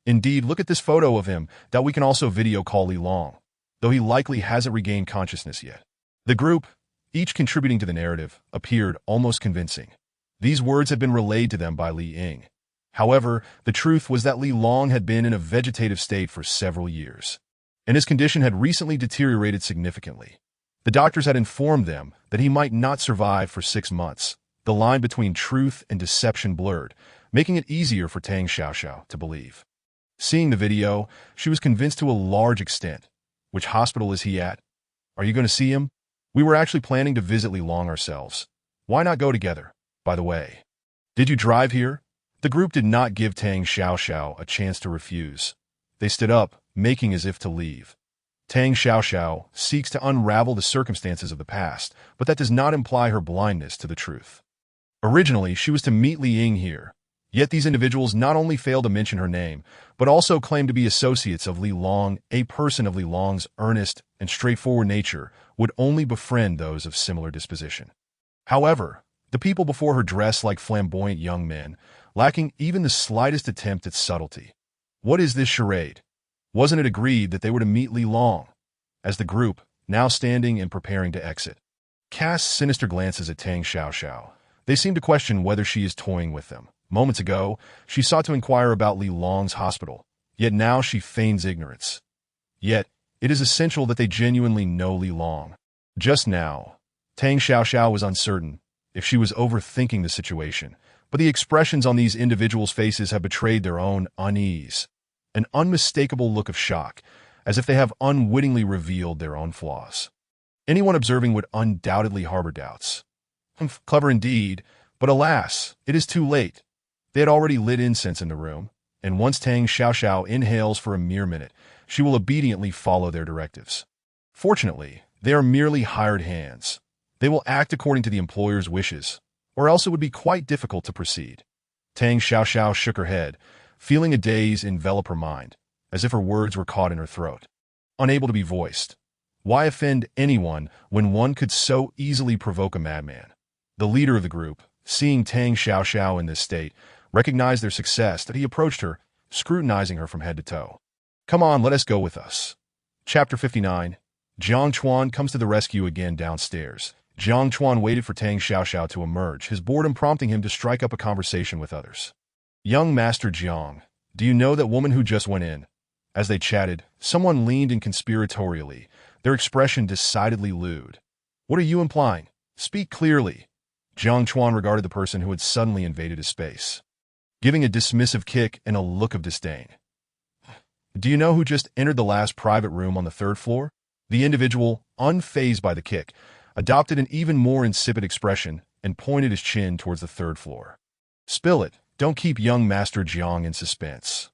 Indeed, look at this photo of him that we can also video call Li Long, though he likely hasn't regained consciousness yet." The group, each contributing to the narrative, appeared almost convincing. These words had been relayed to them by Li Ying. However, the truth was that Li Long had been in a vegetative state for several years, and his condition had recently deteriorated significantly. The doctors had informed them that he might not survive for 6 months. The line between truth and deception blurred, making it easier for Tang Xiaoxiao to believe. Seeing the video, she was convinced to a large extent. "Which hospital is he at? Are you going to see him? We were actually planning to visit Li Long ourselves. Why not go together? By the way, did you drive here?" The group did not give Tang Xiaoxiao a chance to refuse. They stood up, making as if to leave. Tang Xiaoxiao seeks to unravel the circumstances of the past, but that does not imply her blindness to the truth. Originally, she was to meet Li Ying here, yet these individuals not only failed to mention her name, but also claimed to be associates of Li Long. A person of Li Long's earnest and straightforward nature would only befriend those of similar disposition. However, the people before her dressed like flamboyant young men, lacking even the slightest attempt at subtlety. What is this charade? Wasn't it agreed that they were to meet Li Long? As the group, now standing and preparing to exit, cast sinister glances at Tang Xiaoxiao, they seem to question whether she is toying with them. Moments ago, she sought to inquire about Li Long's hospital, yet now she feigns ignorance. Yet, it is essential that they genuinely know Li Long. Just now, Tang Xiaoxiao was uncertain if she was overthinking the situation, but the expressions on these individuals' faces have betrayed their own unease, an unmistakable look of shock, as if they have unwittingly revealed their own flaws. Anyone observing would undoubtedly harbor doubts. Clever indeed, but alas, it is too late. They had already lit incense in the room, and once Tang Xiaoxiao inhales for a mere minute, she will obediently follow their directives. Fortunately, they are merely hired hands. They will act according to the employer's wishes, or else it would be quite difficult to proceed. Tang Xiaoxiao shook her head, feeling a daze envelop her mind, as if her words were caught in her throat, unable to be voiced. Why offend anyone when one could so easily provoke a madman? The leader of the group, seeing Tang Xiaoxiao in this state, recognized their success that he approached her, scrutinizing her from head to toe. Come on, let us go with us. Chapter 59. Jiang Chuan comes to the rescue again downstairs. Jiang Chuan waited for Tang Xiaoxiao to emerge, his boredom prompting him to strike up a conversation with others. Young Master Jiang, do you know that woman who just went in? As they chatted, someone leaned in conspiratorially, their expression decidedly lewd. What are you implying? Speak clearly. Jiang Chuan regarded the person who had suddenly invaded his space, giving a dismissive kick and a look of disdain. Do you know who just entered the last private room on the 3rd floor? The individual, unfazed by the kick, adopted an even more insipid expression and pointed his chin towards the 3rd floor. Spill it, don't keep young Master Jiang in suspense.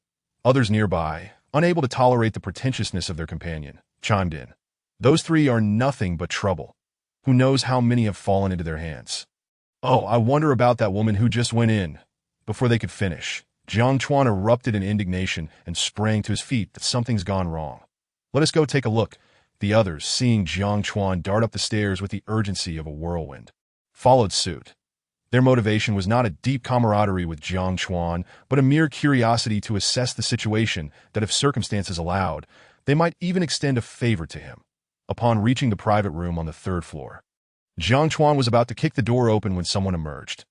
Others nearby, unable to tolerate the pretentiousness of their companion, chimed in. Those three are nothing but trouble. Who knows how many have fallen into their hands? Oh, I wonder about that woman who just went in. Before they could finish, Jiang Chuan erupted in indignation and sprang to his feet that something's gone wrong. Let us go take a look. The others, seeing Jiang Chuan dart up the stairs with the urgency of a whirlwind, followed suit. Their motivation was not a deep camaraderie with Jiang Chuan, but a mere curiosity to assess the situation that if circumstances allowed, they might even extend a favor to him. Upon reaching the private room on the 3rd floor, Jiang Chuan was about to kick the door open when someone emerged.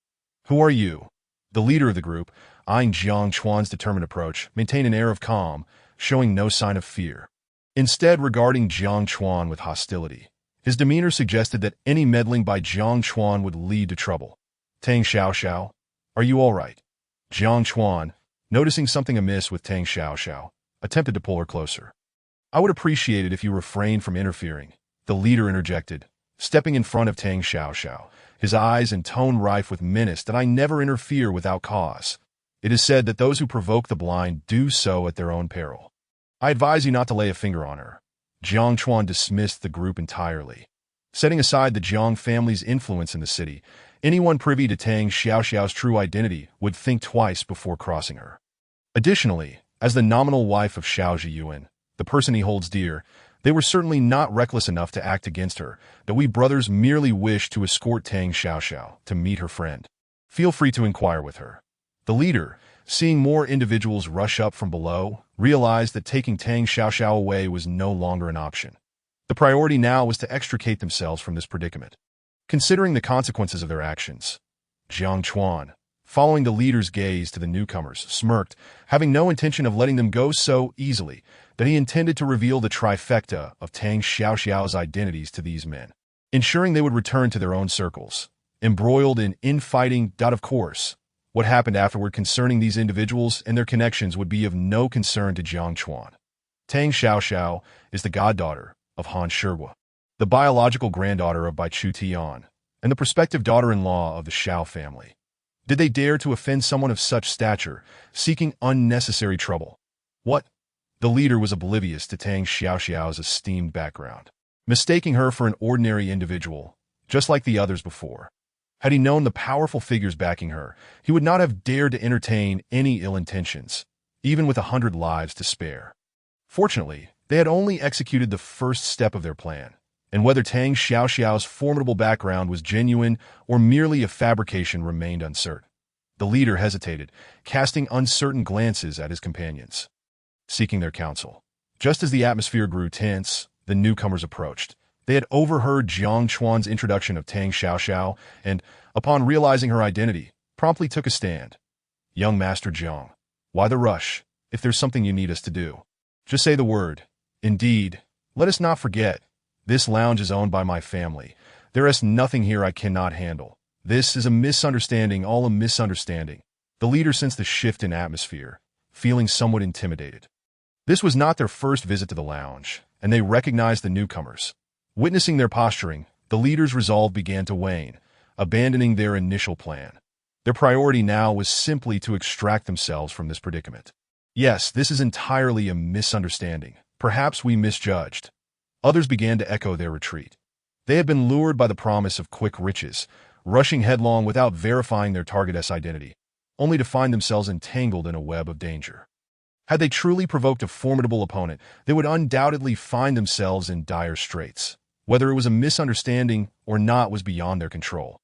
Who are you? The leader of the group, eyeing Jiang Chuan's determined approach, maintained an air of calm, showing no sign of fear. Instead, regarding Jiang Chuan with hostility, his demeanor suggested that any meddling by Jiang Chuan would lead to trouble. Tang Xiaoxiao, are you all right? Jiang Chuan, noticing something amiss with Tang Xiaoxiao, attempted to pull her closer. I would appreciate it if you refrained from interfering, the leader interjected, stepping in front of Tang Xiaoxiao, his eyes and tone rife with menace that I never interfere without cause. It is said that those who provoke the blind do so at their own peril. I advise you not to lay a finger on her. Jiang Chuan dismissed the group entirely. Setting aside the Jiang family's influence in the city, anyone privy to Tang Xiaoxiao's true identity would think twice before crossing her. Additionally, as the nominal wife of Xiao Zhiyuan, the person he holds dear, they were certainly not reckless enough to act against her, that we brothers merely wish to escort Tang Xiaoxiao to meet her friend. Feel free to inquire with her. The leader, seeing more individuals rush up from below, realized that taking Tang Xiaoxiao away was no longer an option. The priority now was to extricate themselves from this predicament. Considering the consequences of their actions, Jiang Chuan, following the leader's gaze to the newcomers, smirked, having no intention of letting them go so easily that he intended to reveal the trifecta of Tang Xiaoxiao's identities to these men, ensuring they would return to their own circles, embroiled in infighting. Of course, what happened afterward concerning these individuals and their connections would be of no concern to Jiang Chuan. Tang Xiaoxiao is the goddaughter of Han Shihua, the biological granddaughter of Bai Chu Tian, and the prospective daughter-in-law of the Xiao family. Did they dare to offend someone of such stature, seeking unnecessary trouble? What? The leader was oblivious to Tang Xiaoxiao's esteemed background, mistaking her for an ordinary individual, just like the others before. Had he known the powerful figures backing her, he would not have dared to entertain any ill intentions, even with 100 lives to spare. Fortunately, they had only executed the first step of their plan, and whether Tang Xiaoxiao's formidable background was genuine or merely a fabrication remained uncertain. The leader hesitated, casting uncertain glances at his companions, seeking their counsel. Just as the atmosphere grew tense, the newcomers approached. They had overheard Jiang Chuan's introduction of Tang Xiaoxiao and, upon realizing her identity, promptly took a stand. Young Master Jiang, why the rush? If there's something you need us to do, just say the word. Indeed, let us not forget, this lounge is owned by my family. There is nothing here I cannot handle. This is a misunderstanding, all a misunderstanding. The leader sensed the shift in atmosphere, feeling somewhat intimidated. This was not their first visit to the lounge, and they recognized the newcomers. Witnessing their posturing, the leader's resolve began to wane, abandoning their initial plan. Their priority now was simply to extract themselves from this predicament. Yes, this is entirely a misunderstanding. Perhaps we misjudged. Others began to echo their retreat. They had been lured by the promise of quick riches, rushing headlong without verifying their target's identity, only to find themselves entangled in a web of danger. Had they truly provoked a formidable opponent, they would undoubtedly find themselves in dire straits. Whether it was a misunderstanding or not was beyond their control.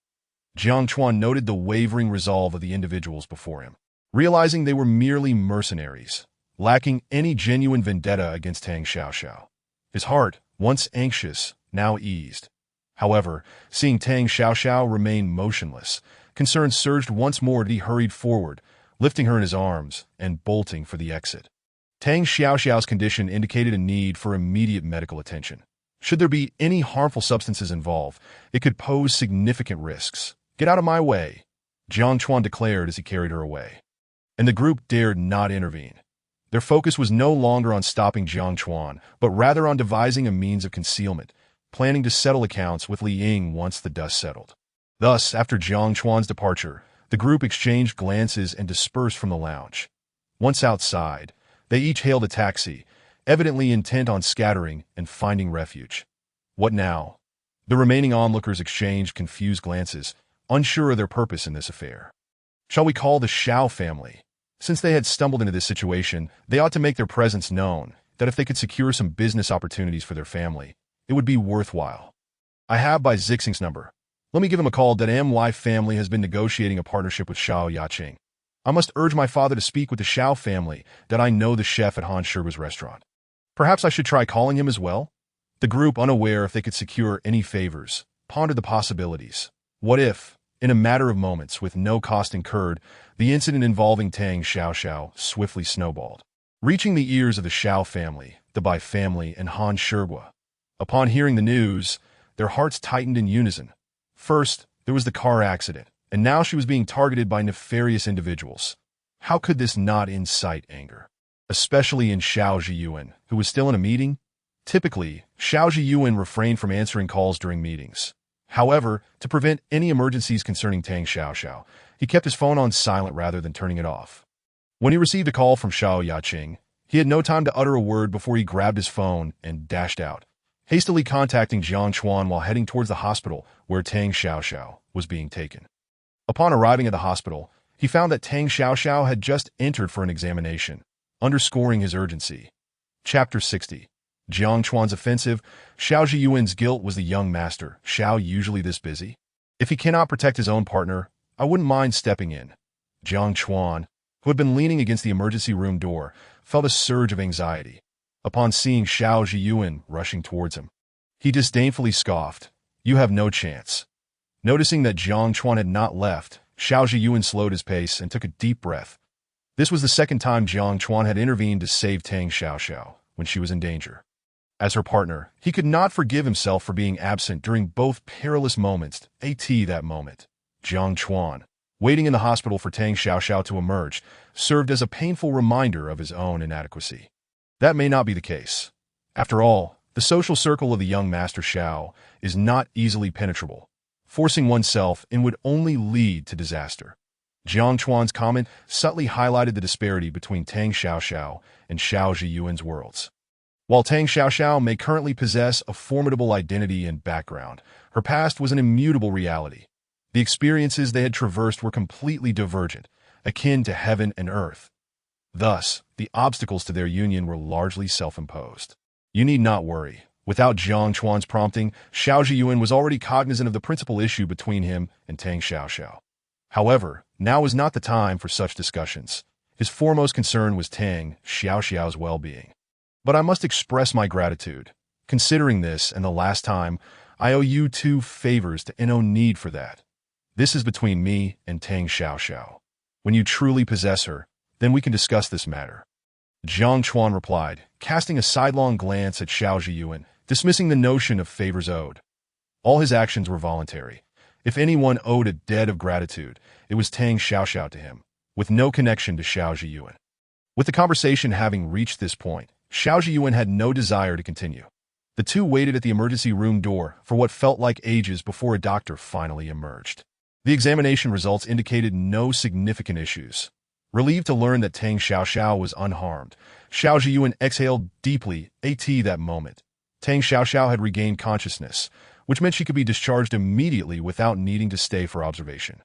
Jiang Chuan noted the wavering resolve of the individuals before him, realizing they were merely mercenaries, lacking any genuine vendetta against Tang Xiaoxiao. His heart, once anxious, now eased. However, seeing Tang Xiaoxiao remain motionless, concern surged once more as he hurried forward, lifting her in his arms and bolting for the exit. Tang Xiaoxiao's condition indicated a need for immediate medical attention. Should there be any harmful substances involved, it could pose significant risks. "Get out of my way," Jiang Chuan declared as he carried her away. And the group dared not intervene. Their focus was no longer on stopping Jiang Chuan, but rather on devising a means of concealment, planning to settle accounts with Li Ying once the dust settled. Thus, after Jiang Chuan's departure, the group exchanged glances and dispersed from the lounge. Once outside, they each hailed a taxi, evidently intent on scattering and finding refuge. What now? The remaining onlookers exchanged confused glances, unsure of their purpose in this affair. Shall we call the Xiao family? Since they had stumbled into this situation, they ought to make their presence known, that if they could secure some business opportunities for their family, it would be worthwhile. I have Bai Zixing's number. Let me give him a call. That MY family has been negotiating a partnership with Xiao Yaqing. I must urge my father to speak with the Xiao family, that I know the chef at Han Shigua's restaurant. Perhaps I should try calling him as well? The group, unaware if they could secure any favors, pondered the possibilities. What if, in a matter of moments, with no cost incurred, the incident involving Tang Xiaoxiao swiftly snowballed, reaching the ears of the Xiao family, the Bai family, and Han Shigua. Upon hearing the news, their hearts tightened in unison. First, there was the car accident, and now she was being targeted by nefarious individuals. How could this not incite anger? Especially in Xiao Zhiyuan, who was still in a meeting? Typically, Xiao Zhiyuan refrained from answering calls during meetings. However, to prevent any emergencies concerning Tang Xiaoxiao, he kept his phone on silent rather than turning it off. When he received a call from Xiao Yaqing, he had no time to utter a word before he grabbed his phone and dashed out, hastily contacting Jiang Chuan while heading towards the hospital where Tang Xiaoxiao was being taken. Upon arriving at the hospital, he found that Tang Xiaoxiao had just entered for an examination, underscoring his urgency. Chapter 60. Jiang Chuan's offensive. Xiao Zhiyuan's guilt was the young master. Xiao usually this busy? If he cannot protect his own partner, I wouldn't mind stepping in. Jiang Chuan, who had been leaning against the emergency room door, felt a surge of anxiety upon seeing Xiao Zhiyuan rushing towards him. He disdainfully scoffed, "You have no chance." Noticing that Jiang Chuan had not left, Xiao Zhiyuan slowed his pace and took a deep breath. This was the second time Jiang Chuan had intervened to save Tang Xiaoxiao when she was in danger. As her partner, he could not forgive himself for being absent during both perilous moments. That moment, Jiang Chuan, waiting in the hospital for Tang Xiaoxiao to emerge, served as a painful reminder of his own inadequacy. That may not be the case. After all, the social circle of the young Master Xiao is not easily penetrable. Forcing oneself in would only lead to disaster. Jiang Chuan's comment subtly highlighted the disparity between Tang Xiaoxiao and Xiao Zhiyuan's worlds. While Tang Xiaoxiao may currently possess a formidable identity and background, her past was an immutable reality. The experiences they had traversed were completely divergent, akin to heaven and earth. Thus, the obstacles to their union were largely self-imposed. You need not worry. Without Jiang Chuan's prompting, Xiao Zhiyuan was already cognizant of the principal issue between him and Tang Xiaoxiao. However, now was not the time for such discussions. His foremost concern was Tang Xiaoxiao's well-being. But I must express my gratitude. Considering this and the last time, I owe you 2 favors and no need for that. This is between me and Tang Xiaoxiao. When you truly possess her, then we can discuss this matter. Jiang Chuan replied, casting a sidelong glance at Xiao Zhiyuan, dismissing the notion of favors owed. All his actions were voluntary. If anyone owed a debt of gratitude, it was Tang Xiaoxiao to him, with no connection to Xiao Zhiyuan. With the conversation having reached this point, Xiao Zhiyuan had no desire to continue. The two waited at the emergency room door for what felt like ages before a doctor finally emerged. The examination results indicated no significant issues. Relieved to learn that Tang Xiaoxiao was unharmed, Xiao Zhiyuan exhaled deeply, that moment. Tang Xiaoxiao had regained consciousness, which meant she could be discharged immediately without needing to stay for observation.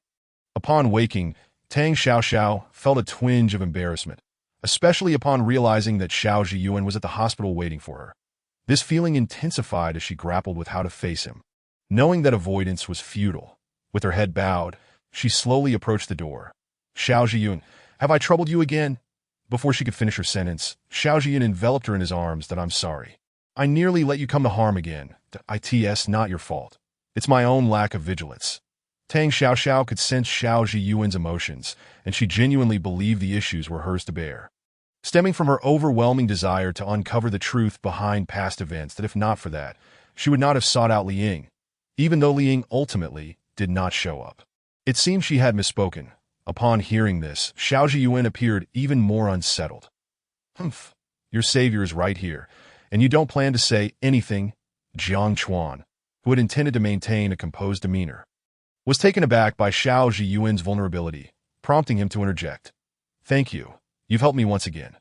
Upon waking, Tang Xiaoxiao felt a twinge of embarrassment, especially upon realizing that Xiao Zhiyuan was at the hospital waiting for her. This feeling intensified as she grappled with how to face him. Knowing that avoidance was futile, with her head bowed, she slowly approached the door. Xiao Zhiyuan, have I troubled you again? Before she could finish her sentence, Xiao Zhiyuan enveloped her in his arms. That I'm sorry. I nearly let you come to harm again. It's not your fault. It's my own lack of vigilance. Tang Xiaoxiao could sense Xiao Zhiyuan's emotions, and she genuinely believed the issues were hers to bear, stemming from her overwhelming desire to uncover the truth behind past events that if not for that, she would not have sought out Li Ying, even though Li Ying ultimately did not show up. It seemed she had misspoken. Upon hearing this, Xiao Zhiyuan appeared even more unsettled. Humph, your savior is right here, and you don't plan to say anything? Jiang Chuan, who had intended to maintain a composed demeanor, was taken aback by Xiao Zhiyuan's vulnerability, prompting him to interject. Thank you. You've helped me once again.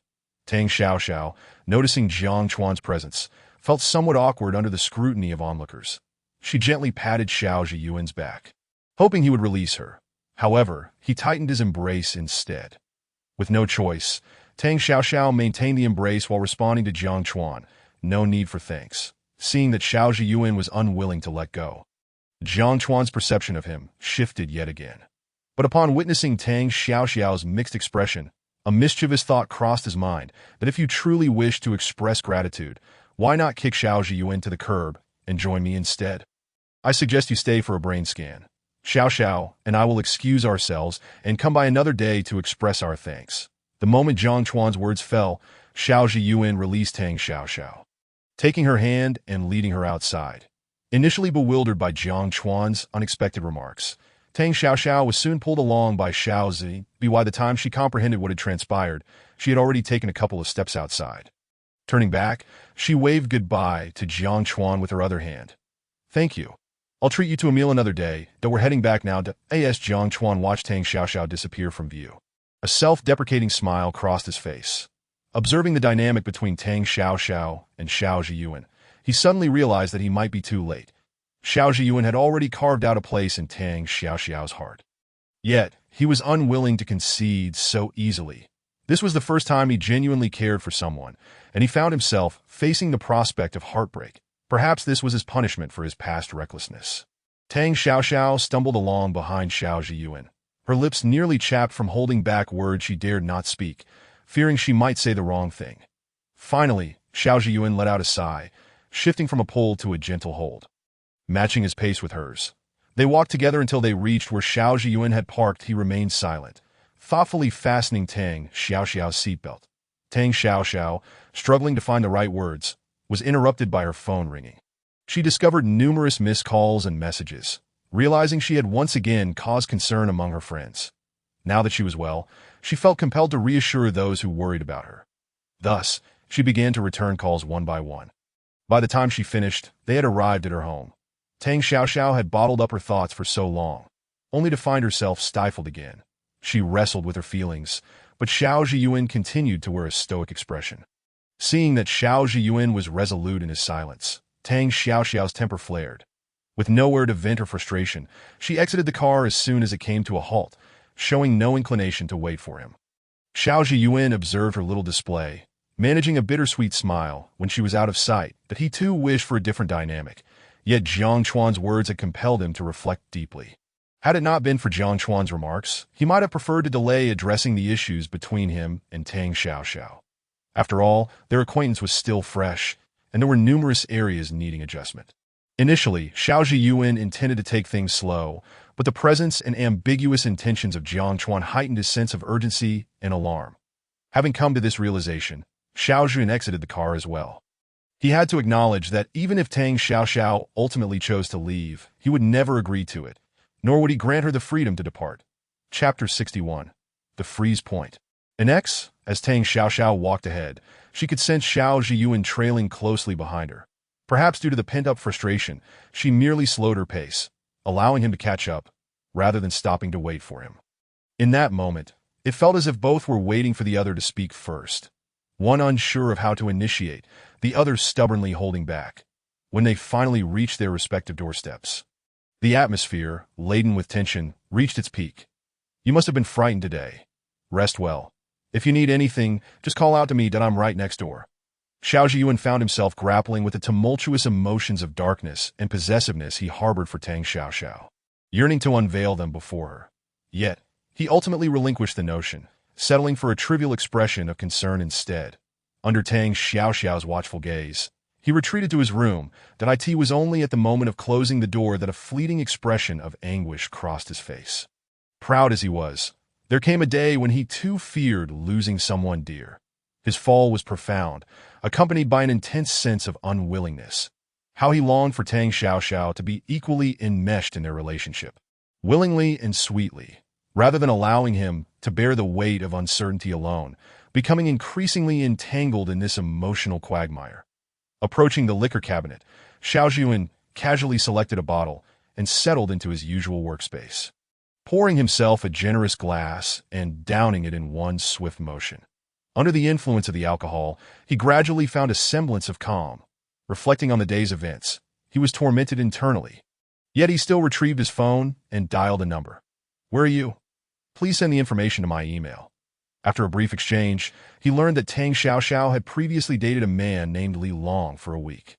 Tang Xiaoxiao, noticing Jiang Chuan's presence, felt somewhat awkward under the scrutiny of onlookers. She gently patted Xiao Zhiyuan's back, hoping he would release her. However, he tightened his embrace instead. With no choice, Tang Xiaoxiao maintained the embrace while responding to Jiang Chuan. No need for thanks, seeing that Xiao Zhiyuan was unwilling to let go. Jiang Chuan's perception of him shifted yet again. But upon witnessing Tang Xiaoxiao's mixed expression, a mischievous thought crossed his mind that if you truly wish to express gratitude, why not kick Xiao Zhiyuan to the curb and join me instead? I suggest you stay for a brain scan. Xiao and I will excuse ourselves and come by another day to express our thanks. The moment Jiang Chuan's words fell, Xiao Zhiyuan released Tang Xiaoxiao, taking her hand and leading her outside. Initially bewildered by Jiang Chuan's unexpected remarks, Tang Xiaoxiao was soon pulled along by Xiao Zi. By the time she comprehended what had transpired, she had already taken a couple of steps outside. Turning back, she waved goodbye to Jiang Chuan with her other hand. Thank you. I'll treat you to a meal another day, though we're heading back now to as Jiang Chuan watched Tang Xiaoxiao disappear from view. A self-deprecating smile crossed his face. Observing the dynamic between Tang Xiaoxiao and Xiao Zhiyuan, he suddenly realized that he might be too late. Xiao Zhiyuan had already carved out a place in Tang Xiaoxiao's heart. Yet, he was unwilling to concede so easily. This was the first time he genuinely cared for someone, and he found himself facing the prospect of heartbreak. Perhaps this was his punishment for his past recklessness. Tang Xiaoxiao stumbled along behind Xiao Zhiyuan, her lips nearly chapped from holding back words she dared not speak, fearing she might say the wrong thing. Finally, Xiao Zhiyuan let out a sigh, shifting from a pull to a gentle hold. Matching his pace with hers, they walked together until they reached where Xiao Zhiyuan had parked. He remained silent, thoughtfully fastening Tang Xiaoxiao's seatbelt. Tang Xiaoxiao, struggling to find the right words, was interrupted by her phone ringing. She discovered numerous missed calls and messages, realizing she had once again caused concern among her friends. Now that she was well, she felt compelled to reassure those who worried about her. Thus, she began to return calls one by one. By the time she finished, they had arrived at her home. Tang Xiaoxiao had bottled up her thoughts for so long, only to find herself stifled again. She wrestled with her feelings, but Xiao Zhiyuan continued to wear a stoic expression. Seeing that Xiao Zhiyuan was resolute in his silence, Tang Xiaoxiao's temper flared. With nowhere to vent her frustration, she exited the car as soon as it came to a halt, showing no inclination to wait for him. Xiao Zhiyuan observed her little display, managing a bittersweet smile when she was out of sight, that he too wished for a different dynamic, yet Jiang Chuan's words had compelled him to reflect deeply. Had it not been for Jiang Chuan's remarks, he might have preferred to delay addressing the issues between him and Tang Xiaoxiao. After all, their acquaintance was still fresh, and there were numerous areas needing adjustment. Initially, Xiao Zhiyuan intended to take things slow, but the presence and ambiguous intentions of Jiang Chuan heightened his sense of urgency and alarm. Having come to this realization, Xiao Zhiyuan exited the car as well. He had to acknowledge that even if Tang Xiaoxiao ultimately chose to leave, he would never agree to it, nor would he grant her the freedom to depart. Chapter 61. The Freeze Point. As Tang Xiaoxiao walked ahead, she could sense Xiao Zhiyuan trailing closely behind her. Perhaps due to the pent-up frustration, she merely slowed her pace, allowing him to catch up, rather than stopping to wait for him. In that moment, It felt as if both were waiting for the other to speak first. One unsure of how to initiate, the other stubbornly holding back. When they finally reached their respective doorsteps, the atmosphere, laden with tension, reached its peak. You must have been frightened today. Rest well. If you need anything, just call out to me that I'm right next door. Xiao Zhiyuan found himself grappling with the tumultuous emotions of darkness and possessiveness he harbored for Tang Xiaoxiao, yearning to unveil them before her. Yet, he ultimately relinquished the notion, settling for a trivial expression of concern instead. Under Tang Xiaoxiao's watchful gaze, he retreated to his room. That it was only at the moment of closing the door that a fleeting expression of anguish crossed his face. Proud as he was, there came a day when he too feared losing someone dear. His fall was profound, accompanied by an intense sense of unwillingness. How he longed for Tang Xiaoxiao to be equally enmeshed in their relationship, willingly and sweetly, rather than allowing him to bear the weight of uncertainty alone, becoming increasingly entangled in this emotional quagmire. Approaching the liquor cabinet, Xiao Zhiyuan casually selected a bottle and settled into his usual workspace, pouring himself a generous glass and downing it in one swift motion. Under the influence of the alcohol, he gradually found a semblance of calm. Reflecting on the day's events, he was tormented internally. Yet he still retrieved his phone and dialed a number. "Where are you? Please send the information to my email." After a brief exchange, he learned that Tang Xiaoxiao had previously dated a man named Li Long for a week.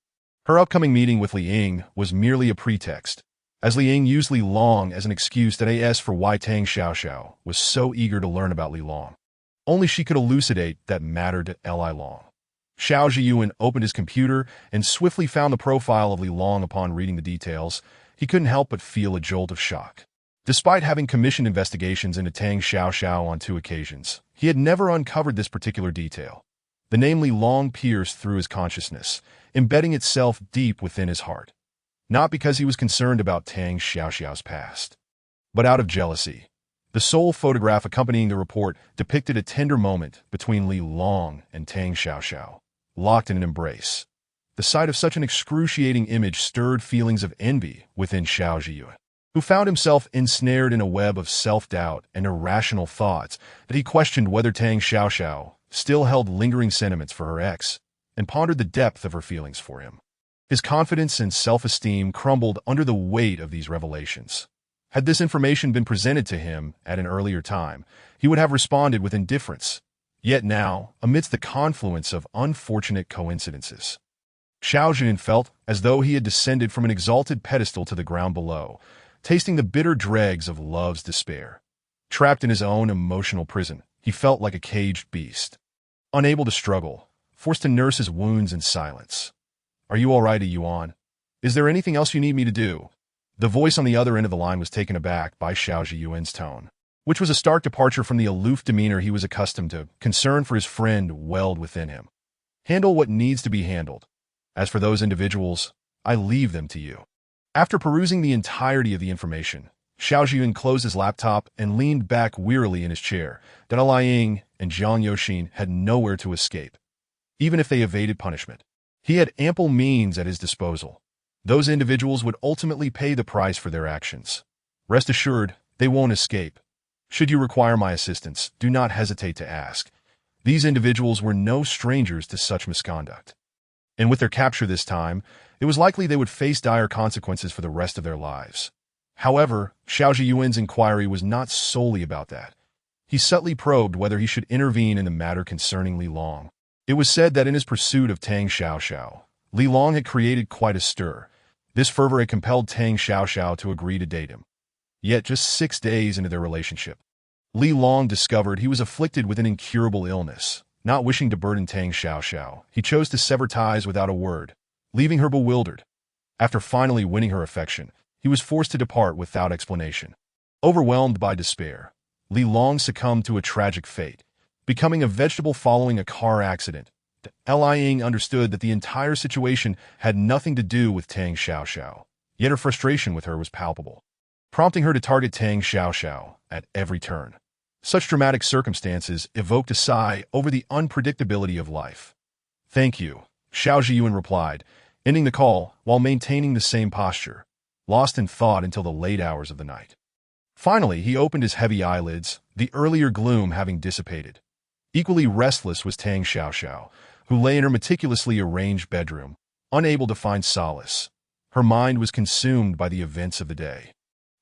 Her upcoming meeting with Li Ying was merely a pretext, as Li Ying used Li Long as an excuse for why Tang Xiaoxiao was so eager to learn about Li Long. Only she could elucidate that matter to Li Long. Xiao Zhiyuan opened his computer and swiftly found the profile of Li Long. Upon reading the details, he couldn't help but feel a jolt of shock. Despite having commissioned investigations into Tang Xiaoxiao on 2 occasions, he had never uncovered this particular detail. The name Li Long pierced through his consciousness, embedding itself deep within his heart. Not because he was concerned about Tang Xiaoxiao's past, but out of jealousy. The sole photograph accompanying the report depicted a tender moment between Li Long and Tang Xiaoxiao, locked in an embrace. The sight of such an excruciating image stirred feelings of envy within Xiao Zhiyuan, who found himself ensnared in a web of self-doubt and irrational thoughts that he questioned whether Tang Xiaoxiao still held lingering sentiments for her ex, and pondered the depth of her feelings for him. His confidence and self-esteem crumbled under the weight of these revelations. Had this information been presented to him at an earlier time, he would have responded with indifference. Yet now, amidst the confluence of unfortunate coincidences, Xiao Zhiyuan felt as though he had descended from an exalted pedestal to the ground below, tasting the bitter dregs of love's despair. Trapped in his own emotional prison, he felt like a caged beast, unable to struggle, forced to nurse his wounds in silence. "Are you all right, Yuan? Is there anything else you need me to do?" The voice on the other end of the line was taken aback by Xiao Zhiyuan's tone, which was a stark departure from the aloof demeanor he was accustomed to. Concern for his friend welled within him. "Handle what needs to be handled. As for those individuals, I leave them to you." After perusing the entirety of the information, Xiao Zhiyuan closed his laptop and leaned back wearily in his chair. Li Ying and Jiang Yoxin had nowhere to escape. Even if they evaded punishment, he had ample means at his disposal. Those individuals would ultimately pay the price for their actions. Rest assured, they won't escape. Should you require my assistance, do not hesitate to ask. These individuals were no strangers to such misconduct. And with their capture this time, it was likely they would face dire consequences for the rest of their lives. However, Xiao Zhiyuan's inquiry was not solely about that. He subtly probed whether he should intervene in the matter concerning Li Long. It was said that in his pursuit of Tang Xiaoxiao, Li Long had created quite a stir. This fervor had compelled Tang Xiaoxiao to agree to date him. Yet just 6 days into their relationship, Li Long discovered he was afflicted with an incurable illness. Not wishing to burden Tang Xiaoxiao, he chose to sever ties without a word, leaving her bewildered. After finally winning her affection, he was forced to depart without explanation. Overwhelmed by despair, Li Long succumbed to a tragic fate, becoming a vegetable following a car accident. Li Ying understood that the entire situation had nothing to do with Tang Xiaoxiao, yet her frustration with her was palpable, prompting her to target Tang Xiaoxiao at every turn. Such dramatic circumstances evoked a sigh over the unpredictability of life. "Thank you," Xiao Zhiyuan replied, ending the call while maintaining the same posture, lost in thought until the late hours of the night. Finally, he opened his heavy eyelids, the earlier gloom having dissipated. Equally restless was Tang Xiaoxiao, who lay in her meticulously arranged bedroom, unable to find solace. Her mind was consumed by the events of the day.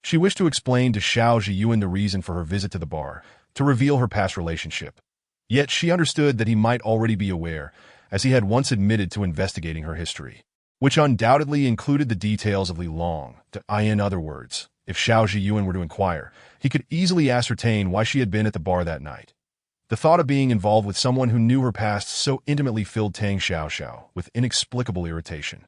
She wished to explain to Xiao Zhiyuan the reason for her visit to the bar, to reveal her past relationship. Yet she understood that he might already be aware, as he had once admitted to investigating her history, which undoubtedly included the details of Li Long. In other words, if Xiao Zhiyuan were to inquire, he could easily ascertain why she had been at the bar that night. The thought of being involved with someone who knew her past so intimately filled Tang Xiaoxiao with inexplicable irritation.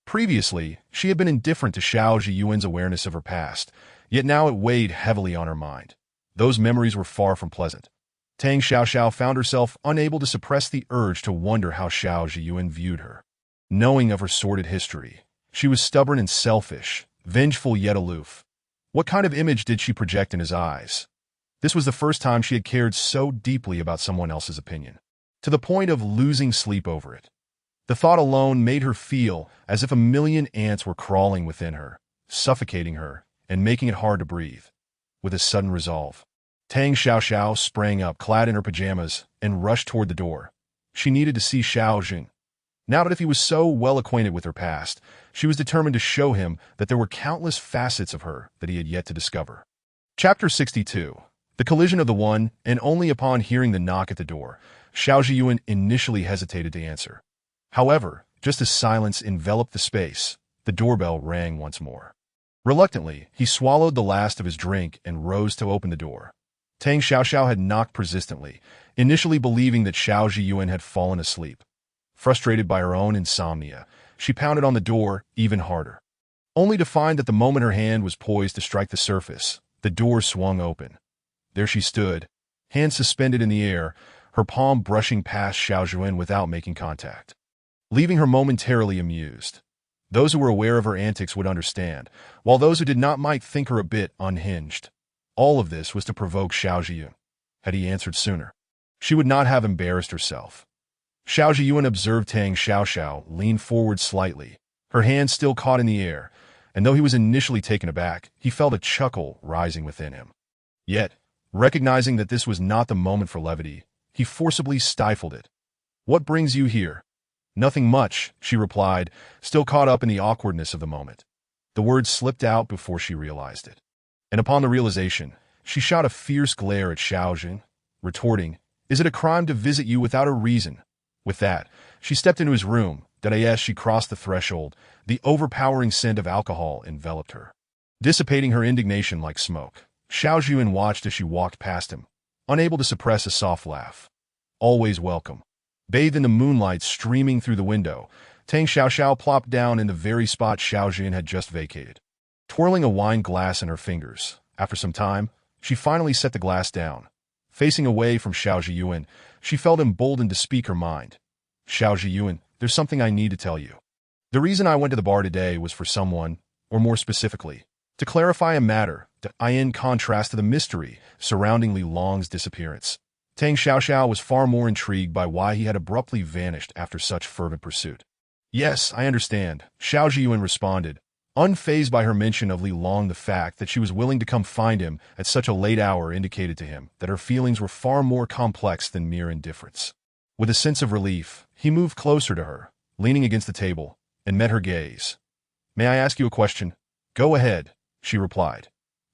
Previously, she had been indifferent to Xiao Zhiyuan's awareness of her past, yet now it weighed heavily on her mind. Those memories were far from pleasant. Tang Xiaoxiao found herself unable to suppress the urge to wonder how Xiao Zhiyuan viewed her. Knowing of her sordid history, she was stubborn and selfish, vengeful yet aloof. What kind of image did she project in his eyes? This was the first time she had cared so deeply about someone else's opinion, to the point of losing sleep over it. The thought alone made her feel as if a million ants were crawling within her, suffocating her, and making it hard to breathe. With a sudden resolve, Tang Xiaoxiao sprang up, clad in her pajamas, and rushed toward the door. She needed to see Xiao Jing. Now that if he was so well acquainted with her past, she was determined to show him that there were countless facets of her that he had yet to discover. Chapter 62. The collision of the one, and only upon hearing the knock at the door, Xiao Zhiyuan initially hesitated to answer. However, just as silence enveloped the space, the doorbell rang once more. Reluctantly, he swallowed the last of his drink and rose to open the door. Tang Xiaoxiao had knocked persistently, initially believing that Xiao Zhiyuan had fallen asleep. Frustrated by her own insomnia, she pounded on the door even harder, only to find that the moment her hand was poised to strike the surface, the door swung open. There she stood, hands suspended in the air, her palm brushing past Xiao Zhiyuan without making contact, leaving her momentarily amused. Those who were aware of her antics would understand, while those who did not might think her a bit unhinged. All of this was to provoke Xiao Zhiyuan. Had he answered sooner, she would not have embarrassed herself. Xiao Zhiyuan observed Tang Xiaoxiao lean forward slightly, her hands still caught in the air, and though he was initially taken aback, he felt a chuckle rising within him. Yet, recognizing that this was not the moment for levity, he forcibly stifled it. "What brings you here?" "Nothing much," she replied, still caught up in the awkwardness of the moment. The words slipped out before she realized it. And upon the realization, she shot a fierce glare at Xiao Jing, retorting, "Is it a crime to visit you without a reason?" With that, she stepped into his room, that as she crossed the threshold, the overpowering scent of alcohol enveloped her, dissipating her indignation like smoke. Xiao Zhiyuan watched as she walked past him, unable to suppress a soft laugh. Always welcome. Bathed in the moonlight streaming through the window, Tang Xiaoxiao plopped down in the very spot Xiao Zhiyuan had just vacated. Twirling a wine glass in her fingers, after some time, she finally set the glass down. Facing away from Xiao Zhiyuan, she felt emboldened to speak her mind. "Xiao Zhiyuan, there's something I need to tell you. The reason I went to the bar today was for someone, or more specifically, to clarify a matter that in contrast to the mystery surrounding Li Long's disappearance." Tang Xiaoxiao was far more intrigued by why he had abruptly vanished after such fervent pursuit. "Yes, I understand," Xiao Zhiyuan responded, unfazed by her mention of Li Long. The fact that she was willing to come find him at such a late hour indicated to him that her feelings were far more complex than mere indifference. With a sense of relief, he moved closer to her, leaning against the table, and met her gaze. "May I ask you a question?" "Go ahead," she replied.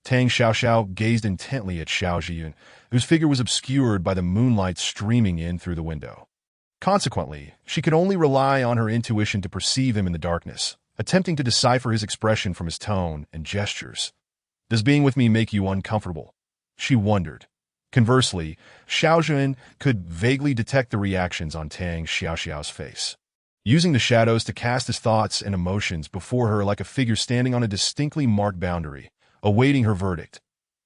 Tang Xiaoxiao gazed intently at Xiao Zhiyuan, whose figure was obscured by the moonlight streaming in through the window. Consequently, she could only rely on her intuition to perceive him in the darkness, attempting to decipher his expression from his tone and gestures. "Does being with me make you uncomfortable?" she wondered. Conversely, Xiao Zhiyuan could vaguely detect the reactions on Tang Xiaoxiao's face, using the shadows to cast his thoughts and emotions before her like a figure standing on a distinctly marked boundary, awaiting her verdict.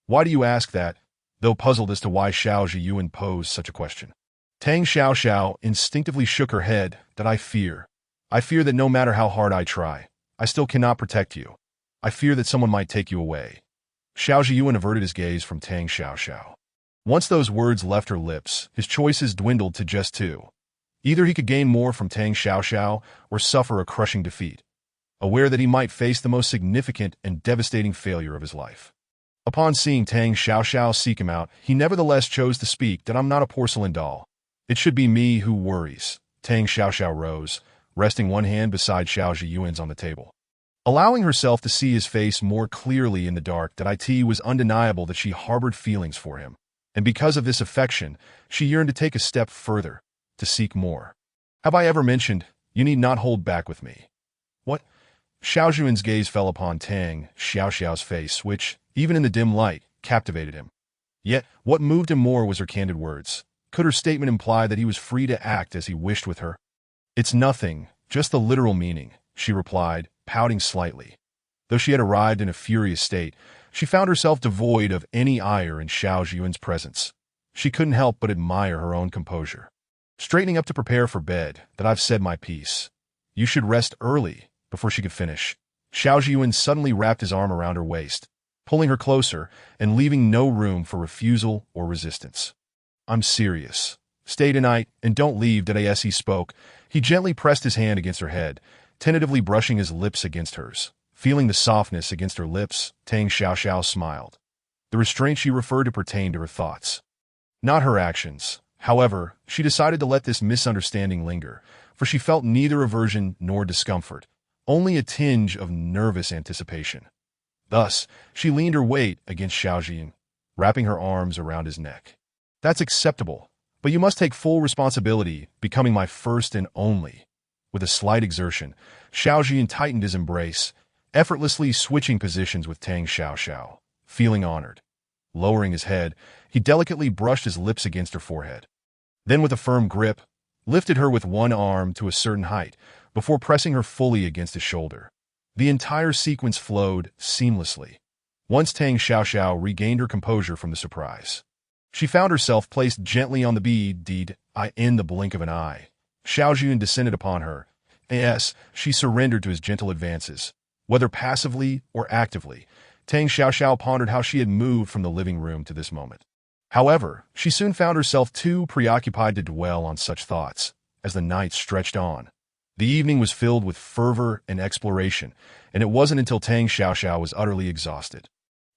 "Why do you ask that?" Though puzzled as to why Xiao Zhiyuan posed such a question, Tang Xiaoxiao instinctively shook her head. "That I fear that no matter how hard I try, I still cannot protect you. I fear that someone might take you away." Xiao Zhiyuan averted his gaze from Tang Xiaoxiao. Once those words left her lips, his choices dwindled to just two. Either he could gain more from Tang Xiaoxiao or suffer a crushing defeat, aware that he might face the most significant and devastating failure of his life. Upon seeing Tang Xiaoxiao seek him out, he nevertheless chose to speak that I'm not a porcelain doll. It should be me who worries. Tang Xiaoxiao rose, resting one hand beside Xiao Zhiyuan's on the table. Allowing herself to see his face more clearly in the dark, that it was undeniable that she harbored feelings for him. And because of this affection, she yearned to take a step further, to seek more. Have I ever mentioned, you need not hold back with me? What? Xiao Zhiyuan's gaze fell upon Tang Xiaoxiao's face, which, even in the dim light, captivated him. Yet, what moved him more was her candid words. Could her statement imply that he was free to act as he wished with her? It's nothing, just the literal meaning, she replied, pouting slightly. Though she had arrived in a furious state, she found herself devoid of any ire in Xiao Zhiyuan's presence. She couldn't help but admire her own composure. Straightening up to prepare for bed, that I've said my piece. You should rest early. Before she could finish, Xiao Zhiyuan suddenly wrapped his arm around her waist, pulling her closer and leaving no room for refusal or resistance. I'm serious. Stay tonight and don't leave. As he spoke, he gently pressed his hand against her head, tentatively brushing his lips against hers. Feeling the softness against her lips, Tang Xiaoxiao smiled. The restraint she referred to pertained to her thoughts, not her actions. However, she decided to let this misunderstanding linger, for she felt neither aversion nor discomfort, only a tinge of nervous anticipation. Thus, she leaned her weight against Xiao Zhiyuan, wrapping her arms around his neck. That's acceptable, but you must take full responsibility, becoming my first and only. With a slight exertion, Xiao Zhiyuan tightened his embrace, effortlessly switching positions with Tang Xiaoxiao, feeling honored. Lowering his head, he delicately brushed his lips against her forehead. Then with a firm grip, lifted her with one arm to a certain height, before pressing her fully against his shoulder. The entire sequence flowed seamlessly. Once Tang Xiaoxiao regained her composure from the surprise, she found herself placed gently on the bed in the blink of an eye. Xiao Zhiyuan descended upon her. She surrendered to his gentle advances. Whether passively or actively, Tang Xiaoxiao pondered how she had moved from the living room to this moment. However, she soon found herself too preoccupied to dwell on such thoughts. As the night stretched on, the evening was filled with fervor and exploration, and it wasn't until Tang Xiaoxiao was utterly exhausted,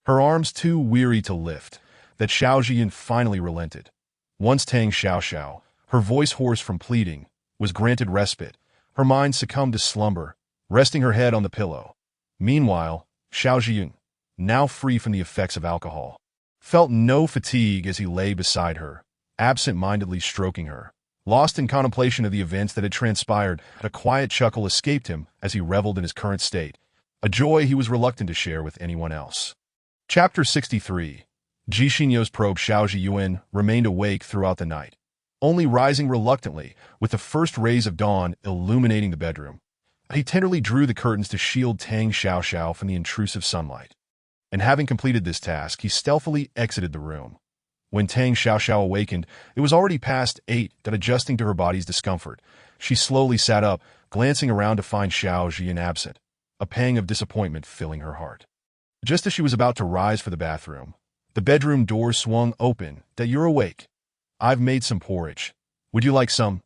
her arms too weary to lift, that Xiao Zhiyuan finally relented. Once Tang Xiaoxiao, her voice hoarse from pleading, was granted respite, her mind succumbed to slumber, resting her head on the pillow. Meanwhile, Xiao Zhiyuan, now free from the effects of alcohol, felt no fatigue as he lay beside her, absent-mindedly stroking her. Lost in contemplation of the events that had transpired, a quiet chuckle escaped him as he reveled in his current state, a joy he was reluctant to share with anyone else. Chapter 63. Ji Xinyo's probe. Xiao Zhiyuan remained awake throughout the night, only rising reluctantly with the first rays of dawn illuminating the bedroom. He tenderly drew the curtains to shield Tang Xiaoxiao from the intrusive sunlight. And having completed this task, he stealthily exited the room. When Tang Xiaoxiao awakened, it was already past 8. Adjusting to her body's discomfort, she slowly sat up, glancing around to find Xiao Zhiyuan absent, a pang of disappointment filling her heart. Just as she was about to rise for the bathroom, the bedroom door swung open. You're awake. I've made some porridge. Would you like some?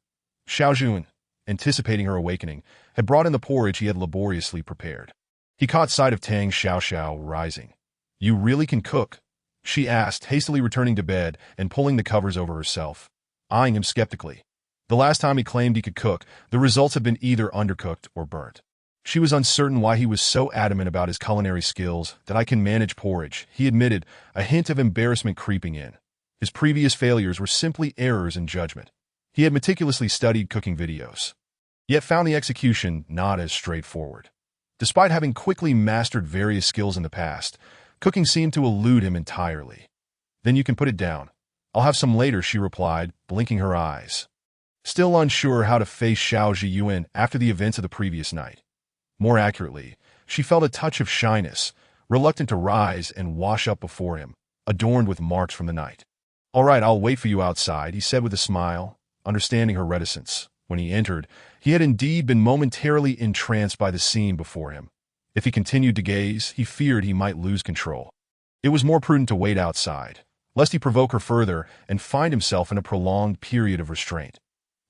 Xiao Zhiyuan, anticipating her awakening, had brought in the porridge he had laboriously prepared. He caught sight of Tang Xiaoxiao rising. You really can cook? She asked, hastily returning to bed and pulling the covers over herself, eyeing him skeptically. The last time he claimed he could cook, the results had been either undercooked or burnt. She was uncertain why he was so adamant about his culinary skills. That I can manage porridge, he admitted, a hint of embarrassment creeping in. His previous failures were simply errors in judgment. He had meticulously studied cooking videos, yet found the execution not as straightforward. Despite having quickly mastered various skills in the past, cooking seemed to elude him entirely. Then you can put it down. I'll have some later, she replied, blinking her eyes. Still unsure how to face Xiao Zhiyuan after the events of the previous night. More accurately, she felt a touch of shyness, reluctant to rise and wash up before him, adorned with marks from the night. All right, I'll wait for you outside, he said with a smile, understanding her reticence. When he entered, he had indeed been momentarily entranced by the scene before him. If he continued to gaze, he feared he might lose control. It was more prudent to wait outside, lest he provoke her further and find himself in a prolonged period of restraint.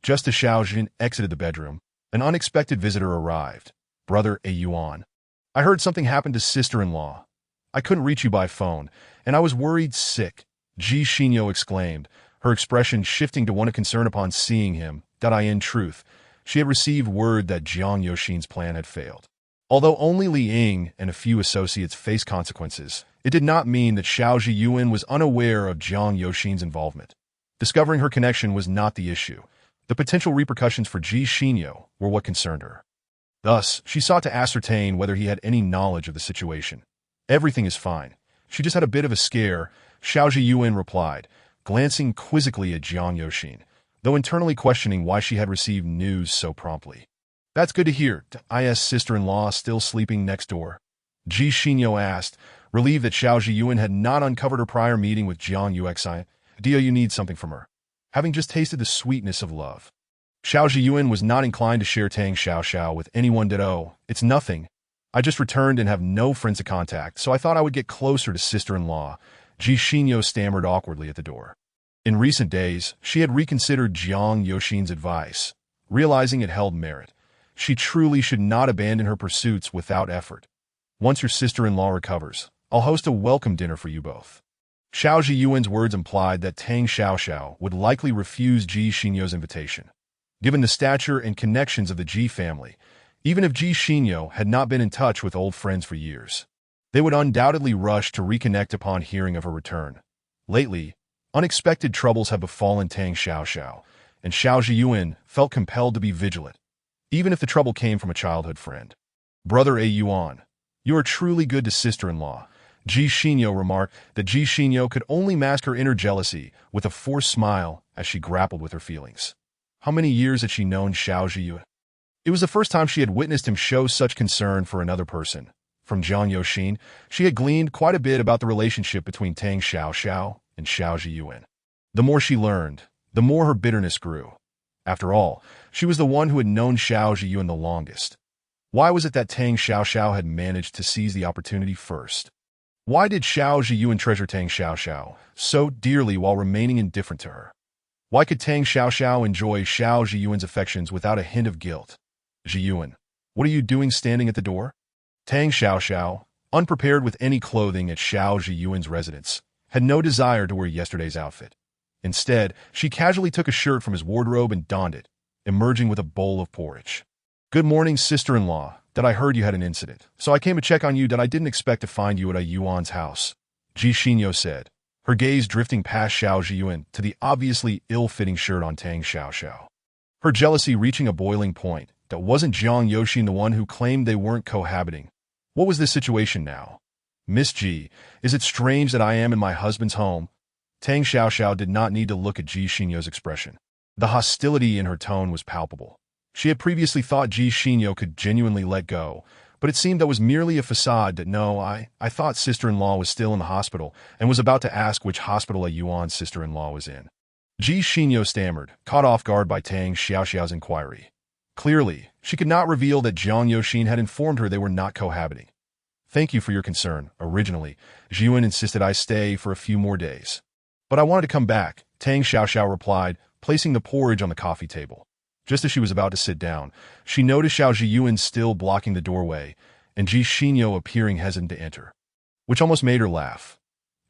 Just as Xiao Zhiyuan exited the bedroom, an unexpected visitor arrived. Brother A Yuan. I heard something happened to sister-in-law. I couldn't reach you by phone, and I was worried sick, Ji Xinyo exclaimed, her expression shifting to one of concern upon seeing him, that in truth, she had received word that Jiang Yoxin's plan had failed. Although only Li Ying and a few associates faced consequences, it did not mean that Xiao Zhiyuan was unaware of Jiang Yoxin's involvement. Discovering her connection was not the issue. The potential repercussions for Ji Xinyo were what concerned her. Thus, she sought to ascertain whether he had any knowledge of the situation. Everything is fine. She just had a bit of a scare, Xiao Zhiyuan replied, glancing quizzically at Jiang Yoxin, though internally questioning why she had received news so promptly. That's good to hear. Is sister-in-law still sleeping next door? Ji Xinyo asked, relieved that Xiao Zhiyuan had not uncovered her prior meeting with Jiang Yuexai. Do you need something from her? Having just tasted the sweetness of love. Xiao Zhiyuan was not inclined to share Tang Xiaoxiao with anyone. It's nothing. I just returned and have no friends to contact, so I thought I would get closer to sister-in-law. Ji Xinyo stammered awkwardly at the door. In recent days, she had reconsidered Jiang Yoxin's advice, realizing it held merit. She truly should not abandon her pursuits without effort. Once your sister-in-law recovers, I'll host a welcome dinner for you both. Xiao Zhiyuan's words implied that Tang Xiaoxiao would likely refuse Ji Xinyo's invitation. Given the stature and connections of the Ji family, even if Ji Xinyo had not been in touch with old friends for years, they would undoubtedly rush to reconnect upon hearing of her return. Lately, unexpected troubles have befallen Tang Xiaoxiao, and Xiao Zhiyuan felt compelled to be vigilant, even if the trouble came from a childhood friend. Brother A. Yuan, you are truly good to sister-in-law. Ji Xinyo remarked that Ji Xinyo could only mask her inner jealousy with a forced smile as she grappled with her feelings. How many years had she known Xiao Zhiyuan? It was the first time she had witnessed him show such concern for another person. From Jiang Yoxin, she had gleaned quite a bit about the relationship between Tang Xiaoxiao and Xiao Zhiyuan. The more she learned, the more her bitterness grew. After all, she was the one who had known Xiao Zhiyuan the longest. Why was it that Tang Xiaoxiao had managed to seize the opportunity first? Why did Xiao Zhiyuan treasure Tang Xiaoxiao so dearly while remaining indifferent to her? Why could Tang Xiaoxiao enjoy Xiao Zhiyuan's affections without a hint of guilt? Zhiyuan, what are you doing standing at the door? Tang Xiaoxiao, unprepared with any clothing at Xiao Zhiyuan's residence, had no desire to wear yesterday's outfit. Instead, she casually took a shirt from his wardrobe and donned it, emerging with a bowl of porridge. Good morning, sister-in-law. That I heard you had an incident, so I came to check on you. That I didn't expect to find you at a Yuan's house, Ji Xinyo said, her gaze drifting past Xiao Zhiyuan to the obviously ill-fitting shirt on Tang Xiaoxiao. Her jealousy reaching a boiling point. That wasn't Jiang Yoxin the one who claimed they weren't cohabiting. What was this situation now? Miss Ji, is it strange that I am in my husband's home? Tang Xiaoxiao did not need to look at Ji Xinyo's expression. The hostility in her tone was palpable. She had previously thought Ji Xinyo could genuinely let go, but it seemed that was merely a facade. That no, I thought sister-in-law was still in the hospital and was about to ask which hospital a Yuan's sister-in-law was in. Ji Xinyo stammered, caught off guard by Tang Xiaoxiao's inquiry. Clearly, she could not reveal that Jiang Yoxin had informed her they were not cohabiting. Thank you for your concern. Originally, Zhiyuan insisted I stay for a few more days. But I wanted to come back, Tang Xiaoxiao replied, placing the porridge on the coffee table. Just as she was about to sit down, she noticed Xiao Zhiyuan still blocking the doorway, and Ji Xinyo appearing hesitant to enter, which almost made her laugh.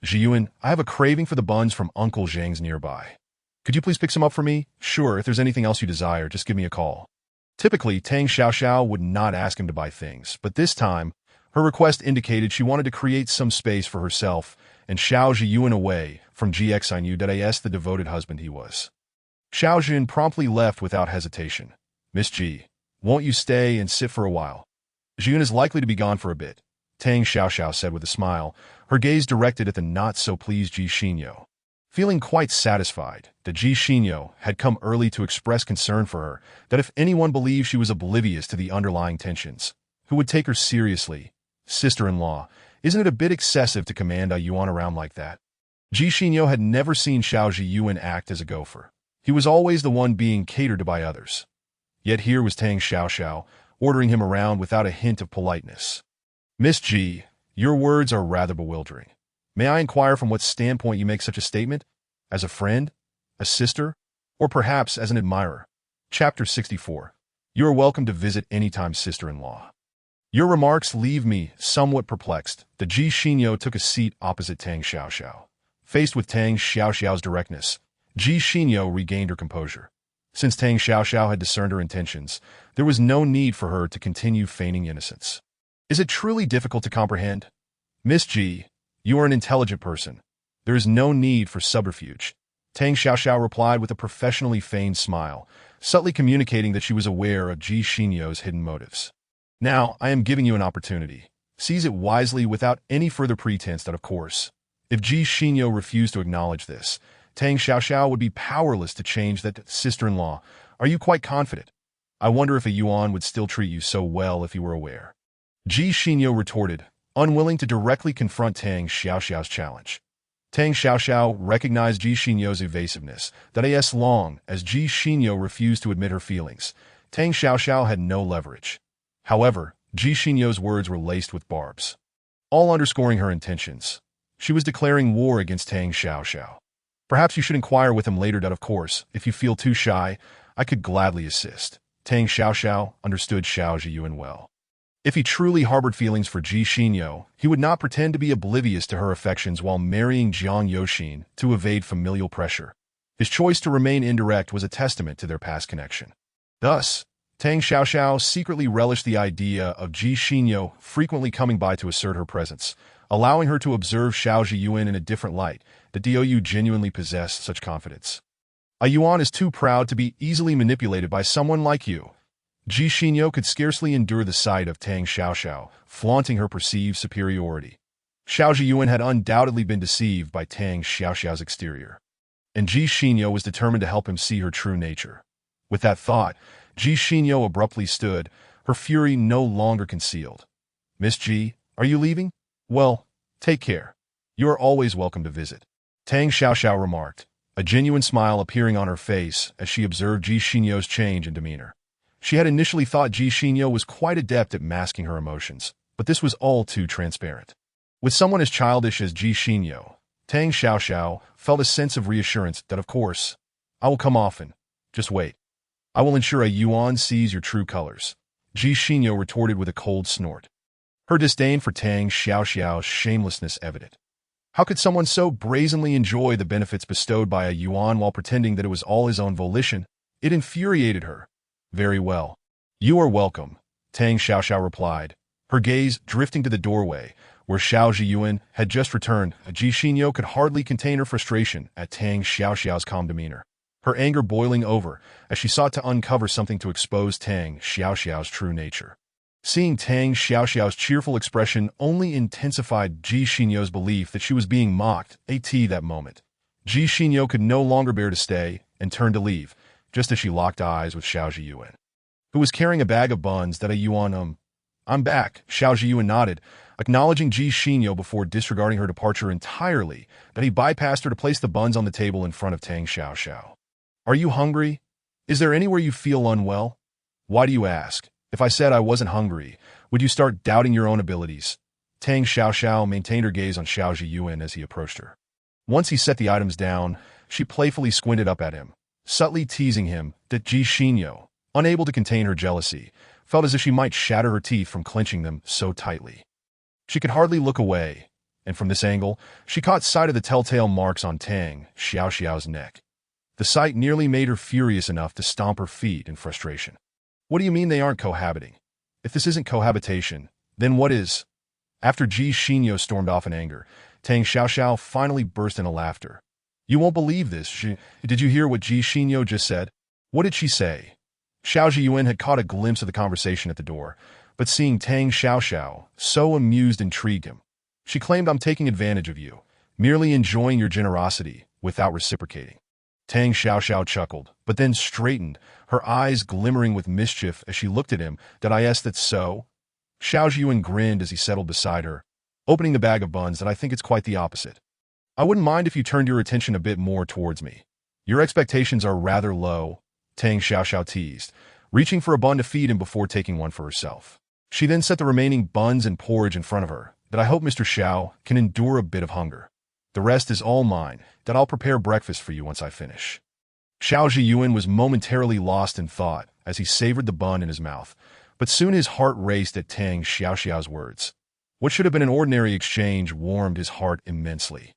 Zhiyuan, I have a craving for the buns from Uncle Zhang's nearby. Could you please pick some up for me? Sure, if there's anything else you desire, just give me a call. Typically, Tang Xiaoxiao would not ask him to buy things, but this time, her request indicated she wanted to create some space for herself and Xiao Zhiyuan away from GXINU.as the devoted husband he was. Xiao Zhiyuan promptly left without hesitation. Miss Ji, won't you stay and sit for a while? Zhiyuan is likely to be gone for a bit, Tang Xiaoxiao said with a smile, her gaze directed at the not-so-pleased Ji Xinyo. Feeling quite satisfied that Ji Xinyo had come early to express concern for her, that if anyone believed she was oblivious to the underlying tensions, who would take her seriously? Sister-in-law, isn't it a bit excessive to command a Yuan around like that? Ji Xinyo had never seen Xiao Zhiyuan act as a gopher. He was always the one being catered to by others. Yet here was Tang Xiaoxiao, ordering him around without a hint of politeness. Miss Ji, your words are rather bewildering. May I inquire from what standpoint you make such a statement? As a friend? A sister? Or perhaps as an admirer? Chapter 64. You are welcome to visit anytime, sister-in-law. Your remarks leave me somewhat perplexed. The Ji Xinyo took a seat opposite Tang Xiaoxiao. Faced with Tang Xiaoxiao's directness, Ji Xinyo regained her composure. Since Tang Xiaoxiao had discerned her intentions, there was no need for her to continue feigning innocence. Is it truly difficult to comprehend? Miss Ji, you are an intelligent person. There is no need for subterfuge. Tang Xiaoxiao replied with a professionally feigned smile, subtly communicating that she was aware of Ji Xinyo's hidden motives. Now, I am giving you an opportunity. Seize it wisely without any further pretense that, of course, if Ji Xinyo refused to acknowledge this, Tang Xiaoxiao would be powerless to change that sister-in-law. Are you quite confident? I wonder if a Yuan would still treat you so well if you were aware. Ji Xinyo retorted, unwilling to directly confront Tang Xiaoxiao's challenge. Tang Xiaoxiao recognized Ji Xinyo's evasiveness, that as long as Ji Xinyo refused to admit her feelings, Tang Xiaoxiao had no leverage. However, Ji Xinyo's words were laced with barbs, all underscoring her intentions. She was declaring war against Tang Xiaoxiao. Perhaps you should inquire with him later that, of course, if you feel too shy, I could gladly assist. Tang Xiaoxiao understood Xiao Zhiyuan well. If he truly harbored feelings for Ji Xinyo, he would not pretend to be oblivious to her affections while marrying Jiang Yoxin to evade familial pressure. His choice to remain indirect was a testament to their past connection. Thus, Tang Xiaoxiao secretly relished the idea of Ji Xinyo frequently coming by to assert her presence, allowing her to observe Xiao Zhiyuan in a different light. The Dou genuinely possessed such confidence. A Yuan is too proud to be easily manipulated by someone like you. Ji Xinyo could scarcely endure the sight of Tang Xiaoxiao flaunting her perceived superiority. Xiao Zhiyuan had undoubtedly been deceived by Tang Xiaoxiao's exterior, and Ji Xinyo was determined to help him see her true nature. With that thought, Ji Xinyo abruptly stood, her fury no longer concealed. Miss Ji, are you leaving? Well, take care. You are always welcome to visit. Tang Xiaoxiao remarked, a genuine smile appearing on her face as she observed Ji Xinyo's change in demeanor. She had initially thought Ji Xinyo was quite adept at masking her emotions, but this was all too transparent. With someone as childish as Ji Xinyo, Tang Xiaoxiao felt a sense of reassurance that, of course, I will come often. Just wait. I will ensure a Yuan sees your true colors. Ji Xinyo retorted with a cold snort. Her disdain for Tang Xiaoxiao's shamelessness evident. How could someone so brazenly enjoy the benefits bestowed by a Yuan while pretending that it was all his own volition? It infuriated her. Very well. You are welcome, Tang Xiaoxiao replied, her gaze drifting to the doorway, where Xiao Zhiyuan had just returned. Ji Xinyo could hardly contain her frustration at Tang Xiaoxiao's calm demeanor, her anger boiling over as she sought to uncover something to expose Tang Xiaoxiao's true nature. Seeing Tang Xiaoxiao's cheerful expression only intensified Ji Xinyo's belief that she was being mocked. That moment, Ji Xinyo could no longer bear to stay and turned to leave, just as she locked eyes with Xiao Zhiyuan, who was carrying a bag of buns that a Yuan. I'm back, Xiao Zhiyuan nodded, acknowledging Ji Xinyo before disregarding her departure entirely, that he bypassed her to place the buns on the table in front of Tang Xiaoxiao. Are you hungry? Is there anywhere you feel unwell? Why do you ask? If I said I wasn't hungry, would you start doubting your own abilities? Tang Xiaoxiao maintained her gaze on Xiao Zhiyuan as he approached her. Once he set the items down, she playfully squinted up at him, subtly teasing him that Ji Xinyo, unable to contain her jealousy, felt as if she might shatter her teeth from clenching them so tightly. She could hardly look away, and from this angle, she caught sight of the telltale marks on Tang Xiaoxiao's neck. The sight nearly made her furious enough to stomp her feet in frustration. What do you mean they aren't cohabiting? If this isn't cohabitation, then what is? After Ji Xinyo stormed off in anger, Tang Xiaoxiao finally burst into laughter. You won't believe this. Did you hear what Ji Xinyo just said? What did she say? Xiao Zhiyuan had caught a glimpse of the conversation at the door, but seeing Tang Xiaoxiao so amused intrigued him. She claimed, I'm taking advantage of you, merely enjoying your generosity without reciprocating. Tang Xiaoxiao chuckled, but then straightened, her eyes glimmering with mischief as she looked at him. Did I ask that so? Xiao Zhiyuan grinned as he settled beside her, opening the bag of buns. That I think it's quite the opposite. I wouldn't mind if you turned your attention a bit more towards me. Your expectations are rather low, Tang Xiaoxiao teased, reaching for a bun to feed him before taking one for herself. She then set the remaining buns and porridge in front of her. That I hope Mr. Xiao can endure a bit of hunger. The rest is all mine, that I'll prepare breakfast for you once I finish. Xiao Zhiyuan was momentarily lost in thought as he savored the bun in his mouth, But soon his heart raced at Tang Xiaoxiao's words. What should have been an ordinary exchange warmed his heart immensely.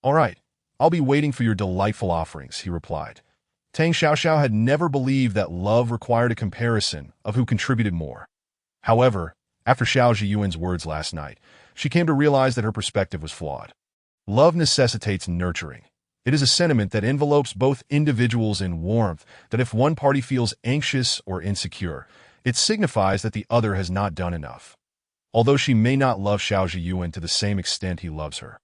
"All right, I'll be waiting for your delightful offerings," he replied. Tang Xiaoxiao had never believed that love required a comparison of who contributed more. However, after Xiao Zhiyuan's words last night, she came to realize that her perspective was flawed. Love necessitates nurturing. It is a sentiment that envelopes both individuals in warmth, that if one party feels anxious or insecure, it signifies that the other has not done enough. Although she may not love Xiao Zhiyuan to the same extent he loves her,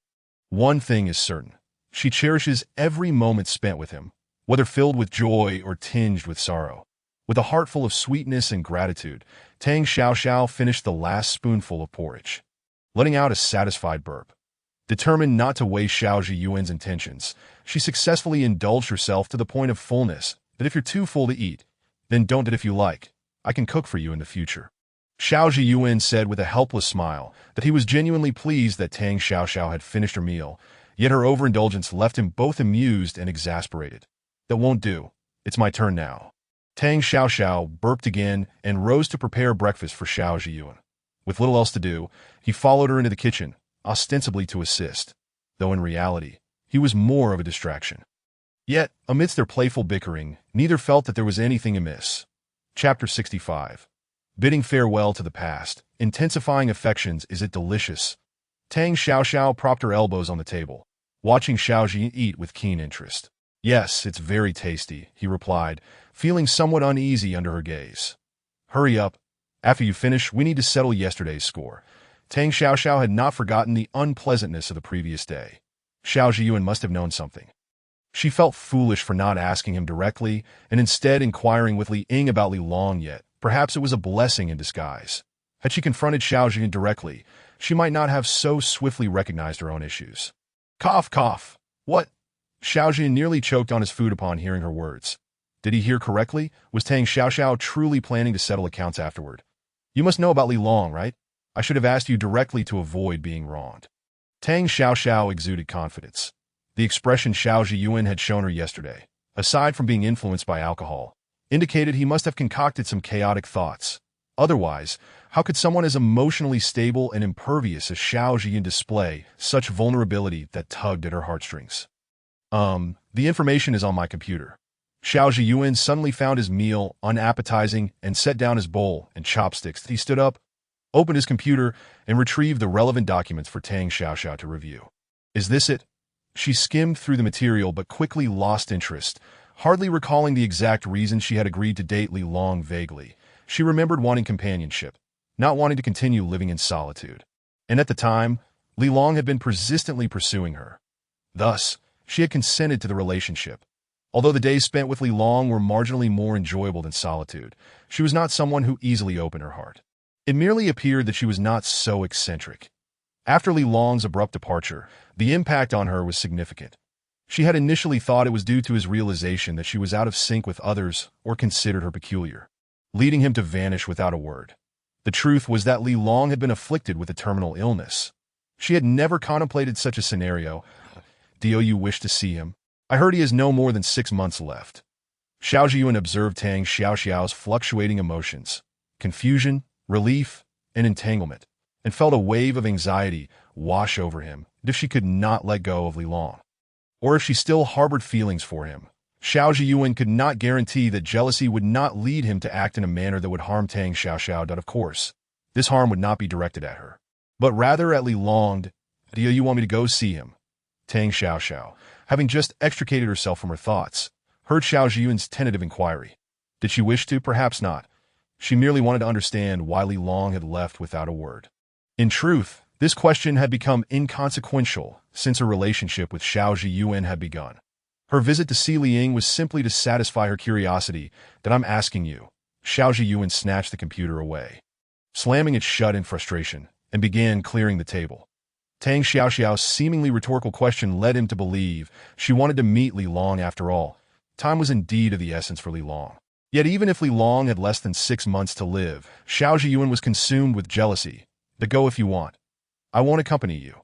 one thing is certain. She cherishes every moment spent with him, whether filled with joy or tinged with sorrow. With a heart full of sweetness and gratitude, Tang Xiaoxiao finished the last spoonful of porridge, letting out a satisfied burp. Determined not to waste Xiao Zhiyuan's intentions, she successfully indulged herself to the point of fullness, that if you're too full to eat, then don't it if you like. I can cook for you in the future. Xiao Zhiyuan said with a helpless smile that he was genuinely pleased that Tang Xiaoxiao had finished her meal, yet her overindulgence left him both amused and exasperated. "That won't do. It's my turn now." Tang Xiaoxiao burped again and rose to prepare breakfast for Xiao Zhiyuan. With little else to do, he followed her into the kitchen, ostensibly to assist, though in reality, he was more of a distraction. Yet, amidst their playful bickering, neither felt that there was anything amiss. Chapter 65. Bidding farewell to the past, intensifying affections, is it delicious? Tang Xiaoxiao propped her elbows on the table, watching Xiao Zhi eat with keen interest. "Yes, it's very tasty," he replied, feeling somewhat uneasy under her gaze. "Hurry up. After you finish, we need to settle yesterday's score." Tang Xiaoxiao had not forgotten the unpleasantness of the previous day. Xiao Zhiyuan must have known something. She felt foolish for not asking him directly, and instead inquiring with Li Ying about Li Long yet. Perhaps it was a blessing in disguise. Had she confronted Xiao Zhiyuan directly, she might not have so swiftly recognized her own issues. Cough, cough. What? Xiao Zhiyuan nearly choked on his food upon hearing her words. Did he hear correctly? Was Tang Xiaoxiao truly planning to settle accounts afterward? "You must know about Li Long, right? I should have asked you directly to avoid being wronged." Tang Xiaoxiao exuded confidence. The expression Xiao Zhiyuan had shown her yesterday, aside from being influenced by alcohol, indicated he must have concocted some chaotic thoughts. Otherwise, how could someone as emotionally stable and impervious as Xiao Zhiyuan display such vulnerability that tugged at her heartstrings? The information is on my computer." Xiao Zhiyuan suddenly found his meal unappetizing and set down his bowl and chopsticks. He stood up, opened his computer, and retrieved the relevant documents for Tang Xiaoxiao to review. "Is this it?" She skimmed through the material but quickly lost interest, hardly recalling the exact reason she had agreed to date Li Long vaguely. She remembered wanting companionship, not wanting to continue living in solitude. And at the time, Li Long had been persistently pursuing her. Thus, she had consented to the relationship. Although the days spent with Li Long were marginally more enjoyable than solitude, she was not someone who easily opened her heart. It merely appeared that she was not so eccentric. After Li Long's abrupt departure, the impact on her was significant. She had initially thought it was due to his realization that she was out of sync with others or considered her peculiar, leading him to vanish without a word. The truth was that Li Long had been afflicted with a terminal illness. She had never contemplated such a scenario. "Do you wish to see him? I heard he has no more than 6 months left." Xiao Zhiyuan observed Tang Xiaoxiao's fluctuating emotions, confusion, relief, and entanglement, and felt a wave of anxiety wash over him if she could not let go of Li Long. Or if she still harbored feelings for him, Xiao Zhiyuan could not guarantee that jealousy would not lead him to act in a manner that would harm Tang Xiaoxiao. Of course, this harm would not be directed at her, but rather at Li Long. "Do you want me to go see him?" Tang Xiaoxiao, having just extricated herself from her thoughts, heard Xiao Zhiyuan's tentative inquiry. Did she wish to? Perhaps not. She merely wanted to understand why Li Long had left without a word. In truth, this question had become inconsequential since her relationship with Xiao Zhiyuan had begun. Her visit to see Li Ying was simply to satisfy her curiosity. "That I'm asking you." Xiao Zhiyuan snatched the computer away, slamming it shut in frustration, and began clearing the table. Tang Xiaoxiao's seemingly rhetorical question led him to believe she wanted to meet Li Long after all. Time was indeed of the essence for Li Long. Yet even if Li Long had less than 6 months to live, Xiao Zhiyuan was consumed with jealousy. "To go if you want. I won't accompany you."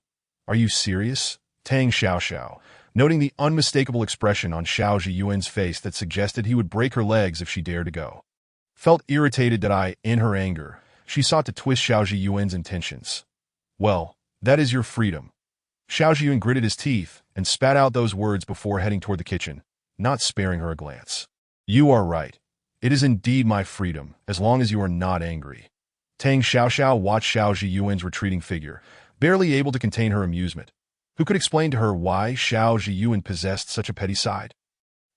"Are you serious?" Tang Xiaoxiao, noting the unmistakable expression on Xiao Zhiyuan's face that suggested he would break her legs if she dared to go. felt irritated that in her anger, she sought to twist Xiao Zhiyuan's intentions. Well, that is your freedom. Xiao Zhiyuan gritted his teeth and spat out those words before heading toward the kitchen, not sparing her a glance. You are right. It is indeed my freedom, as long as you are not angry. Tang Xiaoxiao watched Xiao Zhiyuan's retreating figure, barely able to contain her amusement. Who could explain to her why Xiao Zhiyuan possessed such a petty side?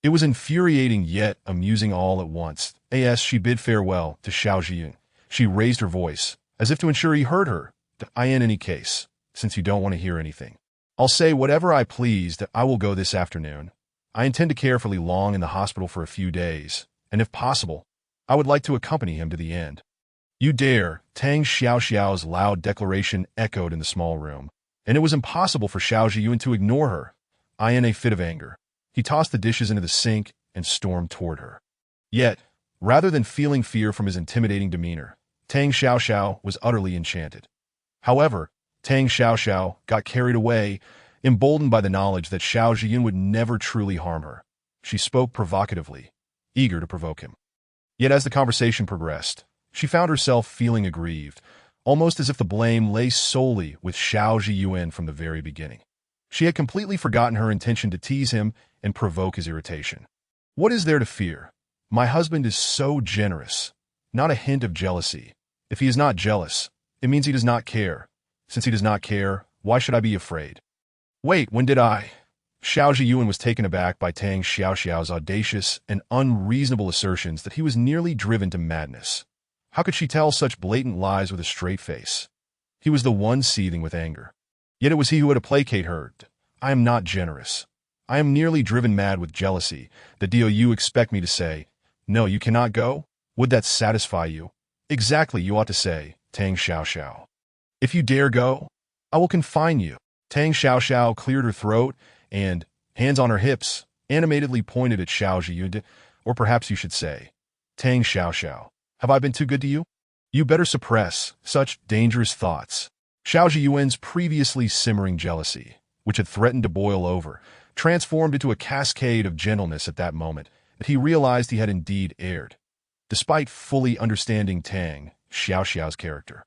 It was infuriating yet amusing all at once. As she bid farewell to Xiao Zhiyuan, she raised her voice, as if to ensure he heard her. In any case, since you don't want to hear anything, I'll say whatever I please that I will go this afternoon. I intend to carefully long in the hospital for a few days, and if possible, I would like to accompany him to the end. You dare? Tang Xiaoxiao's loud declaration echoed in the small room, and it was impossible for Xiao Zhiyuan to ignore her. In a fit of anger, he tossed the dishes into the sink and stormed toward her. Yet, rather than feeling fear from his intimidating demeanor, Tang Xiaoxiao was utterly enchanted. However, Tang Xiaoxiao got carried away, emboldened by the knowledge that Xiao Zhiyuan would never truly harm her. She spoke provocatively, eager to provoke him. Yet as the conversation progressed, she found herself feeling aggrieved, almost as if the blame lay solely with Xiao Zhiyuan from the very beginning. She had completely forgotten her intention to tease him and provoke his irritation. What is there to fear? My husband is so generous. Not a hint of jealousy. If he is not jealous, it means he does not care. Since he does not care, why should I be afraid? Wait, when did I? Xiao Zhiyuan was taken aback by Tang Xiaoxiao's audacious and unreasonable assertions that he was nearly driven to madness. How could she tell such blatant lies with a straight face? He was the one seething with anger. Yet it was he who had to placate her. I am not generous. I am nearly driven mad with jealousy. Do you expect me to say, no, you cannot go? Would that satisfy you? Exactly, you ought to say, Tang Xiaoxiao. If you dare go, I will confine you. Tang Xiaoxiao cleared her throat and, hands on her hips, animatedly pointed at Xiao Zhiyuan. Or perhaps you should say, Tang Xiaoxiao, have I been too good to you? You better suppress such dangerous thoughts. Xiao Zhiyuan's previously simmering jealousy, which had threatened to boil over, transformed into a cascade of gentleness at that moment that he realized he had indeed erred. Despite fully understanding Tang Xiaoxiao's character,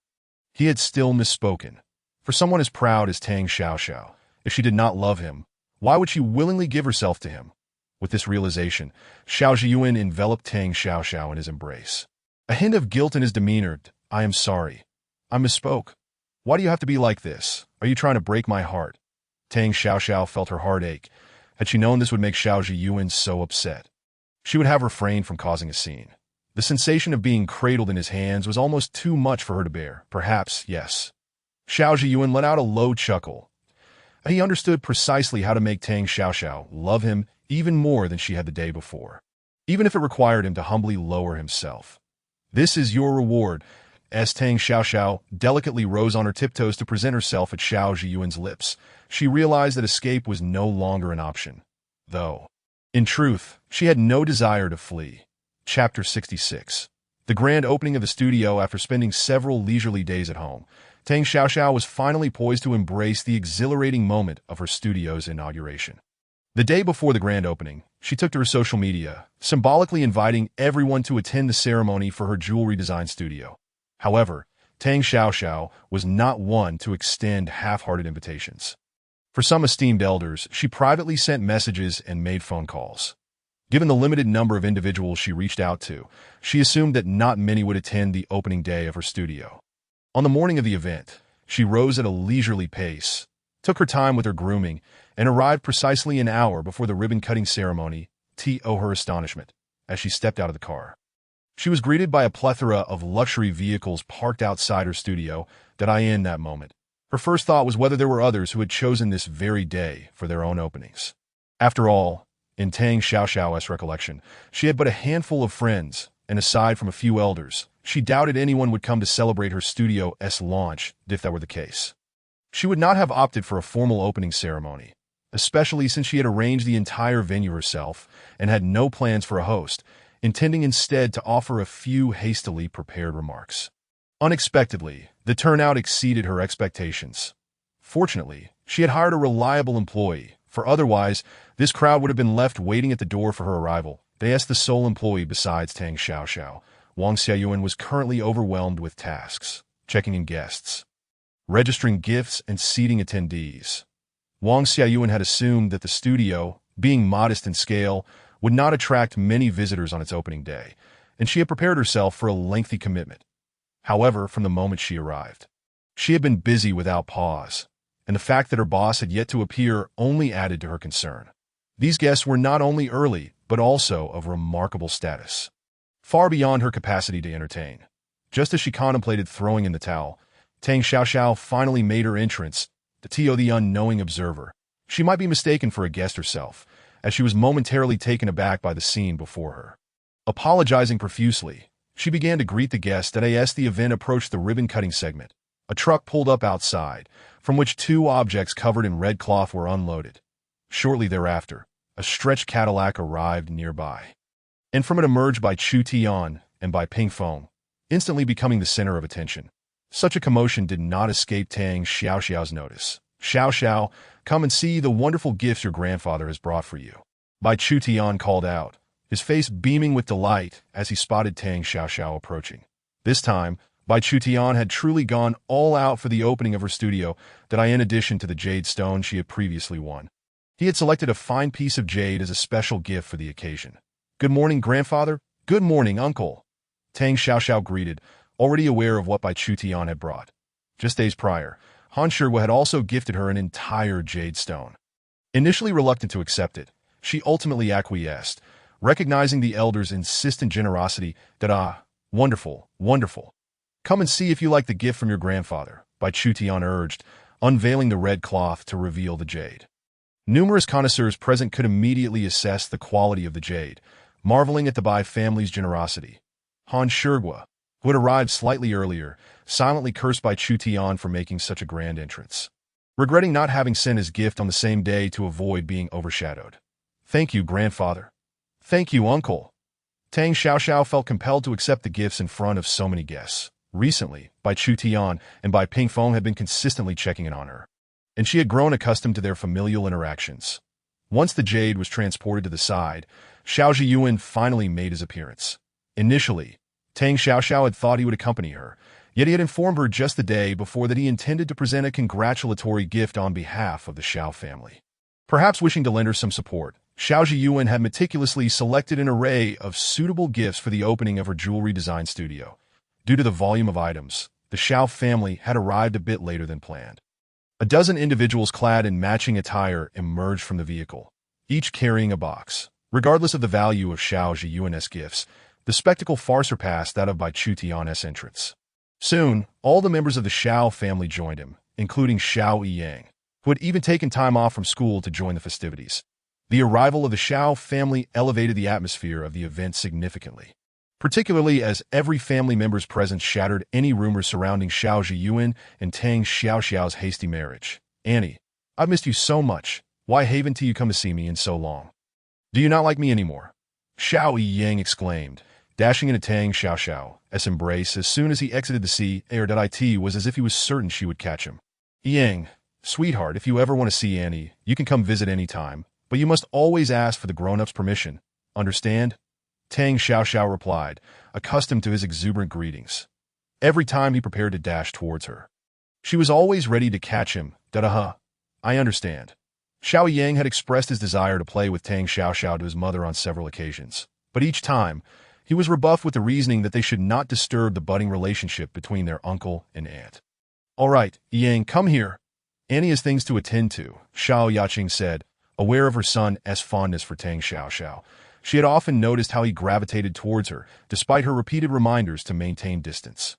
he had still misspoken. For someone as proud as Tang Xiaoxiao, if she did not love him, why would she willingly give herself to him? With this realization, Xiao Zhiyuan enveloped Tang Xiaoxiao in his embrace. A hint of guilt in his demeanor. I am sorry. I misspoke. Why do you have to be like this? Are you trying to break my heart? Tang Xiaoxiao felt her heart ache. Had she known this would make Xiao Zhiyuan so upset, she would have refrained from causing a scene. The sensation of being cradled in his hands was almost too much for her to bear. Perhaps, yes. Xiao Zhiyuan let out a low chuckle. He understood precisely how to make Tang Xiaoxiao love him even more than she had the day before, even if it required him to humbly lower himself. This is your reward. As Tang Xiaoxiao delicately rose on her tiptoes to present herself at Xiao Zhiyuan's lips, she realized that escape was no longer an option. Though, in truth, she had no desire to flee. Chapter 66. The grand opening of the studio after spending several leisurely days at home, Tang Xiaoxiao was finally poised to embrace the exhilarating moment of her studio's inauguration. The day before the grand opening, she took to her social media, symbolically inviting everyone to attend the ceremony for her jewelry design studio. However, Tang Xiaoxiao was not one to extend half-hearted invitations. For some esteemed elders, she privately sent messages and made phone calls. Given the limited number of individuals she reached out to, she assumed that not many would attend the opening day of her studio. On the morning of the event, she rose at a leisurely pace, took her time with her grooming, and arrived precisely an hour before the ribbon-cutting ceremony. To her astonishment, as she stepped out of the car, she was greeted by a plethora of luxury vehicles parked outside her studio. In that moment, her first thought was whether there were others who had chosen this very day for their own openings. After all, in Tang Xiaoxiao's recollection, she had but a handful of friends, and aside from a few elders, she doubted anyone would come to celebrate her studio's launch if that were the case. She would not have opted for a formal opening ceremony, especially since she had arranged the entire venue herself and had no plans for a host, intending instead to offer a few hastily prepared remarks. Unexpectedly, the turnout exceeded her expectations. Fortunately, she had hired a reliable employee, for otherwise, this crowd would have been left waiting at the door for her arrival. The sole employee besides Tang Xiaoxiao Wang Xiaoyuan was currently overwhelmed with tasks, checking in guests, registering gifts, and seating attendees. Wang Xiaoyuan had assumed that the studio, being modest in scale, would not attract many visitors on its opening day, and she had prepared herself for a lengthy commitment. However, from the moment she arrived, she had been busy without pause, and the fact that her boss had yet to appear only added to her concern. These guests were not only early, but also of remarkable status, far beyond her capacity to entertain. Just as she contemplated throwing in the towel, Tang Xiaoxiao finally made her entrance. To Tio the unknowing observer, she might be mistaken for a guest herself, as she was momentarily taken aback by the scene before her. Apologizing profusely, she began to greet the guests as the event approached the ribbon-cutting segment. A truck pulled up outside, from which two objects covered in red cloth were unloaded. Shortly thereafter, a stretched Cadillac arrived nearby, and from it emerged Bai Chu Tian and Bai Ping Feng, instantly becoming the center of attention. Such a commotion did not escape Tang Xiaoxiao's notice. "Xiao, come and see the wonderful gifts your grandfather has brought for you," Bai Chu Tian called out, his face beaming with delight as he spotted Tang Xiaoxiao approaching. This time, Bai Chu Tian had truly gone all out for the opening of her studio, in addition to the jade stone she had previously won. He had selected a fine piece of jade as a special gift for the occasion. "Good morning, grandfather." "Good morning, uncle," Tang Xiaoxiao greeted, already aware of what Bai Chu Tian had brought. Just days prior, Han Shiguo had also gifted her an entire jade stone. Initially reluctant to accept it, she ultimately acquiesced, recognizing the elder's insistent generosity. Wonderful, wonderful. Come and see if you like the gift from your grandfather," Bai Chu Tian urged, unveiling the red cloth to reveal the jade. Numerous connoisseurs present could immediately assess the quality of the jade, marveling at the Bai family's generosity. Han Shiguo, who had arrived slightly earlier, silently cursed Bai Chu Tian for making such a grand entrance, regretting not having sent his gift on the same day to avoid being overshadowed. "Thank you, grandfather." "Thank you, uncle." Tang Xiaoxiao felt compelled to accept the gifts in front of so many guests. Recently, Bai Chu Tian and Bai Ping Feng had been consistently checking in on her, and she had grown accustomed to their familial interactions. Once the jade was transported to the side, Xiao Zhiyuan finally made his appearance. Initially, Tang Xiaoxiao had thought he would accompany her, yet he had informed her just the day before that he intended to present a congratulatory gift on behalf of the Xiao family. Perhaps wishing to lend her some support, Xiao Zhiyuan had meticulously selected an array of suitable gifts for the opening of her jewelry design studio. Due to the volume of items, the Xiao family had arrived a bit later than planned. A dozen individuals clad in matching attire emerged from the vehicle, each carrying a box. Regardless of the value of Xiao Zhiyuan's gifts, the spectacle far surpassed that of Bai Chu Tian's entrance. Soon, all the members of the Xiao family joined him, including Xiao Yiyang, who had even taken time off from school to join the festivities. The arrival of the Xiao family elevated the atmosphere of the event significantly, particularly as every family member's presence shattered any rumors surrounding Xiao Zhiyuan and Tang Xiaoxiao's hasty marriage. "Annie, I've missed you so much. Why haven't you come to see me in so long? Do you not like me anymore?" Xiao Yiyang exclaimed, dashing into Tang Xiaoxiao's embrace as soon as he exited the sea. It was as if he was certain she would catch him. "Yang, sweetheart, if you ever want to see Annie, you can come visit any time, but you must always ask for the grown-ups' permission. Understand?" Tang Xiaoxiao replied, accustomed to his exuberant greetings. Every time he prepared to dash towards her, she was always ready to catch him. "I understand." Xiao Yang had expressed his desire to play with Tang Xiaoxiao to his mother on several occasions, but each time, he was rebuffed with the reasoning that they should not disturb the budding relationship between their uncle and aunt. "All right, Yang, come here. Annie has things to attend to," Xiao Yaqing said, aware of her son's fondness for Tang Xiaoxiao. She had often noticed how he gravitated towards her, despite her repeated reminders to maintain distance.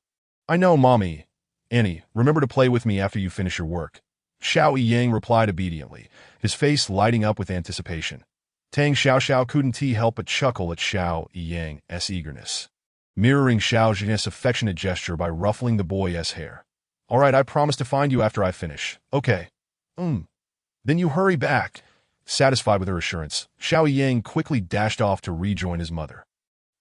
"I know, Mommy. Annie, remember to play with me after you finish your work." Xiao Yiyang replied obediently, his face lighting up with anticipation. Tang Xiaoxiao couldn't help but chuckle at Xiao Yiyang's eagerness, mirroring Xiao Zhiyuan's affectionate gesture by ruffling the boy's hair. "All right, I promise to find you after I finish." "Okay." Then you hurry back." Satisfied with her assurance, Xiao Yiyang quickly dashed off to rejoin his mother.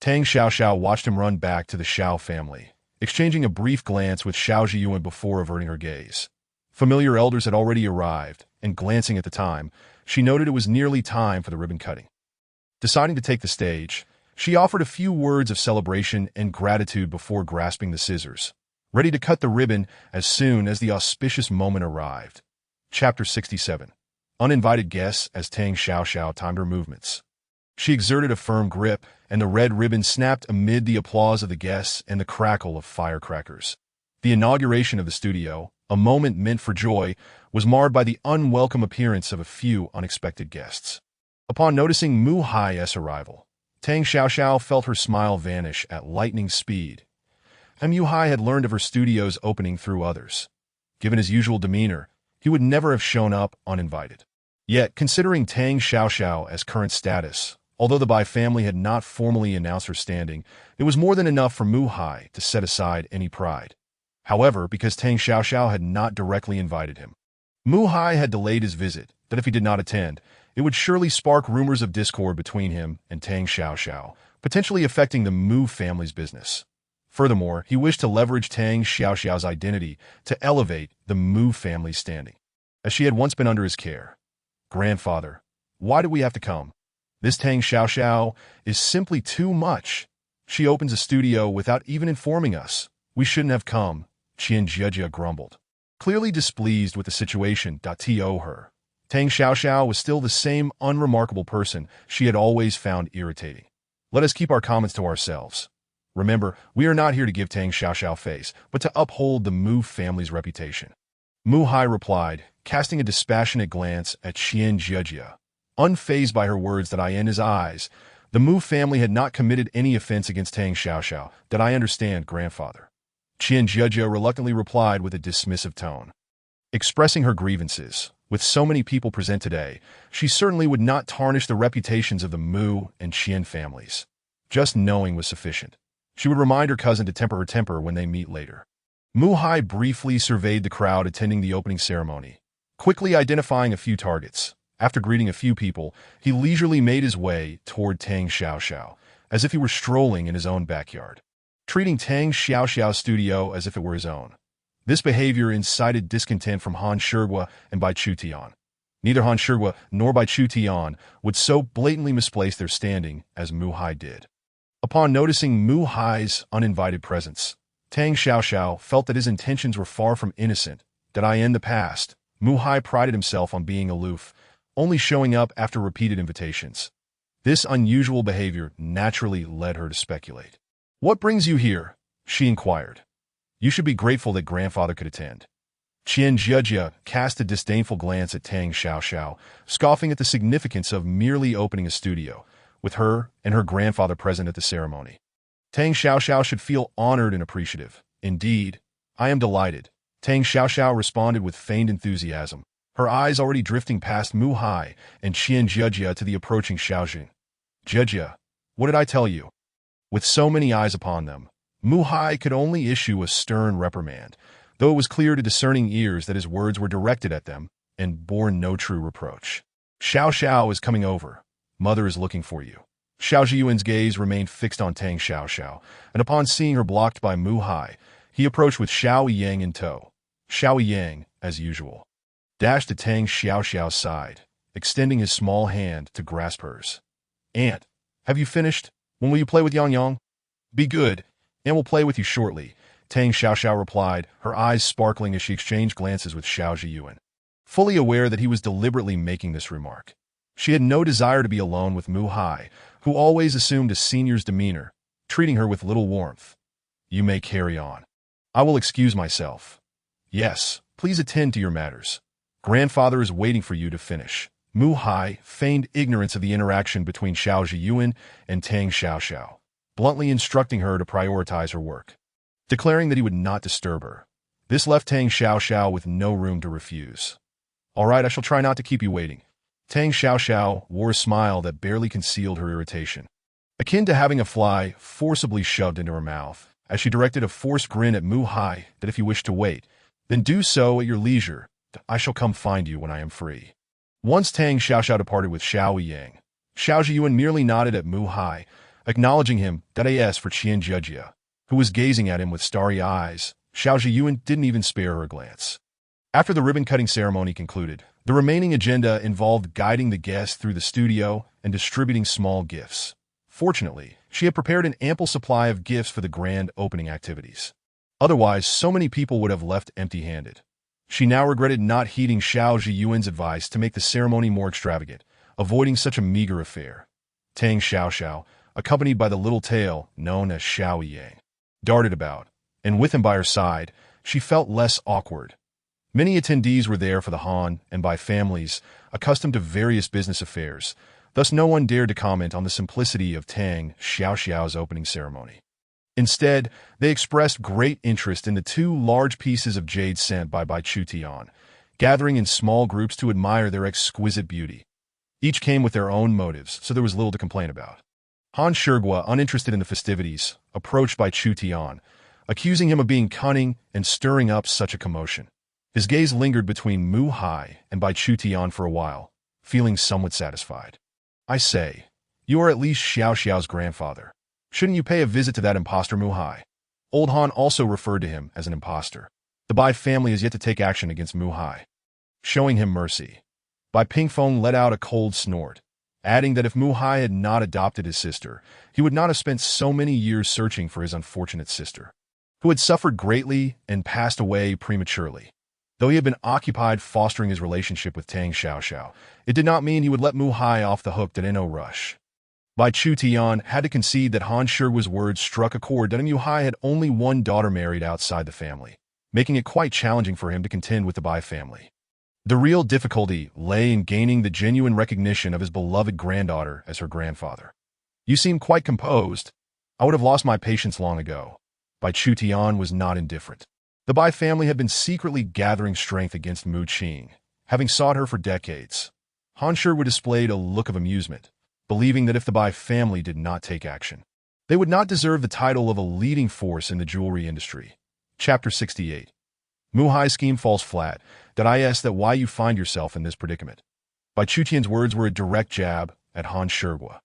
Tang Xiaoxiao watched him run back to the Xiao family, exchanging a brief glance with Xiao Zhiyuan before averting her gaze. Familiar elders had already arrived, and glancing at the time, she noted it was nearly time for the ribbon cutting. Deciding to take the stage, She offered a few words of celebration and gratitude before grasping the scissors, ready to cut the ribbon as soon as the auspicious moment arrived. Chapter 67. Uninvited guests as Tang Xiaoxiao timed her movements. She exerted a firm grip, and the red ribbon snapped amid the applause of the guests and the crackle of firecrackers. The inauguration of the studio, a moment meant for joy, was marred by the unwelcome appearance of a few unexpected guests. Upon noticing Mu Hai's arrival, Tang Xiaoxiao felt her smile vanish at lightning speed. Mu Hai had learned of her studio's opening through others. Given his usual demeanor, he would never have shown up uninvited. Yet, considering Tang Xiaoxiao as current status, although the Bai family had not formally announced her standing, it was more than enough for Mu Hai to set aside any pride. However, because Tang Xiaoxiao had not directly invited him, Mu Hai had delayed his visit, that if he did not attend, it would surely spark rumors of discord between him and Tang Xiaoxiao, potentially affecting the Mu family's business. Furthermore, he wished to leverage Tang Xiaoxiao's identity to elevate the Mu family's standing, as she had once been under his care. "Grandfather, why did we have to come? This Tang Xiaoxiao is simply too much. She opens a studio without even informing us. We shouldn't have come," Qian Jia grumbled. Clearly displeased with the situation, to her, Tang Xiaoxiao was still the same unremarkable person she had always found irritating. "Let us keep our comments to ourselves. Remember, we are not here to give Tang Xiaoxiao face, but to uphold the Mu family's reputation." Mu Hai replied, casting a dispassionate glance at Qian Jia. Unfazed by her words in his eyes, the Mu family had not committed any offense against Tang Xiaoxiao, that I understand, grandfather. Qian Jia reluctantly replied with a dismissive tone. Expressing her grievances, with so many people present today, she certainly would not tarnish the reputations of the Mu and Qian families. Just knowing was sufficient. She would remind her cousin to temper her temper when they meet later. Mu Hai briefly surveyed the crowd attending the opening ceremony, quickly identifying a few targets. After greeting a few people, he leisurely made his way toward Tang Xiaoxiao, as if he were strolling in his own backyard, treating Tang Xiaoxiao's studio as if it were his own. This behavior incited discontent from Han Shiguo and Bai Chutian. Neither Han Shiguo nor Bai Chutian would so blatantly misplace their standing as Mu Hai did. Upon noticing Mu Hai's uninvited presence, Tang Xiaoxiao felt that his intentions were far from innocent, that in the past, Mu Hai prided himself on being aloof, only showing up after repeated invitations. This unusual behavior naturally led her to speculate. "What brings you here?" she inquired. "You should be grateful that grandfather could attend." Qian Jia cast a disdainful glance at Tang Xiaoxiao, scoffing at the significance of merely opening a studio, with her and her grandfather present at the ceremony. Tang Xiaoxiao should feel honored and appreciative. "Indeed, I am delighted," Tang Xiaoxiao responded with feigned enthusiasm, her eyes already drifting past Mu Hai and Qian Jia to the approaching Xiaojun. "Jia, what did I tell you?" With so many eyes upon them, Mu Hai could only issue a stern reprimand, though it was clear to discerning ears that his words were directed at them and bore no true reproach. "Xiaoxiao is coming over. Mother is looking for you." Xiao Zhiyuan's gaze remained fixed on Tang Xiaoxiao, and upon seeing her blocked by Mu Hai, he approached with Xiao Yang in tow. Xiao Yang, as usual, dashed to Tang Xiaoxiao's side, extending his small hand to grasp hers. "Aunt, have you finished? When will you play with Yang Yang?" "Be good, and we'll play with you shortly," Tang Xiaoxiao replied, her eyes sparkling as she exchanged glances with Xiao Zhiyuan. Fully aware that he was deliberately making this remark, she had no desire to be alone with Mu Hai, who always assumed a senior's demeanor, treating her with little warmth. "You may carry on. I will excuse myself." "Yes, please attend to your matters. Grandfather is waiting for you to finish." Mu Hai feigned ignorance of the interaction between Xiao Zhiyuan and Tang Xiaoxiao, bluntly instructing her to prioritize her work, declaring that he would not disturb her. This left Tang Xiaoxiao with no room to refuse. "All right, I shall try not to keep you waiting." Tang Xiaoxiao wore a smile that barely concealed her irritation, akin to having a fly forcibly shoved into her mouth, as she directed a forced grin at Mu Hai that if you wish to wait, then do so at your leisure. I shall come find you when I am free. Once Tang Xiaoxiao departed with Xiao Yang, Xiao Zhiyuan merely nodded at Mu Hai, acknowledging him that as for Qian Jia, who was gazing at him with starry eyes, Xiao Zhiyuan didn't even spare her a glance. After the ribbon-cutting ceremony concluded, the remaining agenda involved guiding the guests through the studio and distributing small gifts. Fortunately, She had prepared an ample supply of gifts for the grand opening activities. Otherwise, so many people would have left empty-handed. She now regretted not heeding Xiao Zhiyuan's advice to make the ceremony more extravagant, avoiding such a meager affair. Tang Xiaoxiao, accompanied by the little tail known as Xiao Yang, darted about, and with him by her side, she felt less awkward. Many attendees were there for the Han and Bai families, accustomed to various business affairs, thus no one dared to comment on the simplicity of Tang Xiaoxiao's opening ceremony. Instead, they expressed great interest in the 2 large pieces of jade sent by Bai Chutian, gathering in small groups to admire their exquisite beauty. Each came with their own motives, so there was little to complain about. Han Shigua, uninterested in the festivities, approached Bai Chutian, accusing him of being cunning and stirring up such a commotion. His gaze lingered between Mu Hai and Bai Chutian for a while, feeling somewhat satisfied. "I say, you are at least Xiao Xiao's grandfather. Shouldn't you pay a visit to that impostor Mu Hai?" Old Han also referred to him as an impostor. The Bai family has yet to take action against Mu Hai. Showing him mercy, Bai Pingfeng let out a cold snort, adding that if Mu Hai had not adopted his sister, he would not have spent so many years searching for his unfortunate sister, who had suffered greatly and passed away prematurely. Though he had been occupied fostering his relationship with Tang Xiaoxiao, it did not mean he would let Mu Hai off the hook in no rush. Bai Chutian had to concede that Han Shigua's words struck a chord that Mu Hai had only one daughter married outside the family, making it quite challenging for him to contend with the Bai family. The real difficulty lay in gaining the genuine recognition of his beloved granddaughter as her grandfather. "You seem quite composed. I would have lost my patience long ago." Bai Chutian was not indifferent. The Bai family had been secretly gathering strength against Mu Qing, having sought her for decades. Han Shigua displayed a look of amusement, believing that if the Bai family did not take action, they would not deserve the title of a leading force in the jewelry industry. Chapter 68. Mu Hai's scheme falls flat. Did I ask that why you find yourself in this predicament? Bai Chutian's words were a direct jab at Han Shigua,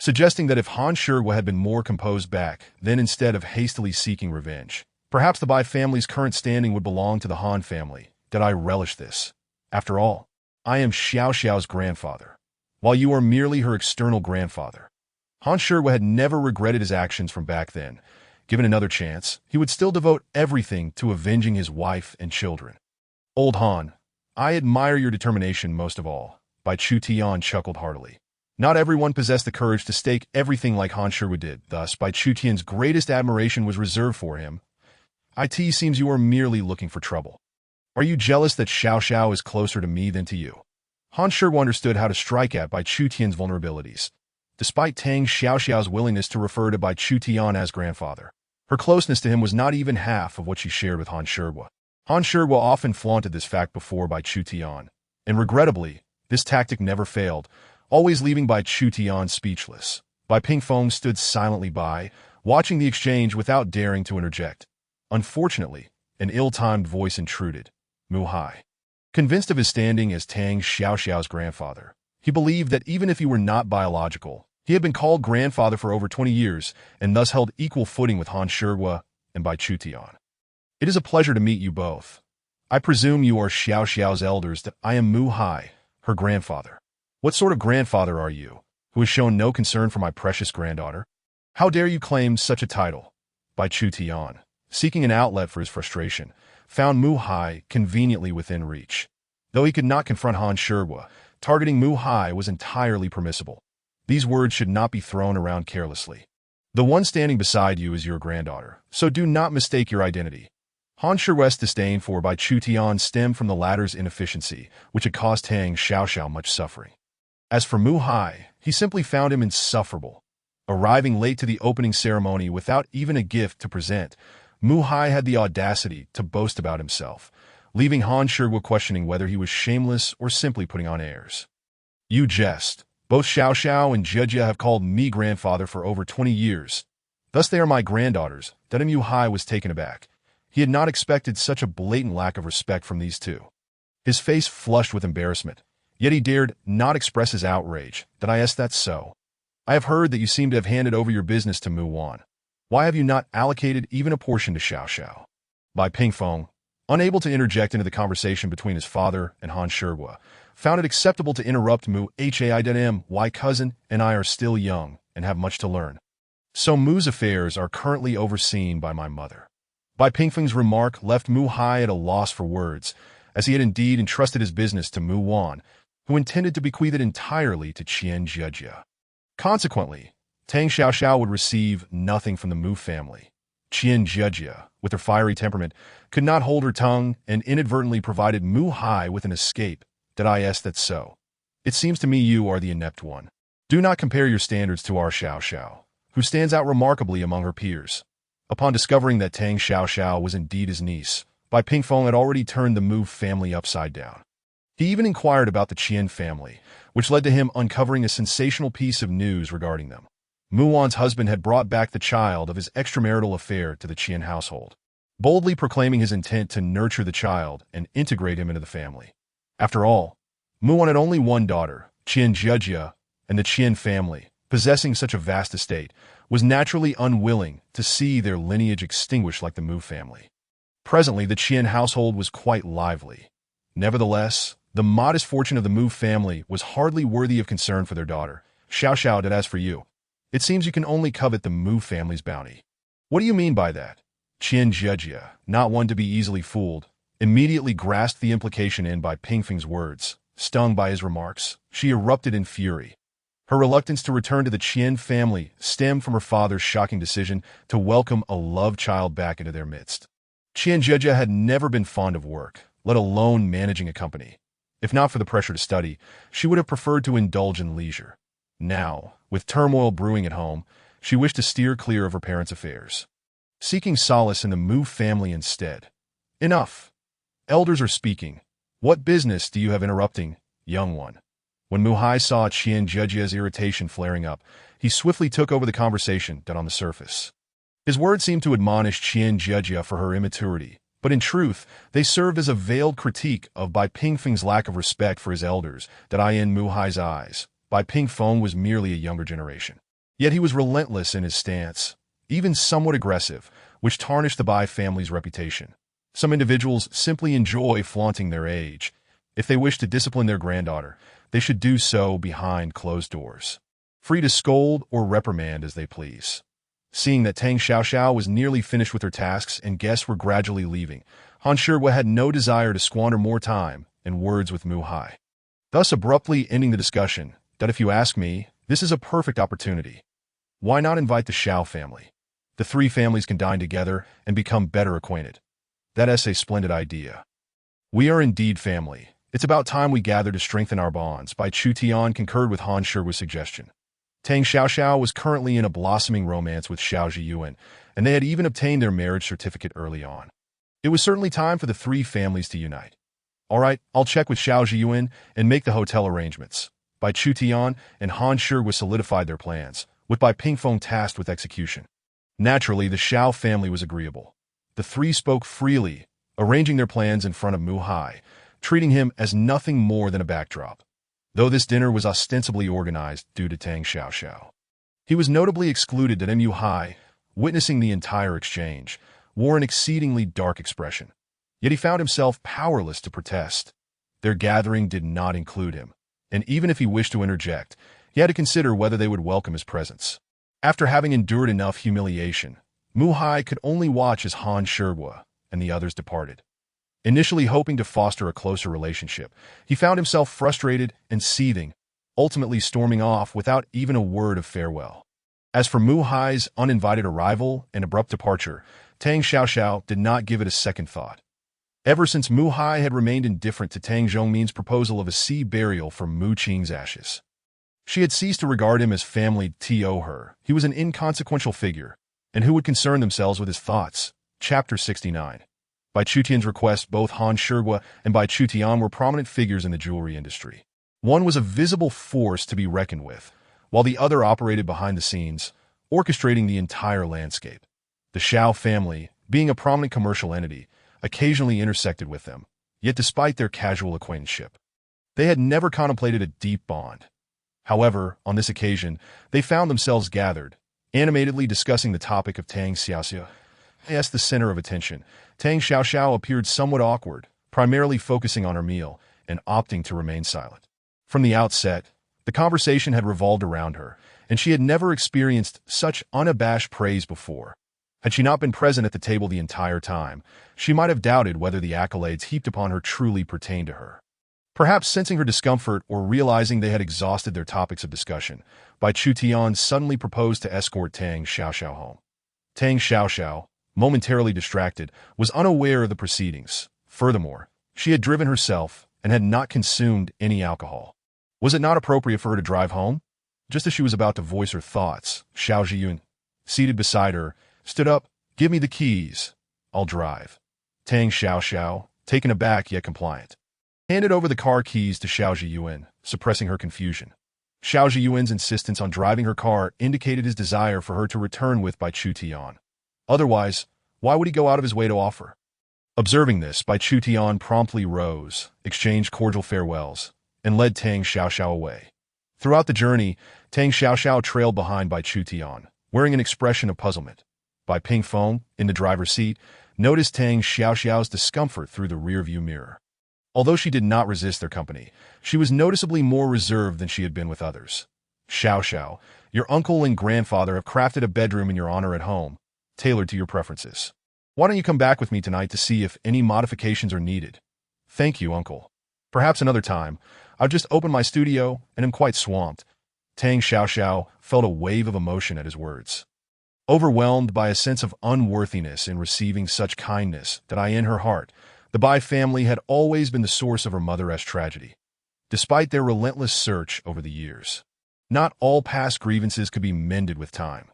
suggesting that if Han Shigua had been more composed back then instead of hastily seeking revenge, perhaps the Bai family's current standing would belong to the Han family. Did I relish this? After all, I am Xiao Xiao's grandfather, while you are merely her external grandfather. Han Shigua had never regretted his actions from back then. Given another chance, he would still devote everything to avenging his wife and children. Old Han, I admire your determination most of all. Bai Chutian chuckled heartily. Not everyone possessed the courage to stake everything like Han Shigua did. Thus, Bai Chutian's greatest admiration was reserved for him. It seems you are merely looking for trouble. Are you jealous that Xiao Xiao is closer to me than to you? Han Shigua understood how to strike at Bai Chutian's vulnerabilities. Despite Tang Xiaoxiao's willingness to refer to Bai Chutian as grandfather, her closeness to him was not even half of what she shared with Han Shigua. Han Shigua often flaunted this fact before Bai Chutian, and regrettably, this tactic never failed, always leaving Bai Chutian speechless. Bai Pingfeng stood silently by, watching the exchange without daring to interject. Unfortunately, an ill-timed voice intruded. Mu Hai. Convinced of his standing as Tang Xiaoxiao's grandfather, he believed that even if he were not biological, he had been called grandfather for over 20 years and thus held equal footing with Han Shigua and Bai Chutian. It is a pleasure to meet you both. I presume you are Xiao Xiao's elders. That I am Mu Hai, her grandfather. What sort of grandfather are you, who has shown no concern for my precious granddaughter? How dare you claim such a title? Bai Chutian, seeking an outlet for his frustration, found Mu Hai conveniently within reach. Though he could not confront Han Shigua, targeting Mu Hai was entirely permissible. These words should not be thrown around carelessly. The one standing beside you is your granddaughter, so do not mistake your identity. Han Shigua's disdain for Bai Chutian stemmed from the latter's inefficiency, which had caused Tang Xiaoxiao much suffering. As for Mu Hai, he simply found him insufferable. Arriving late to the opening ceremony without even a gift to present, Mu Hai had the audacity to boast about himself, leaving Han Shigua questioning whether he was shameless or simply putting on airs. You jest. Both Xiao Xiao and Jia have called me grandfather for over 20 years. Thus they are my granddaughters. Mu Hai was taken aback. He had not expected such a blatant lack of respect from these two. His face flushed with embarrassment, yet he dared not express his outrage. That's so. I have heard that you seem to have handed over your business to Mu Wan. Why have you not allocated even a portion to Xiao Xiao? Bai Pingfeng, unable to interject into the conversation between his father and Han Shigua, found it acceptable to interrupt Mu Hai. My cousin and I are still young and have much to learn. So Mu's affairs are currently overseen by my mother. Bai Pingfeng's remark left Mu Hai at a loss for words, as he had indeed entrusted his business to Mu Wan, who intended to bequeath it entirely to Qian Jejia. Consequently, Tang Xiaoxiao would receive nothing from the Mu family. Qian Jejia, with her fiery temperament, could not hold her tongue and inadvertently provided Mu Hai with an escape. Did I ask that so? It seems to me you are the inept one. Do not compare your standards to our Xiaoxiao, who stands out remarkably among her peers. Upon discovering that Tang Xiaoxiao was indeed his niece, Bai Pingfeng had already turned the Mu family upside down. He even inquired about the Qian family, which led to him uncovering a sensational piece of news regarding them. Mu Wan's husband had brought back the child of his extramarital affair to the Qian household, boldly proclaiming his intent to nurture the child and integrate him into the family. After all, Mu Wan had only one daughter, Qian Jejia, and the Qian family, possessing such a vast estate, was naturally unwilling to see their lineage extinguished like the Mu family. Presently, the Qian household was quite lively. Nevertheless, the modest fortune of the Mu family was hardly worthy of concern for their daughter. Xiaoxiao did as for you. It seems you can only covet the Mu family's bounty. What do you mean by that? Qian Jejia, not one to be easily fooled, immediately grasped the implication in Bai Pingfeng's words. Stung by his remarks, she erupted in fury. Her reluctance to return to the Qian family stemmed from her father's shocking decision to welcome a love child back into their midst. Qian Jejia had never been fond of work, let alone managing a company. If not for the pressure to study, she would have preferred to indulge in leisure. Now, with turmoil brewing at home, she wished to steer clear of her parents' affairs, seeking solace in the Mu family instead. Enough. Elders are speaking. What business do you have interrupting, young one? When Mu Hai saw Qian Jejia's irritation flaring up, he swiftly took over the conversation that on the surface. His words seemed to admonish Qian Jejia for her immaturity, but in truth, they served as a veiled critique of Bai Pingfeng's lack of respect for his elders that in Mu Hai's eyes. Bai Pingfeng was merely a younger generation. Yet he was relentless in his stance, even somewhat aggressive, which tarnished the Bai family's reputation. Some individuals simply enjoy flaunting their age. If they wish to discipline their granddaughter, they should do so behind closed doors, free to scold or reprimand as they please. Seeing that Tang Xiaoxiao was nearly finished with her tasks and guests were gradually leaving, Han Shihua had no desire to squander more time and words with Mu Hai, thus abruptly ending the discussion. That if you ask me, this is a perfect opportunity. Why not invite the Xiao family? The three families can dine together and become better acquainted. That's a splendid idea. We are indeed family. It's about time we gather to strengthen our bonds. Bai Chu Tian concurred with Han Shihua's suggestion. Tang Xiaoxiao was currently in a blossoming romance with Xiao Zhiyuan, and they had even obtained their marriage certificate early on. It was certainly time for the three families to unite. All right, I'll check with Xiao Zhiyuan and make the hotel arrangements. Bai Chu Tian and Han Shihua solidified their plans, with Bai Pingfeng tasked with execution. Naturally, the Xiao family was agreeable. The three spoke freely, arranging their plans in front of Mu Hai, treating him as nothing more than a backdrop. Though this dinner was ostensibly organized due to Tang Xiaoxiao, he was notably excluded that Mu Hai, witnessing the entire exchange, wore an exceedingly dark expression. Yet he found himself powerless to protest. Their gathering did not include him, and even if he wished to interject, he had to consider whether they would welcome his presence. After having endured enough humiliation, Mu Hai could only watch as Han Shihua and the others departed. Initially hoping to foster a closer relationship, he found himself frustrated and seething, ultimately storming off without even a word of farewell. As for Mu Hai's uninvited arrival and abrupt departure, Tang Xiaoxiao did not give it a second thought. Ever since Mu Hai had remained indifferent to Tang Zhongmin's proposal of a sea burial for Mu Qing's ashes, she had ceased to regard him as family to her. He was an inconsequential figure, and who would concern themselves with his thoughts? Chapter 69. Bai Chutian's request, both Han Shihua and Bai Chutian were prominent figures in the jewelry industry. One was a visible force to be reckoned with, while the other operated behind the scenes, orchestrating the entire landscape. The Xiao family, being a prominent commercial entity, occasionally intersected with them, yet despite their casual acquaintanceship, they had never contemplated a deep bond. However, on this occasion, they found themselves gathered, animatedly discussing the topic of Tang Xiaoxiao. As the center of attention, Tang Xiaoxiao appeared somewhat awkward, primarily focusing on her meal and opting to remain silent. From the outset, The conversation had revolved around her, and she had never experienced such unabashed praise before. Had she not been present at the table the entire time, she might have doubted whether the accolades heaped upon her truly pertained to her. Perhaps sensing her discomfort or realizing they had exhausted their topics of discussion, Bai Chutian suddenly proposed to escort Tang Xiaoxiao home. Tang Xiaoxiao, momentarily distracted, was unaware of the proceedings. Furthermore, she had driven herself and had not consumed any alcohol. Was it not appropriate for her to drive home? Just as she was about to voice her thoughts, Xiao Zhiyun, seated beside her, stood up. "Give me the keys. I'll drive." Tang Xiaoxiao, taken aback yet compliant, handed over the car keys to Xiao Zhiyun, suppressing her confusion. Xiao Zhiyuan's insistence on driving her car indicated his desire for her to return with Bai Chutian. Otherwise, why would he go out of his way to offer? Observing this, Bai Chutian promptly rose, exchanged cordial farewells, and led Tang Xiaoxiao away. Throughout the journey, Tang Xiaoxiao trailed behind Bai Chutian, wearing an expression of puzzlement. Bai Pingfeng, in the driver's seat, noticed Tang Xiaoxiao's discomfort through the rearview mirror. Although she did not resist their company, she was noticeably more reserved than she had been with others. "Xiaoxiao, your uncle and grandfather have crafted a bedroom in your honor at home, tailored to your preferences. Why don't you come back with me tonight to see if any modifications are needed?" "Thank you, uncle. Perhaps another time. I've just opened my studio and am quite swamped." Tang Xiaoxiao felt a wave of emotion at his words. Overwhelmed by a sense of unworthiness in receiving such kindness that in her heart, the Bai family had always been the source of her mother's tragedy. Despite their relentless search over the years, not all past grievances could be mended with time.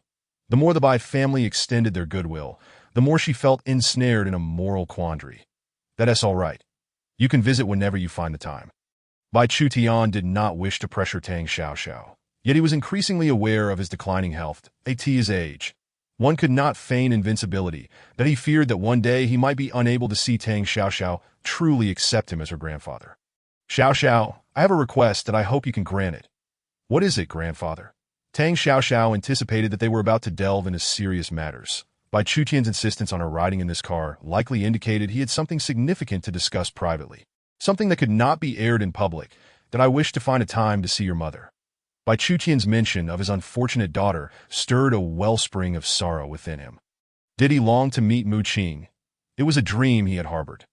The more the Bai family extended their goodwill, the more she felt ensnared in a moral quandary. "That's all right. You can visit whenever you find the time." Bai Chutian did not wish to pressure Tang Xiaoxiao, yet he was increasingly aware of his declining health at his age. One could not feign invincibility, that he feared that one day he might be unable to see Tang Xiaoxiao truly accept him as her grandfather. "Xiaoxiao, I have a request that I hope you can grant it." "What is it, grandfather?" Tang Xiaoxiao anticipated that they were about to delve into serious matters. Bai Chutian's insistence on her riding in this car likely indicated he had something significant to discuss privately, something that could not be aired in public, "that I wish to find a time to see your mother." Bai Chutian's mention of his unfortunate daughter stirred a wellspring of sorrow within him. Did he long to meet Mu Qing? It was a dream he had harbored.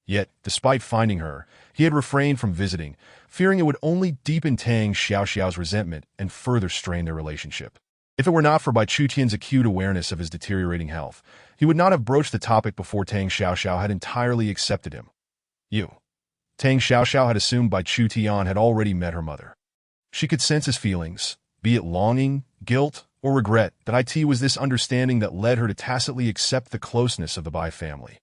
Yet, despite finding her, he had refrained from visiting, fearing it would only deepen Tang Xiaoxiao's resentment and further strain their relationship. If it were not for Bai Chutian's acute awareness of his deteriorating health, he would not have broached the topic before Tang Xiaoxiao had entirely accepted him. Tang Xiaoxiao had assumed Bai Chutian had already met her mother. She could sense his feelings, be it longing, guilt, or regret, that it was this understanding that led her to tacitly accept the closeness of the Bai family.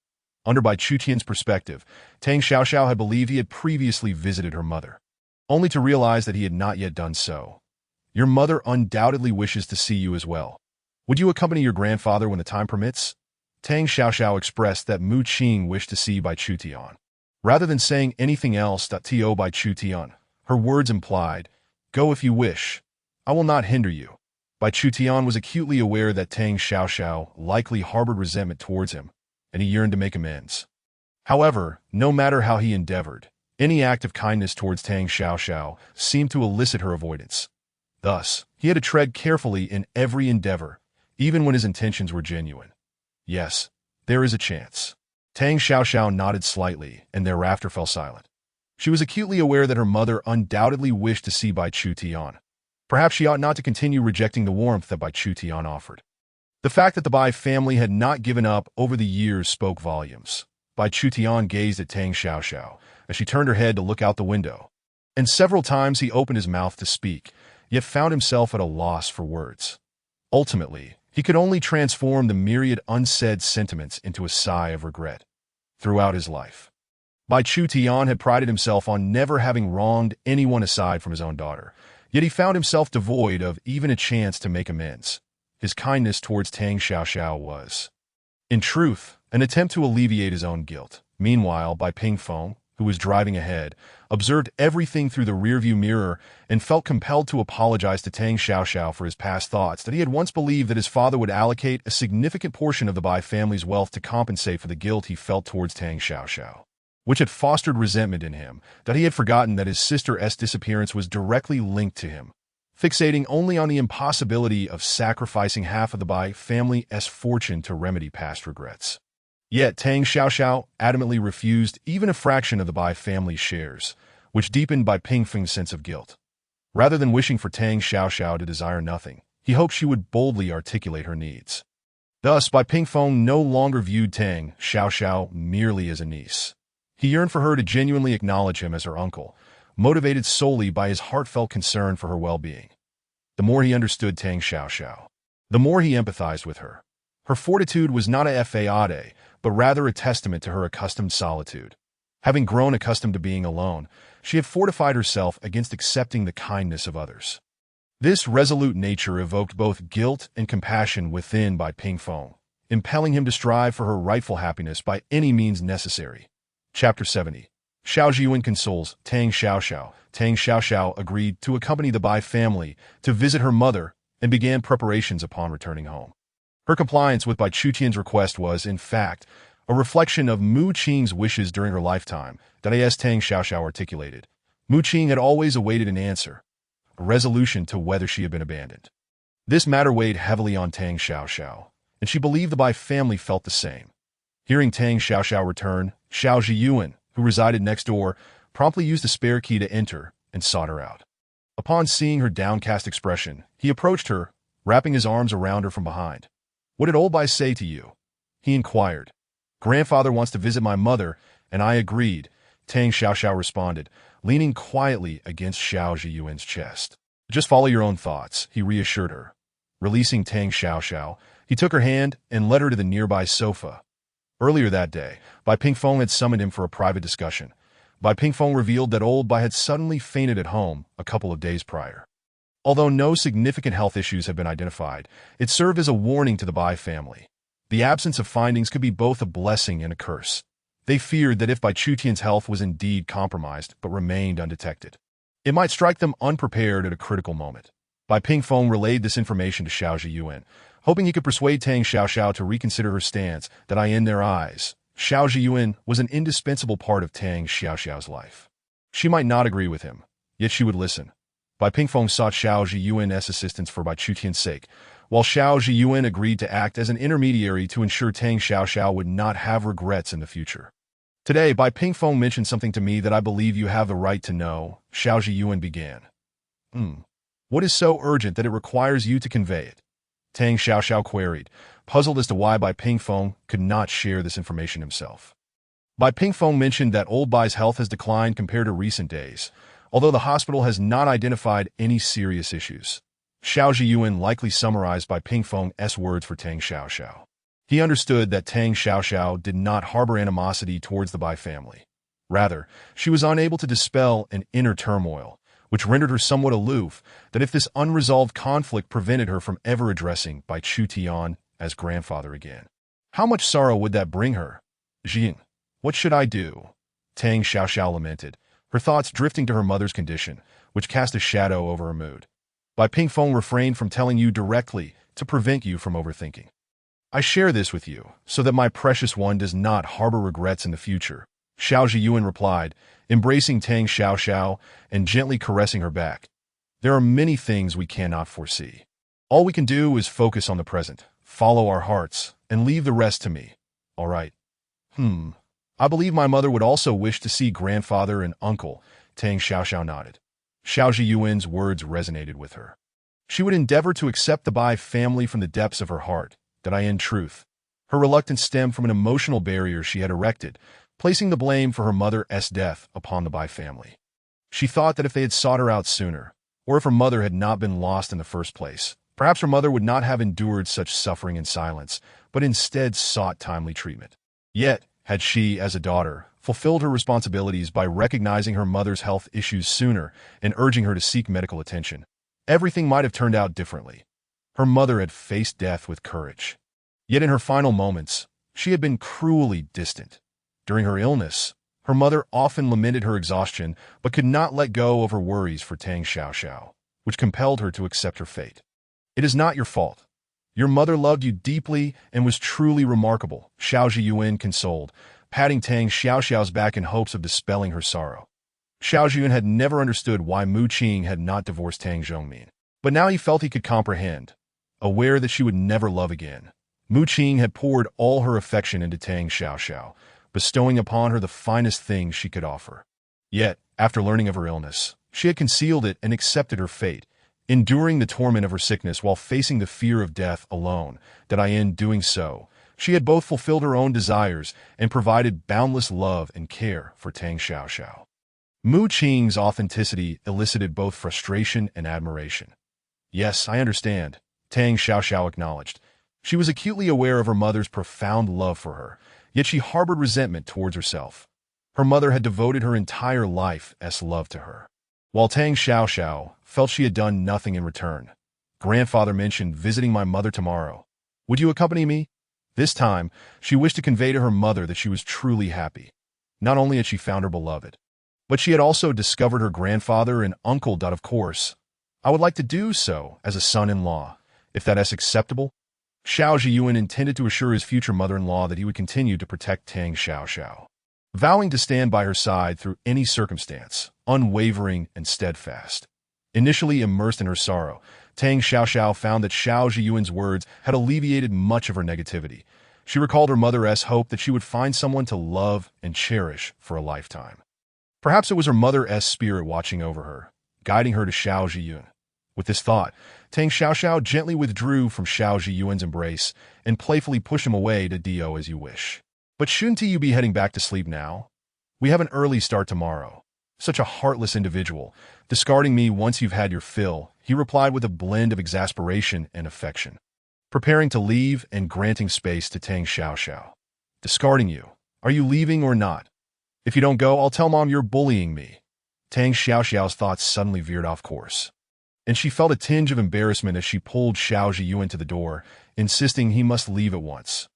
Under Bai Chutian's perspective, Tang Xiaoxiao had believed he had previously visited her mother, only to realize that he had not yet done so. "Your mother undoubtedly wishes to see you as well. Would you accompany your grandfather when the time permits?" Tang Xiaoxiao expressed that Mu Qing wished to see Bai Chutian. Rather than saying anything else, to Bai Chutian, her words implied, "Go if you wish. I will not hinder you." Bai Chutian was acutely aware that Tang Xiaoxiao likely harbored resentment towards him, and he yearned to make amends. However, no matter how he endeavored, any act of kindness towards Tang Xiaoxiao seemed to elicit her avoidance. Thus, he had to tread carefully in every endeavor, even when his intentions were genuine. "Yes, there is a chance." Tang Xiaoxiao nodded slightly and thereafter fell silent. She was acutely aware that her mother undoubtedly wished to see Bai Chutian. Perhaps she ought not to continue rejecting the warmth that Bai Chutian offered. The fact that the Bai family had not given up over the years spoke volumes. Bai Chutian gazed at Tang Xiaoxiao as she turned her head to look out the window, and several times he opened his mouth to speak, yet found himself at a loss for words. Ultimately, he could only transform the myriad unsaid sentiments into a sigh of regret. Throughout his life, Bai Chutian had prided himself on never having wronged anyone aside from his own daughter, yet he found himself devoid of even a chance to make amends. His kindness towards Tang Xiaoxiao was, in truth, an attempt to alleviate his own guilt. Meanwhile, Bai Pingfeng, who was driving ahead, observed everything through the rearview mirror and felt compelled to apologize to Tang Xiaoxiao for his past thoughts that he had once believed that his father would allocate a significant portion of the Bai family's wealth to compensate for the guilt he felt towards Tang Xiaoxiao. which had fostered resentment in him, that he had forgotten that his sister's disappearance was directly linked to him, fixating only on the impossibility of sacrificing half of the Bai family's fortune to remedy past regrets. Yet Tang Xiaoxiao adamantly refused even a fraction of the Bai family's shares, which deepened Bai Pingfeng's sense of guilt. Rather than wishing for Tang Xiaoxiao to desire nothing, he hoped she would boldly articulate her needs. Thus, Bai Pingfeng no longer viewed Tang Xiaoxiao merely as a niece. He yearned for her to genuinely acknowledge him as her uncle, motivated solely by his heartfelt concern for her well-being. The more he understood Tang Xiaoxiao, the more he empathized with her. Her fortitude was not a fade, but rather a testament to her accustomed solitude. Having grown accustomed to being alone, she had fortified herself against accepting the kindness of others. This resolute nature evoked both guilt and compassion within Bai Pingfeng, impelling him to strive for her rightful happiness by any means necessary. Chapter 70. Xiao Zhiyuan consoles Tang Xiaoxiao. Tang Xiaoxiao agreed to accompany the Bai family to visit her mother and began preparations upon returning home. Her compliance with Bai Chutian's request was, in fact, a reflection of Mu Qing's wishes during her lifetime that Tang Xiaoxiao articulated. Mu Qing had always awaited an answer, a resolution to whether she had been abandoned. This matter weighed heavily on Tang Xiaoxiao, and she believed the Bai family felt the same. Hearing Tang Xiaoxiao return, Xiao Zhiyuan, who resided next door, promptly used a spare key to enter and sought her out. Upon seeing her downcast expression, he approached her, wrapping his arms around her from behind. "What did old Bai say to you?" he inquired. "Grandfather wants to visit my mother, and I agreed," Tang Xiaoxiao responded, leaning quietly against Xiao Zhiyuan's chest. "Just follow your own thoughts," he reassured her. Releasing Tang Xiaoxiao, he took her hand and led her to the nearby sofa. Earlier that day, Bai Pingfeng had summoned him for a private discussion. Bai Pingfeng revealed that old Bai had suddenly fainted at home a couple of days prior. Although no significant health issues have been identified, it served as a warning to the Bai family. The absence of findings could be both a blessing and a curse. They feared that if Bai Chutian's health was indeed compromised but remained undetected, it might strike them unprepared at a critical moment. Bai Pingfeng relayed this information to Xiao Zhiyuan, hoping he could persuade Tang Xiaoxiao to reconsider her stance that in their eyes, Xiao Zhiyuan was an indispensable part of Tang Xiaoxiao's life. She might not agree with him, yet she would listen. Bai Pingfeng sought Xiao Zhiyuan's assistance for Bai Chutian's sake, while Xiao Zhiyuan agreed to act as an intermediary to ensure Tang Xiaoxiao would not have regrets in the future. "Today, Bai Pingfeng mentioned something to me that I believe you have the right to know," Xiao Zhiyuan began. What is so urgent that it requires you to convey it?" Tang Xiaoxiao queried, puzzled as to why Bai Pingfeng could not share this information himself. Bai Pingfeng mentioned that old Bai's health has declined compared to recent days, although the hospital has not identified any serious issues. Xiao Zhiyuan likely summarized Bai Pingfeng's words for Tang Xiaoxiao. He understood that Tang Xiaoxiao did not harbor animosity towards the Bai family. Rather, she was unable to dispel an inner turmoil, which rendered her somewhat aloof, that if this unresolved conflict prevented her from ever addressing Bai Chutian as grandfather again. How much sorrow would that bring her? "Jin, what should I do?" Tang Xiaoxiao lamented, her thoughts drifting to her mother's condition, which cast a shadow over her mood. Bai Pingfeng refrained from telling you directly to prevent you from overthinking. "I share this with you, so that my precious one does not harbor regrets in the future," Xiao Zhiyuan replied, embracing Tang Xiaoxiao and gently caressing her back. "There are many things we cannot foresee. All we can do is focus on the present, follow our hearts, and leave the rest to me. All right?" "I believe my mother would also wish to see grandfather and uncle," Tang Xiaoxiao nodded. Xiao Zhiyuan's words resonated with her. She would endeavor to accept the Bai family from the depths of her heart, that in truth, her reluctance stemmed from an emotional barrier she had erected, placing the blame for her mother's death upon the Bai family. She thought that if they had sought her out sooner, or if her mother had not been lost in the first place, perhaps her mother would not have endured such suffering in silence, but instead sought timely treatment. Yet, had she, as a daughter, fulfilled her responsibilities by recognizing her mother's health issues sooner and urging her to seek medical attention, everything might have turned out differently. Her mother had faced death with courage. Yet in her final moments, she had been cruelly distant. During her illness, her mother often lamented her exhaustion but could not let go of her worries for Tang Xiaoxiao, which compelled her to accept her fate. "It is not your fault. Your mother loved you deeply and was truly remarkable," Xiao Zhiyuan consoled, patting Tang Xiaoxiao's back in hopes of dispelling her sorrow. Xiao Zhiyun had never understood why Mu Qing had not divorced Tang Zhongmin. But now he felt he could comprehend. Aware that she would never love again, Mu Qing had poured all her affection into Tang Xiaoxiao, bestowing upon her the finest things she could offer. Yet, after learning of her illness, she had concealed it and accepted her fate, enduring the torment of her sickness while facing the fear of death alone, that in doing so, she had both fulfilled her own desires and provided boundless love and care for Tang Xiaoxiao. Mu Qing's authenticity elicited both frustration and admiration. Yes, I understand, Tang Xiaoxiao acknowledged. She was acutely aware of her mother's profound love for her, yet she harbored resentment towards herself. Her mother had devoted her entire life as love to her, while Tang Xiaoxiao felt she had done nothing in return. Grandfather mentioned visiting my mother tomorrow. Would you accompany me? This time, she wished to convey to her mother that she was truly happy. Not only had she found her beloved, but she had also discovered her grandfather and uncle. Of course, I would like to do so as a son-in-law, if that is acceptable. Xiao Zhiyun intended to assure his future mother-in-law that he would continue to protect Tang Xiaoxiao, vowing to stand by her side through any circumstance, unwavering and steadfast. Initially immersed in her sorrow, Tang Xiaoxiao found that Xiao Zhiyun's words had alleviated much of her negativity. She recalled her mother's hope that she would find someone to love and cherish for a lifetime. Perhaps it was her mother's spirit watching over her, guiding her to Xiao Zhiyun. With this thought, Tang Xiaoxiao gently withdrew from Xiao Zhiyun's embrace and playfully pushed him away to "Do as you wish. But shouldn't you be heading back to sleep now? We have an early start tomorrow. Such a heartless individual, discarding me once you've had your fill," he replied with a blend of exasperation and affection. Preparing to leave and granting space to Tang Xiaoxiao. "Discarding you? Are you leaving or not? If you don't go, I'll tell Mom you're bullying me." Tang Xiaoxiao's thoughts suddenly veered off course, and she felt a tinge of embarrassment as she pulled Xiao Zhiyun to the door, insisting he must leave at once.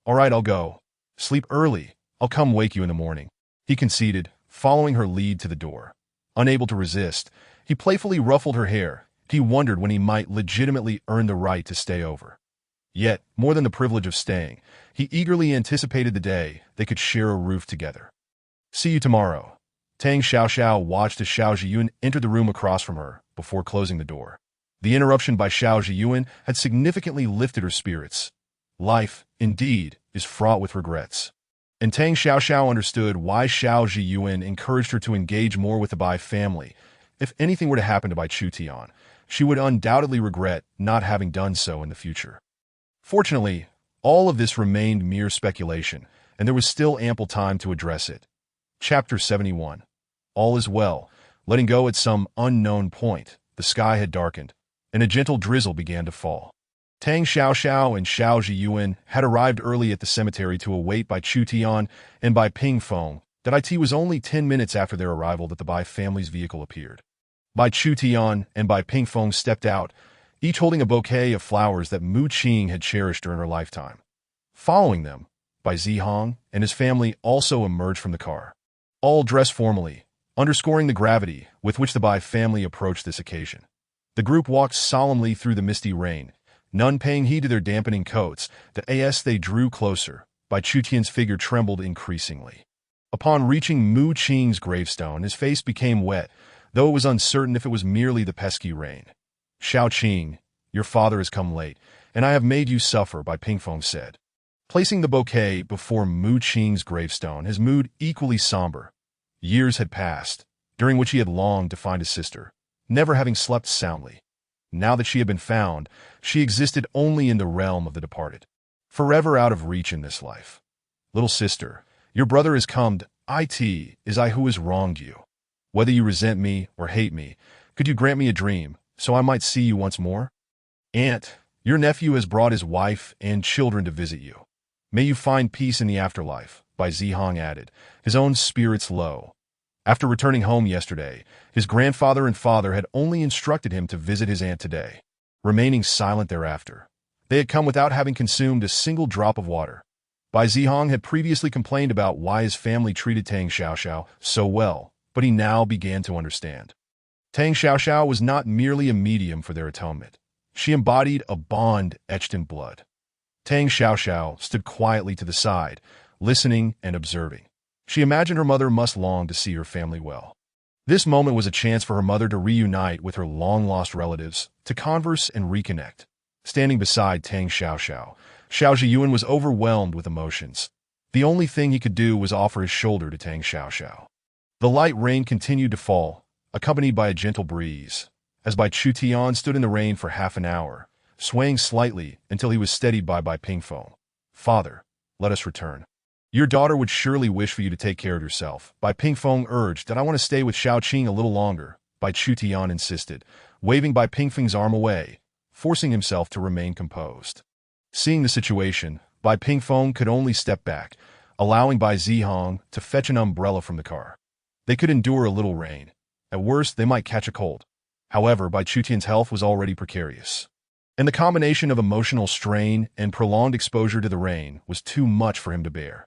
"All right, I'll go. Sleep early. I'll come wake you in the morning," he conceded, following her lead to the door. Unable to resist, he playfully ruffled her hair. He wondered when he might legitimately earn the right to stay over. Yet, more than the privilege of staying, he eagerly anticipated the day they could share a roof together. "See you tomorrow." Tang Xiaoxiao watched as Xiao Zhiyun entered the room across from her before closing the door. The interruption by Xiao Zhiyun had significantly lifted her spirits. Life, indeed, is fraught with regrets. And Tang Xiaoxiao understood why Xiao Zhiyun encouraged her to engage more with the Bai family. If anything were to happen to Bai Chutian, she would undoubtedly regret not having done so in the future. Fortunately, all of this remained mere speculation, and there was still ample time to address it. Chapter 71. All is well. Letting go at some unknown point, the sky had darkened, and a gentle drizzle began to fall. Tang Xiaoxiao and Xiao Zhiyun had arrived early at the cemetery to await Bai Chutian and Bai Pingfeng. It was only 10 minutes after their arrival that the Bai family's vehicle appeared. Bai Chutian and Bai Pingfeng stepped out, each holding a bouquet of flowers that Mu Qing had cherished during her lifetime. Following them, Bai Zihong and his family also emerged from the car, all dressed formally, underscoring the gravity with which the Bai family approached this occasion. The group walked solemnly through the misty rain, none paying heed to their dampening coats. As they drew closer, Bai Chutian's figure trembled increasingly. Upon reaching Mu Qing's gravestone, his face became wet, though it was uncertain if it was merely the pesky rain. "Xiao Qing, your father has come late, and I have made you suffer," Bai Pingfeng said. Placing the bouquet before Mu Qing's gravestone, his mood equally somber. Years had passed, during which he had longed to find his sister, never having slept soundly. Now that she had been found, she existed only in the realm of the departed, forever out of reach in this life. "Little sister, your brother has come. It is I who has wronged you. Whether you resent me or hate me, could you grant me a dream, so I might see you once more? Aunt, your nephew has brought his wife and children to visit you. May you find peace in the afterlife," Bai Zihong added, his own spirits low. After returning home yesterday, his grandfather and father had only instructed him to visit his aunt today, remaining silent thereafter. They had come without having consumed a single drop of water. Bai Zihong had previously complained about why his family treated Tang Xiaoxiao so well, but he now began to understand. Tang Xiaoxiao was not merely a medium for their atonement. She embodied a bond etched in blood. Tang Xiaoxiao stood quietly to the side, listening and observing. She imagined her mother must long to see her family well. This moment was a chance for her mother to reunite with her long-lost relatives, to converse and reconnect. Standing beside Tang Xiaoxiao, Xiao Zhiyuan was overwhelmed with emotions. The only thing he could do was offer his shoulder to Tang Xiaoxiao. The light rain continued to fall, accompanied by a gentle breeze, as Bai Chutian stood in the rain for half an hour, swaying slightly until he was steadied by Bai Pingfeng. "Father, let us return. Your daughter would surely wish for you to take care of yourself." Bai Pingfeng urged. "That I want to stay with Xiaoqing a little longer," Bai Chutian insisted, waving Bai Pingfeng's arm away, forcing himself to remain composed. Seeing the situation, Bai Pingfeng could only step back, allowing Bai Zihong to fetch an umbrella from the car. They could endure a little rain. At worst, they might catch a cold. However, Bai Chutian's health was already precarious, and the combination of emotional strain and prolonged exposure to the rain was too much for him to bear.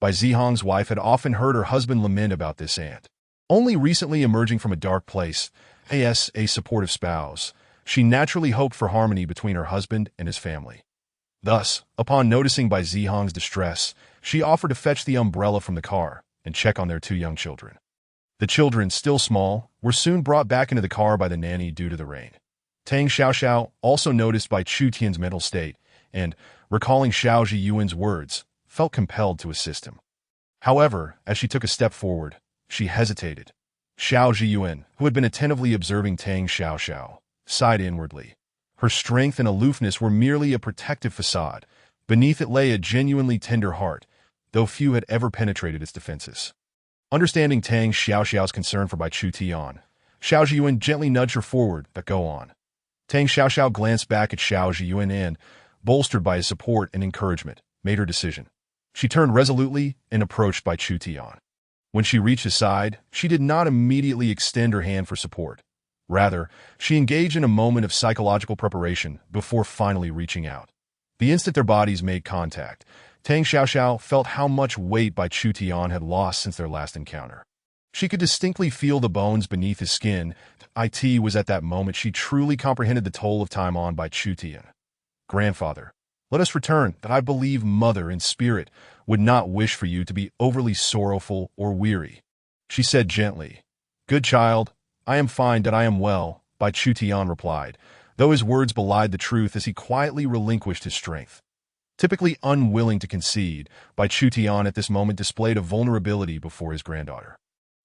Bai Zihong's wife had often heard her husband lament about this aunt. Only recently emerging from a dark place, as a supportive spouse, she naturally hoped for harmony between her husband and his family. Thus, upon noticing Bai Zihong's distress, she offered to fetch the umbrella from the car and check on their two young children. The children, still small, were soon brought back into the car by the nanny due to the rain. Tang Xiaoxiao also noticed Bai Chutian's mental state and, recalling Xiao Zhiyuan's words, felt compelled to assist him. However, as she took a step forward, she hesitated. Xiao Zhiyuan, who had been attentively observing Tang Xiaoxiao, sighed inwardly. Her strength and aloofness were merely a protective facade. Beneath it lay a genuinely tender heart, though few had ever penetrated its defenses. Understanding Tang Xiaoxiao's concern for Bai Chutian, Xiao Zhiyuan gently nudged her forward, but go on. Tang Xiaoxiao glanced back at Xiao Zhiyuan and, bolstered by his support and encouragement, made her decision. She turned resolutely and approached Bai Chutian. When she reached his side, she did not immediately extend her hand for support. Rather, she engaged in a moment of psychological preparation before finally reaching out. The instant their bodies made contact, Tang Xiaoxiao felt how much weight Bai Chutian had lost since their last encounter. She could distinctly feel the bones beneath his skin. It was at that moment she truly comprehended the toll of time on Bai Chutian. "Grandfather, let us return, that I believe mother in spirit would not wish for you to be overly sorrowful or weary," she said gently. "Good child, I am fine, that I am well," Bai Chutian replied, though his words belied the truth as he quietly relinquished his strength. Typically unwilling to concede, Bai Chutian at this moment displayed a vulnerability before his granddaughter.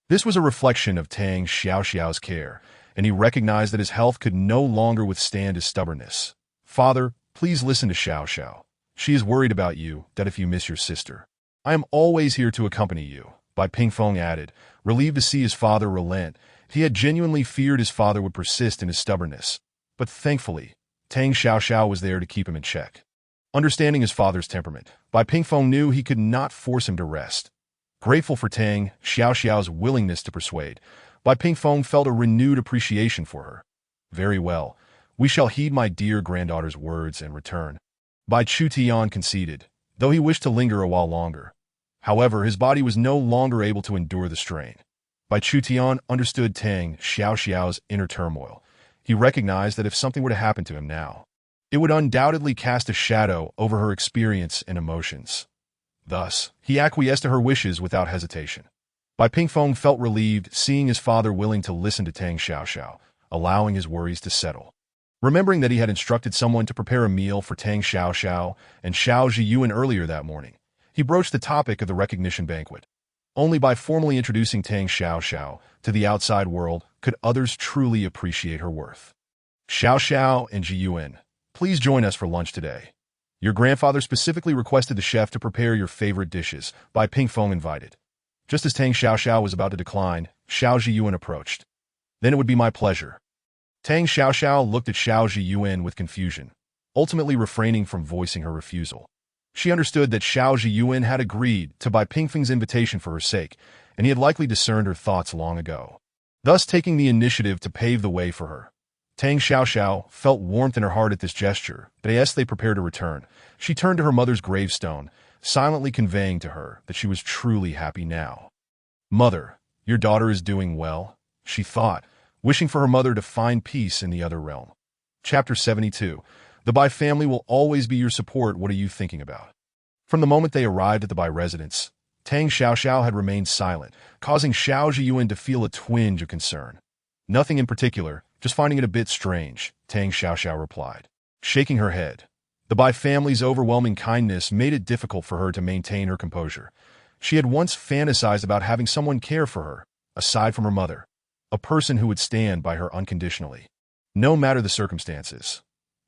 This was a reflection of Tang Xiaoxiao's care, and he recognized that his health could no longer withstand his stubbornness. "Father, please listen to Xiaoxiao. She is worried about you, that if you miss your sister. I am always here to accompany you," Bai Pingfeng added, relieved to see his father relent. He had genuinely feared his father would persist in his stubbornness, but thankfully, Tang Xiaoxiao was there to keep him in check. Understanding his father's temperament, Bai Pingfeng knew he could not force him to rest. Grateful for Tang Xiaoxiao's willingness to persuade, Bai Pingfeng felt a renewed appreciation for her. "Very well, we shall heed my dear granddaughter's words and return," Bai Chutian conceded, though he wished to linger a while longer. However, his body was no longer able to endure the strain. Bai Chutian understood Tang Xiaoxiao's inner turmoil. He recognized that if something were to happen to him now, it would undoubtedly cast a shadow over her experience and emotions. Thus, he acquiesced to her wishes without hesitation. Bai Pingfeng felt relieved seeing his father willing to listen to Tang Xiaoxiao, allowing his worries to settle. Remembering that he had instructed someone to prepare a meal for Tang Xiaoxiao and Xiao Zhiyuan earlier that morning, he broached the topic of the recognition banquet. Only by formally introducing Tang Xiaoxiao to the outside world could others truly appreciate her worth. "Xiaoxiao and Zhiyuan, please join us for lunch today. Your grandfather specifically requested the chef to prepare your favorite dishes," Bai Pingfeng invited. Just as Tang Xiaoxiao was about to decline, Xiao Zhiyuan approached. "Then it would be my pleasure." Tang Xiaoxiao looked at Xiao Zhiyuan with confusion, ultimately refraining from voicing her refusal. She understood that Xiao Zhiyuan had agreed to Bai Pingfeng's invitation for her sake, and he had likely discerned her thoughts long ago, thus taking the initiative to pave the way for her. Tang Xiaoxiao felt warmth in her heart at this gesture, but as they prepared to return, she turned to her mother's gravestone, silently conveying to her that she was truly happy now. "Mother, your daughter is doing well," she thought, wishing for her mother to find peace in the other realm. Chapter 72. The Bai family will always be your support. What are you thinking about? From the moment they arrived at the Bai residence, Tang Xiaoxiao had remained silent, causing Xiao Zhiyuan to feel a twinge of concern. Nothing in particular, just finding it a bit strange, Tang Xiaoxiao replied, shaking her head. The Bai family's overwhelming kindness made it difficult for her to maintain her composure. She had once fantasized about having someone care for her, aside from her mother, a person who would stand by her unconditionally, no matter the circumstances.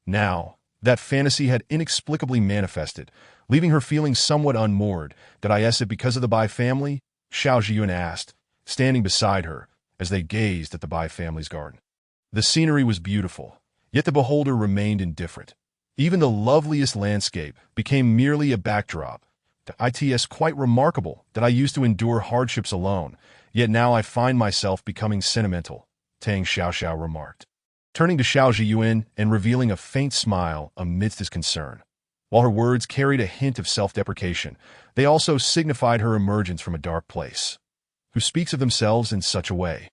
Now, that fantasy had inexplicably manifested, leaving her feeling somewhat unmoored. Did I guess it because of the Bai family? Xiao Zhiyuan asked, standing beside her, as they gazed at the Bai family's garden. The scenery was beautiful, yet the beholder remained indifferent. Even the loveliest landscape became merely a backdrop. It's quite remarkable that I used to endure hardships alone, yet now I find myself becoming sentimental, Tang Xiaoxiao remarked, turning to Xiao Zhiyuan and revealing a faint smile amidst his concern. While her words carried a hint of self-deprecation, they also signified her emergence from a dark place. Who speaks of themselves in such a way?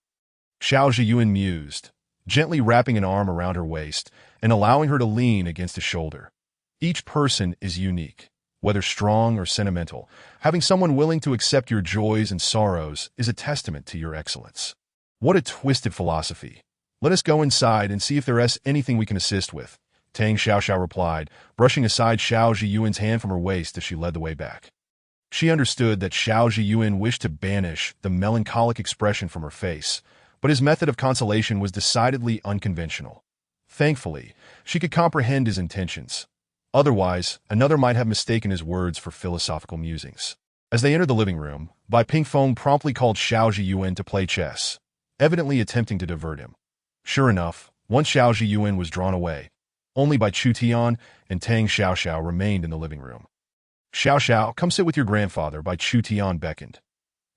Xiao Zhiyuan mused, gently wrapping an arm around her waist and allowing her to lean against his shoulder. Each person is unique. Whether strong or sentimental, having someone willing to accept your joys and sorrows is a testament to your excellence. What a twisted philosophy. Let us go inside and see if there is anything we can assist with, Tang Xiaoxiao replied, brushing aside Xiao Zhiyuan's hand from her waist as she led the way back. She understood that Xiao Zhiyuan wished to banish the melancholic expression from her face, but his method of consolation was decidedly unconventional. Thankfully, she could comprehend his intentions. Otherwise, another might have mistaken his words for philosophical musings. As they entered the living room, Bai Pingfeng promptly called Xiao Zhiyuan to play chess, evidently attempting to divert him. Sure enough, once Xiao Zhiyuan was drawn away, only Bai Chutian and Tang Xiaoxiao remained in the living room. Xiao, come sit with your grandfather, Bai Chutian beckoned.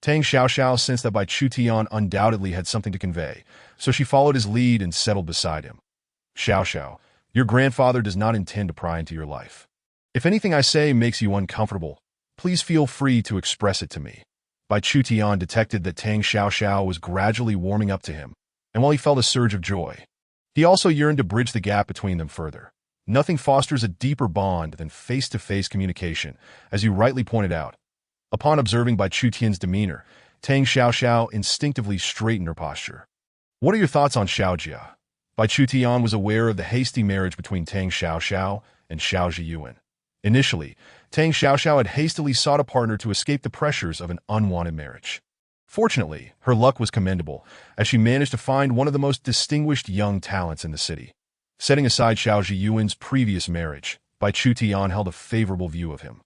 Tang Xiaoxiao sensed that Bai Chutian undoubtedly had something to convey, so she followed his lead and settled beside him. Xiao, your grandfather does not intend to pry into your life. If anything I say makes you uncomfortable, please feel free to express it to me. Bai Chutian detected that Tang Xiaoxiao was gradually warming up to him, and while he felt a surge of joy, he also yearned to bridge the gap between them further. Nothing fosters a deeper bond than face-to-face communication, as you rightly pointed out. Upon observing Bai Chutian's demeanor, Tang Xiaoxiao instinctively straightened her posture. What are your thoughts on Xiaojia? Bai Chutian was aware of the hasty marriage between Tang Xiaoxiao and Xiao Zhiyuan. Initially, Tang Xiaoxiao had hastily sought a partner to escape the pressures of an unwanted marriage. Fortunately, her luck was commendable, as she managed to find one of the most distinguished young talents in the city. Setting aside Xiao Zhiyuan's previous marriage, Bai Chutian held a favorable view of him.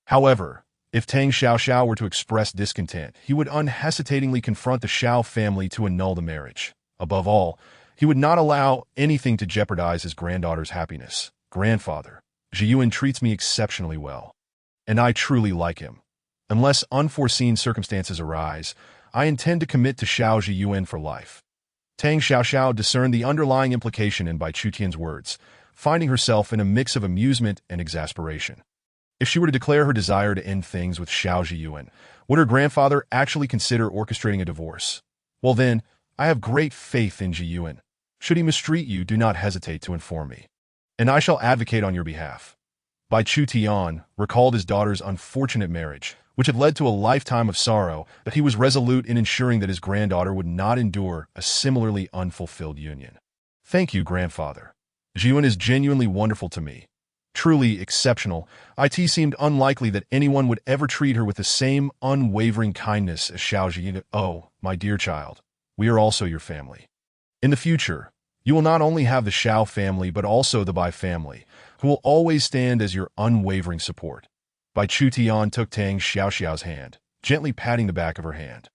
However, if Tang Xiaoxiao were to express discontent, he would unhesitatingly confront the Xiao family to annul the marriage. Above all, he would not allow anything to jeopardize his granddaughter's happiness. Grandfather, Zhiyuan treats me exceptionally well, and I truly like him. Unless unforeseen circumstances arise, I intend to commit to Xiao Zhiyuan for life. Tang Xiaoxiao discerned the underlying implication in Bai Chutian's words, finding herself in a mix of amusement and exasperation. If she were to declare her desire to end things with Xiao Zhiyuan, would her grandfather actually consider orchestrating a divorce? Well then, I have great faith in Zhiyuan. Should he mistreat you, do not hesitate to inform me, and I shall advocate on your behalf. Bai Chutian recalled his daughter's unfortunate marriage, which had led to a lifetime of sorrow, but he was resolute in ensuring that his granddaughter would not endure a similarly unfulfilled union. Thank you, grandfather. Zhiyuan is genuinely wonderful to me. Truly exceptional. It seemed unlikely that anyone would ever treat her with the same unwavering kindness as Xiao Zhiyuan. Oh, my dear child, we are also your family. In the future, you will not only have the Xiao family but also the Bai family, who will always stand as your unwavering support. Bai Chutian took Tang Xiaoxiao's hand, gently patting the back of her hand.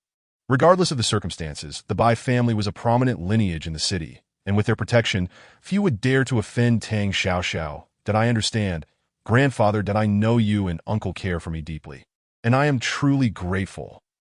Regardless of the circumstances, the Bai family was a prominent lineage in the city, and with their protection, few would dare to offend Tang Xiaoxiao. That I understand, grandfather, that I know you and uncle care for me deeply, and I am truly grateful.